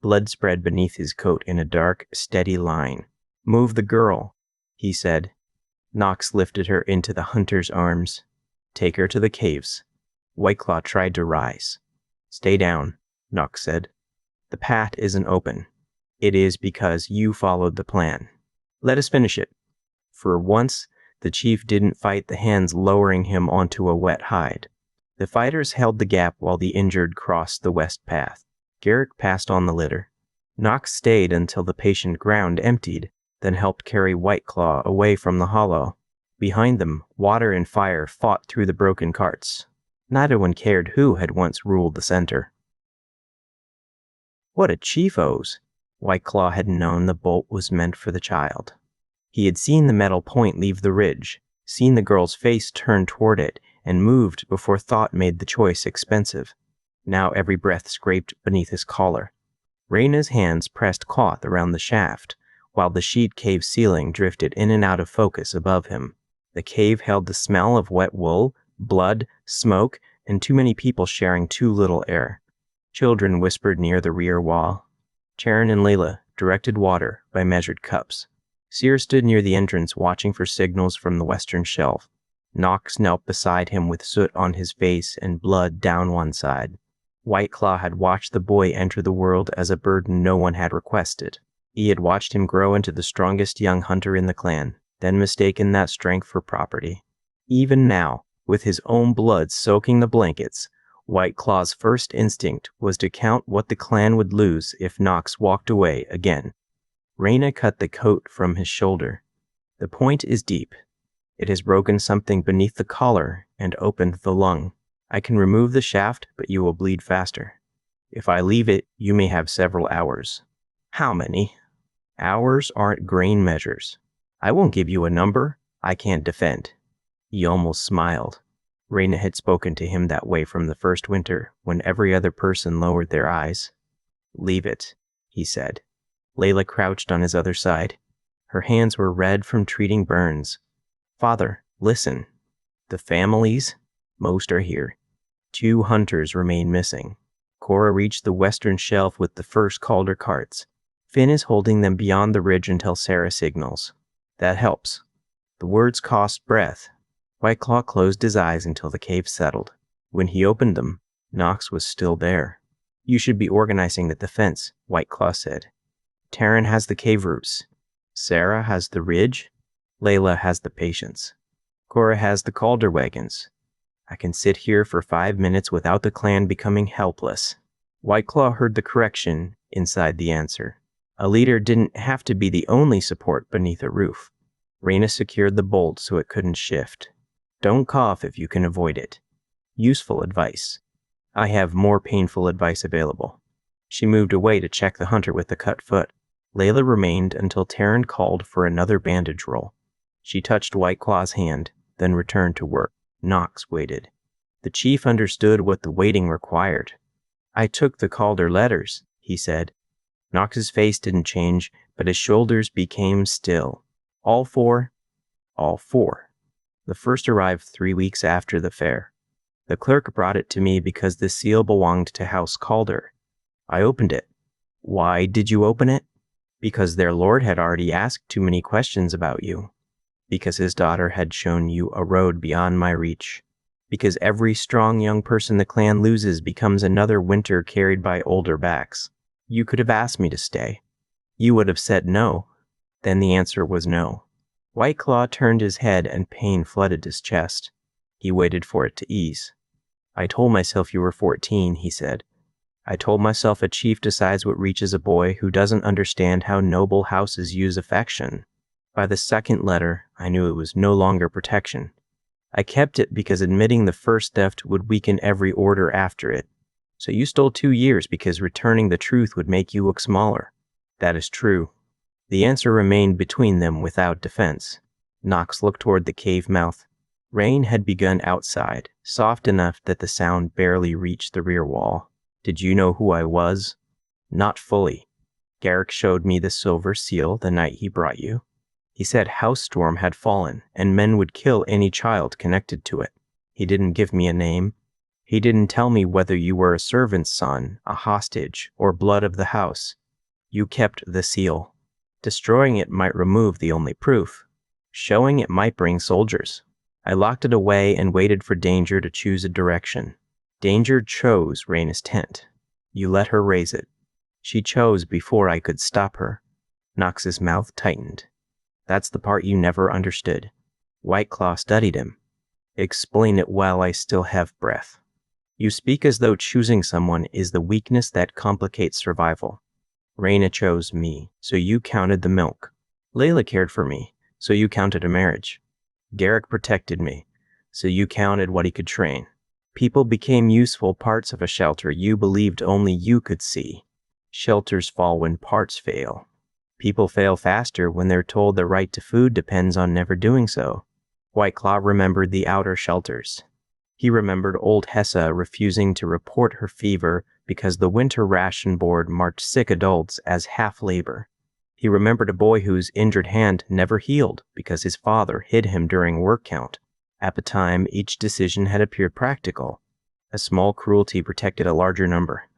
Blood spread beneath his coat in a dark, steady line. "Move the girl," he said. Knox lifted her into the hunter's arms. "Take her to the caves." White Claw tried to rise. "Stay down," Knox said. "The path isn't open. It is because you followed the plan. Let us finish it." For once, the chief didn't fight the hands lowering him onto a wet hide. The fighters held the gap while the injured crossed the west path. Garrick passed on the litter. Knox stayed until the patient ground emptied, then helped carry White Claw away from the hollow. Behind them, water and fire fought through the broken carts. Neither one cared who had once ruled the center. What a chiefos! White Claw had known the bolt was meant for the child. He had seen the metal point leave the ridge, seen the girl's face turn toward it, and moved before thought made the choice expensive. Now every breath scraped beneath his collar. Reyna's hands pressed cloth around the shaft, while the sheet cave ceiling drifted in and out of focus above him. The cave held the smell of wet wool, blood, smoke, and too many people sharing too little air. Children whispered near the rear wall. Charon and Layla directed water by measured cups. Sear stood near the entrance watching for signals from the western shelf. Knox knelt beside him with soot on his face and blood down one side. White Claw had watched the boy enter the world as a burden no one had requested. He had watched him grow into the strongest young hunter in the clan, then mistaken that strength for property. Even now, with his own blood soaking the blankets, White Claw's first instinct was to count what the clan would lose if Knox walked away again. Raina cut the coat from his shoulder. The point is deep. It has broken something beneath the collar and opened the lung. I can remove the shaft, but you will bleed faster. If I leave it, you may have several hours. How many? Hours aren't grain measures. I won't give you a number. I can't defend. He almost smiled. Raina had spoken to him that way from the first winter, when every other person lowered their eyes. Leave it, he said. Layla crouched on his other side. Her hands were red from treating burns. Father, listen. The families, most are here. 2 hunters remain missing. Cora reached the western shelf with the first Calder carts. Finn is holding them beyond the ridge until Sarah signals. That helps. The words cost breath. Whiteclaw closed his eyes until the cave settled. When he opened them, Knox was still there. You should be organizing the defense, Whiteclaw said. Taryn has the cave routes. Sarah has the ridge. Layla has the patience. Cora has the Calder wagons. I can sit here for 5 minutes without the clan becoming helpless. Whiteclaw heard the correction inside the answer. A leader didn't have to be the only support beneath a roof. Raina secured the bolt so it couldn't shift. Don't cough if you can avoid it. Useful advice. I have more painful advice available. She moved away to check the hunter with the cut foot. Layla remained until Taryn called for another bandage roll. She touched Whiteclaw's hand, then returned to work. Knox waited. The chief understood what the waiting required. I took the Calder letters, he said. Knox's face didn't change, but his shoulders became still. All 4? All 4. The first arrived 3 weeks after the fair. The clerk brought it to me because the seal belonged to House Calder. I opened it. Why did you open it? Because their lord had already asked too many questions about you. Because his daughter had shown you a road beyond my reach. Because every strong young person the clan loses becomes another winter carried by older backs. You could have asked me to stay. You would have said no. Then the answer was no. Whiteclaw turned his head and pain flooded his chest. He waited for it to ease. I told myself you were 14, he said. I told myself a chief decides what reaches a boy who doesn't understand how noble houses use affection. By the second letter, I knew it was no longer protection. I kept it because admitting the first theft would weaken every order after it. So you stole 2 years because returning the truth would make you look smaller. That is true. The answer remained between them without defense. Knox looked toward the cave mouth. Rain had begun outside, soft enough that the sound barely reached the rear wall. Did you know who I was? Not fully. Garrick showed me the silver seal the night he brought you. He said House Storm had fallen, and men would kill any child connected to it. He didn't give me a name. He didn't tell me whether you were a servant's son, a hostage, or blood of the house. You kept the seal. Destroying it might remove the only proof. Showing it might bring soldiers. I locked it away and waited for Danger to choose a direction. Danger chose Raina's tent. You let her raise it. She chose before I could stop her. Knox's mouth tightened. That's the part you never understood. Whiteclaw studied him. Explain it while I still have breath. You speak as though choosing someone is the weakness that complicates survival. Raina chose me, so you counted the milk. Layla cared for me, so you counted a marriage. Garrick protected me, so you counted what he could train. People became useful parts of a shelter you believed only you could see. Shelters fall when parts fail. People fail faster when they're told the right to food depends on never doing so. Whiteclaw remembered the outer shelters. He remembered old Hessa refusing to report her fever because the winter ration board marked sick adults as half labor. He remembered a boy whose injured hand never healed because his father hid him during work count. At the time, each decision had appeared practical. A small cruelty protected a larger number.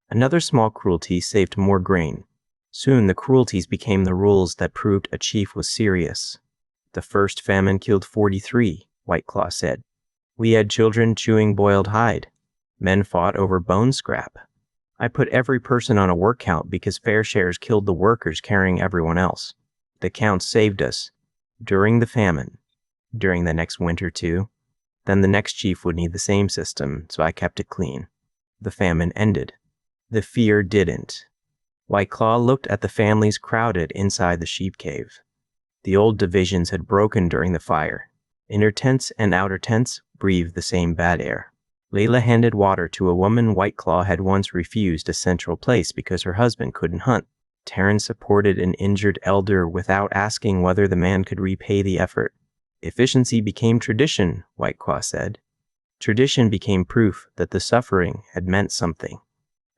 Another small cruelty saved more grain. Soon the cruelties became the rules that proved a chief was serious. The first famine killed 43, Whiteclaw said. We had children chewing boiled hide. Men fought over bone scrap. I put every person on a work count because fair shares killed the workers carrying everyone else. The count saved us. During the famine. During the next winter, too. Then the next chief would need the same system, so I kept it clean. The famine ended. The fear didn't. White Claw looked at the families crowded inside the sheep cave. The old divisions had broken during the fire. Inner tents and outer tents breathed the same bad air. Layla handed water to a woman White Claw had once refused a central place because her husband couldn't hunt. Taryn supported an injured elder without asking whether the man could repay the effort. Efficiency became tradition, White Claw said. Tradition became proof that the suffering had meant something.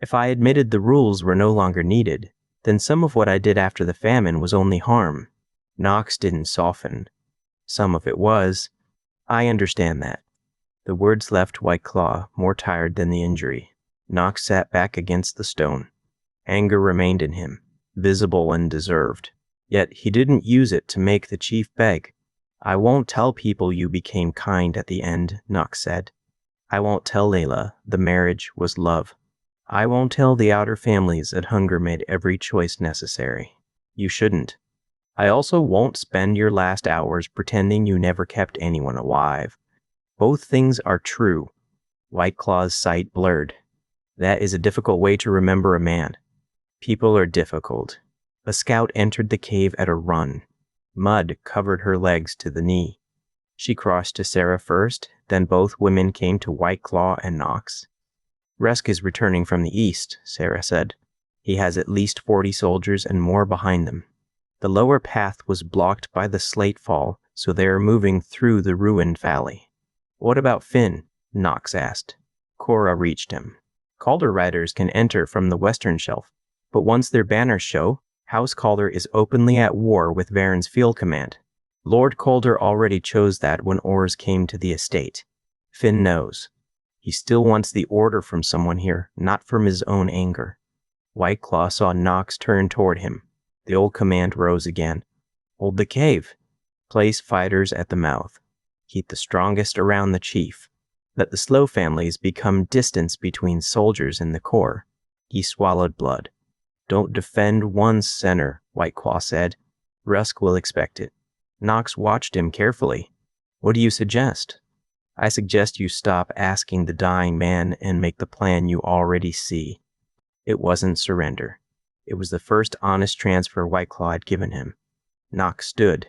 If I admitted the rules were no longer needed, then some of what I did after the famine was only harm. Knox didn't soften. Some of it was. I understand that. The words left White Claw more tired than the injury. Knox sat back against the stone. Anger remained in him, visible and deserved. Yet he didn't use it to make the chief beg. I won't tell people you became kind at the end, Knox said. I won't tell Layla the marriage was love. I won't tell the outer families that hunger made every choice necessary. You shouldn't. I also won't spend your last hours pretending you never kept anyone alive. Both things are true. White Claw's sight blurred. That is a difficult way to remember a man. People are difficult. A scout entered the cave at a run. Mud covered her legs to the knee. She crossed to Sarah first, then both women came to White Claw and Knox. Rusk is returning from the east, Sarah said. He has at least 40 soldiers and more behind them. The lower path was blocked by the slate fall, so they are moving through the ruined valley. What about Finn? Knox asked. Cora reached him. Calder riders can enter from the western shelf, but once their banners show, House Calder is openly at war with Varen's field command. Lord Calder already chose that when ores came to the estate. Finn knows. He still wants the order from someone here, not from his own anger. White Claw saw Knox turn toward him. The old command rose again. Hold the cave. Place fighters at the mouth. Keep the strongest around the chief. Let the slow families become distance between soldiers in the core. He swallowed blood. Don't defend one's center, White Claw said. Rusk will expect it. Knox watched him carefully. What do you suggest? I suggest you stop asking the dying man and make the plan you already see. It wasn't surrender. It was the first honest transfer White Claw had given him. Knox stood.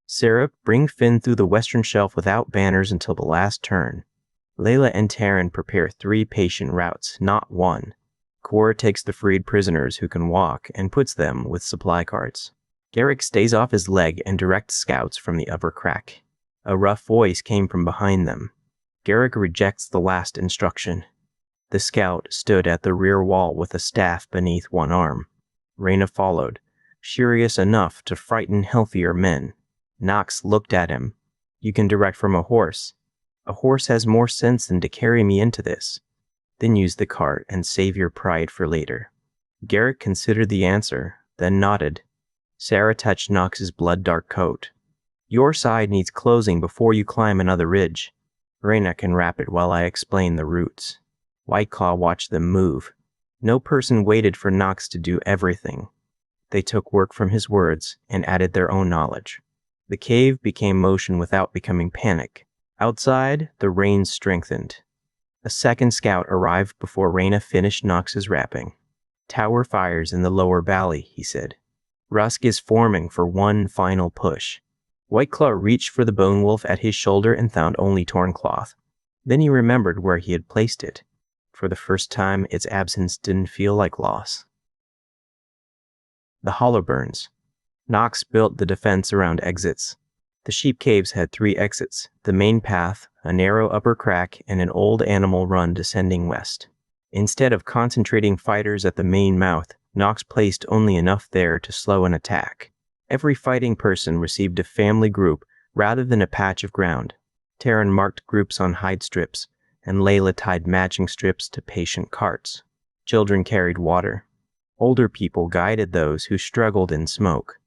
Sarah, bring Finn through the western shelf without banners until the last turn. Layla and Taryn prepare 3 patient routes, not 1. Cora takes the freed prisoners who can walk and puts them with supply carts. Garrick stays off his leg and directs scouts from the upper crack. A rough voice came from behind them. Garrick rejects the last instruction. The scout stood at the rear wall with a staff beneath one arm. Reyna followed, furious enough to frighten healthier men. Knox looked at him. You can direct from a horse. A horse has more sense than to carry me into this. Then use the cart and save your pride for later. Garrick considered the answer, then nodded. Sarah touched Knox's blood-dark coat. Your side needs closing before you climb another ridge. Reyna can wrap it while I explain the routes. White Claw watched them move. No person waited for Knox to do everything. They took work from his words and added their own knowledge. The cave became motion without becoming panic. Outside, the rain strengthened. A second scout arrived before Reyna finished Knox's wrapping. Tower fires in the lower valley, he said. Rusk is forming for one final push. White Claw reached for the bone wolf at his shoulder and found only torn cloth. Then he remembered where he had placed it. For the first time, its absence didn't feel like loss. The hollow burns. Knox built the defense around exits. The sheep caves had 3 exits, the main path, a narrow upper crack, and an old animal run descending west. Instead of concentrating fighters at the main mouth, Knox placed only enough there to slow an attack. Every fighting person received a family group rather than a patch of ground. Taryn marked groups on hide strips, and Layla tied matching strips to patient carts. Children carried water. Older people guided those who struggled in smoke.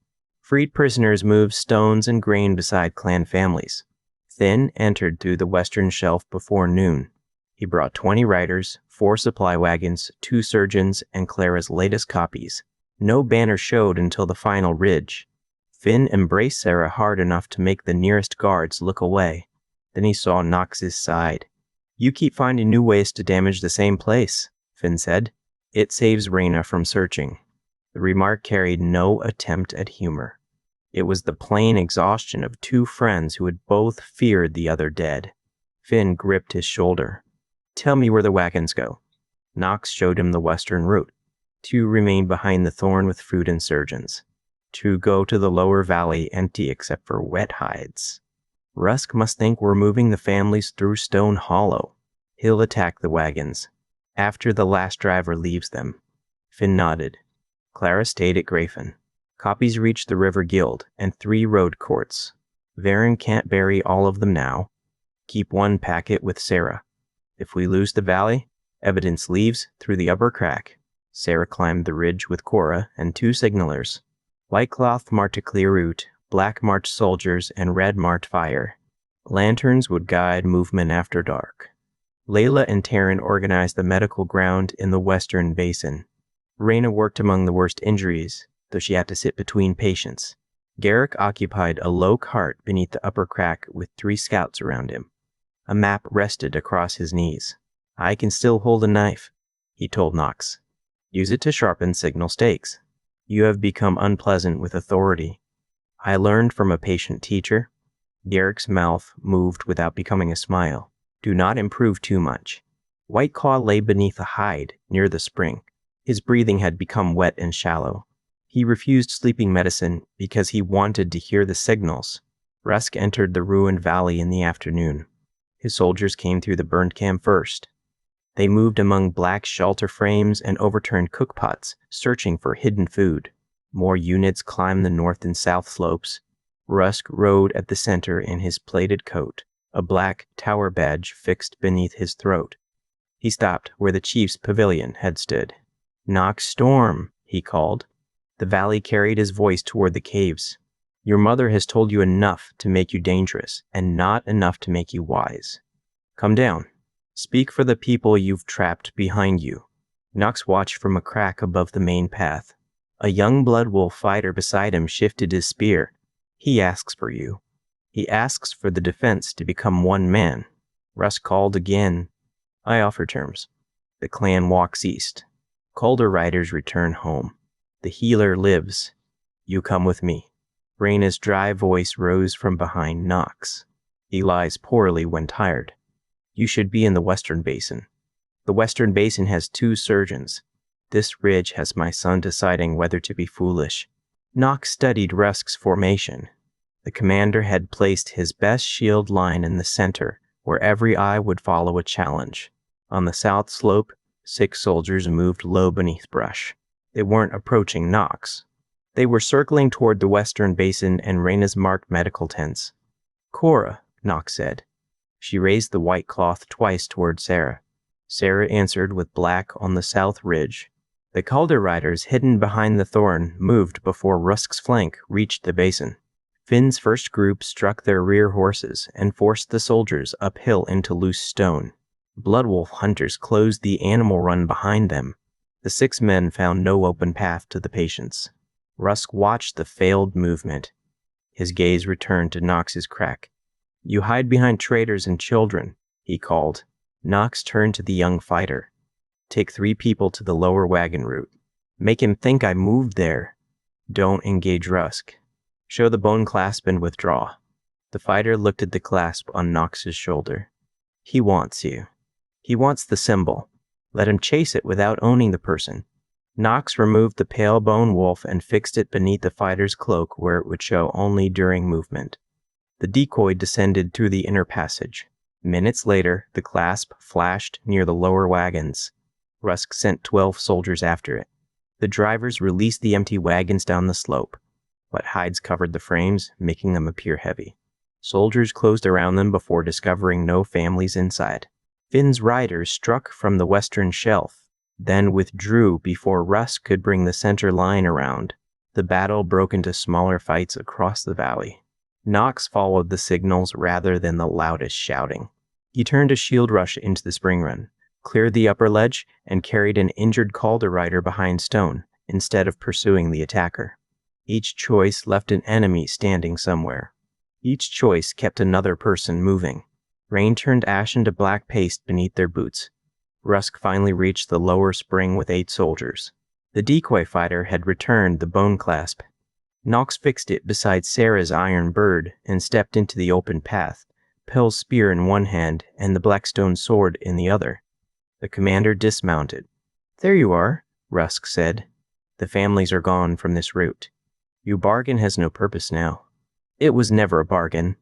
Freed prisoners moved stones and grain beside clan families. Finn entered through the western shelf before noon. He brought 20 riders, 4 supply wagons, 2 surgeons, and Clara's latest copies. No banner showed until the final ridge. Finn embraced Sarah hard enough to make the nearest guards look away. Then he saw Nox's side. You keep finding new ways to damage the same place, Finn said. It saves Reyna from searching. The remark carried no attempt at humor. It was the plain exhaustion of two friends who had both feared the other dead. Finn gripped his shoulder. Tell me where the wagons go. Nox showed him the western route. 2 remained behind the thorn with food and surgeons. 2 go to the lower valley empty except for wet hides. Rusk must think we're moving the families through Stone Hollow. He'll attack the wagons after the last driver leaves them. Finn nodded. Clara stayed at Grafen. Copies reached the River Guild and 3 road courts. Varen can't bury all of them now. Keep 1 packet with Sarah. If we lose the valley, evidence leaves through the upper crack. Sarah climbed the ridge with Cora and 2 signalers. Whitecloth marked a clear route, black marked soldiers, and red marked fire. Lanterns would guide movement after dark. Layla and Taryn organized the medical ground in the western basin. Reyna worked among the worst injuries, though she had to sit between patients. Garrick occupied a low cart beneath the upper crack with 3 scouts around him. A map rested across his knees. I can still hold a knife, he told Nox. Use it to sharpen signal stakes. You have become unpleasant with authority. I learned from a patient teacher. Garrick's mouth moved without becoming a smile. Do not improve too much. Whiteclaw lay beneath a hide near the spring. His breathing had become wet and shallow. He refused sleeping medicine because he wanted to hear the signals. Rusk entered the ruined valley in the afternoon. His soldiers came through the burned camp first. They moved among black shelter frames and overturned cookpots, searching for hidden food. More units climbed the north and south slopes. Rusk rode at the center in his plated coat, a black tower badge fixed beneath his throat. He stopped where the chief's pavilion had stood. Nox Storm, he called. The valley carried his voice toward the caves. Your mother has told you enough to make you dangerous, and not enough to make you wise. Come down. Speak for the people you've trapped behind you. Nox watched from a crack above the main path. A young blood wolf fighter beside him shifted his spear. He asks for you. He asks for the defense to become one man. Russ called again. I offer terms. The clan walks east. Calder riders return home. The healer lives. You come with me. Reyna's dry voice rose from behind Nox. He lies poorly when tired. You should be in the Western Basin. The Western Basin has 2 surgeons. This ridge has my son deciding whether to be foolish. Nox studied Rusk's formation. The commander had placed his best shield line in the center, where every eye would follow a challenge. On the south slope, 6 soldiers moved low beneath brush. They weren't approaching Nox. They were circling toward the Western Basin and Reyna's marked medical tents. Cora, Nox said. She raised the white cloth twice toward Sarah. Sarah answered with black on the south ridge. The Calder riders hidden behind the thorn moved before Rusk's flank reached the basin. Finn's first group struck their rear horses and forced the soldiers uphill into loose stone. Bloodwolf hunters closed the animal run behind them. The 6 men found no open path to the patients. Rusk watched the failed movement. His gaze returned to Nox's crack. You hide behind traitors and children, he called. Nox turned to the young fighter. Take 3 people to the lower wagon route. Make him think I moved there. Don't engage Rusk. Show the bone clasp and withdraw. The fighter looked at the clasp on Nox's shoulder. He wants you. He wants the symbol. Let him chase it without owning the person. Nox removed the pale bone wolf and fixed it beneath the fighter's cloak where it would show only during movement. The decoy descended through the inner passage. Minutes later, the clasp flashed near the lower wagons. Rusk sent 12 soldiers after it. The drivers released the empty wagons down the slope. Wet hides covered the frames, making them appear heavy. Soldiers closed around them before discovering no families inside. Finn's riders struck from the western shelf, then withdrew before Rusk could bring the center line around. The battle broke into smaller fights across the valley. Nox followed the signals rather than the loudest shouting. He turned a shield rush into the spring run, cleared the upper ledge, and carried an injured Calder rider behind Stone, instead of pursuing the attacker. Each choice left an enemy standing somewhere. Each choice kept another person moving. Rain turned ash into black paste beneath their boots. Rusk finally reached the lower spring with 8 soldiers. The decoy fighter had returned the bone clasp. Nox fixed it beside Sarah's iron bird and stepped into the open path, Pell's spear in one hand and the blackstone sword in the other. The commander dismounted. "There you are," Rusk said. "The families are gone from this route. Your bargain has no purpose now." "It was never a bargain."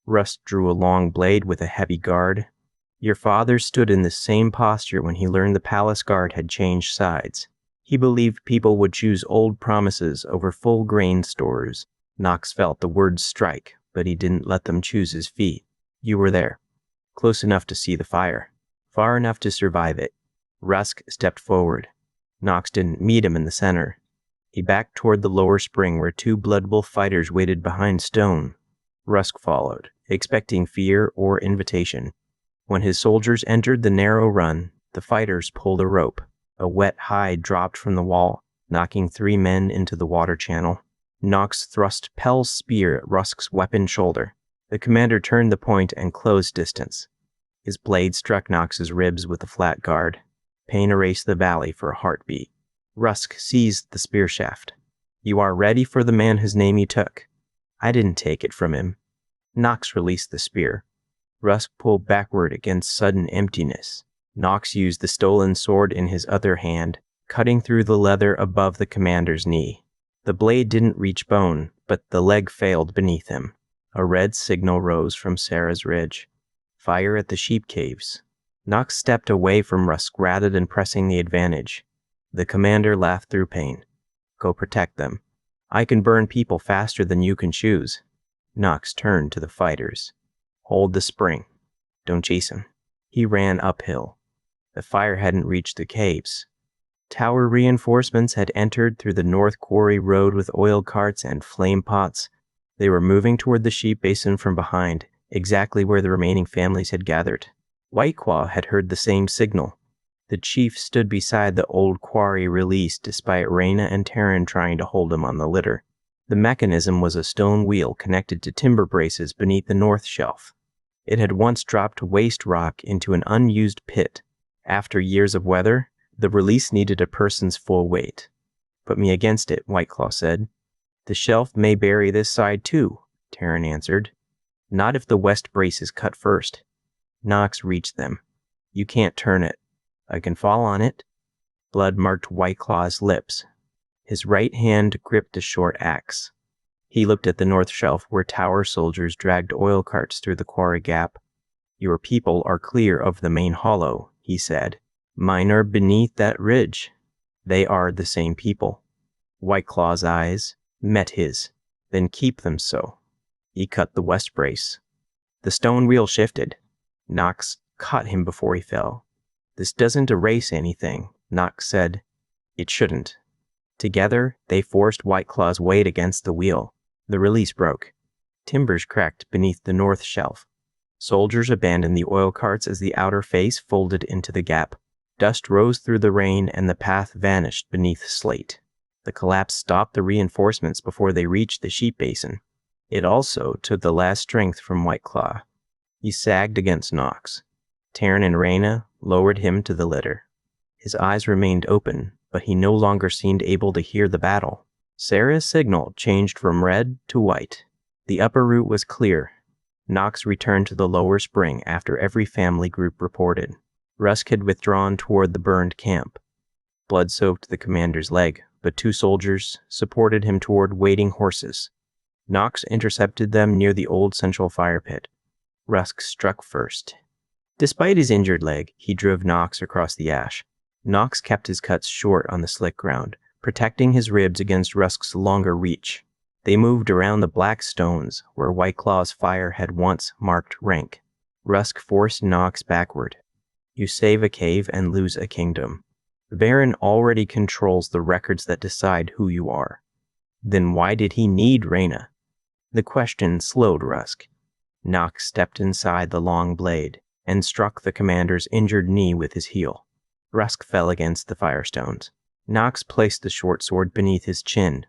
Rusk drew a long blade with a heavy guard. "Your father stood in the same posture when he learned the palace guard had changed sides. He believed people would choose old promises over full grain stores." Nox felt the words strike, but he didn't let them choose his feet. "You were there, close enough to see the fire, far enough to survive it." Rusk stepped forward. Nox didn't meet him in the center. He backed toward the lower spring where 2 Blood Wolf fighters waited behind stone. Rusk followed, expecting fear or invitation. When his soldiers entered the narrow run, the fighters pulled a rope. A wet hide dropped from the wall, knocking 3 men into the water channel. Nox thrust Pell's spear at Rusk's weaponed shoulder. The commander turned the point and closed distance. His blade struck Nox's ribs with a flat guard. Pain erased the valley for a heartbeat. Rusk seized the spear shaft. "You are ready for the man whose name you took." "I didn't take it from him." Nox released the spear. Rusk pulled backward against sudden emptiness. Nox used the stolen sword in his other hand, cutting through the leather above the commander's knee. The blade didn't reach bone, but the leg failed beneath him. A red signal rose from Sarah's ridge. Fire at the sheep caves. Nox stepped away from Rusk rather than pressing the advantage. The commander laughed through pain. "Go protect them. I can burn people faster than you can choose." Nox turned to the fighters. "Hold the spring. Don't chase him." He ran uphill. The fire hadn't reached the caves. Tower reinforcements had entered through the North Quarry Road with oil carts and flame pots. They were moving toward the sheep basin from behind, exactly where the remaining families had gathered. Whiteclaw had heard the same signal. The chief stood beside the old quarry release despite Reyna and Terran trying to hold him on the litter. The mechanism was a stone wheel connected to timber braces beneath the north shelf. It had once dropped waste rock into an unused pit. After years of weather, the release needed a person's full weight. "Put me against it," Whiteclaw said. "The shelf may bury this side too," Terran answered. "Not if the west brace is cut first." Nox reached them. "You can't turn it." "I can fall on it." Blood marked Whiteclaw's lips. His right hand gripped a short axe. He looked at the north shelf where tower soldiers dragged oil carts through the quarry gap. "Your people are clear of the main hollow," he said. "Mine are beneath that ridge." "They are the same people." Whiteclaw's eyes met his. "Then keep them so." He cut the west brace. The stone wheel shifted. Nox caught him before he fell. "This doesn't erase anything," Nox said. "It shouldn't." Together, they forced Whiteclaw's weight against the wheel. The release broke. Timbers cracked beneath the north shelf. Soldiers abandoned the oil carts as the outer face folded into the gap. Dust rose through the rain and the path vanished beneath slate. The collapse stopped the reinforcements before they reached the sheep basin. It also took the last strength from Whiteclaw. He sagged against Nox. Terran and Reyna lowered him to the litter. His eyes remained open, but he no longer seemed able to hear the battle. Sarah's signal changed from red to white. The upper route was clear. Nox returned to the lower spring after every family group reported. Rusk had withdrawn toward the burned camp. Blood soaked the commander's leg, but 2 soldiers supported him toward waiting horses. Nox intercepted them near the old central fire pit. Rusk struck first. Despite his injured leg, he drove Nox across the ash. Nox kept his cuts short on the slick ground, protecting his ribs against Rusk's longer reach. They moved around the black stones where Whiteclaw's fire had once marked rank. Rusk forced Nox backward. "You save a cave and lose a kingdom. Varen already controls the records that decide who you are." Then why did he need Reyna? The question slowed Rusk. Nox stepped inside the long blade and struck the commander's injured knee with his heel. Rusk fell against the firestones. Nox placed the short sword beneath his chin.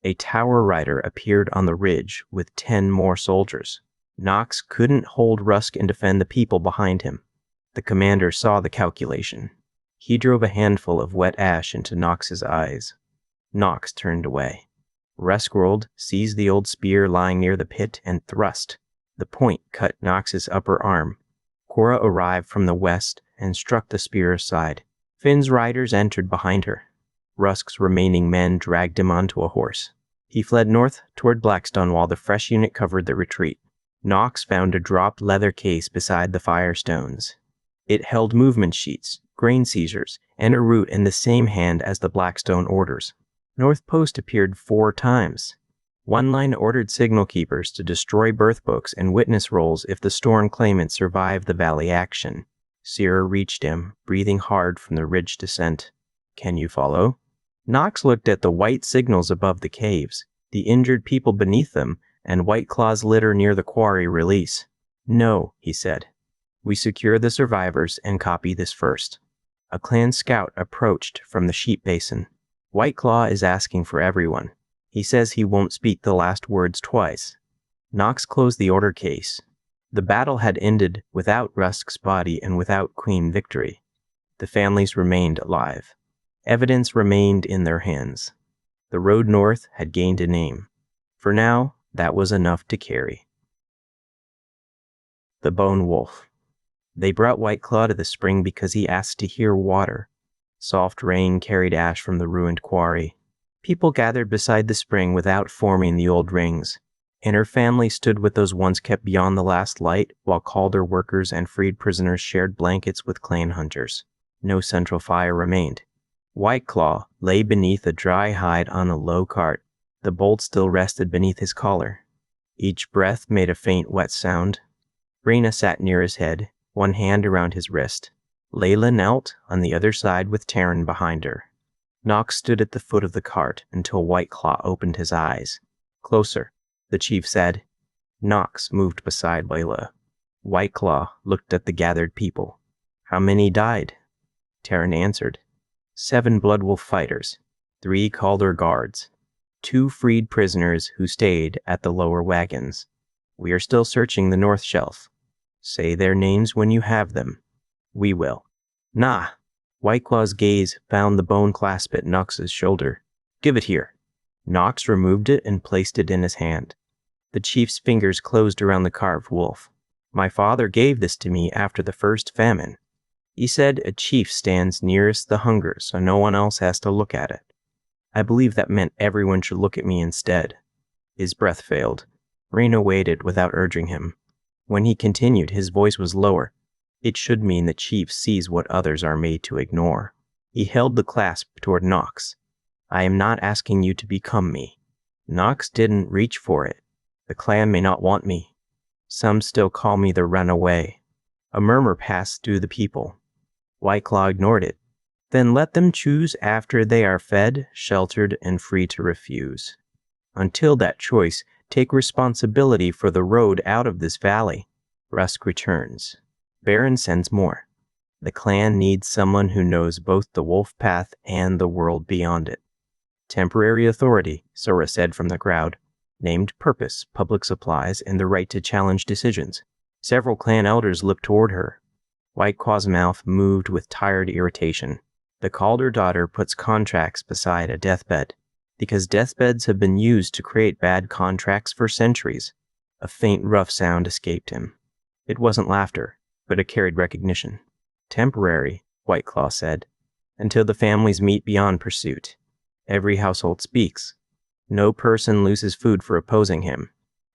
A tower rider appeared on the ridge with 10 more soldiers. Knox couldn't hold Rusk and defend the people behind him. The commander saw the calculation. He drove a handful of wet ash into Knox's eyes. Knox turned away. Rusk rolled, seized the old spear lying near the pit, and thrust. The point cut Knox's upper arm. Cora arrived from the west and struck the spear aside. Finn's riders entered behind her. Rusk's remaining men dragged him onto a horse. He fled north toward Blackstone while the fresh unit covered the retreat. Knox found a dropped leather case beside the firestones. It held movement sheets, grain seizures, and a route in the same hand as the Blackstone orders. North Post appeared 4 times. One line ordered signal keepers to destroy birth books and witness rolls if the storm claimant survived the valley action. Sear reached him, breathing hard from the ridge descent. "Can you follow?" Knox looked at the white signals above the caves, the injured people beneath them, and White Claw's litter near the quarry release. "No," he said. "We secure the survivors and copy this first." A clan scout approached from the sheep basin. "White Claw is asking for everyone. He says he won't speak the last words twice." Knox closed the order case. The battle had ended without Rusk's body and without Queen Victory. The families remained alive. Evidence remained in their hands. The road north had gained a name. For now, that was enough to carry. The Bone Wolf. They brought White Claw to the spring because he asked to hear water. Soft rain carried ash from the ruined quarry. People gathered beside the spring without forming the old rings, and her family stood with those ones kept beyond the last light while Calder workers and freed prisoners shared blankets with clan hunters. No central fire remained. White Claw lay beneath a dry hide on a low cart. The bolt still rested beneath his collar. Each breath made a faint wet sound. Rena sat near his head, one hand around his wrist. Layla knelt on the other side with Taryn behind her. Knox stood at the foot of the cart until White Claw opened his eyes. "Closer," the chief said. Knox moved beside Layla. White Claw looked at the gathered people. "How many died?" Taryn answered. 7 Bloodwolf fighters, 3 Calder guards, 2 freed prisoners who stayed at the lower wagons. We are still searching the north shelf. Say their names when you have them. We will. Nah. White Claw's gaze found the bone clasp at Knox's shoulder. "Give it here." Knox removed it and placed it in his hand. The chief's fingers closed around the carved wolf. "My father gave this to me after the first famine. He said a chief stands nearest the hunger so no one else has to look at it. I believe that meant everyone should look at me instead." His breath failed. Rena waited without urging him. When he continued, his voice was lower. "It should mean the chief sees what others are made to ignore." He held the clasp toward Knox. "I am not asking you to become me." Knox didn't reach for it. "The clan may not want me. Some still call me the runaway." A murmur passed through the people. White Claw ignored it. "Then let them choose after they are fed, sheltered, and free to refuse. Until that choice, take responsibility for the road out of this valley." Rusk returns. Baron sends more. The clan needs someone who knows both the wolf path and the world beyond it. "Temporary authority," Sora said from the crowd. "Named purpose, public supplies, and the right to challenge decisions." Several clan elders looked toward her. White Claw's mouth moved with tired irritation. The Calder daughter puts contracts beside a deathbed, because deathbeds have been used to create bad contracts for centuries. A faint rough sound escaped him. It wasn't laughter, but it carried recognition. "Temporary," White Claw said, "until the families meet beyond pursuit. Every household speaks. No person loses food for opposing him."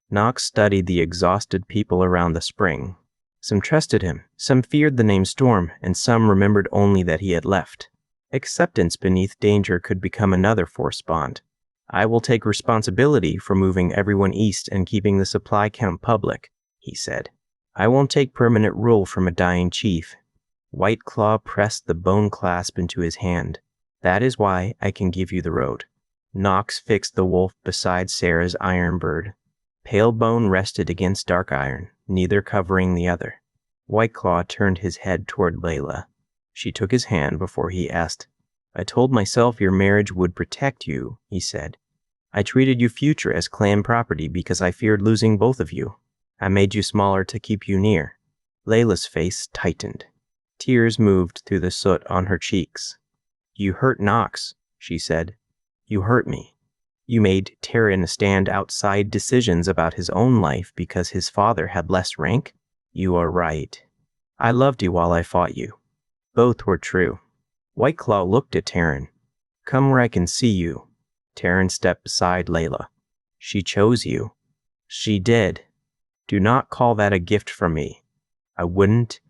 Knox studied the exhausted people around the spring. Some trusted him, some feared the name Storm, and some remembered only that he had left. Acceptance beneath danger could become another force bond. "I will take responsibility for moving everyone east and keeping the supply count public," he said. "I won't take permanent rule from a dying chief." White Claw pressed the bone clasp into his hand. "That is why I can give you the road." Knox fixed the wolf beside Sarah's iron bird. Pale bone rested against dark iron, neither covering the other. White Claw turned his head toward Layla. She took his hand before he asked. "I told myself your marriage would protect you," he said. "I treated you future as clan property because I feared losing both of you." I made you smaller to keep you near. Layla's face tightened. Tears moved through the soot on her cheeks. You hurt Knox, she said. You hurt me. You made Taryn stand outside decisions about his own life because his father had less rank? You are right. I loved you while I fought you. Both were true. White Claw looked at Taryn. Come where I can see you. Taryn stepped beside Layla. She chose you. She did. Do not call that a gift from me. I wouldn't.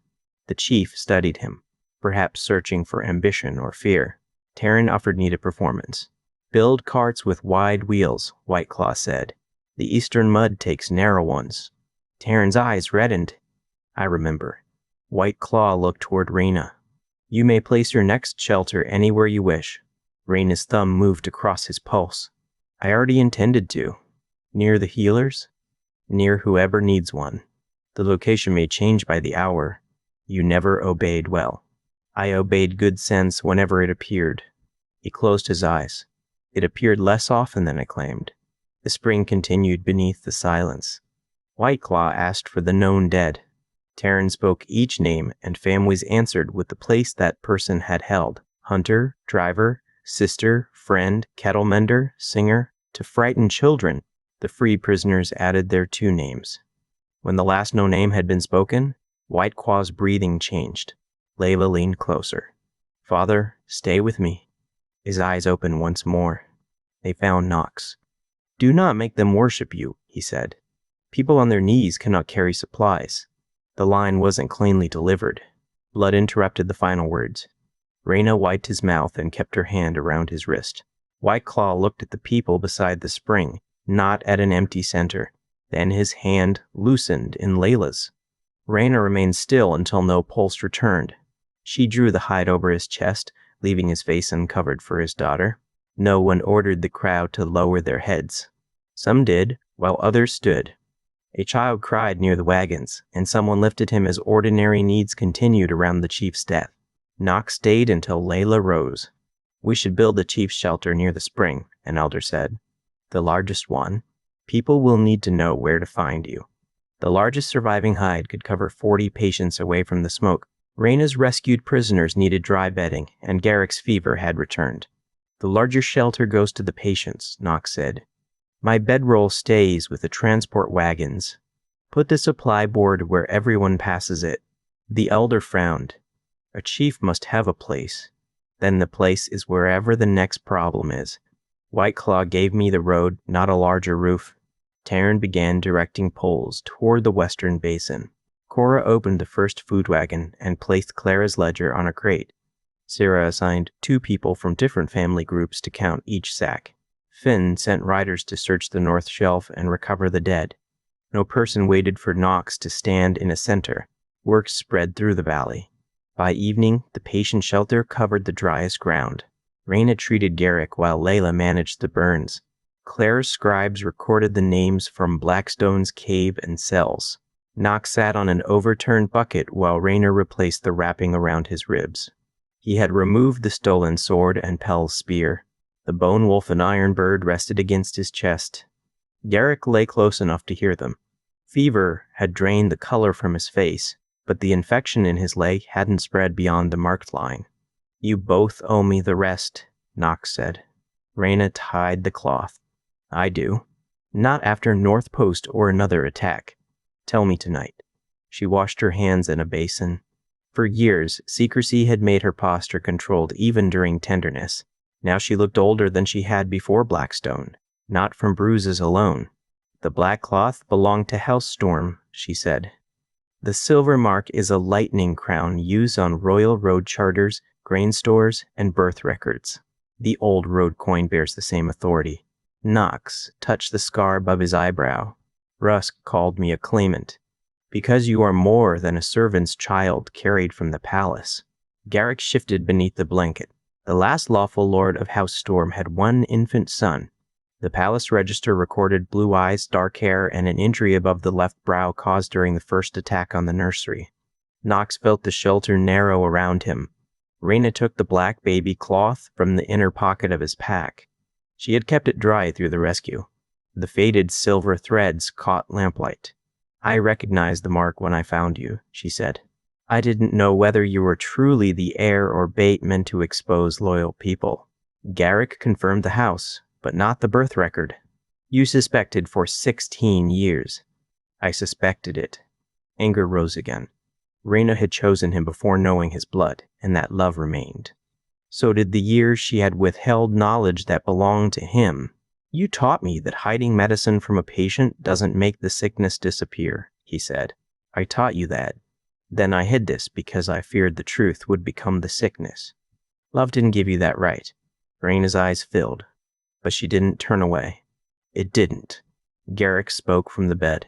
The chief studied him, perhaps searching for ambition or fear. Taryn offered neat a performance. Build carts with wide wheels, White Claw said. The eastern mud takes narrow ones. Taryn's eyes reddened. I remember. White Claw looked toward Raina. You may place your next shelter anywhere you wish. Raina's thumb moved across his pulse. I already intended to. Near the healers? Near whoever needs one. The location may change by the hour. You never obeyed well. I obeyed good sense whenever it appeared. He closed his eyes. It appeared less often than I claimed. The spring continued beneath the silence. White Claw asked for the known dead. Taryn spoke each name, and families answered with the place that person had held. Hunter, driver, sister, friend, kettle mender, singer. To frighten children, the free prisoners added their 2 names. When the last known name had been spoken, White Claw's breathing changed. Layla leaned closer. Father, stay with me. His eyes opened once more. They found Knox. Do not make them worship you, he said. People on their knees cannot carry supplies. The line wasn't cleanly delivered. Blood interrupted the final words. Raina wiped his mouth and kept her hand around his wrist. White Claw looked at the people beside the spring, not at an empty center. Then his hand loosened in Layla's. Raina remained still until no pulse returned. She drew the hide over his chest, leaving his face uncovered for his daughter. No one ordered the crowd to lower their heads. Some did, while others stood. A child cried near the wagons, and someone lifted him as ordinary needs continued around the chief's death. Knox stayed until Layla rose. We should build a chief's shelter near the spring, an elder said. The largest one. People will need to know where to find you. The largest surviving hide could cover 40 patients away from the smoke. Raina's rescued prisoners needed dry bedding, and Garrick's fever had returned. The larger shelter goes to the patients, Knox said. My bedroll stays with the transport wagons. Put the supply board where everyone passes it. The elder frowned. A chief must have a place. Then the place is wherever the next problem is. White Claw gave me the road, not a larger roof. Taryn began directing poles toward the western basin. Cora opened the first food wagon and placed Clara's ledger on a crate. Sarah assigned 2 people from different family groups to count each sack. Finn sent riders to search the north shelf and recover the dead. No person waited for Knox to stand in a center. Work spread through the valley. By evening, the patient shelter covered the driest ground. Raina treated Garrick while Layla managed the burns. Clara's scribes recorded the names from Blackstone's cave and cells. Knox sat on an overturned bucket while Raina replaced the wrapping around his ribs. He had removed the stolen sword and Pell's spear. The bone wolf and iron bird rested against his chest. Garrick lay close enough to hear them. Fever had drained the color from his face, but the infection in his leg hadn't spread beyond the marked line. You both owe me the rest, Knox said. Raina tied the cloth. I do. Not after North Post or another attack. Tell me tonight. She washed her hands in a basin. For years, secrecy had made her posture controlled even during tenderness. Now she looked older than she had before Blackstone, not from bruises alone. The black cloth belonged to House Storm, she said. The silver mark is a lightning crown used on royal road charters, grain stores, and birth records. The old road coin bears the same authority. Knox touched the scar above his eyebrow. Rusk called me a claimant. Because you are more than a servant's child carried from the palace. Garrick shifted beneath the blanket. The last lawful lord of House Storm had 1 infant son. The palace register recorded blue eyes, dark hair, and an injury above the left brow caused during the first attack on the nursery. Knox felt the shelter narrow around him. Raina took the black baby cloth from the inner pocket of his pack. She had kept it dry through the rescue. The faded silver threads caught lamplight. I recognized the mark when I found you, she said. I didn't know whether you were truly the heir or bait meant to expose loyal people. Garrick confirmed the house, but not the birth record. You suspected for 16 years. I suspected it. Anger rose again. Raina had chosen him before knowing his blood, and that love remained. So did the years she had withheld knowledge that belonged to him. You taught me that hiding medicine from a patient doesn't make the sickness disappear, he said. I taught you that. Then I hid this because I feared the truth would become the sickness. Love didn't give you that right. Raina's eyes filled, but she didn't turn away. It didn't. Garrick spoke from the bed.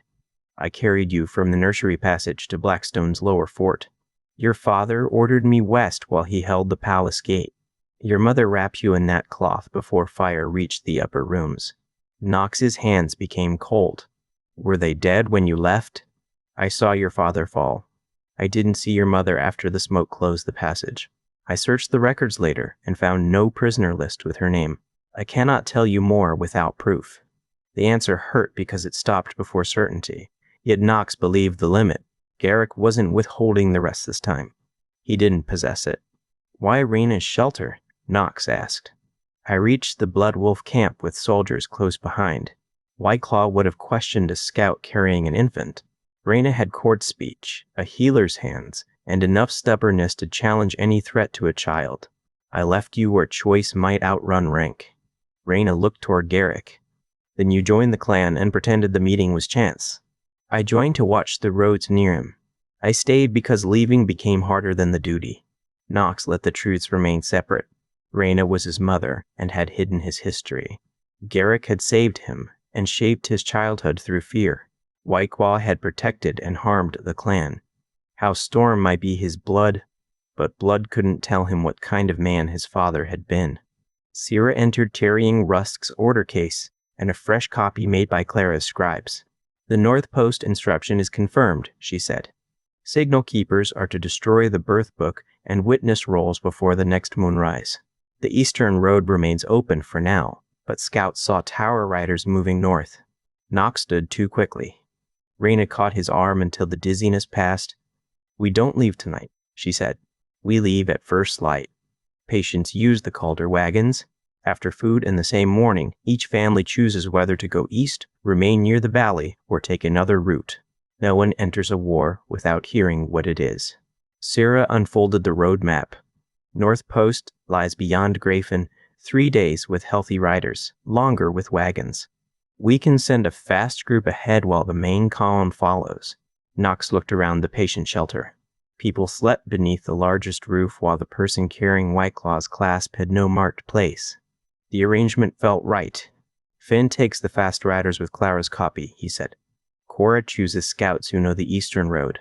I carried you from the nursery passage to Blackstone's lower fort. Your father ordered me west while he held the palace gate. Your mother wrapped you in that cloth before fire reached the upper rooms. Knox's hands became cold. Were they dead when you left? I saw your father fall. I didn't see your mother after the smoke closed the passage. I searched the records later and found no prisoner list with her name. I cannot tell you more without proof. The answer hurt because it stopped before certainty. Yet Knox believed the limit. Garrick wasn't withholding the rest this time. He didn't possess it. Why Raina's shelter? Knox asked. I reached the Blood Wolf camp with soldiers close behind. Whiteclaw would have questioned a scout carrying an infant. Raina had court speech, a healer's hands, and enough stubbornness to challenge any threat to a child. I left you where choice might outrun rank. Raina looked toward Garrick. Then you joined the clan and pretended the meeting was chance. I joined to watch the roads near him. I stayed because leaving became harder than the duty. Knox let the truths remain separate. Raina was his mother and had hidden his history. Garrick had saved him and shaped his childhood through fear. Whiteclaw had protected and harmed the clan. House Storm might be his blood, but blood couldn't tell him what kind of man his father had been. Sierra entered carrying Rusk's order case and a fresh copy made by Clara's scribes. The North Post inscription is confirmed, she said. Signal keepers are to destroy the birth book and witness rolls before the next moonrise. The eastern road remains open for now, but scouts saw tower riders moving north. Knox stood too quickly. Raina caught his arm until the dizziness passed. We don't leave tonight, she said. We leave at first light. Patients use the Calder wagons. After food and the same morning, each family chooses whether to go east, remain near the valley, or take another route. No one enters a war without hearing what it is. Sierra unfolded the road map. North Post lies beyond Grafen, 3 days with healthy riders, longer with wagons. We can send a fast group ahead while the main column follows. Knox looked around the patient shelter. People slept beneath the largest roof while the person carrying Whiteclaw's clasp had no marked place. The arrangement felt right. Finn takes the fast riders with Clara's copy, he said. Cora chooses scouts who know the eastern road.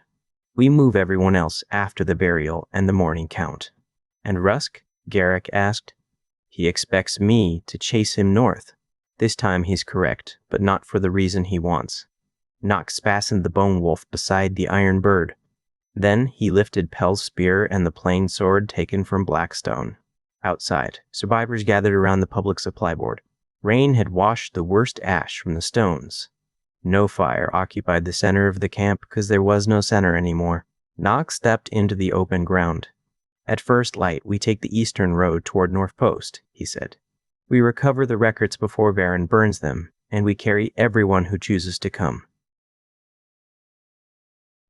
We move everyone else after the burial and the morning count. And Rusk? Garrick asked. He expects me to chase him north. This time he's correct, but not for the reason he wants. Knox fastened the bone wolf beside the iron bird. Then he lifted Pell's spear and the plain sword taken from Blackstone. Outside, survivors gathered around the public supply board. Rain had washed the worst ash from the stones. No fire occupied the center of the camp because there was no center anymore. Knox stepped into the open ground. At first light, we take the eastern road toward North Post, he said. We recover the records before Baron burns them, and we carry everyone who chooses to come.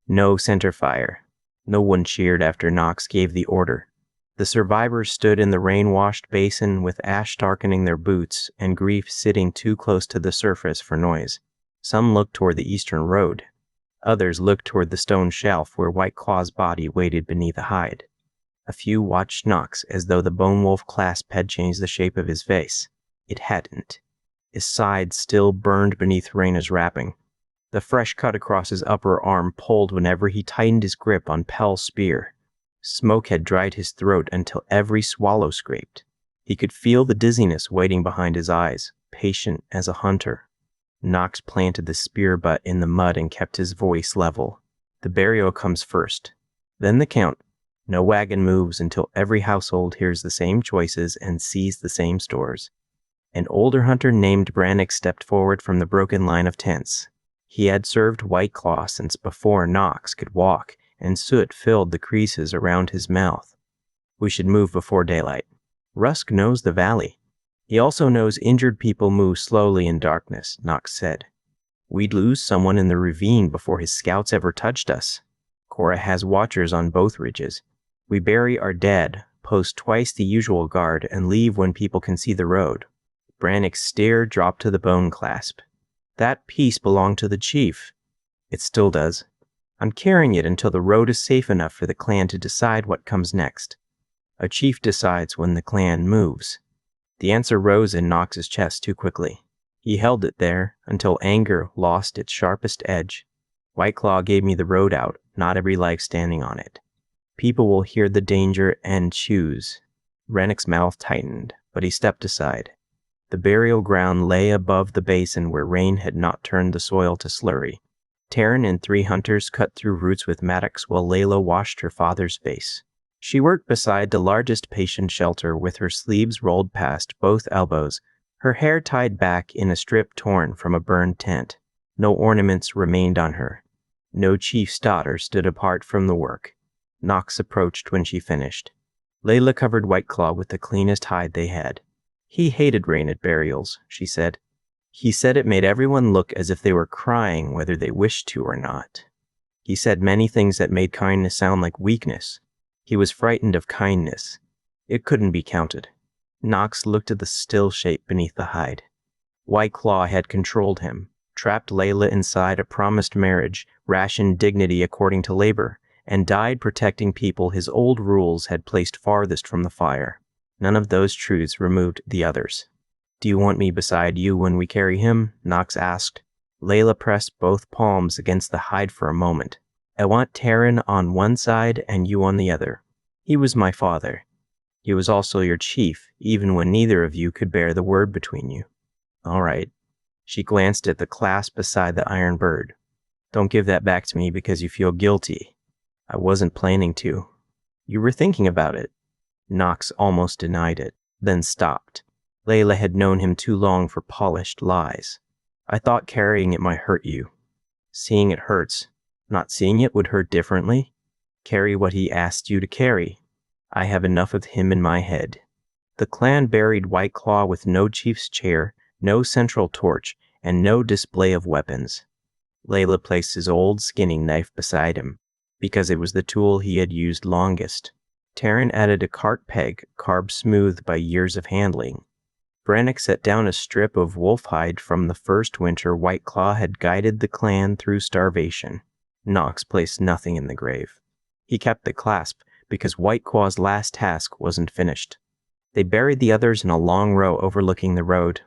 No center fire. No one cheered after Knox gave the order. The survivors stood in the rain-washed basin with ash darkening their boots and grief sitting too close to the surface for noise. Some looked toward the eastern road. Others looked toward the stone shelf where Whiteclaw's body waited beneath a hide. A few watched Knox as though the bone wolf clasp had changed the shape of his face. It hadn't. His side still burned beneath Raina's wrapping. The fresh cut across his upper arm pulled whenever he tightened his grip on Pell's spear. Smoke had dried his throat until every swallow scraped. He could feel the dizziness waiting behind his eyes, patient as a hunter. Knox planted the spear butt in the mud and kept his voice level. The burial comes first, then the count. No wagon moves until every household hears the same choices and sees the same stores. An older hunter named Brannick stepped forward from the broken line of tents. He had served White Claw since before Knox could walk, and soot filled the creases around his mouth. We should move before daylight. Rusk knows the valley. He also knows injured people move slowly in darkness, Knox said. We'd lose someone in the ravine before his scouts ever touched us. Cora has watchers on both ridges. We bury our dead, post twice the usual guard, and leave when people can see the road. Brannick's stare dropped to the bone clasp. That piece belonged to the chief. It still does. I'm carrying it until the road is safe enough for the clan to decide what comes next. A chief decides when the clan moves. The answer rose in Knox's chest too quickly. He held it there until anger lost its sharpest edge. White Claw gave me the road out, not every life standing on it. People will hear the danger and choose. Rennick's mouth tightened, but he stepped aside. The burial ground lay above the basin where rain had not turned the soil to slurry. Taryn and 3 hunters cut through roots with mattocks while Layla washed her father's face. She worked beside the largest patient shelter with her sleeves rolled past both elbows, her hair tied back in a strip torn from a burned tent. No ornaments remained on her. No chief's daughter stood apart from the work. Knox approached when she finished. Layla covered White Claw with the cleanest hide they had. He hated rain at burials, she said. He said it made everyone look as if they were crying whether they wished to or not. He said many things that made kindness sound like weakness. He was frightened of kindness. It couldn't be counted. Knox looked at the still shape beneath the hide. White Claw had controlled him, trapped Layla inside a promised marriage, rationed dignity according to labor, and died protecting people his old rules had placed farthest from the fire. None of those truths removed the others. Do you want me beside you when we carry him? Knox asked. Layla pressed both palms against the hide for a moment. I want Taryn on one side and you on the other. He was my father. He was also your chief, even when neither of you could bear the word between you. All right. She glanced at the clasp beside the iron bird. Don't give that back to me because you feel guilty. I wasn't planning to. You were thinking about it. Knox almost denied it, then stopped. Layla had known him too long for polished lies. I thought carrying it might hurt you. Seeing it hurts. Not seeing it would hurt differently. Carry what he asked you to carry. I have enough of him in my head. The clan buried White Claw with no chief's chair, no central torch, and no display of weapons. Layla placed his old skinning knife beside him, because it was the tool he had used longest. Taryn added a cart peg carved smooth by years of handling. Brannick set down a strip of wolf hide from the first winter White Claw had guided the clan through starvation. Knox placed nothing in the grave. He kept the clasp because White Claw's last task wasn't finished. They buried the others in a long row overlooking the road.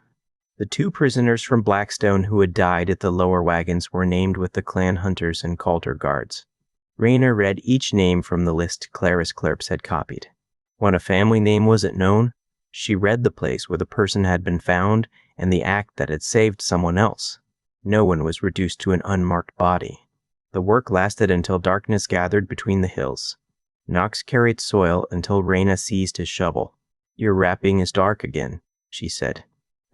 The 2 prisoners from Blackstone who had died at the lower wagons were named with the clan hunters and Calder guards. Rayner read each name from the list Clara's clerks had copied. When a family name wasn't known, she read the place where the person had been found and the act that had saved someone else. No one was reduced to an unmarked body. The work lasted until darkness gathered between the hills. Knox carried soil until Rayna seized his shovel. Your wrapping is dark again, she said.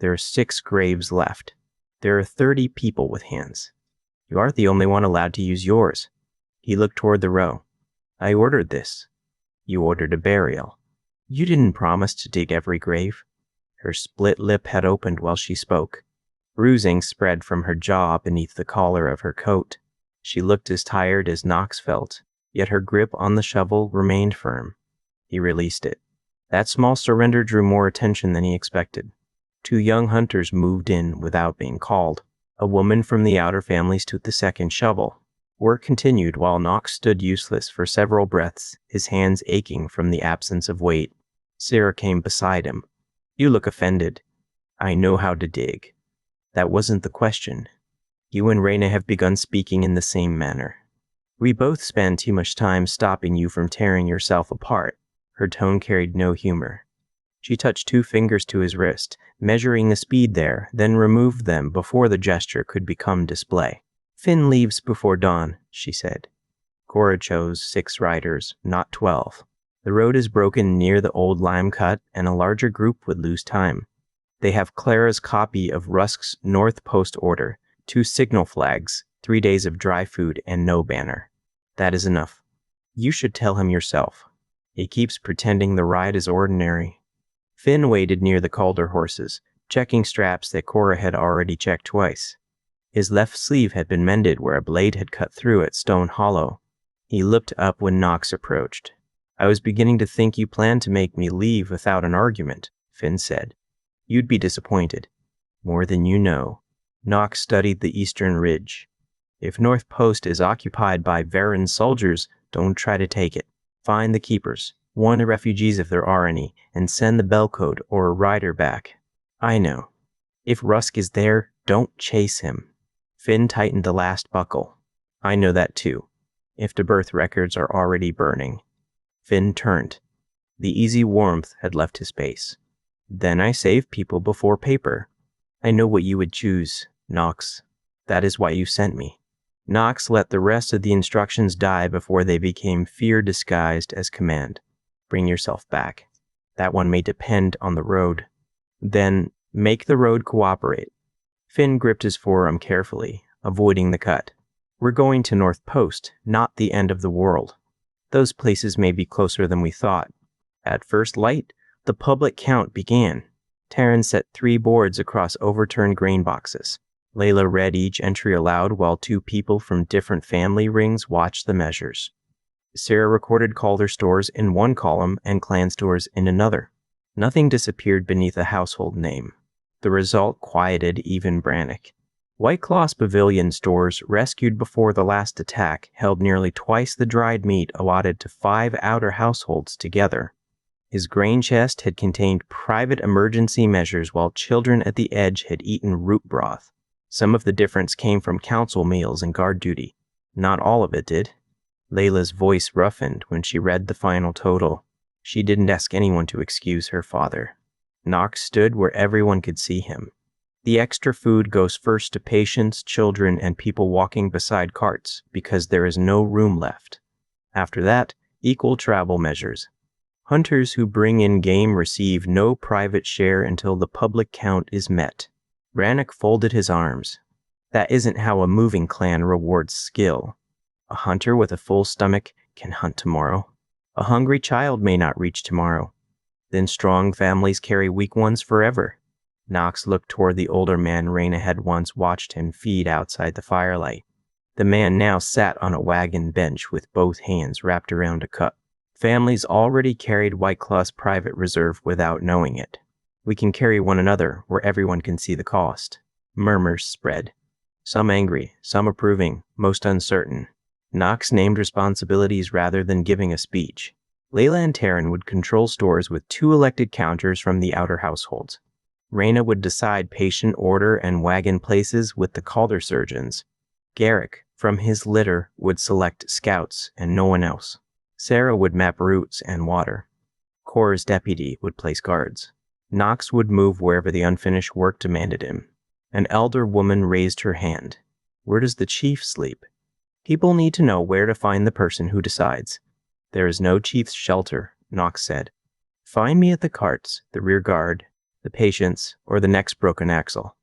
There are 6 graves left. There are 30 people with hands. You aren't the only one allowed to use yours. He looked toward the row. I ordered this. You ordered a burial. You didn't promise to dig every grave. Her split lip had opened while she spoke. Bruising spread from her jaw beneath the collar of her coat. She looked as tired as Knox felt, yet her grip on the shovel remained firm. He released it. That small surrender drew more attention than he expected. 2 young hunters moved in without being called. A woman from the outer families took the second shovel. Work continued while Knox stood useless for several breaths, his hands aching from the absence of weight. Sarah came beside him. You look offended. I know how to dig. That wasn't the question. You and Rayna have begun speaking in the same manner. We both spend too much time stopping you from tearing yourself apart. Her tone carried no humor. She touched 2 fingers to his wrist, measuring the speed there, then removed them before the gesture could become display. Finn leaves before dawn, she said. Cora chose 6 riders, not 12. The road is broken near the old lime cut, and a larger group would lose time. They have Clara's copy of Rusk's North Post order, 2 signal flags, 3 days of dry food, and no banner. That is enough. You should tell him yourself. He keeps pretending the ride is ordinary. Finn waited near the Calder horses, checking straps that Cora had already checked twice. His left sleeve had been mended where a blade had cut through at Stone Hollow. He looked up when Knox approached. I was beginning to think you planned to make me leave without an argument, Finn said. You'd be disappointed. More than you know. Knox studied the eastern ridge. If North Post is occupied by Varan soldiers, don't try to take it. Find the keepers, warn the refugees if there are any, and send the bellcode or a rider back. I know. If Rusk is there, don't chase him. Finn tightened the last buckle. I know that too. If the birth records are already burning. Finn turned. The easy warmth had left his face. Then I save people before paper. I know what you would choose, Knox. That is why you sent me. Knox let the rest of the instructions die before they became fear disguised as command. Bring yourself back. That one may depend on the road. Then, make the road cooperate. Finn gripped his forearm carefully, avoiding the cut. We're going to North Post, not the end of the world. Those places may be closer than we thought. At first light, the public count began. Taryn set 3 boards across overturned grain boxes. Layla read each entry aloud while 2 people from different family rings watched the measures. Sarah recorded Calder stores in one column and clan stores in another. Nothing disappeared beneath a household name. The result quieted even Brannick. White Claw's Pavilion stores, rescued before the last attack, held nearly twice the dried meat allotted to 5 outer households together. His grain chest had contained private emergency measures while children at the edge had eaten root broth. Some of the difference came from council meals and guard duty. Not all of it did. Layla's voice roughened when she read the final total. She didn't ask anyone to excuse her father. Knox stood where everyone could see him. The extra food goes first to patients, children, and people walking beside carts because there is no room left. After that, equal travel measures. Hunters who bring in game receive no private share until the public count is met. Brannick folded his arms. That isn't how a moving clan rewards skill. A hunter with a full stomach can hunt tomorrow. A hungry child may not reach tomorrow. Then strong families carry weak ones forever. Knox looked toward the older man Raina had once watched him feed outside the firelight. The man now sat on a wagon bench with both hands wrapped around a cup. Families already carried White Claw's private reserve without knowing it. We can carry one another where everyone can see the cost. Murmurs spread. Some angry, some approving, most uncertain. Knox named responsibilities rather than giving a speech. Layla and Taryn would control stores with 2 elected counters from the outer households. Raina would decide patient order and wagon places with the Calder surgeons. Garrick, from his litter, would select scouts and no one else. Sarah would map routes and water. Cora's deputy would place guards. Knox would move wherever the unfinished work demanded him. An elder woman raised her hand. Where does the chief sleep? People need to know where to find the person who decides. There is no chief's shelter, Knox said. Find me at the carts, the rear guard, the patients, or the next broken axle.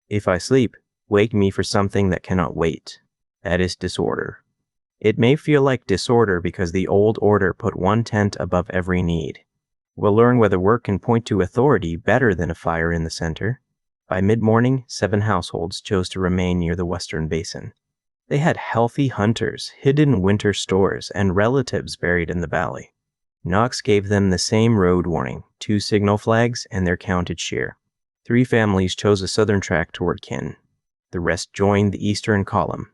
If I sleep, wake me for something that cannot wait. That is disorder. It may feel like disorder because the old order put one tent above every need. We'll learn whether work can point to authority better than a fire in the center. By mid-morning, 7 households chose to remain near the western basin. They had healthy hunters, hidden winter stores, and relatives buried in the valley. Knox gave them the same road warning, 2 signal flags, and their counted share. 3 families chose a southern track toward Ken. The rest joined the eastern column.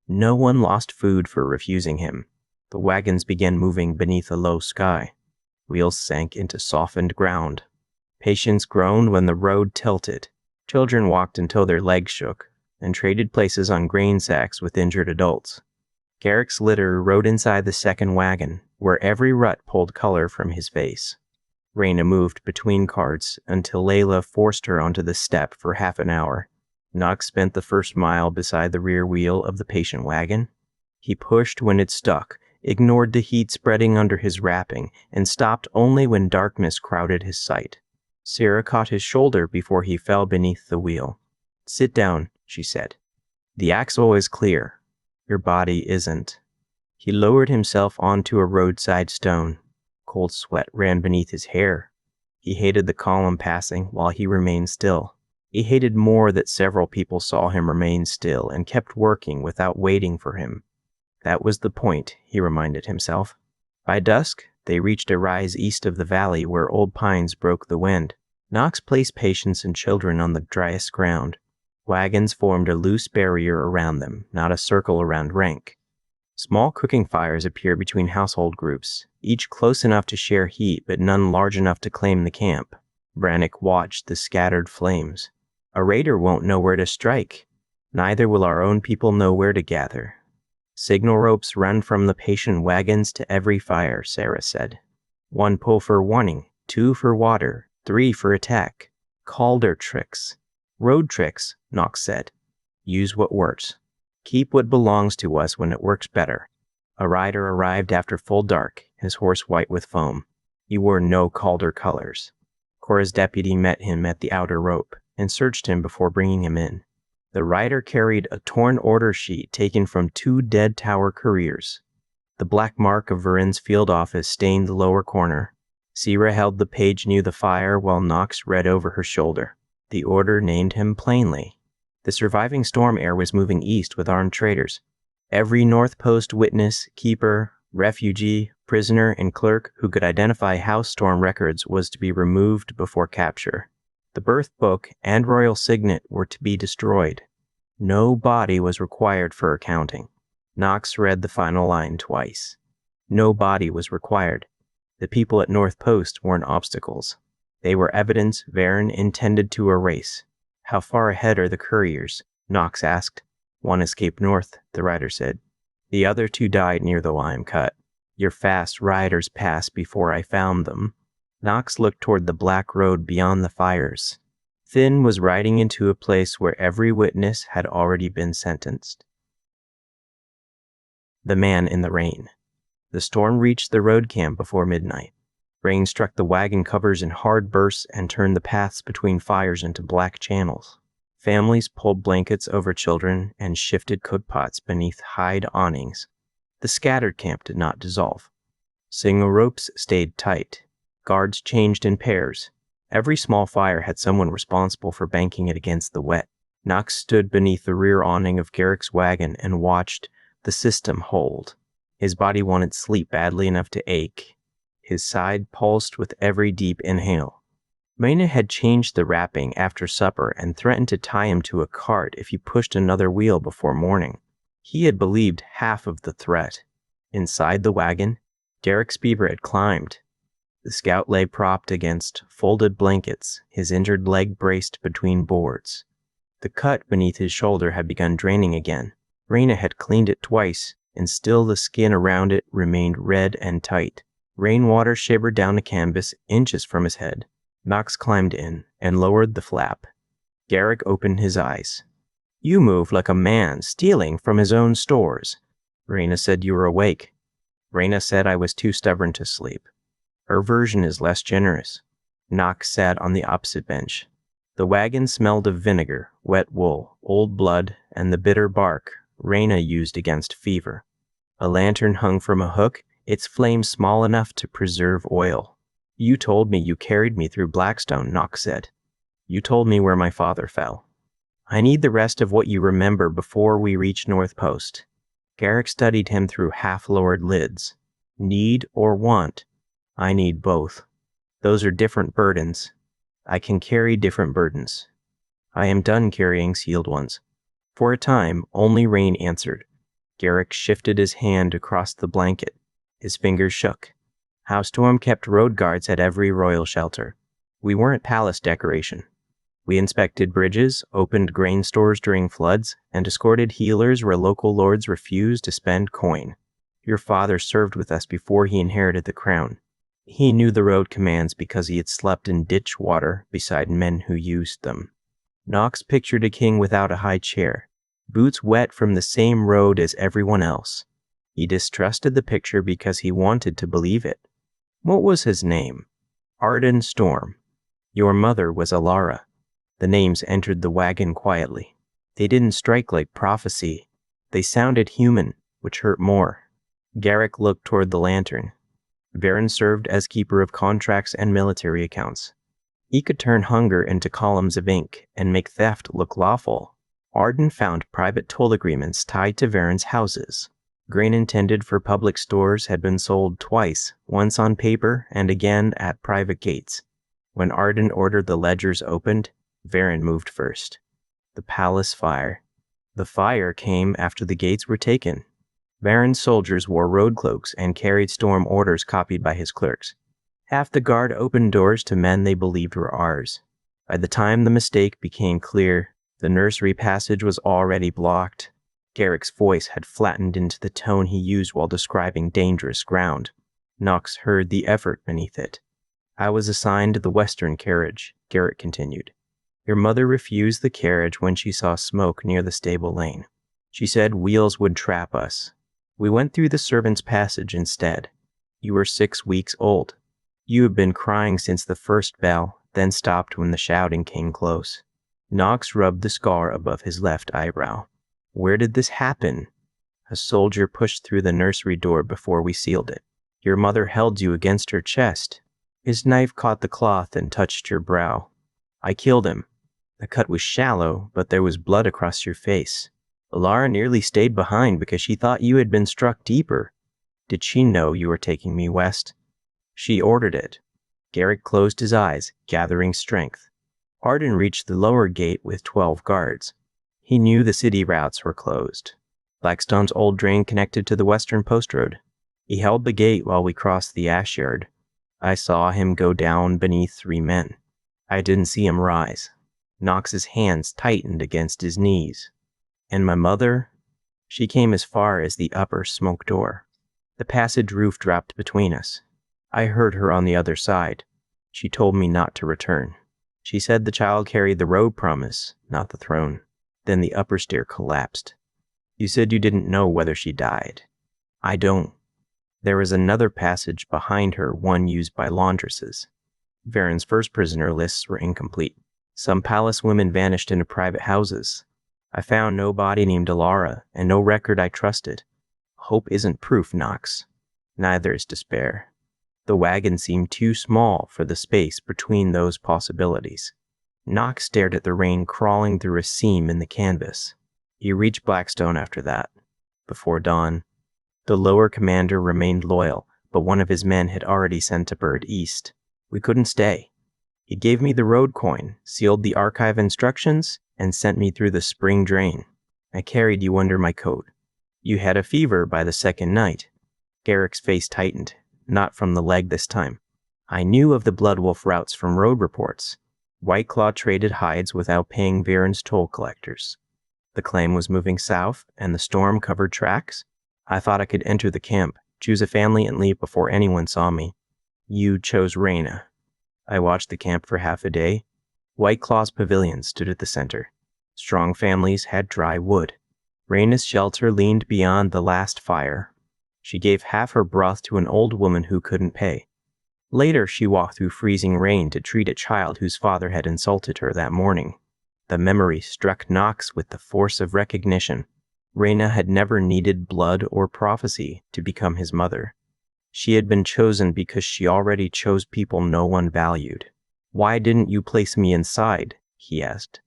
No one lost food for refusing him. The wagons began moving beneath a low sky. Wheels sank into softened ground. Patients groaned when the road tilted. Children walked until their legs shook, and traded places on grain sacks with injured adults. Garrick's litter rode inside the second wagon, where every rut pulled color from his face. Raina moved between carts until Layla forced her onto the step for half an hour. Knox spent the first mile beside the rear wheel of the patient wagon. He pushed when it stuck, ignored the heat spreading under his wrapping, and stopped only when darkness crowded his sight. Sarah caught his shoulder before he fell beneath the wheel. Sit down, she said. The axle is clear. Your body isn't. He lowered himself onto a roadside stone. Cold sweat ran beneath his hair. He hated the column passing while he remained still. He hated more that several people saw him remain still and kept working without waiting for him. That was the point, he reminded himself. By dusk, they reached a rise east of the valley where old pines broke the wind. Knox placed patients and children on the driest ground. Wagons formed a loose barrier around them, not a circle around rank. Small cooking fires appeared between household groups, each close enough to share heat but none large enough to claim the camp. Brannick watched the scattered flames. A raider won't know where to strike. Neither will our own people know where to gather. Signal ropes run from the patient wagons to every fire, Sarah said. 1 pull for warning, 2 for water, 3 for attack. Calder tricks. Road tricks, Knox said. Use what works. Keep what belongs to us when it works better. A rider arrived after full dark, his horse white with foam. He wore no Calder colors. Cora's deputy met him at the outer rope and searched him before bringing him in. The rider carried a torn order sheet taken from 2 dead tower couriers. The black mark of Varin's field office stained the lower corner. Sierra held the page near the fire while Knox read over her shoulder. The order named him plainly. The surviving storm air was moving east with armed traders. Every North Post witness, keeper, refugee, prisoner, and clerk who could identify house storm records was to be removed before capture. The birth book and royal signet were to be destroyed. No body was required for accounting. Knox read the final line twice. No body was required. The people at North Post weren't obstacles. They were evidence Varin intended to erase. How far ahead are the couriers? Knox asked. 1 escaped north, the rider said. The other 2 died near the lime cut. Your fast riders passed before I found them. Knox looked toward the black road beyond the fires. Finn was riding into a place where every witness had already been sentenced. The man in the rain. The storm reached the road camp before midnight. Rain struck the wagon covers in hard bursts and turned the paths between fires into black channels. Families pulled blankets over children and shifted cookpots beneath hide awnings. The scattered camp did not dissolve. Signal ropes stayed tight. Guards changed in pairs. Every small fire had someone responsible for banking it against the wet. Knox stood beneath the rear awning of Garrick's wagon and watched the system hold. His body wanted sleep badly enough to ache. His side pulsed with every deep inhale. Raina had changed the wrapping after supper and threatened to tie him to a cart if he pushed another wheel before morning. He had believed half of the threat. Inside the wagon, Derek's beaver had climbed. The scout lay propped against folded blankets, his injured leg braced between boards. The cut beneath his shoulder had begun draining again. Raina had cleaned it twice, and still the skin around it remained red and tight. Rainwater shivered down the canvas inches from his head. Knox climbed in and lowered the flap. Garrick opened his eyes. You move like a man stealing from his own stores. Raina said you were awake. Raina said I was too stubborn to sleep. Her version is less generous. Knox sat on the opposite bench. The wagon smelled of vinegar, wet wool, old blood, and the bitter bark Raina used against fever. A lantern hung from a hook, its flame small enough to preserve oil. You told me you carried me through Blackstone, Knox said. You told me where my father fell. I need the rest of what you remember before we reach North Post. Garrick studied him through half-lowered lids. Need or want? I need both. Those are different burdens. I can carry different burdens. I am done carrying sealed ones. For a time, only Rain answered. Garrick shifted his hand across the blanket. His fingers shook. Howstorm kept road guards at every royal shelter. We weren't palace decoration. We inspected bridges, opened grain stores during floods, and escorted healers where local lords refused to spend coin. Your father served with us before he inherited the crown. He knew the road commands because he had slept in ditch water beside men who used them. Knox pictured a king without a high chair, boots wet from the same road as everyone else. He distrusted the picture because he wanted to believe it. What was his name? Arden Storm. Your mother was Alara. The names entered the wagon quietly. They didn't strike like prophecy. They sounded human, which hurt more. Garrick looked toward the lantern. Varen served as keeper of contracts and military accounts. He could turn hunger into columns of ink and make theft look lawful. Arden found private toll agreements tied to Varen's houses. Grain intended for public stores had been sold twice, once on paper and again at private gates. When Arden ordered the ledgers opened, Varen moved first. The palace fire. The fire came after the gates were taken. Varen's soldiers wore road cloaks and carried storm orders copied by his clerks. Half the guard opened doors to men they believed were ours. By the time the mistake became clear, the nursery passage was already blocked. Garrick's voice had flattened into the tone he used while describing dangerous ground. Knox heard the effort beneath it. I was assigned the western carriage, Garrick continued. Your mother refused the carriage when she saw smoke near the stable lane. She said wheels would trap us. We went through the servants' passage instead. You were 6 weeks old. You had been crying since the first bell, then stopped when the shouting came close. Knox rubbed the scar above his left eyebrow. Where did this happen? A soldier pushed through the nursery door before we sealed it. Your mother held you against her chest. His knife caught the cloth and touched your brow. I killed him. The cut was shallow, but there was blood across your face. Lara nearly stayed behind because she thought you had been struck deeper. Did she know you were taking me west? She ordered it. Garrick closed his eyes, gathering strength. Arden reached the lower gate with 12 guards. He knew the city routes were closed. Blackstone's old drain connected to the western post road. He held the gate while we crossed the ash yard. I saw him go down beneath 3 men. I didn't see him rise. Knox's hands tightened against his knees. And my mother? She came as far as the upper smoke door. The passage roof dropped between us. I heard her on the other side. She told me not to return. She said the child carried the road promise, not the throne. Then the upper stair collapsed. You said you didn't know whether she died. I don't. There was another passage behind her, one used by laundresses. Varen's first prisoner lists were incomplete. Some palace women vanished into private houses. I found no body named Alara, and no record I trusted. Hope isn't proof, Knox. Neither is despair. The wagon seemed too small for the space between those possibilities. Knox stared at the rain crawling through a seam in the canvas. He reached Blackstone after that. Before dawn, the lower commander remained loyal, but one of his men had already sent a bird east. We couldn't stay. He gave me the road coin, sealed the archive instructions, and sent me through the spring drain. I carried you under my coat. You had a fever by the second night. Garrick's face tightened, not from the leg this time. I knew of the Bloodwolf routes from road reports. White Claw traded hides without paying Varen's toll collectors. The claim was moving south, and the storm covered tracks. I thought I could enter the camp, choose a family, and leave before anyone saw me. You chose Reyna. I watched the camp for half a day. White Claw's pavilion stood at the center. Strong families had dry wood. Reyna's shelter leaned beyond the last fire. She gave half her broth to an old woman who couldn't pay. Later, she walked through freezing rain to treat a child whose father had insulted her that morning. The memory struck Knox with the force of recognition. Reyna had never needed blood or prophecy to become his mother. She had been chosen because she already chose people no one valued. Why didn't you place me inside? He asked.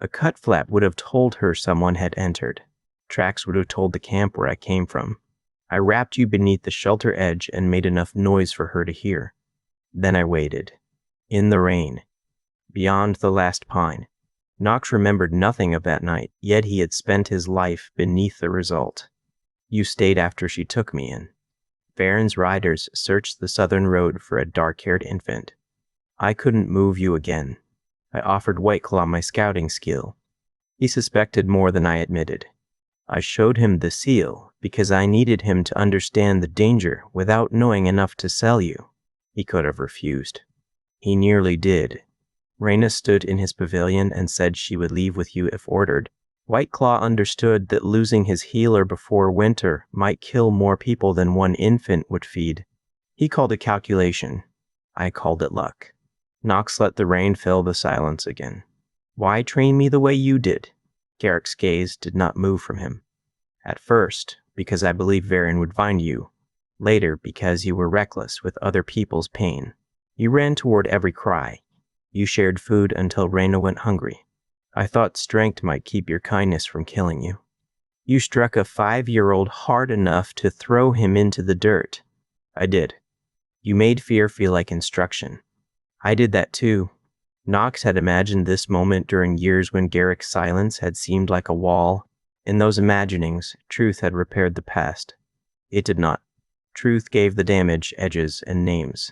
A cut flap would have told her someone had entered. Tracks would have told the camp where I came from. I wrapped you beneath the shelter edge and made enough noise for her to hear. Then I waited. In the rain. Beyond the last pine. Knox remembered nothing of that night, yet he had spent his life beneath the result. You stayed after she took me in. Varen's riders searched the southern road for a dark-haired infant. I couldn't move you again. I offered White Claw my scouting skill. He suspected more than I admitted. I showed him the seal because I needed him to understand the danger without knowing enough to sell you. He could have refused. He nearly did. Reyna stood in his pavilion and said she would leave with you if ordered. White Claw understood that losing his healer before winter might kill more people than one infant would feed. He called it calculation. I called it luck. Knox let the rain fill the silence again. Why train me the way you did? Garrick's gaze did not move from him. At first, because I believed Varen would find you. Later, because you were reckless with other people's pain. You ran toward every cry. You shared food until Reyna went hungry. I thought strength might keep your kindness from killing you. You struck a 5-year-old hard enough to throw him into the dirt. I did. You made fear feel like instruction. I did that too. Knox had imagined this moment during years when Garrick's silence had seemed like a wall. In those imaginings, truth had repaired the past. It did not. Truth gave the damage edges and names.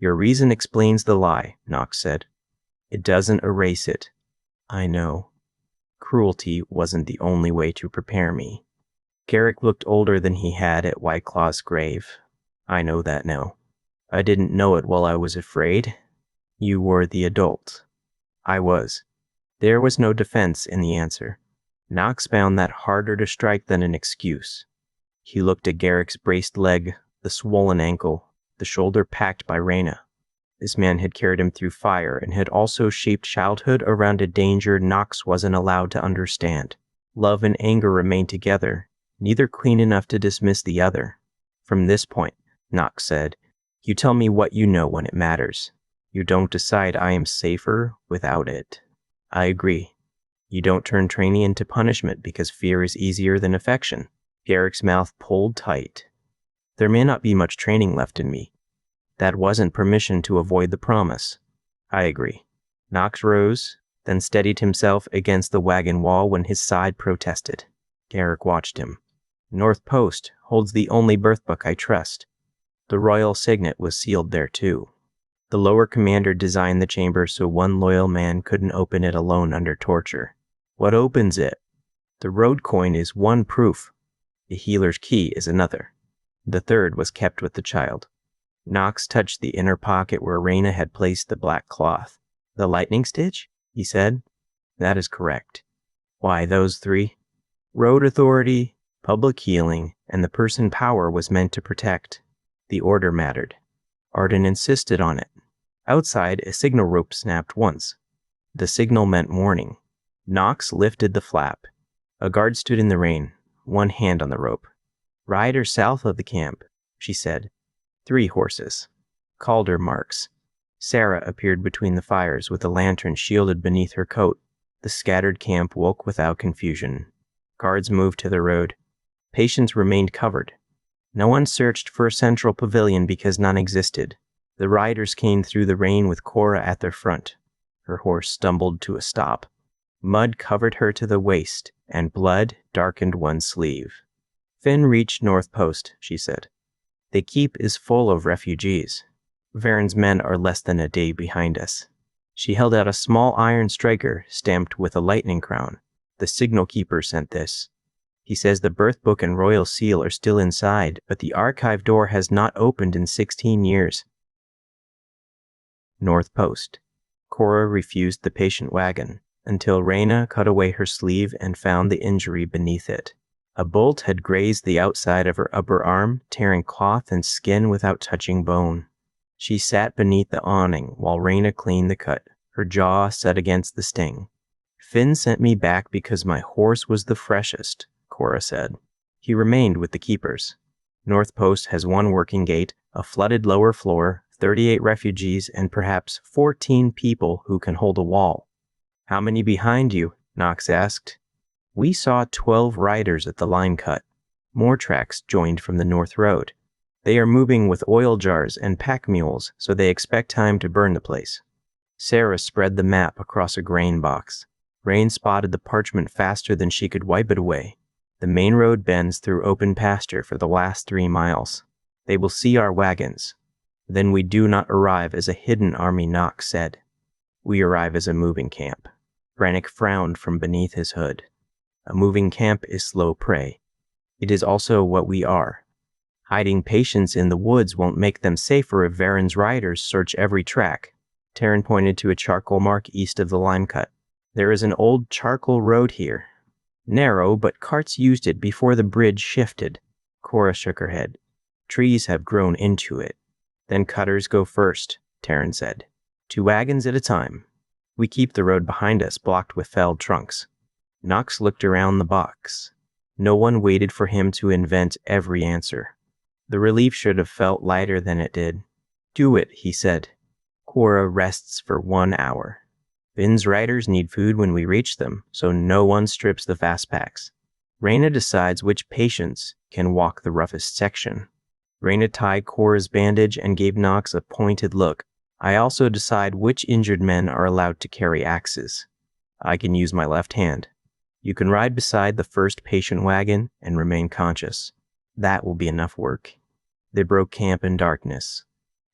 Your reason explains the lie, Knox said. It doesn't erase it. I know. Cruelty wasn't the only way to prepare me. Garrick looked older than he had at Whiteclaw's grave. I know that now. I didn't know it while I was afraid. You were the adult. I was. There was no defense in the answer. Knox found that harder to strike than an excuse. He looked at Garrick's braced leg, the swollen ankle, the shoulder packed by Reyna. This man had carried him through fire and had also shaped childhood around a danger Knox wasn't allowed to understand. Love and anger remained together, neither clean enough to dismiss the other. From this point, Knox said, you tell me what you know when it matters. You don't decide I am safer without it. I agree. You don't turn training into punishment because fear is easier than affection. Garrick's mouth pulled tight. There may not be much training left in me. That wasn't permission to avoid the promise. I agree. Knox rose, then steadied himself against the wagon wall when his side protested. Garrick watched him. North Post holds the only birth book I trust. The royal signet was sealed there too. The lower commander designed the chamber so one loyal man couldn't open it alone under torture. What opens it? The road coin is one proof. The healer's key is another. The third was kept with the child. Knox touched the inner pocket where Reyna had placed the black cloth. The lightning stitch? He said. That is correct. Why those three? Road authority, public healing, and the person power was meant to protect. The order mattered. Arden insisted on it. Outside, a signal rope snapped once. The signal meant warning. Knox lifted the flap. A guard stood in the rain, one hand on the rope. Riders south of the camp, she said. 3 horses. Calder marks. Sarah appeared between the fires with a lantern shielded beneath her coat. The scattered camp woke without confusion. Guards moved to the road. Patients remained covered. No one searched for a central pavilion because none existed. The riders came through the rain with Cora at their front. Her horse stumbled to a stop. Mud covered her to the waist, and blood darkened one sleeve. Finn reached North Post, she said. The keep is full of refugees. Varen's men are less than a day behind us. She held out a small iron striker stamped with a lightning crown. The signal keeper sent this. He says the birth book and royal seal are still inside, but the archive door has not opened in 16 years. North Post. Cora refused the patient wagon, until Reyna cut away her sleeve and found the injury beneath it. A bolt had grazed the outside of her upper arm, tearing cloth and skin without touching bone. She sat beneath the awning while Reyna cleaned the cut, her jaw set against the sting. Finn sent me back because my horse was the freshest, Cora said. He remained with the keepers. North Post has one working gate, a flooded lower floor, 38 refugees, and perhaps 14 people who can hold a wall. How many behind you? Knox asked. We saw 12 riders at the line cut. More tracks joined from the North Road. They are moving with oil jars and pack mules, so they expect time to burn the place. Sarah spread the map across a grain box. Rain spotted the parchment faster than she could wipe it away. The main road bends through open pasture for the last 3 miles. They will see our wagons. Then we do not arrive as a hidden army, Knox said. We arrive as a moving camp. Brannick frowned from beneath his hood. A moving camp is slow prey. It is also what we are. Hiding patients in the woods won't make them safer if Varen's riders search every track. Taryn pointed to a charcoal mark east of the line cut. There is an old charcoal road here. Narrow, but carts used it before the bridge shifted. Cora shook her head. Trees have grown into it. Then cutters go first, Taryn said. 2 wagons at a time. We keep the road behind us blocked with felled trunks. Knox looked around the box. No one waited for him to invent every answer. The relief should have felt lighter than it did. "Do it," he said. "Cora rests for 1 hour. Finn's riders need food when we reach them, so no one strips the fast packs. Raina decides which patients can walk the roughest section." Raina tied Cora's bandage and gave Knox a pointed look. "I also decide which injured men are allowed to carry axes. I can use my left hand. You can ride beside the first patient wagon and remain conscious. That will be enough work." They broke camp in darkness.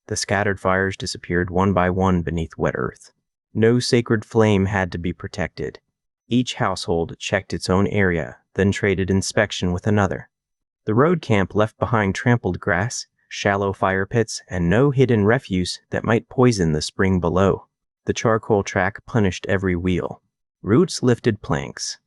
The scattered fires disappeared one by one beneath wet earth. No sacred flame had to be protected. Each household checked its own area, then traded inspection with another. The road camp left behind trampled grass, shallow fire pits, and no hidden refuse that might poison the spring below. The charcoal track punished every wheel. Roots lifted planks.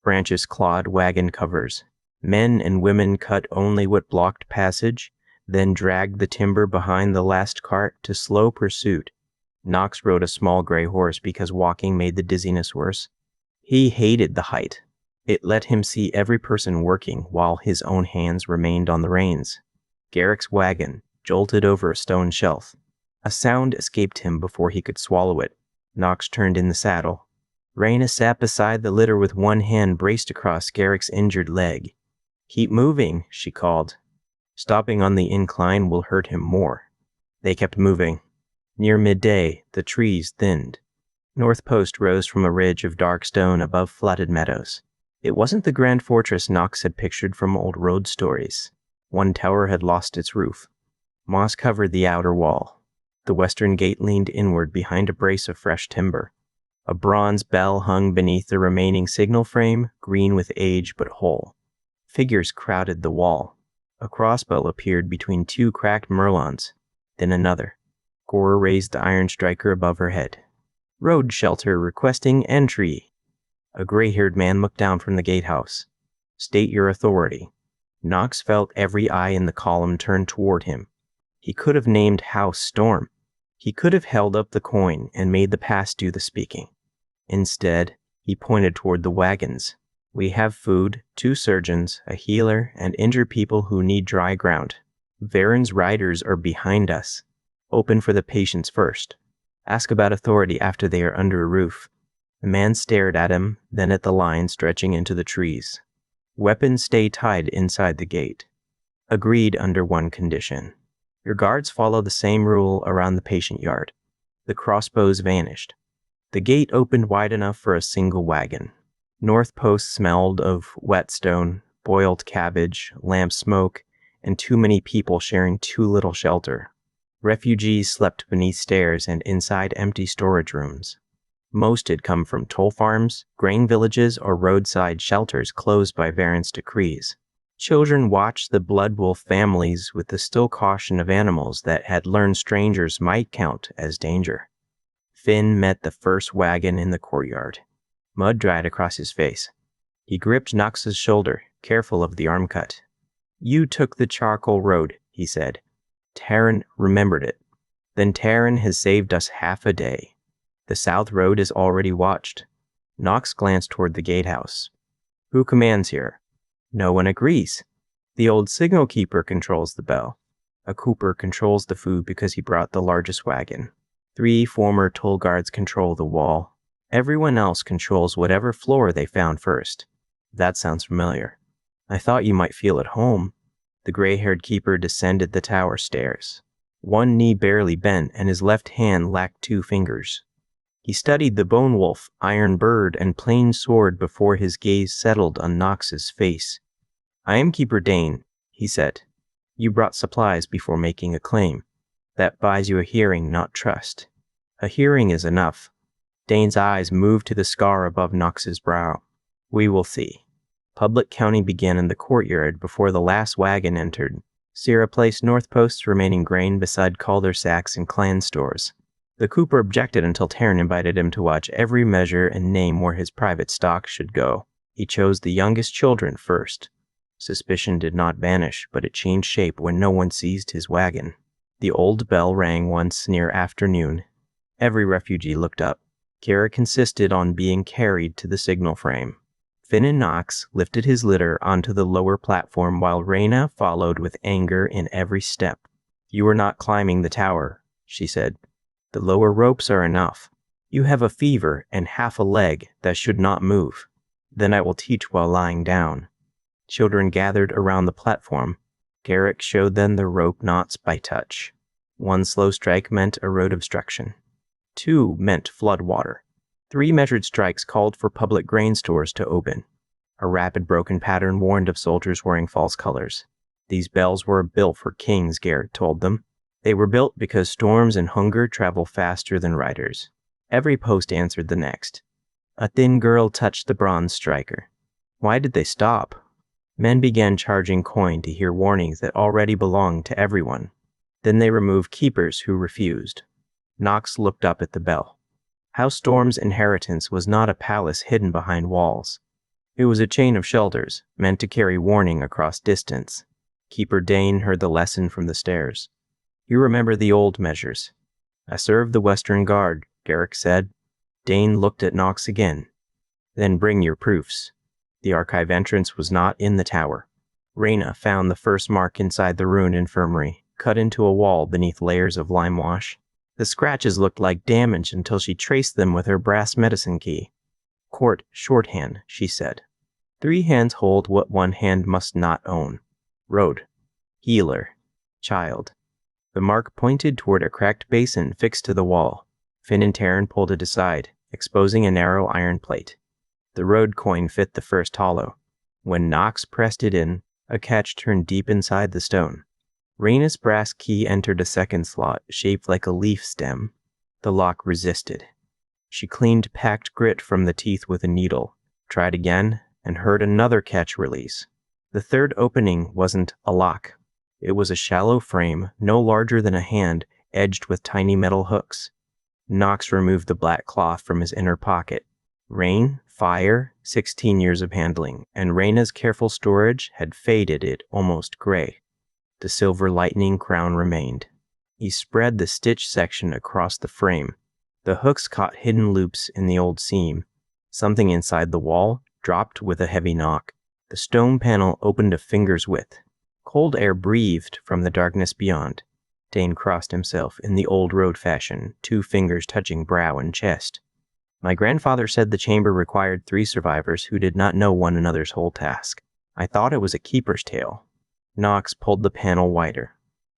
Branches clawed wagon covers. Men and women cut only what blocked passage, then dragged the timber behind the last cart to slow pursuit. Knox rode a small gray horse because walking made the dizziness worse. He hated the height. It let him see every person working while his own hands remained on the reins. Garrick's wagon jolted over a stone shelf. A sound escaped him before he could swallow it. Knox turned in the saddle. Raina sat beside the litter with one hand braced across Garrick's injured leg. "Keep moving," she called. "Stopping on the incline will hurt him more." They kept moving. Near midday, the trees thinned. North Post rose from a ridge of dark stone above flooded meadows. It wasn't the grand fortress Knox had pictured from old road stories. One tower had lost its roof. Moss covered the outer wall. The western gate leaned inward behind a brace of fresh timber. A bronze bell hung beneath the remaining signal frame, green with age but whole. Figures crowded the wall. A crossbow appeared between two cracked merlons, then another. Cora raised the iron striker above her head. "Road shelter requesting entry." A gray-haired man looked down from the gatehouse. "State your authority." Knox felt every eye in the column turned toward him. He could have named House Storm. He could have held up the coin and made the past do the speaking. Instead, he pointed toward the wagons. "We have food, 2 surgeons, a healer, and injured people who need dry ground. Varen's riders are behind us. Open for the patients first. Ask about authority after they are under a roof." The man stared at him, then at the line stretching into the trees. "Weapons stay tied inside the gate. Agreed under one condition. Your guards follow the same rule around the patient yard." The crossbows vanished. The gate opened wide enough for a single wagon. North Post smelled of whetstone, boiled cabbage, lamp smoke, and too many people sharing too little shelter. Refugees slept beneath stairs and inside empty storage rooms. Most had come from toll farms, grain villages, or roadside shelters closed by Varen's decrees. Children watched the blood wolf families with the still caution of animals that had learned strangers might count as danger. Finn met the first wagon in the courtyard. Mud dried across his face. He gripped Knox's shoulder, careful of the arm cut. "You took the charcoal road," he said. "Taryn remembered it. Then Taryn has saved us half a day. The south road is already watched." Knox glanced toward the gatehouse. "Who commands here?" "No one agrees. The old signal keeper controls the bell. A cooper controls the food because he brought the largest wagon. 3 former toll guards control the wall. Everyone else controls whatever floor they found first." "That sounds familiar." "I thought you might feel at home." The gray-haired keeper descended the tower stairs. One knee barely bent, and his left hand lacked 2 fingers. He studied the bone wolf, iron bird, and plain sword before his gaze settled on Knox's face. "I am Keeper Dane," he said. "You brought supplies before making a claim. That buys you a hearing, not trust. A hearing is enough." Dane's eyes moved to the scar above Knox's brow. "We will see." Public counting began in the courtyard before the last wagon entered. Sierra placed North Post's remaining grain beside Calder sacks and clan stores. The cooper objected until Taryn invited him to watch every measure and name where his private stock should go. He chose the youngest children first. Suspicion did not vanish, but it changed shape when no one seized his wagon. The old bell rang once near afternoon. Every refugee looked up. Garrick insisted on being carried to the signal frame. Finn and Knox lifted his litter onto the lower platform while Reyna followed with anger in every step. "You are not climbing the tower," she said. "The lower ropes are enough. You have a fever and half a leg that should not move. Then I will teach while lying down." Children gathered around the platform. Garrick showed them the rope knots by touch. 1 slow strike meant a road obstruction. 2 meant flood water. 3 measured strikes called for public grain stores to open. A rapid broken pattern warned of soldiers wearing false colors. These bells were built for kings, Garrick told them. They were built because storms and hunger travel faster than riders. Every post answered the next. A thin girl touched the bronze striker. Why did they stop? Men began charging coin to hear warnings that already belonged to everyone. Then they removed keepers who refused. Knox looked up at the bell. House Storm's inheritance was not a palace hidden behind walls. It was a chain of shelters, meant to carry warning across distance. Keeper Dane heard the lesson from the stairs. "You remember the old measures." "I served the Western Guard," Garrick said. Dane looked at Knox again. "Then bring your proofs." The archive entrance was not in the tower. Reyna found the first mark inside the ruined infirmary, cut into a wall beneath layers of lime wash. The scratches looked like damage until she traced them with her brass medicine key. "Court shorthand," she said. 3 hands hold what 1 hand must not own. Road. Healer. Child. The mark pointed toward a cracked basin fixed to the wall. Finn and Taryn pulled it aside, exposing a narrow iron plate. The road coin fit the first hollow. When Knox pressed it in, a catch turned deep inside the stone. Reyna's brass key entered a second slot, shaped like a leaf stem. The lock resisted. She cleaned packed grit from the teeth with a needle, tried again, and heard another catch release. The third opening wasn't a lock. It was a shallow frame, no larger than a hand, edged with tiny metal hooks. Knox removed the black cloth from his inner pocket. Rain, fire, 16 years of handling, and Reyna's careful storage had faded it almost gray. The silver lightning crown remained. He spread the stitch section across the frame. The hooks caught hidden loops in the old seam. Something inside the wall dropped with a heavy knock. The stone panel opened a finger's width. Cold air breathed from the darkness beyond. Dane crossed himself in the old road fashion, 2 fingers touching brow and chest. "My grandfather said the chamber required 3 survivors who did not know one another's whole task. I thought it was a keeper's tale." Knox pulled the panel wider.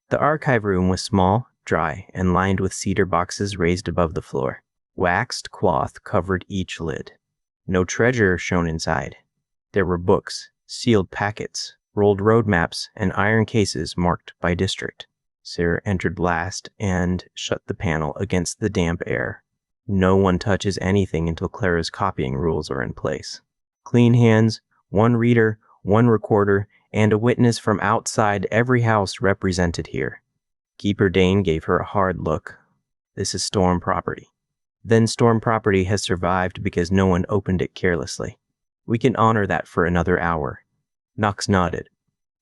The archive room was small, dry, and lined with cedar boxes raised above the floor. Waxed cloth covered each lid. No treasure shone inside. There were books, sealed packets, rolled road maps, and iron cases marked by district. Sarah entered last and shut the panel against the damp air. No one touches anything until Clara's copying rules are in place. Clean hands, 1 reader, 1 recorder, and a witness from outside every house represented here. Keeper Dane gave her a hard look. "This is Storm property." "Then Storm property has survived because no one opened it carelessly. We can honor that for another hour." Knox nodded.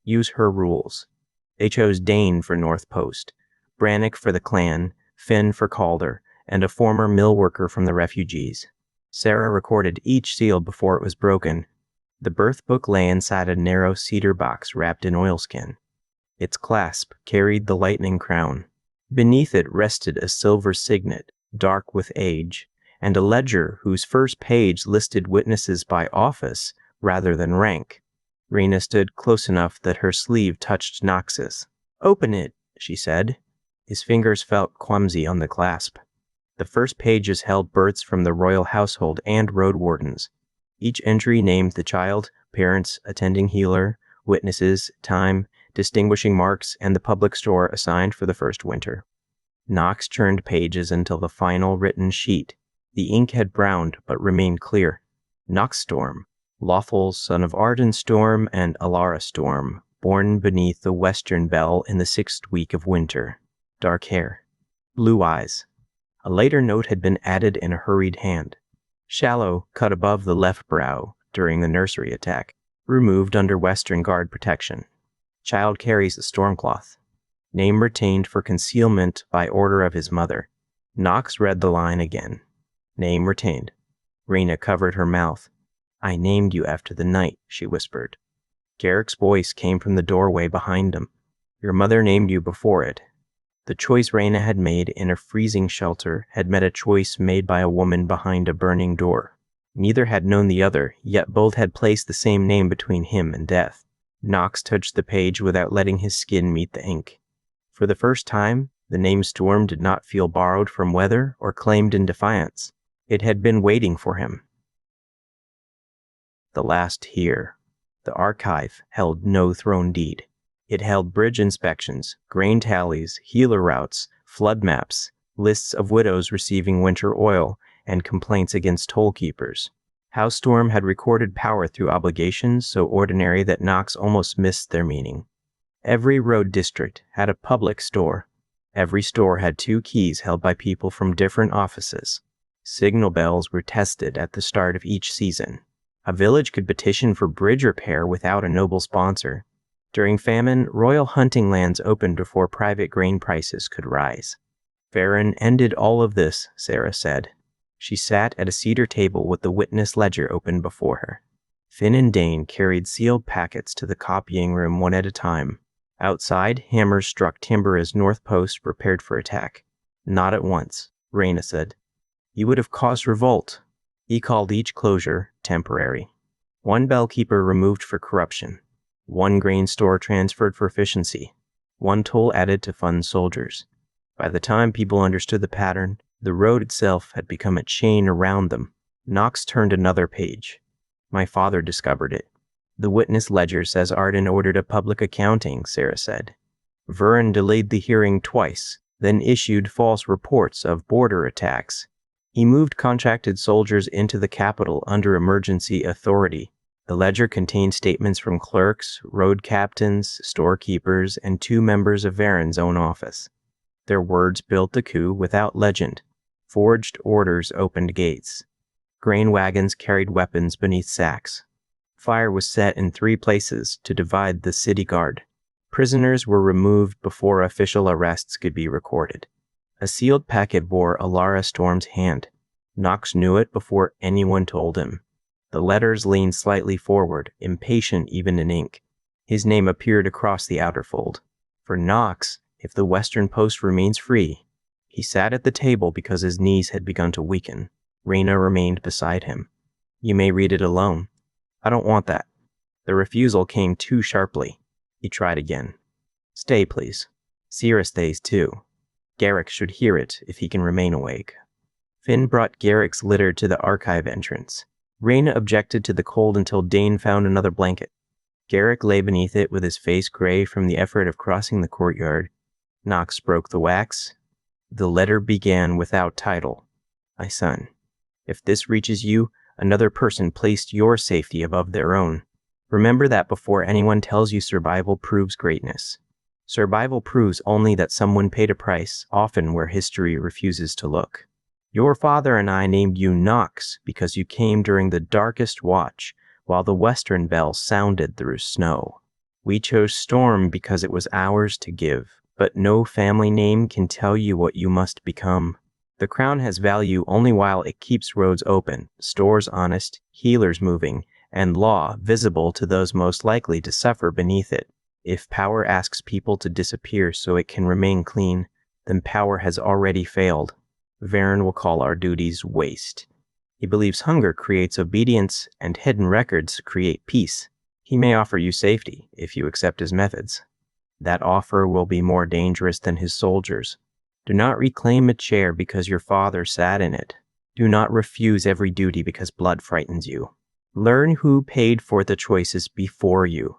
"Use her rules." They chose Dane for North Post, Brannock for the clan, Finn for Calder, and a former mill worker from the refugees. Sarah recorded each seal before it was broken. The birth book lay inside a narrow cedar box wrapped in oilskin. Its clasp carried the lightning crown. Beneath it rested a silver signet, dark with age, and a ledger whose first page listed witnesses by office rather than rank. Reyna stood close enough that her sleeve touched Knox's. "Open it," she said. His fingers felt clumsy on the clasp. The first pages held births from the royal household and road wardens. Each entry named the child, parents, attending healer, witnesses, time, distinguishing marks, and the public store assigned for the first winter. Knox churned pages until the final written sheet. The ink had browned but remained clear. Knox Storm, lawful son of Arden Storm and Alara Storm, born beneath the western bell in the 6th week of winter. Dark hair. Blue eyes. A later note had been added in a hurried hand. Shallow, cut above the left brow during the nursery attack. Removed under Western Guard protection. Child carries a stormcloth. Name retained for concealment by order of his mother. Knox read the line again. Name retained. Reyna covered her mouth. I named you after the night, she whispered. Garrick's voice came from the doorway behind him. Your mother named you before it. The choice Raina had made in a freezing shelter had met a choice made by a woman behind a burning door. Neither had known the other, yet both had placed the same name between him and death. Knox touched the page without letting his skin meet the ink. For the first time, the name Storm did not feel borrowed from weather or claimed in defiance. It had been waiting for him. The last here. The archive held no throne deed. It held bridge inspections, grain tallies, healer routes, flood maps, lists of widows receiving winter oil, and complaints against toll-keepers. How Storm had recorded power through obligations so ordinary that Knox almost missed their meaning. Every road district had a public store. Every store had 2 keys held by people from different offices. Signal bells were tested at the start of each season. A village could petition for bridge repair without a noble sponsor. During famine, royal hunting lands opened before private grain prices could rise. Farron ended all of this, Sarah said. She sat at a cedar table with the witness ledger open before her. Finn and Dane carried sealed packets to the copying room one at a time. Outside, hammers struck timber as North Post prepared for attack. Not at once, Raina said. You would have caused revolt. He called each closure temporary. 1 bellkeeper removed for corruption. 1 grain store transferred for efficiency. 1 toll added to fund soldiers. By the time people understood the pattern, the road itself had become a chain around them. Knox turned another page. My father discovered it. The witness ledger says Arden ordered a public accounting, Sarah said. Vernon delayed the hearing twice, then issued false reports of border attacks. He moved contracted soldiers into the capital under emergency authority. The ledger contained statements from clerks, road captains, storekeepers, and 2 members of Varen's own office. Their words built the coup without legend. Forged orders opened gates. Grain wagons carried weapons beneath sacks. Fire was set in 3 places to divide the city guard. Prisoners were removed before official arrests could be recorded. A sealed packet bore Alara Storm's hand. Knox knew it before anyone told him. The letters leaned slightly forward, impatient even in ink. His name appeared across the outer fold. For Knox, if the Western Post remains free. He sat at the table because his knees had begun to weaken. Raina remained beside him. You may read it alone. I don't want that. The refusal came too sharply. He tried again. Stay, please. Sierra stays too. Garrick should hear it if he can remain awake. Finn brought Garrick's litter to the archive entrance. Raina objected to the cold until Dane found another blanket. Garrick lay beneath it with his face gray from the effort of crossing the courtyard. Knox broke the wax. The letter began without title. My son, if this reaches you, another person placed your safety above their own. Remember that before anyone tells you survival proves greatness. Survival proves only that someone paid a price, often where history refuses to look. Your father and I named you Knox because you came during the darkest watch, while the western bell sounded through snow. We chose Storm because it was ours to give, but no family name can tell you what you must become. The crown has value only while it keeps roads open, stores honest, healers moving, and law visible to those most likely to suffer beneath it. If power asks people to disappear so it can remain clean, then power has already failed. Varen will call our duties waste. He believes hunger creates obedience and hidden records create peace. He may offer you safety if you accept his methods. That offer will be more dangerous than his soldiers. Do not reclaim a chair because your father sat in it. Do not refuse every duty because blood frightens you. Learn who paid for the choices before you.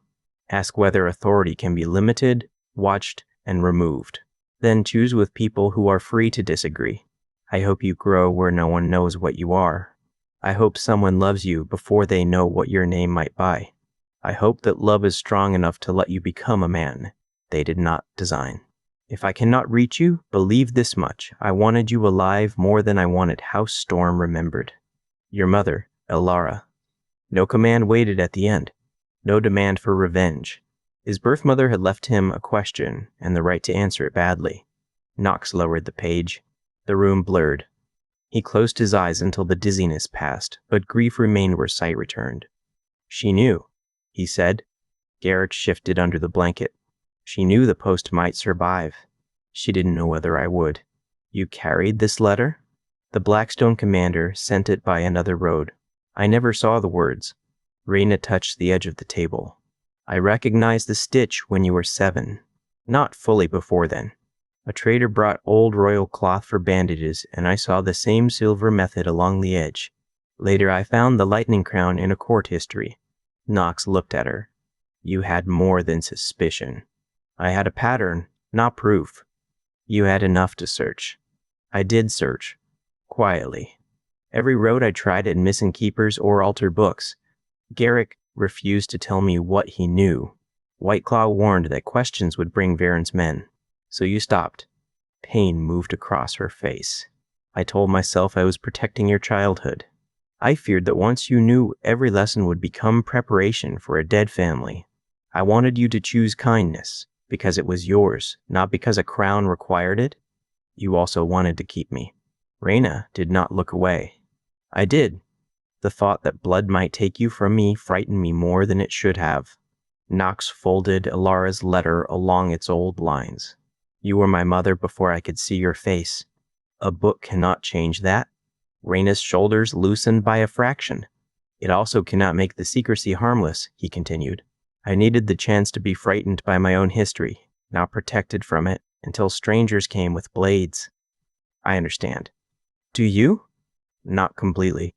Ask whether authority can be limited, watched, and removed. Then choose with people who are free to disagree. I hope you grow where no one knows what you are. I hope someone loves you before they know what your name might buy. I hope that love is strong enough to let you become a man they did not design. If I cannot reach you, believe this much. I wanted you alive more than I wanted House Storm remembered. Your mother, Elara. No command waited at the end. No demand for revenge. His birth mother had left him a question and the right to answer it badly. Knox lowered the page. The room blurred. He closed his eyes until the dizziness passed, but grief remained where sight returned. She knew, he said. Garrett shifted under the blanket. She knew the post might survive. She didn't know whether I would. You carried this letter? The Blackstone commander sent it by another road. I never saw the words. Raina touched the edge of the table. I recognized the stitch when you were 7. Not fully before then. A trader brought old royal cloth for bandages, and I saw the same silver method along the edge. Later I found the lightning crown in a court history. Knox looked at her. You had more than suspicion. I had a pattern, not proof. You had enough to search. I did search. Quietly. Every road I tried at missing keepers or altered books. Garrick refused to tell me what he knew. Whiteclaw warned that questions would bring Varen's men. So you stopped. Pain moved across her face. I told myself I was protecting your childhood. I feared that once you knew, every lesson would become preparation for a dead family. I wanted you to choose kindness, because it was yours, not because a crown required it. You also wanted to keep me. Raina did not look away. I did. The thought that blood might take you from me frightened me more than it should have. Knox folded Alara's letter along its old lines. You were my mother before I could see your face. A book cannot change that. Raina's shoulders loosened by a fraction. It also cannot make the secrecy harmless, he continued. I needed the chance to be frightened by my own history, not protected from it, until strangers came with blades. I understand. Do you? Not completely.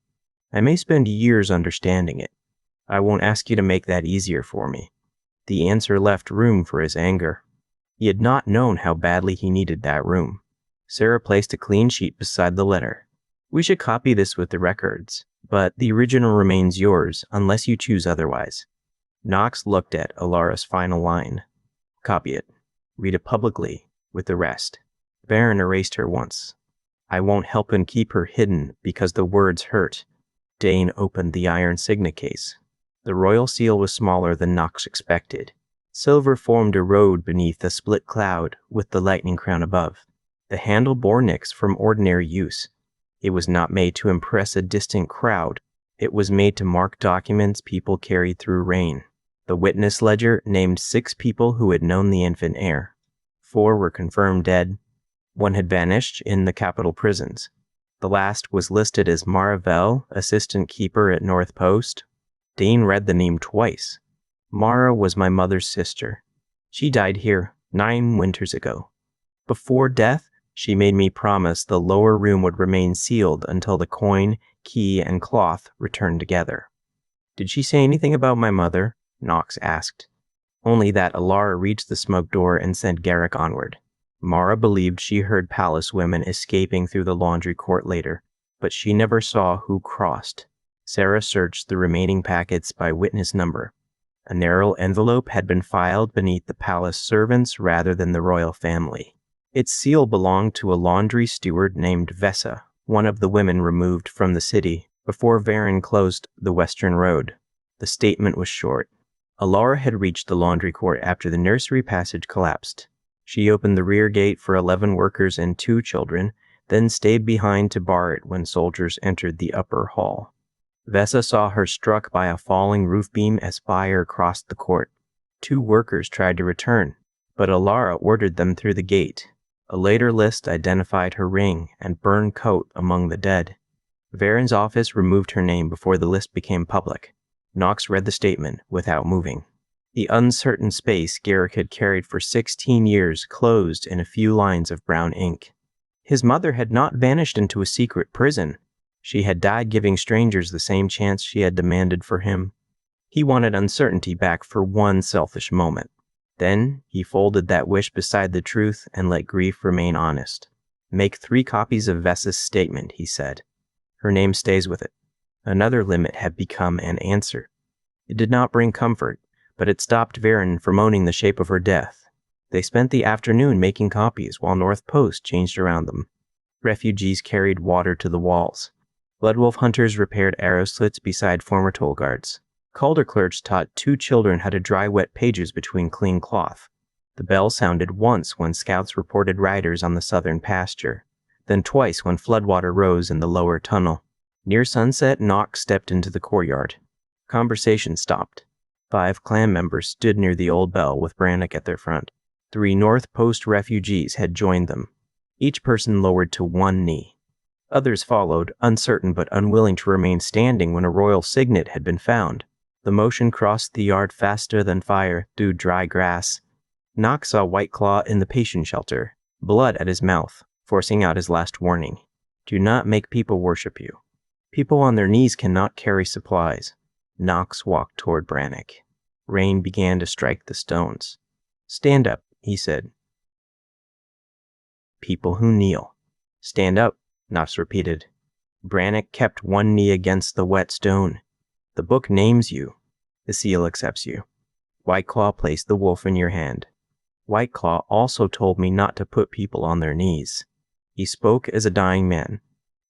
I may spend years understanding it. I won't ask you to make that easier for me. The answer left room for his anger. He had not known how badly he needed that room. Sarah placed a clean sheet beside the letter. We should copy this with the records, but the original remains yours unless you choose otherwise. Knox looked at Alara's final line. Copy it. Read it publicly, with the rest. Varen erased her once. I won't help him keep her hidden because the words hurt. Dane opened the iron signet case. The royal seal was smaller than Knox expected. Silver formed a road beneath a split cloud with the lightning crown above. The handle bore nicks from ordinary use. It was not made to impress a distant crowd. It was made to mark documents people carried through rain. The witness ledger named 6 people who had known the infant heir. 4 were confirmed dead. 1 had vanished in the capital prisons. The last was listed as Mara, assistant keeper at North Post. Dane read the name twice. Mara was my mother's sister. She died here 9 winters ago. Before death, she made me promise the lower room would remain sealed until the coin, key, and cloth returned together. Did she say anything about my mother? Knox asked. Only that Alara reached the smoke door and sent Garrick onward. Mara believed she heard palace women escaping through the laundry court later, but she never saw who crossed. Sarah searched the remaining packets by witness number. A narrow envelope had been filed beneath the palace servants rather than the royal family. Its seal belonged to a laundry steward named Vessa, one of the women removed from the city before Varen closed the western road. The statement was short. Alara had reached the laundry court after the nursery passage collapsed. She opened the rear gate for 11 workers and 2 children, then stayed behind to bar it when soldiers entered the upper hall. Vessa saw her struck by a falling roof beam as fire crossed the court. 2 workers tried to return, but Alara ordered them through the gate. A later list identified her ring and burned coat among the dead. Varen's office removed her name before the list became public. Knox read the statement without moving. The uncertain space Garrick had carried for 16 years closed in a few lines of brown ink. His mother had not vanished into a secret prison. She had died giving strangers the same chance she had demanded for him. He wanted uncertainty back for one selfish moment. Then he folded that wish beside the truth and let grief remain honest. Make 3 copies of Vessa's statement, he said. Her name stays with it. Another limit had become an answer. It did not bring comfort, but it stopped Varen from owning the shape of her death. They spent the afternoon making copies while North Post changed around them. Refugees carried water to the walls. Bloodwolf hunters repaired arrow slits beside former toll guards. Calder clerks taught 2 children how to dry wet pages between clean cloth. The bell sounded once when scouts reported riders on the southern pasture. then twice when floodwater rose in the lower tunnel. Near sunset, Knox stepped into the courtyard. Conversation stopped. 5 clan members stood near the old bell with Brannock at their front. 3 North Post refugees had joined them. Each person lowered to one knee. Others followed, uncertain but unwilling to remain standing when a royal signet had been found. The motion crossed the yard faster than fire through dry grass. Knox saw White Claw in the patient shelter, blood at his mouth, forcing out his last warning. Do not make people worship you. People on their knees cannot carry supplies. Knox walked toward Brannock. Rain began to strike the stones. Stand up, he said. People who kneel. Stand up, Knox repeated. Brannock kept one knee against the wet stone. The book names you. The seal accepts you. White Claw placed the wolf in your hand. White Claw also told me not to put people on their knees. He spoke as a dying man.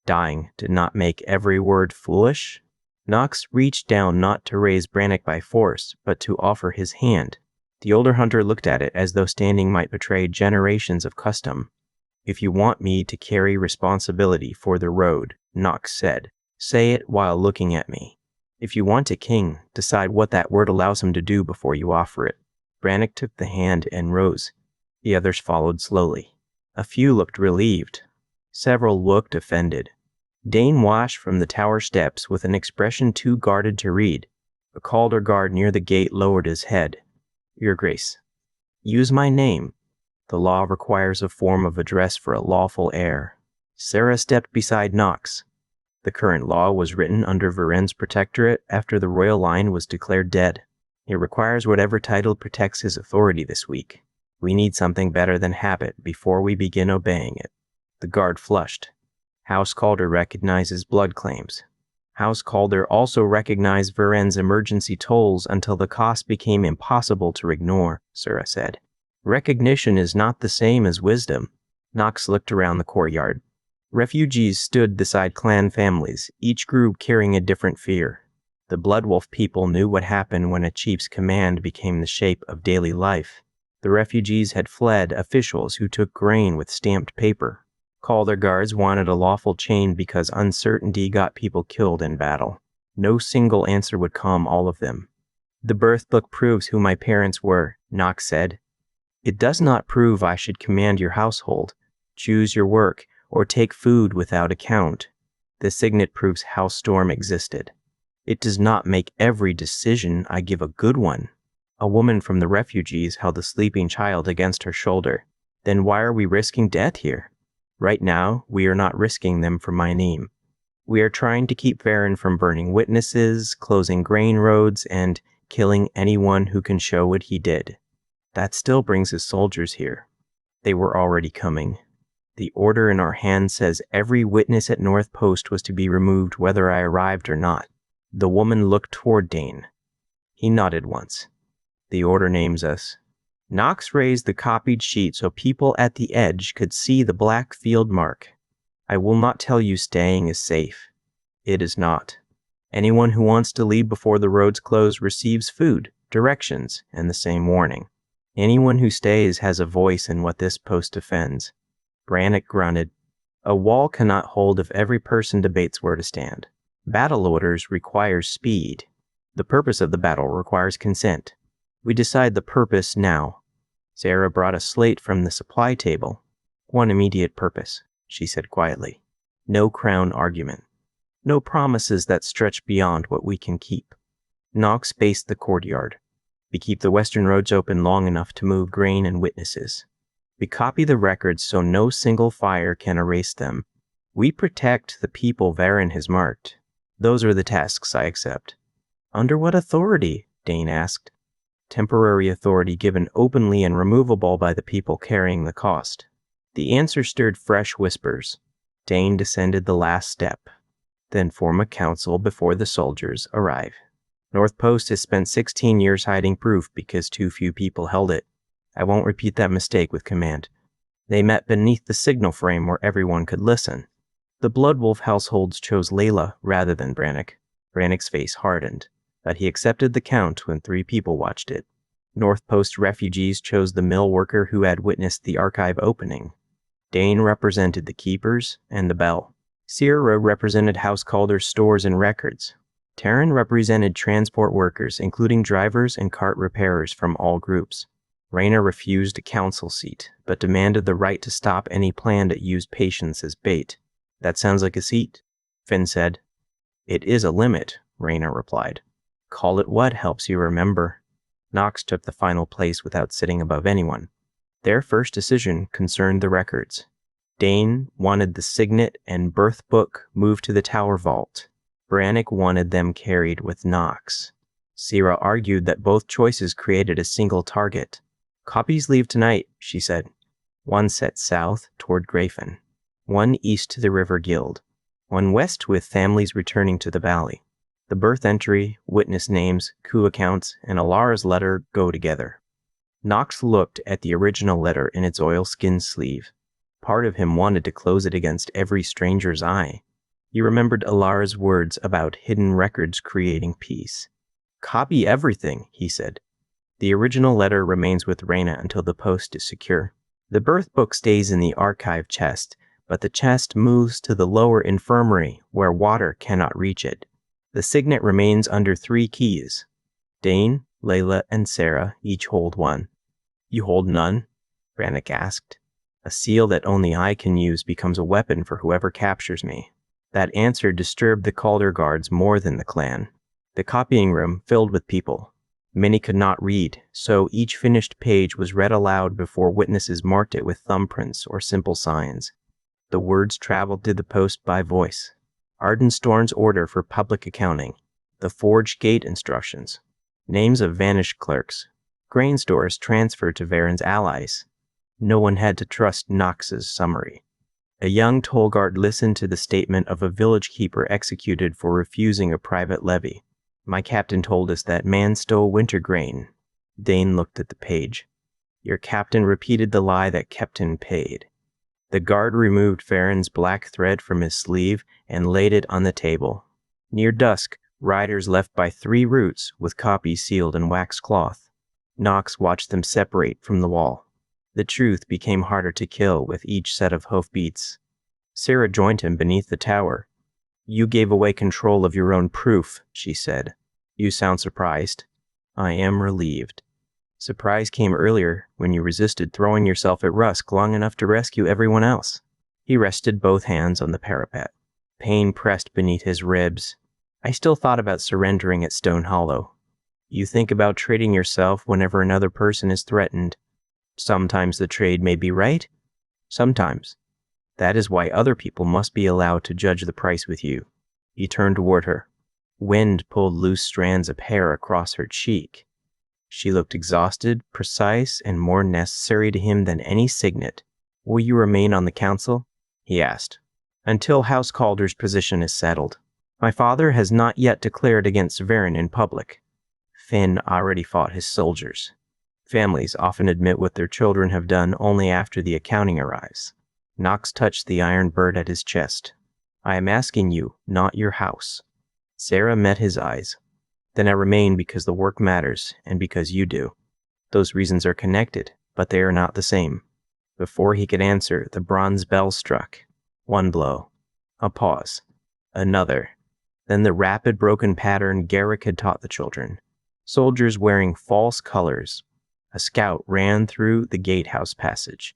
Dying did not make every word foolish. Knox reached down not to raise Brannock by force, but to offer his hand. The older hunter looked at it as though standing might betray generations of custom. If you want me to carry responsibility for the road, Knox said, say it while looking at me. If you want a king, decide what that word allows him to do before you offer it. Brannock took the hand and rose. The others followed slowly. A few looked relieved. Several looked offended. Dane watched from the tower steps with an expression too guarded to read. A Calder guard near the gate lowered his head. Your Grace. Use my name. The law requires a form of address for a lawful heir. Sarah stepped beside Knox. The current law was written under Varen's protectorate after the royal line was declared dead. It requires whatever title protects his authority this week. We need something better than habit before we begin obeying it. The guard flushed. House Calder recognizes blood claims. House Calder also recognized Varen's emergency tolls until the cost became impossible to ignore, Sarah said. Recognition is not the same as wisdom. Knox looked around the courtyard. Refugees stood beside clan families, each group carrying a different fear. The Bloodwolf people knew what happened when a chief's command became the shape of daily life. The refugees had fled officials who took grain with stamped paper. Calder guards wanted a lawful chain because uncertainty got people killed in battle. No single answer would calm all of them. The birth book proves who my parents were, Knox said. It does not prove I should command your household, choose your work, or take food without account. The signet proves House Storm existed. It does not make every decision I give a good one. A woman from the refugees held a sleeping child against her shoulder. Then why are we risking death here? Right now, we are not risking them for my name. We are trying to keep Varen from burning witnesses, closing grain roads, and killing anyone who can show what he did. That still brings his soldiers here. They were already coming. The order in our hand says every witness at North Post was to be removed whether I arrived or not. The woman looked toward Dane. He nodded once. The order names us. Knox raised the copied sheet so people at the edge could see the black field mark. I will not tell you staying is safe. It is not. Anyone who wants to leave before the roads close receives food, directions, and the same warning. Anyone who stays has a voice in what this post defends. Brannock grunted. A wall cannot hold if every person debates where to stand. Battle orders require speed. The purpose of the battle requires consent. We decide the purpose now. Sarah brought a slate from the supply table. One immediate purpose, she said quietly. No crown argument. No promises that stretch beyond what we can keep. Knox faced the courtyard. We keep the western roads open long enough to move grain and witnesses. We copy the records so no single fire can erase them. We protect the people Varen has marked. Those are the tasks I accept. Under what authority? Dane asked. Temporary authority given openly and removable by the people carrying the cost. The answer stirred fresh whispers. Dane descended the last step. Then form a council before the soldiers arrive. North Post has spent 16 years hiding proof because too few people held it. I won't repeat that mistake with command. They met beneath the signal frame where everyone could listen. The Bloodwolf households chose Layla rather than Brannock. Brannock's face hardened, but he accepted the count when 3 people watched it. North Post refugees chose the mill worker who had witnessed the archive opening. Dane represented the keepers and the bell. Sierra represented householders, stores, and records. Taryn represented transport workers, including drivers and cart repairers from all groups. Raina refused a council seat, but demanded the right to stop any plan that used patients as bait. That sounds like a seat, Finn said. It is a limit, Raina replied. Call it what helps you remember. Knox took the final place without sitting above anyone. Their first decision concerned the records. Dane wanted the signet and birth book moved to the tower vault. Brannick wanted them carried with Knox. Sierra argued that both choices created a single target. Copies leave tonight, she said. One set south toward Grayfen, one east to the River Guild, one west with families returning to the valley. The birth entry, witness names, coup accounts, and Alara's letter go together. Knox looked at the original letter in its oilskin sleeve. Part of him wanted to close it against every stranger's eye. He remembered Alara's words about hidden records creating peace. Copy everything, he said. The original letter remains with Raina until the post is secure. The birth book stays in the archive chest, but the chest moves to the lower infirmary where water cannot reach it. The signet remains under 3 keys. Dane, Layla, and Sarah each hold one. You hold none? Brannick asked. A seal that only I can use becomes a weapon for whoever captures me. That answer disturbed the Calder guards more than the clan. The copying room filled with people. Many could not read, so each finished page was read aloud before witnesses marked it with thumbprints or simple signs. The words traveled to the post by voice. Ardenstorn's order for public accounting. The forged gate instructions. Names of vanished clerks. Grain stores transferred to Varen's allies. No one had to trust Knox's summary. A young toll guard listened to the statement of a village keeper executed for refusing a private levy. My captain told us that man stole winter grain. Dane looked at the page. Your captain repeated the lie that kept him paid. The guard removed Varen's black thread from his sleeve and laid it on the table. Near dusk, riders left by 3 routes with copies sealed in wax cloth. Knox watched them separate from the wall. The truth became harder to kill with each set of hoofbeats. Sarah joined him beneath the tower. You gave away control of your own proof, she said. You sound surprised. I am relieved. Surprise came earlier when you resisted throwing yourself at Rusk long enough to rescue everyone else. He rested both hands on the parapet. Pain pressed beneath his ribs. I still thought about surrendering at Stone Hollow. You think about trading yourself whenever another person is threatened. Sometimes the trade may be right. Sometimes. That is why other people must be allowed to judge the price with you. He turned toward her. Wind pulled loose strands of hair across her cheek. She looked exhausted, precise, and more necessary to him than any signet. Will you remain on the council? He asked. Until House Calder's position is settled. My father has not yet declared against Varen in public. Finn already fought his soldiers. Families often admit what their children have done only after the accounting arrives. Knox touched the iron bird at his chest. I am asking you, not your house. Sarah met his eyes. Then I remain because the work matters and because you do. Those reasons are connected, but they are not the same. Before he could answer, the bronze bell struck. 1 blow. A pause. Another. Then the rapid broken pattern Garrick had taught the children. Soldiers wearing false colors. A scout ran through the gatehouse passage.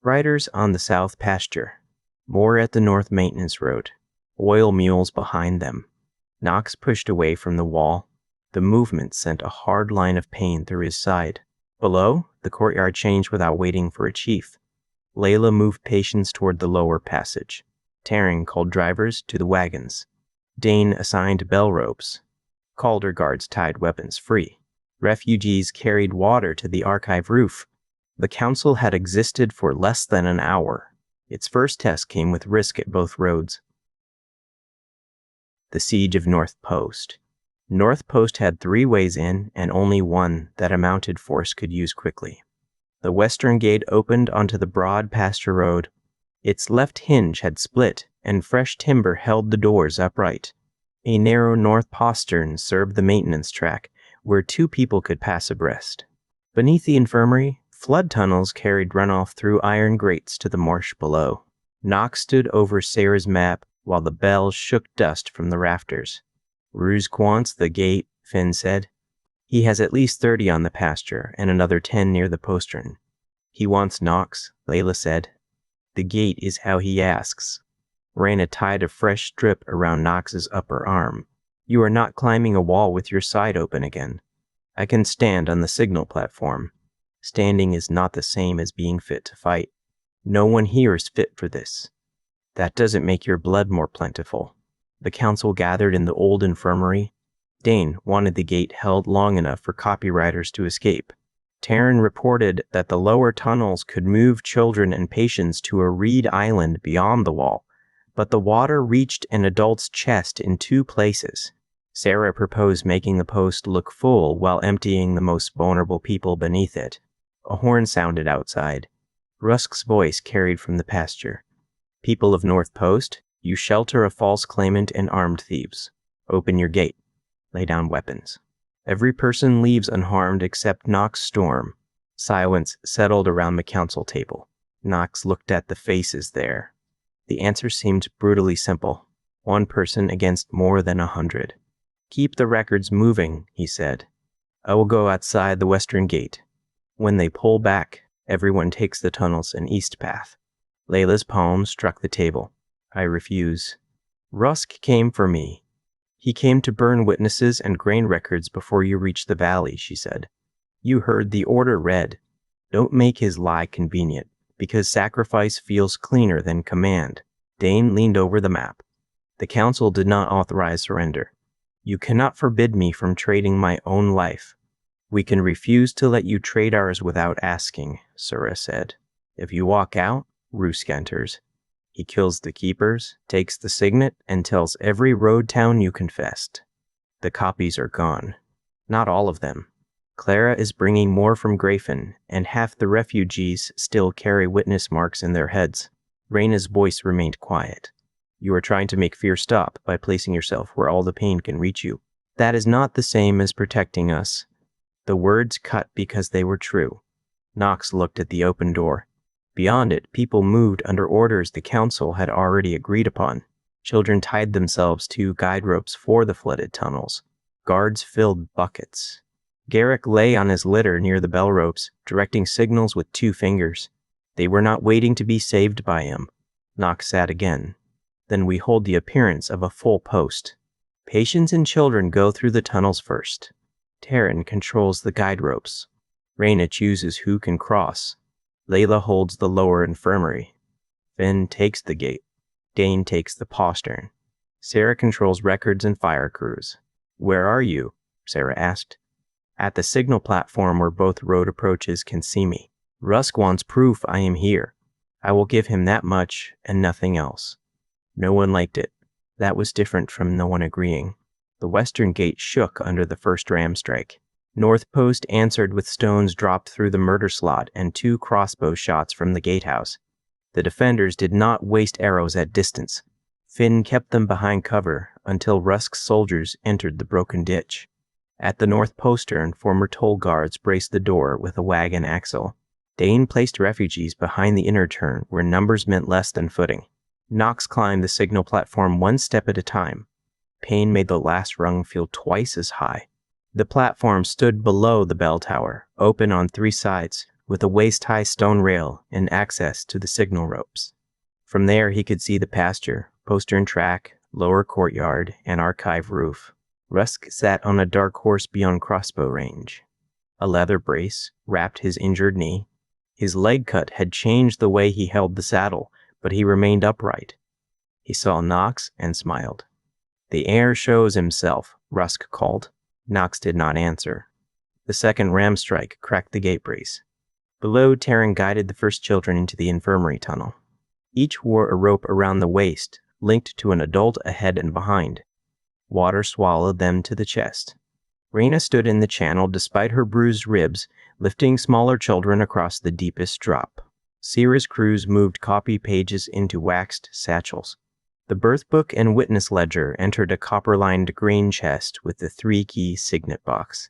Riders on the south pasture. More at the north maintenance road. Oil mules behind them. Knox pushed away from the wall. The movement sent a hard line of pain through his side. Below, the courtyard changed without waiting for a chief. Layla moved patients toward the lower passage. Taryn called drivers to the wagons. Dane assigned bell ropes. Calder guards tied weapons free. Refugees carried water to the archive roof. The council had existed for less than an hour. Its first test came with risk at both roads. The siege of North Post. North Post had 3 ways in and only one that a mounted force could use quickly. The western gate opened onto the broad pasture road. Its left hinge had split, and fresh timber held the doors upright. A narrow north postern served the maintenance track, where 2 people could pass abreast. Beneath the infirmary, Flood tunnels carried runoff through iron grates to the marsh below. Knox stood over Sarah's map while the bells shook dust from the rafters. Ruse wants the gate, Finn said. He has at least 30 on the pasture and another 10 near the postern. He wants Knox, Layla said. The gate is how he asks. Raina tied a fresh strip around Knox's upper arm. You are not climbing a wall with your side open again. I can stand on the signal platform. Standing is not the same as being fit to fight. No one here is fit for this. That doesn't make your blood more plentiful. The council gathered in the old infirmary. Dane wanted the gate held long enough for copywriters to escape. Taryn reported that the lower tunnels could move children and patients to a reed island beyond the wall, but the water reached an adult's chest in 2 places. Sarah proposed making the post look full while emptying the most vulnerable people beneath it. A horn sounded outside. Rusk's voice carried from the pasture. People of North Post, you shelter a false claimant and armed thieves. Open your gate. Lay down weapons. Every person leaves unharmed except Knox Storm. Silence settled around the council table. Knox looked at the faces there. The answer seemed brutally simple. 1 person against more than 100. Keep the records moving, he said. I will go outside the western gate. When they pull back, everyone takes the tunnels and east path. Layla's palm struck the table. I refuse. Rusk came for me. He came to burn witnesses and grain records before you reached the valley, she said. You heard the order read. Don't make his lie convenient, because sacrifice feels cleaner than command. Dane leaned over the map. The council did not authorize surrender. You cannot forbid me from trading my own life. We can refuse to let you trade ours without asking, Sura said. If you walk out, Rusk enters. He kills the keepers, takes the signet, and tells every road town you confessed. The copies are gone. Not all of them. Clara is bringing more from Grafen, and half the refugees still carry witness marks in their heads. Raina's voice remained quiet. You are trying to make fear stop by placing yourself where all the pain can reach you. That is not the same as protecting us. The words cut because they were true. Knox looked at the open door. Beyond it, people moved under orders the council had already agreed upon. Children tied themselves to guide ropes for the flooded tunnels. Guards filled buckets. Garrick lay on his litter near the bell ropes, directing signals with 2 fingers. They were not waiting to be saved by him. Knox sat again. Then we hold the appearance of a full post. Patients and children go through the tunnels first. Taryn controls the guide ropes. Raina chooses who can cross. Layla holds the lower infirmary. Finn takes the gate. Dane takes the postern. Sarah controls records and fire crews. Where are you? Sarah asked. At the signal platform where both road approaches can see me. Rusk wants proof I am here. I will give him that much and nothing else. No one liked it. That was different from no one agreeing. The western gate shook under the first ram strike. North Post answered with stones dropped through the murder slot and 2 crossbow shots from the gatehouse. The defenders did not waste arrows at distance. Finn kept them behind cover until Rusk's soldiers entered the broken ditch. At the north postern, former toll guards braced the door with a wagon axle. Dane placed refugees behind the inner turn where numbers meant less than footing. Knox climbed the signal platform 1 step at a time. Pain made the last rung feel twice as high. The platform stood below the bell tower, open on 3 sides, with a waist-high stone rail and access to the signal ropes. From there he could see the pasture, postern track, lower courtyard, and archive roof. Rusk sat on a dark horse beyond crossbow range. A leather brace wrapped his injured knee. His leg cut had changed the way he held the saddle, but he remained upright. He saw Knox and smiled. The heir shows himself, Rusk called. Knox did not answer. The second ram strike cracked the gate brace. Below, Taryn guided the first children into the infirmary tunnel. Each wore a rope around the waist, linked to an adult ahead and behind. Water swallowed them to the chest. Raina stood in the channel despite her bruised ribs, lifting smaller children across the deepest drop. Sierra's crews moved copy pages into waxed satchels. The birth book and witness ledger entered a copper-lined green chest with the 3-key signet box.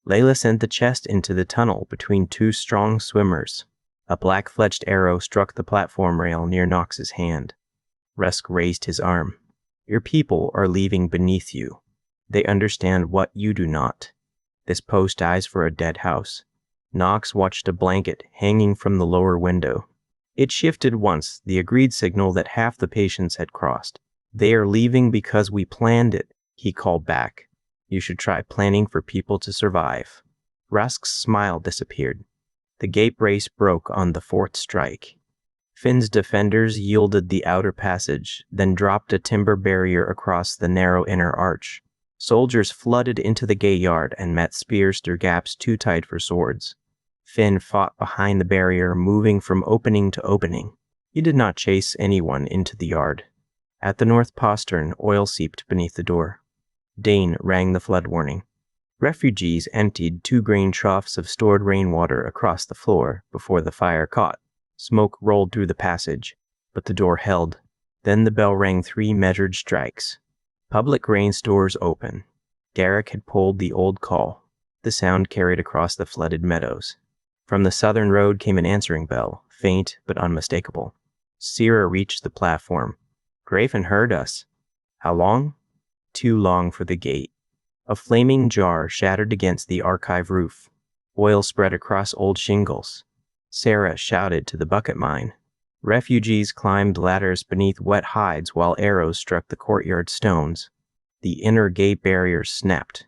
Layla sent the chest into the tunnel between two strong swimmers. A black-fletched arrow struck the platform rail near Nox's hand. Rusk raised his arm. Your people are leaving beneath you. They understand what you do not. This post dies for a dead house. Nox watched a blanket hanging from the lower window. It shifted once, the agreed signal that half the patients had crossed. They are leaving because we planned it, he called back. You should try planning for people to survive. Rusk's smile disappeared. The gate brace broke on the fourth strike. Finn's defenders yielded the outer passage, then dropped a timber barrier across the narrow inner arch. Soldiers flooded into the gate yard and met spears through gaps too tight for swords. Finn fought behind the barrier, moving from opening to opening. He did not chase anyone into the yard. At the north postern, oil seeped beneath the door. Dane rang the flood warning. Refugees emptied 2 grain troughs of stored rainwater across the floor before the fire caught. Smoke rolled through the passage, but the door held. Then the bell rang 3 measured strikes. Public grain stores open. Garrick had pulled the old call. The sound carried across the flooded meadows. From the southern road came an answering bell, faint but unmistakable. Sierra reached the platform. Grafen heard us. How long? Too long for the gate. A flaming jar shattered against the archive roof. Oil spread across old shingles. Sarah shouted to the bucket mine. Refugees climbed ladders beneath wet hides while arrows struck the courtyard stones. The inner gate barriers snapped.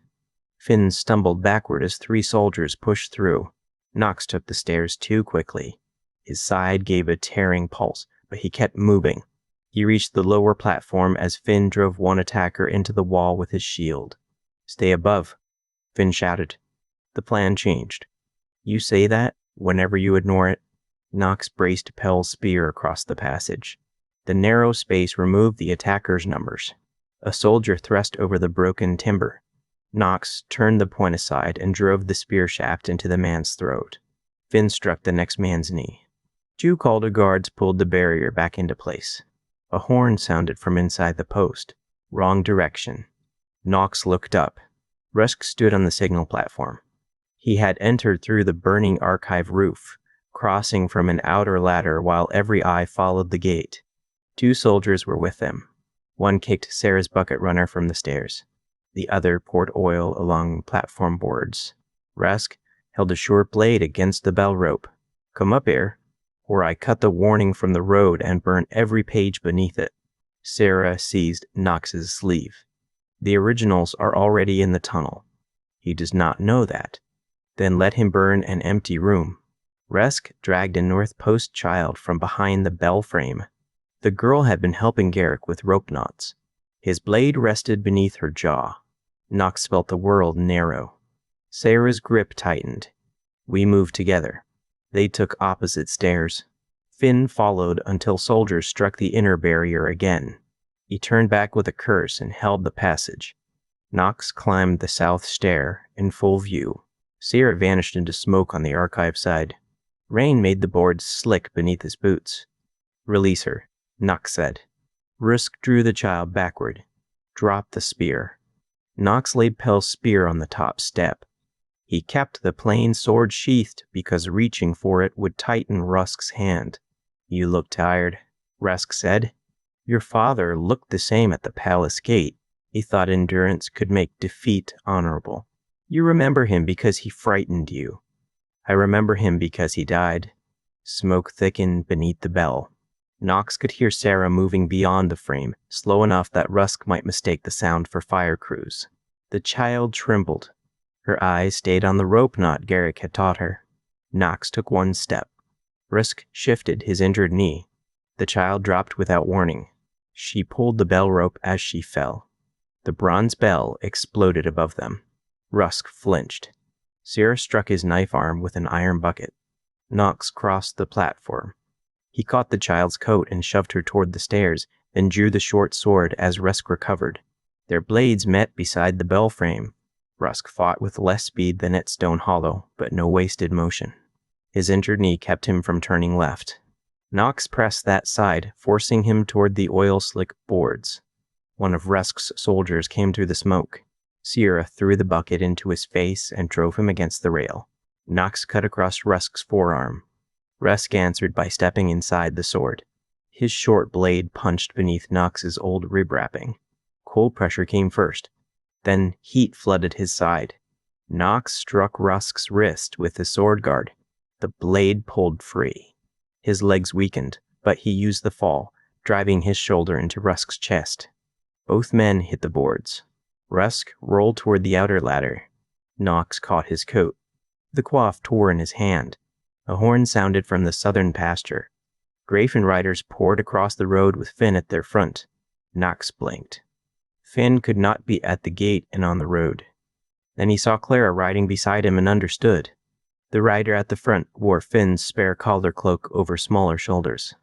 Finn stumbled backward as 3 soldiers pushed through. Nox took the stairs too quickly. His side gave a tearing pulse, but he kept moving. He reached the lower platform as Finn drove one attacker into the wall with his shield. Stay above, Finn shouted. The plan changed. You say that whenever you ignore it. Nox braced Pell's spear across the passage. The narrow space removed the attacker's numbers. A soldier thrust over the broken timber. Nox turned the point aside and drove the spear shaft into the man's throat. Finn struck the next man's knee. 2 Calder guards pulled the barrier back into place. A horn sounded from inside the post. Wrong direction. Nox looked up. Rusk stood on the signal platform. He had entered through the burning archive roof, crossing from an outer ladder while every eye followed the gate. 2 soldiers were with them. One kicked Sarah's bucket runner from the stairs. The other poured oil along platform boards. Rusk held a short blade against the bell rope. Come up here, or I cut the warning from the road and burn every page beneath it. Sarah seized Nox's sleeve. The originals are already in the tunnel. He does not know that. Then let him burn an empty room. Rusk dragged a North Post child from behind the bell frame. The girl had been helping Garrick with rope knots. His blade rested beneath her jaw. Nox felt the world narrow. Sarah's grip tightened. We moved together. They took opposite stairs. Finn followed until soldiers struck the inner barrier again. He turned back with a curse and held the passage. Nox climbed the south stair in full view. Sarah vanished into smoke on the archive side. Rain made the boards slick beneath his boots. Release her, Nox said. Rusk drew the child backward. Dropped the spear. Nox laid Pell's spear on the top step. He kept the plain sword sheathed because reaching for it would tighten Rusk's hand. You look tired, Rusk said. Your father looked the same at the palace gate. He thought endurance could make defeat honorable. You remember him because he frightened you. I remember him because he died. Smoke thickened beneath the bell. Nox could hear Sarah moving beyond the frame, slow enough that Rusk might mistake the sound for fire crews. The child trembled. Her eyes stayed on the rope knot Garrick had taught her. Nox took one step. Rusk shifted his injured knee. The child dropped without warning. She pulled the bell rope as she fell. The bronze bell exploded above them. Rusk flinched. Sarah struck his knife arm with an iron bucket. Nox crossed the platform. He caught the child's coat and shoved her toward the stairs, then drew the short sword as Rusk recovered. Their blades met beside the bell frame. Rusk fought with less speed than at Stone Hollow, but no wasted motion. His injured knee kept him from turning left. Nox pressed that side, forcing him toward the oil-slick boards. One of Rusk's soldiers came through the smoke. Sierra threw the bucket into his face and drove him against the rail. Nox cut across Rusk's forearm. Rusk answered by stepping inside the sword. His short blade punched beneath Nox's old rib wrapping. Cold pressure came first. Then heat flooded his side. Nox struck Rusk's wrist with the sword guard. The blade pulled free. His legs weakened, but he used the fall, driving his shoulder into Rusk's chest. Both men hit the boards. Rusk rolled toward the outer ladder. Nox caught his coat. The coif tore in his hand. A horn sounded from the southern pasture. Grafen riders poured across the road with Finn at their front. Nox blinked. Finn could not be at the gate and on the road. Then he saw Clara riding beside him and understood. The rider at the front wore Finn's spare collar cloak over smaller shoulders.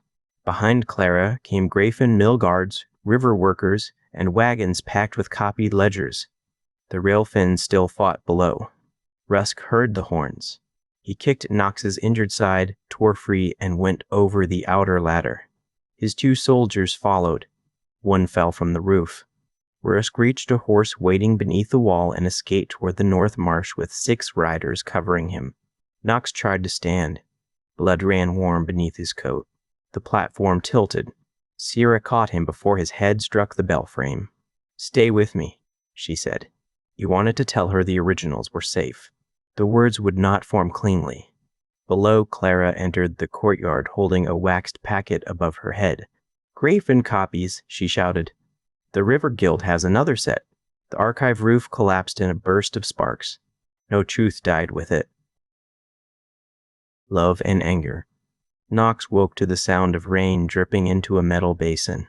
Behind Clara came Grafen mill guards, river workers, and wagons packed with copied ledgers. The rail Finns still fought below. Rusk heard the horns. He kicked Nox's injured side, tore free, and went over the outer ladder. His 2 soldiers followed. One fell from the roof. Rusk reached a horse waiting beneath the wall and escaped toward the north marsh with 6 riders covering him. Nox tried to stand. Blood ran warm beneath his coat. The platform tilted. Sierra caught him before his head struck the bell frame. "Stay with me," she said. He wanted to tell her the originals were safe. The words would not form cleanly. Below, Clara entered the courtyard holding a waxed packet above her head. "Grafen copies," she shouted. "The River Guild has another set." The archive roof collapsed in a burst of sparks. No truth died with it. Love and anger. Nox woke to the sound of rain dripping into a metal basin.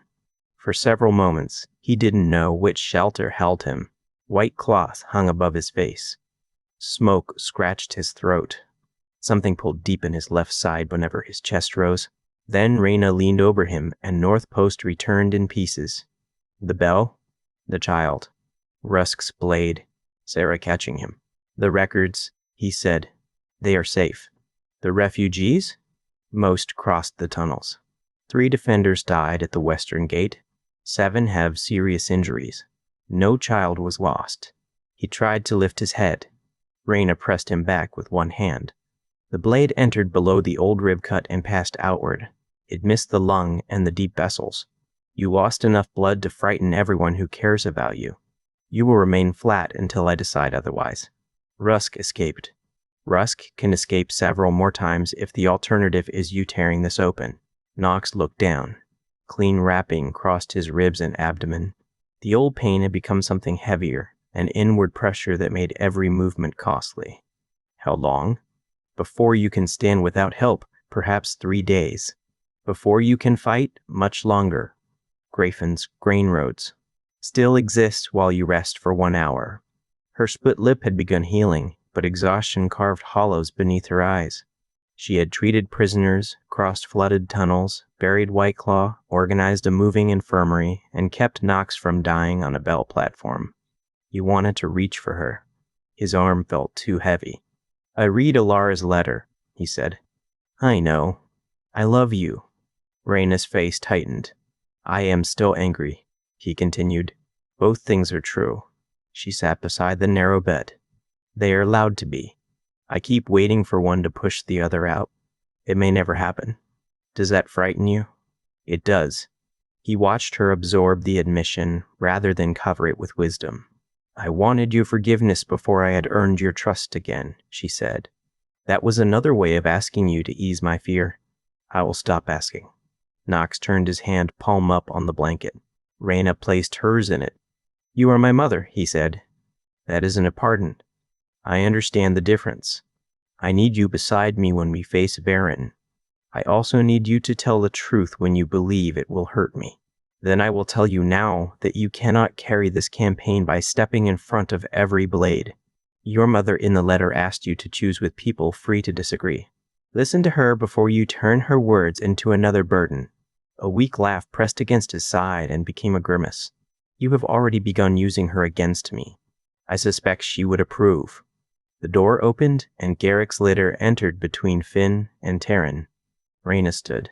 For several moments, he didn't know which shelter held him. White cloth hung above his face. Smoke scratched his throat. Something pulled deep in his left side whenever his chest rose. Then Reyna leaned over him, and North Post returned in pieces. The bell? The child. Rusk's blade. Sarah catching him. "The records," he said. "They are safe." "The refugees?" "Most crossed the tunnels. 3 defenders died at the western gate. 7 have serious injuries. No child was lost." He tried to lift his head. Reyna pressed him back with one hand. The blade entered below the old rib cut and passed outward. It missed the lung and the deep vessels. "You lost enough blood to frighten everyone who cares about you. You will remain flat until I decide otherwise." Rusk escaped. Rusk can escape several more times if the alternative is you tearing this open. Nox looked down. Clean wrapping crossed his ribs and abdomen. The old pain had become something heavier, an inward pressure that made every movement costly. How long? Before you can stand without help, perhaps 3 days. Before you can fight, much longer. Grafen's grain roads still exist while you rest for 1 hour. Her split lip had begun healing, but exhaustion carved hollows beneath her eyes. She had treated prisoners, crossed flooded tunnels, buried White Claw, organized a moving infirmary, and kept Nox from dying on a bell platform. He wanted to reach for her. His arm felt too heavy. "I read Alara's letter," he said. "I know. I love you." Reyna's face tightened. "I am still angry," he continued. "Both things are true." She sat beside the narrow bed. "They are allowed to be. I keep waiting for one to push the other out. It may never happen. Does that frighten you?" "It does." He watched her absorb the admission rather than cover it with wisdom. "I wanted your forgiveness before I had earned your trust again," she said. "That was another way of asking you to ease my fear. I will stop asking." Nox turned his hand palm up on the blanket. Reyna placed hers in it. "You are my mother," he said. "That isn't a pardon. I understand the difference. I need you beside me when we face Varen. I also need you to tell the truth when you believe it will hurt me. Then I will tell you now that you cannot carry this campaign by stepping in front of every blade. Your mother in the letter asked you to choose with people free to disagree. Listen to her before you turn her words into another burden." A weak laugh pressed against his side and became a grimace. "You have already begun using her against me. I suspect she would approve." The door opened, and Garrick's litter entered between Finn and Terran. Reyna stood.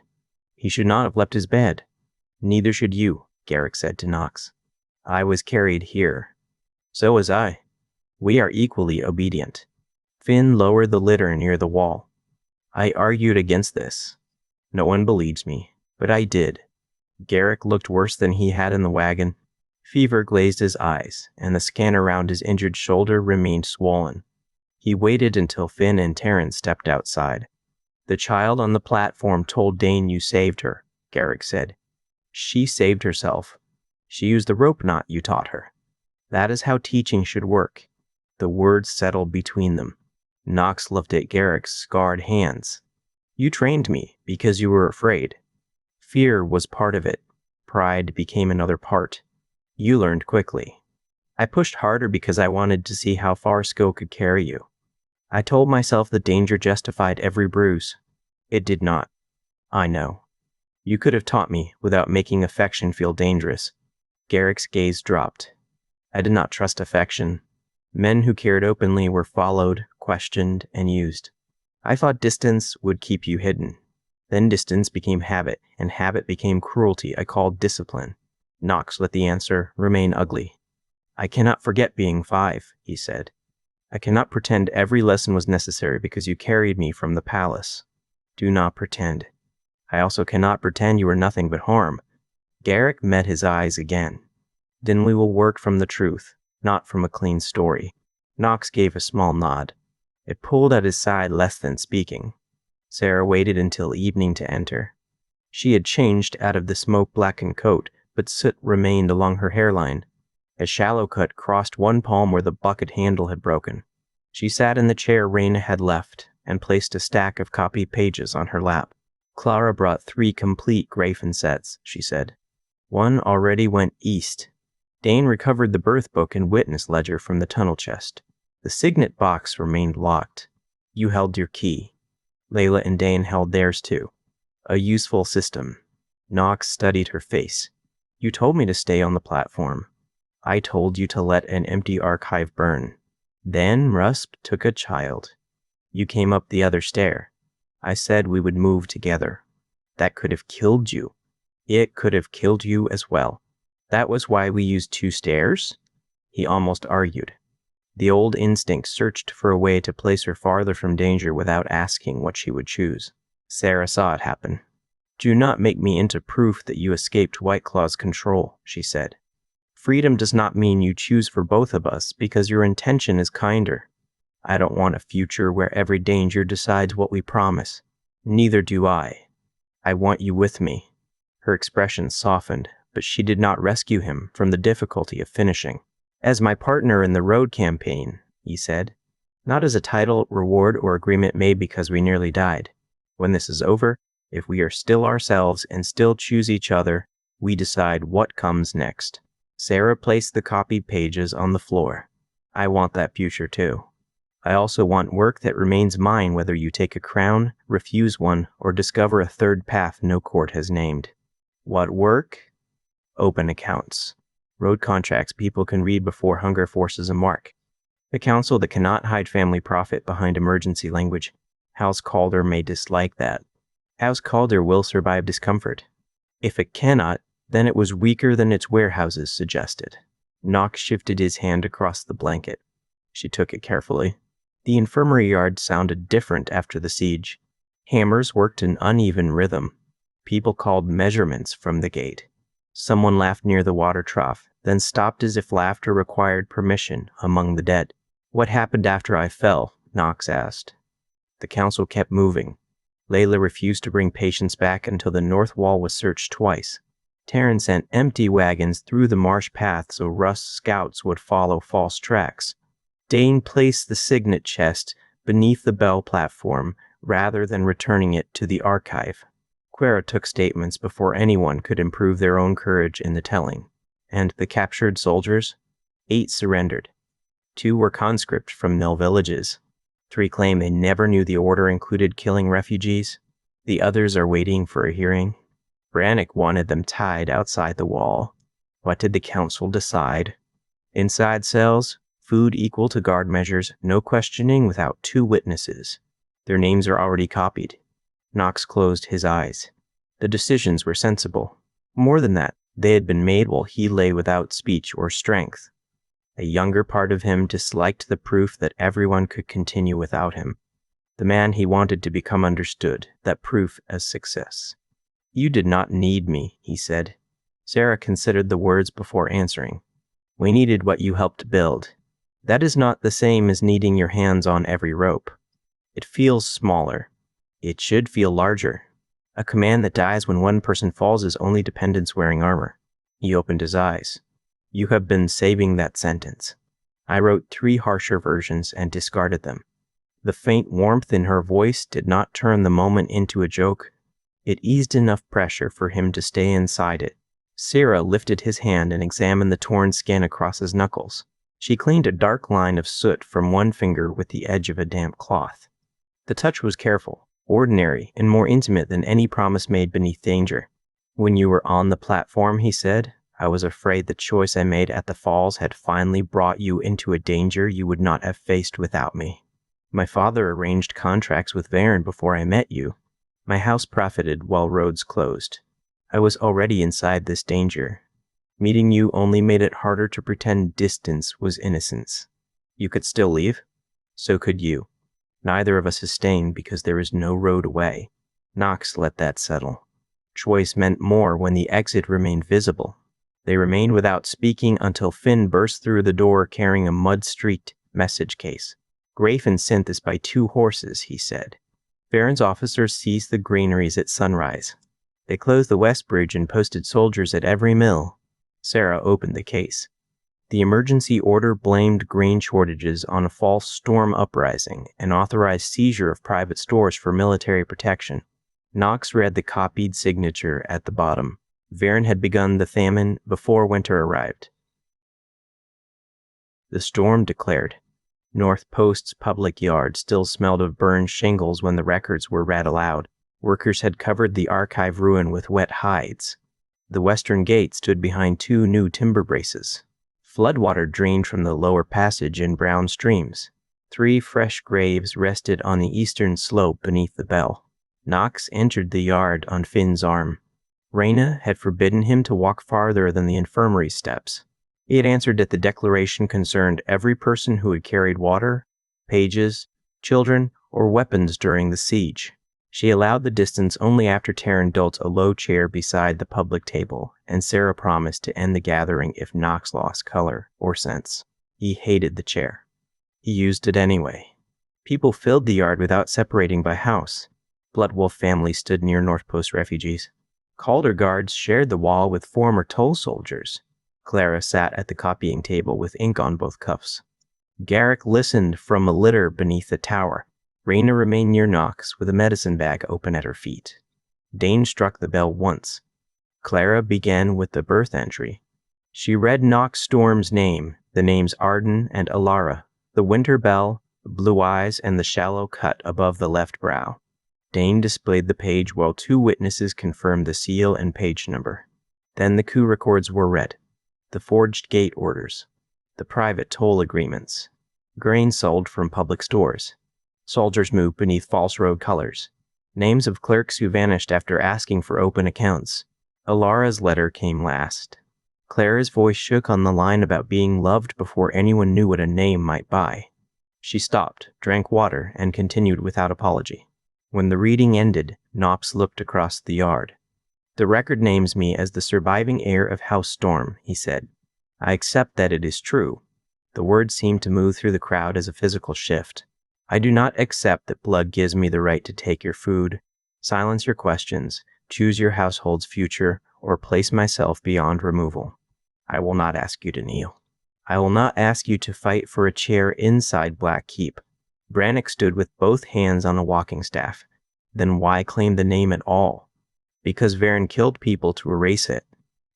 "He should not have left his bed." "Neither should you," Garrick said to Nox. "I was carried here." So was I. We are equally obedient. Finn lowered the litter near the wall. I argued against this. No one believes me, but I did. Garrick looked worse than he had in the wagon. Fever glazed his eyes, and the skin around his injured shoulder remained swollen. He waited until Finn and Terrence stepped outside. The child on the platform told Dane you saved her, Garrick said. She saved herself. She used the rope knot you taught her. That is how teaching should work. The words settled between them. Knox looked at Garrick's scarred hands. You trained me because you were afraid. Fear was part of it. Pride became another part. You learned quickly. I pushed harder because I wanted to see how far Sko could carry you. I told myself the danger justified every bruise. It did not. I know. You could have taught me without making affection feel dangerous. Garrick's gaze dropped. I did not trust affection. Men who cared openly were followed, questioned, and used. I thought distance would keep you hidden. Then distance became habit, and habit became cruelty I called discipline. Knox let the answer remain ugly. I cannot forget being 5, he said. I cannot pretend every lesson was necessary because you carried me from the palace. Do not pretend. I also cannot pretend you were nothing but harm. Garrick met his eyes again. Then we will work from the truth, not from a clean story. Knox gave a small nod. It pulled at his side less than speaking. Sarah waited until evening to enter. She had changed out of the smoke-blackened coat, but soot remained along her hairline. A shallow cut crossed one palm where the bucket handle had broken. She sat in the chair Raina had left and placed a stack of copied pages on her lap. Clara brought 3 complete Grafen sets, she said. One already went east. Dane recovered the birth book and witness ledger from the tunnel chest. The signet box remained locked. You held your key. Layla and Dane held theirs too. A useful system. Knox studied her face. You told me to stay on the platform. I told you to let an empty archive burn. Then Rusp took a child. You came up the other stair. I said we would move together. That could have killed you. It could have killed you as well. That was why we used 2 stairs? He almost argued. The old instinct searched for a way to place her farther from danger without asking what she would choose. Sarah saw it happen. Do not make me into proof that you escaped White Claw's control, she said. Freedom does not mean you choose for both of us because your intention is kinder. I don't want a future where every danger decides what we promise. Neither do I. I want you with me. Her expression softened, but she did not rescue him from the difficulty of finishing. As my partner in the road campaign, he said. Not as a title, reward, or agreement made because we nearly died. When this is over, if we are still ourselves and still choose each other, we decide what comes next. Sarah placed the copied pages on the floor. I want that future too. I also want work that remains mine whether you take a crown, refuse one, or discover a third path no court has named. What work? Open accounts. Road contracts people can read before hunger forces a mark. A council that cannot hide family profit behind emergency language. House Calder may dislike that. House Calder will survive discomfort. If it cannot, then it was weaker than its warehouses suggested. Knox shifted his hand across the blanket. She took it carefully. The infirmary yard sounded different after the siege. Hammers worked in uneven rhythm. People called measurements from the gate. Someone laughed near the water trough, then stopped as if laughter required permission among the dead. What happened after I fell? Knox asked. The council kept moving. Layla refused to bring patients back until the north wall was searched twice. Terran sent empty wagons through the marsh path so Rust's scouts would follow false tracks. Dane placed the signet chest beneath the bell platform rather than returning it to the archive. Quera took statements before anyone could improve their own courage in the telling. And the captured soldiers? 8 surrendered. 2 were conscripts from mill villages. 3 claim they never knew the order included killing refugees. The others are waiting for a hearing. Brannick wanted them tied outside the wall. What did the council decide? Inside cells, food equal to guard measures, no questioning without 2 witnesses. Their names are already copied. Knox closed his eyes. The decisions were sensible. More than that, they had been made while he lay without speech or strength. A younger part of him disliked the proof that everyone could continue without him. The man he wanted to become understood that proof as success. "You did not need me," he said. Sarah considered the words before answering. "We needed what you helped build. That is not the same as needing your hands on every rope. It feels smaller. It should feel larger. A command that dies when one person falls is only dependence wearing armor." He opened his eyes. "You have been saving that sentence. I wrote 3 harsher versions and discarded them." The faint warmth in her voice did not turn the moment into a joke. It eased enough pressure for him to stay inside it. Sarah lifted his hand and examined the torn skin across his knuckles. She cleaned a dark line of soot from one finger with the edge of a damp cloth. The touch was careful, ordinary, and more intimate than any promise made beneath danger. "When you were on the platform," he said, "I was afraid the choice I made at the falls had finally brought you into a danger you would not have faced without me. My father arranged contracts with Varen before I met you. My house profited while roads closed. I was already inside this danger. Meeting you only made it harder to pretend distance was innocence. You could still leave. So could you. Neither of us is staying because there is no road away." Knox let that settle. Choice meant more when the exit remained visible. They remained without speaking until Finn burst through the door carrying a mud-streaked message case. "Grafen sent this by 2 horses," he said. "Varen's officers seized the granaries at sunrise. They closed the West Bridge and posted soldiers at every mill." Sarah opened the case. The emergency order blamed grain shortages on a false storm uprising and authorized seizure of private stores for military protection. Knox read the copied signature at the bottom. Varen had begun the famine before winter arrived. The storm declared. North Post's public yard still smelled of burned shingles when the records were read aloud. Workers had covered the archive ruin with wet hides. The western gate stood behind 2 new timber braces. Floodwater drained from the lower passage in brown streams. 3 fresh graves rested on the eastern slope beneath the bell. Knox entered the yard on Finn's arm. Reyna had forbidden him to walk farther than the infirmary steps. He had answered that the declaration concerned every person who had carried water, pages, children, or weapons during the siege. She allowed the distance only after Taryn built a low chair beside the public table, and Sarah promised to end the gathering if Knox lost color or sense. He hated the chair. He used it anyway. People filled the yard without separating by house. Bloodwolf families stood near North Post refugees. Calder guards shared the wall with former toll soldiers. Clara sat at the copying table with ink on both cuffs. Garrick listened from a litter beneath the tower. Reyna remained near Knox with a medicine bag open at her feet. Dane struck the bell once. Clara began with the birth entry. She read Knox Storm's name, the names Arden and Alara, the winter bell, the blue eyes, and the shallow cut above the left brow. Dane displayed the page while 2 witnesses confirmed the seal and page number. Then the coup records were read. The forged gate orders. The private toll agreements. Grain sold from public stores. Soldiers moved beneath false road colors. Names of clerks who vanished after asking for open accounts. Alara's letter came last. Clara's voice shook on the line about being loved before anyone knew what a name might buy. She stopped, drank water, and continued without apology. When the reading ended, Knox looked across the yard. "The record names me as the surviving heir of House Storm," he said. "I accept that it is true." The words seemed to move through the crowd as a physical shift. "I do not accept that blood gives me the right to take your food, silence your questions, choose your household's future, or place myself beyond removal. I will not ask you to kneel. I will not ask you to fight for a chair inside Black Keep." Brannock stood with both hands on a walking staff. Then why claim the name at all? Because Varen killed people to erase it.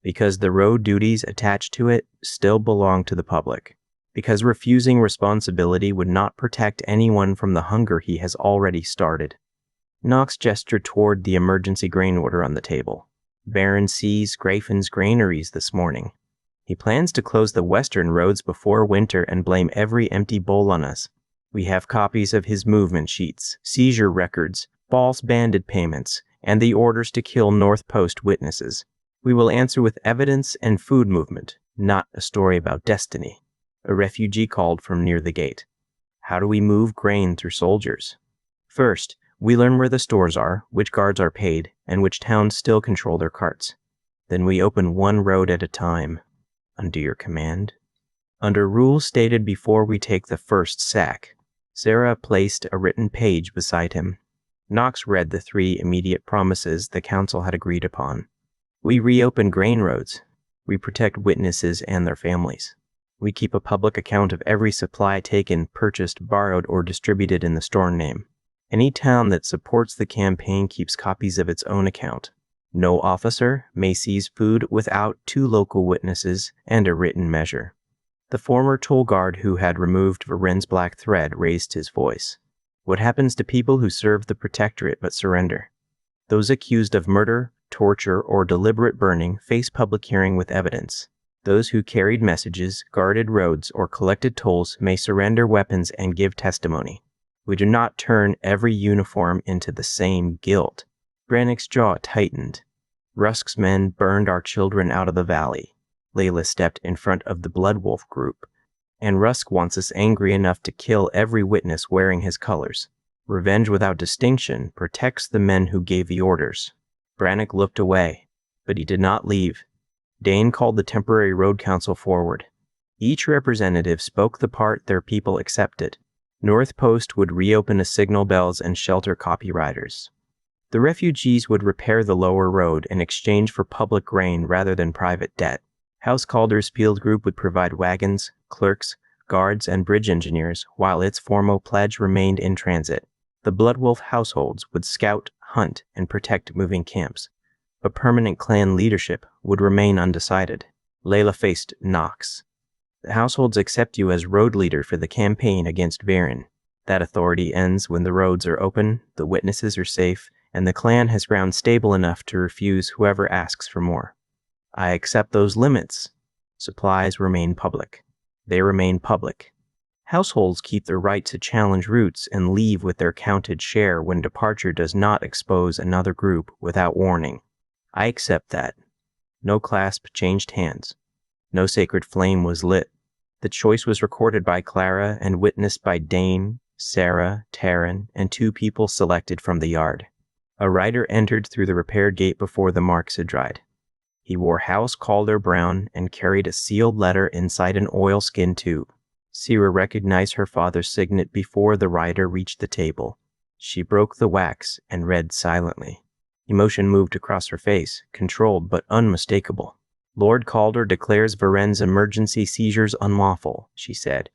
Because the road duties attached to it still belong to the public. Because refusing responsibility would not protect anyone from the hunger he has already started. Knox gestured toward the emergency grain order on the table. "Varen seized Grafen's granaries this morning. He plans to close the western roads before winter and blame every empty bowl on us. We have copies of his movement sheets, seizure records, false bandit payments, and the orders to kill North Post witnesses. We will answer with evidence and food movement, not a story about destiny." A refugee called from near the gate. How do we move grain through soldiers? First, we learn where the stores are, which guards are paid, and which towns still control their carts. Then we open one road at a time. Under your command? Under rules stated before we take the first sack. Sarah placed a written page beside him. Knox read the 3 immediate promises the council had agreed upon. We reopen grain roads. We protect witnesses and their families. We keep a public account of every supply taken, purchased, borrowed, or distributed in the store name. Any town that supports the campaign keeps copies of its own account. No officer may seize food without 2 local witnesses and a written measure. The former toll guard who had removed Varen's black thread raised his voice. What happens to people who serve the protectorate but surrender? Those accused of murder, torture, or deliberate burning face public hearing with evidence. Those who carried messages, guarded roads, or collected tolls may surrender weapons and give testimony. We do not turn every uniform into the same guilt. Brannick's jaw tightened. Rusk's men burned our children out of the valley. Layla stepped in front of the Blood Wolf group. And Rusk wants us angry enough to kill every witness wearing his colors. Revenge without distinction protects the men who gave the orders. Brannick looked away, but he did not leave. Dane called the temporary road council forward. Each representative spoke the part their people accepted. North Post would reopen the signal bells and shelter copywriters. The refugees would repair the lower road in exchange for public grain rather than private debt. House Calder's field group would provide wagons, clerks, guards, and bridge engineers, while its formal pledge remained in transit. The Blood Wolf households would scout, hunt, and protect moving camps. But permanent clan leadership would remain undecided. Layla faced Knox. The households accept you as road leader for the campaign against Varen. That authority ends when the roads are open, the witnesses are safe, and the clan has ground stable enough to refuse whoever asks for more. I accept those limits. Supplies remain public. They remain public. Households keep their right to challenge routes and leave with their counted share when departure does not expose another group without warning. I accept that. No clasp changed hands. No sacred flame was lit. The choice was recorded by Clara and witnessed by Dane, Sarah, Taryn, and 2 people selected from the yard. A rider entered through the repaired gate before the marks had dried. He wore House Calder brown and carried a sealed letter inside an oilskin tube. Sierra recognized her father's signet before the rider reached the table. She broke the wax and read silently. Emotion moved across her face, controlled but unmistakable. Lord Calder declares Varen's emergency seizures unlawful, she said.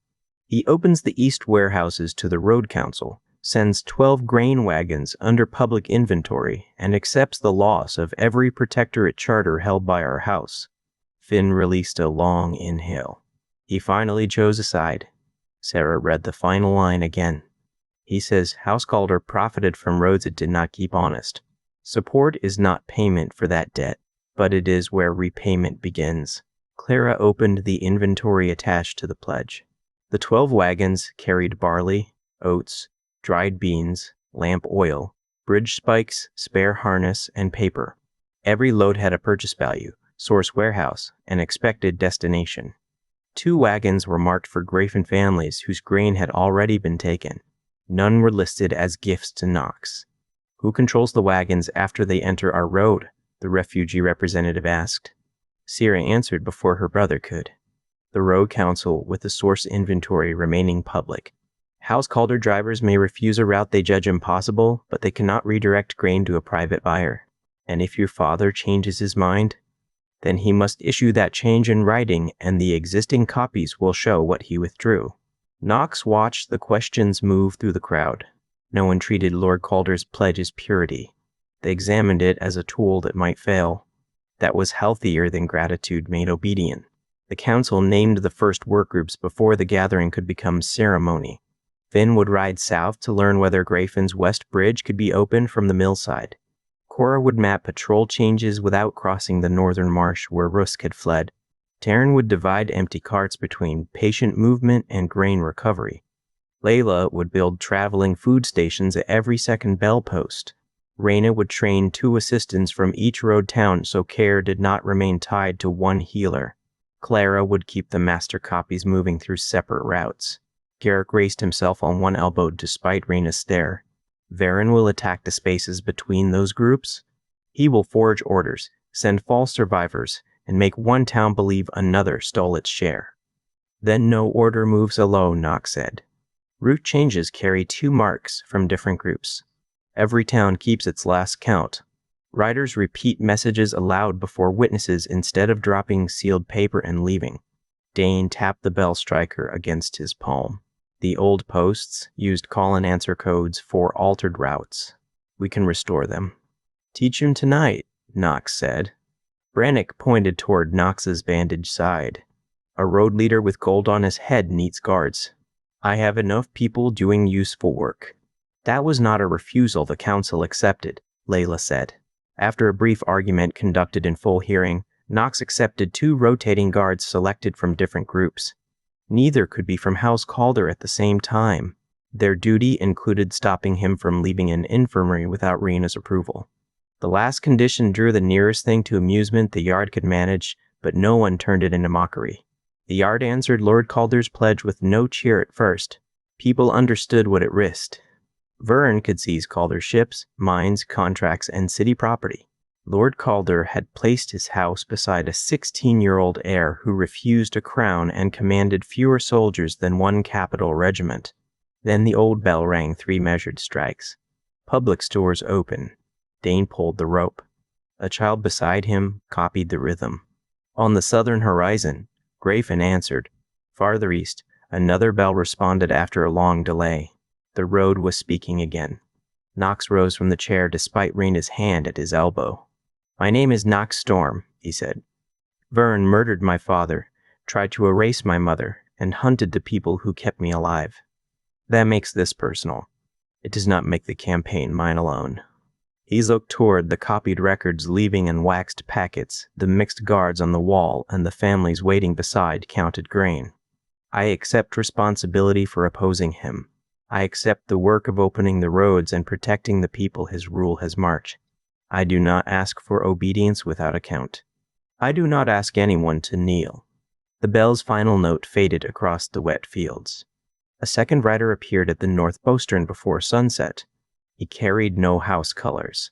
He opens the east warehouses to the road council, sends 12 grain wagons under public inventory, and accepts the loss of every protectorate charter held by our house. Finn released a long inhale. He finally chose a side. Sarah read the final line again. He says House Calder profited from roads it did not keep honest. Support is not payment for that debt, but it is where repayment begins. Clara opened the inventory attached to the pledge. The 12 wagons carried barley, oats, dried beans, lamp oil, bridge spikes, spare harness, and paper. Every load had a purchase value, source warehouse, and expected destination. 2 wagons were marked for Grafen families whose grain had already been taken. None were listed as gifts to Knox. Who controls the wagons after they enter our road? The refugee representative asked. Sierra answered before her brother could. The road council, with the source inventory remaining public. House Calder drivers may refuse a route they judge impossible, but they cannot redirect grain to a private buyer. And if your father changes his mind, then he must issue that change in writing, and the existing copies will show what he withdrew. Knox watched the questions move through the crowd. No one treated Lord Calder's pledge as purity. They examined it as a tool that might fail. That was healthier than gratitude made obedient. The council named the first workgroups before the gathering could become ceremony. Finn would ride south to learn whether Grafen's West Bridge could be opened from the millside. Cora would map patrol changes without crossing the northern marsh where Rusk had fled. Taryn would divide empty carts between patient movement and grain recovery. Layla would build traveling food stations at every second bell post. Raina would train 2 assistants from each road town so care did not remain tied to one healer. Clara would keep the master copies moving through separate routes. Garrick raised himself on one elbow despite Raina's stare. Varen will attack the spaces between those groups. He will forge orders, send false survivors, and make one town believe another stole its share. Then no order moves alone, Knox said. Route changes carry 2 marks from different groups. Every town keeps its last count. Riders repeat messages aloud before witnesses instead of dropping sealed paper and leaving. Dane tapped the bell striker against his palm. The old posts used call and answer codes for altered routes. We can restore them. Teach him tonight, Knox said. Brannick pointed toward Knox's bandaged side. A road leader with gold on his head needs guards. I have enough people doing useful work. That was not a refusal the council accepted, Layla said. After a brief argument conducted in full hearing, Knox accepted 2 rotating guards selected from different groups. Neither could be from House Calder at the same time. Their duty included stopping him from leaving an infirmary without Rena's approval. The last condition drew the nearest thing to amusement the Yard could manage, but no one turned it into mockery. The Yard answered Lord Calder's pledge with no cheer at first. People understood what it risked. Vern could seize Calder's ships, mines, contracts, and city property. Lord Calder had placed his house beside a 16-year-old heir who refused a crown and commanded fewer soldiers than 1 capital regiment. Then the old bell rang 3 measured strikes. Public stores open. Dane pulled the rope. A child beside him copied the rhythm. On the southern horizon, Grayfin answered. Farther east, another bell responded after a long delay. The road was speaking again. Knox rose from the chair despite Raina's hand at his elbow. My name is Knox Storm, he said. Vern murdered my father, tried to erase my mother, and hunted the people who kept me alive. That makes this personal. It does not make the campaign mine alone. He looked toward the copied records leaving in waxed packets, the mixed guards on the wall, and the families waiting beside counted grain. I accept responsibility for opposing him. I accept the work of opening the roads and protecting the people his rule has marked. I do not ask for obedience without account. I do not ask anyone to kneel. The bell's final note faded across the wet fields. A second rider appeared at the north postern before sunset. He carried no house colors.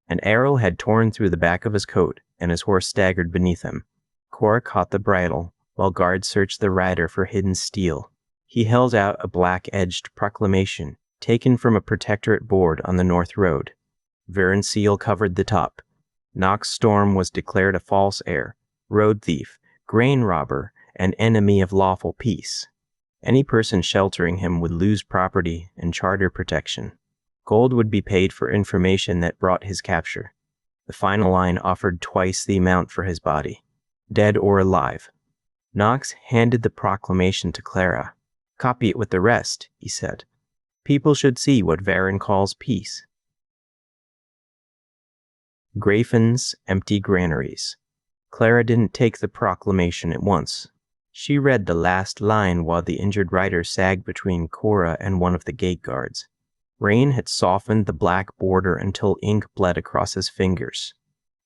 An arrow had torn through the back of his coat, and his horse staggered beneath him. Cora caught the bridle, while guards searched the rider for hidden steel. He held out a black-edged proclamation, taken from a protectorate board on the north road. Vern's seal covered the top. Knox Storm was declared a false heir, road thief, grain robber, and enemy of lawful peace. Any person sheltering him would lose property and charter protection. Gold would be paid for information that brought his capture. The final line offered twice the amount for his body, dead or alive. Knox handed the proclamation to Clara. Copy it with the rest, he said. People should see what Varen calls peace. Grayfin's empty granaries. Clara didn't take the proclamation at once. She read the last line while the injured rider sagged between Cora and one of the gate guards. Rain had softened the black border until ink bled across his fingers.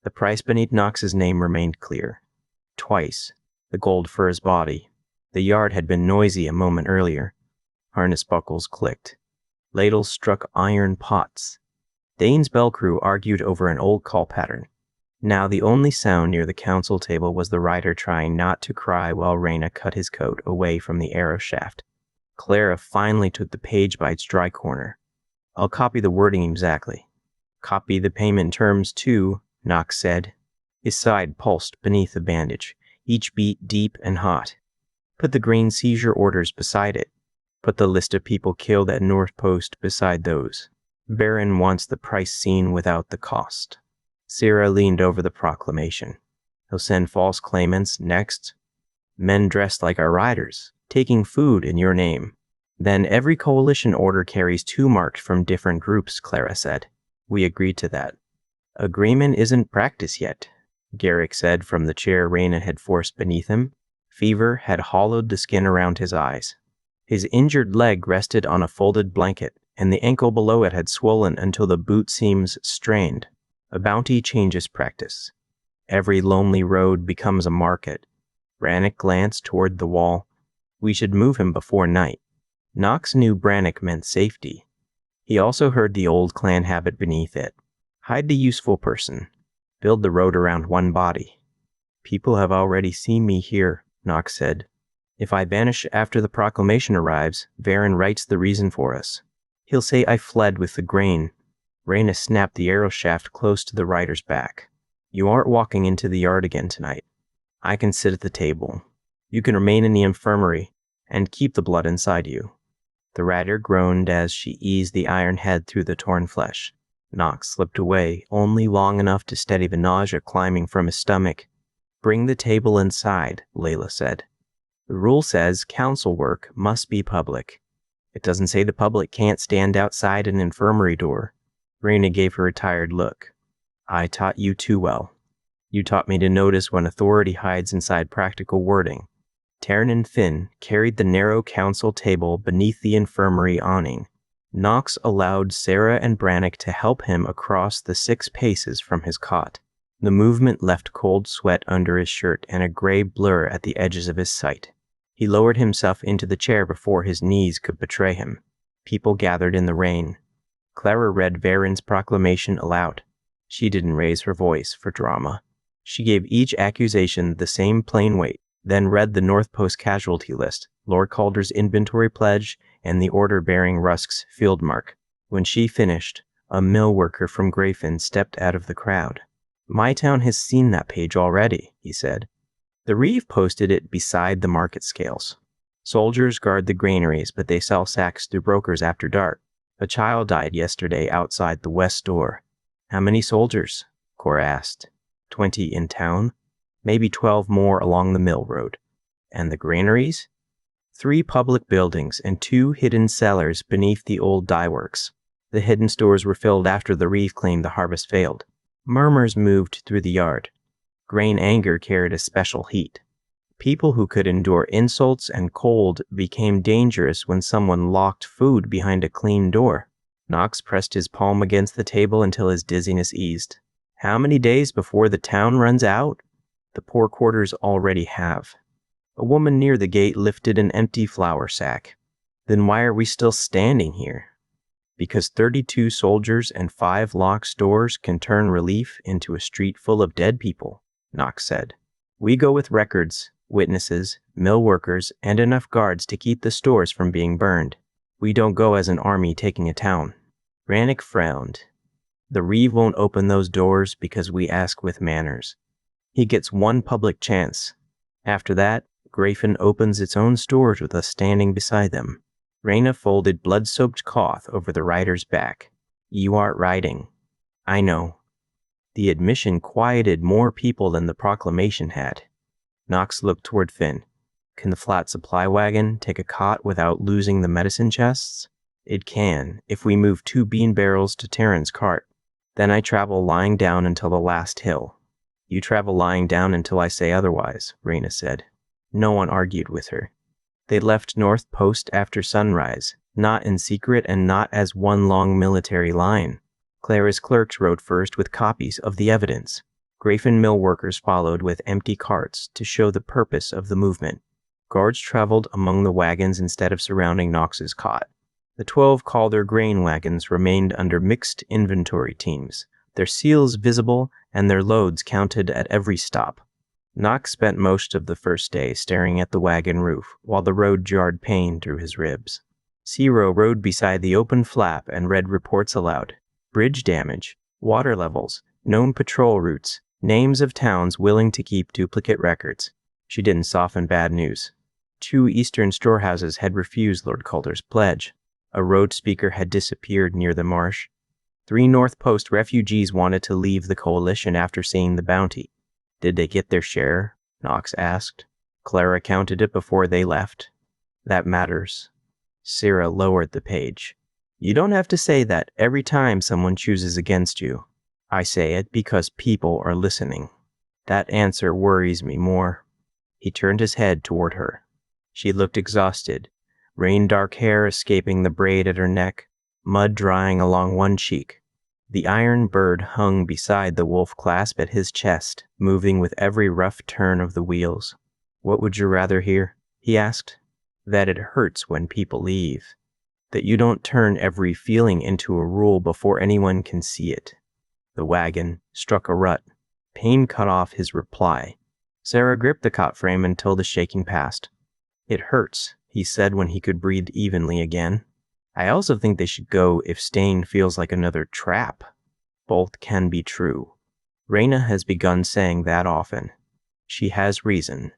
The price beneath Knox's name remained clear. Twice, the gold for his body. The yard had been noisy a moment earlier. Harness buckles clicked. Ladles struck iron pots. Dane's bell crew argued over an old call pattern. Now the only sound near the council table was the rider trying not to cry while Raina cut his coat away from the arrow shaft. Clara finally took the page by its dry corner. I'll copy the wording exactly. Copy the payment terms too, Knox said. His side pulsed beneath the bandage, each beat deep and hot. Put the grain seizure orders beside it. Put the list of people killed at North Post beside those. Baron wants the price seen without the cost. Sarah leaned over the proclamation. He'll send false claimants next. Men dressed like our riders, taking food in your name. Then every coalition order carries 2 marks from different groups, Clara said. We agreed to that. Agreement isn't practice yet, Garrick said from the chair Raina had forced beneath him. Fever had hollowed the skin around his eyes. His injured leg rested on a folded blanket, and the ankle below it had swollen until the boot seams strained. A bounty changes practice. Every lonely road becomes a market. Brannick glanced toward the wall. We should move him before night. Knox knew Brannick meant safety. He also heard the old clan habit beneath it. Hide the useful person. Build the road around one body. People have already seen me here, Knox said. If I vanish after the proclamation arrives, Varen writes the reason for us. He'll say I fled with the grain. Reyna snapped the arrow shaft close to the rider's back. You aren't walking into the yard again tonight. I can sit at the table. You can remain in the infirmary and keep the blood inside you. The rider groaned as she eased the iron head through the torn flesh. Knox slipped away, only long enough to steady the nausea climbing from his stomach. Bring the table inside, Layla said. The rule says council work must be public. It doesn't say the public can't stand outside an infirmary door. Reyna gave her a tired look. I taught you too well. You taught me to notice when authority hides inside practical wording. Taryn and Finn carried the narrow council table beneath the infirmary awning. Knox allowed Sarah and Brannick to help him across the 6 paces from his cot. The movement left cold sweat under his shirt and a gray blur at the edges of his sight. He lowered himself into the chair before his knees could betray him. People gathered in the rain. Clara read Varen's proclamation aloud. She didn't raise her voice for drama. She gave each accusation the same plain weight, then read the North Post casualty list, Lord Calder's inventory pledge, and the order bearing Rusk's field mark. When she finished, a mill worker from Grayfen stepped out of the crowd. My town has seen that page already, he said. The Reeve posted it beside the market scales. Soldiers guard the granaries, but they sell sacks through brokers after dark. A child died yesterday outside the west door. How many soldiers? Cora asked. 20 in town? Maybe 12 more along the mill road. And the granaries? 3 public buildings and 2 hidden cellars beneath the old dye works. The hidden stores were filled after the Reeve claimed the harvest failed. Murmurs moved through the yard. Grain anger carried a special heat. People who could endure insults and cold became dangerous when someone locked food behind a clean door. Knox pressed his palm against the table until his dizziness eased. How many days before the town runs out? The poor quarters already have. A woman near the gate lifted an empty flour sack. Then why are we still standing here? Because 32 soldiers and 5 locked stores can turn relief into a street full of dead people, Knox said. We go with records, witnesses, mill workers, and enough guards to keep the stores from being burned. We don't go as an army taking a town. Brannick frowned. The Reeve won't open those doors because we ask with manners. He gets one public chance. After that, Grayfen opens its own stores with us standing beside them. Reyna folded blood-soaked cloth over the rider's back. You aren't riding. I know. The admission quieted more people than the proclamation had. Knox looked toward Finn. Can the flat supply wagon take a cot without losing the medicine chests? It can, if we move 2 bean barrels to Taryn's cart. Then I travel lying down until the last hill. You travel lying down until I say otherwise, Reyna said. No one argued with her. They left North Post after sunrise, not in secret and not as one long military line. Clara's clerks rode first with copies of the evidence. Grayfen mill workers followed with empty carts to show the purpose of the movement. Guards traveled among the wagons instead of surrounding Knox's cot. The 12 Calder grain wagons remained under mixed inventory teams, their seals visible and their loads counted at every stop. Knox spent most of the first day staring at the wagon roof while the road jarred pain through his ribs. Zero rode beside the open flap and read reports aloud. Bridge damage, water levels, known patrol routes, names of towns willing to keep duplicate records. She didn't soften bad news. 2 eastern storehouses had refused Lord Calder's pledge. A road speaker had disappeared near the marsh. 3 North Post refugees wanted to leave the coalition after seeing the bounty. Did they get their share? Knox asked. Clara counted it before they left. That matters. Sarah lowered the page. You don't have to say that every time someone chooses against you. I say it because people are listening. That answer worries me more. He turned his head toward her. She looked exhausted, rain-dark hair escaping the braid at her neck, mud drying along one cheek. The iron bird hung beside the wolf clasp at his chest, moving with every rough turn of the wheels. What would you rather hear? He asked. That it hurts when people leave. That you don't turn every feeling into a rule before anyone can see it. The wagon struck a rut. Pain cut off his reply. Sarah gripped the cot frame until the shaking passed. It hurts, he said when he could breathe evenly again. I also think they should go if staying feels like another trap. Both can be true. Raina has begun saying that often. She has reason.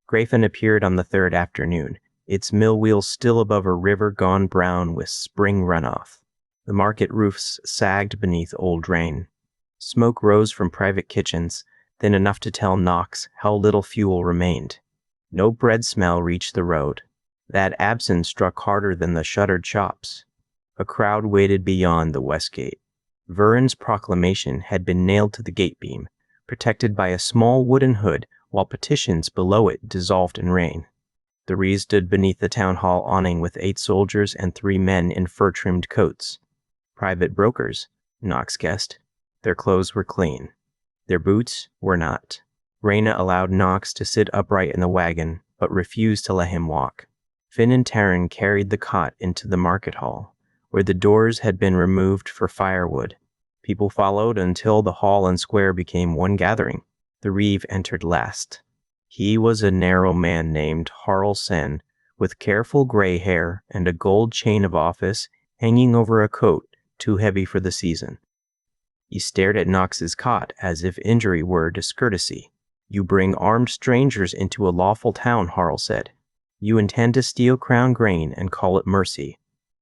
Grayfen appeared on the third afternoon, its mill wheels still above a river gone brown with spring runoff. The market roofs sagged beneath old rain. Smoke rose from private kitchens, thin enough to tell Knox how little fuel remained. No bread smell reached the road. That absence struck harder than the shuttered shops. A crowd waited beyond the west gate. Vern's proclamation had been nailed to the gate beam, protected by a small wooden hood, while petitions below it dissolved in rain. The wreath stood beneath the town hall awning with 8 soldiers and 3 men in fur-trimmed coats. Private brokers, Knox guessed. Their clothes were clean. Their boots were not. Raina allowed Knox to sit upright in the wagon, but refused to let him walk. Finn and Taryn carried the cot into the market hall, where the doors had been removed for firewood. People followed until the hall and square became one gathering. The Reeve entered last. He was a narrow man named Harl Sen, with careful gray hair and a gold chain of office hanging over a coat too heavy for the season. He stared at Knox's cot as if injury were a discourtesy. You bring armed strangers into a lawful town, Harl said. You intend to steal Crown grain and call it mercy.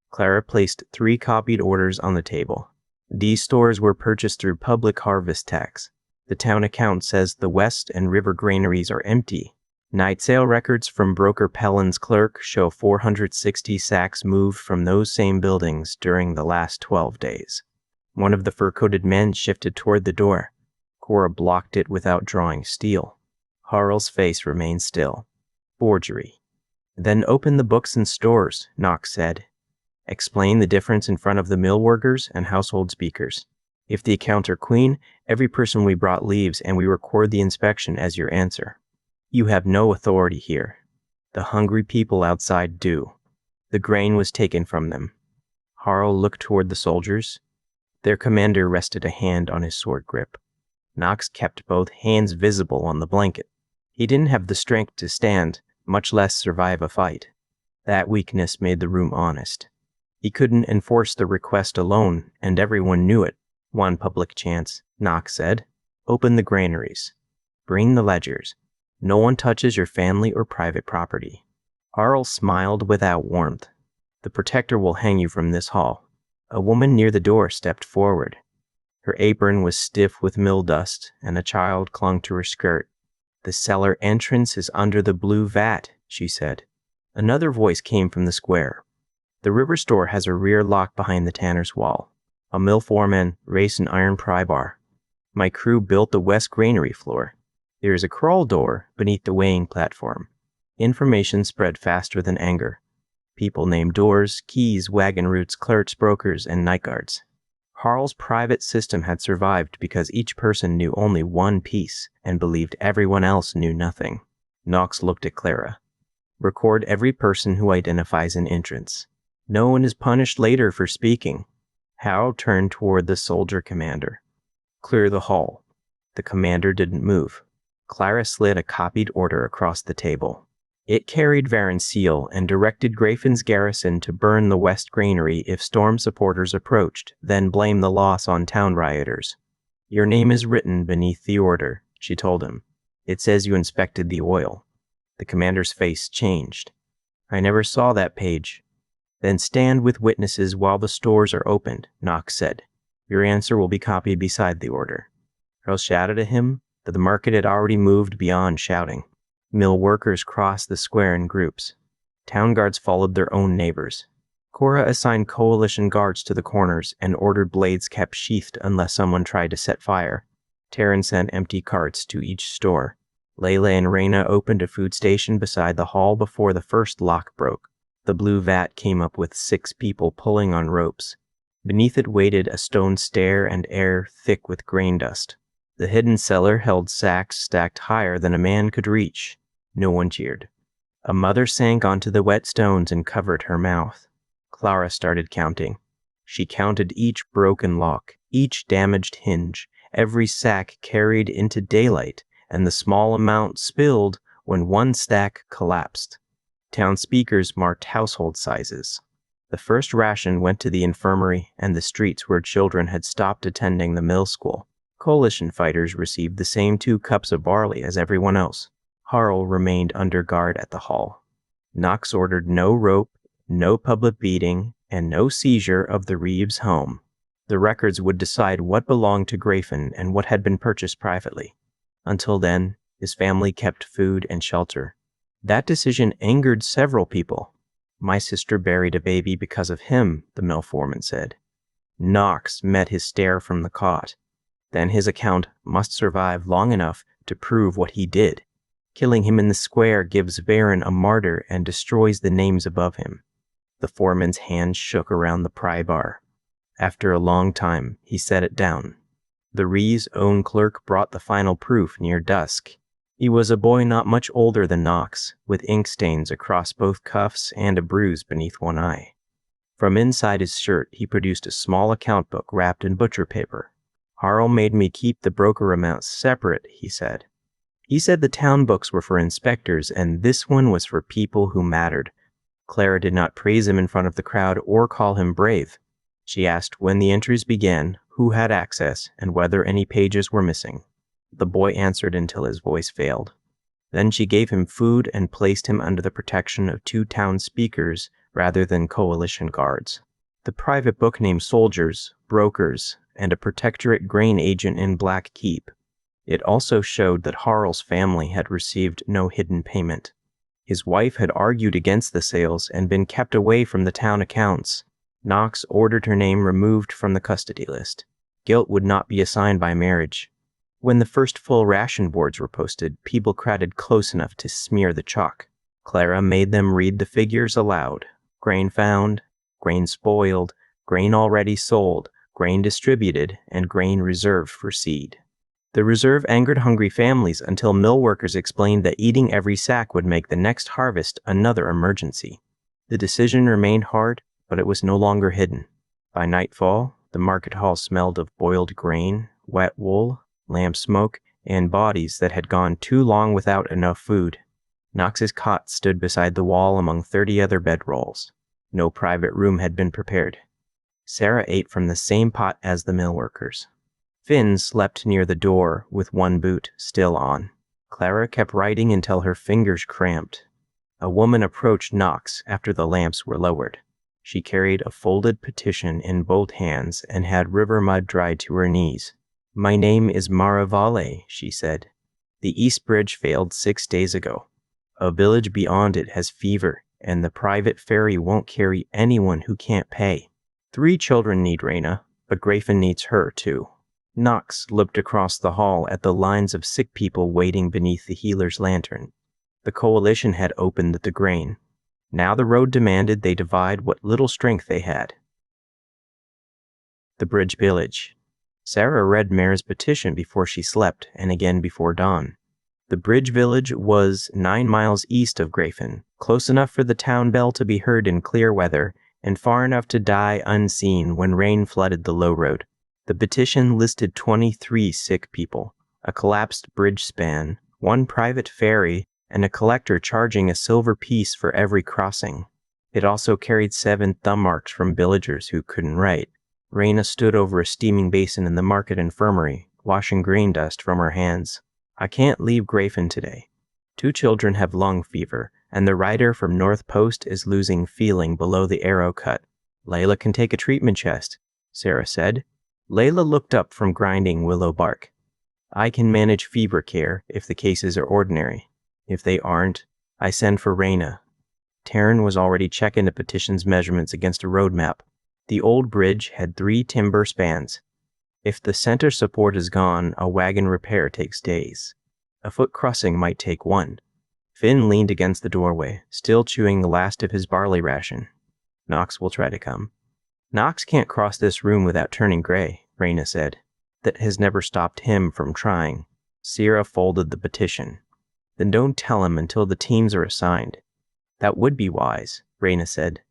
Clara placed 3 copied orders on the table. These stores were purchased through public harvest tax. The town account says the West and River granaries are empty. Night sale records from broker Pellin's clerk show 460 sacks moved from those same buildings during the last 12 days. One of the fur-coated men shifted toward the door. Cora blocked it without drawing steel. Harl's face remained still. Forgery. Then open the books and stores, Knox said. Explain the difference in front of the mill workers and household speakers. If the accounts are clean, every person we brought leaves and we record the inspection as your answer. You have no authority here. The hungry people outside do. The grain was taken from them. Harl looked toward the soldiers. Their commander rested a hand on his sword grip. Knox kept both hands visible on the blanket. He didn't have the strength to stand, much less survive a fight. That weakness made the room honest. He couldn't enforce the request alone, and everyone knew it. One public chance, Knox said. Open the granaries. Bring the ledgers. No one touches your family or private property. Harl smiled without warmth. The protector will hang you from this hall. A woman near the door stepped forward. Her apron was stiff with mill dust, and a child clung to her skirt. The cellar entrance is under the blue vat, she said. Another voice came from the square. The river store has a rear lock behind the tanner's wall. A mill foreman raced an iron pry bar. My crew built the west granary floor. There is a crawl door beneath the weighing platform. Information spread faster than anger. People named doors, keys, wagon routes, clerks, brokers, and night guards. Harl's private system had survived because each person knew only one piece and believed everyone else knew nothing. Knox looked at Clara. Record every person who identifies an entrance. No one is punished later for speaking. Hal turned toward the soldier commander. Clear the hall. The commander didn't move. Clara slid a copied order across the table. It carried Varen's seal and directed Grafen's garrison to burn the West Granary if storm supporters approached, then blame the loss on town rioters. Your name is written beneath the order, she told him. It says you inspected the oil. The commander's face changed. I never saw that page. Then stand with witnesses while the stores are opened, Knox said. Your answer will be copied beside the order. Earl shouted at him, but the market had already moved beyond shouting. Mill workers crossed the square in groups. Town guards followed their own neighbors. Cora assigned coalition guards to the corners and ordered blades kept sheathed unless someone tried to set fire. Taryn sent empty carts to each store. Layla and Raina opened a food station beside the hall before the first lock broke. The blue vat came up with 6 people pulling on ropes. Beneath it waited a stone stair and air thick with grain dust. The hidden cellar held sacks stacked higher than a man could reach. No one cheered. A mother sank onto the wet stones and covered her mouth. Clara started counting. She counted each broken lock, each damaged hinge, every sack carried into daylight, and the small amount spilled when one stack collapsed. Town speakers marked household sizes. The first ration went to the infirmary and the streets where children had stopped attending the mill school. Coalition fighters received the same 2 cups of barley as everyone else. Harl remained under guard at the hall. Knox ordered no rope, no public beating, and no seizure of the Reeves home. The records would decide what belonged to Grayson and what had been purchased privately. Until then, his family kept food and shelter. That decision angered several people. "My sister buried a baby because of him," the mill foreman said. Knox met his stare from the cot. Then his account must survive long enough to prove what he did. Killing him in the square gives Baron a martyr and destroys the names above him. The foreman's hand shook around the pry bar. After a long time, he set it down. The Reeves' own clerk brought the final proof near dusk. He was a boy not much older than Knox, with ink stains across both cuffs and a bruise beneath one eye. From inside his shirt, he produced a small account book wrapped in butcher paper. "Harl made me keep the broker amounts separate," he said. "He said the town books were for inspectors, and this one was for people who mattered." Clara did not praise him in front of the crowd or call him brave. She asked when the entries began, who had access, and whether any pages were missing. The boy answered until his voice failed. Then she gave him food and placed him under the protection of 2 town speakers rather than coalition guards. The private book named soldiers, brokers, and a protectorate grain agent in Black Keep. It also showed that Harl's family had received no hidden payment. His wife had argued against the sales and been kept away from the town accounts. Knox ordered her name removed from the custody list. Guilt would not be assigned by marriage. When the first full ration boards were posted, people crowded close enough to smear the chalk. Clara made them read the figures aloud. Grain found, grain spoiled, grain already sold, grain distributed, and grain reserved for seed. The reserve angered hungry families until mill workers explained that eating every sack would make the next harvest another emergency. The decision remained hard, but it was no longer hidden. By nightfall, the market hall smelled of boiled grain, wet wool, lamp smoke, and bodies that had gone too long without enough food. Knox's cot stood beside the wall among 30 other bedrolls. No private room had been prepared. Sarah ate from the same pot as the mill workers. Finn slept near the door with one boot still on. Clara kept writing until her fingers cramped. A woman approached Knox after the lamps were lowered. She carried a folded petition in both hands and had river mud dried to her knees. "My name is Maravale," she said. "The East Bridge failed 6 days ago. A village beyond it has fever, and the private ferry won't carry anyone who can't pay. 3 children need Raina, but Grayson needs her too." Knox looked across the hall at the lines of sick people waiting beneath the healer's lantern. The coalition had opened the grain. Now the road demanded they divide what little strength they had. The Bridge Village. Sarah read Mare's petition before she slept, and again before dawn. The Bridge Village was 9 miles east of Grayson, close enough for the town bell to be heard in clear weather, and far enough to die unseen when rain flooded the low road. The petition listed 23 sick people, a collapsed bridge span, 1 private ferry, and a collector charging a silver piece for every crossing. It also carried 7 thumb marks from villagers who couldn't write. Raina stood over a steaming basin in the market infirmary, washing grain dust from her hands. "I can't leave Grayson today. 2 children have lung fever, and the rider from North Post is losing feeling below the arrow cut. Layla can take a treatment chest," Sarah said. Layla looked up from grinding willow bark. "I can manage fever care if the cases are ordinary. If they aren't, I send for Raina." Taryn was already checking the petition's measurements against a road map. The old bridge had 3 timber spans. If the center support is gone, a wagon repair takes days. A foot crossing might take 1. Finn leaned against the doorway, still chewing the last of his barley ration. "Knox will try to come." "Knox can't cross this room without turning gray," Raina said. "That has never stopped him from trying." Sierra folded the petition. Then don't tell him until the teams are assigned. That would be wise, Raina said.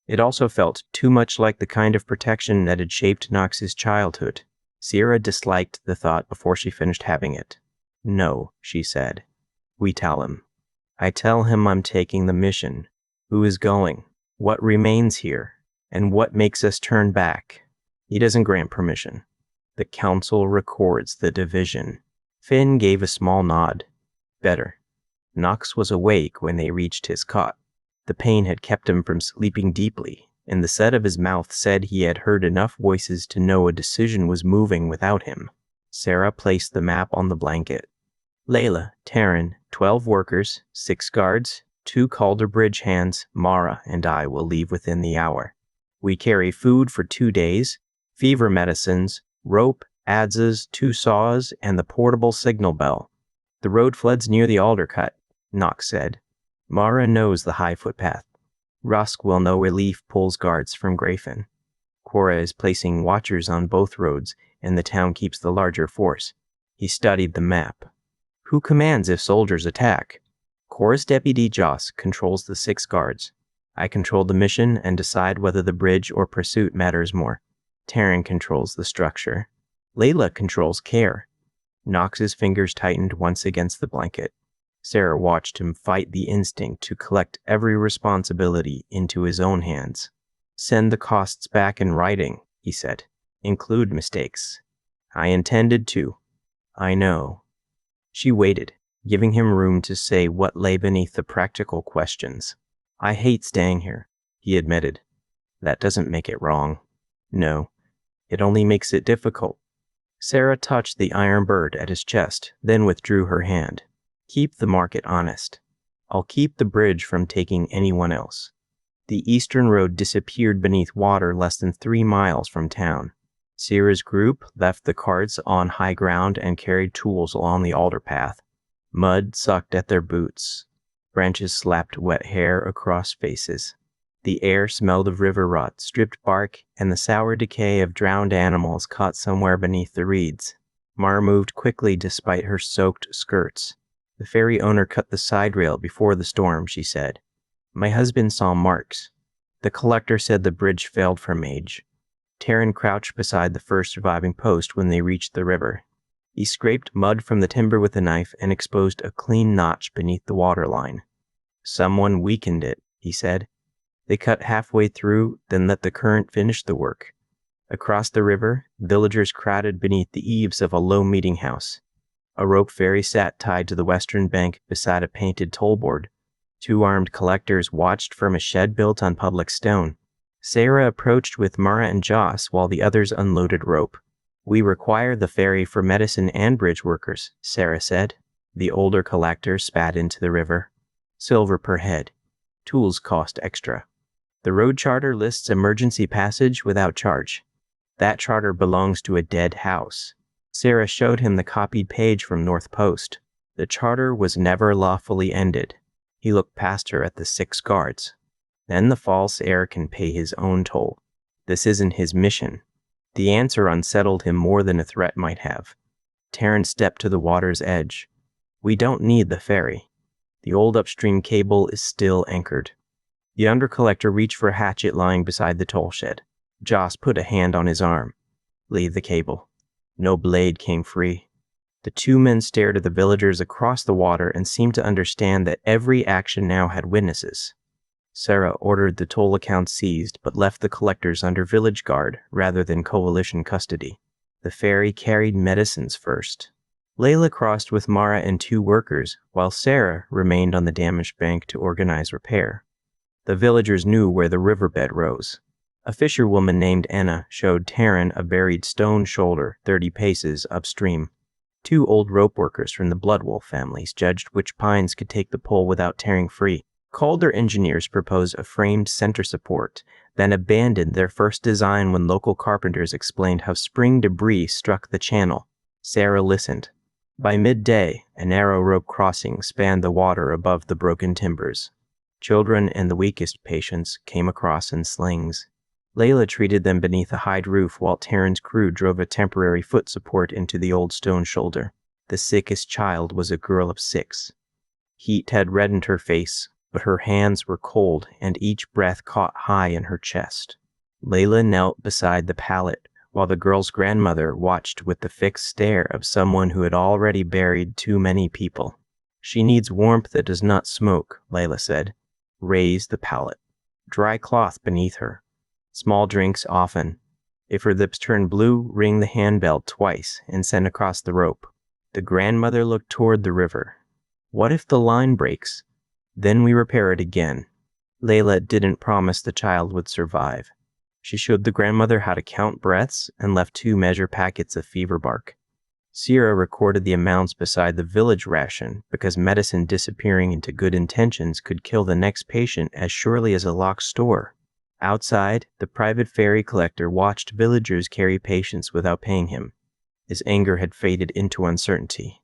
It also felt too much like the kind of protection that had shaped Knox's childhood. Sierra disliked the thought before she finished having it. No, she said. We tell him. I tell him I'm taking the mission. Who is going? What remains here? And what makes us turn back? He doesn't grant permission. The council records the division. Finn gave a small nod. Better. Knox was awake when they reached his cot. The pain had kept him from sleeping deeply, and the set of his mouth said he had heard enough voices to know a decision was moving without him. Sarah placed the map on the blanket. Layla, Taryn, 12 workers, 6 guards, 2 Calder Bridge hands, Mara, and I will leave within the hour. We carry food for 2 days, fever medicines, rope, adzes, 2 saws, and the portable signal bell. The road floods near the alder cut, Knox said. Mara knows the high footpath. Rusk will know relief pulls guards from Grayfen. Cora is placing watchers on both roads, and the town keeps the larger force. He studied the map. Who commands if soldiers attack? Cora's deputy Joss controls the 6 guards. I control the mission and decide whether the bridge or pursuit matters more. Taryn controls the structure. Layla controls care. Knox's fingers tightened once against the blanket. Sarah watched him fight the instinct to collect every responsibility into his own hands. Send the costs back in writing, he said. Include mistakes. I intended to. I know. She waited, giving him room to say what lay beneath the practical questions. I hate staying here, he admitted. That doesn't make it wrong. No, it only makes it difficult. Sarah touched the iron bird at his chest, then withdrew her hand. Keep the market honest. I'll keep the bridge from taking anyone else. The eastern road disappeared beneath water less than 3 miles from town. Sierra's group left the carts on high ground and carried tools along the alder path. Mud sucked at their boots. Branches slapped wet hair across faces. The air smelled of river rot, stripped bark, and the sour decay of drowned animals caught somewhere beneath the reeds. Mara moved quickly despite her soaked skirts. The ferry owner cut the side rail before the storm, she said. My husband saw marks. The collector said the bridge failed from age. Taryn crouched beside the first surviving post when they reached the river. He scraped mud from the timber with a knife and exposed a clean notch beneath the waterline. Someone weakened it, he said. They cut halfway through, then let the current finish the work. Across the river, villagers crowded beneath the eaves of a low meeting house. A rope ferry sat tied to the western bank beside a painted tollboard. 2 armed collectors watched from a shed built on public stone. Sarah approached with Mara and Joss while the others unloaded rope. We require the ferry for medicine and bridge workers, Sarah said. The older collector spat into the river. Silver per head. Tools cost extra. The road charter lists emergency passage without charge. That charter belongs to a dead house. Sarah showed him the copied page from North Post. The charter was never lawfully ended. He looked past her at the 6 guards. Then the false heir can pay his own toll. This isn't his mission. The answer unsettled him more than a threat might have. Taryn stepped to the water's edge. We don't need the ferry. The old upstream cable is still anchored. The undercollector reached for a hatchet lying beside the toll shed. Joss put a hand on his arm. Leave the cable. No blade came free. The 2 men stared at the villagers across the water and seemed to understand that every action now had witnesses. Sarah ordered the toll account seized, but left the collectors under village guard rather than coalition custody. The ferry carried medicines first. Layla crossed with Mara and 2 workers, while Sarah remained on the damaged bank to organize repair. The villagers knew where the riverbed rose. A fisherwoman named Anna showed Taryn a buried stone shoulder 30 paces upstream. 2 old rope workers from the Bloodwolf families judged which pines could take the pole without tearing free. Calder engineers proposed a framed center support, then abandoned their first design when local carpenters explained how spring debris struck the channel. Sarah listened. By midday, a narrow rope crossing spanned the water above the broken timbers. Children and the weakest patients came across in slings. Layla treated them beneath a hide roof while Taryn's crew drove a temporary foot support into the old stone shoulder. The sickest child was a girl of 6. Heat had reddened her face, but her hands were cold and each breath caught high in her chest. Layla knelt beside the pallet while the girl's grandmother watched with the fixed stare of someone who had already buried too many people. "She needs warmth that does not smoke," Layla said. "Raise the pallet. Dry cloth beneath her. Small drinks often. If her lips turn blue, ring the handbell twice and send across the rope." The grandmother looked toward the river. "What if the line breaks? Then we repair it again." Layla didn't promise the child would survive. She showed the grandmother how to count breaths and left 2 measure packets of fever bark. Sierra recorded the amounts beside the village ration because medicine disappearing into good intentions could kill the next patient as surely as a locked store. Outside, the private ferry collector watched villagers carry patients without paying him. His anger had faded into uncertainty.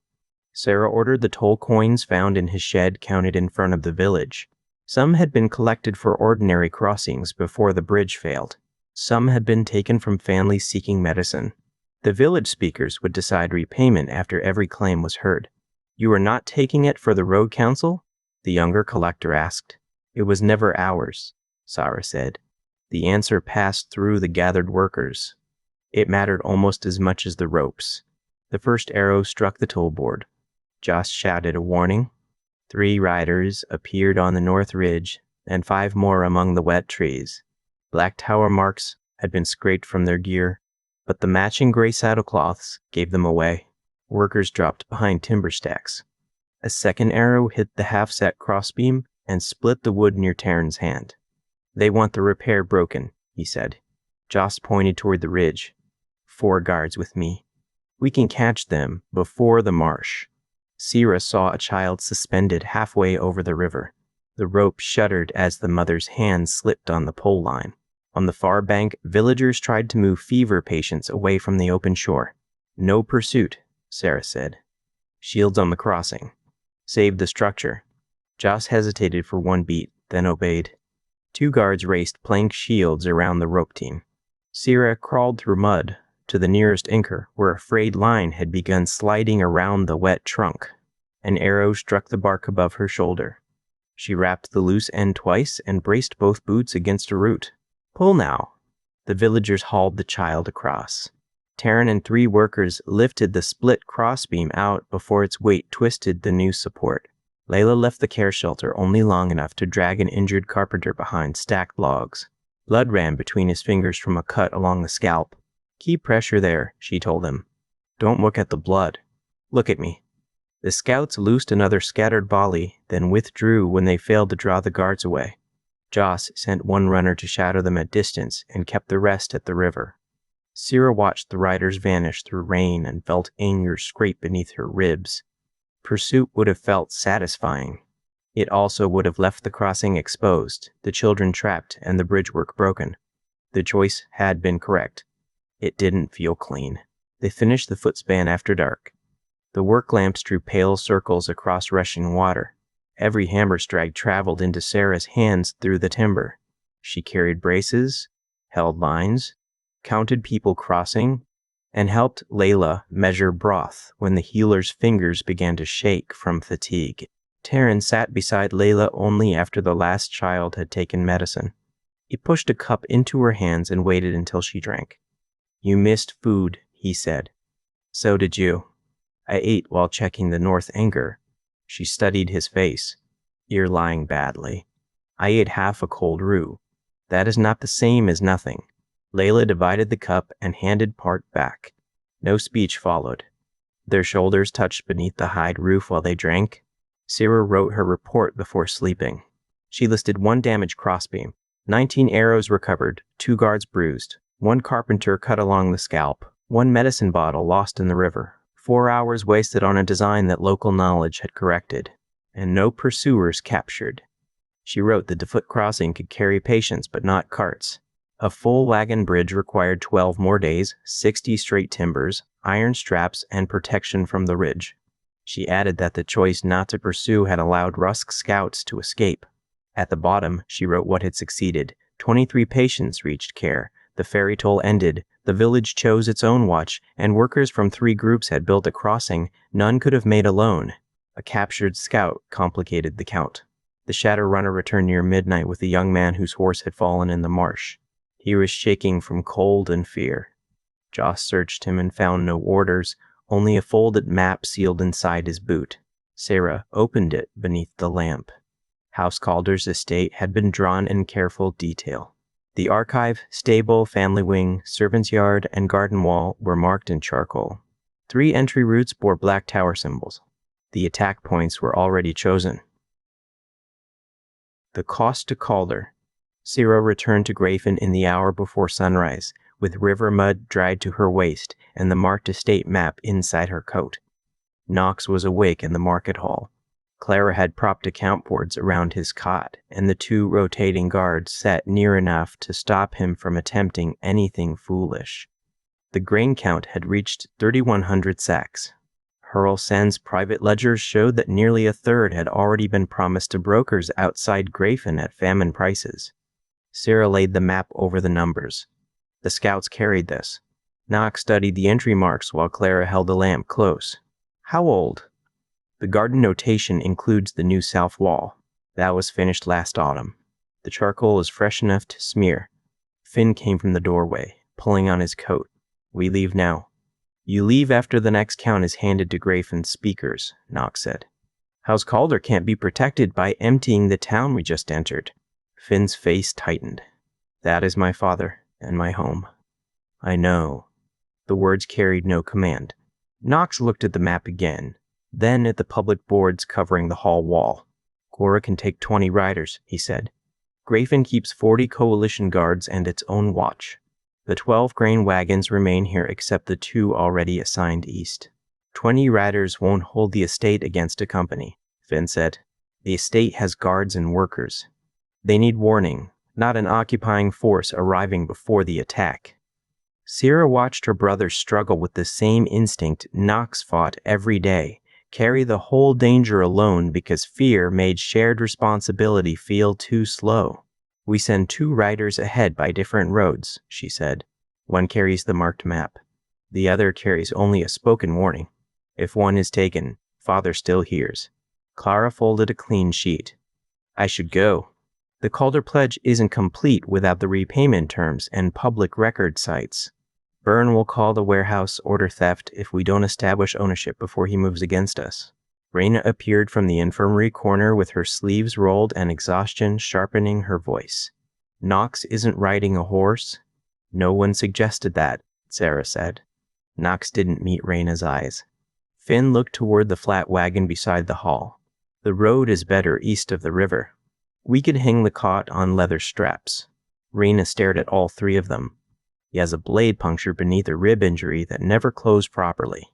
Sarah ordered the toll coins found in his shed counted in front of the village. Some had been collected for ordinary crossings before the bridge failed. Some had been taken from families seeking medicine. The village speakers would decide repayment after every claim was heard. "You are not taking it for the road council?" the younger collector asked. "It was never ours," Sarah said. The answer passed through the gathered workers. It mattered almost as much as the ropes. The first arrow struck the toll board. Joss shouted a warning. 3 riders appeared on the north ridge, and 5 more among the wet trees. Black tower marks had been scraped from their gear, but the matching gray saddlecloths gave them away. Workers dropped behind timber stacks. A second arrow hit the half-set crossbeam and split the wood near Taryn's hand. "They want the repair broken," he said. Joss pointed toward the ridge. 4 guards with me. We can catch them before the marsh." Sierra saw a child suspended halfway over the river. The rope shuddered as the mother's hand slipped on the pole line. On the far bank, villagers tried to move fever patients away from the open shore. "No pursuit," Sarah said. "Shields on the crossing. Save the structure." Joss hesitated for 1 beat, then obeyed. 2 guards raced plank shields around the rope team. Sierra crawled through mud to the nearest anchor where a frayed line had begun sliding around the wet trunk. An arrow struck the bark above her shoulder. She wrapped the loose end twice and braced both boots against a root. "Pull now." The villagers hauled the child across. Taryn and 3 workers lifted the split crossbeam out before its weight twisted the new support. Layla left the care shelter only long enough to drag an injured carpenter behind stacked logs. Blood ran between his fingers from a cut along the scalp. "Keep pressure there," she told him. "Don't look at the blood. Look at me." The scouts loosed another scattered volley, then withdrew when they failed to draw the guards away. Joss sent 1 runner to shadow them at distance and kept the rest at the river. Sierra watched the riders vanish through rain and felt anger scrape beneath her ribs. Pursuit would have felt satisfying. It also would have left the crossing exposed, the children trapped, and the bridgework broken. The choice had been correct. It didn't feel clean. They finished the footspan after dark. The work lamps drew pale circles across rushing water. Every hammer strag traveled into Sarah's hands through the timber. She carried braces, held lines, counted people crossing, and helped Layla measure broth when the healer's fingers began to shake from fatigue. Taryn sat beside Layla only after the last child had taken medicine. He pushed a cup into her hands and waited until she drank. "You missed food," he said. "So did you." "I ate while checking the north anchor." She studied his face. "You're lying badly." "I ate half a cold roux." "That is not the same as nothing." Layla divided the cup and handed part back. No speech followed. Their shoulders touched beneath the hide roof while they drank. Sarah wrote her report before sleeping. She listed 1 damaged crossbeam, 19 arrows recovered, 2 guards bruised, 1 carpenter cut along the scalp, 1 medicine bottle lost in the river, 4 hours wasted on a design that local knowledge had corrected, and no pursuers captured. She wrote that the foot crossing could carry patients but not carts. A full wagon bridge required 12 more days, 60 straight timbers, iron straps, and protection from the ridge. She added that the choice not to pursue had allowed Rusk scouts to escape. At the bottom, she wrote what had succeeded. 23 patients reached care. The ferry toll ended. The village chose its own watch, and workers from 3 groups had built a crossing none could have made alone. A captured scout complicated the count. The Shadowrunner returned near midnight with a young man whose horse had fallen in the marsh. He was shaking from cold and fear. Joss searched him and found no orders, only a folded map sealed inside his boot. Sarah opened it beneath the lamp. House Calder's estate had been drawn in careful detail. The archive, stable, family wing, servants' yard, and garden wall were marked in charcoal. 3 entry routes bore black tower symbols. The attack points were already chosen. The cost to Calder. Sarah returned to Grayfen in the hour before sunrise, with river mud dried to her waist and the marked estate map inside her coat. Knox was awake in the market hall. Clara had propped account boards around his cot, and the 2 rotating guards sat near enough to stop him from attempting anything foolish. The grain count had reached 3,100 sacks. Hurl Sen's private ledgers showed that nearly a third had already been promised to brokers outside Grayfen at famine prices. Sarah laid the map over the numbers. The scouts carried this. Knox studied the entry marks while Clara held the lamp close. How old? The garden notation includes the new south wall. That was finished last autumn. The charcoal is fresh enough to smear. Finn came from the doorway, pulling on his coat. We leave now. You leave after the next count is handed to Grayfen's speakers, Knox said. House Calder can't be protected by emptying the town we just entered. Finn's face tightened. That is my father and my home. I know. The words carried no command. Knox looked at the map again, then at the public boards covering the hall wall. Cora can take 20 riders, he said. Grayfen keeps 40 coalition guards and its own watch. The 12 grain wagons remain here except the 2 already assigned east. 20 riders won't hold the estate against a company, Finn said. The estate has guards and workers. They need warning, not an occupying force arriving before the attack. Sarah watched her brother struggle with the same instinct Knox fought every day, carry the whole danger alone because fear made shared responsibility feel too slow. We send 2 riders ahead by different roads, she said. One carries the marked map. The other carries only a spoken warning. If one is taken, father still hears. Clara folded a clean sheet. I should go. The Calder pledge isn't complete without the repayment terms and public record sites. Byrne will call the warehouse order theft if we don't establish ownership before he moves against us. Raina appeared from the infirmary corner with her sleeves rolled and exhaustion sharpening her voice. Knox isn't riding a horse? No one suggested that, Sarah said. Knox didn't meet Raina's eyes. Finn looked toward the flat wagon beside the hall. The road is better east of the river. We could hang the cot on leather straps. Raina stared at all 3 of them. He has a blade puncture beneath a rib injury that never closed properly.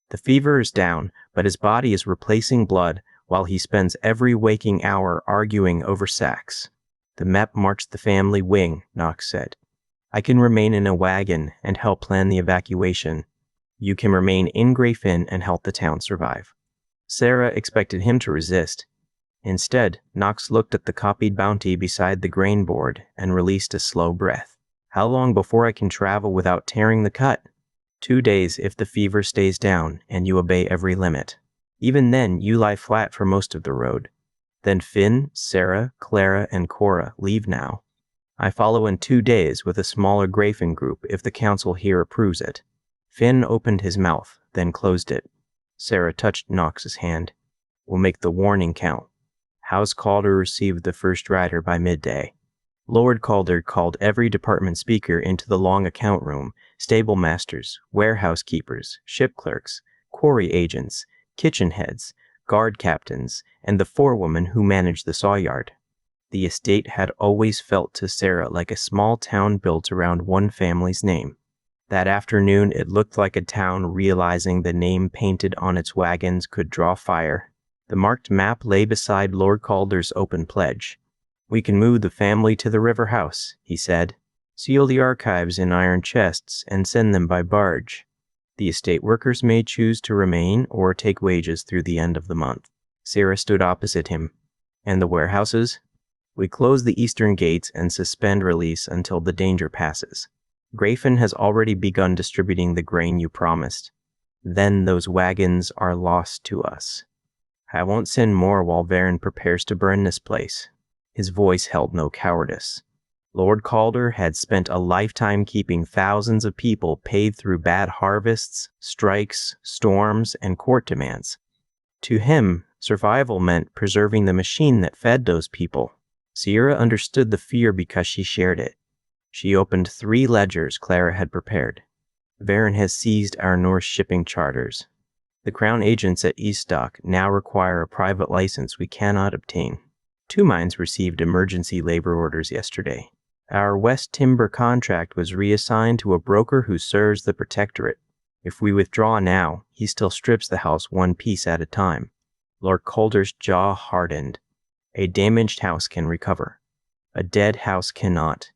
The fever is down, but his body is replacing blood while he spends every waking hour arguing over sacks. The map marks the family wing, Knox said. I can remain in a wagon and help plan the evacuation. You can remain in Grayfen and help the town survive. Sarah expected him to resist. Instead, Knox looked at the copied bounty beside the grain board and released a slow breath. How long before I can travel without tearing the cut? 2 days if the fever stays down and you obey every limit. Even then, you lie flat for most of the road. Then Finn, Sarah, Clara, and Cora leave now. I follow in 2 days with a smaller Grayfen group if the council here approves it. Finn opened his mouth, then closed it. Sarah touched Knox's hand. We'll make the warning count. House Calder received the first rider by midday. Lord Calder called every department speaker into the long account room, stable masters, warehouse keepers, ship clerks, quarry agents, kitchen heads, guard captains, and the forewoman who managed the sawyard. The estate had always felt to Sarah like a small town built around one family's name. That afternoon it looked like a town realizing the name painted on its wagons could draw fire. The marked map lay beside Lord Calder's open pledge. We can move the family to the river house, he said. Seal the archives in iron chests and send them by barge. The estate workers may choose to remain or take wages through the end of the month. Sarah stood opposite him. And the warehouses? We close the eastern gates and suspend release until the danger passes. Grayfen has already begun distributing the grain you promised. Then those wagons are lost to us. I won't send more while Varen prepares to burn this place. His voice held no cowardice. Lord Calder had spent a lifetime keeping thousands of people paid through bad harvests, strikes, storms, and court demands. To him, survival meant preserving the machine that fed those people. Sierra understood the fear because she shared it. She opened 3 ledgers Clara had prepared. Varen has seized our Norse shipping charters. The Crown agents at Eastdock now require a private license we cannot obtain. 2 mines received emergency labor orders yesterday. Our West Timber contract was reassigned to a broker who serves the Protectorate. If we withdraw now, he still strips the house 1 piece at a time. Lord Calder's jaw hardened. A damaged house can recover. A dead house cannot.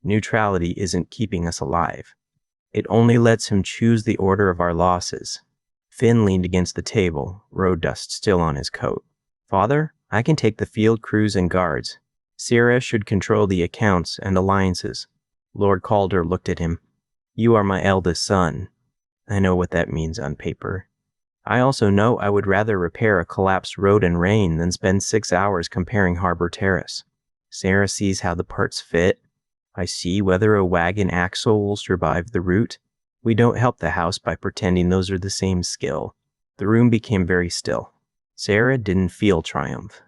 Neutrality isn't keeping us alive. It only lets him choose the order of our losses. Finn leaned against the table, road dust still on his coat. Father, I can take the field crews and guards. Sierra should control the accounts and alliances. Lord Calder looked at him. You are my eldest son. I know what that means on paper. I also know I would rather repair a collapsed road in rain than spend 6 hours comparing Harbor Terrace. Sarah sees how the parts fit. I see whether a wagon axle will survive the route. We don't help the house by pretending those are the same skill. The room became very still. Sarah didn't feel triumph.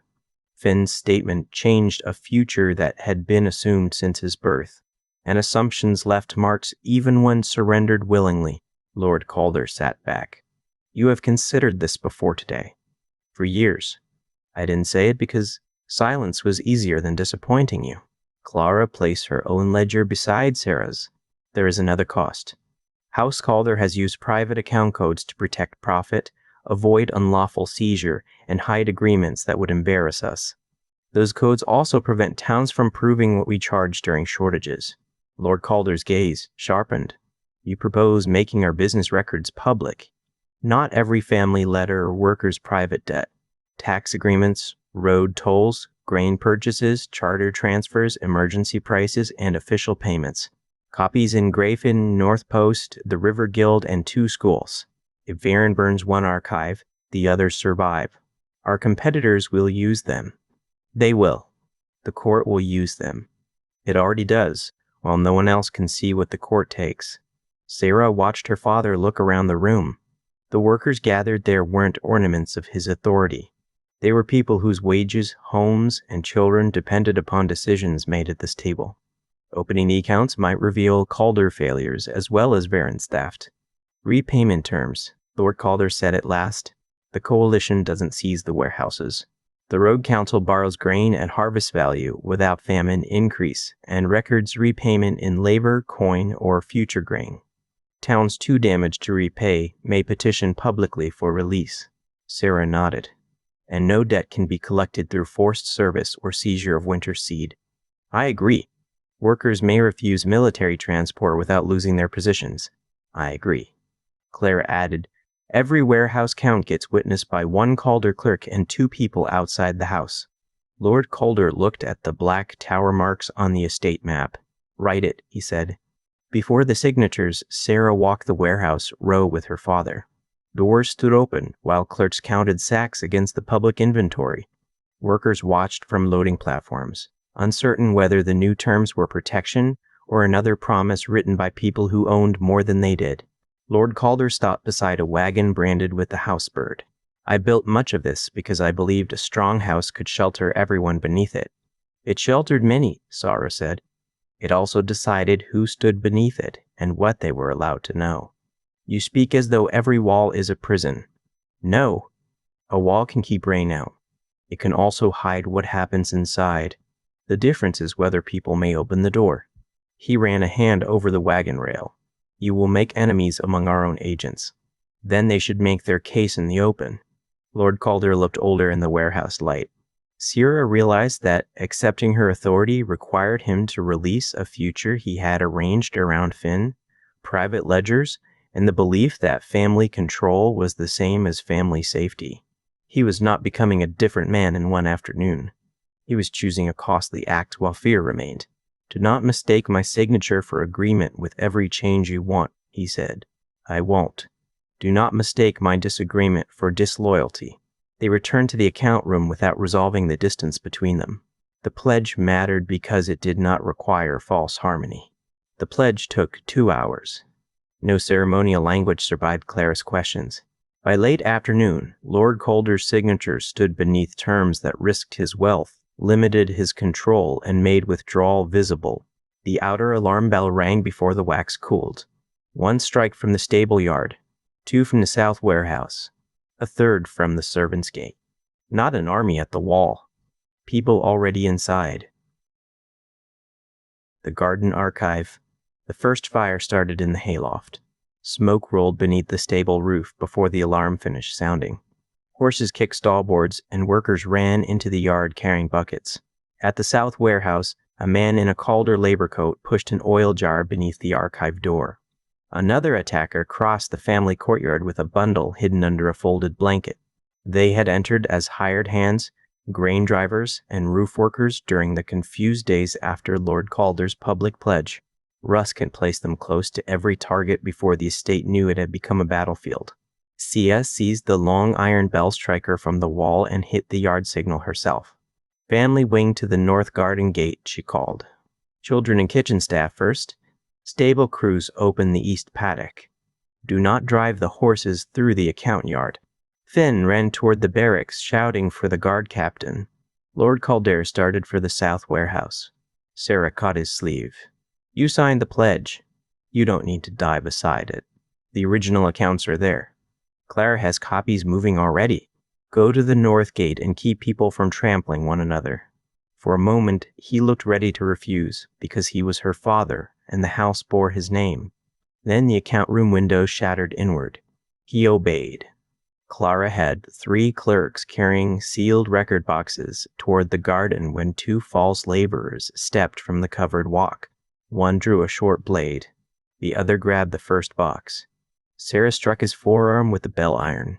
Finn's statement changed a future that had been assumed since his birth, and assumptions left marks even when surrendered willingly. Lord Calder sat back. You have considered this before today. For years. I didn't say it because silence was easier than disappointing you. Clara placed her own ledger beside Sarah's. There is another cost. House Calder has used private account codes to protect profit, avoid unlawful seizure, and hide agreements that would embarrass us. Those codes also prevent towns from proving what we charge during shortages. Lord Calder's gaze sharpened. You propose making our business records public. Not every family letter or worker's private debt. Tax agreements, road tolls, grain purchases, charter transfers, emergency prices, and official payments. Copies in Grafin, North Post, the River Guild, and 2 schools. If Varen burns one archive, the others survive. Our competitors will use them. They will. The court will use them. It already does, while no one else can see what the court takes. Sarah watched her father look around the room. The workers gathered there weren't ornaments of his authority. They were people whose wages, homes, and children depended upon decisions made at this table. Opening the accounts might reveal Calder failures as well as Varen's theft. Repayment terms, Lord Calder said at last. The coalition doesn't seize the warehouses. The Road Council borrows grain at harvest value without famine increase and records repayment in labor, coin, or future grain. Towns too damaged to repay may petition publicly for release. Sarah nodded. And no debt can be collected through forced service or seizure of winter seed. I agree. Workers may refuse military transport without losing their positions. I agree. Clara added, every warehouse count gets witnessed by 1 Calder clerk and 2 people outside the house. Lord Calder looked at the black tower marks on the estate map. Write it, he said. Before the signatures, Sarah walked the warehouse row with her father. Doors stood open while clerks counted sacks against the public inventory. Workers watched from loading platforms, uncertain whether the new terms were protection or another promise written by people who owned more than they did. Lord Calder stopped beside a wagon branded with the house bird. I built much of this because I believed a strong house could shelter everyone beneath it. It sheltered many, Sarah said. It also decided who stood beneath it and what they were allowed to know. You speak as though every wall is a prison. No. A wall can keep rain out. It can also hide what happens inside. The difference is whether people may open the door. He ran a hand over the wagon rail. You will make enemies among our own agents. Then they should make their case in the open. Lord Calder looked older in the warehouse light. Sierra realized that accepting her authority required him to release a future he had arranged around Finn, private ledgers, and the belief that family control was the same as family safety. He was not becoming a different man in one afternoon. He was choosing a costly act while fear remained. Do not mistake my signature for agreement with every change you want, he said. I won't. Do not mistake my disagreement for disloyalty. They returned to the account room without resolving the distance between them. The pledge mattered because it did not require false harmony. The pledge took 2 hours. No ceremonial language survived Clara's questions. By late afternoon, Lord Calder's signature stood beneath terms that risked his wealth, limited his control, and made withdrawal visible. The outer alarm bell rang before the wax cooled. 1 strike from the stable yard, 2 from the south warehouse, a 3rd from the servants' gate. Not an army at the wall. People already inside. The garden archive. The first fire started in the hayloft. Smoke rolled beneath the stable roof before the alarm finished sounding. Horses kicked stallboards, and workers ran into the yard carrying buckets. At the south warehouse, a man in a Calder labor coat pushed an oil jar beneath the archive door. Another attacker crossed the family courtyard with a bundle hidden under a folded blanket. They had entered as hired hands, grain drivers, and roof workers during the confused days after Lord Calder's public pledge. Rusk had placed them close to every target before the estate knew it had become a battlefield. Sia seized the long iron bell striker from the wall and hit the yard signal herself. "Family wing to the north garden gate," she called. "Children and kitchen staff first. Stable crews open the east paddock. Do not drive the horses through the account yard." Finn ran toward the barracks, shouting for the guard captain. Lord Calder started for the south warehouse. Sarah caught his sleeve. "You signed the pledge. You don't need to die beside it. The original accounts are there. Clara has copies moving already. Go to the north gate and keep people from trampling one another." For a moment, he looked ready to refuse, because he was her father, and the house bore his name. Then the account room window shattered inward. He obeyed. Clara had 3 clerks carrying sealed record boxes toward the garden when 2 false laborers stepped from the covered walk. One drew a short blade. The other grabbed the first box. Sarah struck his forearm with the bell iron.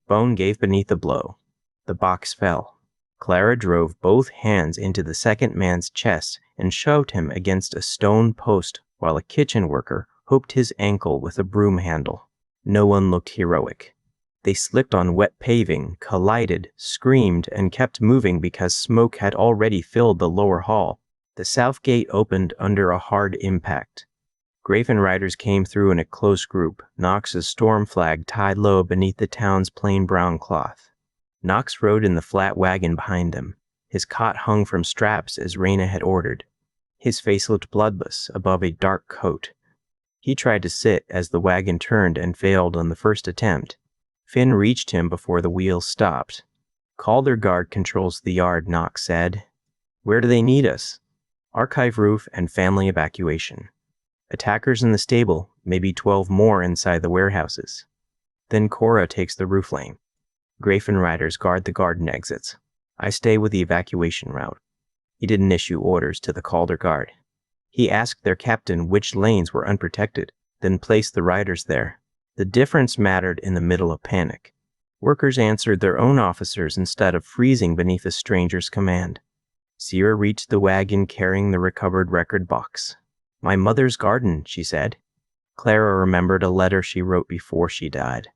Bone gave beneath the blow. The box fell. Clara drove both hands into the second man's chest and shoved him against a stone post while a kitchen worker hooked his ankle with a broom handle. No one looked heroic. They slipped on wet paving, collided, screamed, and kept moving because smoke had already filled the lower hall. The south gate opened under a hard impact. Grafen riders came through in a close group, Knox's storm flag tied low beneath the town's plain brown cloth. Knox rode in the flat wagon behind them. His cot hung from straps as Raina had ordered. His face looked bloodless above a dark coat. He tried to sit as the wagon turned and failed on the first attempt. Finn reached him before the wheels stopped. "Calder guard controls the yard," Knox said. "Where do they need us?" "Archive roof and family evacuation. Attackers in the stable, maybe 12 more inside the warehouses. Then Cora takes the roof lane. Grafen riders guard the garden exits. I stay with the evacuation route." He didn't issue orders to the Calder guard. He asked their captain which lanes were unprotected, then placed the riders there. The difference mattered in the middle of panic. Workers answered their own officers instead of freezing beneath a stranger's command. Sierra reached the wagon carrying the recovered record box. "My mother's garden," she said. Clara remembered a letter she wrote before she died.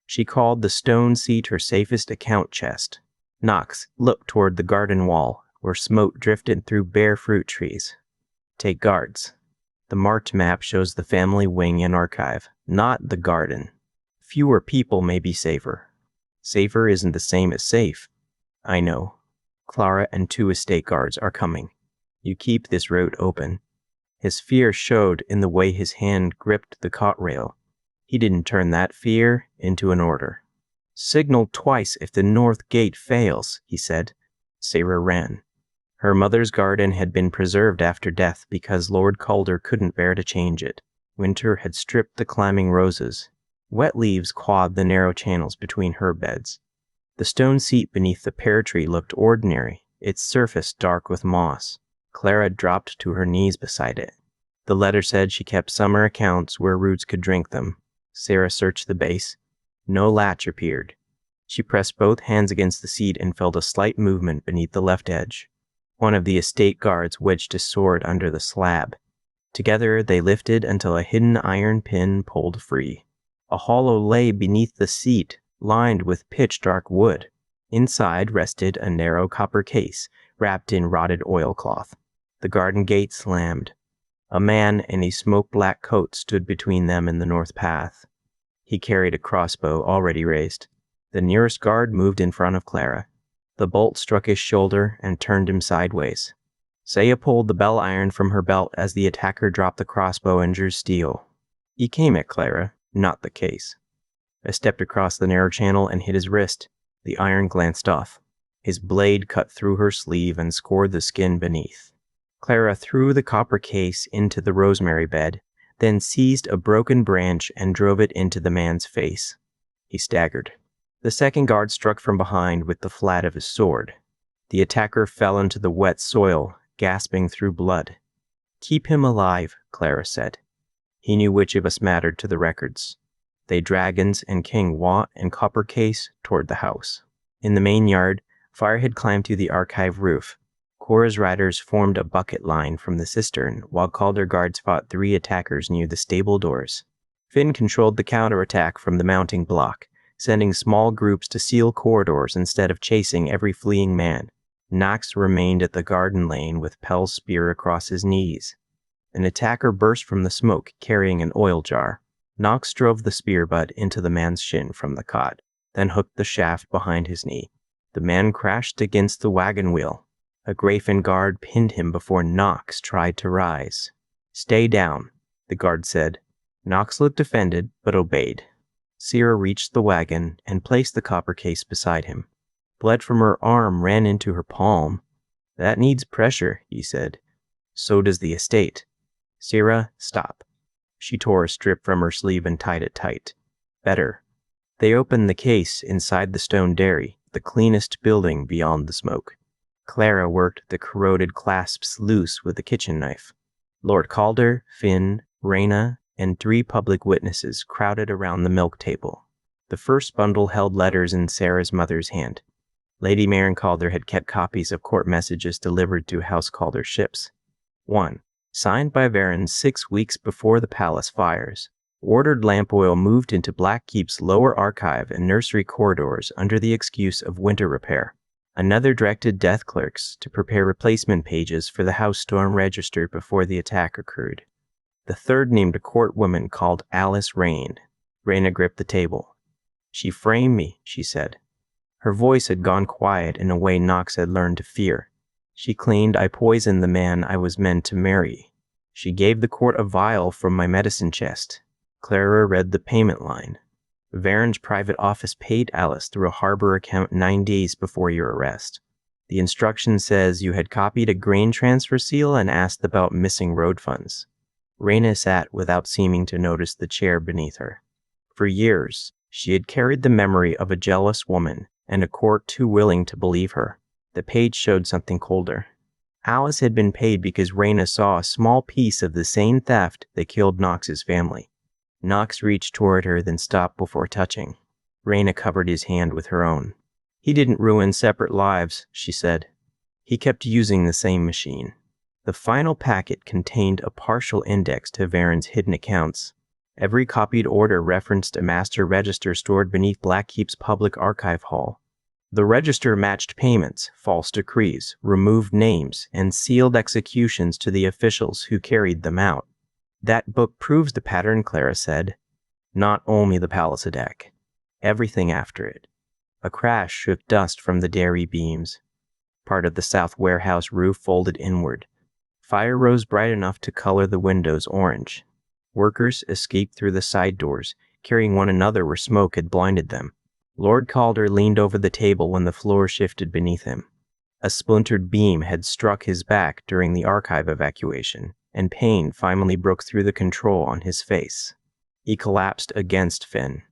She called the stone seat her safest account chest. Knox looked toward the garden wall, where smoke drifted through bare fruit trees. "Take guards. The marked map shows the family wing and archive, not the garden. Fewer people may be safer. Safer isn't the same as safe." "I know. Clara and 2 estate guards are coming. You keep this road open." His fear showed in the way his hand gripped the cot rail. He didn't turn that fear into an order. "Signal twice if the north gate fails," he said. Sarah ran. Her mother's garden had been preserved after death because Lord Calder couldn't bear to change it. Winter had stripped the climbing roses. Wet leaves clawed the narrow channels between herb beds. The stone seat beneath the pear tree looked ordinary, its surface dark with moss. Clara dropped to her knees beside it. The letter said she kept summer accounts where roots could drink them. Sarah searched the base. No latch appeared. She pressed both hands against the seat and felt a slight movement beneath the left edge. One of the estate guards wedged his sword under the slab. Together they lifted until a hidden iron pin pulled free. A hollow lay beneath the seat, lined with pitch-dark wood. Inside rested a narrow copper case wrapped in rotted oilcloth. The garden gate slammed. A man in a smoke-black coat stood between them and the north path. He carried a crossbow already raised. The nearest guard moved in front of Clara. The bolt struck his shoulder and turned him sideways. Saya pulled the bell iron from her belt as the attacker dropped the crossbow and drew steel. He came at Clara, not the case. I stepped across the narrow channel and hit his wrist. The iron glanced off. His blade cut through her sleeve and scored the skin beneath. Clara threw the copper case into the rosemary bed, then seized a broken branch and drove it into the man's face. He staggered. The second guard struck from behind with the flat of his sword. The attacker fell into the wet soil, gasping through blood. "Keep him alive," Clara said. He knew which of us mattered to the records. They dragons and King Wat and copper case toward the house. In the main yard, fire had climbed to the archive roof. Cora's riders formed a bucket line from the cistern, while Calder guards fought 3 attackers near the stable doors. Finn controlled the counterattack from the mounting block, sending small groups to seal corridors instead of chasing every fleeing man. Knox remained at the garden lane with Pell's spear across his knees. An attacker burst from the smoke, carrying an oil jar. Knox drove the spear butt into the man's shin from the cot, then hooked the shaft behind his knee. The man crashed against the wagon wheel. A Grayfen guard pinned him before Knox tried to rise. "Stay down," the guard said. Knox looked offended, but obeyed. Sierra reached the wagon and placed the copper case beside him. Blood from her arm ran into her palm. "That needs pressure," he said. "So does the estate." "Sierra, stop." She tore a strip from her sleeve and tied it tight. "Better." They opened the case inside the stone dairy, the cleanest building beyond the smoke. Clara worked the corroded clasps loose with a kitchen knife. Lord Calder, Finn, Reyna, and 3 public witnesses crowded around the milk table. The first bundle held letters in Sarah's mother's hand. Lady Maren Calder had kept copies of court messages delivered to House Calder ships. 1. Signed by Varen 6 weeks before the palace fires. Ordered lamp oil moved into Blackkeep's lower archive and nursery corridors under the excuse of winter repair. Another directed death clerks to prepare replacement pages for the House Storm Register before the attack occurred. The third named a court woman called Alice Rain. Reyna gripped the table. "She framed me," she said. Her voice had gone quiet in a way Knox had learned to fear. "She claimed I poisoned the man I was meant to marry. She gave the court a vial from my medicine chest." Clara read the payment line. "Varen's private office paid Alice through a harbor account 9 days before your arrest. The instruction says you had copied a grain transfer seal and asked about missing road funds." Reyna sat without seeming to notice the chair beneath her. For years, she had carried the memory of a jealous woman and a court too willing to believe her. The page showed something colder. Alice had been paid because Reyna saw a small piece of the same theft that killed Knox's family. Knox reached toward her, then stopped before touching. Reyna covered his hand with her own. "He didn't ruin separate lives," she said. "He kept using the same machine." The final packet contained a partial index to Varen's hidden accounts. Every copied order referenced a master register stored beneath Blackkeep's public archive hall. The register matched payments, false decrees, removed names, and sealed executions to the officials who carried them out. "That book proves the pattern," Clara said. "Not only the Palisadeck. Everything after it." A crash shook dust from the dairy beams. Part of the south warehouse roof folded inward. Fire rose bright enough to color the windows orange. Workers escaped through the side doors, carrying one another where smoke had blinded them. Lord Calder leaned over the table when the floor shifted beneath him. A splintered beam had struck his back during the archive evacuation, and pain finally broke through the control on his face. He collapsed against Finn.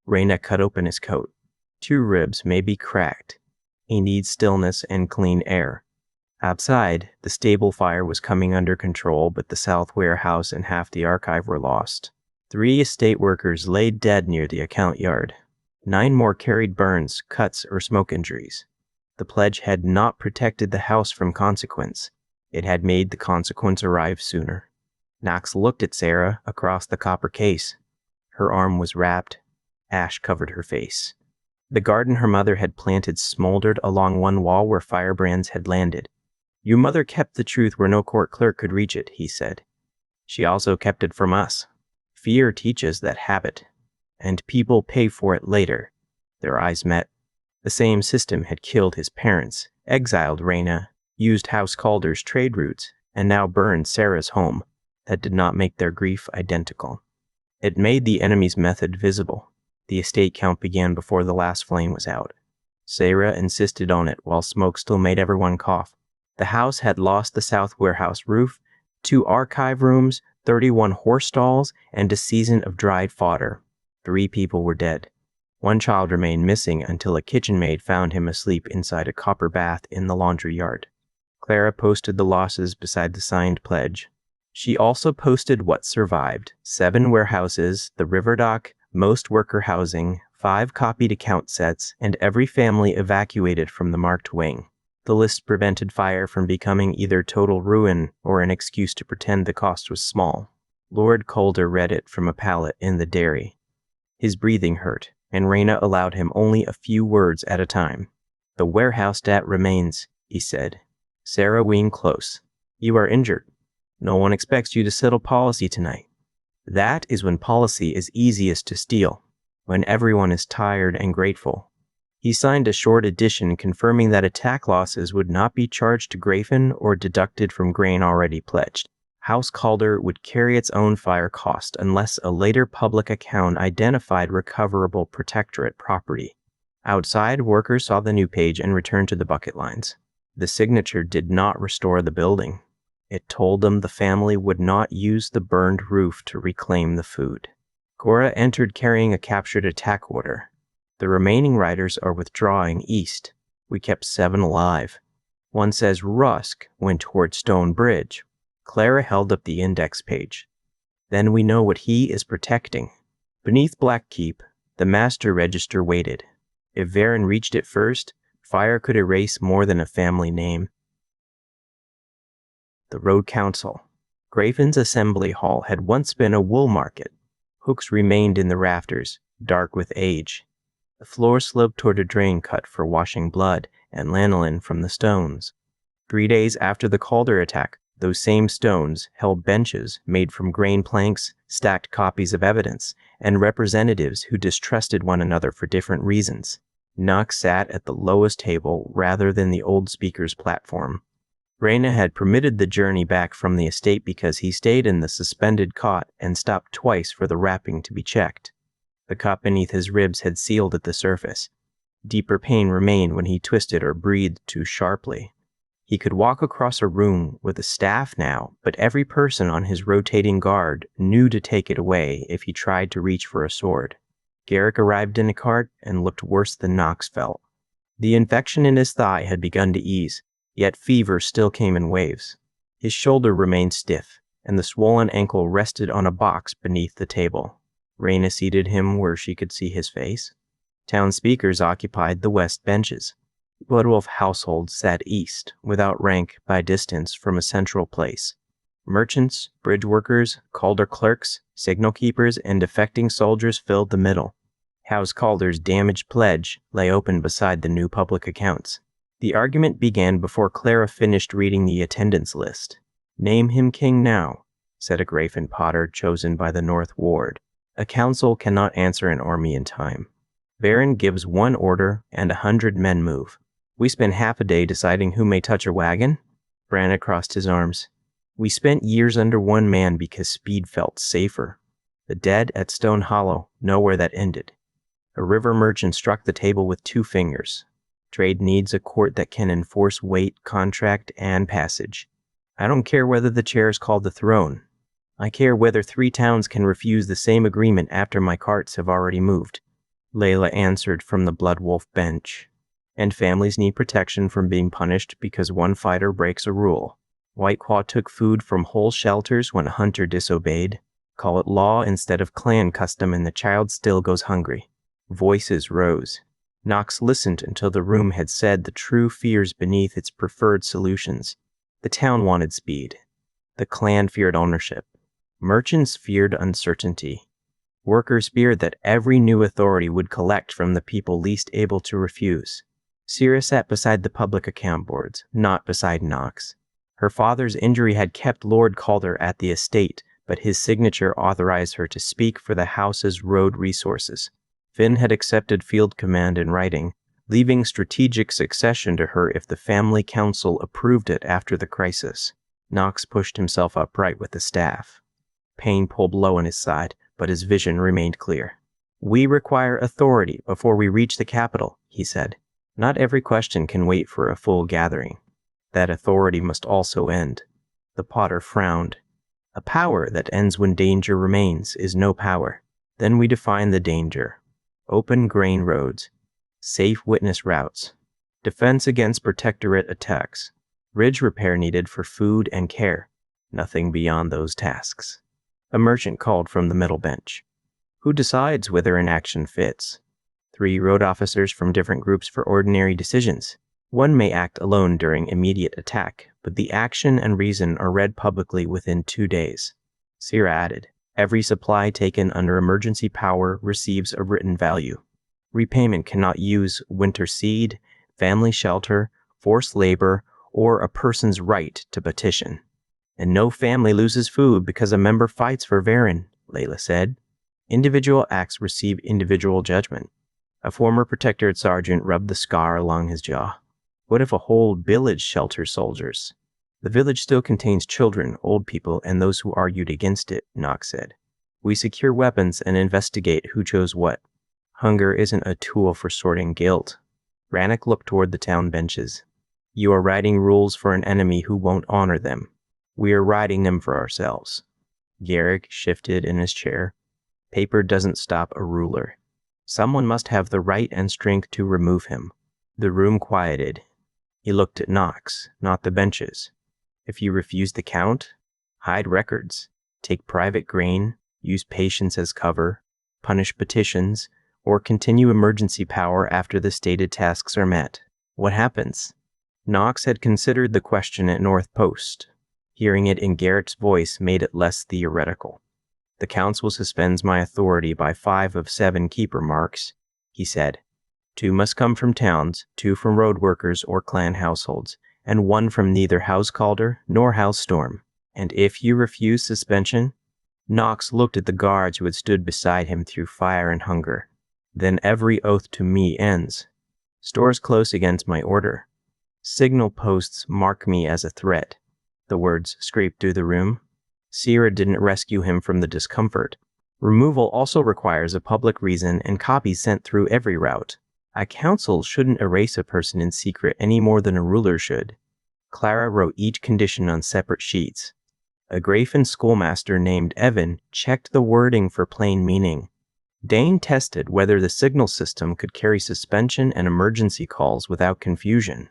Reyna cut open his coat. 2 ribs may be cracked. He needs stillness and clean air. Outside, the stable fire was coming under control, but the south warehouse and half the archive were lost. 3 estate workers laid dead near the account yard. 9 more carried burns, cuts, or smoke injuries. The pledge had not protected the house from consequence. It had made the consequence arrive sooner. Knox looked at Sarah across the copper case. Her arm was wrapped. Ash covered her face. The garden her mother had planted smoldered along one wall where firebrands had landed. Your mother kept the truth where no court clerk could reach it, he said. She also kept it from us. Fear teaches that habit, and people pay for it later. Their eyes met. The same system had killed his parents, exiled Raina, used House Calder's trade routes, and now burned Sarah's home. That did not make their grief identical. It made the enemy's method visible. The estate count began before the last flame was out. Sarah insisted on it while smoke still made everyone cough. The house had lost the south warehouse roof, 2 archive rooms, 31 horse stalls, and a season of dried fodder. 3 people were dead. 1 child remained missing until a kitchen maid found him asleep inside a copper bath in the laundry yard. Clara posted the losses beside the signed pledge. She also posted what survived: 7 warehouses, the river dock, most worker housing, 5 copied account sets, and every family evacuated from the marked wing. The list prevented fire from becoming either total ruin or an excuse to pretend the cost was small. Lord Calder read it from a pallet in the dairy. His breathing hurt, and Raina allowed him only a few words at a time. The warehouse debt remains, he said. Sarah leaned close. You are injured. No one expects you to settle policy tonight. That is when policy is easiest to steal, when everyone is tired and grateful. He signed a short addition confirming that attack losses would not be charged to Grafen or deducted from grain already pledged. House Calder would carry its own fire cost unless a later public account identified recoverable protectorate property. Outside, workers saw the new page and returned to the bucket lines. The signature did not restore the building. It told them the family would not use the burned roof to reclaim the food. Cora entered carrying a captured attack order. The remaining riders are withdrawing east. We kept 7 alive. One says Rusk went toward Stone Bridge. Clara held up the index page. Then we know what he is protecting. Beneath Blackkeep, the master register waited. If Varen reached it first, fire could erase more than a family name. The Road Council. Grafen's assembly hall had once been a wool market. Hooks remained in the rafters, dark with age. The floor sloped toward a drain cut for washing blood and lanolin from the stones. 3 days after the Calder attack, those same stones held benches made from grain planks, stacked copies of evidence, and representatives who distrusted one another for different reasons. Knox sat at the lowest table rather than the old speaker's platform. Raina had permitted the journey back from the estate because he stayed in the suspended cot and stopped twice for the wrapping to be checked. The cot beneath his ribs had sealed at the surface. Deeper pain remained when he twisted or breathed too sharply. He could walk across a room with a staff now, but every person on his rotating guard knew to take it away if he tried to reach for a sword. Garrick arrived in a cart and looked worse than Knox felt. The infection in his thigh had begun to ease, yet fever still came in waves. His shoulder remained stiff, and the swollen ankle rested on a box beneath the table. Raina seated him where she could see his face. Town speakers occupied the west benches. Bloodwolf households sat east, without rank by distance from a central place. Merchants, bridge workers, Calder clerks, signal keepers, and defecting soldiers filled the middle. House Calder's damaged pledge lay open beside the new public accounts. The argument began before Clara finished reading the attendance list. Name him king now, said a Grafen Potter chosen by the North Ward. A council cannot answer an army in time. Varen gives 1 order and 100 men move. We spend half a day deciding who may touch a wagon? Branagh crossed his arms. We spent years under 1 man because speed felt safer. The dead at Stone Hollow know where that ended. A river merchant struck the table with 2 fingers. Trade needs a court that can enforce weight, contract, and passage. I don't care whether the chair is called the throne. I care whether 3 towns can refuse the same agreement after my carts have already moved. Layla answered from the Bloodwolf bench. And families need protection from being punished because 1 fighter breaks a rule. Whitequaw took food from whole shelters when a hunter disobeyed. Call it law instead of clan custom and the child still goes hungry. Voices rose. Knox listened until the room had said the true fears beneath its preferred solutions. The town wanted speed. The clan feared ownership. Merchants feared uncertainty. Workers feared that every new authority would collect from the people least able to refuse. Sierra sat beside the public account boards, not beside Knox. Her father's injury had kept Lord Calder at the estate, but his signature authorized her to speak for the house's road resources. Finn had accepted field command in writing, leaving strategic succession to her if the family council approved it after the crisis. Knox pushed himself upright with the staff. Pain pulled low on his side, but his vision remained clear. "We require authority before we reach the capital," he said. "Not every question can wait for a full gathering. That authority must also end." The potter frowned. "A power that ends when danger remains is no power." Then we define the danger. Open grain roads, safe witness routes, defense against protectorate attacks, ridge repair needed for food and care. Nothing beyond those tasks. A merchant called from the middle bench. "Who decides whether an action fits?" 3 road officers from different groups for ordinary decisions. One may act alone during immediate attack, but the action and reason are read publicly within 2 days. Sierra added, "Every supply taken under emergency power receives a written value. Repayment cannot use winter seed, family shelter, forced labor, or a person's right to petition." "And no family loses food because a member fights for Varen," Layla said. "Individual acts receive individual judgment." A former protectorate sergeant rubbed the scar along his jaw. "What if a whole village shelters soldiers?" "The village still contains children, old people, and those who argued against it," Knox said. "We secure weapons and investigate who chose what. Hunger isn't a tool for sorting guilt." Rannoch looked toward the town benches. "You are writing rules for an enemy who won't honor them. We are writing them for ourselves." Garrick shifted in his chair. "Paper doesn't stop a ruler. Someone must have the right and strength to remove him." The room quieted. He looked at Knox, not the benches. "If you refuse the count, hide records, take private grain, use patients as cover, punish petitions, or continue emergency power after the stated tasks are met, what happens?" Knox had considered the question at North Post. Hearing it in Garrick's voice made it less theoretical. "The council suspends my authority by 5 of 7 keeper marks," he said. 2 must come from towns, 2 from road workers or clan households, and 1 from neither House Calder nor House Storm. And if you refuse suspension..." Knox looked at the guards who had stood beside him through fire and hunger. "Then every oath to me ends. Stores close against my order. Signal posts mark me as a threat." The words scraped through the room. Sierra didn't rescue him from the discomfort. Removal also requires a public reason and copies sent through every route. A council shouldn't erase a person in secret any more than a ruler should. Clara wrote each condition on separate sheets. A Grafin schoolmaster named Evan checked the wording for plain meaning. Dane tested whether the signal system could carry suspension and emergency calls without confusion.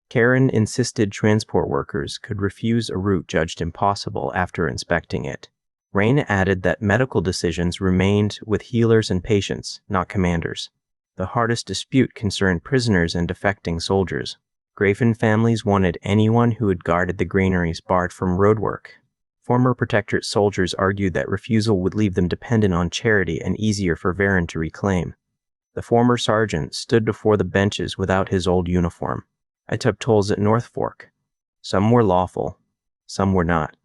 Karen insisted transport workers could refuse a route judged impossible after inspecting it. Raina added that medical decisions remained with healers and patients, not commanders. The hardest dispute concerned prisoners and defecting soldiers. Grafin families wanted anyone who had guarded the granaries barred from road work. Former protectorate soldiers argued that refusal would leave them dependent on charity and easier for Varen to reclaim. The former sergeant stood before the benches without his old uniform. "I took tolls at North Fork. Some were lawful, some were not.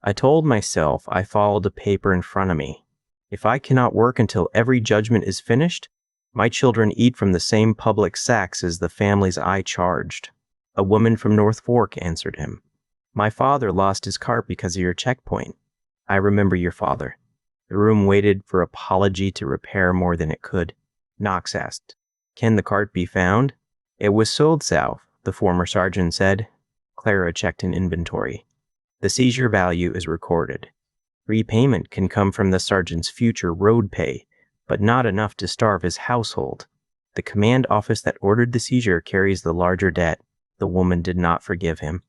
I told myself I followed the paper in front of me. If I cannot work until every judgment is finished, my children eat from the same public sacks as the families I charged." A woman from North Fork answered him. "My father lost his cart because of your checkpoint." "I remember your father." The room waited for apology to repair more than it could. Knox asked, "Can the cart be found?" "It was sold south," the former sergeant said. Clara checked an inventory. "The seizure value is recorded. Repayment can come from the sergeant's future road pay, but not enough to starve his household. The command office that ordered the seizure carries the larger debt." The woman did not forgive him.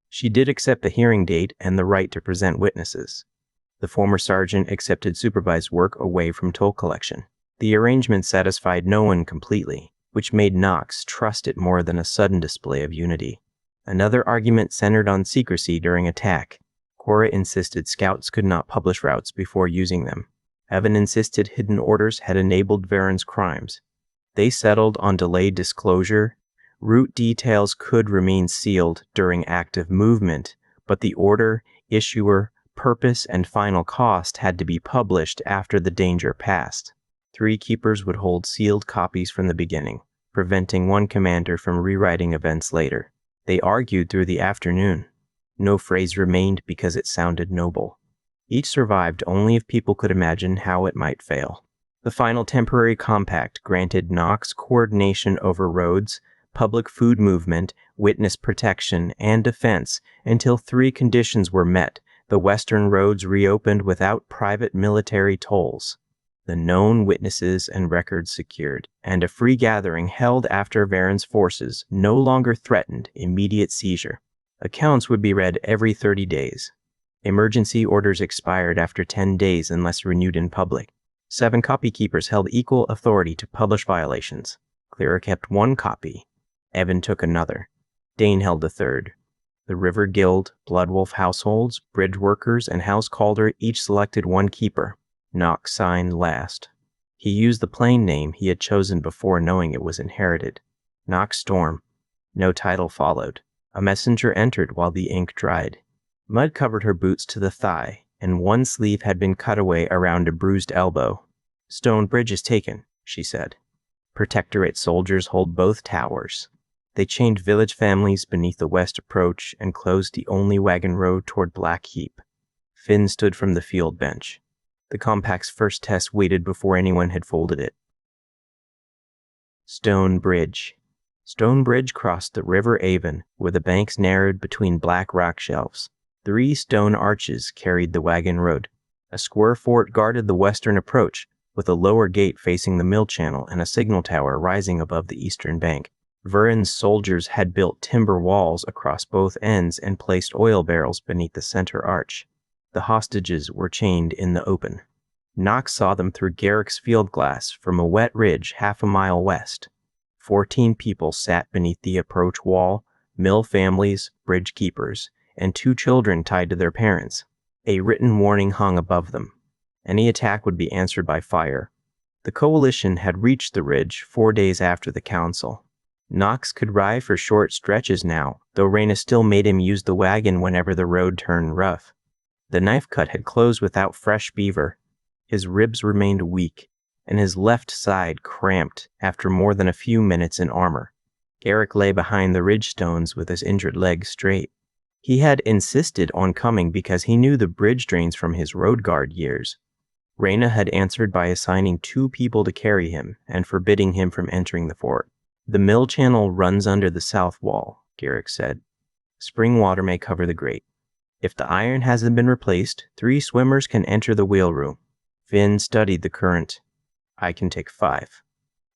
She did accept the hearing date and the right to present witnesses. The former sergeant accepted supervised work away from toll collection. The arrangement satisfied no one completely, which made Knox trust it more than a sudden display of unity. Another argument centered on secrecy during attack. Cora insisted scouts could not publish routes before using them. Evan insisted hidden orders had enabled Varen's crimes. They settled on delayed disclosure. Route details could remain sealed during active movement, but the order, issuer, purpose, and final cost had to be published after the danger passed. 3 keepers would hold sealed copies from the beginning, preventing one commander from rewriting events later. They argued through the afternoon. No phrase remained because it sounded noble. Each survived only if people could imagine how it might fail. The final temporary compact granted Knox coordination over roads, public food movement, witness protection, and defense until 3 conditions were met. The western roads reopened without private military tolls, the known witnesses and records secured, and a free gathering held after Varen's forces no longer threatened immediate seizure. Accounts would be read every 30 days. Emergency orders expired after 10 days unless renewed in public. 7 copy keepers held equal authority to publish violations. Clara kept 1 copy. Evan took another. Dane held a third. The River Guild, Bloodwolf households, bridge workers, and House Calder each selected 1 keeper. Knox signed last. He used the plain name he had chosen before knowing it was inherited. Knox Storm. No title followed. A messenger entered while the ink dried. Mud covered her boots to the thigh, and 1 sleeve had been cut away around a bruised elbow. "Stone Bridge is taken," she said. Protectorate soldiers hold both towers. They chained village families beneath the west approach and closed the only wagon road toward Blackheap. Finn stood from the field bench. The compact's first test waited before anyone had folded it. Stone Bridge. Stone Bridge crossed the River Avon, where the banks narrowed between black rock shelves. 3 stone arches carried the wagon road. A square fort guarded the western approach, with a lower gate facing the mill channel and a signal tower rising above the eastern bank. Varen's soldiers had built timber walls across both ends and placed oil barrels beneath the center arch. The hostages were chained in the open. Knox saw them through Garrick's field glass from a wet ridge half a mile west. 14 people sat beneath the approach wall, mill families, bridge keepers, and 2 children tied to their parents. A written warning hung above them. Any attack would be answered by fire. The coalition had reached the ridge 4 days after the council. Knox could ride for short stretches now, though Reyna still made him use the wagon whenever the road turned rough. The knife cut had closed without fresh beaver. His ribs remained weak, and his left side cramped after more than a few minutes in armor. Garrick lay behind the ridge stones with his injured leg straight. He had insisted on coming because he knew the bridge drains from his road guard years. Reyna had answered by assigning 2 people to carry him and forbidding him from entering the fort. "The mill channel runs under the south wall," Garrick said. "Spring water may cover the grate. If the iron hasn't been replaced, 3 swimmers can enter the wheelroom." Finn studied the current. "I can take 5.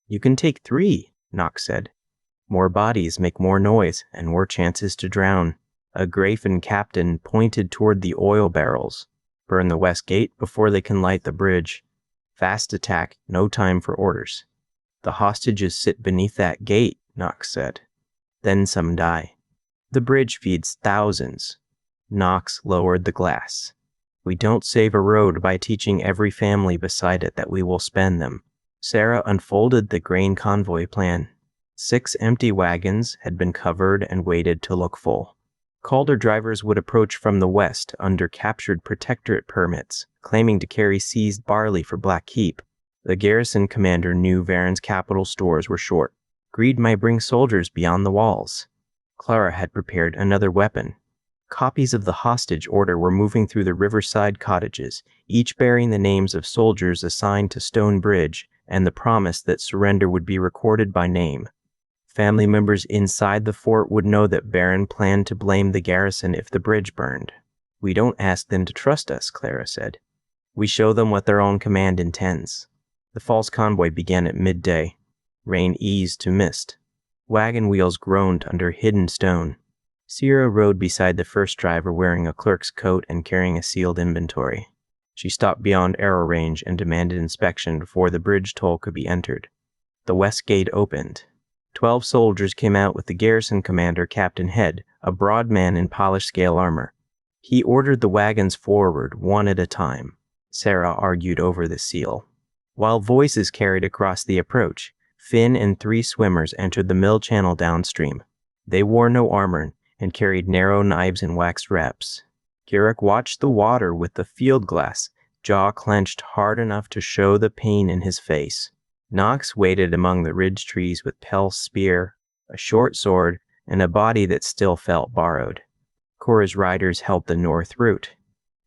"You can take 3, Knox said. "More bodies make more noise and more chances to drown." A Grafen captain pointed toward the oil barrels. "Burn the west gate before they can light the bridge. Fast attack, no time for orders." "The hostages sit beneath that gate," Knox said. "Then some die. The bridge feeds thousands." Knox lowered the glass. "We don't save a road by teaching every family beside it that we will spend them." Sarah unfolded the grain convoy plan. 6 empty wagons had been covered and waited to look full. Calder drivers would approach from the west under captured protectorate permits, claiming to carry seized barley for Blackheap. The garrison commander knew Varen's capital stores were short. Greed might bring soldiers beyond the walls. Clara had prepared another weapon. Copies of the hostage order were moving through the riverside cottages, each bearing the names of soldiers assigned to Stone Bridge and the promise that surrender would be recorded by name. Family members inside the fort would know that Varen planned to blame the garrison if the bridge burned. "We don't ask them to trust us," Clara said. "We show them what their own command intends." The false convoy began at midday. Rain eased to mist. Wagon wheels groaned under hidden stone. Sierra rode beside the first driver wearing a clerk's coat and carrying a sealed inventory. She stopped beyond arrow range and demanded inspection before the bridge toll could be entered. The west gate opened. 12 soldiers came out with the garrison commander, Captain Head, a broad man in polished scale armor. He ordered the wagons forward one at a time. Sarah argued over the seal. While voices carried across the approach, Finn and 3 swimmers entered the mill channel downstream. They wore no armor and carried narrow knives and waxed wraps. Garrick watched the water with the field glass, jaw clenched hard enough to show the pain in his face. Knox waited among the ridge trees with Pell's spear, a short sword, and a body that still felt borrowed. Cora's riders held the north route.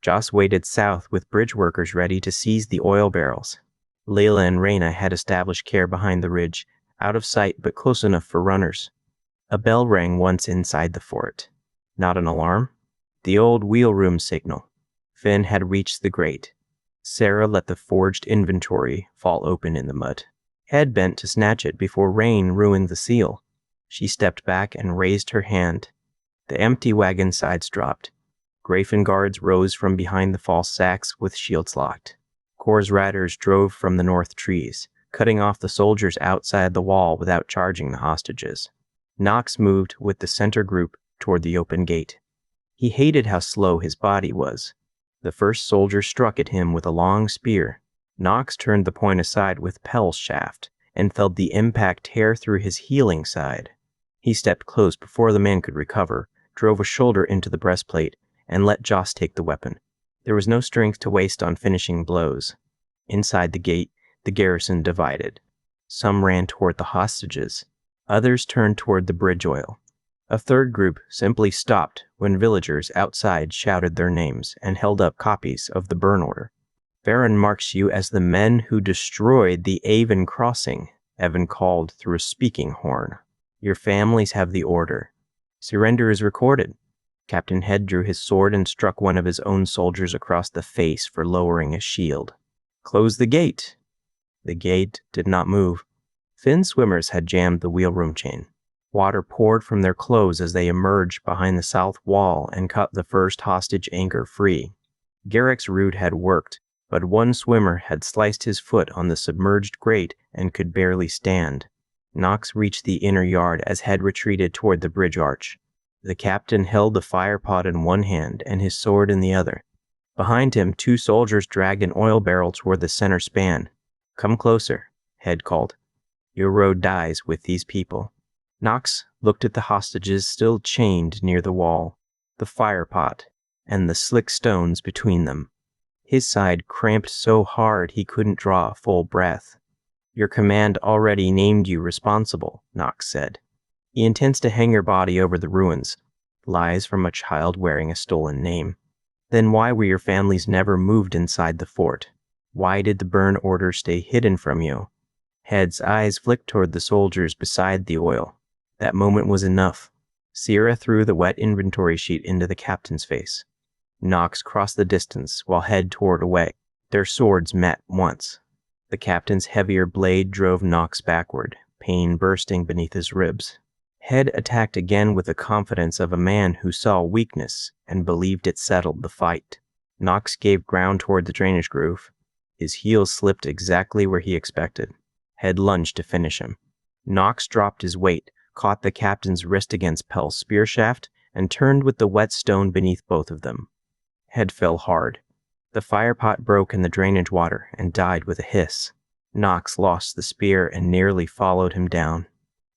Joss waited south with bridge workers ready to seize the oil barrels. Layla and Reyna had established care behind the ridge, out of sight but close enough for runners. A bell rang once inside the fort. Not an alarm. The old wheelroom signal. Finn had reached the grate. Sarah let the forged inventory fall open in the mud. Head bent to snatch it before rain ruined the seal. She stepped back and raised her hand. The empty wagon sides dropped. Grafen guards rose from behind the false sacks with shields locked. Cora's riders drove from the north trees, cutting off the soldiers outside the wall without charging the hostages. Knox moved with the center group toward the open gate. He hated how slow his body was. The first soldier struck at him with a long spear. Knox turned the point aside with Pell's shaft and felt the impact tear through his healing side. He stepped close before the man could recover, drove a shoulder into the breastplate, and let Joss take the weapon. There was no strength to waste on finishing blows. Inside the gate, the garrison divided. Some ran toward the hostages. Others turned toward the bridge oil. A third group simply stopped when villagers outside shouted their names and held up copies of the burn order. Baron marks you as the men who destroyed the Avon crossing, Evan called through a speaking horn. Your families have the order. Surrender is recorded. Captain Head drew his sword and struck one of his own soldiers across the face for lowering a shield. Close the gate. The gate did not move. Finn's swimmers had jammed the wheelroom chain. Water poured from their clothes as they emerged behind the south wall and cut the first hostage anchor free. Garrick's route had worked, but one swimmer had sliced his foot on the submerged grate and could barely stand. Knox reached the inner yard as Head retreated toward the bridge arch. The captain held the fire pot in one hand and his sword in the other. Behind him, 2 soldiers dragged an oil barrel toward the center span. Come closer, Head called. Your road dies with these people. Knox looked at the hostages still chained near the wall, the fire pot, and the slick stones between them. His side cramped so hard he couldn't draw a full breath. Your command already named you responsible, Knox said. He intends to hang your body over the ruins. Lies from a child wearing a stolen name. Then why were your families never moved inside the fort? Why did the burn order stay hidden from you? Head's eyes flicked toward the soldiers beside the oil. That moment was enough. Sierra threw the wet inventory sheet into the captain's face. Knox crossed the distance while Head tore it away. Their swords met once. The captain's heavier blade drove Knox backward, pain bursting beneath his ribs. Head attacked again with the confidence of a man who saw weakness and believed it settled the fight. Knox gave ground toward the drainage groove. His heels slipped exactly where he expected. Head lunged to finish him. Knox dropped his weight, caught the captain's wrist against Pell's spear shaft, and turned with the wet stone beneath both of them. Head fell hard. The fire pot broke in the drainage water and died with a hiss. Knox lost the spear and nearly followed him down.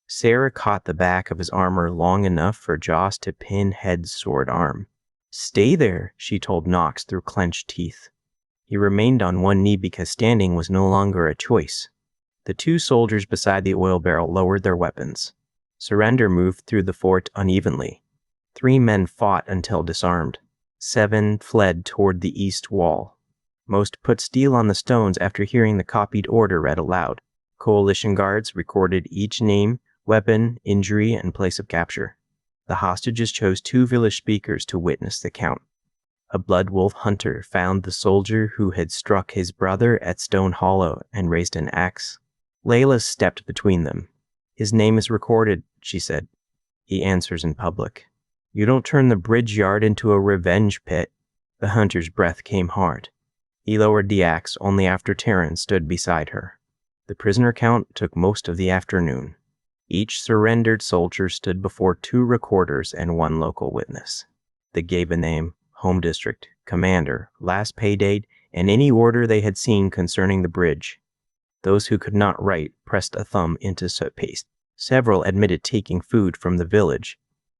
Sarah caught the back of his armor long enough for Joss to pin Head's sword arm. Stay there, she told Knox through clenched teeth. He remained on one knee because standing was no longer a choice. The 2 soldiers beside the oil barrel lowered their weapons. Surrender moved through the fort unevenly. 3 men fought until disarmed. 7 fled toward the east wall. Most put steel on the stones after hearing the copied order read aloud. Coalition guards recorded each name, weapon, injury, and place of capture. The hostages chose 2 village speakers to witness the count. A blood wolf hunter found the soldier who had struck his brother at Stone Hollow and raised an axe. Layla stepped between them. His name is recorded, she said. He answers in public. You don't turn the bridge yard into a revenge pit. The hunter's breath came hard. He lowered the axe only after Taryn stood beside her. The prisoner count took most of the afternoon. Each surrendered soldier stood before 2 recorders and 1 local witness. They gave a name, home district, commander, last pay date, and any order they had seen concerning the bridge. Those who could not write pressed a thumb into paste. Several admitted taking food from the village.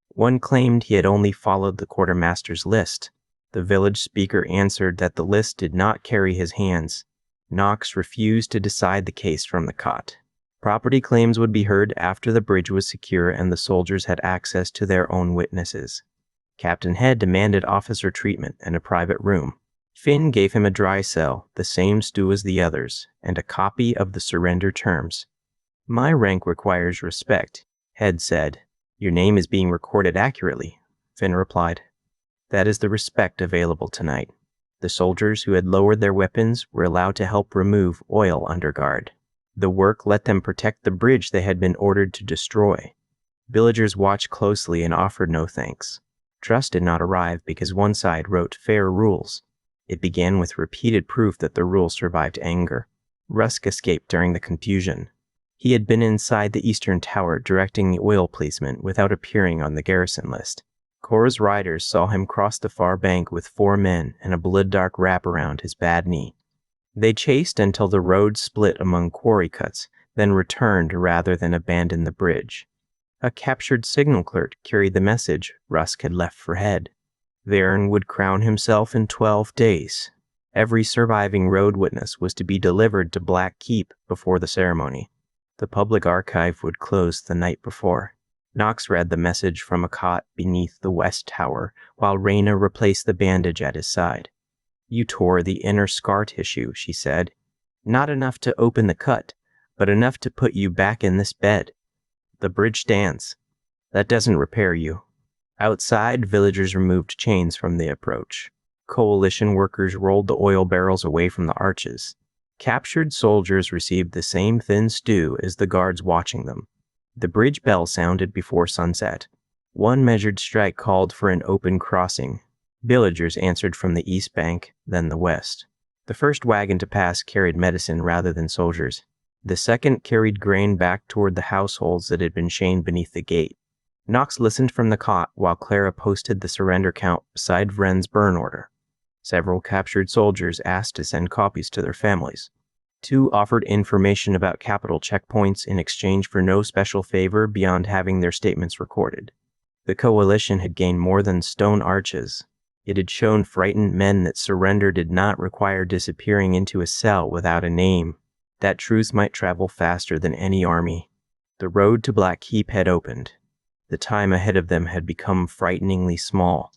One claimed he had only followed the quartermaster's list. The village speaker answered that the list did not carry his hands. Knox refused to decide the case from the cot. Property claims would be heard after the bridge was secure and the soldiers had access to their own witnesses. Captain Head demanded officer treatment and a private room. Finn gave him a dry cell, the same stew as the others, and a copy of the surrender terms. "My rank requires respect," Head said. "Your name is being recorded accurately," Finn replied. "That is the respect available tonight." The soldiers who had lowered their weapons were allowed to help remove oil under guard. The work let them protect the bridge they had been ordered to destroy. Villagers watched closely and offered no thanks. Trust did not arrive because one side wrote fair rules. It began with repeated proof that the rules survived anger. Rusk escaped during the confusion. He had been inside the eastern tower directing the oil placement without appearing on the garrison list. Kor's riders saw him cross the far bank with 4 men and a blood-dark wrap around his bad knee. They chased until the road split among quarry cuts, then returned rather than abandon the bridge. A captured signal clerk carried the message Rusk had left for Head. Varen would crown himself in 12 days. Every surviving road witness was to be delivered to Black Keep before the ceremony. The public archive would close the night before. Knox read the message from a cot beneath the west tower, while Reyna replaced the bandage at his side. "You tore the inner scar tissue," she said. "Not enough to open the cut, but enough to put you back in this bed. The bridge stands. That doesn't repair you." Outside, villagers removed chains from the approach. Coalition workers rolled the oil barrels away from the arches. Captured soldiers received the same thin stew as the guards watching them. The bridge bell sounded before sunset. One measured strike called for an open crossing. Villagers answered from the east bank, then the west. The first wagon to pass carried medicine rather than soldiers. The second carried grain back toward the households that had been chained beneath the gate. Knox listened from the cot while Clara posted the surrender count beside Vren's burn order. Several captured soldiers asked to send copies to their families. 2 offered information about capital checkpoints in exchange for no special favor beyond having their statements recorded. The coalition had gained more than stone arches. It had shown frightened men that surrender did not require disappearing into a cell without a name. That truth might travel faster than any army. The road to Black Keep had opened. The time ahead of them had become frighteningly small.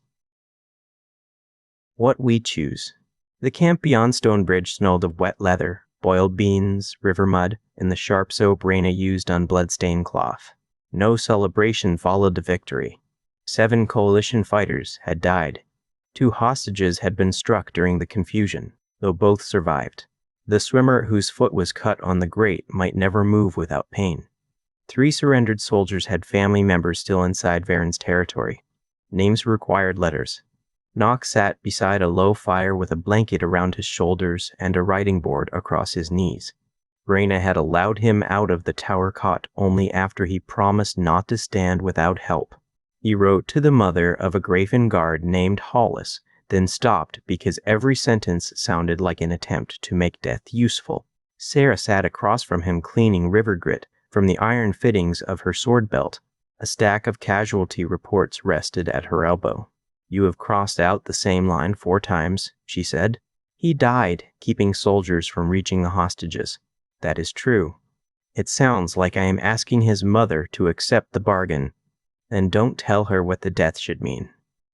What we choose. The camp beyond Stonebridge smelled of wet leather, boiled beans, river mud, and the sharp soap Reyna used on blood-stained cloth. No celebration followed the victory. 7 coalition fighters had died. 2 hostages had been struck during the confusion, though both survived. The swimmer whose foot was cut on the grate might never move without pain. 3 surrendered soldiers had family members still inside Varen's territory. Names required letters. Knox sat beside a low fire with a blanket around his shoulders and a writing board across his knees. Reyna had allowed him out of the tower cot only after he promised not to stand without help. He wrote to the mother of a Grafen guard named Hollis, then stopped because every sentence sounded like an attempt to make death useful. Sarah sat across from him cleaning river grit from the iron fittings of her sword belt. A stack of casualty reports rested at her elbow. "You have crossed out the same line 4 times, she said. "He died, keeping soldiers from reaching the hostages." "That is true." "It sounds like I am asking his mother to accept the bargain." "Then don't tell her what the death should mean.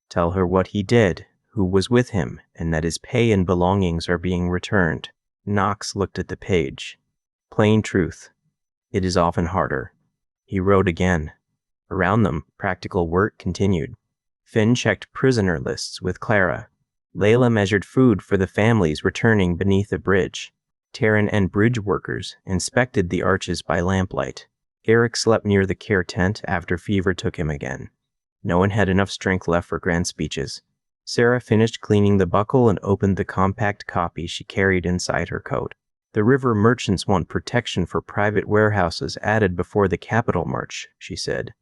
Tell her what he did, who was with him, and that his pay and belongings are being returned." Knox looked at the page. Plain truth. It is often harder. He wrote again. Around them, practical work continued. Finn checked prisoner lists with Clara. Layla measured food for the families returning beneath the bridge. Taryn and bridge workers inspected the arches by lamplight. Eric slept near the care tent after fever took him again. No one had enough strength left for grand speeches. Sarah finished cleaning the buckle and opened the compact copy she carried inside her coat. "The river merchants want protection for private warehouses added before the capital march," she said.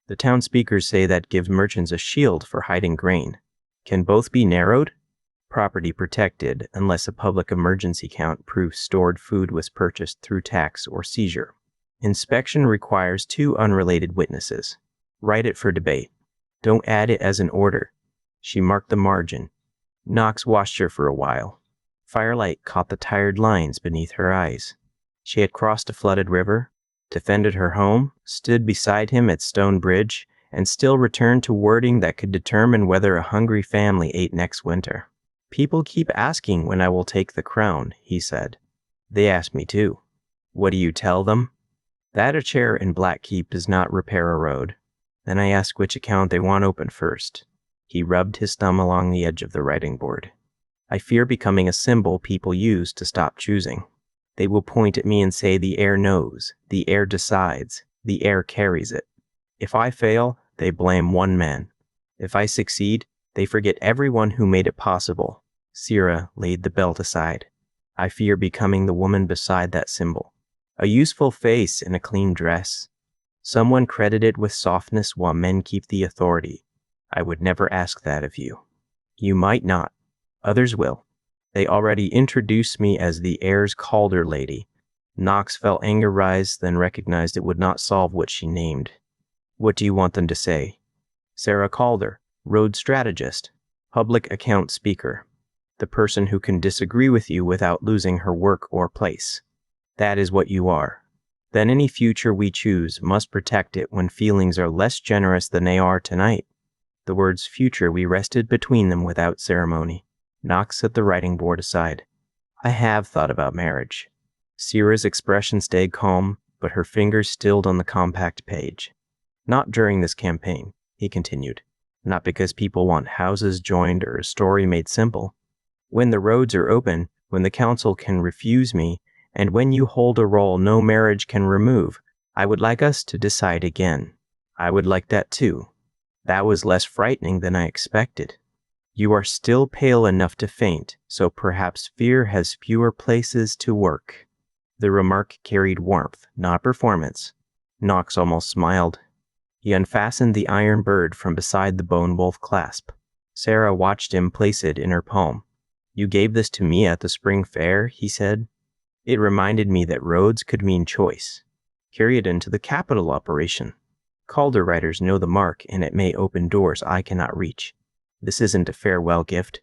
"The town speakers say that gives merchants a shield for hiding grain. Can both be narrowed?" property protected unless a public emergency count proves stored food was purchased through tax or seizure. Inspection requires 2 unrelated witnesses. Write it for debate. Don't add it as an order. She marked the margin. Knox watched her for a while. Firelight caught the tired lines beneath her eyes. She had crossed a flooded river, defended her home, stood beside him at Stone Bridge, and still returned to wording that could determine whether a hungry family ate next winter. People keep asking when I will take the crown, he said. They ask me too. What do you tell them? That a chair in Blackkeep does not repair a road. Then I ask which account they want opened first. He rubbed his thumb along the edge of the writing board. I fear becoming a symbol people use to stop choosing. They will point at me and say the air knows, the air decides, the air carries it. If I fail, they blame one man. If I succeed, they forget everyone who made it possible. Sierra laid the belt aside. I fear becoming the woman beside that symbol. A useful face in a clean dress. Someone credited with softness while men keep the authority. I would never ask that of you. You might not. Others will. They already introduced me as the heir's Calder lady. Knox felt anger rise, then recognized it would not solve what she named. What do you want them to say? Sarah Calder, road strategist, public account speaker. The person who can disagree with you without losing her work or place. That is what you are. Then any future we choose must protect it when feelings are less generous than they are tonight. The words future we rested between them without ceremony. Knox set the writing board aside. I have thought about marriage. Sierra's expression stayed calm, but her fingers stilled on the compact page. Not during this campaign, he continued. Not because people want houses joined or a story made simple. When the roads are open, when the council can refuse me, and when you hold a role no marriage can remove, I would like us to decide again. I would like that too. That was less frightening than I expected. You are still pale enough to faint, so perhaps fear has fewer places to work. The remark carried warmth, not performance. Knox almost smiled. He unfastened the iron bird from beside the bone wolf clasp. Sarah watched him place it in her palm. You gave this to me at the spring fair, he said. It reminded me that roads could mean choice. Carry it into the capital operation. Calder writers know the mark, and it may open doors I cannot reach. This isn't a farewell gift.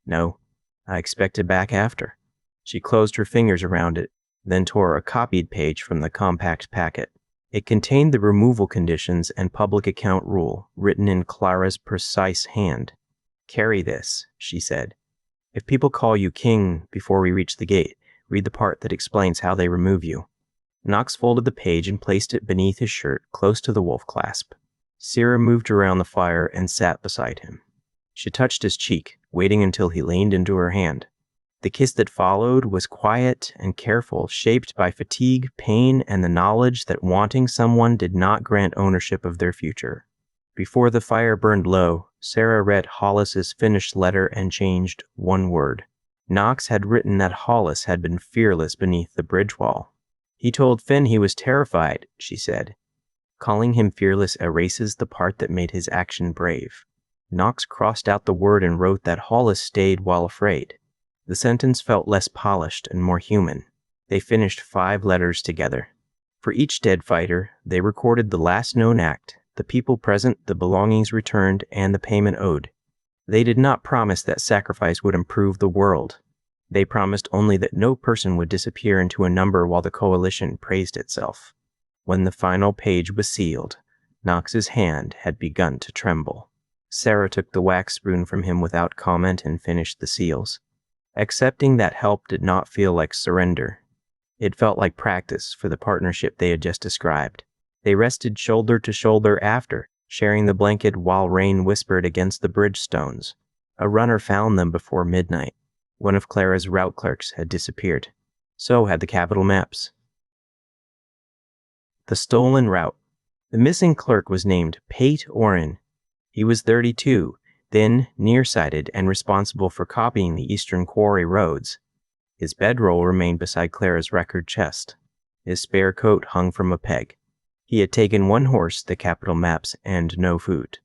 No, I expect it back after. She closed her fingers around it, then tore a copied page from the compact packet. It contained the removal conditions and public account rule, written in Clara's precise hand. Carry this, she said. If people call you king before we reach the gate, read the part that explains how they remove you. Knox folded the page and placed it beneath his shirt, close to the wolf clasp. Sierra moved around the fire and sat beside him. She touched his cheek, waiting until he leaned into her hand. The kiss that followed was quiet and careful, shaped by fatigue, pain, and the knowledge that wanting someone did not grant ownership of their future. Before the fire burned low, Sarah read Hollis's finished letter and changed one word. Knox had written that Hollis had been fearless beneath the bridge wall. He told Finn he was terrified, she said. Calling him fearless erases the part that made his action brave. Knox crossed out the word and wrote that Hollis stayed while afraid. The sentence felt less polished and more human. They finished 5 letters together. For each dead fighter, they recorded the last known act, the people present, the belongings returned, and the payment owed. They did not promise that sacrifice would improve the world. They promised only that no person would disappear into a number while the coalition praised itself. When the final page was sealed, Knox's hand had begun to tremble. Sarah took the wax spoon from him without comment and finished the seals. Accepting that help did not feel like surrender. It felt like practice for the partnership they had just described. They rested shoulder to shoulder after, sharing the blanket while rain whispered against the bridge stones. A runner found them before midnight. One of Clara's route clerks had disappeared. So had the capital maps. The stolen route. The missing clerk was named Pate Oren. He was 32, thin, nearsighted, and responsible for copying the Eastern Quarry roads. His bedroll remained beside Clara's record chest. His spare coat hung from a peg. He had taken 1 horse, the capital maps, and no food.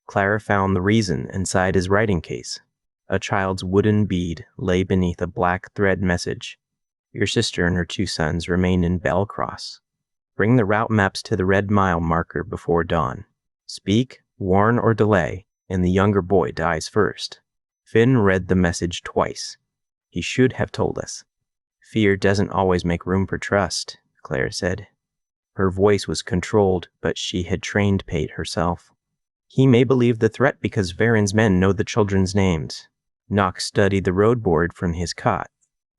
Clara found the reason inside his writing case. A child's wooden bead lay beneath a black thread message. Your sister and her 2 sons remain in Belcross. Bring the route maps to the red mile marker before dawn. Speak, warn, or delay, and the younger boy dies first. Finn read the message twice. He should have told us. Fear doesn't always make room for trust, Clara said. Her voice was controlled, but she had trained Pate herself. He may believe the threat because Varen's men know the children's names. Knox studied the road board from his cot.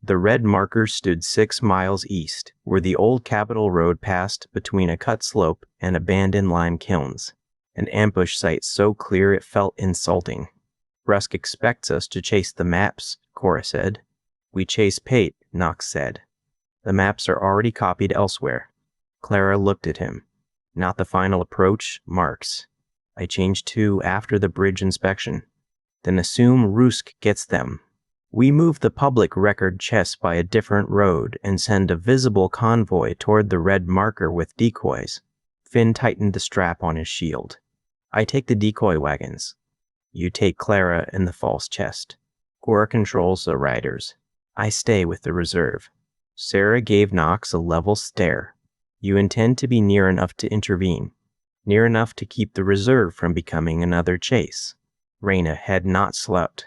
The red marker stood 6 miles east, where the old Capitol Road passed between a cut slope and abandoned lime kilns. An ambush site so clear it felt insulting. Rusk expects us to chase the maps, Cora said. We chase Pate, Knox said. The maps are already copied elsewhere. Clara looked at him. Not the final approach, marks. I changed 2 after the bridge inspection. Then assume Rusk gets them. We move the public record chest by a different road and send a visible convoy toward the red marker with decoys. Finn tightened the strap on his shield. I take the decoy wagons. You take Clara and the false chest. Cora controls the riders. I stay with the reserve. Sarah gave Knox a level stare. You intend to be near enough to intervene. Near enough to keep the reserve from becoming another chase. Reyna had not slept.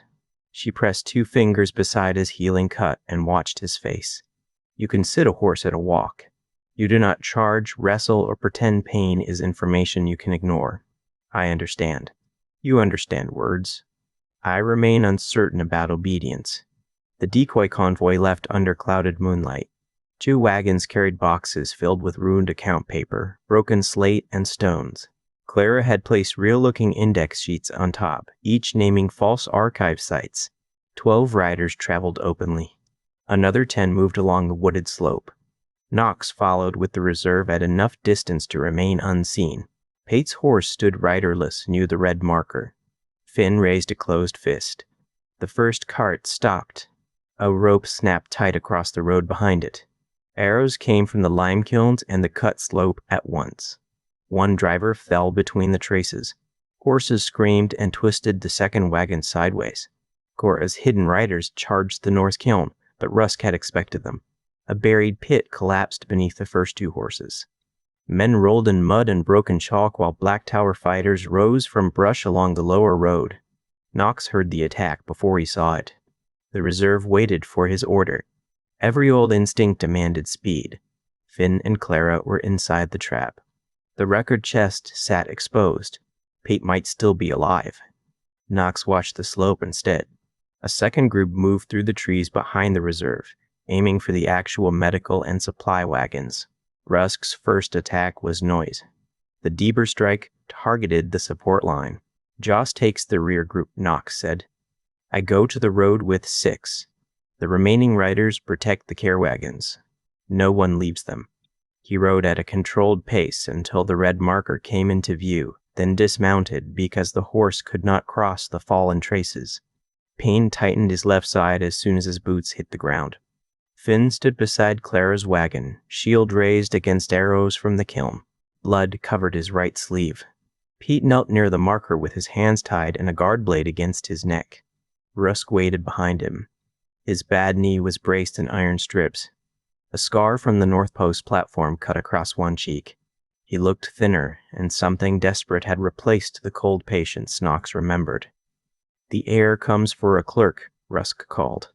She pressed 2 fingers beside his healing cut and watched his face. You can sit a horse at a walk. You do not charge, wrestle, or pretend pain is information you can ignore. I understand. You understand words. I remain uncertain about obedience. The decoy convoy left under clouded moonlight. 2 wagons carried boxes filled with ruined account paper, broken slate, and stones. Clara had placed real-looking index sheets on top, each naming false archive sites. 12 riders traveled openly. Another 10 moved along the wooded slope. Knox followed with the reserve at enough distance to remain unseen. Pate's horse stood riderless near the red marker. Finn raised a closed fist. The first cart stopped. A rope snapped tight across the road behind it. Arrows came from the lime kilns and the cut slope at once. One driver fell between the traces. Horses screamed and twisted the second wagon sideways. Cora's hidden riders charged the north kiln, but Rusk had expected them. A buried pit collapsed beneath the first 2 horses. Men rolled in mud and broken chalk while Black Tower fighters rose from brush along the lower road. Knox heard the attack before he saw it. The reserve waited for his order. Every old instinct demanded speed. Finn and Clara were inside the trap. The record chest sat exposed. Pate might still be alive. Knox watched the slope instead. A second group moved through the trees behind the reserve, aiming for the actual medical and supply wagons. Rusk's first attack was noise. The Deber strike targeted the support line. Joss takes the rear group, Knox said. I go to the road with 6. The remaining riders protect the care wagons. No one leaves them. He rode at a controlled pace until the red marker came into view, then dismounted because the horse could not cross the fallen traces. Payne tightened his left side as soon as his boots hit the ground. Finn stood beside Clara's wagon, shield raised against arrows from the kiln. Blood covered his right sleeve. Pete knelt near the marker with his hands tied and a guard blade against his neck. Rusk waited behind him. His bad knee was braced in iron strips. A scar from the North Post platform cut across one cheek. He looked thinner, and something desperate had replaced the cold patience Knox remembered. The heir comes for a clerk, Rusk called.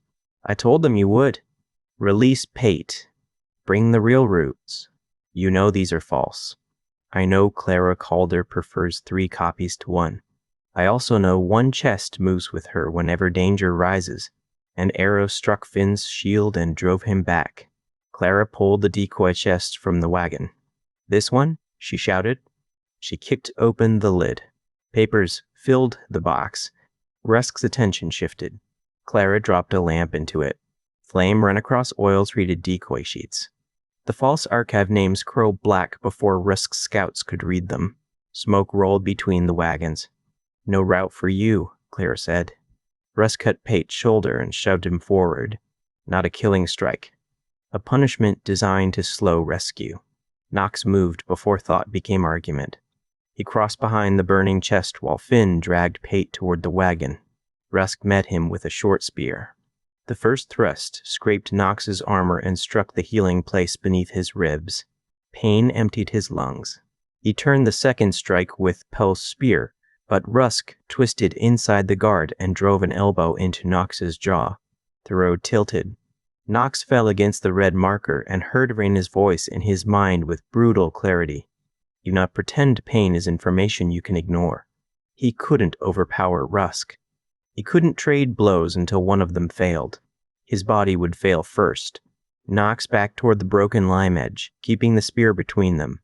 I told them you would. Release Pate. Bring the real roots. You know these are false. I know Clara Calder prefers 3 copies to 1. I also know one chest moves with her whenever danger rises. An arrow struck Finn's shield and drove him back. Clara pulled the decoy chest from the wagon. This one? She shouted. She kicked open the lid. Papers filled the box. Rusk's attention shifted. Clara dropped a lamp into it. Flame ran across oil-treated decoy sheets. The false archive names curled black before Rusk's scouts could read them. Smoke rolled between the wagons. No route for you, Clara said. Rusk cut Pate's shoulder and shoved him forward. Not a killing strike. A punishment designed to slow rescue. Knox moved before thought became argument. He crossed behind the burning chest while Finn dragged Pate toward the wagon. Rusk met him with a short spear. The first thrust scraped Nox's armor and struck the healing place beneath his ribs. Pain emptied his lungs. He turned the second strike with Pel's spear, but Rusk twisted inside the guard and drove an elbow into Nox's jaw. The road tilted. Nox fell against the red marker and heard Reyna's voice in his mind with brutal clarity. Do not pretend pain is information you can ignore. He couldn't overpower Rusk. He couldn't trade blows until one of them failed. His body would fail first. Nox backed toward the broken lime edge, keeping the spear between them.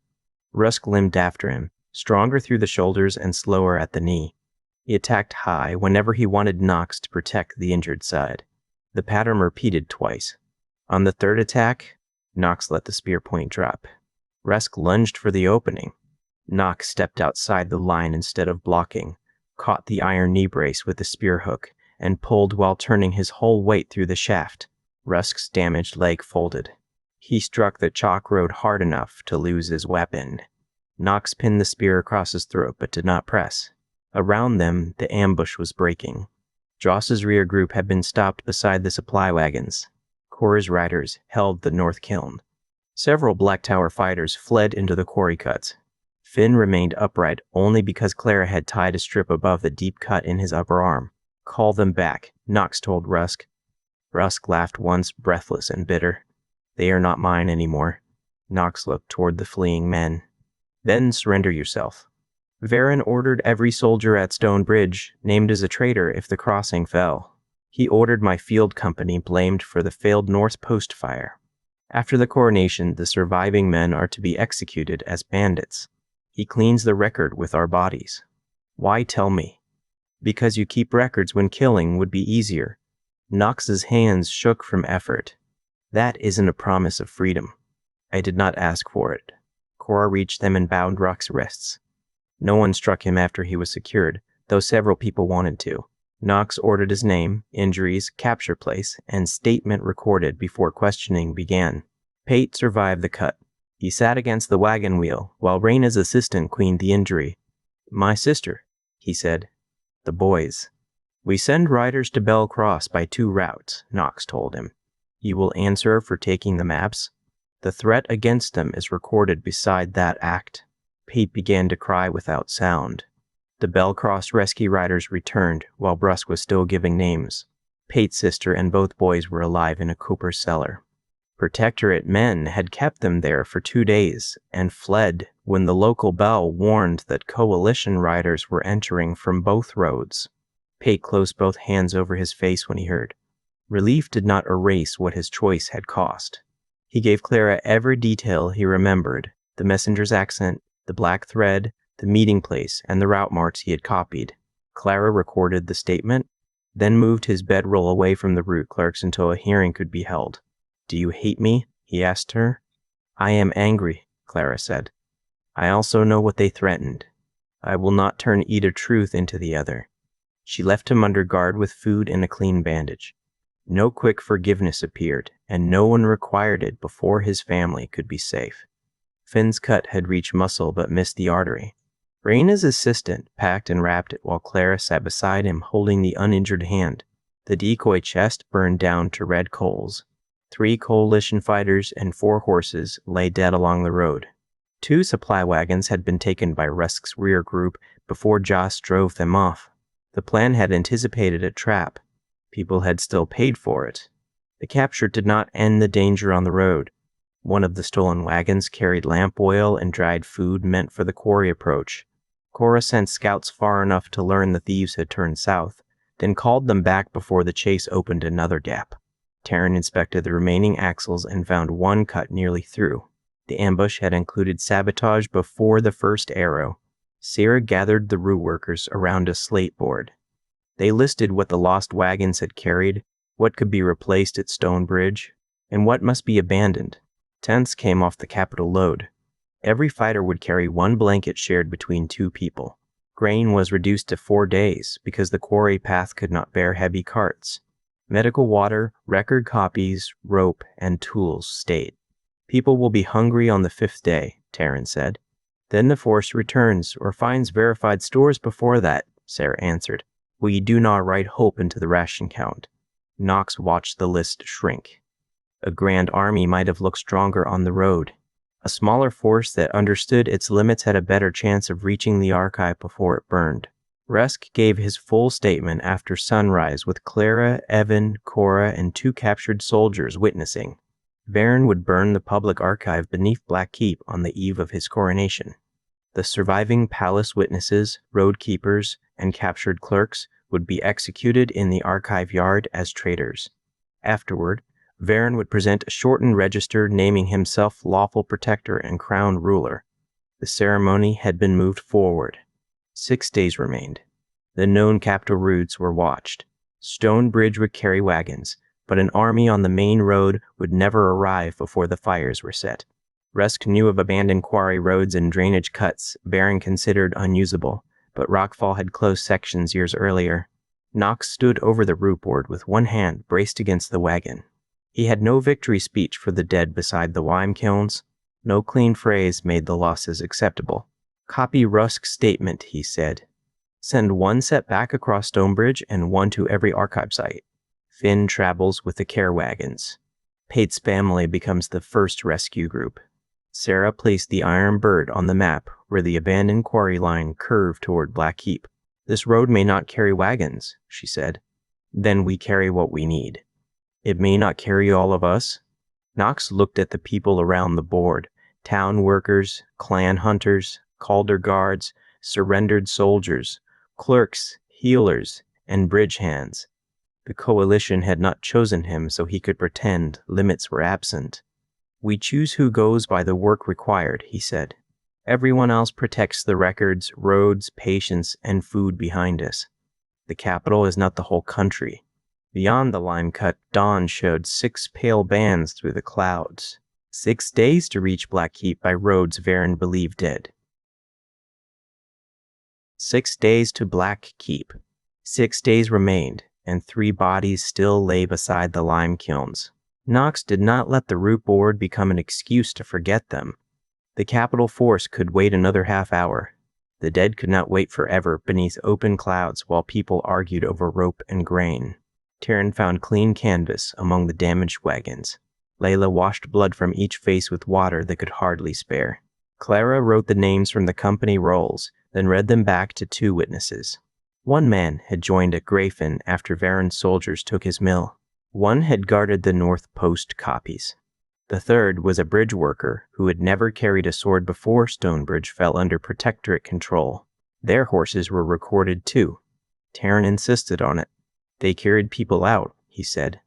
Rusk limped after him, stronger through the shoulders and slower at the knee. He attacked high whenever he wanted Nox to protect the injured side. The pattern repeated twice. On the third attack, Nox let the spear point drop. Rusk lunged for the opening. Nox stepped outside the line instead of blocking, caught the iron knee brace with the spear hook, and pulled while turning his whole weight through the shaft. Rusk's damaged leg folded. He struck the chalk road hard enough to lose his weapon. Nox pinned the spear across his throat but did not press. Around them, the ambush was breaking. Joss's rear group had been stopped beside the supply wagons. Cora's riders held the north kiln. Several Black Tower fighters fled into the quarry cuts. Finn remained upright only because Clara had tied a strip above the deep cut in his upper arm. Call them back, Nox told Rusk. Rusk laughed once, breathless and bitter. They are not mine anymore. Nox looked toward the fleeing men. Then surrender yourself. Varen ordered every soldier at Stone Bridge named as a traitor if the crossing fell. He ordered my field company blamed for the failed North Post fire. After the coronation, the surviving men are to be executed as bandits. He cleans the record with our bodies. Why tell me? Because you keep records when killing would be easier. Nox's hands shook from effort. That isn't a promise of freedom. I did not ask for it. Cora reached them and bound Rock's wrists. No one struck him after he was secured, though several people wanted to. Nox ordered his name, injuries, capture place, and statement recorded before questioning began. Pate survived the cut. He sat against the wagon wheel while Reyna's assistant cleaned the injury. My sister, he said. The boys. We send riders to Bell Cross by 2 routes, Nox told him. You will answer for taking the maps. The threat against them is recorded beside that act. Pate began to cry without sound. The Bellcross rescue riders returned while Rusk was still giving names. Pate's sister and both boys were alive in a cooper cellar. Protectorate men had kept them there for 2 days and fled when the local bell warned that coalition riders were entering from both roads. Pate closed both hands over his face when he heard. Relief did not erase what his choice had cost. He gave Clara every detail he remembered, the messenger's accent, the black thread, the meeting place, and the route marks he had copied. Clara recorded the statement, then moved his bedroll away from the route clerks until a hearing could be held. Do you hate me? He asked her. I am angry, Clara said. I also know what they threatened. I will not turn either truth into the other. She left him under guard with food and a clean bandage. No quick forgiveness appeared, and no one required it before his family could be safe. Finn's cut had reached muscle but missed the artery. Reyna's assistant packed and wrapped it while Clara sat beside him holding the uninjured hand. The decoy chest burned down to red coals. 3 coalition fighters and 4 horses lay dead along the road. 2 supply wagons had been taken by Rusk's rear group before Joss drove them off. The plan had anticipated a trap. People had still paid for it. The capture did not end the danger on the road. One of the stolen wagons carried lamp oil and dried food meant for the quarry approach. Cora sent scouts far enough to learn the thieves had turned south, then called them back before the chase opened another gap. Taryn inspected the remaining axles and found one cut nearly through. The ambush had included sabotage before the first arrow. Sarah gathered the route workers around a slate board. They listed what the lost wagons had carried, what could be replaced at Stone Bridge, and what must be abandoned. Tents came off the capital load. Every fighter would carry 1 blanket shared between 2 people. Grain was reduced to 4 days because the quarry path could not bear heavy carts. Medical water, record copies, rope, and tools stayed. People will be hungry on the 5th day, Taryn said. Then the force returns or finds verified stores before that, Sarah answered. We do not write hope into the ration count. Knox watched the list shrink. A grand army might have looked stronger on the road. A smaller force that understood its limits had a better chance of reaching the archive before it burned. Rusk gave his full statement after sunrise with Clara, Evan, Cora, and 2 captured soldiers witnessing. Varen would burn the public archive beneath Black Keep on the eve of his coronation. The surviving palace witnesses, road keepers, and captured clerks would be executed in the archive yard as traitors. Afterward, Varen would present a shortened register naming himself lawful protector and crowned ruler. The ceremony had been moved forward. 6 days remained. The known capital routes were watched. Stonebridge would carry wagons, but an army on the main road would never arrive before the fires were set. Rusk knew of abandoned quarry roads and drainage cuts Varen considered unusable, but rockfall had closed sections years earlier. Knox stood over the root board with one hand braced against the wagon. He had no victory speech for the dead beside the lime kilns. No clean phrase made the losses acceptable. Copy Rusk's statement, he said. Send 1 set back across Stonebridge and 1 to every archive site. Finn travels with the care wagons. Pate's family becomes the first rescue group. Sarah placed the Iron Bird on the map where the abandoned quarry line curved toward Black Keep. This road may not carry wagons, she said. Then we carry what we need. It may not carry all of us. Knox looked at the people around the board. Town workers, clan hunters, Calder guards, surrendered soldiers, clerks, healers, and bridge hands. The coalition had not chosen him so he could pretend limits were absent. We choose who goes by the work required, he said. Everyone else protects the records, roads, patience, and food behind us. The capital is not the whole country. Beyond the lime-cut dawn showed 6 pale bands through the clouds. 6 days to reach Black Keep by roads Varen believed dead. 6 days to Black Keep. 6 days remained, and 3 bodies still lay beside the lime kilns. Knox did not let the root board become an excuse to forget them. The capital force could wait another half hour. The dead could not wait forever beneath open clouds while people argued over rope and grain. Taryn found clean canvas among the damaged wagons. Layla washed blood from each face with water they could hardly spare. Clara wrote the names from the company rolls, then read them back to 2 witnesses. 1 man had joined at Grayfin after Varen's soldiers took his mill. 1 had guarded the North Post copies. The 3rd was a bridge worker who had never carried a sword before Stonebridge fell under protectorate control. Their horses were recorded too. Taryn insisted on it. They carried people out, he said.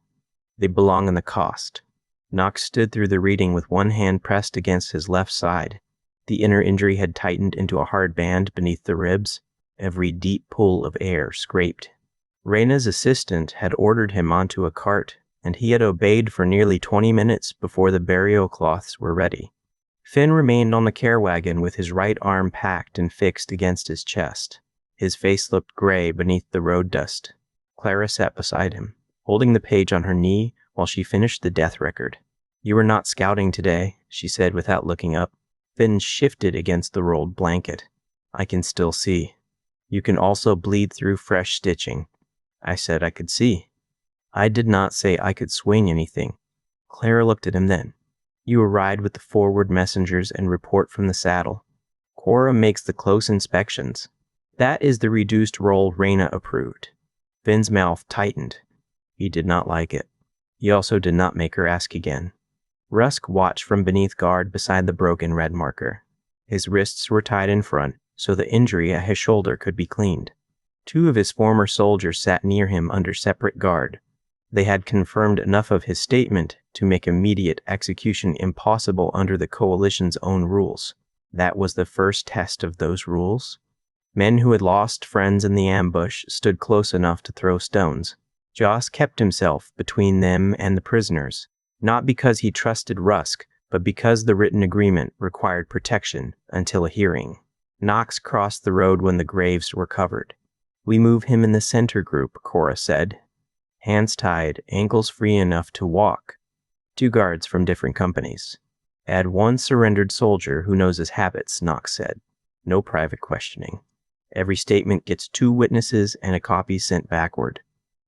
They belong in the cost. Knox stood through the reading with 1 hand pressed against his left side. The inner injury had tightened into a hard band beneath the ribs. Every deep pull of air scraped. Reyna's assistant had ordered him onto a cart, and he had obeyed for nearly 20 minutes before the burial cloths were ready. Finn remained on the care wagon with his right arm packed and fixed against his chest. His face looked gray beneath the road dust. Clara sat beside him, holding the page on her knee while she finished the death record. You were not scouting today, she said without looking up. Finn shifted against the rolled blanket. I can still see. You can also bleed through fresh stitching. I said I could see. I did not say I could swing anything. Clara looked at him then. You will ride with the forward messengers and report from the saddle. Cora makes the close inspections. That is the reduced role Reyna approved. Finn's mouth tightened. He did not like it. He also did not make her ask again. Rusk watched from beneath guard beside the broken red marker. His wrists were tied in front, so the injury at his shoulder could be cleaned. 2 of his former soldiers sat near him under separate guard. They had confirmed enough of his statement to make immediate execution impossible under the coalition's own rules. That was the first test of those rules. Men who had lost friends in the ambush stood close enough to throw stones. Joss kept himself between them and the prisoners, not because he trusted Rusk, but because the written agreement required protection until a hearing. Knox crossed the road when the graves were covered. We move him in the center group, Cora said. Hands tied, ankles free enough to walk. 2 guards from different companies. Add 1 surrendered soldier who knows his habits, Knox said. No private questioning. Every statement gets 2 witnesses and a copy sent backward.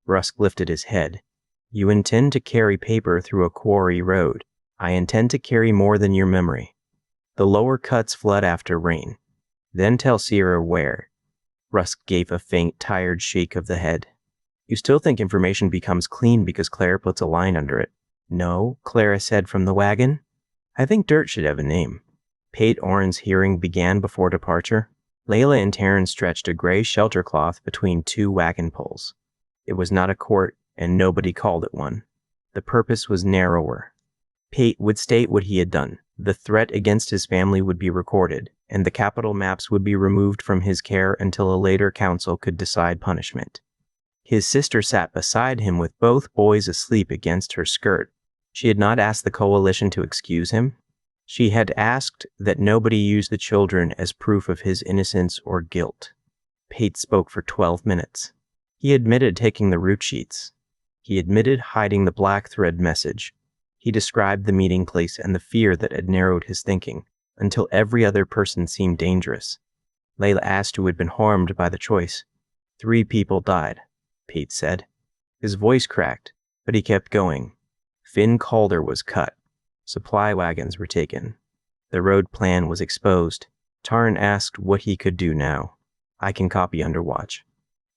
Rusk lifted his head. You intend to carry paper through a quarry road. I intend to carry more than your memory. The lower cuts flood after rain. Then tell Sierra where. Rusk gave a faint, tired shake of the head. You still think information becomes clean because Clara puts a line under it? No, Clara said from the wagon. I think dirt should have a name. Pate Oren's hearing began before departure. Layla and Taryn stretched a gray shelter cloth between 2 wagon poles. It was not a court, and nobody called it one. The purpose was narrower. Pate would state what he had done. The threat against his family would be recorded, and the capital maps would be removed from his care until a later council could decide punishment. His sister sat beside him with both boys asleep against her skirt. She had not asked the coalition to excuse him. She had asked that nobody use the children as proof of his innocence or guilt. Pate spoke for 12 minutes. He admitted taking the route sheets. He admitted hiding the black thread message. He described the meeting place and the fear that had narrowed his thinking, until every other person seemed dangerous. Layla asked who had been harmed by the choice. 3 people died, Pate said. His voice cracked, but he kept going. Finn Calder was cut. Supply wagons were taken. The road plan was exposed. Tarn asked what he could do now. I can copy Underwatch.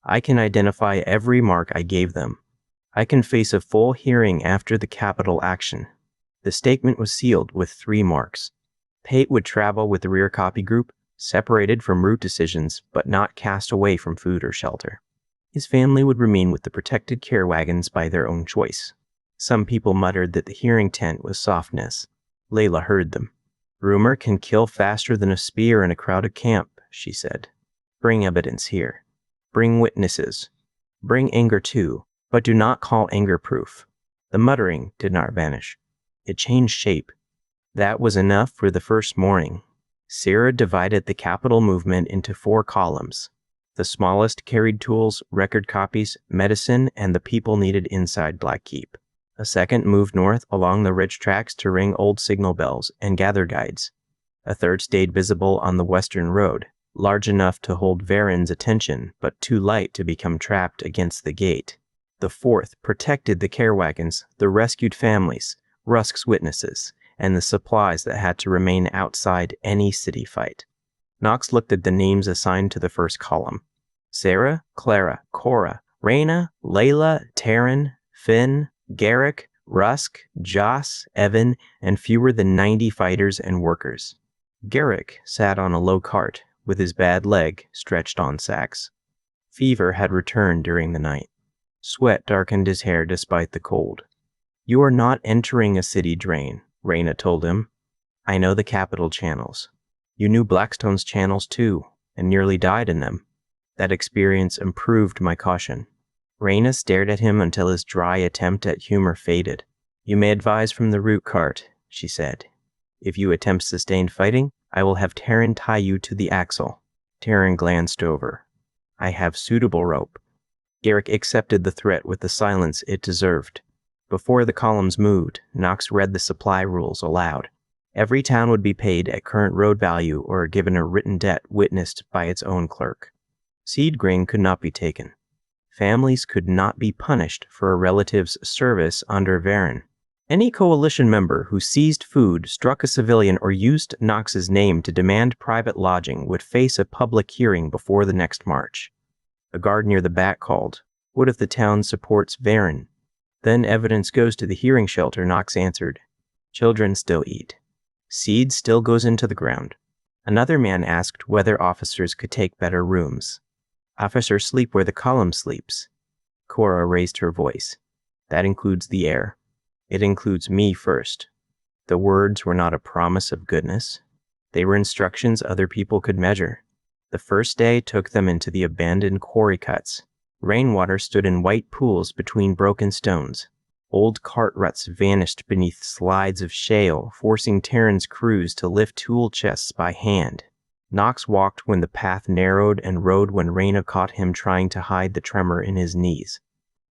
I can identify every mark I gave them. I can face a full hearing after the capital action. The statement was sealed with 3 marks. Pate would travel with the rear copy group, separated from route decisions, but not cast away from food or shelter. His family would remain with the protected care wagons by their own choice. Some people muttered that the hearing tent was softness. Layla heard them. Rumor can kill faster than a spear in a crowded camp, she said. Bring evidence here. Bring witnesses. Bring anger too, but do not call anger proof. The muttering did not vanish. It changed shape. That was enough for the first morning. Sarah divided the capital movement into 4 columns. The smallest carried tools, record copies, medicine, and the people needed inside Blackkeep. A second moved north along the ridge tracks to ring old signal bells and gather guides. A third stayed visible on the western road, large enough to hold Varen's attention, but too light to become trapped against the gate. The fourth protected the care wagons, the rescued families, Rusk's witnesses, and the supplies that had to remain outside any city fight. Knox looked at the names assigned to the first column. Sarah, Clara, Cora, Raina, Layla, Taryn, Finn, Garrick, Rusk, Joss, Evan, and fewer than 90 fighters and workers. Garrick sat on a low cart, with his bad leg stretched on sacks. Fever had returned during the night. Sweat darkened his hair despite the cold. You are not entering a city drain, Raina told him. I know the capital channels. You knew Blackstone's channels too, and nearly died in them. That experience improved my caution. Raina stared at him until his dry attempt at humor faded. You may advise from the route cart, she said. If you attempt sustained fighting, I will have Taryn tie you to the axle. Taryn glanced over. I have suitable rope. Garrick accepted the threat with the silence it deserved. Before the columns moved, Knox read the supply rules aloud. Every town would be paid at current road value or given a written debt witnessed by its own clerk. Seed grain could not be taken. Families could not be punished for a relative's service under Varen. Any coalition member who seized food, struck a civilian, or used Knox's name to demand private lodging would face a public hearing before the next march. A guard near the back called, "What if the town supports Varen?" "Then evidence goes to the hearing shelter," Knox answered. "Children still eat. Seed still goes into the ground." Another man asked whether officers could take better rooms. "Officers sleep where the column sleeps." Cora raised her voice. "That includes the air. It includes me first." The words were not a promise of goodness. They were instructions other people could measure. The first day took them into the abandoned quarry cuts. Rainwater stood in white pools between broken stones. Old cart ruts vanished beneath slides of shale, forcing Taryn's crews to lift tool chests by hand. Knox walked when the path narrowed and rode when Raina caught him trying to hide the tremor in his knees.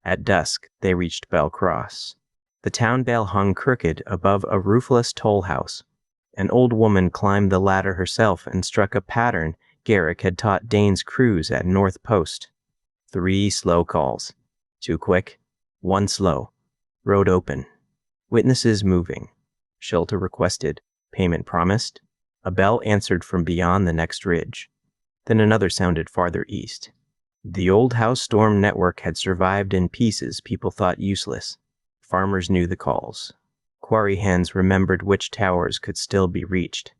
At dusk, they reached Bell Cross. The town bell hung crooked above a roofless toll house. An old woman climbed the ladder herself and struck a pattern, Garrick had taught Dane's crews at North Post. 3 slow calls. 2 quick. 1 slow. Road open. Witnesses moving. Shelter requested. Payment promised. A bell answered from beyond the next ridge. Then another sounded farther east. The old house storm network had survived in pieces people thought useless. Farmers knew the calls. Quarry hands remembered which towers could still be reached.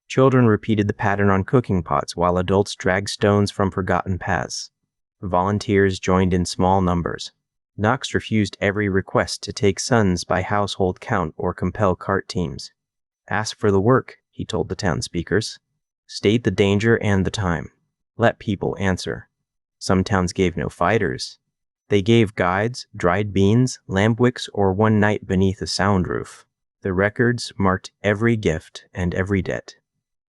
Children repeated the pattern on cooking pots while adults dragged stones from forgotten paths. Volunteers joined in small numbers. Knox refused every request to take sons by household count or compel cart teams. Ask for the work, he told the town speakers. State the danger and the time. Let people answer. Some towns gave no fighters. They gave guides, dried beans, lamp wicks, or one night beneath a sound roof. The records marked every gift and every debt.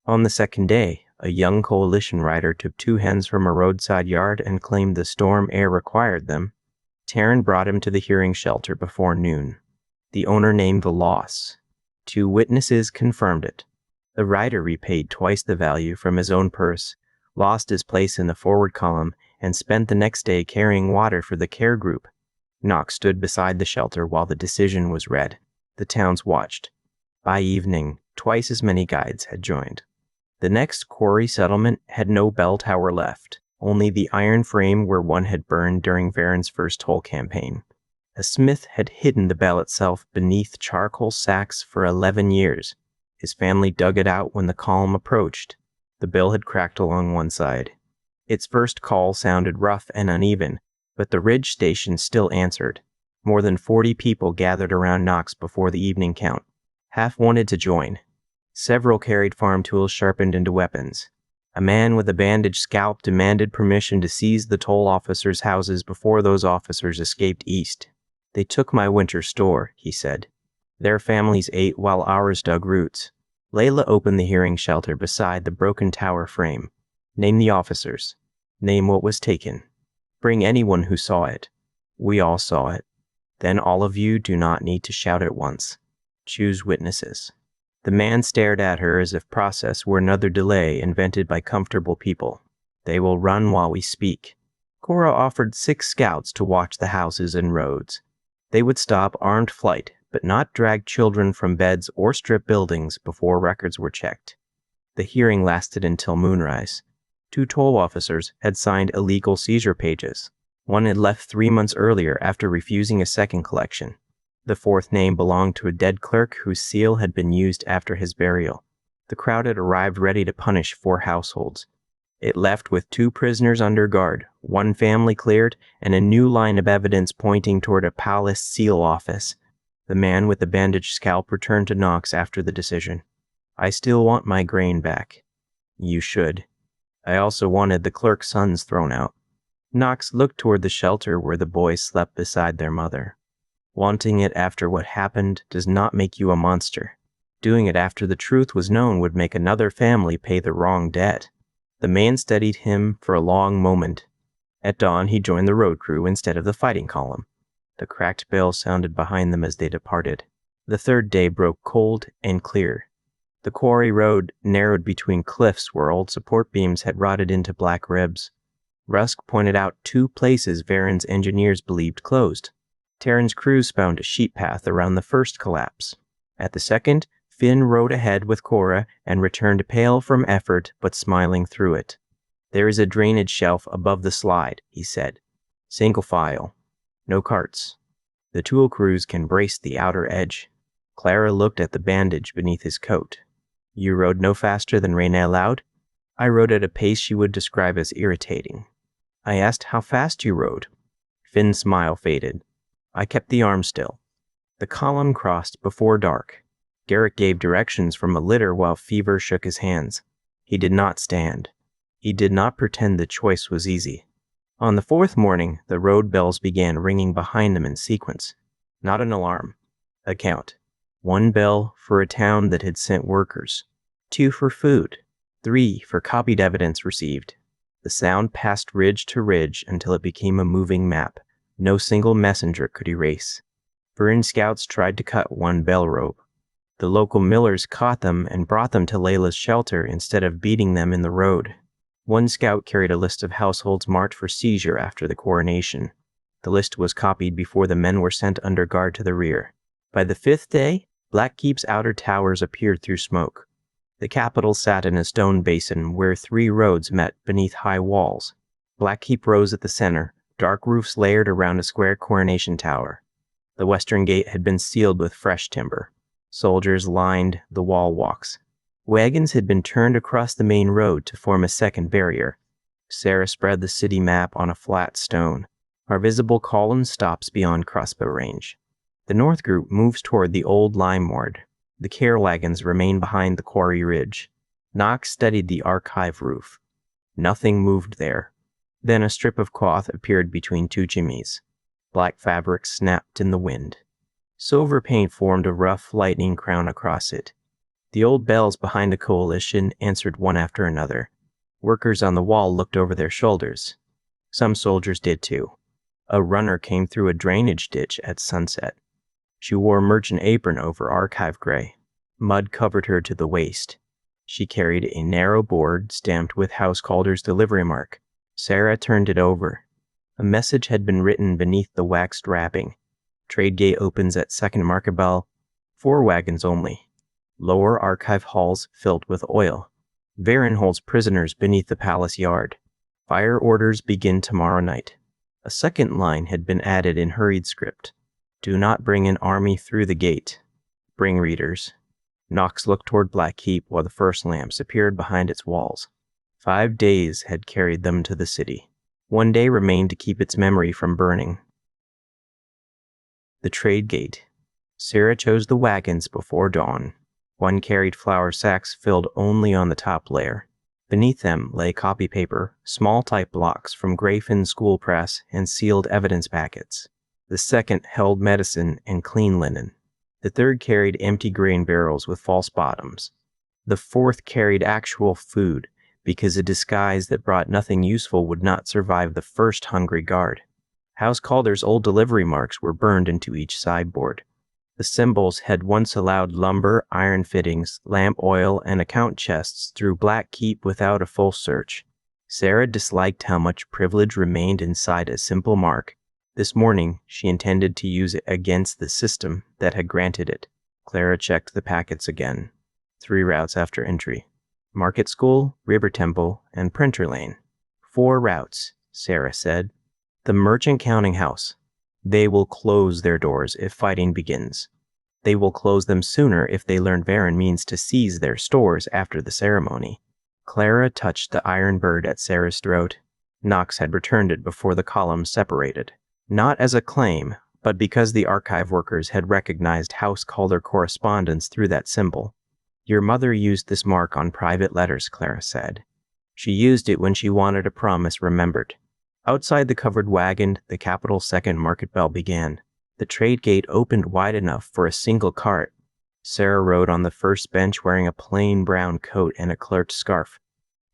On the second day, a young coalition rider took 2 hens from a roadside yard and claimed the storm air required them. Taryn brought him to the hearing shelter before noon. The owner named the loss. 2 witnesses confirmed it. The rider repaid twice the value from his own purse, lost his place in the forward column, and spent the next day carrying water for the care group. Knox stood beside the shelter while the decision was read. The towns watched. By evening, twice as many guides had joined. The next quarry settlement had no bell tower left, only the iron frame where one had burned during Varen's first toll campaign. A smith had hidden the bell itself beneath charcoal sacks for 11 years. His family dug it out when the column approached. The bell had cracked along one side. Its first call sounded rough and uneven, but the ridge station still answered. More than 40 people gathered around Knox before the evening count. Half wanted to join. Several carried farm tools sharpened into weapons. A man with a bandaged scalp demanded permission to seize the toll officers' houses before those officers escaped east. They took my winter store, he said. Their families ate while ours dug roots. Layla opened the hearing shelter beside the broken tower frame. Name the officers. Name what was taken. Bring anyone who saw it. We all saw it. Then all of you do not need to shout at once. Choose witnesses. The man stared at her as if process were another delay invented by comfortable people. They will run while we speak. Cora offered 6 scouts to watch the houses and roads. They would stop armed flight, but not drag children from beds or strip buildings before records were checked. The hearing lasted until moonrise. 2 toll officers had signed illegal seizure pages. One had left 3 months earlier after refusing a second collection. The 4th name belonged to a dead clerk whose seal had been used after his burial. The crowd had arrived ready to punish 4 households. It left with 2 prisoners under guard, 1 family cleared, and a new line of evidence pointing toward a palace seal office. The man with the bandaged scalp returned to Knox after the decision. I still want my grain back. You should. I also wanted the clerk's sons thrown out. Knox looked toward the shelter where the boys slept beside their mother. Wanting it after what happened does not make you a monster. Doing it after the truth was known would make another family pay the wrong debt. The man studied him for a long moment. At dawn, he joined the road crew instead of the fighting column. The cracked bell sounded behind them as they departed. The 3rd day broke cold and clear. The quarry road narrowed between cliffs where old support beams had rotted into black ribs. Rusk pointed out 2 places Varen's engineers believed closed. Taryn's crews found a sheep path around the first collapse. At the second, Finn rode ahead with Cora and returned pale from effort but smiling through it. There is a drainage shelf above the slide, he said. Single file. No carts. The tool crews can brace the outer edge. Clara looked at the bandage beneath his coat. You rode no faster than Reyna allowed? I rode at a pace she would describe as irritating. I asked how fast you rode. Finn's smile faded. I kept the arm still. The column crossed before dark. Garrick gave directions from a litter while Fever shook his hands. He did not stand. He did not pretend the choice was easy. On the 4th morning, the road bells began ringing behind them in sequence. Not an alarm. A count. 1 bell for a town that had sent workers. 2 for food. 3 for copied evidence received. The sound passed ridge to ridge until it became a moving map. No single messenger could erase. Varen scouts tried to cut 1 bell rope. The local millers caught them and brought them to Layla's shelter instead of beating them in the road. One scout carried a list of households marked for seizure after the coronation. The list was copied before the men were sent under guard to the rear. By the 5th day, Blackkeep's outer towers appeared through smoke. The capital sat in a stone basin where 3 roads met beneath high walls. Blackkeep rose at the center, dark roofs layered around a square coronation tower. The western gate had been sealed with fresh timber. Soldiers lined the wall walks. Wagons had been turned across the main road to form a second barrier. Sarah spread the city map on a flat stone. Our visible column stops beyond crossbow range. The north group moves toward the old lime ward. The care wagons remain behind the quarry ridge. Knox studied the archive roof. Nothing moved there. Then a strip of cloth appeared between 2 chimneys. Black fabric snapped in the wind. Silver paint formed a rough lightning crown across it. The old bells behind the coalition answered one after another. Workers on the wall looked over their shoulders. Some soldiers did too. A runner came through a drainage ditch at sunset. She wore a merchant apron over archive gray. Mud covered her to the waist. She carried a narrow board stamped with House Calder's delivery mark. Sarah turned it over. A message had been written beneath the waxed wrapping. Trade gate opens at 2nd market bell. 4 wagons only. Lower archive halls filled with oil. Varon holds prisoners beneath the palace yard. Fire orders begin tomorrow night. A second line had been added in hurried script. Do not bring an army through the gate. Bring readers. Knox looked toward Blackkeep while the first lamps appeared behind its walls. 5 days had carried them to the city. 1 day remained to keep its memory from burning. The trade gate. Sarah chose the wagons before dawn. One carried flour sacks filled only on the top layer. Beneath them lay copy paper, small type blocks from Grafin school press, and sealed evidence packets. The second held medicine and clean linen. The third carried empty grain barrels with false bottoms. The fourth carried actual food, because a disguise that brought nothing useful would not survive the first hungry guard. House Calder's old delivery marks were burned into each sideboard. The symbols had once allowed lumber, iron fittings, lamp oil, and account chests through Blackkeep without a full search. Sarah disliked how much privilege remained inside a simple mark. This morning, she intended to use it against the system that had granted it. Clara checked the packets again. 3 routes after entry. Market School, River Temple, and Printer Lane. 4 routes, Sarah said. The Merchant Counting House. They will close their doors if fighting begins. They will close them sooner if they learn Varon means to seize their stores after the ceremony. Clara touched the iron bird at Sarah's throat. Knox had returned it before the columns separated. Not as a claim, but because the archive workers had recognized House Calder correspondence through that symbol. Your mother used this mark on private letters, Clara said. She used it when she wanted a promise remembered. Outside the covered wagon, the capital's 2nd market bell began. The trade gate opened wide enough for a single cart. Sarah rode on the first bench wearing a plain brown coat and a clerk's scarf.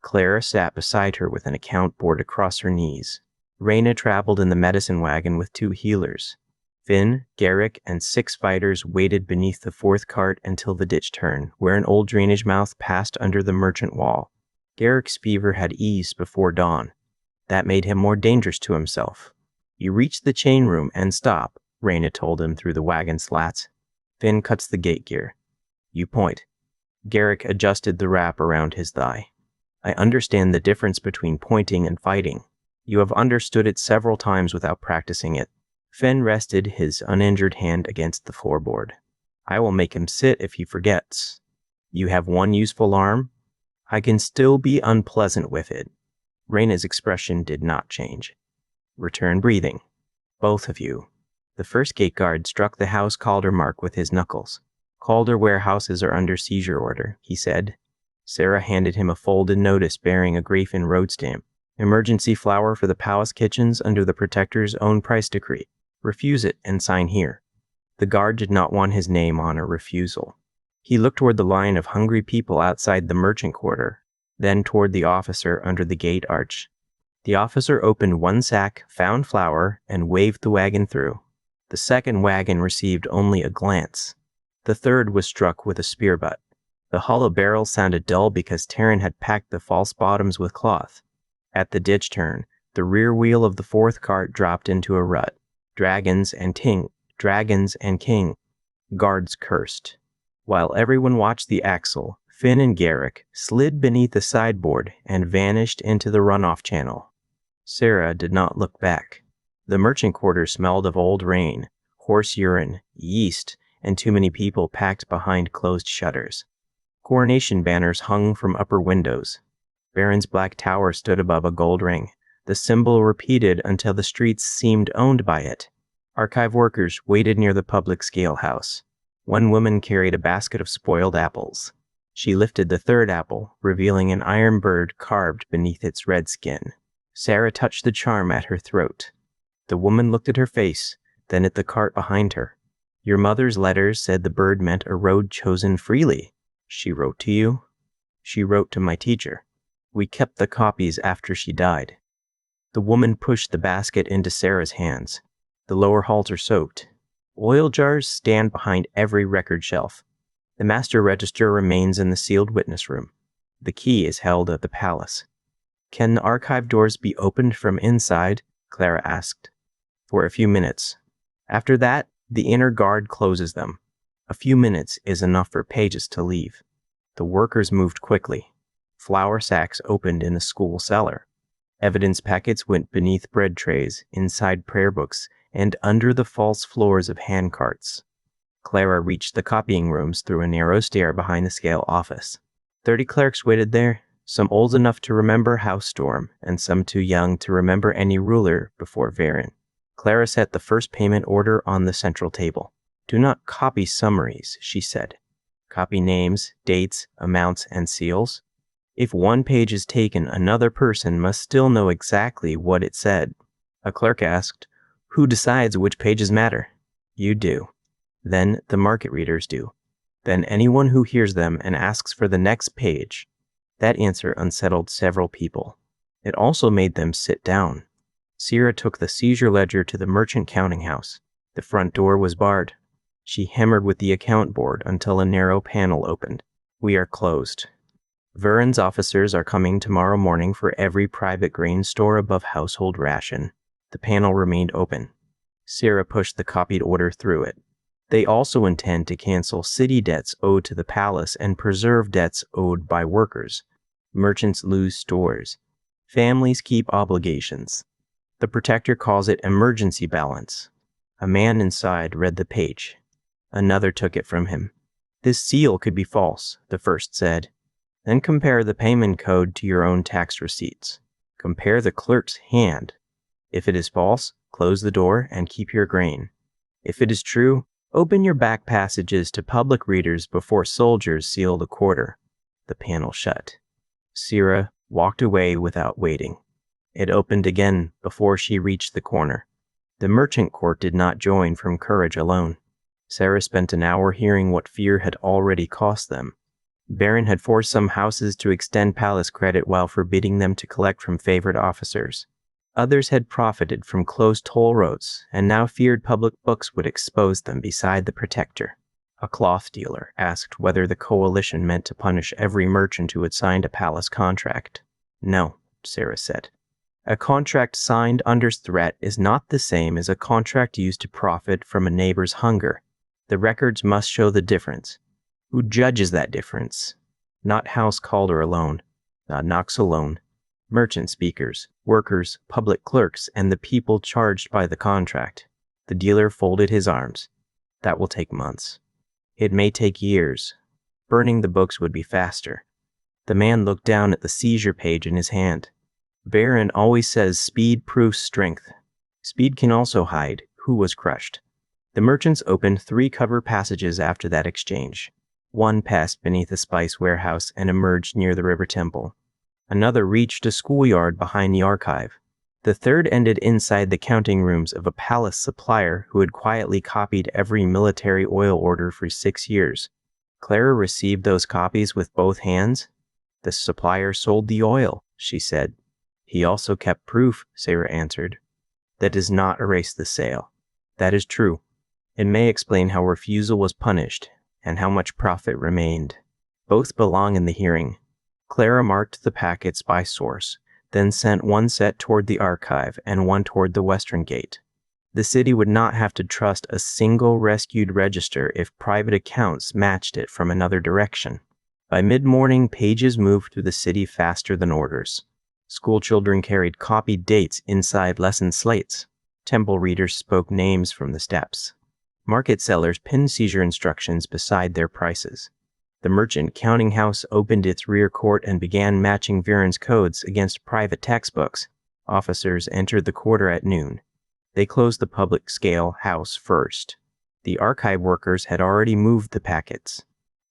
Clara sat beside her with an account board across her knees. Raina traveled in the medicine wagon with 2 healers. Finn, Garrick, and 6 fighters waited beneath the 4th cart until the ditch turn, where an old drainage mouth passed under the merchant wall. Garrick's fever had eased before dawn. That made him more dangerous to himself. You reach the chain room and stop, Raina told him through the wagon slats. Finn cuts the gate gear. You point. Garrick adjusted the wrap around his thigh. I understand the difference between pointing and fighting. You have understood it several times without practicing it. Finn rested his uninjured hand against the floorboard. I will make him sit if he forgets. You have 1 useful arm? I can still be unpleasant with it. Raina's expression did not change. Return breathing. Both of you. The first gate guard struck the House Calder mark with his knuckles. Calder warehouses are under seizure order, he said. Sarah handed him a folded notice bearing a Grafin road stamp. Emergency flour for the palace kitchens under the protector's own price decree. Refuse it and sign here. The guard did not want his name on a refusal. He looked toward the line of hungry people outside the merchant quarter, then toward the officer under the gate arch. The officer opened 1 sack, found flour, and waved the wagon through. The 2nd wagon received only a glance. The 3rd was struck with a spear butt. The hollow barrel sounded dull because Taryn had packed the false bottoms with cloth. At the ditch turn, the rear wheel of the fourth cart dropped into a rut. Dragons and king, guards cursed. While everyone watched the axle, Finn and Garrick slid beneath the sideboard and vanished into the runoff channel. Sarah did not look back. The merchant quarter smelled of old rain, horse urine, yeast, and too many people packed behind closed shutters. Coronation banners hung from upper windows. Baron's black tower stood above a gold ring, the symbol repeated until the streets seemed owned by it. Archive workers waited near the public scale house. One woman carried a basket of spoiled apples. She lifted the third apple, revealing an iron bird carved beneath its red skin. Sarah touched the charm at her throat. The woman looked at her face, then at the cart behind her. Your mother's letters said the bird meant a road chosen freely. She wrote to you? She wrote to my teacher. We kept the copies after she died. The woman pushed the basket into Sarah's hands. The lower halls are soaked. Oil jars stand behind every record shelf. The master register remains in the sealed witness room. The key is held at the palace. Can the archive doors be opened from inside? Clara asked. For a few minutes. After that, the inner guard closes them. A few minutes is enough for pages to leave. The workers moved quickly. Flour sacks opened in the school cellar. Evidence packets went beneath bread trays, inside prayer books, and under the false floors of handcarts. Clara reached the copying rooms through a narrow stair behind the scale office. 30 clerks waited there, some old enough to remember House Storm, and some too young to remember any ruler before Varin. Clara set the first payment order on the central table. Do not copy summaries, she said. Copy names, dates, amounts, and seals. If one page is taken, another person must still know exactly what it said. A clerk asked, Who decides which pages matter? You do. Then the market readers do. Then anyone who hears them and asks for the next page. That answer unsettled several people. It also made them sit down. Sierra took the seizure ledger to the merchant counting house. The front door was barred. She hammered with the account board until a narrow panel opened. We are closed. Varin's officers are coming tomorrow morning for every private grain store above household ration. The panel remained open. Sarah pushed the copied order through it. They also intend to cancel city debts owed to the palace and preserve debts owed by workers. Merchants lose stores. Families keep obligations. The protector calls it emergency balance. A man inside read the page. Another took it from him. This seal could be false, the first said. Then compare the payment code to your own tax receipts. Compare the clerk's hand. If it is false, close the door and keep your grain. If it is true, open your back passages to public readers before soldiers seal the quarter. The panel shut. Sierra walked away without waiting. It opened again before she reached the corner. The merchant court did not join from courage alone. Sarah spent an hour hearing what fear had already cost them. Baron had forced some houses to extend palace credit while forbidding them to collect from favored officers. Others had profited from closed toll roads and now feared public books would expose them beside the protector. A cloth dealer asked whether the coalition meant to punish every merchant who had signed a palace contract. No, Sarah said. A contract signed under threat is not the same as a contract used to profit from a neighbor's hunger. The records must show the difference. Who judges that difference? Not House Calder alone, not Knox alone. Merchant speakers, workers, public clerks, and the people charged by the contract. The dealer folded his arms. That will take months. It may take years. Burning the books would be faster. The man looked down at the seizure page in his hand. Baron always says speed proves strength. Speed can also hide who was crushed. The merchants opened 3 cover passages after that exchange. One passed beneath a spice warehouse and emerged near the river temple. Another reached a schoolyard behind the archive. The third ended inside the counting rooms of a palace supplier who had quietly copied every military oil order for 6 years. Clara received those copies with both hands. The supplier sold the oil, she said. He also kept proof, Sarah answered. That does not erase the sale. That is true. It may explain how refusal was punished and how much profit remained. Both belong in the hearing. Clara marked the packets by source, then sent one set toward the archive and one toward the western gate. The city would not have to trust a single rescued register if private accounts matched it from another direction. By mid-morning, pages moved through the city faster than orders. Schoolchildren carried copied dates inside lesson slates. Temple readers spoke names from the steps. Market sellers pinned seizure instructions beside their prices. The merchant counting house opened its rear court and began matching Viren's codes against private textbooks. Officers entered the quarter at noon. They closed the public scale house first. The archive workers had already moved the packets.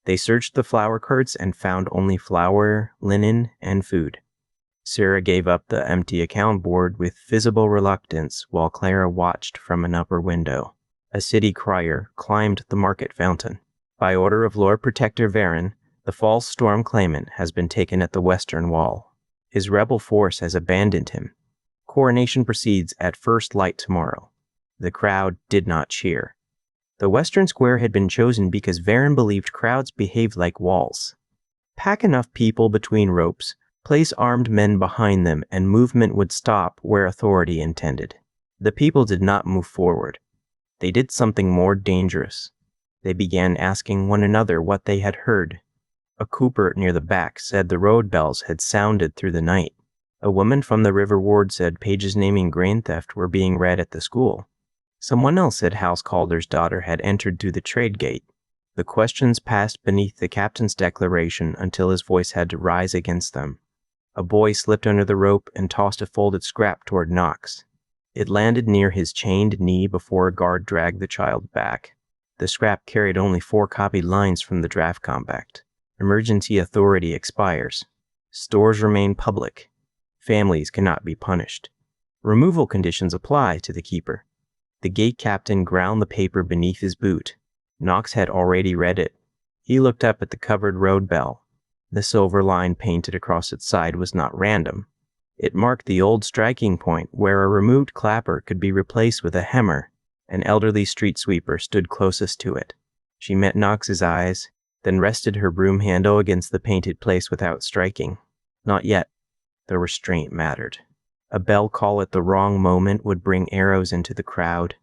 They searched the flour carts and found only flour, linen, and food. Sarah gave up the empty account board with visible reluctance while Clara watched from an upper window. A city crier climbed the market fountain. By order of Lord Protector Viren, the false storm claimant has been taken at the western wall. His rebel force has abandoned him. Coronation proceeds at first light tomorrow. The crowd did not cheer. The western square had been chosen because Viren believed crowds behaved like walls. Pack enough people between ropes, place armed men behind them, and movement would stop where authority intended. The people did not move forward. They did something more dangerous. They began asking one another what they had heard. A cooper near the back said the road bells had sounded through the night. A woman from the river ward said pages naming grain theft were being read at the school. Someone else said House Calder's daughter had entered through the trade gate. The questions passed beneath the captain's declaration until his voice had to rise against them. A boy slipped under the rope and tossed a folded scrap toward Knox. It landed near his chained knee before a guard dragged the child back. The scrap carried only 4 copied lines from the draft compact. Emergency authority expires. Stores remain public. Families cannot be punished. Removal conditions apply to the keeper. The gate captain ground the paper beneath his boot. Knox had already read it. He looked up at the covered road bell. The silver line painted across its side was not random. It marked the old striking point where a removed clapper could be replaced with a hammer. An elderly street sweeper stood closest to it. She met Knox's eyes, then rested her broom handle against the painted place without striking. Not yet. The restraint mattered. A bell call at the wrong moment would bring arrows into the crowd.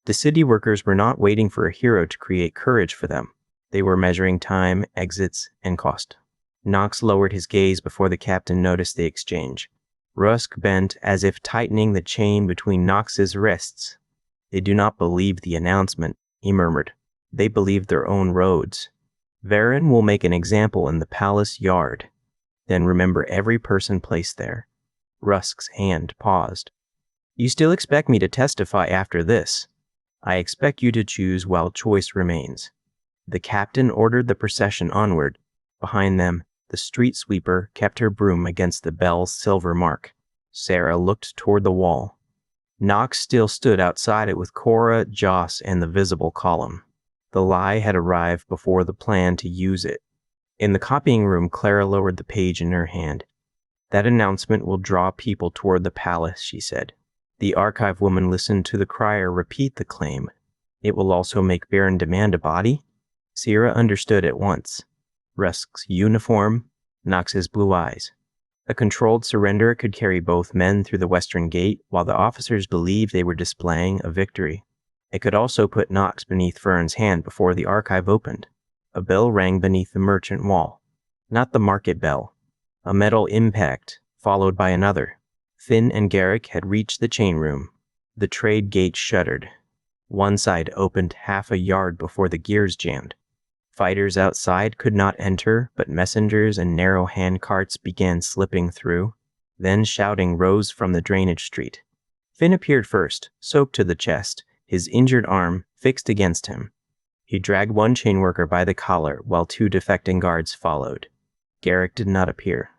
The city workers were not waiting for a hero to create courage for them. They were measuring time, exits, and cost. Knox lowered his gaze before the captain noticed the exchange. Rusk bent as if tightening the chain between Knox's wrists. "They do not believe the announcement," he murmured. "They believe their own roads. Viren will make an example in the palace yard. Then remember every person placed there." Rusk's hand paused. "You still expect me to testify after this? I expect you to choose while choice remains." The captain ordered the procession onward. Behind them, the street sweeper kept her broom against the bell's silver mark. Sarah looked toward the wall. Knox still stood outside it with Cora, Joss, and the visible column. The lie had arrived before the plan to use it. In the copying room, Clara lowered the page in her hand. "That announcement will draw people toward the palace," she said. The archive woman listened to the crier repeat the claim. "It will also make Viren demand a body?" Sarah understood at once. Rusk's uniform, Knox's blue eyes. A controlled surrender could carry both men through the western gate while the officers believed they were displaying a victory. It could also put Knox beneath Viren's hand before the archive opened. A bell rang beneath the merchant wall. Not the market bell. A metal impact, followed by another. Finn and Garrick had reached the chain room. The trade gate shuddered. One side opened half a yard before the gears jammed. Fighters outside could not enter, but messengers and narrow hand carts began slipping through. Then shouting rose from the drainage street. Finn appeared first, soaked to the chest, his injured arm fixed against him. He dragged one chain worker by the collar while 2 defecting guards followed. Garrick did not appear.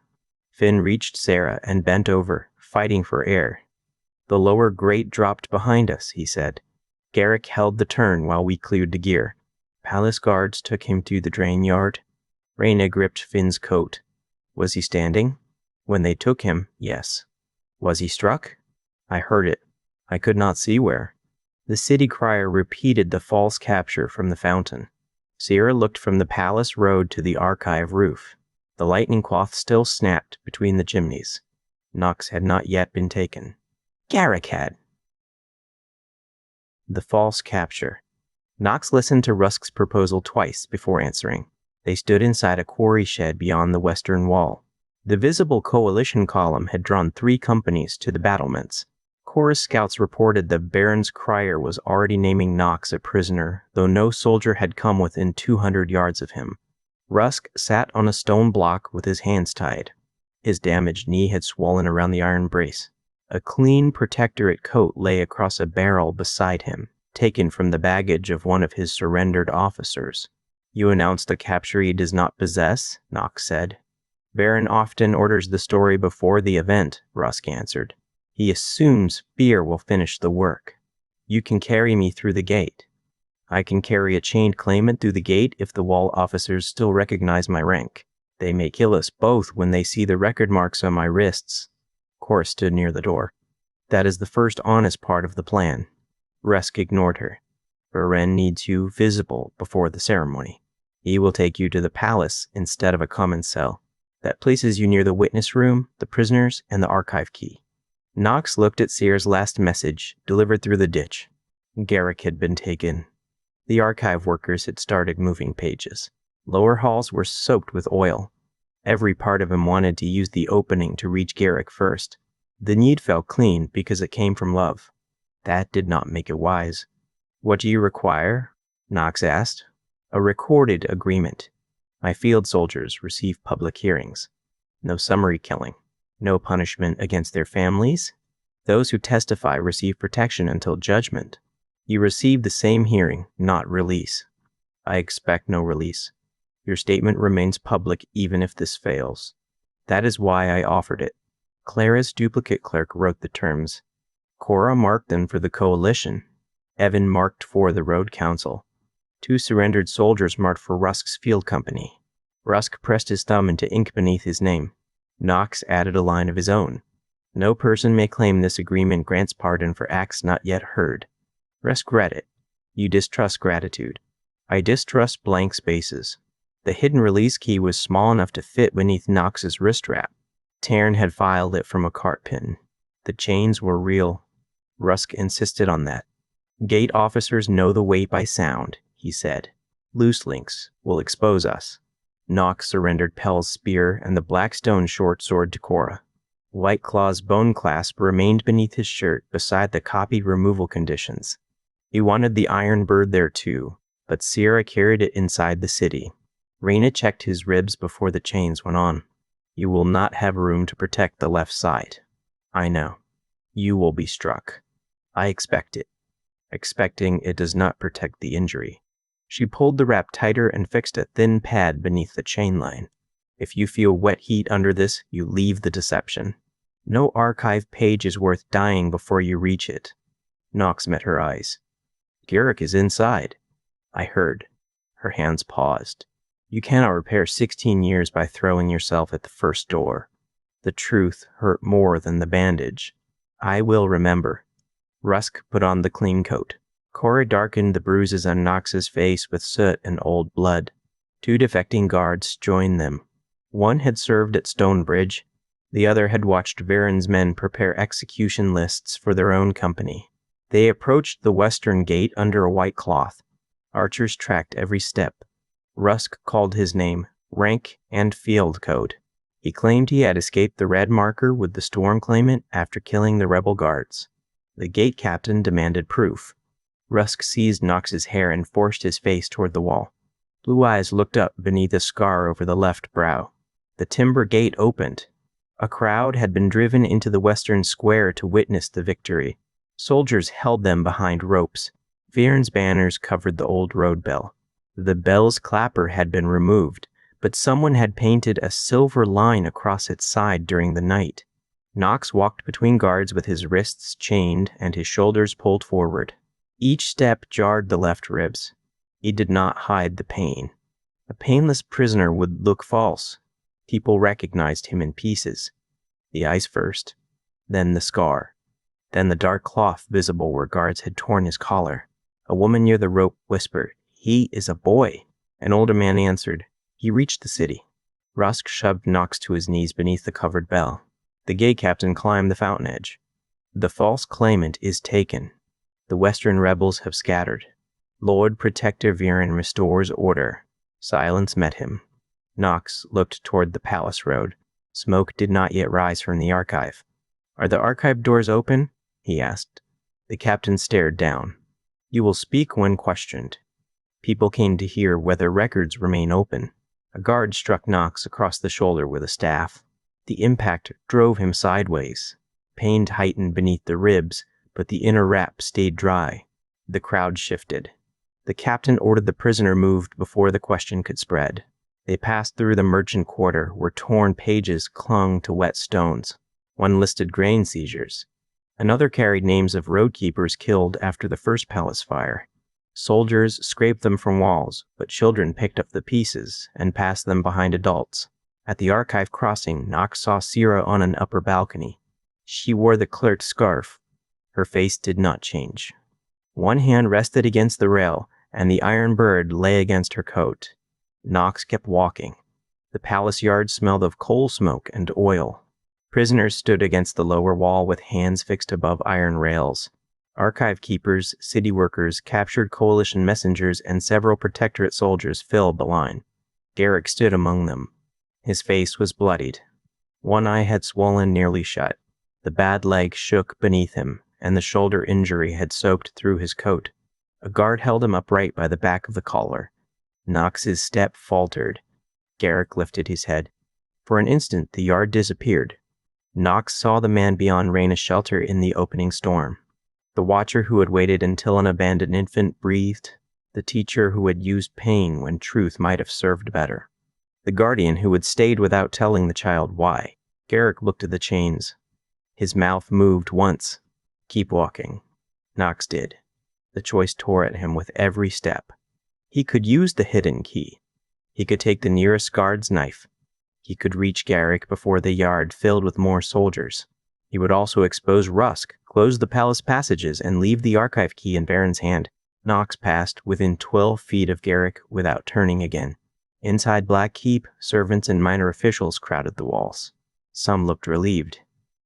Finn reached Sarah and bent over, fighting for air. "The lower grate dropped behind us," he said. Garrick held the turn while we cleared the gear. Palace guards took him to the drain yard. Reyna gripped Finn's coat. "Was he standing?" "When they took him, yes." "Was he struck?" "I heard it. I could not see where." The city crier repeated the false capture from the fountain. Sierra looked from the palace road to the archive roof. The lightning cloth still snapped between the chimneys. Knox had not yet been taken. Garrick had. The false capture. Knox listened to Rusk's proposal twice before answering. They stood inside a quarry shed beyond the western wall. The visible coalition column had drawn 3 companies to the battlements. Chorus scouts reported that Baron's crier was already naming Knox a prisoner, though no soldier had come within 200 yards of him. Rusk sat on a stone block with his hands tied. His damaged knee had swollen around the iron brace. A clean protectorate coat lay across a barrel beside him, taken from the baggage of one of his surrendered officers. You announced a capture he does not possess, Knox said. Baron often orders the story before the event, Rusk answered. He assumes fear will finish the work. You can carry me through the gate. I can carry a chained claimant through the gate if the wall officers still recognize my rank. They may kill us both when they see the record marks on my wrists. Cora stood near the door. That is the first honest part of the plan. Rusk ignored her. Beren needs you visible before the ceremony. He will take you to the palace instead of a common cell. That places you near the witness room, the prisoners, and the archive key. Knox looked at Sear's last message, delivered through the ditch. Garrick had been taken. The archive workers had started moving pages. Lower halls were soaked with oil. Every part of him wanted to use the opening to reach Garrick first. The need felt clean because it came from love. That did not make it wise. What do you require? Knox asked. A recorded agreement. My field soldiers receive public hearings. No summary killing. No punishment against their families. Those who testify receive protection until judgment. You receive the same hearing, not release. I expect no release. Your statement remains public even if this fails. That is why I offered it. Clara's duplicate clerk wrote the terms. Cora marked them for the coalition. Evan marked for the road council. 2 surrendered soldiers marked for Rusk's field company. Rusk pressed his thumb into ink beneath his name. Knox added a line of his own. No person may claim this agreement grants pardon for acts not yet heard. Rusk read it. You distrust gratitude. I distrust blank spaces. The hidden release key was small enough to fit beneath Knox's wrist wrap. Tarn had filed it from a cart pin. The chains were real. Rusk insisted on that. Gate officers know the weight by sound, he said. Loose links will expose us. Knox surrendered Pell's spear and the Blackstone short sword to Cora. White Claw's bone clasp remained beneath his shirt beside the copy removal conditions. He wanted the iron bird there too, but Sierra carried it inside the city. Reyna checked his ribs before the chains went on. You will not have room to protect the left side. I know. You will be struck. I expect it. Expecting it does not protect the injury. She pulled the wrap tighter and fixed a thin pad beneath the chain line. If you feel wet heat under this, you leave the deception. No archive page is worth dying before you reach it. Knox met her eyes. Garrick is inside. I heard. Her hands paused. You cannot repair 16 years by throwing yourself at the first door. The truth hurt more than the bandage. I will remember. Rusk put on the clean coat. Cora darkened the bruises on Knox's face with soot and old blood. 2 defecting guards joined them. One had served at Stonebridge. The other had watched Varen's men prepare execution lists for their own company. They approached the western gate under a white cloth. Archers tracked every step. Rusk called his name, rank, and field code. He claimed he had escaped the red marker with the storm claimant after killing the rebel guards. The gate captain demanded proof. Rusk seized Knox's hair and forced his face toward the wall. Blue eyes looked up beneath a scar over the left brow. The timber gate opened. A crowd had been driven into the western square to witness the victory. Soldiers held them behind ropes. Viren's banners covered the old road bell. The bell's clapper had been removed, but someone had painted a silver line across its side during the night. Knox walked between guards with his wrists chained and his shoulders pulled forward. Each step jarred the left ribs. He did not hide the pain. A painless prisoner would look false. People recognized him in pieces. The eyes first, then the scar, then the dark cloth visible where guards had torn his collar. A woman near the rope whispered, "He is a boy." An older man answered. He reached the city. Rusk shoved Knox to his knees beneath the covered bell. The gay captain climbed the fountain edge. The false claimant is taken. The Western rebels have scattered. Lord Protector Viren restores order. Silence met him. Knox looked toward the palace road. Smoke did not yet rise from the archive. Are the archive doors open? He asked. The captain stared down. You will speak when questioned. People came to hear whether records remain open. A guard struck Knox across the shoulder with a staff. The impact drove him sideways. Pain heightened beneath the ribs, but the inner wrap stayed dry. The crowd shifted. The captain ordered the prisoner moved before the question could spread. They passed through the merchant quarter where torn pages clung to wet stones. One listed grain seizures. Another carried names of roadkeepers killed after the first palace fire. Soldiers scraped them from walls, but children picked up the pieces and passed them behind adults. At the archive crossing, Knox saw Sierra on an upper balcony. She wore the clerk's scarf. Her face did not change. One hand rested against the rail, and the iron bird lay against her coat. Knox kept walking. The palace yard smelled of coal smoke and oil. Prisoners stood against the lower wall with hands fixed above iron rails. Archive keepers, city workers, captured coalition messengers, and several protectorate soldiers filled the line. Garrick stood among them. His face was bloodied. One eye had swollen nearly shut. The bad leg shook beneath him, and the shoulder injury had soaked through his coat. A guard held him upright by the back of the collar. Knox's step faltered. Garrick lifted his head. For an instant, the yard disappeared. Knox saw the man beyond Raina's shelter in the opening storm. The watcher who had waited until an abandoned infant breathed. The teacher who had used pain when truth might have served better. The guardian who had stayed without telling the child why. Garrick looked at the chains. His mouth moved once. Keep walking. Knox did. The choice tore at him with every step. He could use the hidden key. He could take the nearest guard's knife. He could reach Garrick before the yard filled with more soldiers. He would also expose Rusk, close the palace passages, and leave the archive key in Baron's hand. Knox passed within 12 feet of Garrick without turning again. Inside Black Keep, servants and minor officials crowded the walls. Some looked relieved.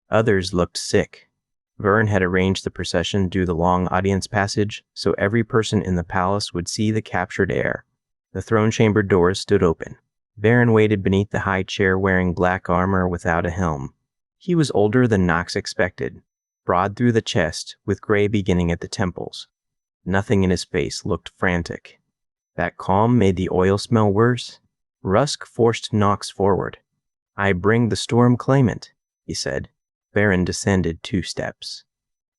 Others looked sick. Vern had arranged the procession through the long audience passage, so every person in the palace would see the captured heir. The throne chamber doors stood open. Baron waited beneath the high chair wearing black armor without a helm. He was older than Knox expected, broad through the chest, with gray beginning at the temples. Nothing in his face looked frantic. That calm made the oil smell worse. Rusk forced Knox forward. I bring the storm claimant, he said. Baron descended 2 steps.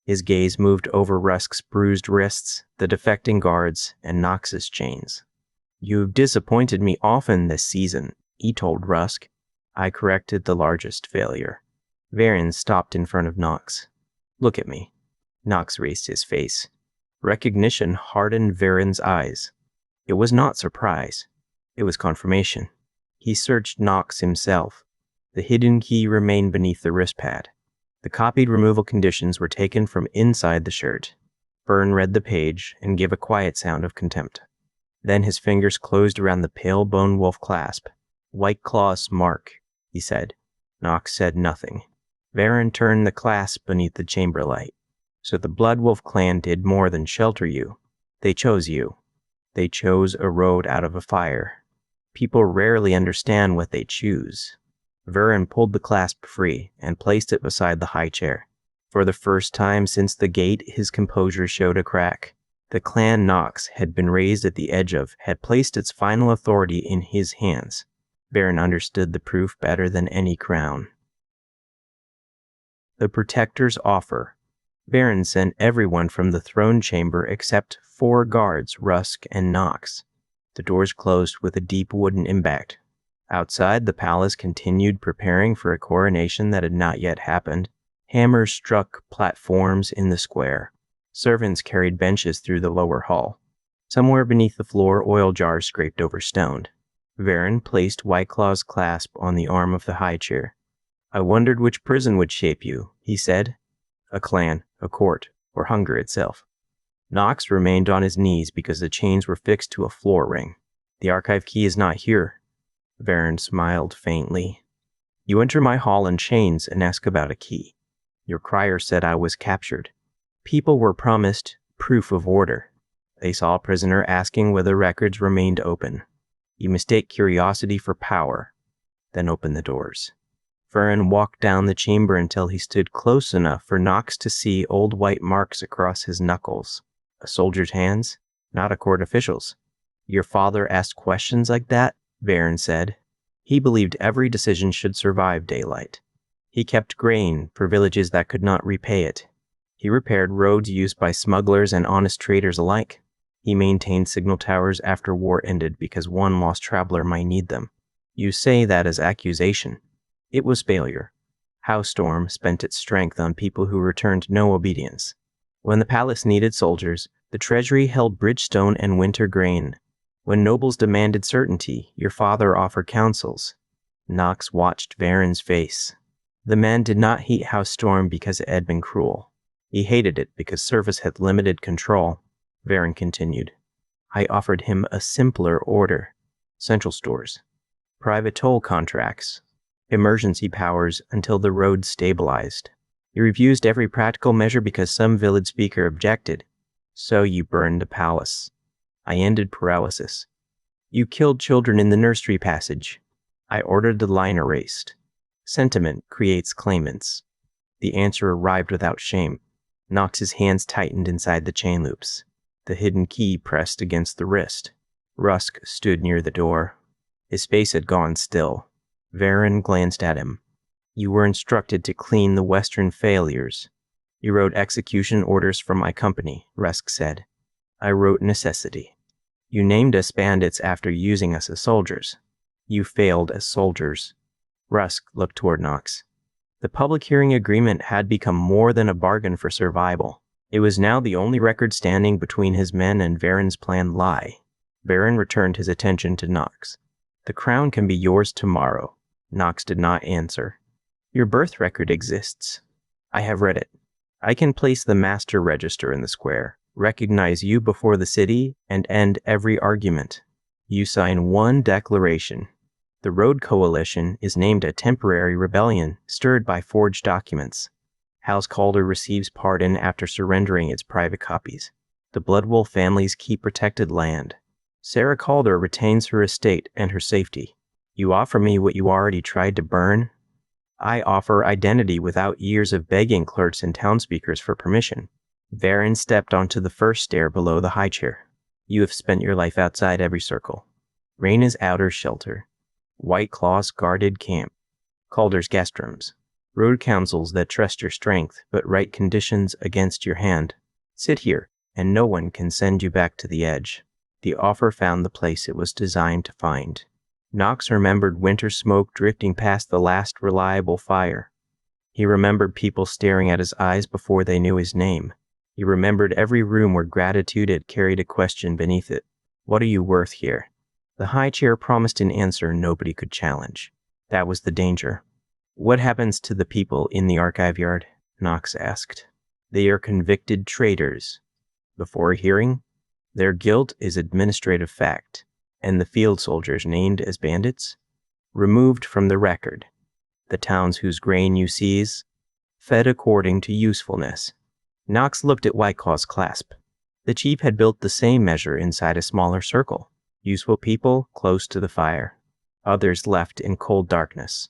His gaze moved over Rusk's bruised wrists, the defecting guards, and Knox's chains. You've disappointed me often this season, he told Rusk. I corrected the largest failure. Baron stopped in front of Knox. Look at me. Knox raised his face. Recognition hardened Baron's eyes. It was not surprise. It was confirmation. He searched Knox himself. The hidden key remained beneath the wrist pad. The copied removal conditions were taken from inside the shirt. Byrne read the page and gave a quiet sound of contempt. Then his fingers closed around the pale bone wolf clasp. White Claw's mark, he said. Knox said nothing. Varen turned the clasp beneath the chamber light. So the Blood Wolf clan did more than shelter you. They chose you. They chose a road out of a fire. People rarely understand what they choose. Varen pulled the clasp free and placed it beside the high chair. For the first time since the gate, his composure showed a crack. The clan Knox had been raised at the edge of, had placed its final authority in his hands. Varen understood the proof better than any crown. The Protector's offer. Varen sent everyone from the throne chamber except 4 guards, Rusk and Knox. The doors closed with a deep wooden impact. Outside, the palace continued preparing for a coronation that had not yet happened. Hammers struck platforms in the square. Servants carried benches through the lower hall. Somewhere beneath the floor, oil jars scraped over stone. Varen placed White Claw's clasp on the arm of the high chair. I wondered which prison would shape you, he said. A clan, a court, or hunger itself. Knox remained on his knees because the chains were fixed to a floor ring. The archive key is not here. Varen smiled faintly. You enter my hall in chains and ask about a key. Your crier said I was captured. People were promised proof of order. They saw a prisoner asking whether records remained open. You mistake curiosity for power, then open the doors. Varen walked down the chamber until he stood close enough for Knox to see old white marks across his knuckles. A soldier's hands, not a court official's. Your father asked questions like that? Varen said. He believed every decision should survive daylight. He kept grain for villages that could not repay it. He repaired roads used by smugglers and honest traders alike. He maintained signal towers after war ended because one lost traveler might need them. You say that as accusation. It was failure. House Storm spent its strength on people who returned no obedience. When the palace needed soldiers, the treasury held Bridgestone and winter grain. When nobles demanded certainty, your father offered counsels. Knox watched Varen's face. The man did not hate House Storm because it had been cruel. He hated it because service had limited control. Varen continued. I offered him a simpler order. Central stores. Private toll contracts. Emergency powers until the road stabilized. You refused every practical measure because some village speaker objected. So you burned the palace. I ended paralysis. You killed children in the nursery passage. I ordered the line erased. Sentiment creates claimants. The answer arrived without shame. Knox's hands tightened inside the chain loops. The hidden key pressed against the wrist. Rusk stood near the door. His face had gone still. Varen glanced at him. You were instructed to clean the western failures. You wrote execution orders for my company, Rusk said. I wrote necessity. You named us bandits after using us as soldiers. You failed as soldiers. Rusk looked toward Knox. The public hearing agreement had become more than a bargain for survival. It was now the only record standing between his men and Varen's planned lie. Varen returned his attention to Knox. The crown can be yours tomorrow. Knox did not answer. Your birth record exists. I have read it. I can place the master register in the square, recognize you before the city, and end every argument. You sign one declaration. The Road Coalition is named a temporary rebellion stirred by forged documents. House Calder receives pardon after surrendering its private copies. The Bloodwolf families keep protected land. Sarah Calder retains her estate and her safety. You offer me what you already tried to burn? I offer identity without years of begging clerks and townspeakers for permission. Varen stepped onto the first stair below the high chair. You have spent your life outside every circle. Reyna's outer shelter. White Claw's guarded camp. Calder's guest rooms. Road councils that trust your strength but write conditions against your hand. Sit here, and no one can send you back to the edge. The offer found the place it was designed to find. Knox remembered winter smoke drifting past the last reliable fire. He remembered people staring at his eyes before they knew his name. He remembered every room where gratitude had carried a question beneath it. What are you worth here? The high chair promised an answer nobody could challenge. That was the danger. What happens to the people in the archive yard? Knox asked. They are convicted traitors. Before a hearing, their guilt is administrative fact, and the field soldiers named as bandits, removed from the record. The towns whose grain you seize, fed according to usefulness. Knox looked at Whiteclaw's clasp. The chief had built the same measure inside a smaller circle. Useful people close to the fire. Others left in cold darkness.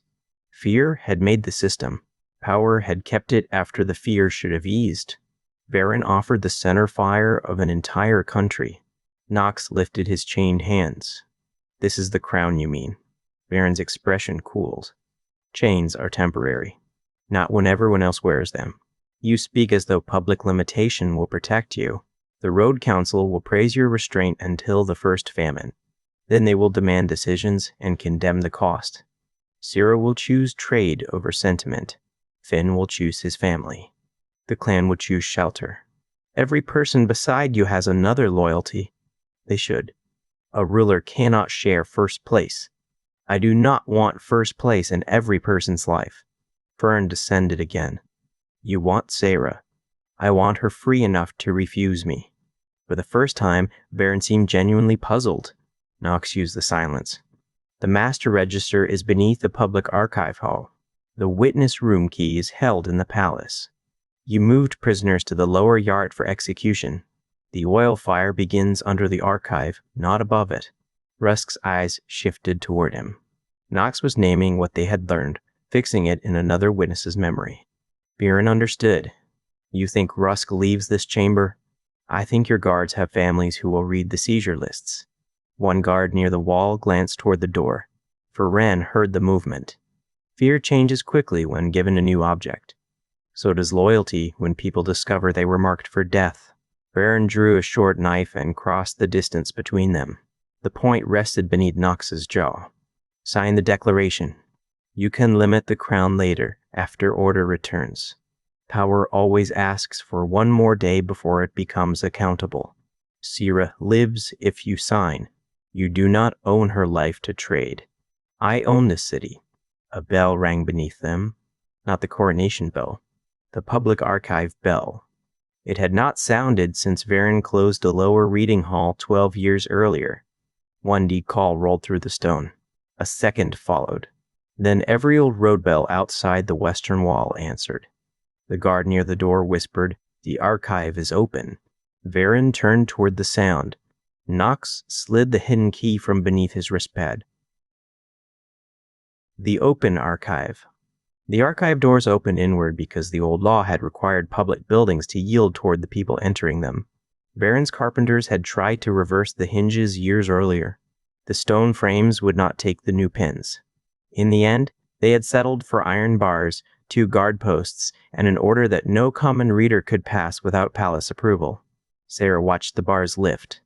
Fear had made the system. Power had kept it after the fear should have eased. Varen offered the center fire of an entire country. Knox lifted his chained hands. This is the crown, you mean? Varen's expression cooled. Chains are temporary. Not when everyone else wears them. You speak as though public limitation will protect you. The Road Council will praise your restraint until the first famine. Then they will demand decisions and condemn the cost. Cyril will choose trade over sentiment. Finn will choose his family. The clan will choose shelter. Every person beside you has another loyalty. They should. A ruler cannot share first place. I do not want first place in every person's life. Fern descended again. You want Sarah. I want her free enough to refuse me. For the first time, Varen seemed genuinely puzzled. Knox used the silence. The master register is beneath the public archive hall. The witness room key is held in the palace. You moved prisoners to the lower yard for execution. The oil fire begins under the archive, not above it. Rusk's eyes shifted toward him. Knox was naming what they had learned, fixing it in another witness's memory. Buren understood. You think Rusk leaves this chamber? I think your guards have families who will read the seizure lists. One guard near the wall glanced toward the door. Ferran heard the movement. Fear changes quickly when given a new object. So does loyalty when people discover they were marked for death. Ferran drew a short knife and crossed the distance between them. The point rested beneath Knox's jaw. Sign the declaration. You can limit the crown later, after order returns. Power always asks for one more day before it becomes accountable. Sira lives if you sign. You do not own her life to trade. I own this city. A bell rang beneath them. Not the coronation bell. The public archive bell. It had not sounded since Varen closed the lower reading hall 12 years earlier. One deep call rolled through the stone. A second followed. Then every old road bell outside the western wall answered. The guard near the door whispered, "The archive is open." Varen turned toward the sound. Knox slid the hidden key from beneath his wristpad. The open archive. The archive doors opened inward because the old law had required public buildings to yield toward the people entering them. Varen's carpenters had tried to reverse the hinges years earlier. The stone frames would not take the new pins. In the end, they had settled for iron bars, 2 guard posts, and an order that no common reader could pass without palace approval. Sarah watched the bars lift.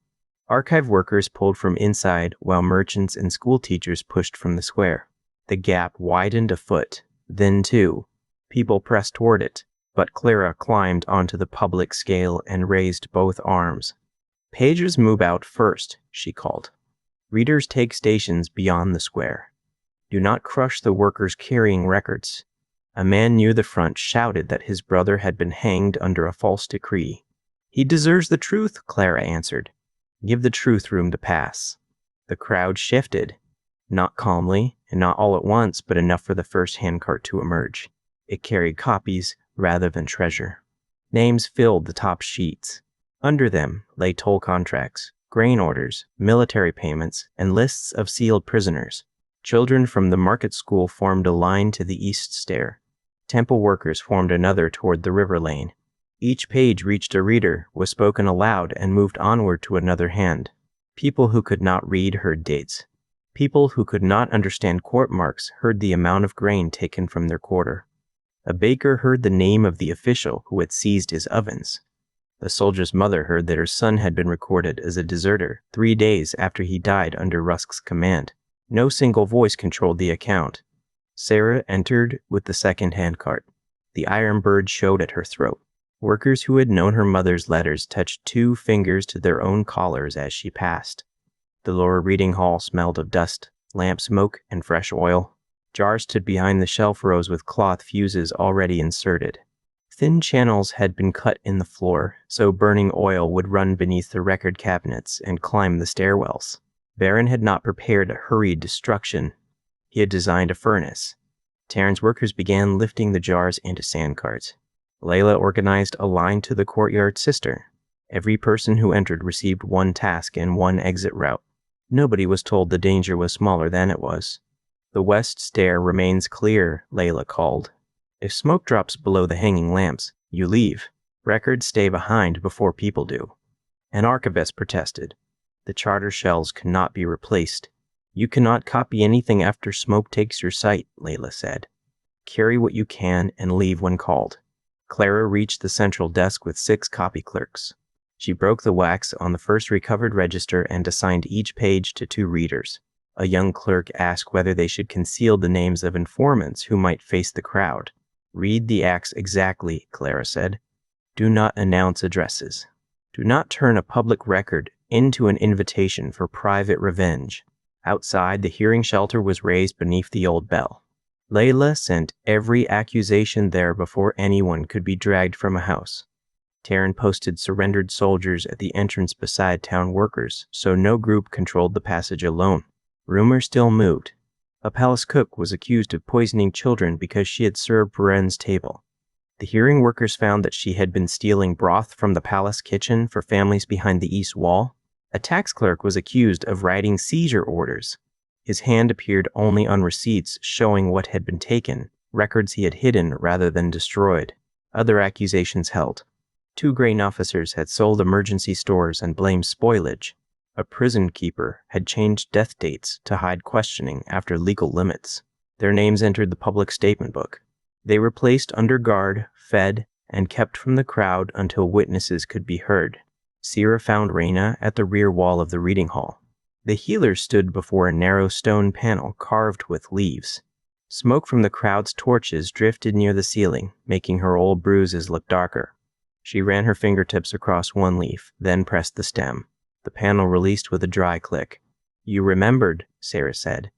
Archive workers pulled from inside while merchants and school teachers pushed from the square. The gap widened a foot, then 2. People pressed toward it, but Clara climbed onto the public scale and raised both arms. "Pages move out first," she called. "Readers take stations beyond the square. Do not crush the workers carrying records." A man near the front shouted that his brother had been hanged under a false decree. "He deserves the truth," Clara answered. "Give the truth room to pass." The crowd shifted, not calmly and not all at once, but enough for the first handcart to emerge. It carried copies rather than treasure. Names filled the top sheets. Under them lay toll contracts, grain orders, military payments, and lists of sealed prisoners. Children from the market school formed a line to the east stair. Temple workers formed another toward the river lane. Each page reached a reader, was spoken aloud, and moved onward to another hand. People who could not read heard dates. People who could not understand court marks heard the amount of grain taken from their quarter. A baker heard the name of the official who had seized his ovens. The soldier's mother heard that her son had been recorded as a deserter 3 days after he died under Rusk's command. No single voice controlled the account. Sarah entered with the second handcart. The iron bird showed at her throat. Workers who had known her mother's letters touched 2 fingers to their own collars as she passed. The lower reading hall smelled of dust, lamp smoke, and fresh oil. Jars stood behind the shelf rows with cloth fuses already inserted. Thin channels had been cut in the floor, so burning oil would run beneath the record cabinets and climb the stairwells. Varen had not prepared a hurried destruction. He had designed a furnace. Terran's workers began lifting the jars into sandcarts. Layla organized a line to the courtyard cistern. Every person who entered received 1 task and 1 exit route. Nobody was told the danger was smaller than it was. "The west stair remains clear," Layla called. "If smoke drops below the hanging lamps, you leave. Records stay behind before people do." An archivist protested. "The charter shells cannot be replaced. You cannot copy anything after smoke takes your sight," Layla said. "Carry what you can and leave when called." Clara reached the central desk with 6 copy clerks. She broke the wax on the first recovered register and assigned each page to 2 readers. A young clerk asked whether they should conceal the names of informants who might face the crowd. "Read the acts exactly," Clara said. "Do not announce addresses. Do not turn a public record into an invitation for private revenge." Outside, the hearing shelter was raised beneath the old bell. Layla sent every accusation there before anyone could be dragged from a house. Taryn posted surrendered soldiers at the entrance beside town workers, so no group controlled the passage alone. Rumor still moved. A palace cook was accused of poisoning children because she had served Ren's table. The hearing workers found that she had been stealing broth from the palace kitchen for families behind the east wall. A tax clerk was accused of writing seizure orders. His hand appeared only on receipts showing what had been taken, records he had hidden rather than destroyed. Other accusations held. 2 grain officers had sold emergency stores and blamed spoilage. A prison keeper had changed death dates to hide questioning after legal limits. Their names entered the public statement book. They were placed under guard, fed, and kept from the crowd until witnesses could be heard. Sierra found Raina at the rear wall of the reading hall. The healer stood before a narrow stone panel carved with leaves. Smoke from the crowd's torches drifted near the ceiling, making her old bruises look darker. She ran her fingertips across one leaf, then pressed the stem. The panel released with a dry click. "You remembered," Sarah said.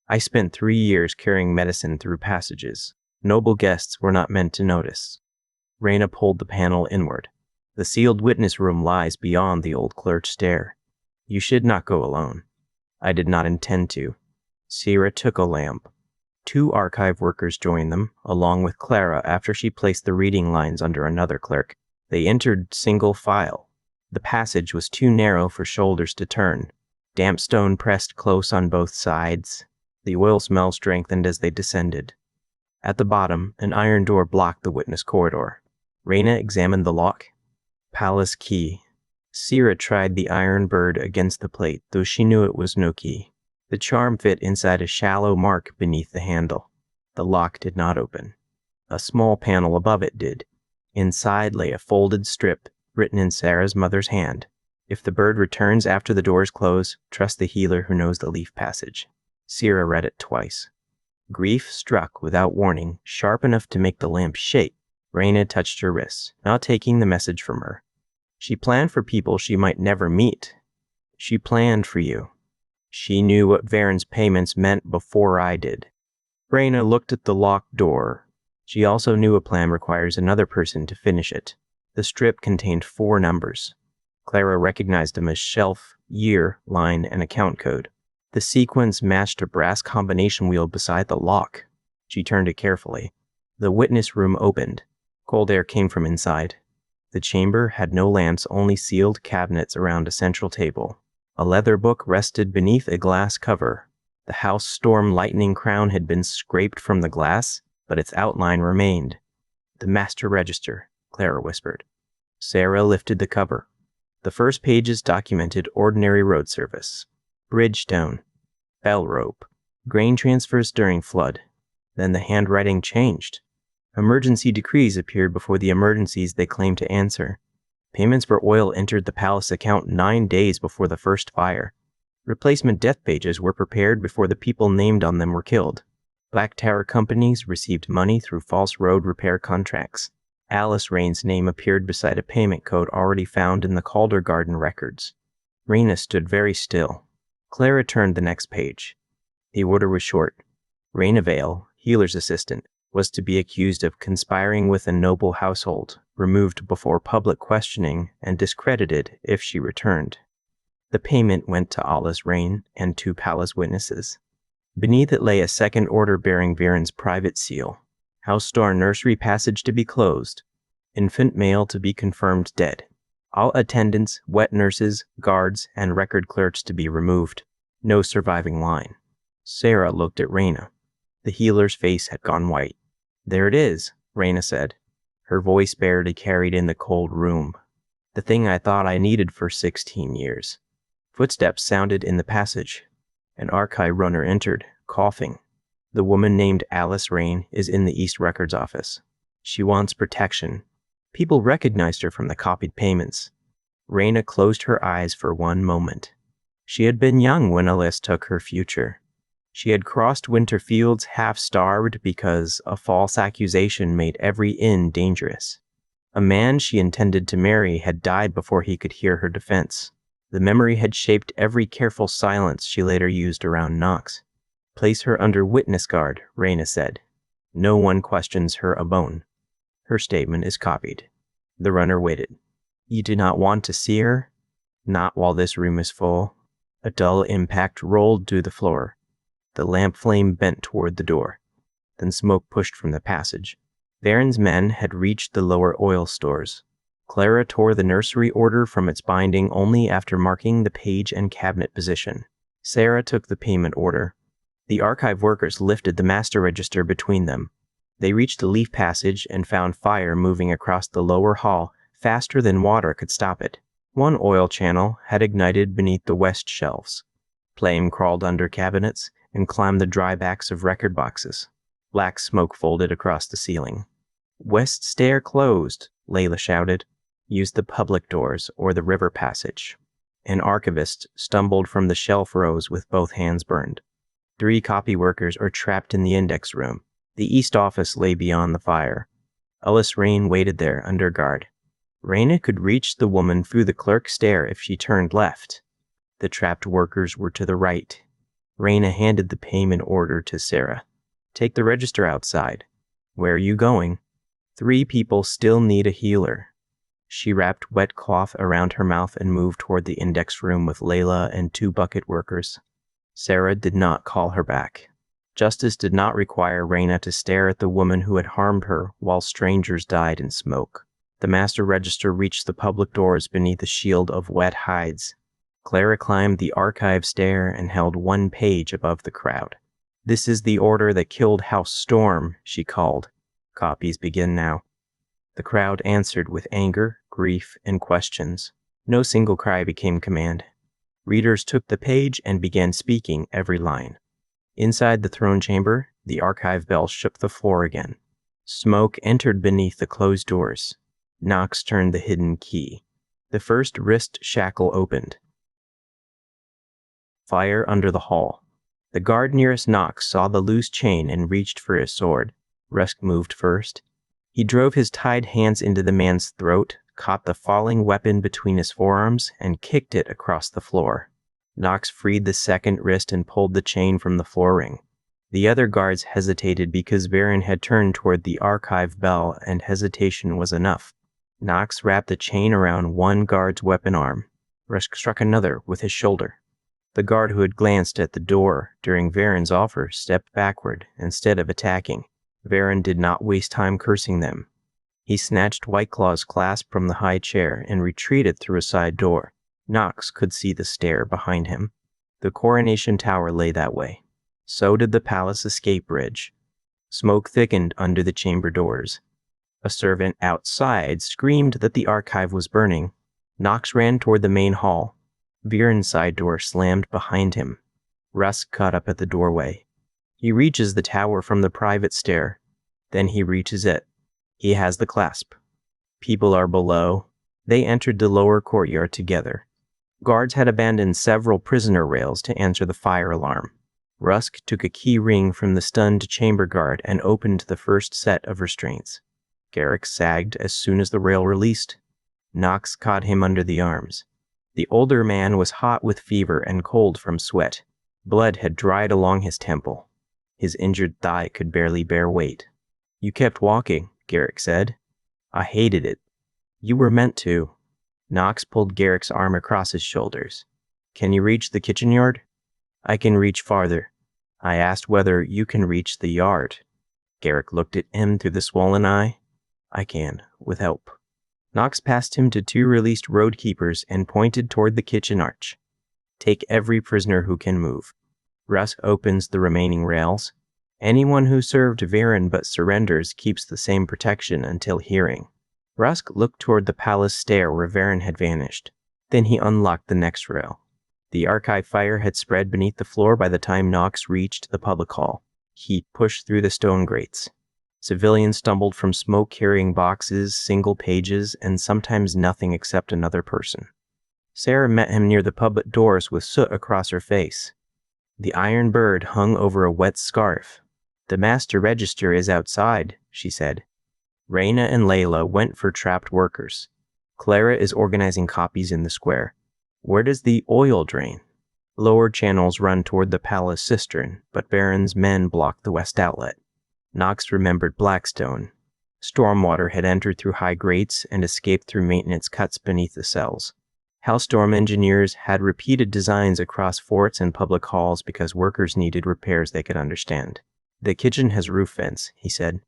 "I spent 3 years carrying medicine through passages. Noble guests were not meant to notice." Raina pulled the panel inward. "The sealed witness room lies beyond the old clerk's stair. You should not go alone." "I did not intend to." Sierra took a lamp. 2 archive workers joined them, along with Clara after she placed the reading lines under another clerk. They entered single file. The passage was too narrow for shoulders to turn. Damp stone pressed close on both sides. The oil smell strengthened as they descended. At the bottom, an iron door blocked the witness corridor. Raina examined the lock. Palace key. Sierra tried the iron bird against the plate, though she knew it was no key. The charm fit inside a shallow mark beneath the handle. The lock did not open. A small panel above it did. Inside lay a folded strip, written in Sarah's mother's hand. "If the bird returns after the doors close, trust the healer who knows the leaf passage." Sierra read it twice. Grief struck without warning, sharp enough to make the lamp shake. Raina touched her wrist, not taking the message from her. She planned for people she might never meet. She planned for you. She knew what Varen's payments meant before I did. Raina looked at the locked door. She also knew a plan requires another person to finish it. The strip contained 4 numbers. Clara recognized them as shelf, year, line, and account code. The sequence matched a brass combination wheel beside the lock. She turned it carefully. The witness room opened. Cold air came from inside. The chamber had no lamps, only sealed cabinets around a central table. A leather book rested beneath a glass cover. The house storm lightning crown had been scraped from the glass, but its outline remained. "The master register," Clara whispered. Sarah lifted the cover. The first pages documented ordinary road service. Bridgestone. Bell rope. Grain transfers during flood. Then the handwriting changed. Emergency decrees appeared before the emergencies they claimed to answer. Payments for oil entered the palace account 9 days before the first fire. Replacement death pages were prepared before the people named on them were killed. Black Tower companies received money through false road repair contracts. Alice Rain's name appeared beside a payment code already found in the Calder Garden records. Raina stood very still. Clara turned the next page. The order was short. Raina Vale, healer's assistant, was to be accused of conspiring with a noble household, removed before public questioning, and discredited if she returned. The payment went to Alice Rain and 2 palace witnesses. Beneath it lay a second order bearing Varen's private seal. House store nursery passage to be closed. Infant male to be confirmed dead. All attendants, wet nurses, guards, and record clerks to be removed. No surviving line. Sarah looked at Raina. The healer's face had gone white. "There it is," Raina said. Her voice barely carried in the cold room. "The thing I thought I needed for 16 years. Footsteps sounded in the passage. An archive runner entered, coughing. "The woman named Alice Rain is in the East Records office. She wants protection." People recognized her from the copied payments. Raina closed her eyes for one moment. She had been young when Alice took her future. She had crossed winter fields half-starved because a false accusation made every inn dangerous. A man she intended to marry had died before he could hear her defense. The memory had shaped every careful silence she later used around Knox. "Place her under witness guard," Raina said. "No one questions her a bone." Her statement is copied. The runner waited. You do not want to see her? Not while this room is full. A dull impact rolled to the floor. The lamp flame bent toward the door. Then smoke pushed from the passage. Varen's men had reached the lower oil stores. Clara tore the nursery order from its binding only after marking the page and cabinet position. Sarah took the payment order. The archive workers lifted the master register between them. They reached the leaf passage and found fire moving across the lower hall faster than water could stop it. One oil channel had ignited beneath the west shelves. Flame crawled under cabinets and climbed the dry backs of record boxes. Black smoke folded across the ceiling. West stair closed, Layla shouted. Use the public doors or the river passage. An archivist stumbled from the shelf rows with both hands burned. 3 copy workers are trapped in the index room. The east office lay beyond the fire. Alice Rain waited there under guard. Raina could reach the woman through the clerk's stair if she turned left. The trapped workers were to the right. Raina handed the payment order to Sarah. Take the register outside. Where are you going? 3 people still need a healer. She wrapped wet cloth around her mouth and moved toward the index room with Layla and 2 bucket workers. Sarah did not call her back. Justice did not require Raina to stare at the woman who had harmed her while strangers died in smoke. The master register reached the public doors beneath a shield of wet hides. Clara climbed the archive stair and held 1 page above the crowd. This is the order that killed House Storm, she called. Copies begin now. The crowd answered with anger, grief, and questions. No single cry became command. Readers took the page and began speaking every line. Inside the throne chamber, the archive bell shook the floor again. Smoke entered beneath the closed doors. Knox turned the hidden key. The first wrist shackle opened. Fire under the hall. The guard nearest Knox saw the loose chain and reached for his sword. Rusk moved first. He drove his tied hands into the man's throat, caught the falling weapon between his forearms, and kicked it across the floor. Knox freed the second wrist and pulled the chain from the floor ring. The other guards hesitated because Varen had turned toward the archive bell and hesitation was enough. Knox wrapped the chain around one guard's weapon arm. Rusk struck another with his shoulder. The guard who had glanced at the door during Varen's offer stepped backward instead of attacking. Varen did not waste time cursing them. He snatched White Claw's clasp from the high chair and retreated through a side door. Knox could see the stair behind him. The coronation tower lay that way. So did the palace escape bridge. Smoke thickened under the chamber doors. A servant outside screamed that the archive was burning. Knox ran toward the main hall. Viren's side door slammed behind him. Rusk caught up at the doorway. He reaches the tower from the private stair. Then he reaches it. He has the clasp. People are below. They entered the lower courtyard together. Guards had abandoned several prisoner rails to answer the fire alarm. Rusk took a key ring from the stunned chamber guard and opened the first set of restraints. Garrick sagged as soon as the rail released. Knox caught him under the arms. The older man was hot with fever and cold from sweat. Blood had dried along his temple. His injured thigh could barely bear weight. You kept walking, Garrick said. I hated it. You were meant to. Knox pulled Garrick's arm across his shoulders. Can you reach the kitchen yard? I can reach farther. I asked whether you can reach the yard. Garrick looked at him through the swollen eye. I can, with help. Knox passed him to 2 released roadkeepers and pointed toward the kitchen arch. Take every prisoner who can move. Rusk opens the remaining rails. Anyone who served Varen but surrenders keeps the same protection until hearing. Rusk looked toward the palace stair where Varen had vanished. Then he unlocked the next rail. The archive fire had spread beneath the floor by the time Knox reached the public hall. Heat pushed through the stone grates. Civilians stumbled from smoke-carrying boxes, single pages, and sometimes nothing except another person. Sarah met him near the public doors with soot across her face. The iron bird hung over a wet scarf. The master register is outside, she said. Raina and Layla went for trapped workers. Clara is organizing copies in the square. Where does the oil drain? Lower channels run toward the palace cistern, but Varen's men block the west outlet. Knox remembered Blackstone. Stormwater had entered through high grates and escaped through maintenance cuts beneath the cells. Hailstorm engineers had repeated designs across forts and public halls because workers needed repairs they could understand. "The kitchen has roof vents," he said.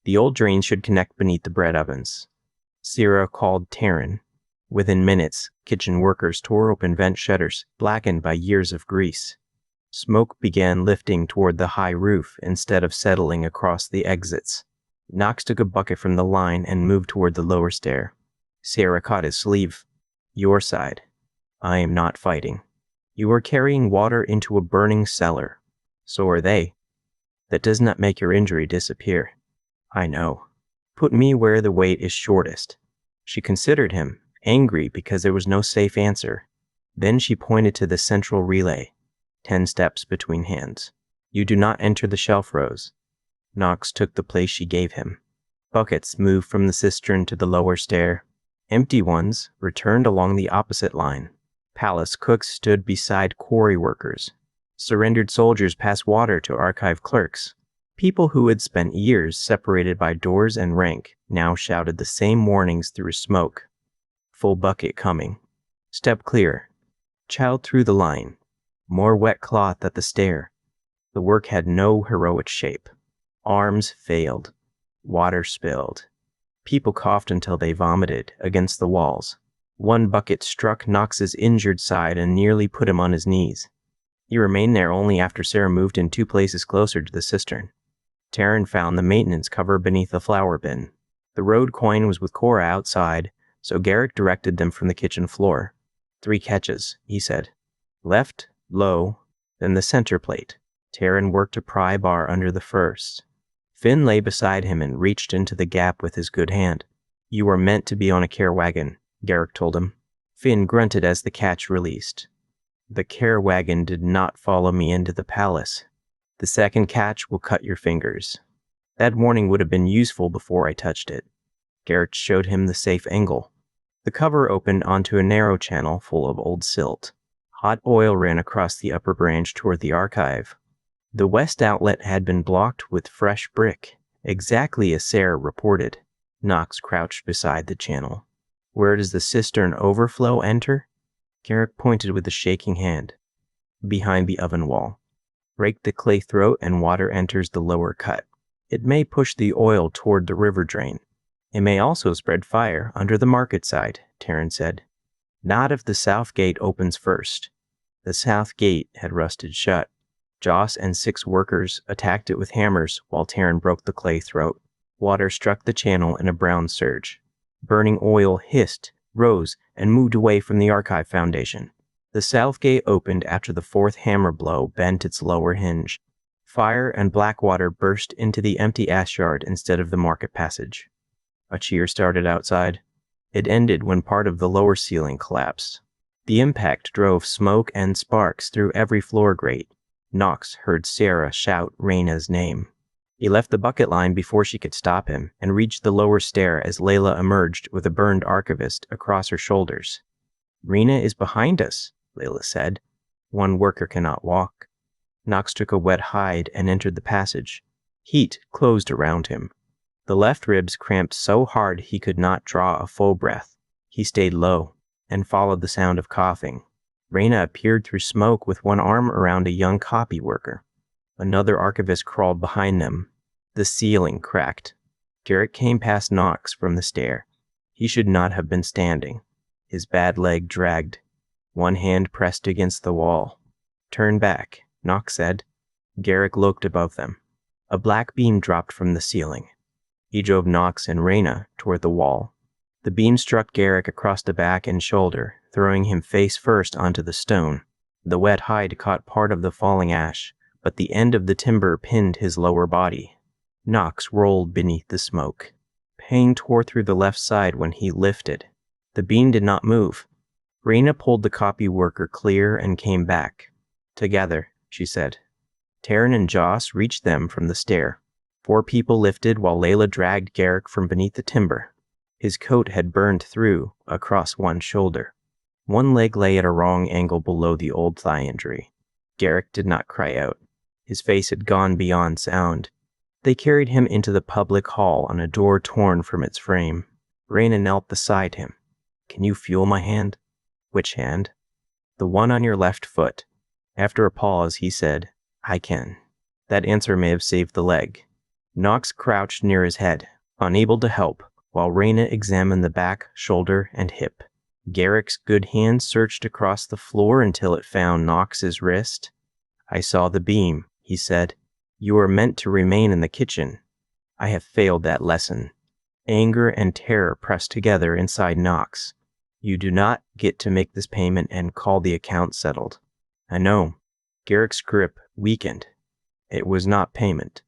"The old drains should connect beneath the bread ovens." Sarah called Taryn. Within minutes, kitchen workers tore open vent shutters, blackened by years of grease. Smoke began lifting toward the high roof instead of settling across the exits. Knox took a bucket from the line and moved toward the lower stair. Sarah caught his sleeve. "Your side. I am not fighting. You are carrying water into a burning cellar. So are they. That does not make your injury disappear. I know. Put me where the weight is shortest." She considered him, angry because there was no safe answer. Then she pointed to the central relay, 10 steps between hands. "You do not enter the shelf rows." Knox took the place she gave him. Buckets moved from the cistern to the lower stair. Empty ones returned along the opposite line. Palace cooks stood beside quarry workers. Surrendered soldiers passed water to archive clerks. People who had spent years separated by doors and rank now shouted the same warnings through smoke. "Full bucket coming. Step clear. Child through the line. More wet cloth at the stair." The work had no heroic shape. Arms failed. Water spilled. People coughed until they vomited against the walls. One bucket struck Knox's injured side and nearly put him on his knees. He remained there only after Sarah moved in 2 places closer to the cistern. Taryn found the maintenance cover beneath the flour bin. The road coin was with Cora outside, so Garrick directed them from the kitchen floor. 3 catches, he said. Left, low, then the center plate. Taryn worked a pry bar under the first. Finn lay beside him and reached into the gap with his good hand. "You are meant to be on a care wagon," Garrick told him. Finn grunted as the catch released. "The care wagon did not follow me into the palace. The second catch will cut your fingers." That warning would have been useful before I touched it. Garrick showed him the safe angle. The cover opened onto a narrow channel full of old silt. Hot oil ran across the upper branch toward the archive. The west outlet had been blocked with fresh brick, exactly as Sarah reported. Knox crouched beside the channel. "Where does the cistern overflow enter?" Garrick pointed with a shaking hand. "Behind the oven wall. Break the clay throat and water enters the lower cut. It may push the oil toward the river drain. It may also spread fire under the market side," Taryn said. "Not if the south gate opens first." The south gate had rusted shut. Joss and 6 workers attacked it with hammers while Taryn broke the clay throat. Water struck the channel in a brown surge. Burning oil hissed, rose, and moved away from the archive foundation. The south gate opened after the 4th hammer blow bent its lower hinge. Fire and black water burst into the empty ash yard instead of the market passage. A cheer started outside. It ended when part of the lower ceiling collapsed. The impact drove smoke and sparks through every floor grate. Knox heard Sarah shout Raina's name. He left the bucket line before she could stop him and reached the lower stair as Layla emerged with a burned archivist across her shoulders. "Rena is behind us," Layla said. "One worker cannot walk." Knox took a wet hide and entered the passage. Heat closed around him. The left ribs cramped so hard he could not draw a full breath. He stayed low and followed the sound of coughing. Raina appeared through smoke with one arm around a young copy worker. Another archivist crawled behind them. The ceiling cracked. Garrick came past Knox from the stair. He should not have been standing. His bad leg dragged. One hand pressed against the wall. "Turn back," Knox said. Garrick looked above them. A black beam dropped from the ceiling. He drove Knox and Raina toward the wall. The beam struck Garrick across the back and shoulder, throwing him face first onto the stone. The wet hide caught part of the falling ash, but the end of the timber pinned his lower body. Knox rolled beneath the smoke. Pain tore through the left side when he lifted. The beam did not move. Raina pulled the copy worker clear and came back. "Together," she said. Taryn and Joss reached them from the stair. 4 people lifted while Layla dragged Garrick from beneath the timber. His coat had burned through across one shoulder. One leg lay at a wrong angle below the old thigh injury. Garrick did not cry out. His face had gone beyond sound. They carried him into the public hall on a door torn from its frame. Raina knelt beside him. "Can you feel my hand?" "Which hand?" "The one on your left foot." After a pause, he said, "I can." That answer may have saved the leg. Knox crouched near his head, unable to help, while Raina examined the back, shoulder, and hip. Garrick's good hand searched across the floor until it found Knox's wrist. "I saw the beam," he said. "You were meant to remain in the kitchen. I have failed that lesson." Anger and terror pressed together inside Knox. "You do not get to make this payment and call the account settled." "I know." Garrick's grip weakened. "It was not payment."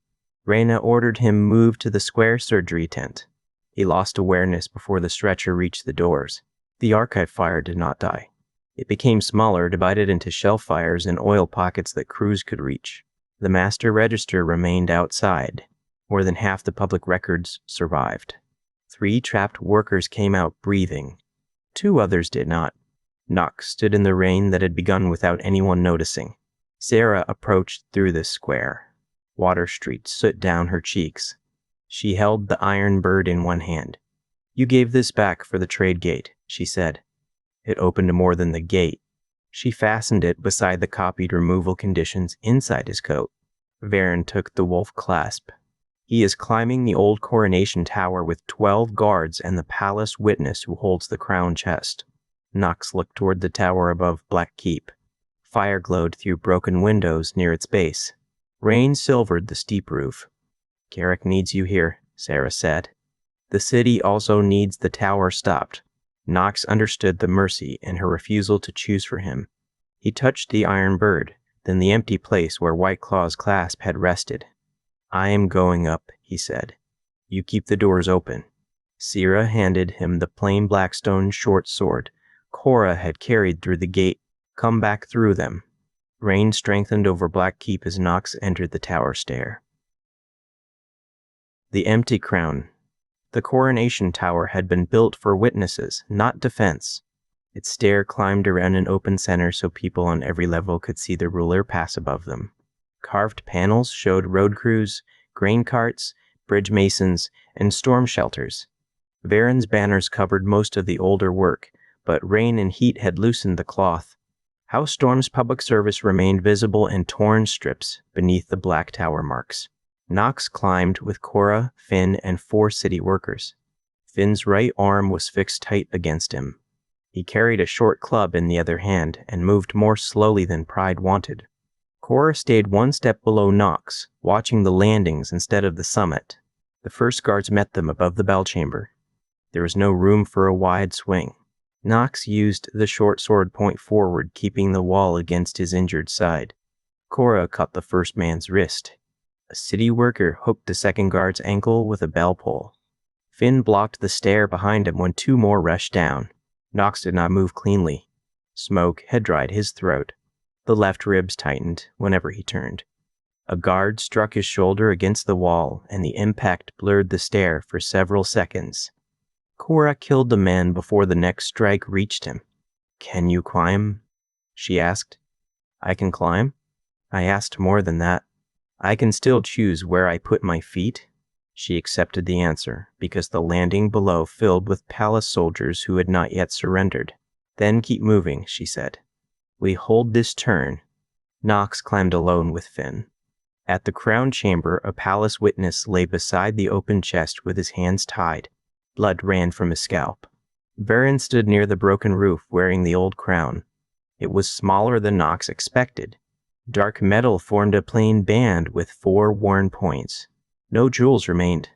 Raina ordered him moved to the square surgery tent. He lost awareness before the stretcher reached the doors. The archive fire did not die. It became smaller, divided into shell fires and oil pockets that crews could reach. The master register remained outside. More than half the public records survived. 3 trapped workers came out breathing. 2 others did not. Knox stood in the rain that had begun without anyone noticing. Sarah approached through the square. Water streaked soot down her cheeks. She held the iron bird in one hand. "You gave this back for the trade gate," she said. It opened more than the gate. She fastened it beside the copied removal conditions inside his coat. Varen took the wolf clasp. "He is climbing the old coronation tower with 12 guards and the palace witness who holds the crown chest." Knox looked toward the tower above Black Keep. Fire glowed through broken windows near its base. Rain silvered the steep roof. "Garrick needs you here," Sarah said. "The city also needs the tower stopped." Knox understood the mercy in her refusal to choose for him. He touched the iron bird, then the empty place where White Claw's clasp had rested. "I am going up," he said. "You keep the doors open." Sarah handed him the plain blackstone short sword Cora had carried through the gate. "Come back through them." Rain strengthened over Black Keep as Knox entered the tower stair. The empty crown. The coronation tower had been built for witnesses, not defense. Its stair climbed around an open center so people on every level could see the ruler pass above them. Carved panels showed road crews, grain carts, bridge masons, and storm shelters. Varen's banners covered most of the older work, but rain and heat had loosened the cloth. House Storm's public service remained visible in torn strips beneath the black tower marks. Knox climbed with Cora, Finn, and 4 city workers. Finn's right arm was fixed tight against him. He carried a short club in the other hand and moved more slowly than pride wanted. Cora stayed 1 step below Knox, watching the landings instead of the summit. The first guards met them above the bell chamber. There was no room for a wide swing. Knox used the short sword point forward, keeping the wall against his injured side. Cora cut the first man's wrist. A city worker hooked the second guard's ankle with a bell pull. Finn blocked the stair behind him when 2 more rushed down. Knox did not move cleanly. Smoke had dried his throat. The left ribs tightened whenever he turned. A guard struck his shoulder against the wall, and the impact blurred the stair for several seconds. Cora killed the man before the next strike reached him. "Can you climb?" she asked. "I can climb?" "I asked more than that. I can still choose where I put my feet." She accepted the answer, because the landing below filled with palace soldiers who had not yet surrendered. "Then keep moving," she said. "We hold this turn." Knox climbed alone with Finn. At the crown chamber, a palace witness lay beside the open chest with his hands tied. Blood ran from his scalp. Varen stood near the broken roof wearing the old crown. It was smaller than Knox expected. Dark metal formed a plain band with 4 worn points. No jewels remained.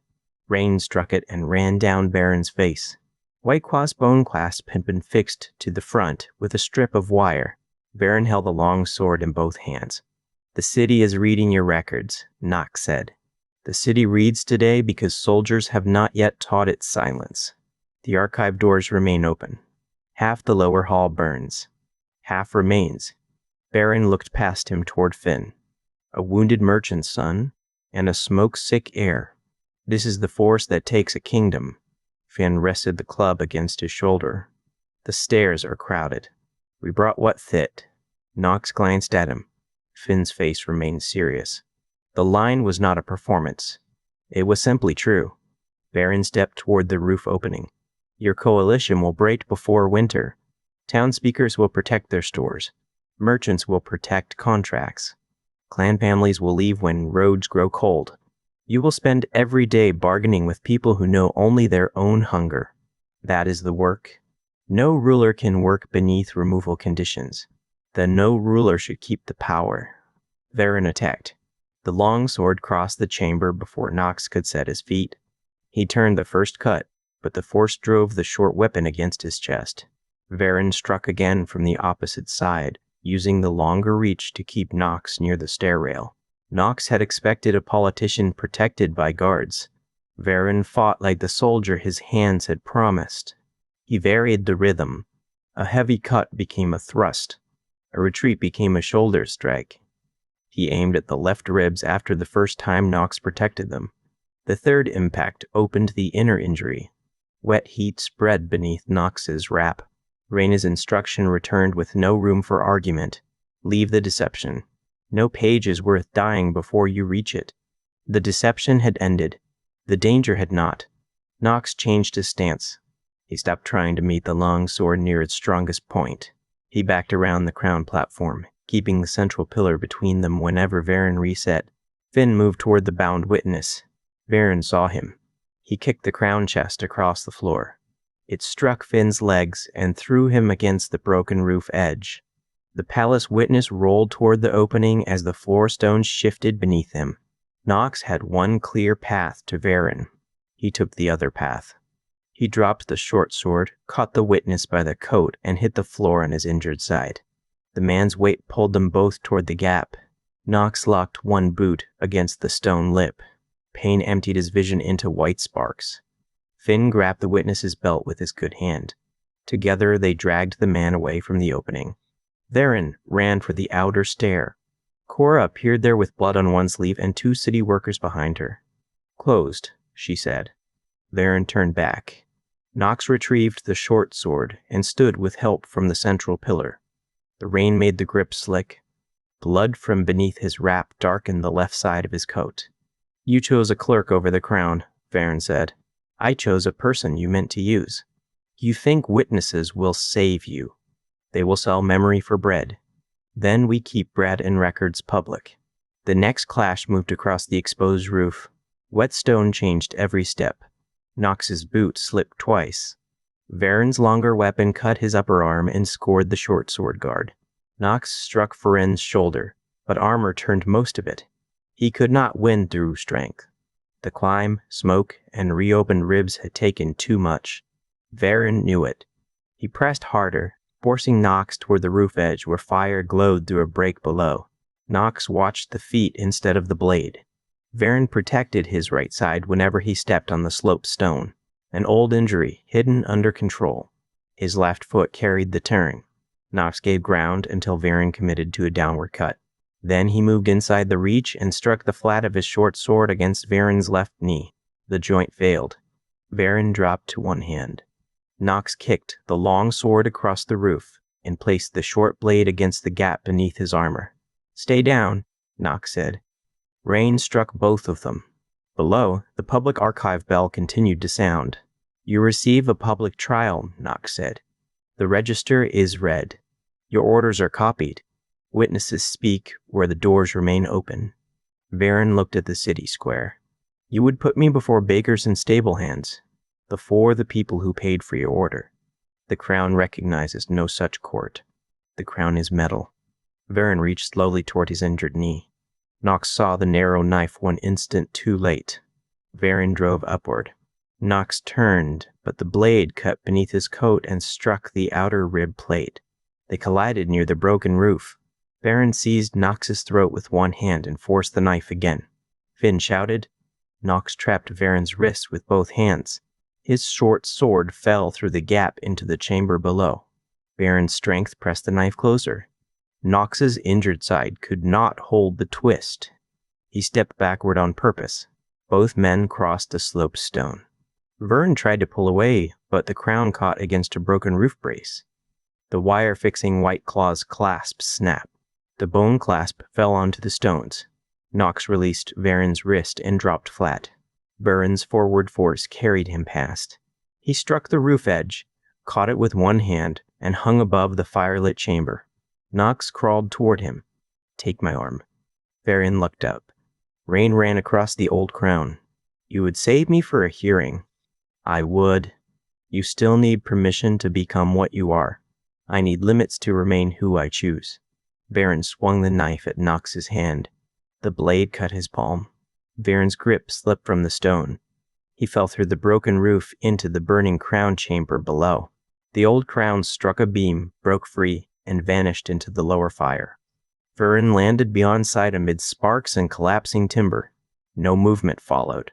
Rain struck it and ran down Varen's face. White Claw's bone clasp had been fixed to the front with a strip of wire. Varen held the long sword in both hands. "The city is reading your records," Knox said. "The city reads today because soldiers have not yet taught it silence." The archive doors remain open. Half the lower hall burns. Half remains. Varen looked past him toward Finn. "A wounded merchant's son, and a smoke-sick heir. This is the force that takes a kingdom." Finn rested the club against his shoulder. "The stairs are crowded. We brought what fit." Knox glanced at him. Finn's face remained serious. The line was not a performance. It was simply true. Varen stepped toward the roof opening. Your coalition will break before winter. Townspeakers will protect their stores. Merchants will protect contracts. Clan families will leave when roads grow cold. You will spend every day bargaining with people who know only their own hunger. That is the work. No ruler can work beneath removal conditions. Then no ruler should keep the power. Varen attacked. The long sword crossed the chamber before Nox could set his feet. He turned the first cut, but the force drove the short weapon against his chest. Varen struck again from the opposite side, using the longer reach to keep Nox near the stair rail. Nox had expected a politician protected by guards. Varen fought like the soldier his hands had promised. He varied the rhythm. A heavy cut became a thrust. A retreat became a shoulder strike. He aimed at the left ribs after the first time Nox protected them. The third impact opened the inner injury. Wet heat spread beneath Nox's wrap. Reyna's instruction returned with no room for argument. Leave the deception. No page is worth dying before you reach it. The deception had ended. The danger had not. Nox changed his stance. He stopped trying to meet the long sword near its strongest point. He backed around the crown platform, keeping the central pillar between them whenever Varen reset. Finn moved toward the bound witness. Varen saw him. He kicked the crown chest across the floor. It struck Finn's legs and threw him against the broken roof edge. The palace witness rolled toward the opening as the floor stones shifted beneath him. Nox had one clear path to Varen. He took the other path. He dropped the short sword, caught the witness by the coat, and hit the floor on his injured side. The man's weight pulled them both toward the gap. Nox locked one boot against the stone lip. Pain emptied his vision into white sparks. Finn grabbed the witness's belt with his good hand. Together they dragged the man away from the opening. Varen ran for the outer stair. Cora appeared there with blood on one sleeve and 2 city workers behind her. "Closed," she said. Varen turned back. Nox retrieved the short sword and stood with help from the central pillar. The rain made the grip slick. Blood from beneath his wrap darkened the left side of his coat. "You chose a clerk over the crown," Varen said. "I chose a person you meant to use. You think witnesses will save you. They will sell memory for bread. Then we keep bread and records public." The next clash moved across the exposed roof. Wet stone changed every step. Nox's boot slipped twice. Varen's longer weapon cut his upper arm and scored the short sword guard. Nox struck Varen's shoulder, but armor turned most of it. He could not win through strength. The climb, smoke, and reopened ribs had taken too much. Varen knew it. He pressed harder, forcing Nox toward the roof edge where fire glowed through a break below. Nox watched the feet instead of the blade. Varen protected his right side whenever he stepped on the sloped stone, an old injury hidden under control. His left foot carried the turn. Nox gave ground until Varen committed to a downward cut. Then he moved inside the reach and struck the flat of his short sword against Varen's left knee. The joint failed. Varen dropped to one hand. Nox kicked the long sword across the roof and placed the short blade against the gap beneath his armor. "Stay down," Nox said. Rain struck both of them. Below, the public archive bell continued to sound. "You receive a public trial," Nox said. "The register is read. Your orders are copied. Witnesses speak where the doors remain open." Varen looked at the city square. "You would put me before bakers and stable hands, before the people who paid for your order. The crown recognizes no such court. The crown is metal." Varen reached slowly toward his injured knee. Nox saw the narrow knife one instant too late. Varen drove upward. Nox turned, but the blade cut beneath his coat and struck the outer rib plate. They collided near the broken roof. Varen seized Nox's throat with one hand and forced the knife again. Finn shouted. Nox trapped Varen's wrist with both hands. His short sword fell through the gap into the chamber below. Varen's strength pressed the knife closer. Nox's injured side could not hold the twist. He stepped backward on purpose. Both men crossed a sloped stone. Varen tried to pull away, but the crown caught against a broken roof brace. The wire-fixing white claw's clasp snapped. The bone clasp fell onto the stones. Nox released Varen's wrist and dropped flat. Burin's forward force carried him past. He struck the roof edge, caught it with one hand, and hung above the firelit chamber. Knox crawled toward him. "Take my arm." Varian looked up. Rain ran across the old crown. "You would save me for a hearing." "I would. You still need permission to become what you are. I need limits to remain who I choose." Varian swung the knife at Knox's hand. The blade cut his palm. Varian's grip slipped from the stone. He fell through the broken roof into the burning crown chamber below. The old crown struck a beam, broke free, and vanished into the lower fire. Varian landed beyond sight amid sparks and collapsing timber. No movement followed.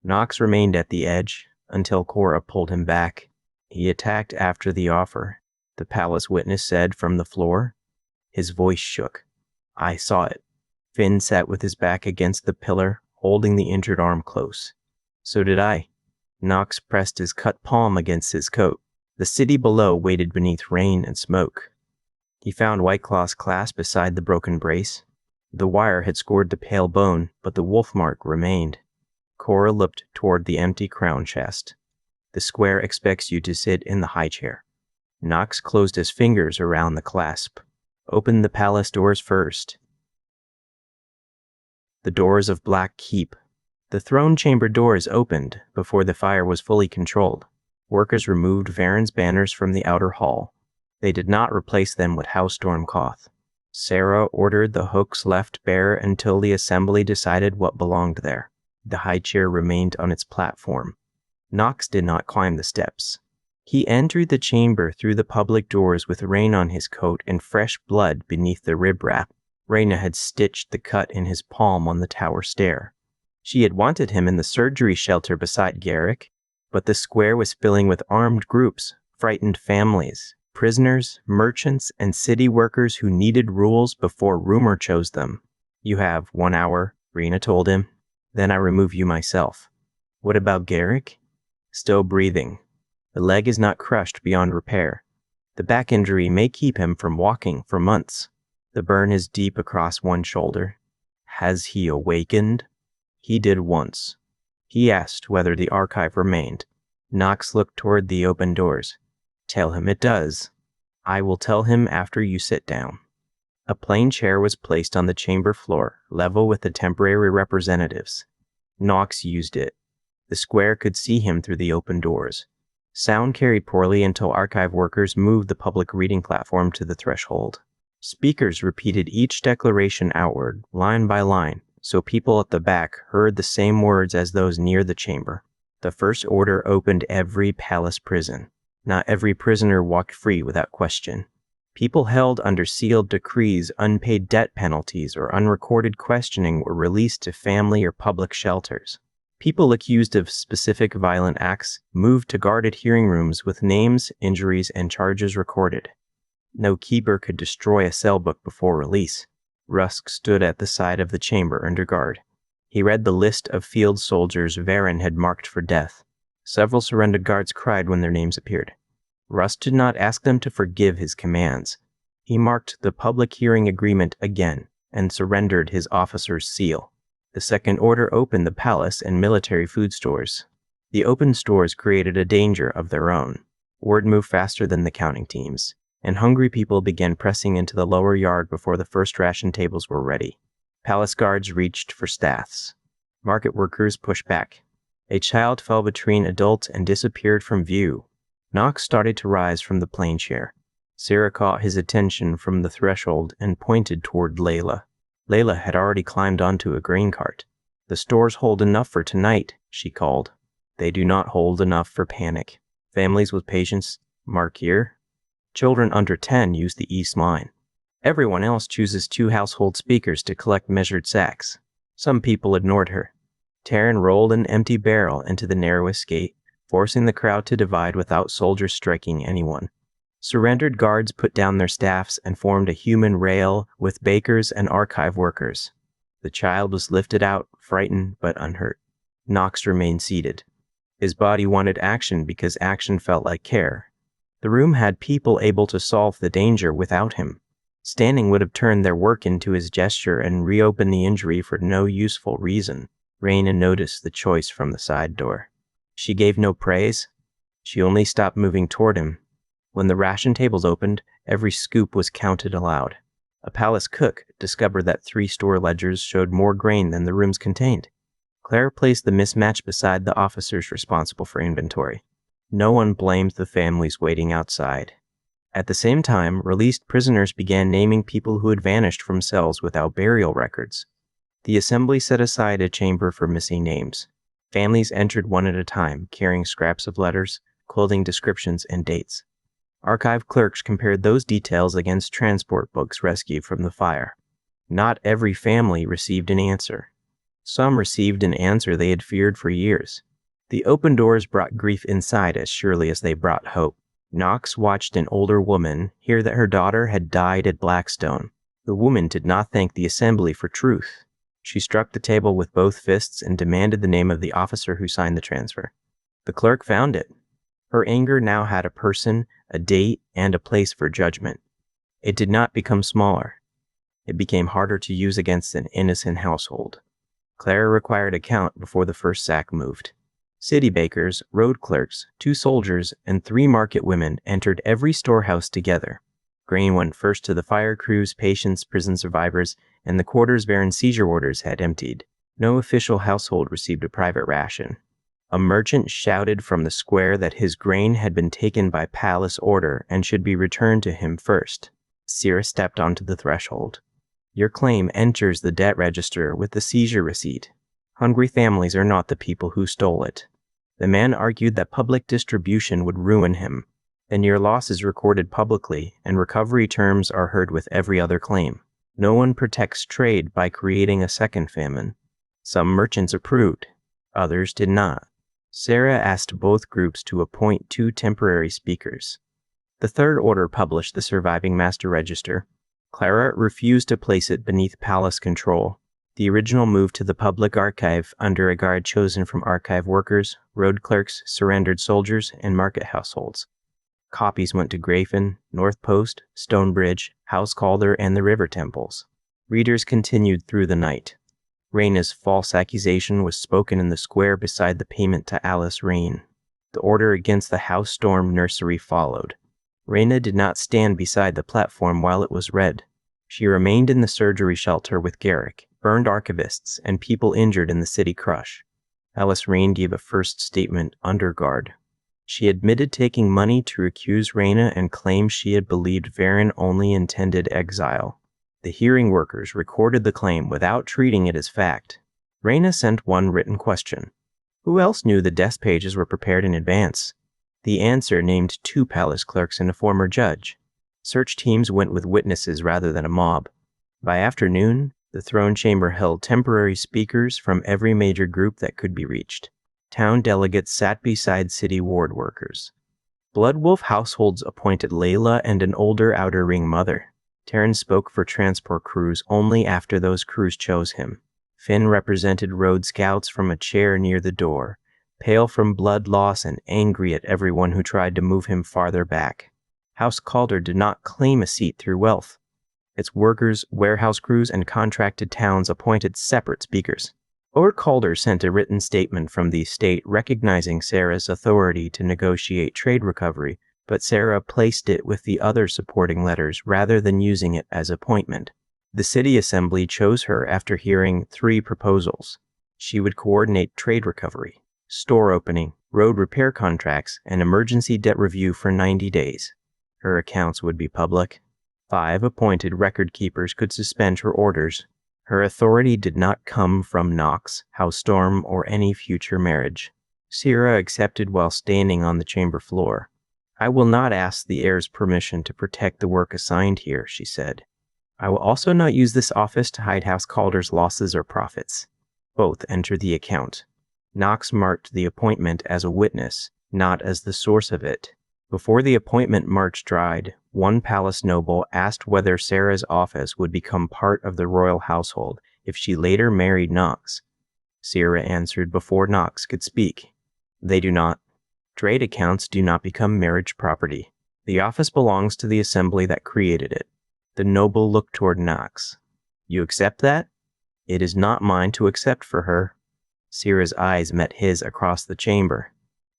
Knox remained at the edge until Cora pulled him back. "He attacked after the offer," the palace witness said from the floor. His voice shook. "I saw it." Finn sat with his back against the pillar, holding the injured arm close. "So did I." Knox pressed his cut palm against his coat. The city below waited beneath rain and smoke. He found Whiteclaw's clasp beside the broken brace. The wire had scored the pale bone, but the wolf mark remained. Cora looked toward the empty crown chest. "The square expects you to sit in the high chair." Knox closed his fingers around the clasp. "Open the palace doors first." The doors of Black Keep. The throne chamber doors opened before the fire was fully controlled. Workers removed Varian's banners from the outer hall. They did not replace them with house-storm cloth. Sarah ordered the hooks left bare until the assembly decided what belonged there. The high chair remained on its platform. Knox did not climb the steps. He entered the chamber through the public doors with rain on his coat and fresh blood beneath the rib wrap. Raina had stitched the cut in his palm on the tower stair. She had wanted him in the surgery shelter beside Garrick, but the square was filling with armed groups, frightened families, prisoners, merchants, and city workers who needed rules before rumor chose them. "You have 1 hour," Raina told him. "Then I remove you myself." "What about Garrick?" "Still breathing. The leg is not crushed beyond repair. The back injury may keep him from walking for months. The burn is deep across one shoulder." "Has he awakened?" "He did once." He asked whether the archive remained. Knox looked toward the open doors. "Tell him it does." "I will tell him after you sit down." A plain chair was placed on the chamber floor, level with the temporary representatives. Knox used it. The square could see him through the open doors. Sound carried poorly until archive workers moved the public reading platform to the threshold. Speakers repeated each declaration outward, line by line, so people at the back heard the same words as those near the chamber. The First Order opened every palace prison. Not every prisoner walked free without question. People held under sealed decrees, unpaid debt penalties, or unrecorded questioning were released to family or public shelters. People accused of specific violent acts moved to guarded hearing rooms with names, injuries, and charges recorded. No keeper could destroy a cell book before release. Rusk stood at the side of the chamber under guard. He read the list of field soldiers Varian had marked for death. Several surrendered guards cried when their names appeared. Rusk did not ask them to forgive his commands. He marked the public hearing agreement again and surrendered his officer's seal. The Second Order opened the palace and military food stores. The open stores created a danger of their own. Word moved faster than the counting teams, and hungry people began pressing into the lower yard before the first ration tables were ready. Palace guards reached for staffs. Market workers pushed back. A child fell between adults and disappeared from view. Knox started to rise from the plain chair. Sarah caught his attention from the threshold and pointed toward Layla. Layla had already climbed onto a grain cart. "The stores hold enough for tonight," she called. "They do not hold enough for panic. Families with patients mark here. Children under 10 use the East Line. Everyone else chooses 2 household speakers to collect measured sacks." Some people ignored her. Taryn rolled an empty barrel into the narrowest gate, forcing the crowd to divide without soldiers striking anyone. Surrendered guards put down their staffs and formed a human rail with bakers and archive workers. The child was lifted out, frightened but unhurt. Knox remained seated. His body wanted action because action felt like care. The room had people able to solve the danger without him. Standing would have turned their work into his gesture and reopened the injury for no useful reason. Raina noticed the choice from the side door. She gave no praise. She only stopped moving toward him. When the ration tables opened, every scoop was counted aloud. A palace cook discovered that 3 store ledgers showed more grain than the rooms contained. Claire placed the mismatch beside the officers responsible for inventory. No one blamed the families waiting outside. At the same time, released prisoners began naming people who had vanished from cells without burial records. The assembly set aside a chamber for missing names. Families entered one at a time, carrying scraps of letters, clothing descriptions, and dates. Archive clerks compared those details against transport books rescued from the fire. Not every family received an answer. Some received an answer they had feared for years. The open doors brought grief inside as surely as they brought hope. Knox watched an older woman hear that her daughter had died at Blackstone. The woman did not thank the assembly for truth. She struck the table with both fists and demanded the name of the officer who signed the transfer. The clerk found it. Her anger now had a person, a date, and a place for judgment. It did not become smaller. It became harder to use against an innocent household. Claire required a count before the first sack moved. City bakers, road clerks, 2 soldiers, and 3 market women entered every storehouse together. Grain went first to the fire crews, patients, prison survivors, and the quarters Baron seizure orders had emptied. No official household received a private ration. A merchant shouted from the square that his grain had been taken by palace order and should be returned to him first. Sierra stepped onto the threshold. Your claim enters the debt register with the seizure receipt. Hungry families are not the people who stole it. The man argued that public distribution would ruin him. Then your loss is recorded publicly, and recovery terms are heard with every other claim. No one protects trade by creating a second famine. Some merchants approved. Others did not. Sarah asked both groups to appoint 2 temporary speakers. The Third Order published the surviving master register. Clara refused to place it beneath palace control. The original moved to the public archive under a guard chosen from archive workers, road clerks, surrendered soldiers, and market households. Copies went to Grafin, North Post, Stonebridge, House Calder, and the river temples. Readers continued through the night. Raina's false accusation was spoken in the square beside the payment to Alice Rain. The order against the House Storm nursery followed. Raina did not stand beside the platform while it was read. She remained in the surgery shelter with Garrick, burned archivists, and people injured in the city crush. Alice Rain gave a first statement under guard. She admitted taking money to accuse Raina and claimed she had believed Varon only intended exile. The hearing workers recorded the claim without treating it as fact. Raina sent one written question. Who else knew the death pages were prepared in advance? The answer named 2 palace clerks and a former judge. Search teams went with witnesses rather than a mob. By afternoon, the throne chamber held temporary speakers from every major group that could be reached. Town delegates sat beside city ward workers. Bloodwolf households appointed Layla and an older outer ring mother. Terran spoke for transport crews only after those crews chose him. Finn represented road scouts from a chair near the door, pale from blood loss and angry at everyone who tried to move him farther back. House Calder did not claim a seat through wealth. Its workers, warehouse crews, and contracted towns appointed separate speakers. Lord Calder sent a written statement from the estate recognizing Sarah's authority to negotiate trade recovery, but Sarah placed it with the other supporting letters rather than using it as appointment. The city assembly chose her after hearing 3 proposals. She would coordinate trade recovery, store opening, road repair contracts, and emergency debt review for 90 days. Her accounts would be public. 5 appointed record keepers could suspend her orders. Her authority did not come from Knox, House Storm, or any future marriage. Sierra accepted while standing on the chamber floor. I will not ask the heir's permission to protect the work assigned here, she said. I will also not use this office to hide House Calder's losses or profits. Both enter the account. Knox marked the appointment as a witness, not as the source of it. Before the appointment march dried, one palace noble asked whether Sarah's office would become part of the royal household if she later married Knox. Sarah answered before Knox could speak. They do not. Trade accounts do not become marriage property. The office belongs to the assembly that created it. The noble looked toward Knox. You accept that? It is not mine to accept for her. Sierra's eyes met his across the chamber.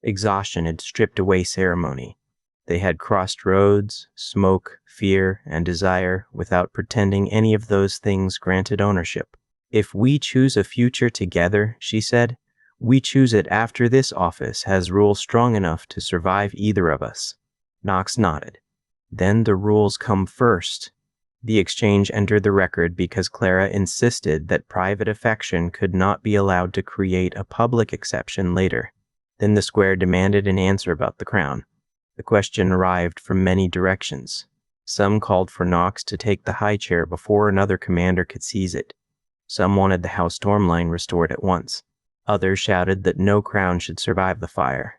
Exhaustion had stripped away ceremony. They had crossed roads, smoke, fear, and desire without pretending any of those things granted ownership. If we choose a future together, she said, we choose it after this office has rules strong enough to survive either of us. Knox nodded. Then the rules come first. The exchange entered the record because Clara insisted that private affection could not be allowed to create a public exception later. Then the square demanded an answer about the crown. The question arrived from many directions. Some called for Knox to take the high chair before another commander could seize it. Some wanted the House storm line restored at once. Others shouted that no crown should survive the fire.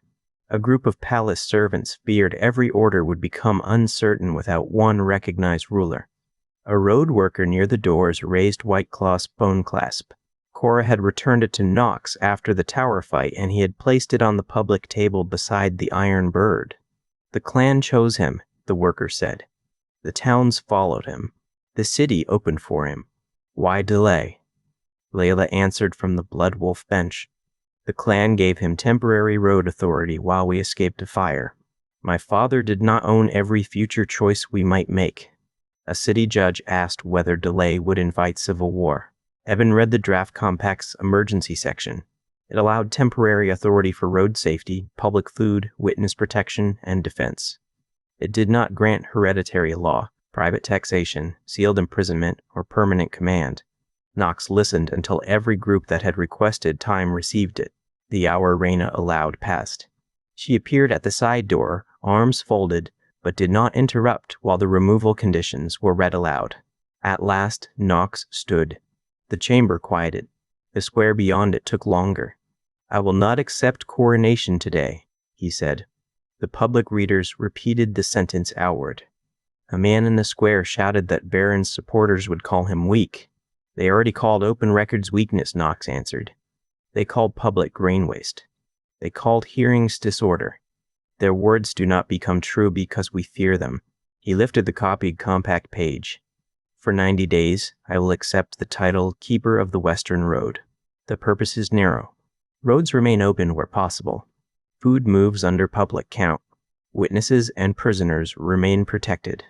A group of palace servants feared every order would become uncertain without one recognized ruler. A road worker near the doors raised White Claw's phone clasp. Cora had returned it to Knox after the tower fight, and he had placed it on the public table beside the Iron Bird. The clan chose him, the worker said. The towns followed him. The city opened for him. Why delay? Layla answered from the Blood Wolf bench. The clan gave him temporary road authority while we escaped a fire. My father did not own every future choice we might make. A city judge asked whether delay would invite civil war. Evan read the draft compact's emergency section. It allowed temporary authority for road safety, public food, witness protection, and defense. It did not grant hereditary law, private taxation, sealed imprisonment, or permanent command. Knox listened until every group that had requested time received it. The hour Reyna allowed passed. She appeared at the side door, arms folded, but did not interrupt while the removal conditions were read aloud. At last, Knox stood. The chamber quieted. The square beyond it took longer. I will not accept coronation today, he said. The public readers repeated the sentence outward. A man in the square shouted that Baron's supporters would call him weak. They already called open records weakness, Knox answered. They called public grain waste. They called hearings disorder. Their words do not become true because we fear them. He lifted the copied compact page. For 90 days, I will accept the title Keeper of the Western Road. The purpose is narrow. Roads remain open where possible. Food moves under public count. Witnesses and prisoners remain protected.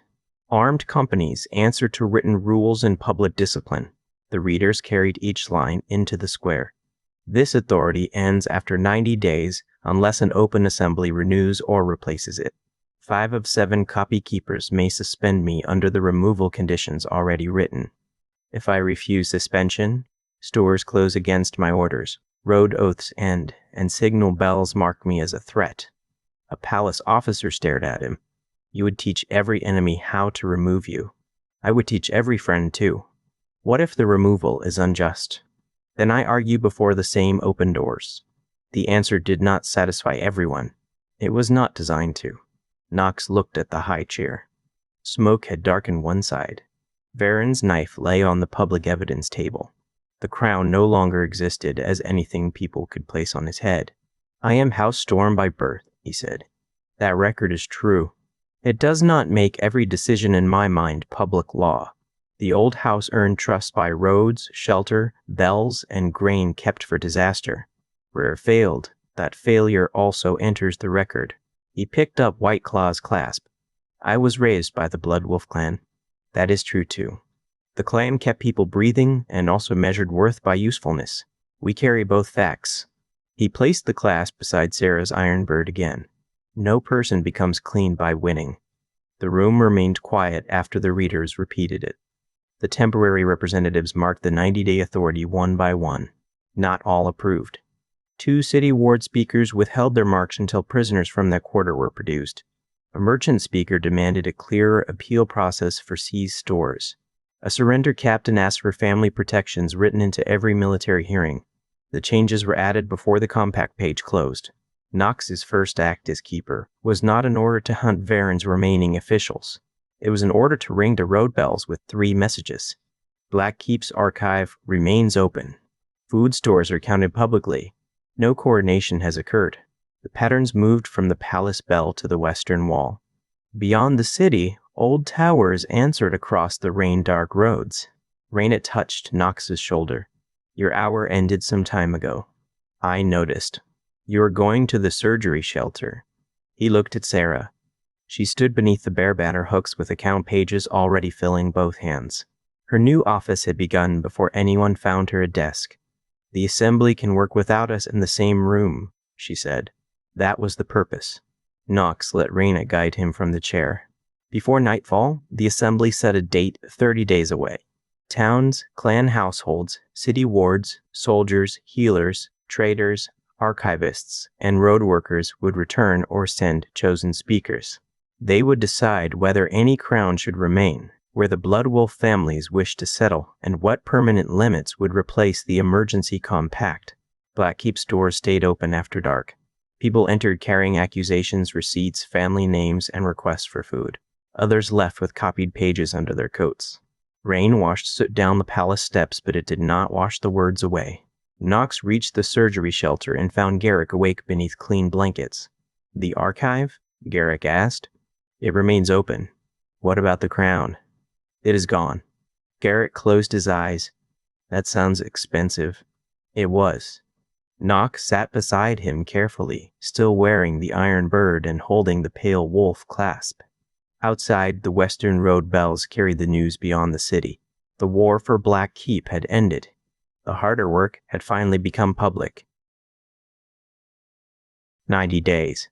Armed companies answer to written rules and public discipline. The readers carried each line into the square. This authority ends after 90 days unless an open assembly renews or replaces it. 5 of 7 copy keepers may suspend me under the removal conditions already written. If I refuse suspension, stores close against my orders, road oaths end, and signal bells mark me as a threat. A palace officer stared at him. You would teach every enemy how to remove you. I would teach every friend too. What if the removal is unjust? Then I argue before the same open doors. The answer did not satisfy everyone. It was not designed to. Knox looked at the high chair. Smoke had darkened one side. Varen's knife lay on the public evidence table. The crown no longer existed as anything people could place on his head. I am House Storm by birth, he said. That record is true. It does not make every decision in my mind public law. The old house earned trust by roads, shelter, bells, and grain kept for disaster. Where it failed, that failure also enters the record. He picked up White Claw's clasp. I was raised by the Blood Wolf clan. That is true too. The clan kept people breathing and also measured worth by usefulness. We carry both facts. He placed the clasp beside Sarah's Iron Bird again. No person becomes clean by winning. The room remained quiet after the readers repeated it. The temporary representatives marked the 90-day authority one by one. Not all approved. 2 city ward speakers withheld their marks until prisoners from that quarter were produced. A merchant speaker demanded a clearer appeal process for seized stores. A surrender captain asked for family protections written into every military hearing. The changes were added before the compact page closed. Knox's first act as keeper was not in order to hunt Varen's remaining officials. It was in order to ring the road bells with 3 messages. Black Keep's archive remains open. Food stores are counted publicly. No coronation has occurred. The patterns moved from the palace bell to the western wall. Beyond the city, old towers answered across the rain-dark roads. Reyna touched Knox's shoulder. Your hour ended some time ago. I noticed. You're going to the surgery shelter. He looked at Sarah. She stood beneath the bare banner hooks with account pages already filling both hands. Her new office had begun before anyone found her a desk. The assembly can work without us in the same room, she said. That was the purpose. Knox let Raina guide him from the chair. Before nightfall, the assembly set a date 30 days away. Towns, clan households, city wards, soldiers, healers, traders, archivists, and road workers would return or send chosen speakers. They would decide whether any crown should remain, where the Blood Wolf families wished to settle, and what permanent limits would replace the emergency compact. Blackkeep's doors stayed open after dark. People entered carrying accusations, receipts, family names, and requests for food. Others left with copied pages under their coats. Rain washed soot down the palace steps, but it did not wash the words away. Knox reached the surgery shelter and found Garrick awake beneath clean blankets. The archive? Garrick asked. It remains open. What about the crown? It is gone. Garrick closed his eyes. That sounds expensive. It was. Knox sat beside him carefully, still wearing the iron bird and holding the pale wolf clasp. Outside, the Western Road bells carried the news beyond the city. The war for Blackkeep had ended. The harder work had finally become public. 90 days.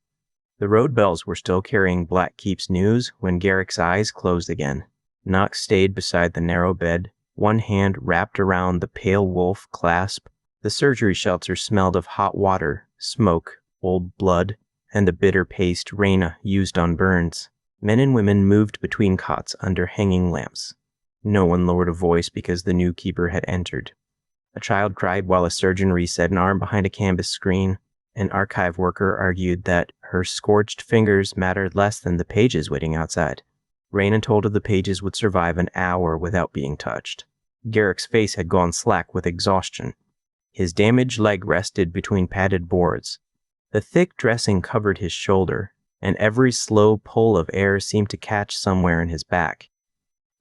The road bells were still carrying Blackkeep's news when Garrick's eyes closed again. Knox stayed beside the narrow bed, one hand wrapped around the pale wolf clasp. The surgery shelter smelled of hot water, smoke, old blood, and the bitter paste Raina used on burns. Men and women moved between cots under hanging lamps. No one lowered a voice because the new keeper had entered. A child cried while a surgeon reset an arm behind a canvas screen. An archive worker argued that her scorched fingers mattered less than the pages waiting outside. Raina told her the pages would survive an hour without being touched. Garrick's face had gone slack with exhaustion. His damaged leg rested between padded boards. The thick dressing covered his shoulder, and every slow pull of air seemed to catch somewhere in his back.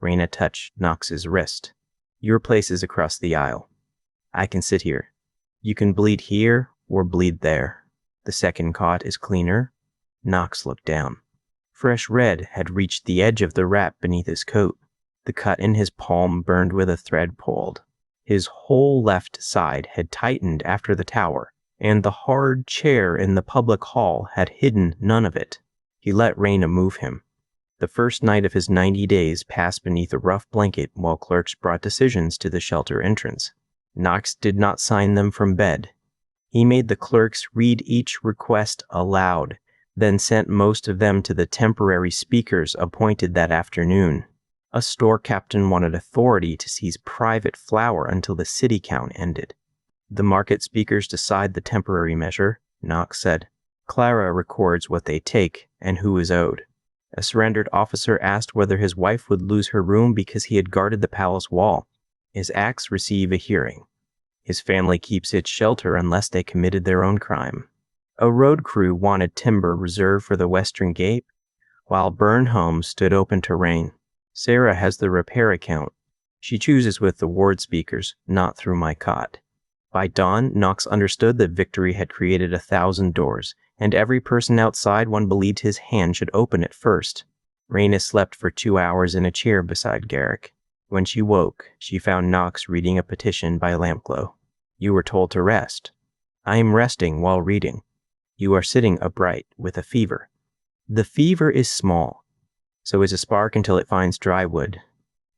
Raina touched Knox's wrist. Your place is across the aisle. I can sit here. You can bleed here or bleed there. The second cot is cleaner. Knox looked down. Fresh red had reached the edge of the wrap beneath his coat. The cut in his palm burned where the thread pulled. His whole left side had tightened after the tower, and the hard chair in the public hall had hidden none of it. He let Raina move him. The first night of his 90 days passed beneath a rough blanket while clerks brought decisions to the shelter entrance. Knox did not sign them from bed. He made the clerks read each request aloud, then sent most of them to the temporary speakers appointed that afternoon. A store captain wanted authority to seize private flour until the city count ended. The market speakers decide the temporary measure, Knox said. Clara records what they take and who is owed. A surrendered officer asked whether his wife would lose her room because he had guarded the palace wall. His acts receive a hearing. His family keeps its shelter unless they committed their own crime. A road crew wanted timber reserved for the Western Gate, while Burn Home stood open to rain. Sarah has the repair account. She chooses with the ward speakers, not through my cot. By dawn, Knox understood that victory had created 1,000 doors, and every person outside one believed his hand should open it first. Raina slept for 2 hours in a chair beside Garrick. When she woke, she found Knox reading a petition by lampglow. You were told to rest. I am resting while reading. You are sitting upright with a fever. The fever is small. So is a spark until it finds dry wood.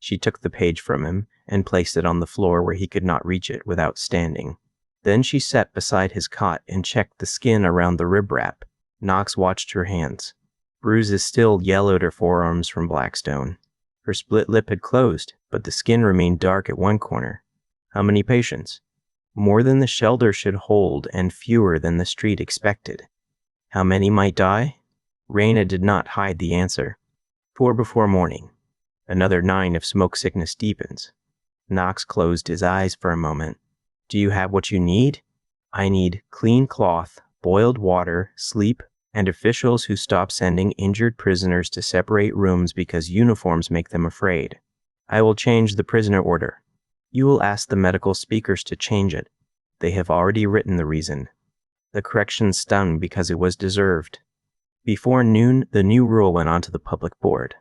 She took the page from him and placed it on the floor where he could not reach it without standing. Then she sat beside his cot and checked the skin around the rib wrap. Knox watched her hands. Bruises still yellowed her forearms from Blackstone. Her split lip had closed, but the skin remained dark at one corner. How many patients? More than the shelter should hold and fewer than the street expected. How many might die? Raina did not hide the answer. 4 before morning. Another 9 if smoke sickness deepens. Knox closed his eyes for a moment. Do you have what you need? I need clean cloth, boiled water, sleep, and officials who stop sending injured prisoners to separate rooms because uniforms make them afraid. I will change the prisoner order. You will ask the medical speakers to change it. They have already written the reason. The correction stung because it was deserved. Before noon, the new rule went onto the public board.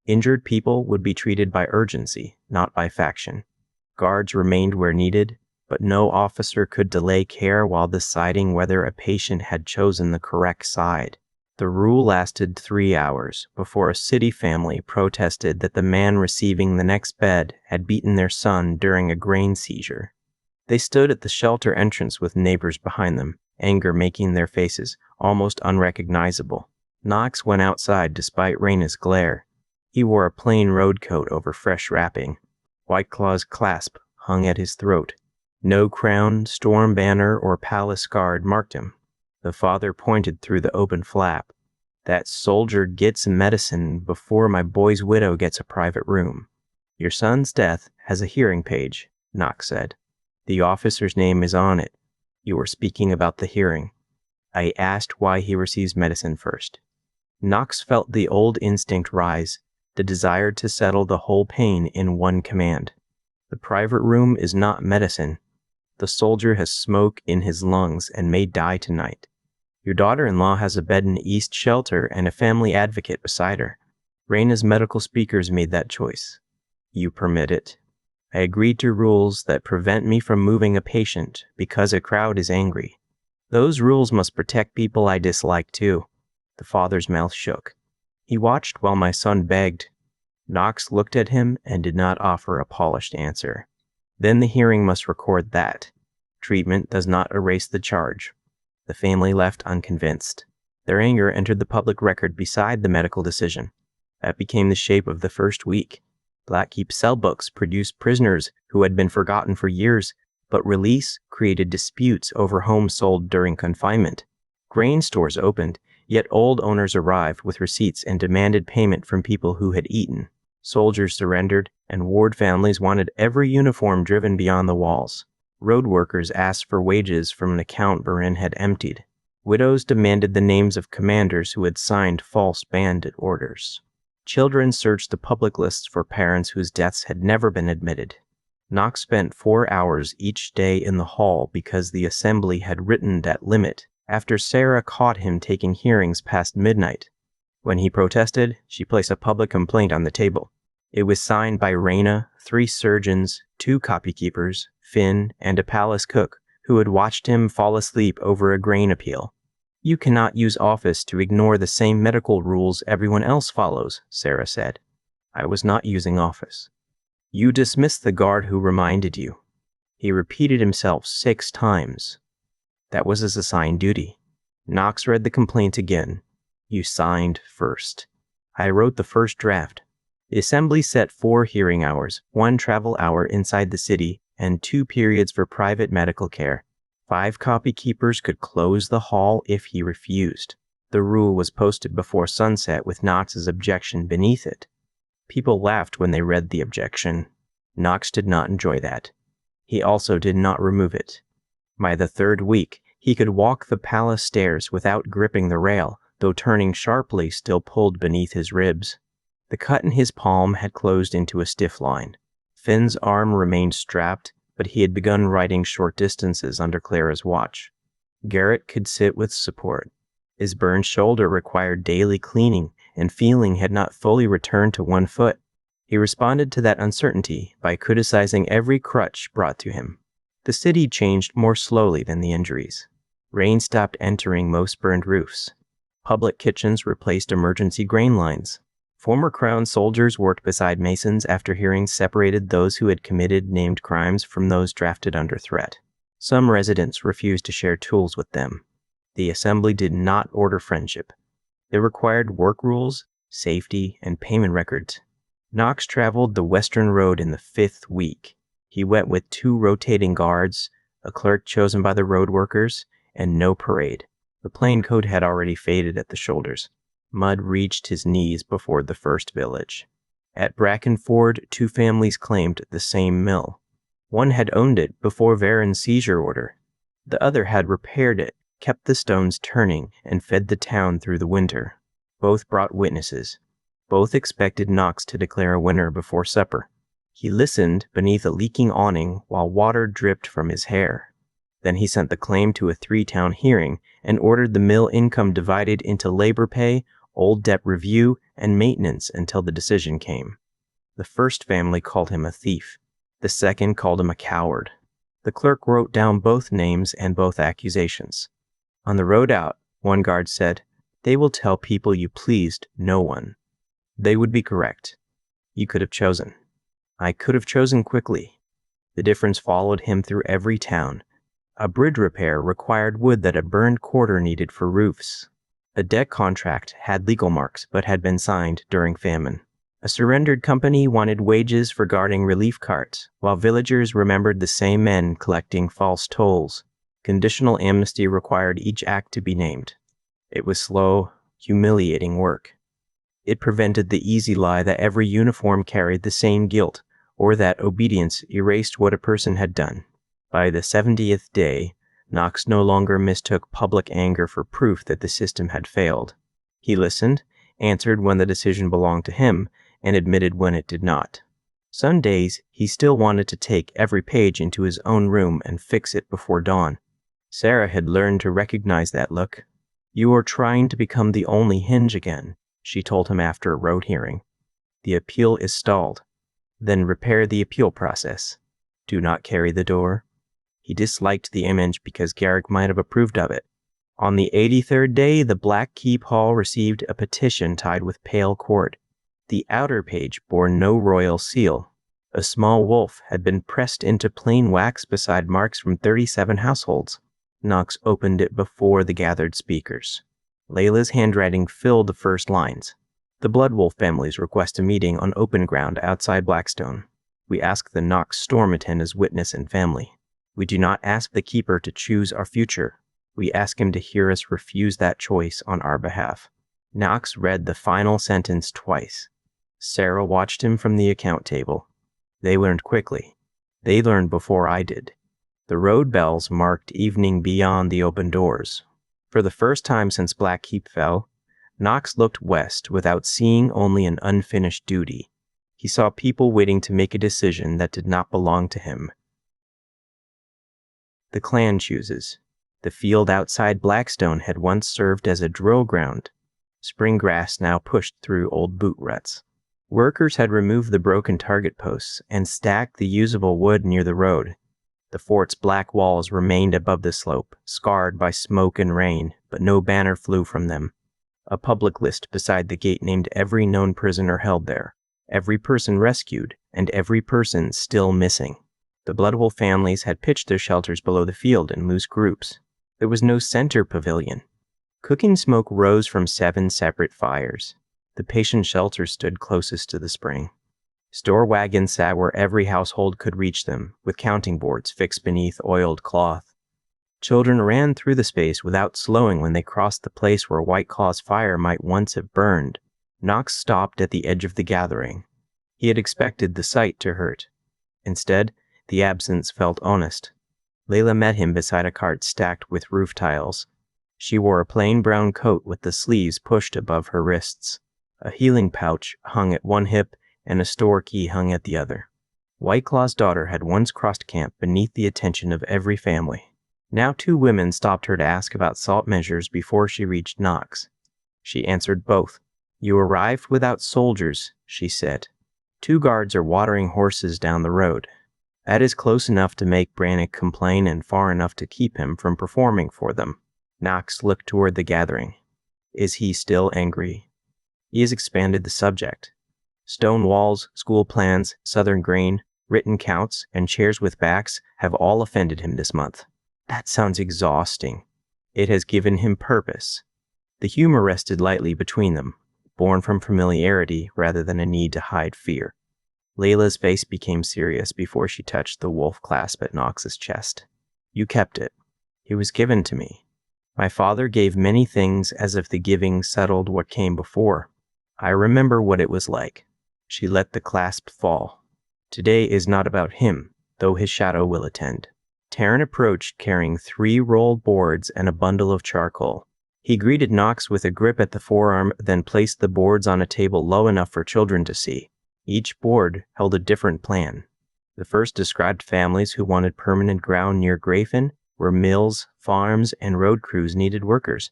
Injured people would be treated by urgency, not by faction. Guards remained where needed, but no officer could delay care while deciding whether a patient had chosen the correct side. The rule lasted 3 hours before a city family protested that the man receiving the next bed had beaten their son during a grain seizure. They stood at the shelter entrance with neighbors behind them, anger making their faces almost unrecognizable. Knox went outside despite Raina's glare. He wore a plain road coat over fresh wrapping. White Claw's clasp hung at his throat. No crown, storm banner, or palace guard marked him. The father pointed through the open flap. That soldier gets medicine before my boy's widow gets a private room. Your son's death has a hearing page, Knox said. The officer's name is on it. You were speaking about the hearing. I asked why he receives medicine first. Knox felt the old instinct rise, the desire to settle the whole pain in one command. The private room is not medicine. The soldier has smoke in his lungs and may die tonight. Your daughter-in-law has a bed in the East Shelter and a family advocate beside her. Raina's medical speakers made that choice. You permit it. I agreed to rules that prevent me from moving a patient because a crowd is angry. Those rules must protect people I dislike too. The father's mouth shook. He watched while my son begged. Knox looked at him and did not offer a polished answer. Then the hearing must record that. Treatment does not erase the charge. The family left unconvinced. Their anger entered the public record beside the medical decision. That became the shape of the first week. Blackkeep cell books produced prisoners who had been forgotten for years, but release created disputes over homes sold during confinement. Grain stores opened, yet old owners arrived with receipts and demanded payment from people who had eaten. Soldiers surrendered, and ward families wanted every uniform driven beyond the walls. Road workers asked for wages from an account Burin had emptied. Widows demanded the names of commanders who had signed false bandit orders. Children searched the public lists for parents whose deaths had never been admitted. Knox spent 4 hours each day in the hall because the assembly had written that limit after Sarah caught him taking hearings past midnight. When he protested, she placed a public complaint on the table. It was signed by Raina, 3 surgeons, 2 copykeepers, Finn, and a palace cook who had watched him fall asleep over a grain appeal. You cannot use office to ignore the same medical rules everyone else follows, Sarah said. I was not using office. You dismissed the guard who reminded you. He repeated himself 6 times. That was his assigned duty. Knox read the complaint again. You signed first. I wrote the first draft. The assembly set 4 hearing hours, 1 travel hour inside the city, and 2 periods for private medical care. 5 copykeepers could close the hall if he refused. The rule was posted before sunset with Knox's objection beneath it. People laughed when they read the objection. Knox did not enjoy that. He also did not remove it. By the 3rd week, he could walk the palace stairs without gripping the rail, though turning sharply still pulled beneath his ribs. The cut in his palm had closed into a stiff line. Finn's arm remained strapped, but he had begun riding short distances under Clara's watch. Garrett could sit with support. His burned shoulder required daily cleaning, and feeling had not fully returned to one foot. He responded to that uncertainty by criticizing every crutch brought to him. The city changed more slowly than the injuries. Rain stopped entering most burned roofs. Public kitchens replaced emergency grain lines. Former Crown soldiers worked beside masons after hearings separated those who had committed named crimes from those drafted under threat. Some residents refused to share tools with them. The assembly did not order friendship. It required work rules, safety, and payment records. Knox traveled the Western Road in the 5th week. He went with 2 rotating guards, a clerk chosen by the road workers, and no parade. The plain coat had already faded at the shoulders. Mud reached his knees before the first village. At Brackenford, 2 families claimed the same mill. One had owned it before Varen's seizure order. The other had repaired it, kept the stones turning, and fed the town through the winter. Both brought witnesses. Both expected Knox to declare a winner before supper. He listened beneath a leaking awning while water dripped from his hair. Then he sent the claim to a 3-town hearing and ordered the mill income divided into labor pay, old debt review, and maintenance until the decision came. The first family called him a thief. The second called him a coward. The clerk wrote down both names and both accusations. On the road out, one guard said, "They will tell people you pleased no one." They would be correct. You could have chosen. I could have chosen quickly. The difference followed him through every town. A bridge repair required wood that a burned quarter needed for roofs. A debt contract had legal marks but had been signed during famine. A surrendered company wanted wages for guarding relief carts, while villagers remembered the same men collecting false tolls. Conditional amnesty required each act to be named. It was slow, humiliating work. It prevented the easy lie that every uniform carried the same guilt, or that obedience erased what a person had done. By the 70th day, Knox no longer mistook public anger for proof that the system had failed. He listened, answered when the decision belonged to him, and admitted when it did not. Some days, he still wanted to take every page into his own room and fix it before dawn. Sarah had learned to recognize that look. "You are trying to become the only hinge again," she told him after a road hearing. "The appeal is stalled. Then repair the appeal process. Do not carry the door." He disliked the image because Garrick might have approved of it. On the 83rd day, the Black Keep Hall received a petition tied with pale cord. The outer page bore no royal seal. A small wolf had been pressed into plain wax beside marks from 37 households. Knox opened it before the gathered speakers. Layla's handwriting filled the first lines. "The Bloodwolf families request a meeting on open ground outside Blackstone. We ask the Knox storm attend as witness and family. We do not ask the keeper to choose our future. We ask him to hear us refuse that choice on our behalf." Knox read the final sentence twice. Sarah watched him from the account table. They learned quickly. They learned before I did. The road bells marked evening beyond the open doors. For the first time since Blackheath fell, Knox looked west without seeing only an unfinished duty. He saw people waiting to make a decision that did not belong to him. The clan chooses. The field outside Blackstone had once served as a drill ground. Spring grass now pushed through old boot ruts. Workers had removed the broken target posts and stacked the usable wood near the road. The fort's black walls remained above the slope, scarred by smoke and rain, but no banner flew from them. A public list beside the gate named every known prisoner held there, every person rescued, and every person still missing. The Bloodwolf families had pitched their shelters below the field in loose groups. There was no center pavilion. Cooking smoke rose from 7 separate fires. The patient shelter stood closest to the spring. Store wagons sat where every household could reach them, with counting boards fixed beneath oiled cloth. Children ran through the space without slowing when they crossed the place where White Claw's fire might once have burned. Knox stopped at the edge of the gathering. He had expected the sight to hurt. Instead, the absence felt honest. Layla met him beside a cart stacked with roof tiles. She wore a plain brown coat with the sleeves pushed above her wrists. A healing pouch hung at one hip and a store key hung at the other. White Claw's daughter had once crossed camp beneath the attention of every family. Now 2 women stopped her to ask about salt measures before she reached Knox. She answered both. "You arrived without soldiers," she said. 2 guards are watering horses down the road. That is close enough to make Brannick complain and far enough to keep him from performing for them. Knox looked toward the gathering. Is he still angry? He has expanded the subject. Stone walls, school plans, Southern grain, written counts, and chairs with backs have all offended him this month. That sounds exhausting. It has given him purpose. The humor rested lightly between them, born from familiarity rather than a need to hide fear. Layla's face became serious before she touched the wolf clasp at Knox's chest. "You kept it. It was given to me. My father gave many things as if the giving settled what came before. I remember what it was like." She let the clasp fall. "Today is not about him, though his shadow will attend." Tarrant approached carrying 3 rolled boards and a bundle of charcoal. He greeted Knox with a grip at the forearm, then placed the boards on a table low enough for children to see. Each board held a different plan. The first described families who wanted permanent ground near Grafin, where mills, farms, and road crews needed workers.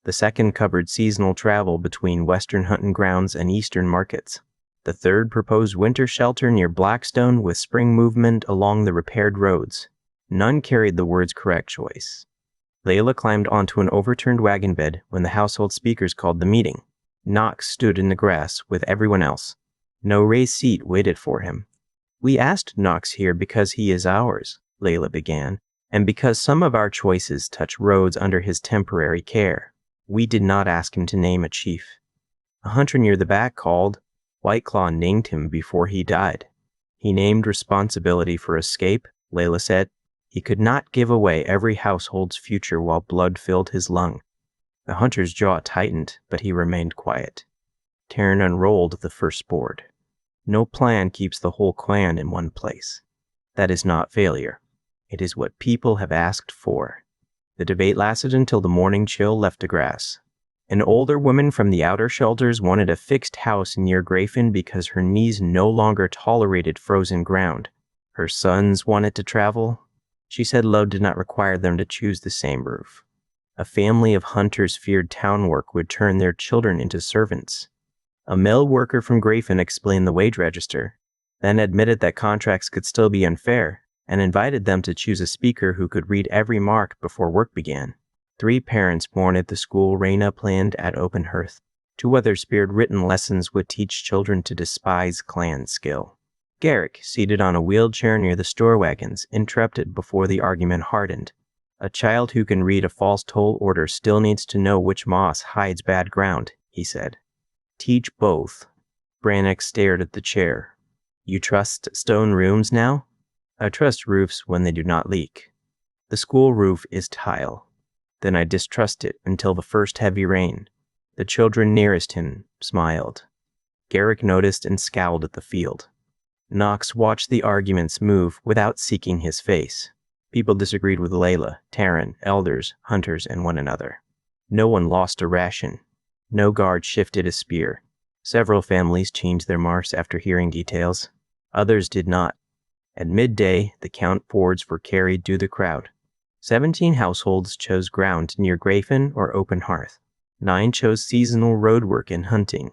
The second covered seasonal travel between western hunting grounds and eastern markets. The third proposed winter shelter near Blackstone with spring movement along the repaired roads. None carried the words correct choice. Layla climbed onto an overturned wagon bed when the household speakers called the meeting. Knox stood in the grass with everyone else. No raised seat waited for him. "We asked Knox here because he is ours," Layla began, "and because some of our choices touch roads under his temporary care. We did not ask him to name a chief." A hunter near the back called. White Claw named him before he died. "He named responsibility for escape," Layla said. "He could not give away every household's future while blood filled his lung." The hunter's jaw tightened, but he remained quiet. Taryn unrolled the first board. "No plan keeps the whole clan in one place. That is not failure. It is what people have asked for." The debate lasted until the morning chill left the grass. An older woman from the outer shelters wanted a fixed house near Grafin because her knees no longer tolerated frozen ground. Her sons wanted to travel. She said love did not require them to choose the same roof. A family of hunters feared town work would turn their children into servants. A mill worker from Grafin explained the wage register, then admitted that contracts could still be unfair, and invited them to choose a speaker who could read every mark before work began. 3 parents born at the school Raina planned at Open Hearth. 2 others feared written lessons would teach children to despise clan skill. Garrick, seated on a wheelchair near the store wagons, interrupted before the argument hardened. "A child who can read a false toll order still needs to know which moss hides bad ground," he said. "Teach both." Brannock stared at the chair. "You trust stone rooms now?" "I trust roofs when they do not leak. The school roof is tile. Then I distrust it until the first heavy rain." The children nearest him smiled. Garrick noticed and scowled at the field. Knox watched the arguments move without seeking his face. People disagreed with Layla, Taryn, elders, hunters, and one another. No one lost a ration. No guard shifted a spear. Several families changed their marks after hearing details. Others did not. At midday, the count boards were carried through the crowd. 17 households chose ground near Grafin or Open Hearth. 9 chose seasonal road work and hunting.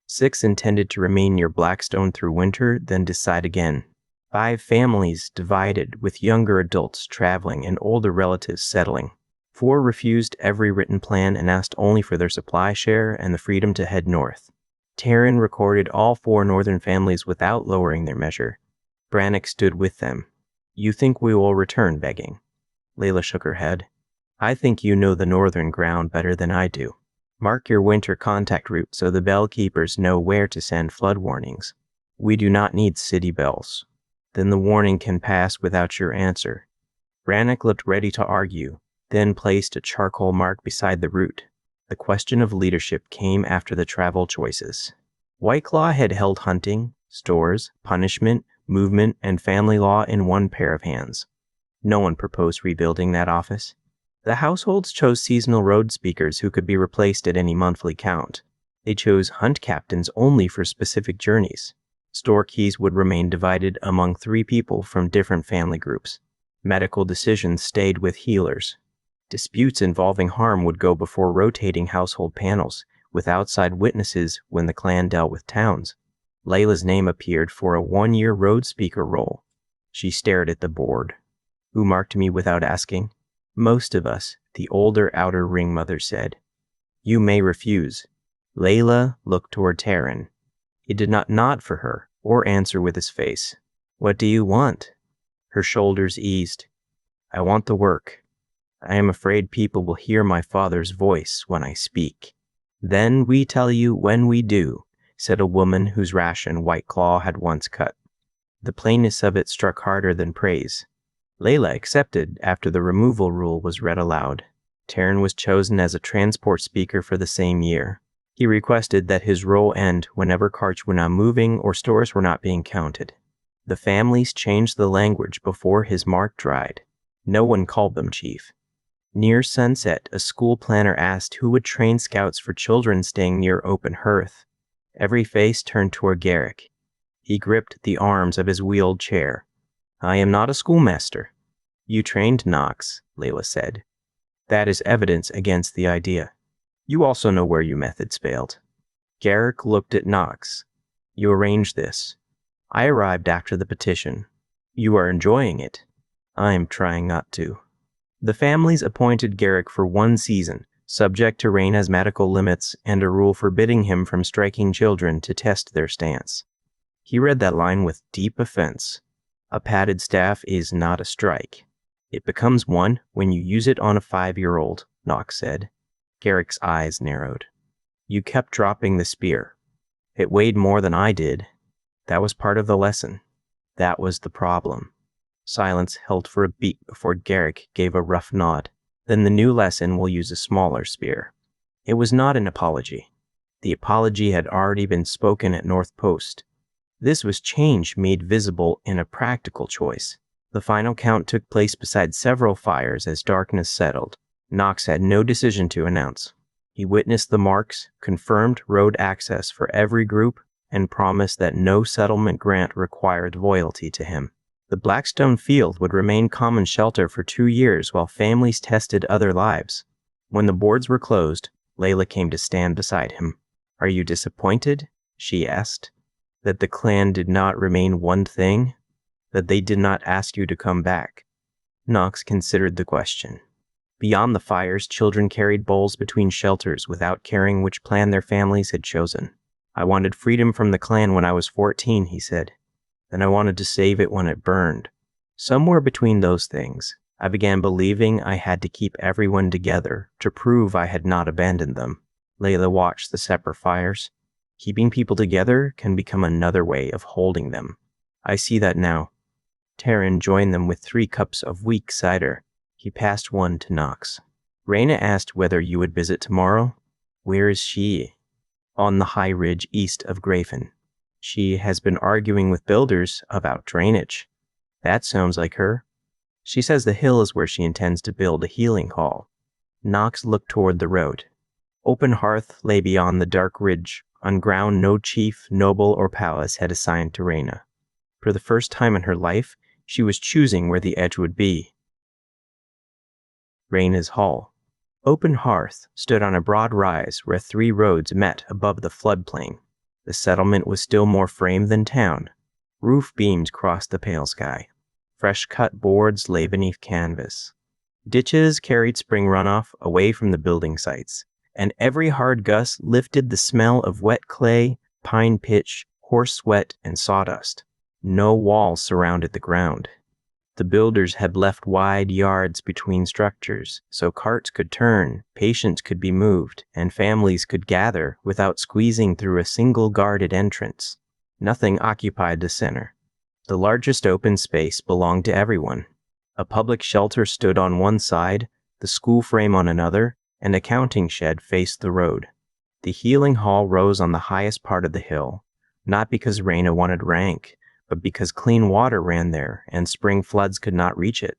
6 intended to remain near Blackstone through winter, then decide again. 5 families divided, with younger adults traveling and older relatives settling. 4 refused every written plan and asked only for their supply share and the freedom to head north. Taryn recorded all 4 northern families without lowering their measure. Brannock stood with them. "You think we will return begging?" Layla shook her head. "I think you know the northern ground better than I do. Mark your winter contact route so the bell keepers know where to send flood warnings. We do not need city bells. Then the warning can pass without your answer." Brannock looked ready to argue, then placed a charcoal mark beside the route. The question of leadership came after the travel choices. White Claw had held hunting, stores, punishment, movement, and family law in one pair of hands. No one proposed rebuilding that office. The households chose seasonal road speakers who could be replaced at any monthly count. They chose hunt captains only for specific journeys. Store keys would remain divided among 3 people from different family groups. Medical decisions stayed with healers. Disputes involving harm would go before rotating household panels, with outside witnesses when the clan dealt with towns. Layla's name appeared for a 1-year road speaker role. She stared at the board. "Who marked me without asking?" "Most of us," the older outer ring mother said. "You may refuse." Layla looked toward Taryn. He did not nod for her or answer with his face. "What do you want?" Her shoulders eased. "I want the work. I am afraid people will hear my father's voice when I speak." "Then we tell you when we do," said a woman whose ration White Claw had once cut. The plainness of it struck harder than praise. Layla accepted after the removal rule was read aloud. Taryn was chosen as a transport speaker for the same year. He requested that his role end whenever carts were not moving or stores were not being counted. The families changed the language before his mark dried. No one called them chief. Near sunset, a school planner asked who would train scouts for children staying near Open Hearth. Every face turned toward Garrick. He gripped the arms of his wheeled chair. "I am not a schoolmaster." You trained Knox, Layla said. That is evidence against the idea. You also know where your methods failed. Garrick looked at Knox. You arranged this. I arrived after the petition. You are enjoying it. I am trying not to. The families appointed Garrick for 1 season, subject to Raina's medical limits and a rule forbidding him from striking children to test their stance. He read that line with deep offense. A padded staff is not a strike. It becomes one when you use it on a 5-year-old, Knox said. Garrick's eyes narrowed. You kept dropping the spear. It weighed more than I did. That was part of the lesson. That was the problem. Silence held for a beat before Garrick gave a rough nod. Then the new lesson will use a smaller spear. It was not an apology. The apology had already been spoken at North Post. This was change made visible in a practical choice. The final count took place beside several fires as darkness settled. Knox had no decision to announce. He witnessed the marks, confirmed road access for every group, and promised that no settlement grant required loyalty to him. The Blackstone Field would remain common shelter for 2 years while families tested other lives. When the boards were closed, Layla came to stand beside him. Are you disappointed? She asked. That the clan did not remain one thing? That they did not ask you to come back? Knox considered the question. Beyond the fires, children carried bowls between shelters without caring which plan their families had chosen. I wanted freedom from the clan when I was 14, he said. Then I wanted to save it when it burned. Somewhere between those things, I began believing I had to keep everyone together to prove I had not abandoned them. Layla watched the separate fires. Keeping people together can become another way of holding them. I see that now. Taryn joined them with 3 cups of weak cider. He passed one to Knox. Raina asked whether you would visit tomorrow. Where is she? On the high ridge east of Grafen. She has been arguing with builders about drainage. That sounds like her. She says the hill is where she intends to build a healing hall. Knox looked toward the road. Open hearth lay beyond the dark ridge, on ground no chief, noble, or palace had assigned to Raina. For the first time in her life, she was choosing where the edge would be. Raina's hall. Open hearth stood on a broad rise where 3 roads met above the floodplain. The settlement was still more frame than town. Roof beams crossed the pale sky. Fresh-cut boards lay beneath canvas. Ditches carried spring runoff away from the building sites, and every hard gust lifted the smell of wet clay, pine pitch, horse sweat, and sawdust. No walls surrounded the ground. The builders had left wide yards between structures, so carts could turn, patients could be moved, and families could gather without squeezing through a single guarded entrance. Nothing occupied the center. The largest open space belonged to everyone. A public shelter stood on one side, the school frame on another, and a counting shed faced the road. The healing hall rose on the highest part of the hill, not because Raina wanted rank, but because clean water ran there and spring floods could not reach it.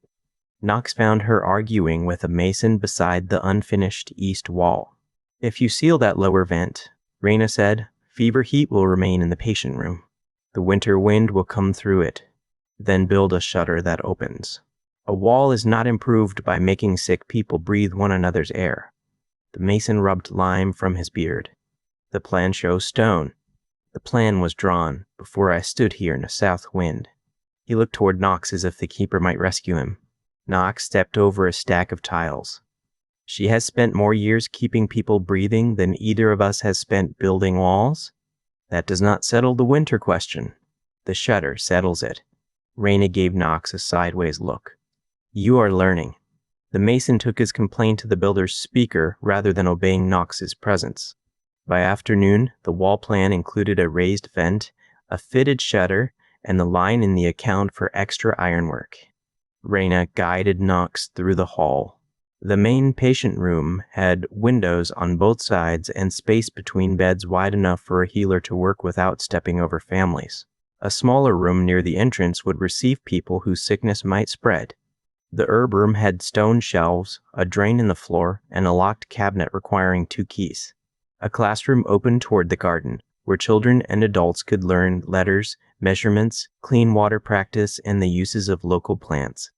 Knox found her arguing with a mason beside the unfinished east wall. If you seal that lower vent, Raina said, fever heat will remain in the patient room. The winter wind will come through it. Then build a shutter that opens. A wall is not improved by making sick people breathe one another's air. The mason rubbed lime from his beard. The plan shows stone. The plan was drawn before I stood here in a south wind. He looked toward Knox as if the keeper might rescue him. Knox stepped over a stack of tiles. She has spent more years keeping people breathing than either of us has spent building walls. That does not settle the winter question. The shutter settles it. Raina gave Knox a sideways look. You are learning. The mason took his complaint to the builder's speaker rather than obeying Knox's presence. By afternoon, the wall plan included a raised vent, a fitted shutter, and the line in the account for extra ironwork. Raina guided Knox through the hall. The main patient room had windows on both sides and space between beds wide enough for a healer to work without stepping over families. A smaller room near the entrance would receive people whose sickness might spread. The herb room had stone shelves, a drain in the floor, and a locked cabinet requiring 2 keys. A classroom opened toward the garden, where children and adults could learn letters, measurements, clean water practice, and the uses of local plants.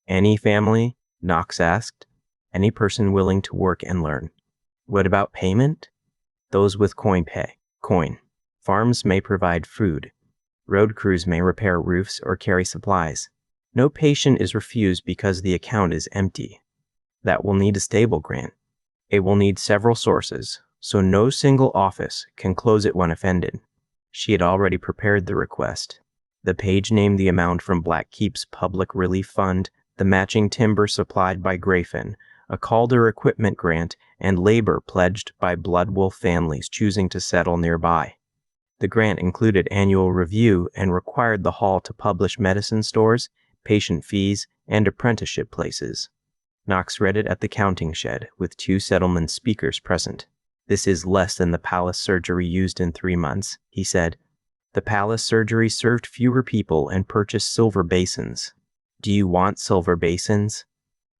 Any family? Knox asked. Any person willing to work and learn. What about payment? Those with coin pay. Coin. Farms may provide food. Road crews may repair roofs or carry supplies. No patient is refused because the account is empty. That will need a stable grant. It will need several sources, so no single office can close it when offended. She had already prepared the request. The page named the amount from Blackkeep's Public Relief Fund, the matching timber supplied by Grayfin, a Calder equipment grant, and labor pledged by Bloodwolf families choosing to settle nearby. The grant included annual review and required the hall to publish medicine stores, patient fees, and apprenticeship places. Knox read it at the counting shed, with 2 settlement speakers present. This is less than the palace surgery used in 3 months, he said. The palace surgery served fewer people and purchased silver basins. Do you want silver basins?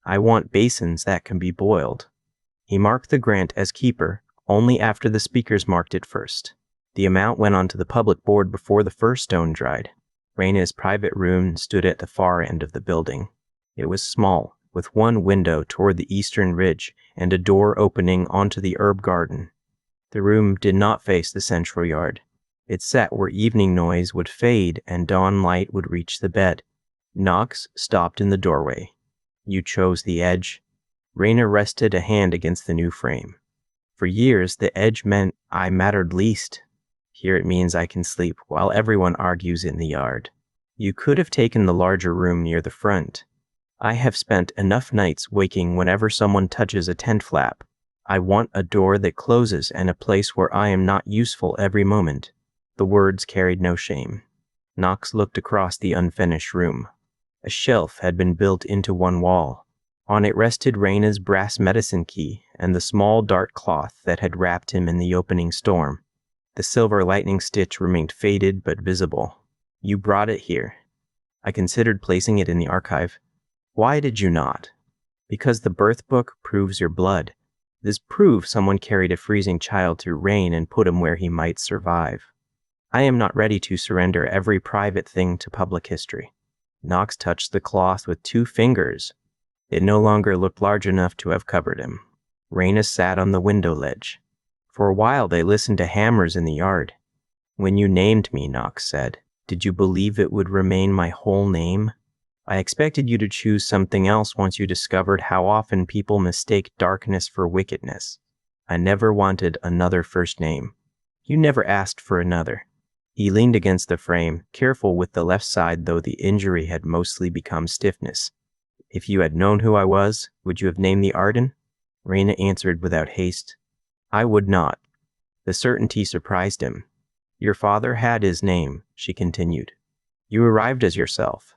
I want basins that can be boiled. He marked the grant as keeper, only after the speakers marked it first. The amount went onto the public board before the first stone dried. Raina's private room stood at the far end of the building. It was small, with one window toward the eastern ridge and a door opening onto the herb garden. The room did not face the central yard. It sat where evening noise would fade and dawn light would reach the bed. Knox stopped in the doorway. You chose the edge. Raina rested a hand against the new frame. For years, the edge meant I mattered least. Here it means I can sleep while everyone argues in the yard. You could have taken the larger room near the front. I have spent enough nights waking whenever someone touches a tent flap. I want a door that closes and a place where I am not useful every moment. The words carried no shame. Knox looked across the unfinished room. A shelf had been built into one wall. On it rested Raina's brass medicine key and the small dark cloth that had wrapped him in the opening storm. The silver lightning stitch remained faded but visible. You brought it here. I considered placing it in the archive. Why did you not? Because the birth book proves your blood. This proves someone carried a freezing child through rain and put him where he might survive. I am not ready to surrender every private thing to public history. Knox touched the cloth with 2 fingers. It no longer looked large enough to have covered him. Raina sat on the window ledge. For a while they listened to hammers in the yard. When you named me, Knox said, did you believe it would remain my whole name? I expected you to choose something else once you discovered how often people mistake darkness for wickedness. I never wanted another first name. You never asked for another. He leaned against the frame, careful with the left side, though the injury had mostly become stiffness. If you had known who I was, would you have named the Arden? Raina answered without haste. I would not. The certainty surprised him. Your father had his name, she continued. You arrived as yourself.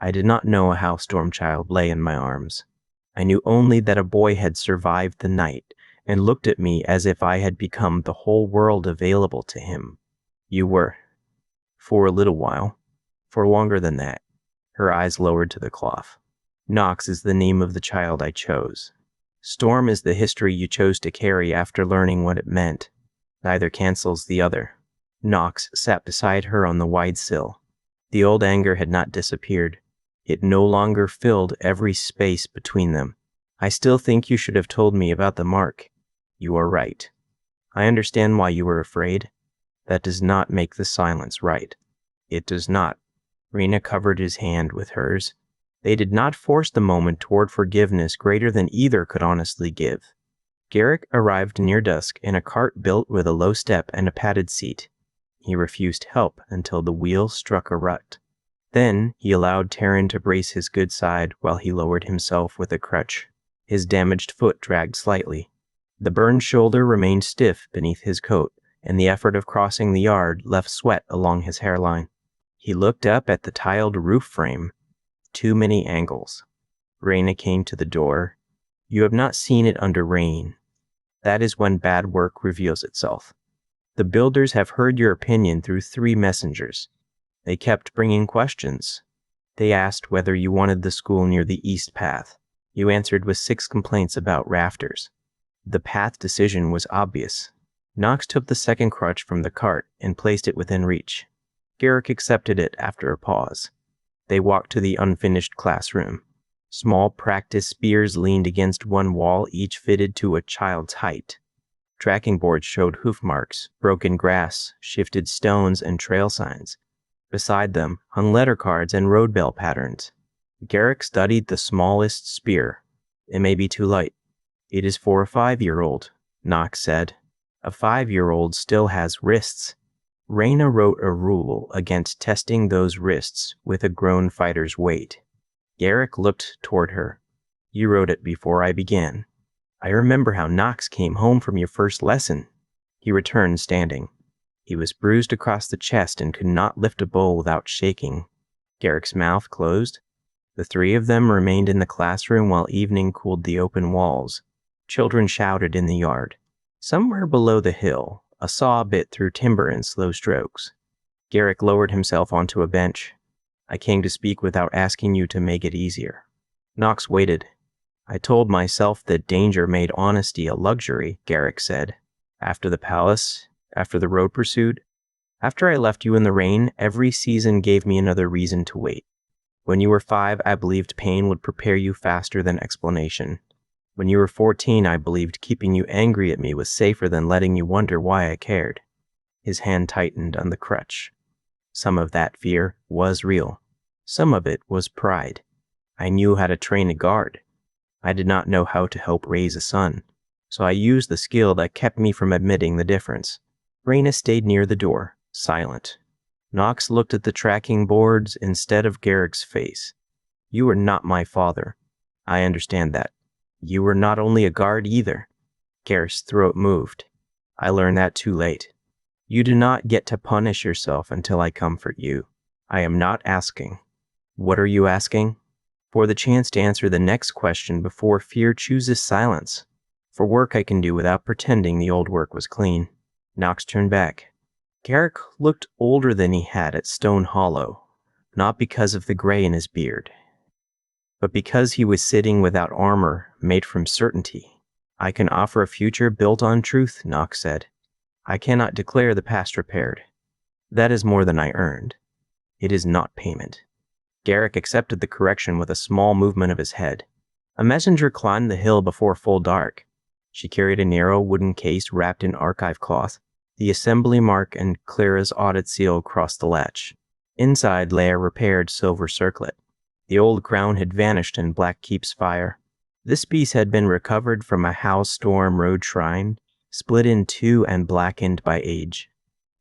I did not know how Stormchild lay in my arms. I knew only that a boy had survived the night and looked at me as if I had become the whole world available to him. You were. For a little while. For longer than that. Her eyes lowered to the cloth. Knox is the name of the child I chose. Storm is the history you chose to carry after learning what it meant. Neither cancels the other. Knox sat beside her on the wide sill. The old anger had not disappeared. It no longer filled every space between them. I still think you should have told me about the mark. You are right. I understand why you were afraid. That does not make the silence right. It does not. Raina covered his hand with hers. They did not force the moment toward forgiveness greater than either could honestly give. Garrick arrived near dusk in a cart built with a low step and a padded seat. He refused help until the wheel struck a rut. Then he allowed Taryn to brace his good side while he lowered himself with a crutch. His damaged foot dragged slightly. The burned shoulder remained stiff beneath his coat, and the effort of crossing the yard left sweat along his hairline. He looked up at the tiled roof frame. Too many angles. Raina came to the door. You have not seen it under rain. That is when bad work reveals itself. The builders have heard your opinion through 3 messengers. They kept bringing questions. They asked whether you wanted the school near the east path. You answered with 6 complaints about rafters. The path decision was obvious. Knox took the second crutch from the cart and placed it within reach. Garrick accepted it after a pause. They walked to the unfinished classroom. Small practice spears leaned against one wall, each fitted to a child's height. Tracking boards showed hoof marks, broken grass, shifted stones, and trail signs. Beside them hung letter cards and road bell patterns. Garrick studied the smallest spear. It may be too light. It is for a 5-year-old, Knox said. A 5-year-old still has wrists. Raina wrote a rule against testing those wrists with a grown fighter's weight. Garrick looked toward her. You wrote it before I began. I remember how Knox came home from your first lesson. He returned standing. He was bruised across the chest and could not lift a bowl without shaking. Garrick's mouth closed. The three of them remained in the classroom while evening cooled the open walls. Children shouted in the yard. Somewhere below the hill, a saw bit through timber in slow strokes. Garrick lowered himself onto a bench. I came to speak without asking you to make it easier. Knox waited. I told myself that danger made honesty a luxury, Garrick said. After the palace, after the road pursuit, after I left you in the rain, every season gave me another reason to wait. When you were 5, I believed pain would prepare you faster than explanation. When you were 14, I believed keeping you angry at me was safer than letting you wonder why I cared. His hand tightened on the crutch. Some of that fear was real. Some of it was pride. I knew how to train a guard. I did not know how to help raise a son, so I used the skill that kept me from admitting the difference. Raina stayed near the door, silent. Knox looked at the tracking boards instead of Garrick's face. You are not my father. I understand that. You were not only a guard either. Garrick's throat moved. I learned that too late. You do not get to punish yourself until I comfort you. I am not asking. What are you asking? For the chance to answer the next question before fear chooses silence. For work I can do without pretending the old work was clean. Knox turned back. Garrick looked older than he had at Stone Hollow, not because of the gray in his beard, but because he was sitting without armor made from certainty. I can offer a future built on truth, Knox said. I cannot declare the past repaired. That is more than I earned. It is not payment. Garrick accepted the correction with a small movement of his head. A messenger climbed the hill before full dark. She carried a narrow wooden case wrapped in archive cloth. The assembly mark and Clara's audit seal crossed the latch. Inside lay a repaired silver circlet. The old crown had vanished in Black Keep's fire. This piece had been recovered from a Howe Storm Road shrine, split in two and blackened by age.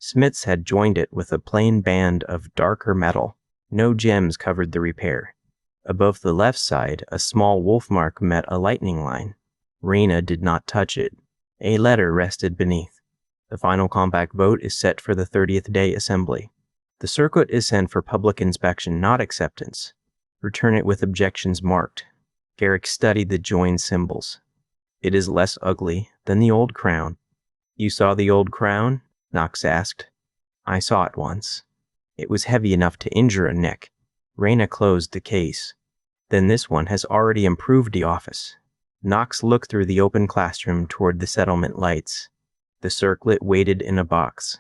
Smiths had joined it with a plain band of darker metal. No gems covered the repair. Above the left side, a small wolf mark met a lightning line. Raina did not touch it. A letter rested beneath. The final compact vote is set for the 30th day assembly. The circuit is sent for public inspection, not acceptance. Return it with objections marked. Garrick studied the joined symbols. It is less ugly than the old crown. You saw the old crown? Knox asked. I saw it once. It was heavy enough to injure a neck. Raina closed the case. Then this one has already improved the office. Knox looked through the open classroom toward the settlement lights. The circlet waited in a box.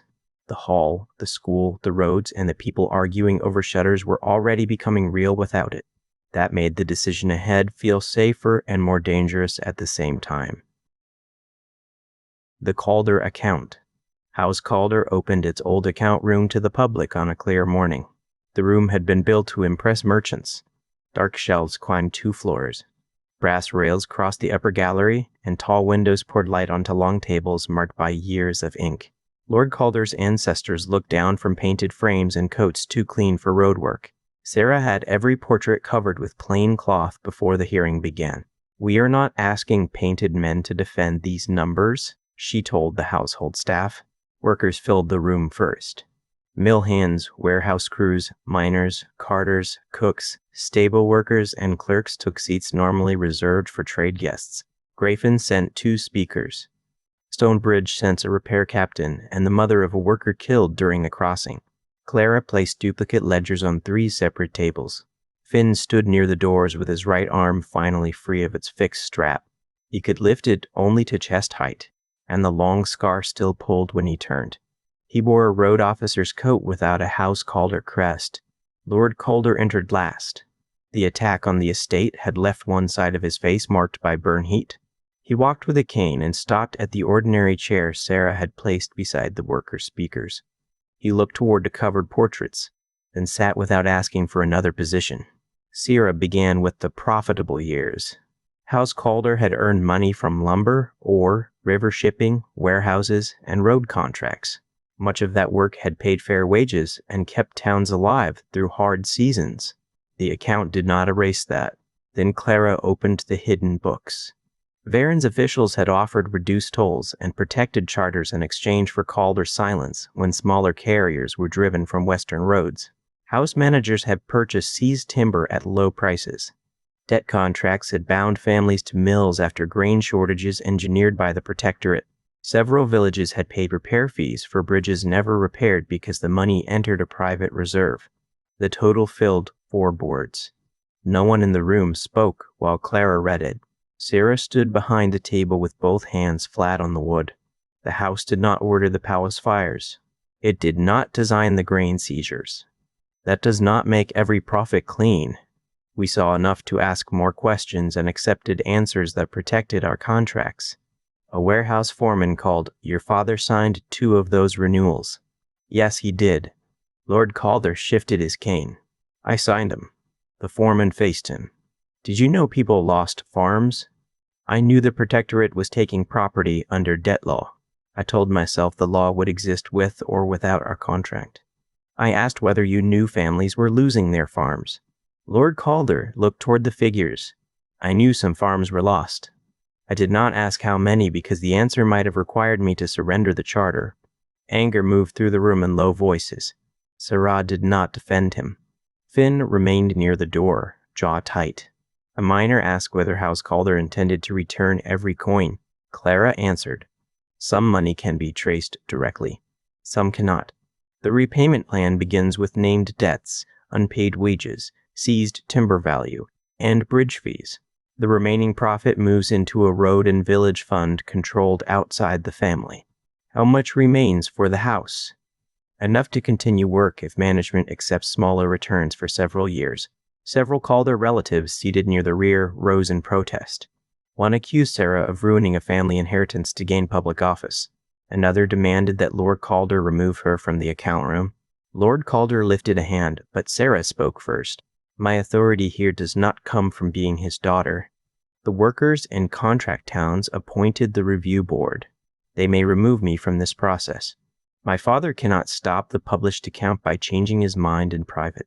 The hall, the school, the roads, and the people arguing over shutters were already becoming real without it. That made the decision ahead feel safer and more dangerous at the same time. The Calder account. House Calder opened its old account room to the public on a clear morning. The room had been built to impress merchants. Dark shelves climbed 2 floors. Brass rails crossed the upper gallery, and tall windows poured light onto long tables marked by years of ink. Lord Calder's ancestors looked down from painted frames and coats too clean for roadwork. Sarah had every portrait covered with plain cloth before the hearing began. We are not asking painted men to defend these numbers, she told the household staff. Workers filled the room first. Mill hands, warehouse crews, miners, carters, cooks, stable workers, and clerks took seats normally reserved for trade guests. Grafin sent 2 speakers. Stonebridge sent a repair captain and the mother of a worker killed during the crossing. Clara placed duplicate ledgers on 3 separate tables. Finn stood near the doors with his right arm finally free of its fixed strap. He could lift it only to chest height, and the long scar still pulled when he turned. He wore a road officer's coat without a House Calder crest. Lord Calder entered last. The attack on the estate had left one side of his face marked by burn heat. He walked with a cane and stopped at the ordinary chair Sarah had placed beside the workers' speakers. He looked toward the covered portraits, then sat without asking for another position. Sarah began with the profitable years. House Calder had earned money from lumber, ore, river shipping, warehouses, and road contracts. Much of that work had paid fair wages and kept towns alive through hard seasons. The account did not erase that. Then Clara opened the hidden books. Varen's officials had offered reduced tolls and protected charters in exchange for Calder's silence when smaller carriers were driven from western roads. House managers had purchased seized timber at low prices. Debt contracts had bound families to mills after grain shortages engineered by the Protectorate. Several villages had paid repair fees for bridges never repaired because the money entered a private reserve. The total filled 4 boards. No one in the room spoke while Clara read it. Sarah stood behind the table with both hands flat on the wood. The house did not order the palace fires. It did not design the grain seizures. That does not make every profit clean. We saw enough to ask more questions and accepted answers that protected our contracts. A warehouse foreman called, "Your father signed 2 of those renewals." "Yes, he did." Lord Calder shifted his cane. "I signed them." The foreman faced him. "Did you know people lost farms?" "I knew the Protectorate was taking property under debt law. I told myself the law would exist with or without our contract." "I asked whether you knew families were losing their farms." Lord Calder looked toward the figures. "I knew some farms were lost. I did not ask how many because the answer might have required me to surrender the charter." Anger moved through the room in low voices. Sarah did not defend him. Finn remained near the door, jaw tight. A miner asked whether House Calder intended to return every coin. Clara answered, "Some money can be traced directly. Some cannot. The repayment plan begins with named debts, unpaid wages, seized timber value, and bridge fees. The remaining profit moves into a road and village fund controlled outside the family. How much remains for the house? Enough to continue work if management accepts smaller returns for several years." Several Calder relatives seated near the rear rose in protest. One accused Sarah of ruining a family inheritance to gain public office. Another demanded that Lord Calder remove her from the account room. Lord Calder lifted a hand, but Sarah spoke first. "My authority here does not come from being his daughter. The workers in contract towns appointed the review board. They may remove me from this process. My father cannot stop the published account by changing his mind in private."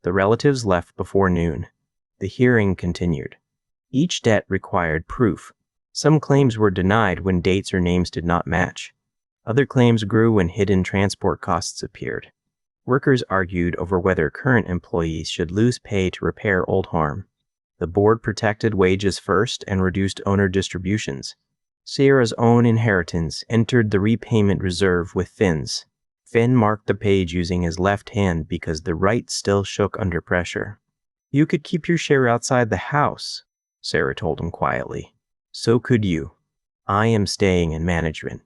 The relatives left before noon. The hearing continued. Each debt required proof. Some claims were denied when dates or names did not match. Other claims grew when hidden transport costs appeared. Workers argued over whether current employees should lose pay to repair old harm. The board protected wages first and reduced owner distributions. Sarah's own inheritance entered the repayment reserve with Finn's. Finn marked the page using his left hand because the right still shook under pressure. "You could keep your share outside the house," Sarah told him quietly. "So could you. I am staying in management."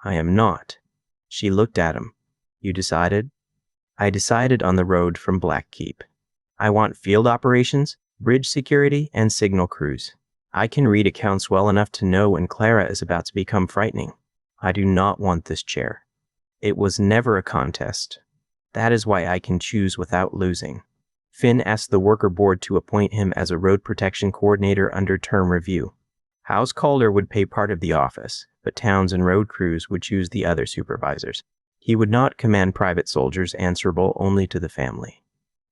"I am not." She looked at him. "You decided?" "I decided on the road from Blackkeep. I want field operations, bridge security, and signal crews. I can read accounts well enough to know when Clara is about to become frightening. I do not want this chair. It was never a contest. That is why I can choose without losing." Finn asked the worker board to appoint him as a road protection coordinator under term review. House Calder would pay part of the office, but towns and road crews would choose the other supervisors. He would not command private soldiers answerable only to the family.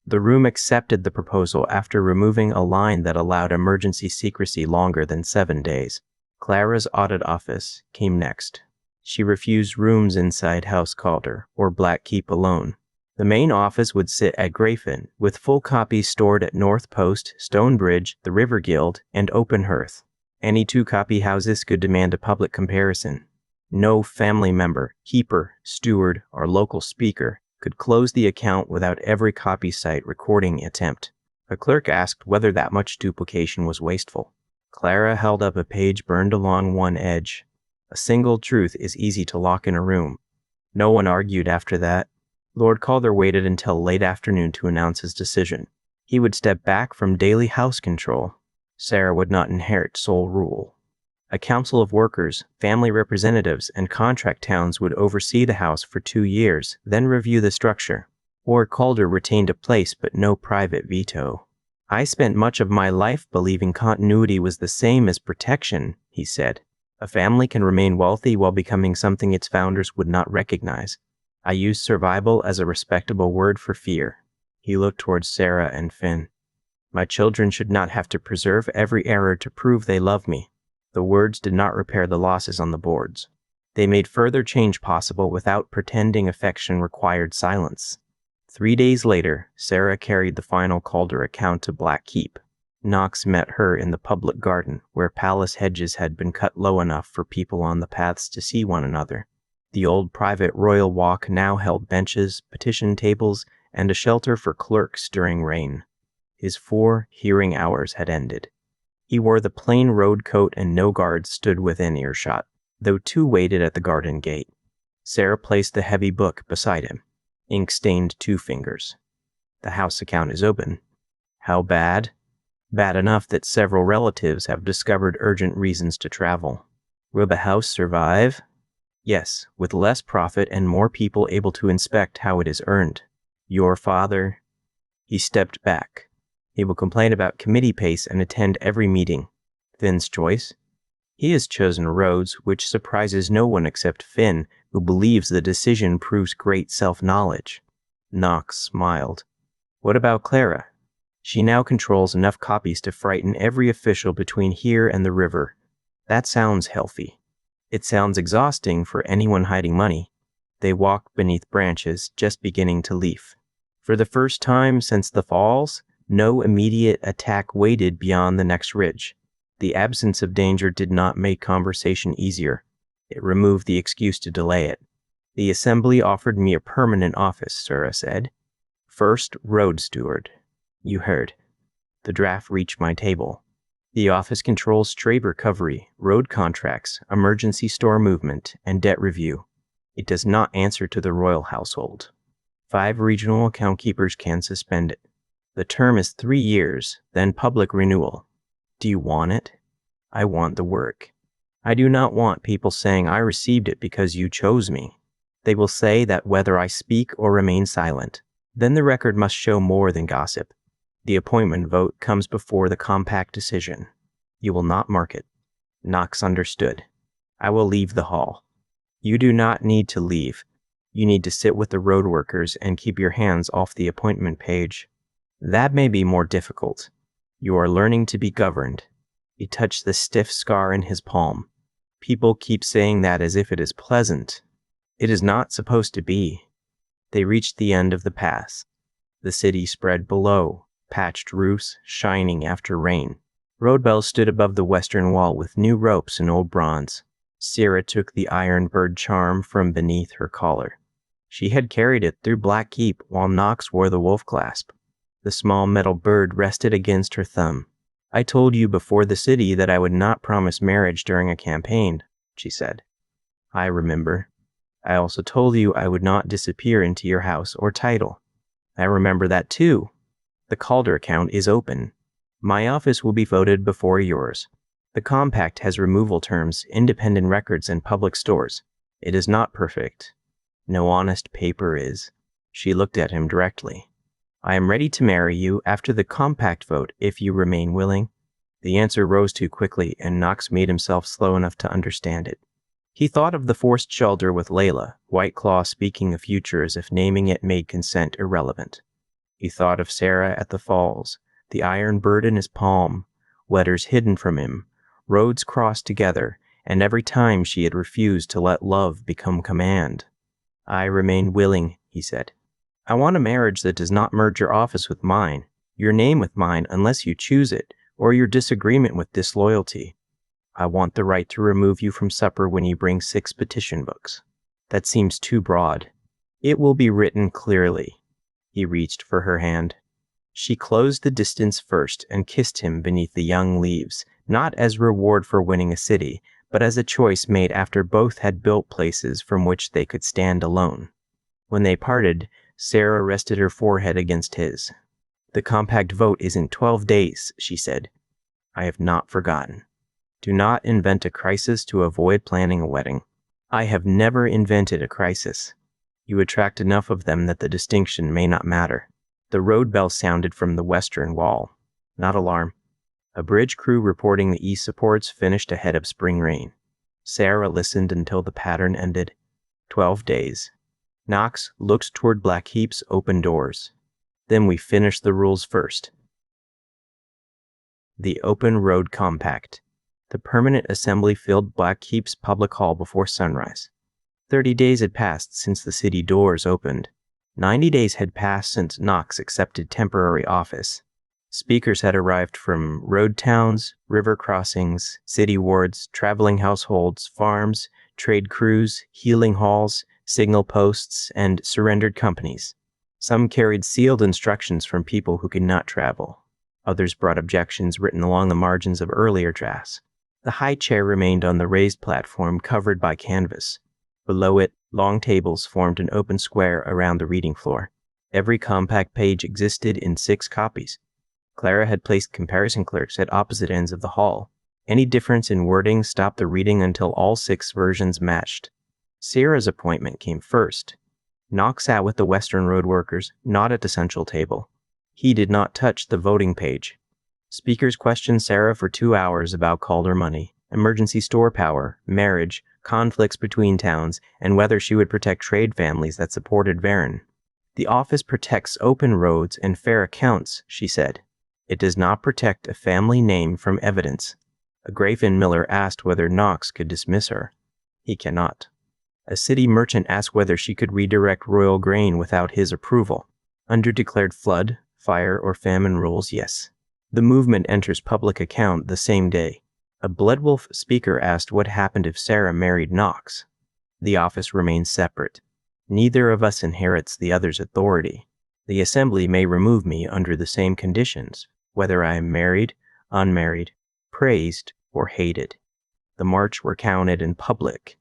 The room accepted the proposal after removing a line that allowed emergency secrecy longer than 7 days. Clara's audit office came next. She refused rooms inside House Calder or Blackkeep alone. The main office would sit at Grayfen, with full copies stored at North Post, Stonebridge, the River Guild, and Openhearth. Any 2-copy houses could demand a public comparison. No family member, keeper, steward, or local speaker could close the account without every copy site recording attempt. A clerk asked whether that much duplication was wasteful. Clara held up a page burned along one edge. A single truth is easy to lock in a room. No one argued after that. Lord Calder waited until late afternoon to announce his decision. He would step back from daily house control. Sarah would not inherit sole rule. A council of workers, family representatives, and contract towns would oversee the house for 2 years, then review the structure. Or Calder retained a place but no private veto. I spent much of my life believing continuity was the same as protection, he said. A family can remain wealthy while becoming something its founders would not recognize. I used survival as a respectable word for fear. He looked towards Sarah and Finn. My children should not have to preserve every error to prove they love me. The words did not repair the losses on the boards. They made further change possible without pretending affection required silence. 3 days later, Sarah carried the final Calder account to Blackkeep. Knox met her in the public garden, where palace hedges had been cut low enough for people on the paths to see one another. The old private royal walk now held benches, petition tables, and a shelter for clerks during rain. His 4 hearing hours had ended. He wore the plain road coat and no guards stood within earshot, though 2 waited at the garden gate. Sarah placed the heavy book beside him. Ink stained 2 fingers. The house account is open. How bad? Bad enough that several relatives have discovered urgent reasons to travel. Will the house survive? Yes, with less profit and more people able to inspect how it is earned. Your father? He stepped back. He will complain about committee pace and attend every meeting. Finn's choice? He has chosen Rhodes, which surprises no one except Finn, who believes the decision proves great self-knowledge. Knox smiled. What about Clara? She now controls enough copies to frighten every official between here and the river. That sounds healthy. It sounds exhausting for anyone hiding money. They walked beneath branches just beginning to leaf. For the first time since the falls, no immediate attack waited beyond the next ridge. The absence of danger did not make conversation easier. It removed the excuse to delay it. The assembly offered me a permanent office, Sarah said. First, road steward. You heard. The draft reached my table. The office controls trade recovery, road contracts, emergency store movement, and debt review. It does not answer to the royal household. 5 regional account keepers can suspend it. The term is 3 years, then public renewal. Do you want it? I want the work. I do not want people saying I received it because you chose me. They will say that whether I speak or remain silent, then the record must show more than gossip. The appointment vote comes before the compact decision. You will not mark it. Knox understood. I will leave the hall. You do not need to leave. You need to sit with the road workers and keep your hands off the appointment page. That may be more difficult. You are learning to be governed. He touched the stiff scar in his palm. People keep saying that as if it is pleasant. It is not supposed to be. They reached the end of the pass. The city spread below, patched roofs shining after rain. Road bells stood above the western wall with new ropes and old bronze. Sarah took the iron bird charm from beneath her collar. She had carried it through Blackkeep while Knox wore the wolf clasp. The small metal bird rested against her thumb. I told you before the city that I would not promise marriage during a campaign, she said. I remember. I also told you I would not disappear into your house or title. I remember that too. The Calder account is open. My office will be voted before yours. The compact has removal terms, independent records, and public stores. It is not perfect. No honest paper is. She looked at him directly. I am ready to marry you after the compact vote if you remain willing. The answer rose too quickly, and Knox made himself slow enough to understand it. He thought of the forced shelter with Layla, White Claw speaking of future as if naming it made consent irrelevant. He thought of Sarah at the falls, the iron bird in his palm, letters hidden from him, roads crossed together, and every time she had refused to let love become command. I remain willing, he said. I want a marriage that does not merge your office with mine, your name with mine unless you choose it, or your disagreement with disloyalty. I want the right to remove you from supper when you bring 6 petition books. That seems too broad. It will be written clearly. He reached for her hand. She closed the distance first and kissed him beneath the young leaves, not as reward for winning a city, but as a choice made after both had built places from which they could stand alone. When they parted, Sarah rested her forehead against his. The compact vote is in 12 days, she said. I have not forgotten. Do not invent a crisis to avoid planning a wedding. I have never invented a crisis. You attract enough of them that the distinction may not matter. The road bell sounded from the western wall. Not alarm. A bridge crew reporting the east supports finished ahead of spring rain. Sarah listened until the pattern ended. 12 days. Knox looked toward Blackheap's open doors. Then we finish the rules first. The Open Road Compact. The permanent assembly filled Blackheap's public hall before sunrise. 30 days had passed since the city doors opened. 90 days had passed since Knox accepted temporary office. Speakers had arrived from road towns, river crossings, city wards, traveling households, farms, trade crews, healing halls, signal posts, and surrendered companies. Some carried sealed instructions from people who could not travel. Others brought objections written along the margins of earlier drafts. The high chair remained on the raised platform covered by canvas. Below it, long tables formed an open square around the reading floor. Every compact page existed in 6 copies. Clara had placed comparison clerks at opposite ends of the hall. Any difference in wording stopped the reading until all 6 versions matched. Sarah's appointment came first. Knox sat with the Western Road workers, not at the central table. He did not touch the voting page. Speakers questioned Sarah for 2 hours about Calder money, emergency store power, marriage, conflicts between towns, and whether she would protect trade families that supported Varon. The office protects open roads and fair accounts, she said. It does not protect a family name from evidence. A Grafin Miller asked whether Knox could dismiss her. He cannot. A city merchant asked whether she could redirect royal grain without his approval. Under declared flood, fire, or famine rules, yes. The movement enters public account the same day. A Bloodwolf speaker asked what happened if Sarah married Knox. The office remains separate. Neither of us inherits the other's authority. The assembly may remove me under the same conditions, whether I am married, unmarried, praised, or hated. The march were counted in public.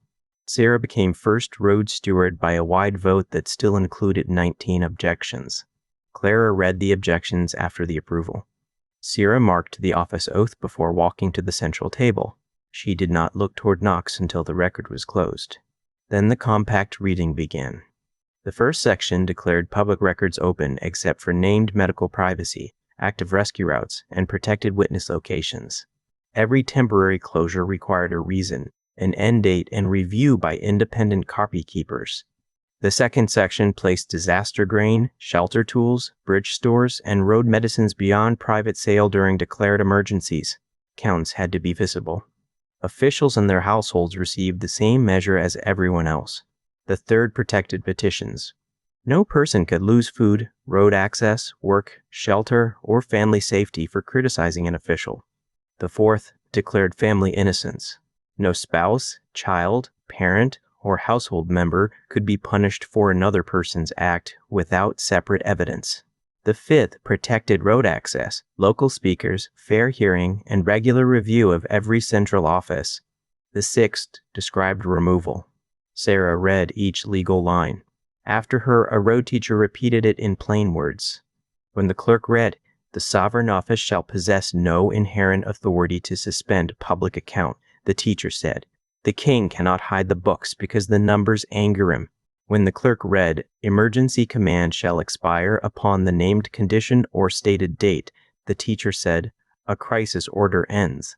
Sarah became first road steward by a wide vote that still included 19 objections. Clara read the objections after the approval. Sarah marked the office oath before walking to the central table. She did not look toward Knox until the record was closed. Then the compact reading began. The first section declared public records open except for named medical privacy, active rescue routes, and protected witness locations. Every temporary closure required a reason, an end date, and review by independent copy keepers. The second section placed disaster grain, shelter tools, bridge stores, and road medicines beyond private sale during declared emergencies. Counts had to be visible. Officials and their households received the same measure as everyone else. The third protected petitions. No person could lose food, road access, work, shelter, or family safety for criticizing an official. The fourth declared family innocence. No spouse, child, parent, or household member could be punished for another person's act without separate evidence. The fifth protected road access, local speakers, fair hearing, and regular review of every central office. The sixth described removal. Sarah read each legal line. After her, a road teacher repeated it in plain words. When the clerk read, "The sovereign office shall possess no inherent authority to suspend public account," the teacher said. "The king cannot hide the books because the numbers anger him." When the clerk read, "Emergency command shall expire upon the named condition or stated date," the teacher said, "A crisis order ends.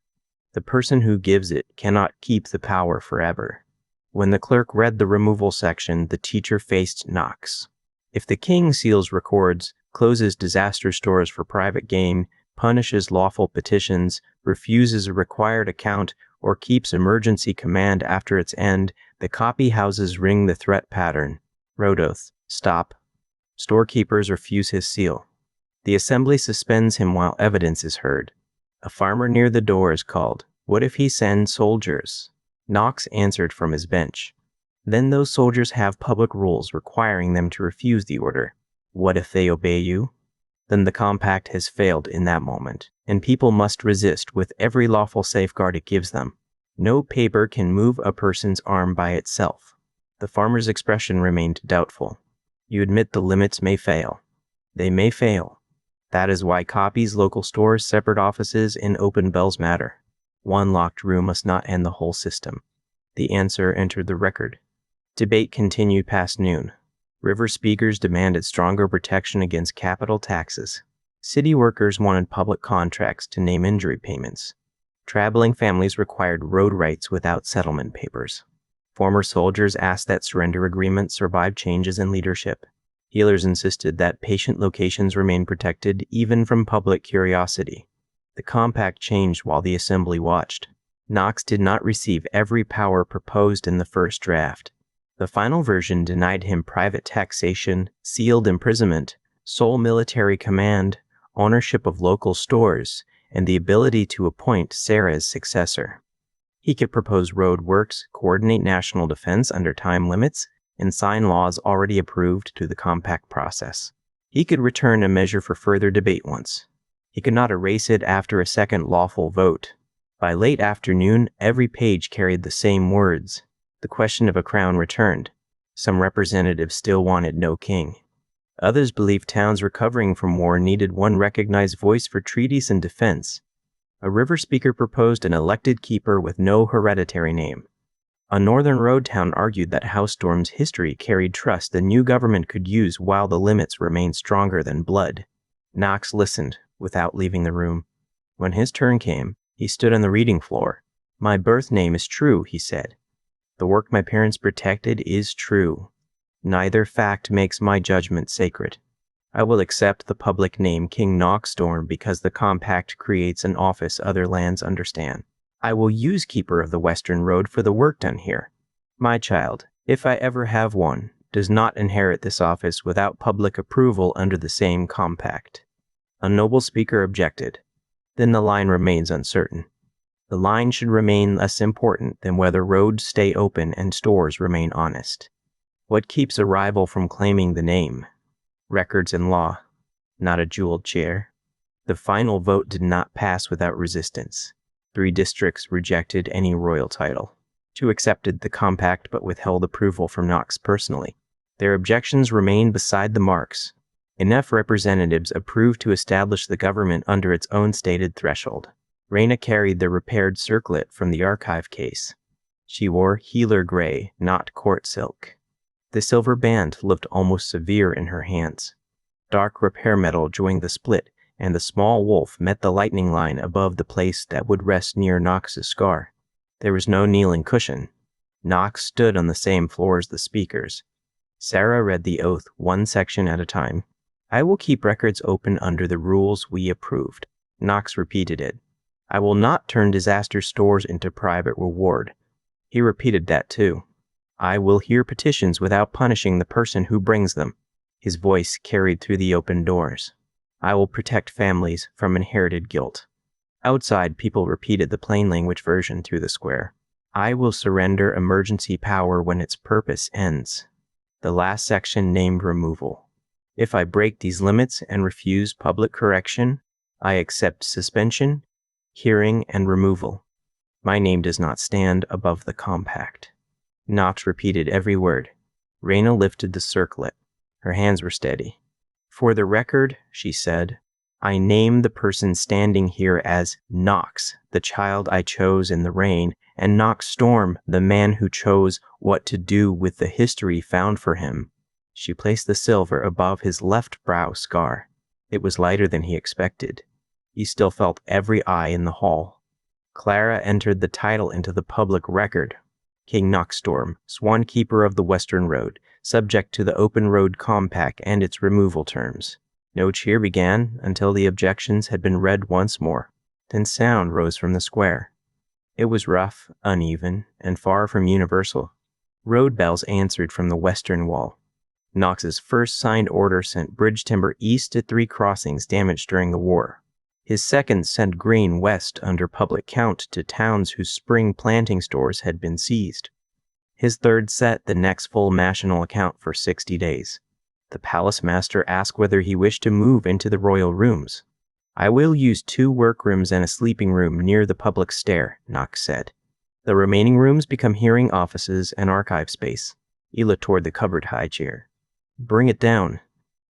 The person who gives it cannot keep the power forever." When the clerk read the removal section, the teacher faced Knox. "If the king seals records, closes disaster stores for private gain, punishes lawful petitions, refuses a required account, or keeps emergency command after its end, the copy houses ring the threat pattern. Road oath. Stop. Storekeepers refuse his seal. The assembly suspends him while evidence is heard. A farmer near the door is called. What if he sends soldiers?" Knox answered from his bench. "Then those soldiers have public rules requiring them to refuse the order. What if they obey you? Then the compact has failed in that moment, and people must resist with every lawful safeguard it gives them. No paper can move a person's arm by itself." The farmer's expression remained doubtful. "You admit the limits may fail." "They may fail." That is why copies, local stores, separate offices, and open bells matter. One locked room must not end the whole system. The answer entered the record. Debate continued past noon. River speakers demanded stronger protection against capital taxes. City workers wanted public contracts to name injury payments. Traveling families required road rights without settlement papers. Former soldiers asked that surrender agreements survive changes in leadership. Healers insisted that patient locations remain protected even from public curiosity. The compact changed while the assembly watched. Knox did not receive every power proposed in the first draft. The final version denied him private taxation, sealed imprisonment, sole military command, ownership of local stores, and the ability to appoint Sarah's successor. He could propose road works, coordinate national defense under time limits, and sign laws already approved through the compact process. He could return a measure for further debate once. He could not erase it after a second lawful vote. By late afternoon, every page carried the same words. The question of a crown returned. Some representatives still wanted no king. Others believed towns recovering from war needed one recognized voice for treaties and defense. A river speaker proposed an elected keeper with no hereditary name. A northern road town argued that House Storm's history carried trust the new government could use while the limits remained stronger than blood. Knox listened, without leaving the room. When his turn came, he stood on the reading floor. "My birth name is true," he said. "The work my parents protected is true. Neither fact makes my judgment sacred. I will accept the public name King Knox Storm because the compact creates an office other lands understand. I will use Keeper of the Western Road for the work done here. My child, if I ever have one, does not inherit this office without public approval under the same compact." A noble speaker objected. Then the line remains uncertain. The line should remain less important than whether roads stay open and stores remain honest. What keeps a rival from claiming the name? Records and law, not a jeweled chair. The final vote did not pass without resistance. 3 districts rejected any royal title. 2 accepted the compact but withheld approval from Knox personally. Their objections remained beside the marks. Enough representatives approved to establish the government under its own stated threshold. Raina carried the repaired circlet from the archive case. She wore healer gray, not court silk. The silver band looked almost severe in her hands. Dark repair metal joined the split, and the small wolf met the lightning line above the place that would rest near Knox's scar. There was no kneeling cushion. Knox stood on the same floor as the speakers. Sarah read the oath one section at a time. "I will keep records open under the rules we approved." Knox repeated it. "I will not turn disaster stores into private reward." He repeated that too. "I will hear petitions without punishing the person who brings them." His voice carried through the open doors. "I will protect families from inherited guilt." Outside, people repeated the plain language version through the square. "I will surrender emergency power when its purpose ends." The last section named removal. "If I break these limits and refuse public correction, I accept suspension, hearing, and removal. My name does not stand above the compact." Knox repeated every word. Raina lifted the circlet. Her hands were steady. "For the record," she said, "I name the person standing here as Knox, the child I chose in the rain, and Knox Storm, the man who chose what to do with the history found for him." She placed the silver above his left brow scar. It was lighter than he expected. He still felt every eye in the hall. Clara entered the title into the public record. King Knox Storm, Swan Keeper of the Western Road, subject to the Open Road Compact and its removal terms. No cheer began until the objections had been read once more. Then sound rose from the square. It was rough, uneven, and far from universal. Road bells answered from the western wall. Knox's first signed order sent bridge timber east to 3 crossings damaged during the war. His second sent grain west under public count to towns whose spring planting stores had been seized. His third set the next full national account for 60 days. The palace master asked whether he wished to move into the royal rooms. "I will use 2 workrooms and a sleeping room near the public stair," Knox said. "The remaining rooms become hearing offices and archive space." He looked toward the covered high chair. "Bring it down."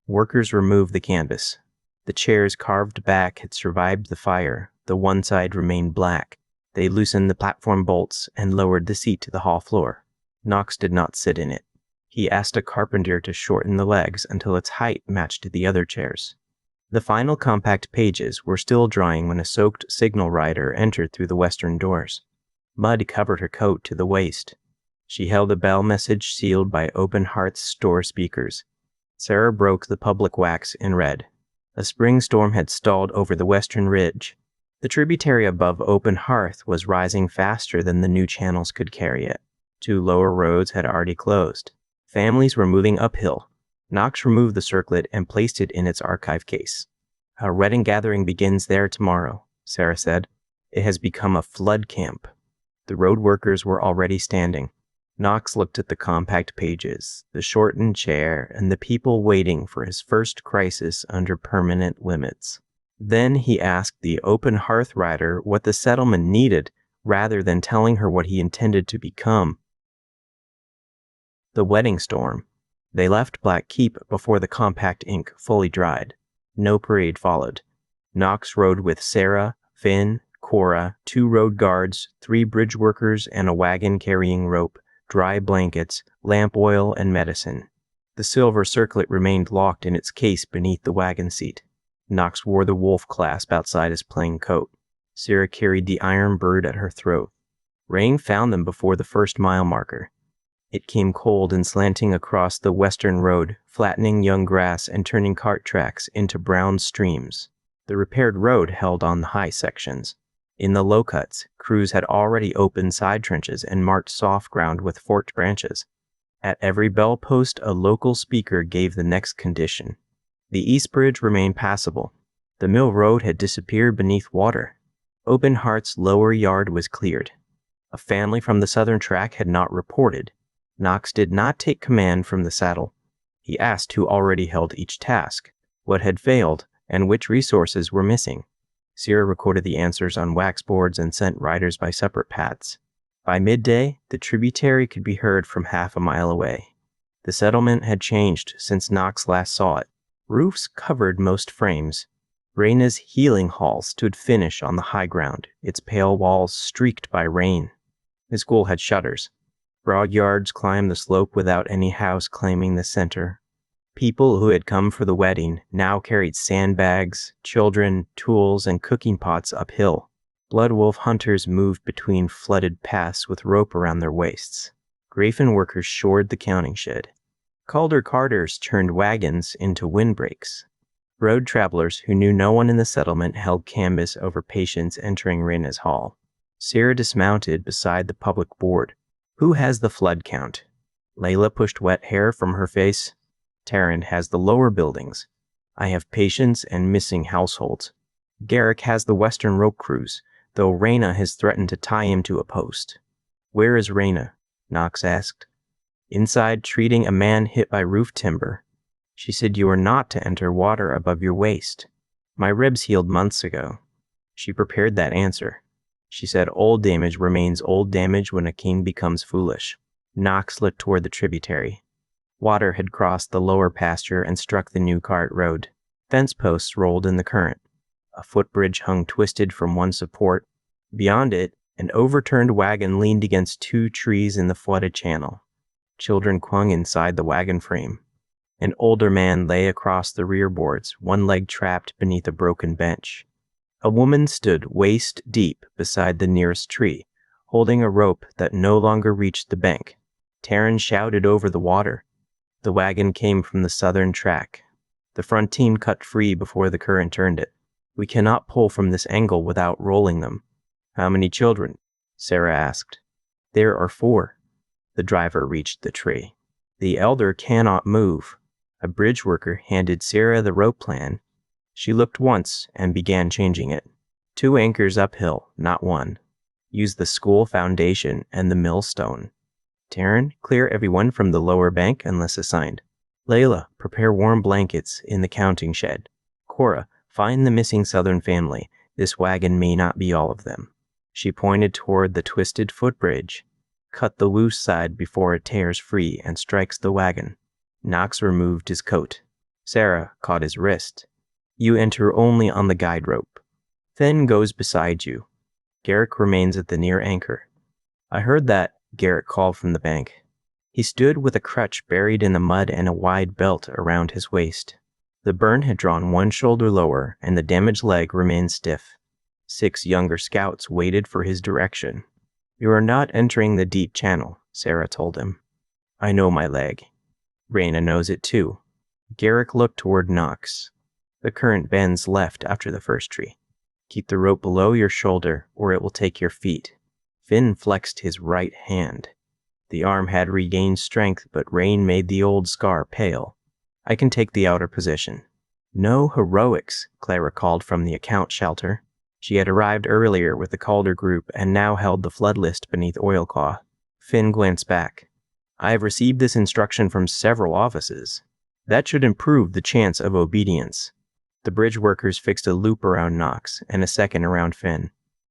Workers removed the canvas. The chair's carved back had survived the fire. The one side remained black. They loosened the platform bolts and lowered the seat to the hall floor. Knox did not sit in it. He asked a carpenter to shorten the legs until its height matched the other chairs. The final compact pages were still drying when a soaked signal rider entered through the western doors. Mud covered her coat to the waist. She held a bell message sealed by Open Hearth's store speakers. Sarah broke the public wax and read. A spring storm had stalled over the western ridge. The tributary above Open Hearth was rising faster than the new channels could carry it. 2 lower roads had already closed. Families were moving uphill. Knox removed the circlet and placed it in its archive case. Our wedding gathering begins there tomorrow, Sarah said. It has become a flood camp. The road workers were already standing. Knox looked at the compact pages, the shortened chair, and the people waiting for his first crisis under permanent limits. Then he asked the Open Hearth rider what the settlement needed, rather than telling her what he intended to become. The wedding storm. They left Black Keep before the compact ink fully dried. No parade followed. Knox rode with Sarah, Finn, Cora, 2 road guards, 3 bridge workers, and a wagon carrying rope, dry blankets, lamp oil, and medicine. The silver circlet remained locked in its case beneath the wagon seat. Knox wore the wolf clasp outside his plain coat. Sarah carried the iron bird at her throat. Rain found them before the first mile marker. It came cold and slanting across the western road, flattening young grass and turning cart tracks into brown streams. The repaired road held on the high sections. In the low cuts, crews had already opened side trenches and marked soft ground with forked branches. At every bell post, a local speaker gave the next condition. The East Bridge remained passable. The mill road had disappeared beneath water. Open Hearth's lower yard was cleared. A family from the southern track had not reported. Knox did not take command from the saddle. He asked who already held each task, what had failed, and which resources were missing. Sarah recorded the answers on wax boards and sent riders by separate paths. By midday, the tributary could be heard from half a mile away. The settlement had changed since Knox last saw it. Roofs covered most frames. Raina's healing hall stood finished on the high ground, its pale walls streaked by rain. The school had shutters. Broad yards climbed the slope without any house claiming the center. People who had come for the wedding now carried sandbags, children, tools, and cooking pots uphill. Blood wolf hunters moved between flooded paths with rope around their waists. Grafen workers shored the counting shed. Calder carters turned wagons into windbreaks. Road travelers who knew no one in the settlement held canvas over patients entering Raina's hall. Sarah dismounted beside the public board. Who has the flood count? Layla pushed wet hair from her face. Taryn has the lower buildings. I have patients and missing households. Garrick has the western rope crews, though Raina has threatened to tie him to a post. Where is Raina? Knox asked. Inside, treating a man hit by roof timber. She said you are not to enter water above your waist. My ribs healed months ago. She prepared that answer. She said old damage remains old damage when a king becomes foolish. Knox looked toward the tributary. Water had crossed the lower pasture and struck the new cart road. Fence posts rolled in the current. A footbridge hung twisted from one support. Beyond it, an overturned wagon leaned against 2 trees in the flooded channel. Children clung inside the wagon frame. An older man lay across the rear boards, one leg trapped beneath a broken bench. A woman stood waist deep beside the nearest tree, holding a rope that no longer reached the bank. Taryn shouted over the water. The wagon came from the southern track. The front team cut free before the current turned it. We cannot pull from this angle without rolling them. How many children? Sarah asked. There are 4. The driver reached the tree. The elder cannot move. A bridge worker handed Sarah the rope plan. She looked once and began changing it. 2 anchors uphill, not 1. Use the school foundation and the millstone. Taryn, clear everyone from the lower bank unless assigned. Layla, prepare warm blankets in the counting shed. Cora, find the missing southern family. This wagon may not be all of them. She pointed toward the twisted footbridge. Cut the loose side before it tears free and strikes the wagon. Knox removed his coat. Sarah caught his wrist. You enter only on the guide rope. Finn goes beside you. Garrick remains at the near anchor. I heard that, Garrick called from the bank. He stood with a crutch buried in the mud and a wide belt around his waist. The burn had drawn one shoulder lower, and the damaged leg remained stiff. 6 younger scouts waited for his direction. You are not entering the deep channel, Sarah told him. I know my leg. Raina knows it too. Garrick looked toward Knox. The current bends left after the first tree. Keep the rope below your shoulder, or it will take your feet. Finn flexed his right hand. The arm had regained strength, but rain made the old scar pale. I can take the outer position. No heroics, Clara called from the account shelter. She had arrived earlier with the Calder group and now held the flood list beneath Oilclaw. Finn glanced back. I have received this instruction from several offices. That should improve the chance of obedience. The bridge workers fixed a loop around Knox and a second around Finn.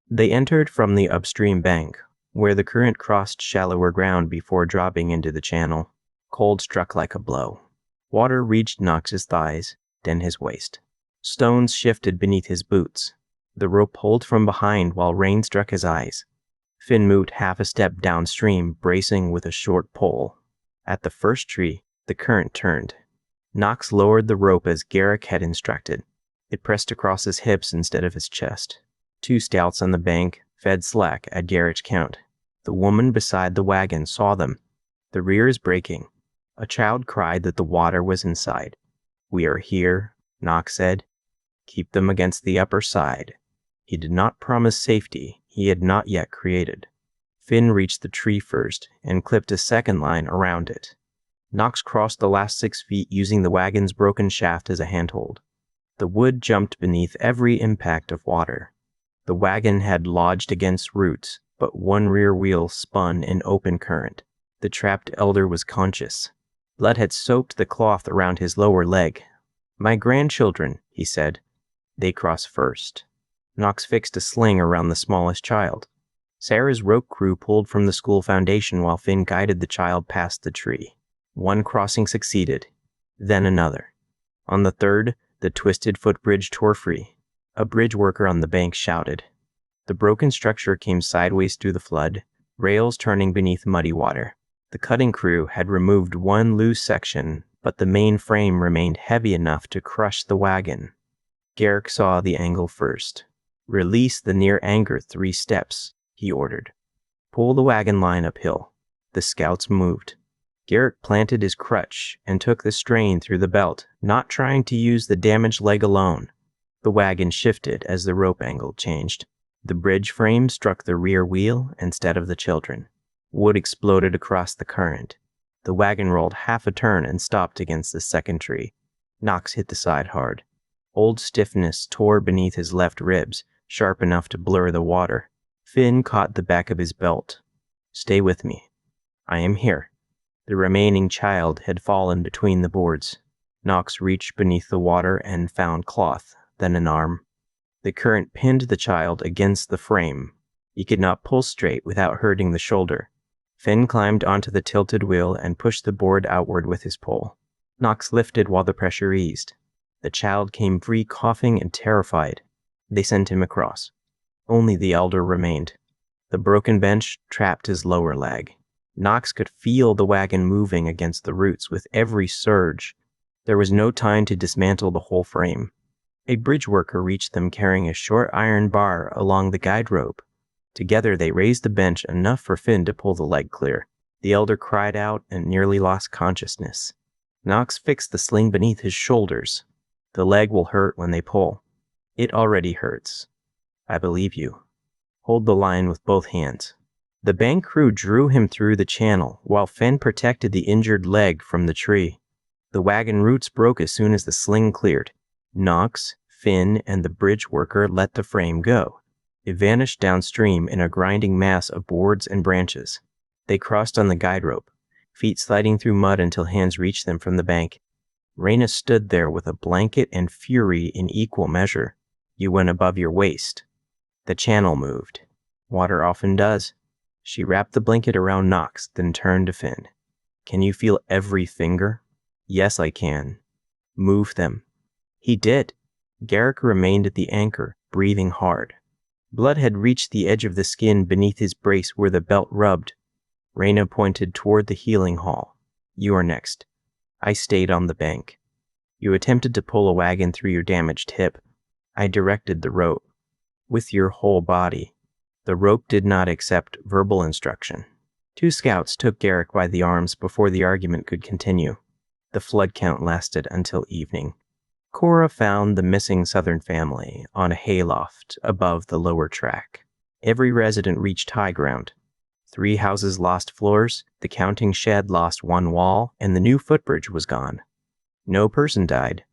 They entered from the upstream bank, where the current crossed shallower ground before dropping into the channel. Cold struck like a blow. Water reached Knox's thighs, then his waist. Stones shifted beneath his boots. The rope pulled from behind while rain struck his eyes. Finn moved half a step downstream, bracing with a short pole. At the first tree, the current turned. Knox lowered the rope as Garrick had instructed. It pressed across his hips instead of his chest. 2 scouts on the bank fed slack at Garrick's count. The woman beside the wagon saw them. The rear is breaking. A child cried that the water was inside. We are here, Knox said. Keep them against the upper side. He did not promise safety he had not yet created. Finn reached the tree first and clipped a second line around it. Knox crossed the last 6 feet using the wagon's broken shaft as a handhold. The wood jumped beneath every impact of water. The wagon had lodged against roots, but one rear wheel spun in open current. The trapped elder was conscious. Blood had soaked the cloth around his lower leg. My grandchildren, he said. They cross first. Knox fixed a sling around the smallest child. Sarah's rope crew pulled from the school foundation while Finn guided the child past the tree. One crossing succeeded, then another. On the third, the twisted footbridge tore free. A bridge worker on the bank shouted. The broken structure came sideways through the flood, rails turning beneath muddy water. The cutting crew had removed one loose section, but the main frame remained heavy enough to crush the wagon. Garrick saw the angle first. Release the near anchor 3 steps, he ordered. Pull the wagon line uphill. The scouts moved. Garrick planted his crutch and took the strain through the belt, not trying to use the damaged leg alone. The wagon shifted as the rope angle changed. The bridge frame struck the rear wheel instead of the children. Wood exploded across the current. The wagon rolled half a turn and stopped against the second tree. Knox hit the side hard. Old stiffness tore beneath his left ribs, sharp enough to blur the water. Finn caught the back of his belt. Stay with me. I am here. The remaining child had fallen between the boards. Knox reached beneath the water and found cloth, then an arm. The current pinned the child against the frame. He could not pull straight without hurting the shoulder. Finn climbed onto the tilted wheel and pushed the board outward with his pole. Knox lifted while the pressure eased. The child came free, coughing and terrified. They sent him across. Only the elder remained. The broken bench trapped his lower leg. Knox could feel the wagon moving against the roots with every surge. There was no time to dismantle the whole frame. A bridge worker reached them carrying a short iron bar along the guide rope. Together they raised the bench enough for Finn to pull the leg clear. The elder cried out and nearly lost consciousness. Knox fixed the sling beneath his shoulders. The leg will hurt when they pull. It already hurts. I believe you. Hold the line with both hands. The bank crew drew him through the channel, while Finn protected the injured leg from the tree. The wagon roots broke as soon as the sling cleared. Knox, Finn, and the bridge worker let the frame go. It vanished downstream in a grinding mass of boards and branches. They crossed on the guide rope, feet sliding through mud until hands reached them from the bank. Raina stood there with a blanket and fury in equal measure. You went above your waist. The channel moved. Water often does. She wrapped the blanket around Knox, then turned to Finn. Can you feel every finger? Yes, I can. Move them. He did. Garrick remained at the anchor, breathing hard. Blood had reached the edge of the skin beneath his brace where the belt rubbed. Reyna pointed toward the healing hall. You are next. I stayed on the bank. You attempted to pull a wagon through your damaged hip. I directed the rope. With your whole body. The rope did not accept verbal instruction. 2 scouts took Garrick by the arms before the argument could continue. The flood count lasted until evening. Cora found the missing Southern family on a hayloft above the lower track. Every resident reached high ground. 3 houses lost floors, the counting shed lost 1 wall, and the new footbridge was gone. No person died.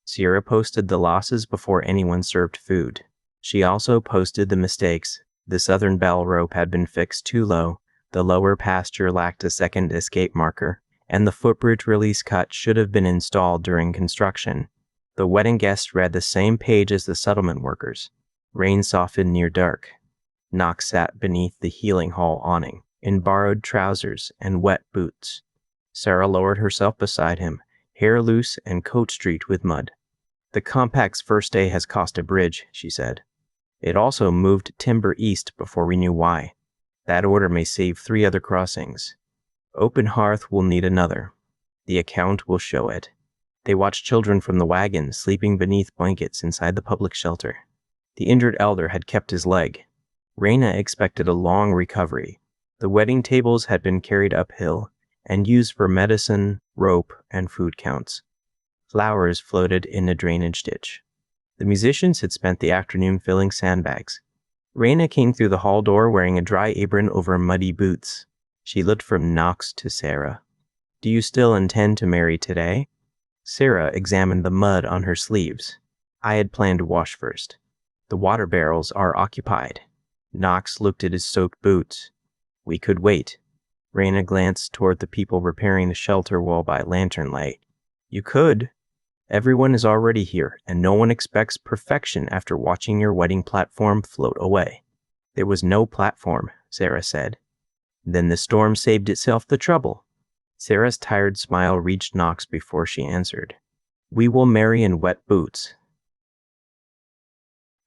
Sierra posted the losses before anyone served food. She also posted the mistakes. The southern bell rope had been fixed too low, the lower pasture lacked a second escape marker, and the footbridge release cut should have been installed during construction. The wedding guests read the same page as the settlement workers. Rain softened near dark. Knox sat beneath the healing hall awning, in borrowed trousers and wet boots. Sarah lowered herself beside him, hair loose and coat streaked with mud. The compact's first day has cost a bridge, she said. It also moved timber east before we knew why. That order may save 3 other crossings. Open Hearth will need another. The account will show it. They watched children from the wagon sleeping beneath blankets inside the public shelter. The injured elder had kept his leg. Reyna expected a long recovery. The wedding tables had been carried uphill and used for medicine, rope, and food counts. Flowers floated in a drainage ditch. The musicians had spent the afternoon filling sandbags. Reyna came through the hall door wearing a dry apron over muddy boots. She looked from Knox to Sarah. Do you still intend to marry today? Sarah examined the mud on her sleeves. I had planned to wash first. The water barrels are occupied. Knox looked at his soaked boots. We could wait. Reyna glanced toward the people repairing the shelter wall by lantern light. You could. Everyone is already here, and no one expects perfection after watching your wedding platform float away. There was no platform, Sarah said. Then the storm saved itself the trouble. Sarah's tired smile reached Knox before she answered. We will marry in wet boots.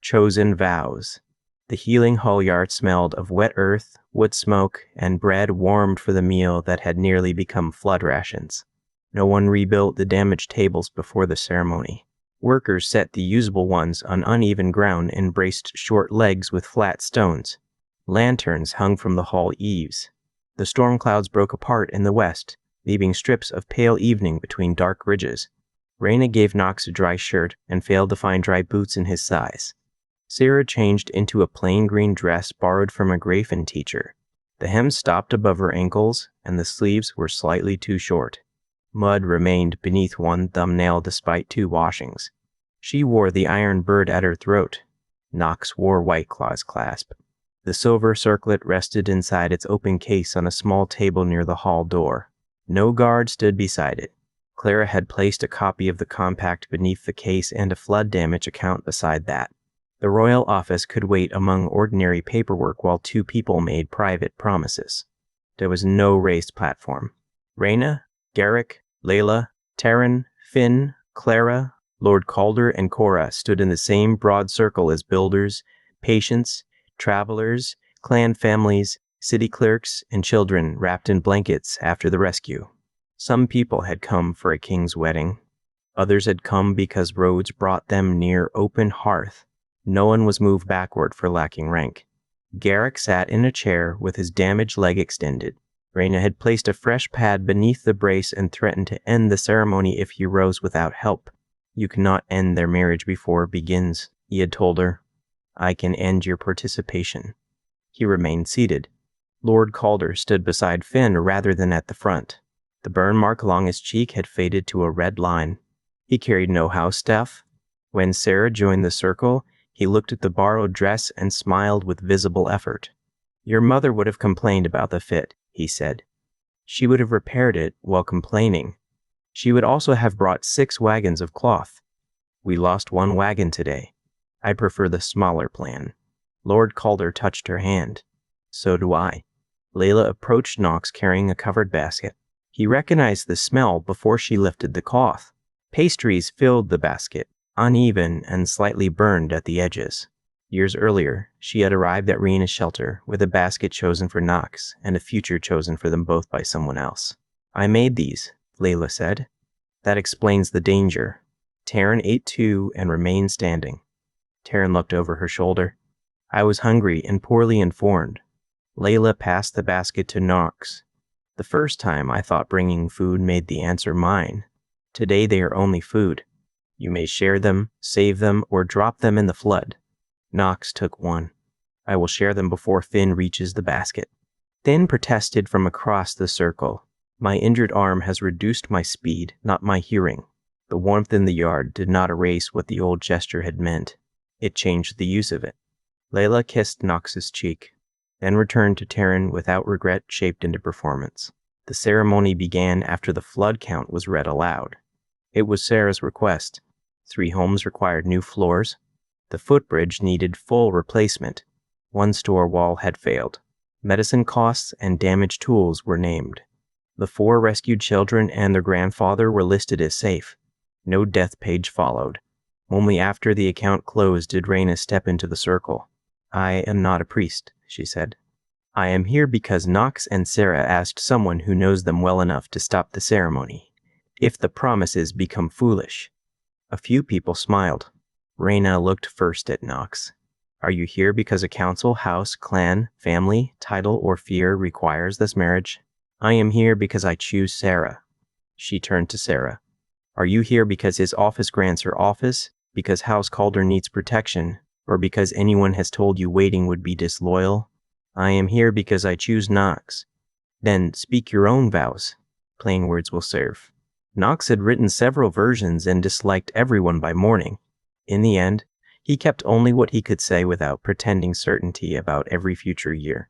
Chosen vows. The healing hall yard smelled of wet earth, wood smoke, and bread warmed for the meal that had nearly become flood rations. No one rebuilt the damaged tables before the ceremony. Workers set the usable ones on uneven ground and braced short legs with flat stones. Lanterns hung from the hall eaves. The storm clouds broke apart in the west, leaving strips of pale evening between dark ridges. Reyna gave Knox a dry shirt and failed to find dry boots in his size. Sarah changed into a plain green dress borrowed from a Grafen teacher. The hem stopped above her ankles, and the sleeves were slightly too short. Mud remained beneath one thumbnail despite 2 washings. She wore the iron bird at her throat. Knox wore White Claw's clasp. The silver circlet rested inside its open case on a small table near the hall door. No guard stood beside it. Clara had placed a copy of the compact beneath the case and a flood damage account beside that. The royal office could wait among ordinary paperwork while 2 people made private promises. There was no raised platform. Reyna, Garrick, Layla, Taryn, Finn, Clara, Lord Calder, and Cora stood in the same broad circle as builders, patients, travelers, clan families, city clerks, and children wrapped in blankets after the rescue. Some people had come for a king's wedding. Others had come because roads brought them near Open Hearth. No one was moved backward for lacking rank. Garrick sat in a chair with his damaged leg extended. Reyna had placed a fresh pad beneath the brace and threatened to end the ceremony if he rose without help. You cannot end their marriage before it begins, he had told her. I can end your participation. He remained seated. Lord Calder stood beside Finn rather than at the front. The burn mark along his cheek had faded to a red line. He carried no house staff. When Sarah joined the circle, he looked at the borrowed dress and smiled with visible effort. Your mother would have complained about the fit, he said. She would have repaired it while complaining. She would also have brought 6 wagons of cloth. We lost 1 wagon today. I prefer the smaller plan. Lord Calder touched her hand. So do I. Layla approached Knox carrying a covered basket. He recognized the smell before she lifted the cloth. Pastries filled the basket, uneven and slightly burned at the edges. Years earlier, she had arrived at Rena's shelter with a basket chosen for Knox and a future chosen for them both by someone else. "I made these," Layla said. "That explains the danger." Taryn ate too and remained standing. Taryn looked over her shoulder. "I was hungry and poorly informed." Layla passed the basket to Knox. "The first time I thought bringing food made the answer mine. Today they are only food. You may share them, save them, or drop them in the flood." Knox took one. "I will share them before Finn reaches the basket." Finn protested from across the circle. "My injured arm has reduced my speed, not my hearing." The warmth in the yard did not erase what the old gesture had meant. It changed the use of it. Layla kissed Knox's cheek, then returned to Taryn without regret shaped into performance. The ceremony began after the flood count was read aloud. It was Sarah's request. 3 homes required new floors. The footbridge needed full replacement. 1 store wall had failed. Medicine costs and damaged tools were named. The 4 rescued children and their grandfather were listed as safe. No death page followed. Only after the account closed did Raina step into the circle. "I am not a priest," she said. "I am here because Knox and Sarah asked someone who knows them well enough to stop the ceremony, if the promises become foolish." A few people smiled. Raina looked first at Knox. "Are you here because a council, house, clan, family, title, or fear requires this marriage?" "I am here because I choose Sarah." She turned to Sarah. "Are you here because his office grants her office, because House Calder needs protection, or because anyone has told you waiting would be disloyal?" "I am here because I choose Knox." "Then speak your own vows. Plain words will serve." Knox had written several versions and disliked everyone by morning. In the end, he kept only what he could say without pretending certainty about every future year.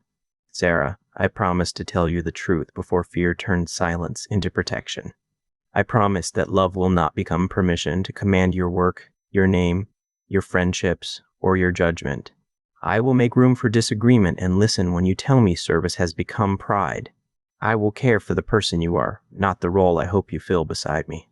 "Sarah, I promise to tell you the truth before fear turns silence into protection. I promise that love will not become permission to command your work, your name, your friendships, or your judgment. I will make room for disagreement and listen when you tell me service has become pride. I will care for the person you are, not the role I hope you fill beside me."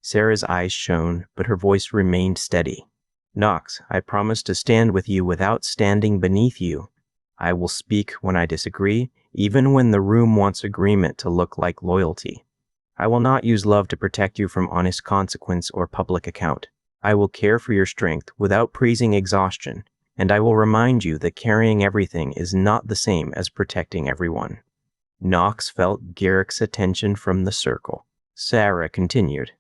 Sarah's eyes shone, but her voice remained steady. "Knox, I promise to stand with you without standing beneath you. I will speak when I disagree, even when the room wants agreement to look like loyalty. I will not use love to protect you from honest consequence or public account. I will care for your strength without praising exhaustion, and I will remind you that carrying everything is not the same as protecting everyone." Knox felt Garrick's attention from the circle. Sarah continued.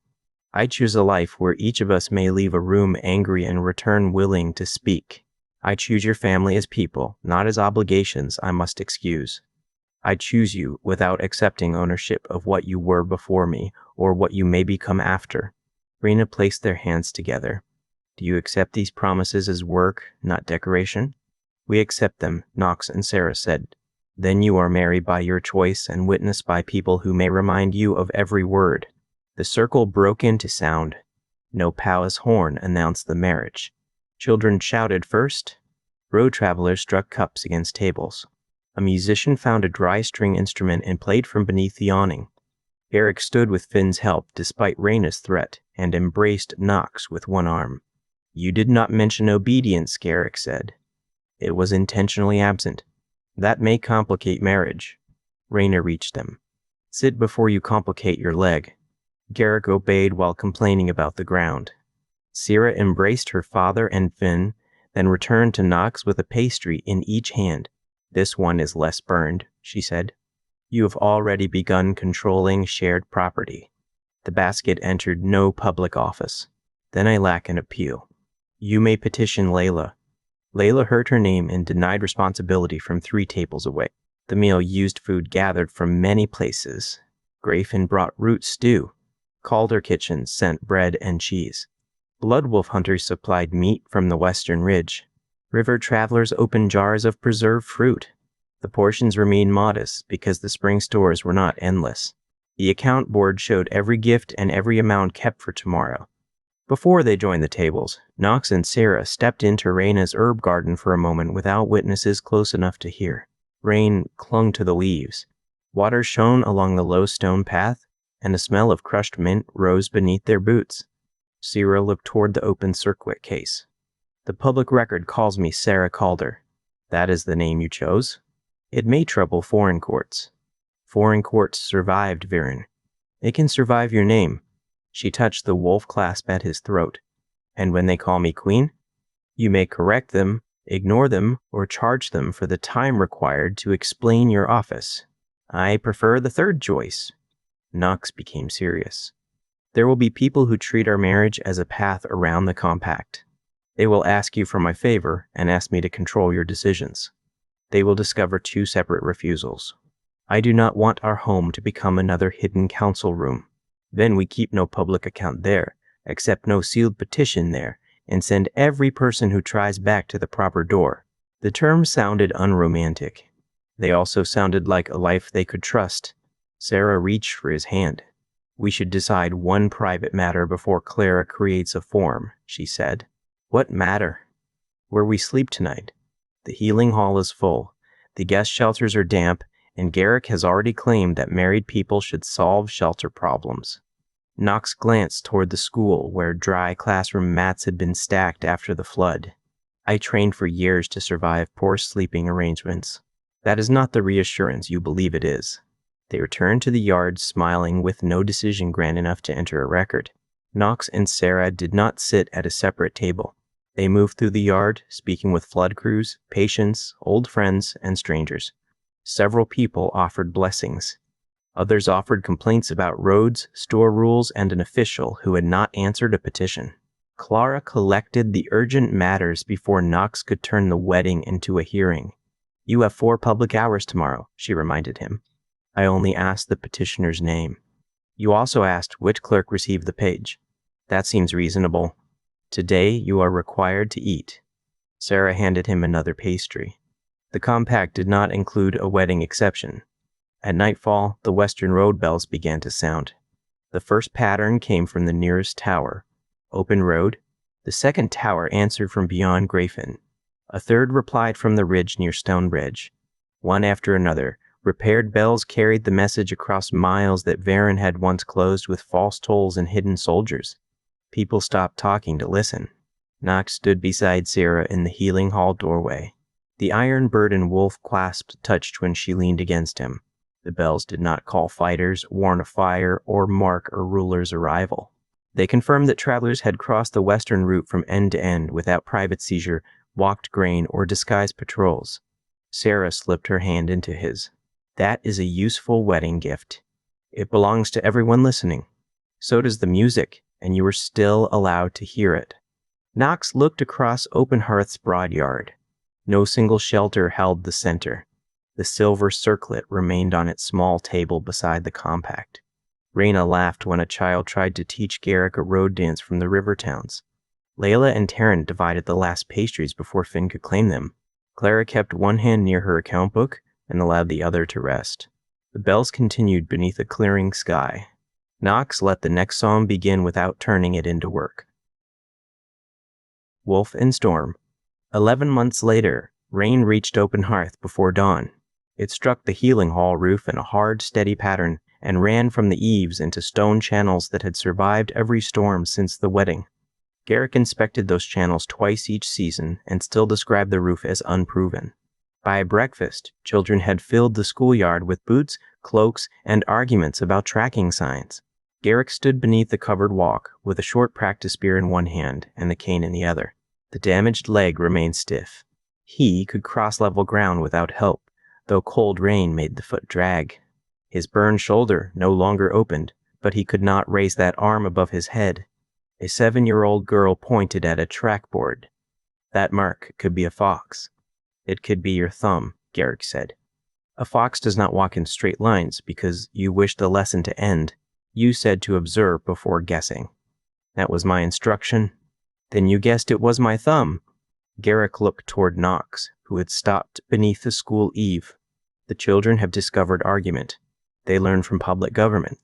"I choose a life where each of us may leave a room angry and return willing to speak. I choose your family as people, not as obligations I must excuse. I choose you without accepting ownership of what you were before me or what you may become after." Raina placed their hands together. "Do you accept these promises as work, not decoration?" "We accept them," Knox and Sarah said. "Then you are married by your choice and witnessed by people who may remind you of every word." The circle broke into sound. No palace horn announced the marriage. Children shouted first. Road travelers struck cups against tables. A musician found a dry string instrument and played from beneath the awning. Eric stood with Finn's help despite Raina's threat and embraced Knox with one arm. "You did not mention obedience," Garrick said. "It was intentionally absent. That may complicate marriage." Raina reached them. "Sit before you complicate your leg." Garrick obeyed while complaining about the ground. Sarah embraced her father and Finn, then returned to Knox with a pastry in each hand. "This one is less burned," she said. "You have already begun controlling shared property." The basket entered no public office. "Then I lack an appeal. You may petition Layla." Layla heard her name and denied responsibility from 3 tables away. The meal used food gathered from many places. Grafin brought root stew. Calder Kitchen sent bread and cheese. Bloodwolf hunters supplied meat from the western ridge. River travelers opened jars of preserved fruit. The portions remained modest because the spring stores were not endless. The account board showed every gift and every amount kept for tomorrow. Before they joined the tables, Knox and Sarah stepped into Raina's herb garden for a moment without witnesses close enough to hear. Rain clung to the leaves. Water shone along the low stone path, and the smell of crushed mint rose beneath their boots. Sarah looked toward the open circuit case. The public record calls me Sarah Calder. That is the name you chose? It may trouble foreign courts. Foreign courts survived Viren. It can survive your name. She touched the wolf clasp at his throat. And when they call me queen? You may correct them, ignore them, or charge them for the time required to explain your office. I prefer the third choice. Knox became serious. There will be people who treat our marriage as a path around the compact. They will ask you for my favor and ask me to control your decisions. They will discover two separate refusals. I do not want our home to become another hidden council room. Then we keep no public account there, accept no sealed petition there, and send every person who tries back to the proper door. The terms sounded unromantic. They also sounded like a life they could trust. Sarah reached for his hand. We should decide one private matter before Clara creates a form, she said. What matter? Where we sleep tonight. The healing hall is full. The guest shelters are damp, and Garrick has already claimed that married people should solve shelter problems. Knox glanced toward the school where dry classroom mats had been stacked after the flood. I trained for years to survive poor sleeping arrangements. That is not the reassurance you believe it is. They returned to the yard smiling with no decision grand enough to enter a record. Knox and Sarah did not sit at a separate table. They moved through the yard, speaking with flood crews, patients, old friends, and strangers. Several people offered blessings. Others offered complaints about roads, store rules, and an official who had not answered a petition. Clara collected the urgent matters before Knox could turn the wedding into a hearing. You have 4 public hours tomorrow, she reminded him. I only asked the petitioner's name. You also asked which clerk received the page. That seems reasonable. Today you are required to eat. Sarah handed him another pastry. The compact did not include a wedding exception. At nightfall, the western road bells began to sound. The first pattern came from the nearest tower, Open Road. The second tower answered from beyond Grafin. A third replied from the ridge near Stonebridge. One after another, repaired bells carried the message across miles that Varen had once closed with false tolls and hidden soldiers. People stopped talking to listen. Knox stood beside Sarah in the healing hall doorway. The iron bird and wolf clasp touched when she leaned against him. The bells did not call fighters, warn of fire, or mark a ruler's arrival. They confirmed that travelers had crossed the western route from end to end without private seizure, walked grain, or disguised patrols. Sarah slipped her hand into his. That is a useful wedding gift. It belongs to everyone listening. So does the music, and you are still allowed to hear it. Knox looked across Open Hearth's broad yard. No single shelter held the center. The silver circlet remained on its small table beside the compact. Raina laughed when a child tried to teach Garrick a road dance from the river towns. Layla and Taryn divided the last pastries before Finn could claim them. Clara kept one hand near her account book and allowed the other to rest. The bells continued beneath a clearing sky. Knox let the next song begin without turning it into work. Wolf and Storm. 11 months later, rain reached Open Hearth before dawn. It struck the healing hall roof in a hard, steady pattern and ran from the eaves into stone channels that had survived every storm since the wedding. Garrick inspected those channels twice each season and still described the roof as unproven. By breakfast, children had filled the schoolyard with boots, cloaks, and arguments about tracking signs. Garrick stood beneath the covered walk with a short practice spear in one hand and the cane in the other. The damaged leg remained stiff. He could cross level ground without help, though cold rain made the foot drag. His burned shoulder no longer opened, but he could not raise that arm above his head. A 7-year-old girl pointed at a trackboard. That mark could be a fox. It could be your thumb, Garrick said. A fox does not walk in straight lines because you wish the lesson to end. You said to observe before guessing. That was my instruction. Then you guessed it was my thumb. Garrick looked toward Knox, who had stopped beneath the school eave. The children have discovered argument. They learned from public government.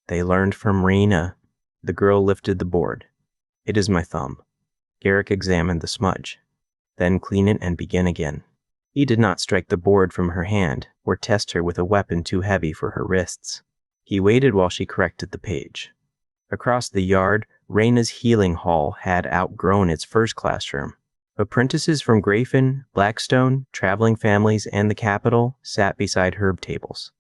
They learned from Raina. The girl lifted the board. It is my thumb. Garrick examined the smudge. Then clean it and begin again. He did not strike the board from her hand or test her with a weapon too heavy for her wrists. He waited while she corrected the page. Across the yard, Raina's healing hall had outgrown its first classroom. Apprentices from Grafin, Blackstone, traveling families, and the capital sat beside herb tables.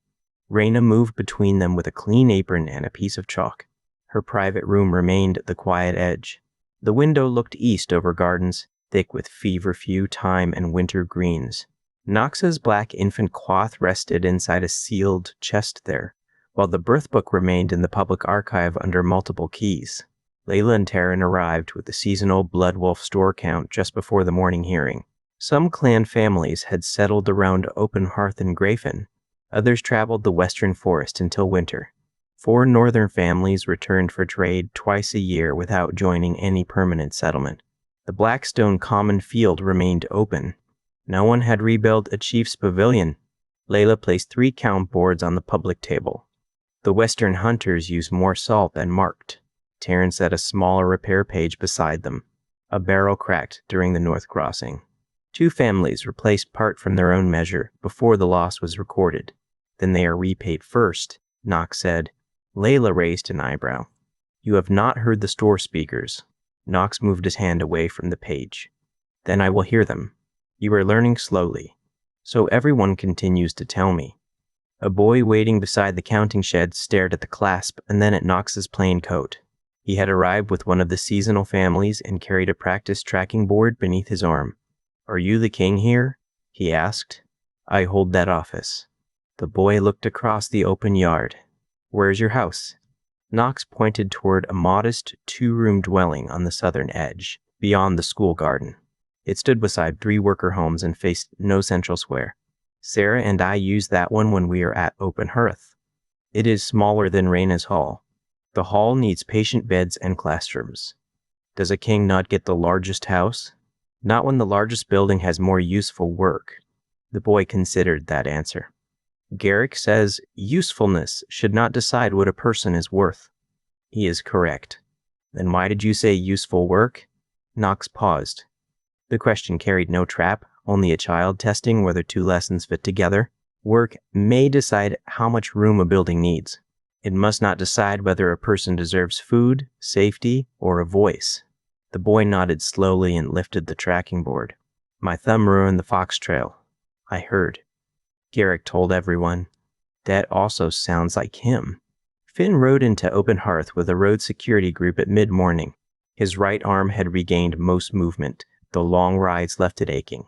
Raina moved between them with a clean apron and a piece of chalk. Her private room remained the quiet edge. The window looked east over gardens, thick with feverfew, thyme, and winter greens. Nox's black infant cloth rested inside a sealed chest there, while the birth book remained in the public archive under multiple keys. Layla and Taryn arrived with the seasonal blood wolf store count just before the morning hearing. Some clan families had settled around Open Hearth and Grafin. Others traveled the western forest until winter. 4 northern families returned for trade twice a year without joining any permanent settlement. The Blackstone Common Field remained open. No one had rebuilt a chief's pavilion. Layla placed 3 count boards on the public table. The western hunters used more salt than marked. Taryn set a smaller repair page beside them. A barrel cracked during the north crossing. 2 families replaced part from their own measure before the loss was recorded. Then they are repaid first, Nox said. Layla raised an eyebrow. You have not heard the store speakers. Nox moved his hand away from the page. Then I will hear them. You are learning slowly. So everyone continues to tell me. A boy waiting beside the counting shed stared at the clasp and then at Nox's plain coat. He had arrived with one of the seasonal families and carried a practice tracking board beneath his arm. Are you the king here? He asked. I hold that office. The boy looked across the open yard. Where's your house? Nox pointed toward a modest 2-room dwelling on the southern edge, beyond the school garden. It stood beside 3 worker homes and faced no central square. Sarah and I use that one when we are at Open Hearth. It is smaller than Raina's hall. The hall needs patient beds and classrooms. Does a king not get the largest house? Not when the largest building has more useful work. The boy considered that answer. Garrick says usefulness should not decide what a person is worth. He is correct. Then why did you say useful work? Nox paused. The question carried no trap, only a child testing whether 2 lessons fit together. Work may decide how much room a building needs. It must not decide whether a person deserves food, safety, or a voice. The boy nodded slowly and lifted the tracking board. My thumb ruined the fox trail. I heard. Garrick told everyone. That also sounds like him. Finn rode into Open Hearth with a road security group at mid-morning. His right arm had regained most movement, though long rides left it aching.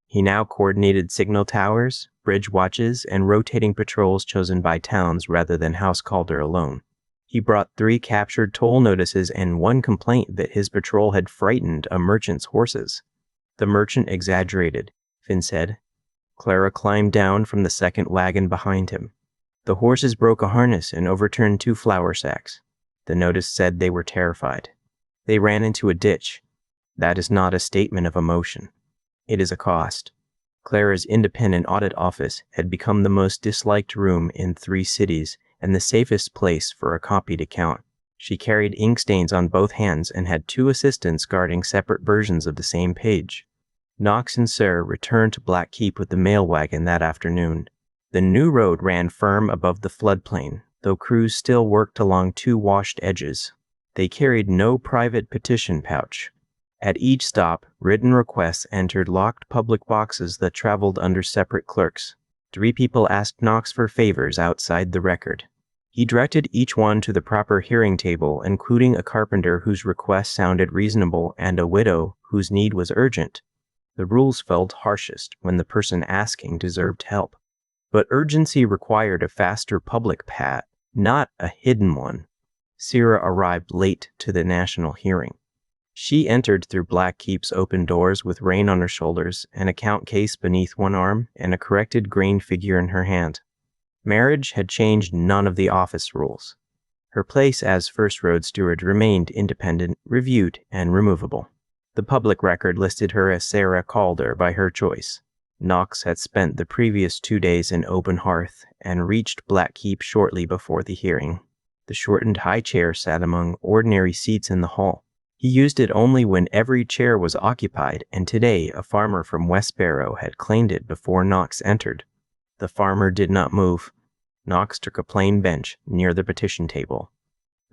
He now coordinated signal towers, bridge watches, and rotating patrols chosen by towns rather than House Calder alone. He brought 3 captured toll notices and 1 complaint that his patrol had frightened a merchant's horses. The merchant exaggerated, Finn said. Clara climbed down from the second wagon behind him. The horses broke a harness and overturned 2 flour sacks. The notice said they were terrified. They ran into a ditch. That is not a statement of emotion. It is a cost. Clara's independent audit office had become the most disliked room in 3 cities and the safest place for a copied account. She carried ink stains on both hands and had 2 assistants guarding separate versions of the same page. Nox and Sarah returned to Black Keep with the mail wagon that afternoon. The new road ran firm above the floodplain, though crews still worked along 2 washed edges. They carried no private petition pouch. At each stop, written requests entered locked public boxes that traveled under separate clerks. 3 people asked Nox for favors outside the record. He directed each one to the proper hearing table, including a carpenter whose request sounded reasonable and a widow whose need was urgent. The rules felt harshest when the person asking deserved help. But urgency required a faster public pat, not a hidden one. Sierra arrived late to the national hearing. She entered through Black Keep's open doors with rain on her shoulders, an account case beneath one arm, and a corrected grain figure in her hand. Marriage had changed none of the office rules. Her place as First Road Steward remained independent, reviewed, and removable. The public record listed her as Sarah Calder by her choice. Nox had spent the previous 2 days in Open Hearth and reached Black Keep shortly before the hearing. The shortened high chair sat among ordinary seats in the hall. He used it only when every chair was occupied, and today a farmer from West Barrow had claimed it before Nox entered. The farmer did not move. Nox took a plain bench near the petition table.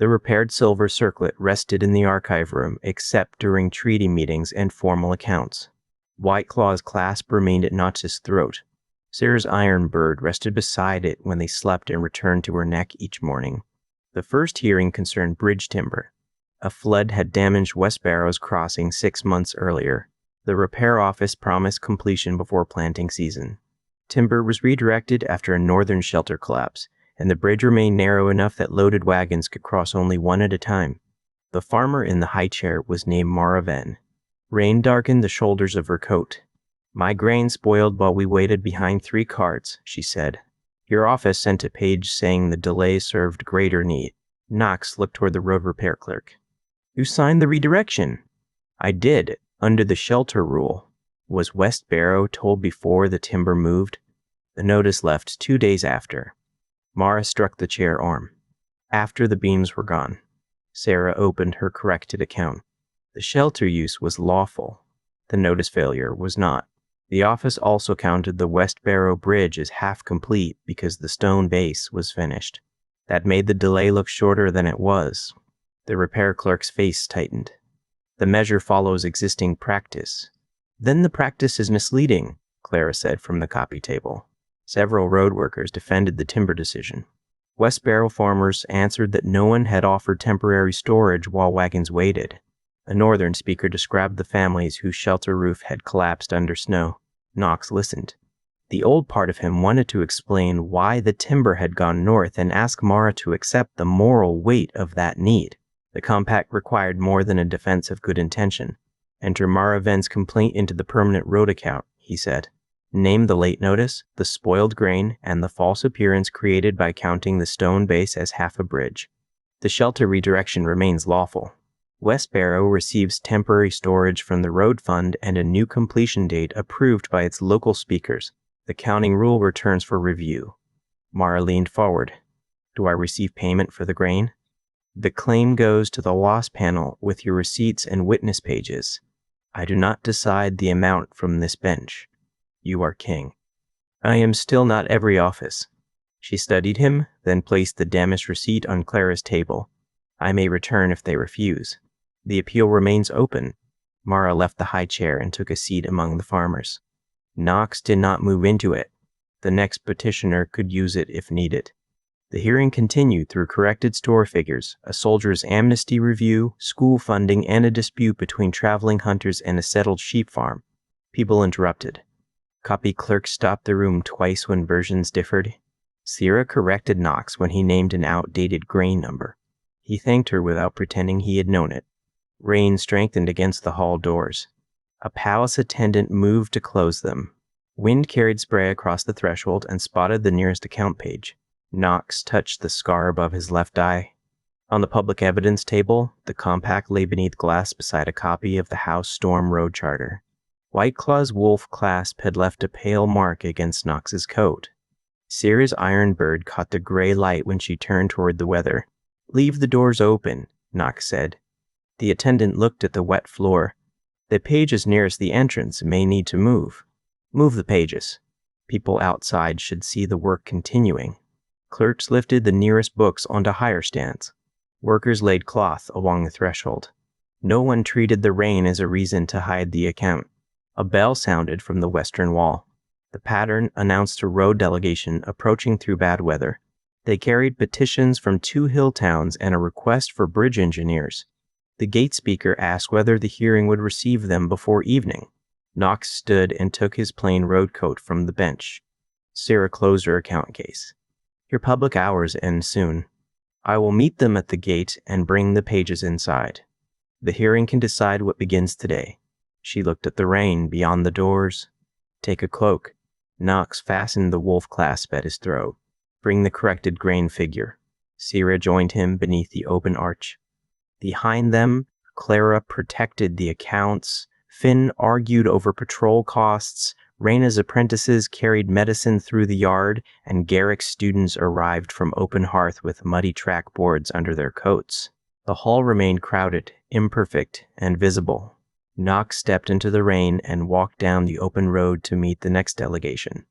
The repaired silver circlet rested in the archive room except during treaty meetings and formal accounts. White Claw's clasp remained at Knox's throat. Sarah's iron bird rested beside it when they slept and returned to her neck each morning. The first hearing concerned bridge timber. A flood had damaged West Barrow's crossing 6 months earlier. The repair office promised completion before planting season. Timber was redirected after a northern shelter collapse, and the bridge remained narrow enough that loaded wagons could cross only one at a time. The farmer in the high chair was named Mara Venn. Rain darkened the shoulders of her coat. "My grain spoiled while we waited behind 3 carts," she said. "Your office sent a page saying the delay served greater need." Knox looked toward the road repair clerk. "You signed the redirection." "I did, under the shelter rule." Was West Barrow told before the timber moved? The notice left 2 days after. Mara struck the chair arm. "After the beams were gone." Sarah opened her corrected account. The shelter use was lawful. The notice failure was not. The office also counted the West Barrow Bridge as half complete because the stone base was finished. That made the delay look shorter than it was. The repair clerk's face tightened. "The measure follows existing practice." "Then the practice is misleading," Clara said from the copy table. Several road workers defended the timber decision. West Barrow farmers answered that no one had offered temporary storage while wagons waited. A northern speaker described the families whose shelter roof had collapsed under snow. Knox listened. The old part of him wanted to explain why the timber had gone north and ask Mara to accept the moral weight of that need. The compact required more than a defense of good intention. "Enter Mara Venn's complaint into the permanent road account," he said. "Name the late notice, the spoiled grain, and the false appearance created by counting the stone base as half a bridge. The shelter redirection remains lawful. West Barrow receives temporary storage from the road fund and a new completion date approved by its local speakers. The counting rule returns for review." Mara leaned forward. "Do I receive payment for the grain?" "The claim goes to the loss panel with your receipts and witness pages. I do not decide the amount from this bench. You are king." "I am still not every office." She studied him, then placed the damaged receipt on Clara's table. "I may return if they refuse. The appeal remains open." Mara left the high chair and took a seat among the farmers. Knox did not move into it. The next petitioner could use it if needed. The hearing continued through corrected store figures, a soldier's amnesty review, school funding, and a dispute between traveling hunters and a settled sheep farm. People interrupted. Copy clerk stopped the room twice when versions differed. Sarah corrected Knox when he named an outdated grain number. He thanked her without pretending he had known it. Rain strengthened against the hall doors. A palace attendant moved to close them. Wind carried spray across the threshold and spotted the nearest account page. Knox touched the scar above his left eye. On the public evidence table, the compact lay beneath glass beside a copy of the House Storm Road Charter. White Claw's wolf clasp had left a pale mark against Knox's coat. Sarah's iron bird caught the gray light when she turned toward the weather. "Leave the doors open," Knox said. The attendant looked at the wet floor. "The pages nearest the entrance may need to move." "Move the pages. People outside should see the work continuing." Clerks lifted the nearest books onto higher stands. Workers laid cloth along the threshold. No one treated the rain as a reason to hide the account. A bell sounded from the western wall. The pattern announced a road delegation approaching through bad weather. They carried petitions from 2 hill towns and a request for bridge engineers. The gate speaker asked whether the hearing would receive them before evening. Knox stood and took his plain road coat from the bench. Sarah closed her account case. "Your public hours end soon. I will meet them at the gate and bring the pages inside. The hearing can decide what begins today." She looked at the rain beyond the doors. "Take a cloak." Knox fastened the wolf clasp at his throat. "Bring the corrected grain figure." Sarah joined him beneath the open arch. Behind them, Clara protected the accounts. Finn argued over patrol costs. Raina's apprentices carried medicine through the yard, and Garrick's students arrived from open hearth with muddy track boards under their coats. The hall remained crowded, imperfect, and visible. Knox stepped into the rain and walked down the open road to meet the next delegation.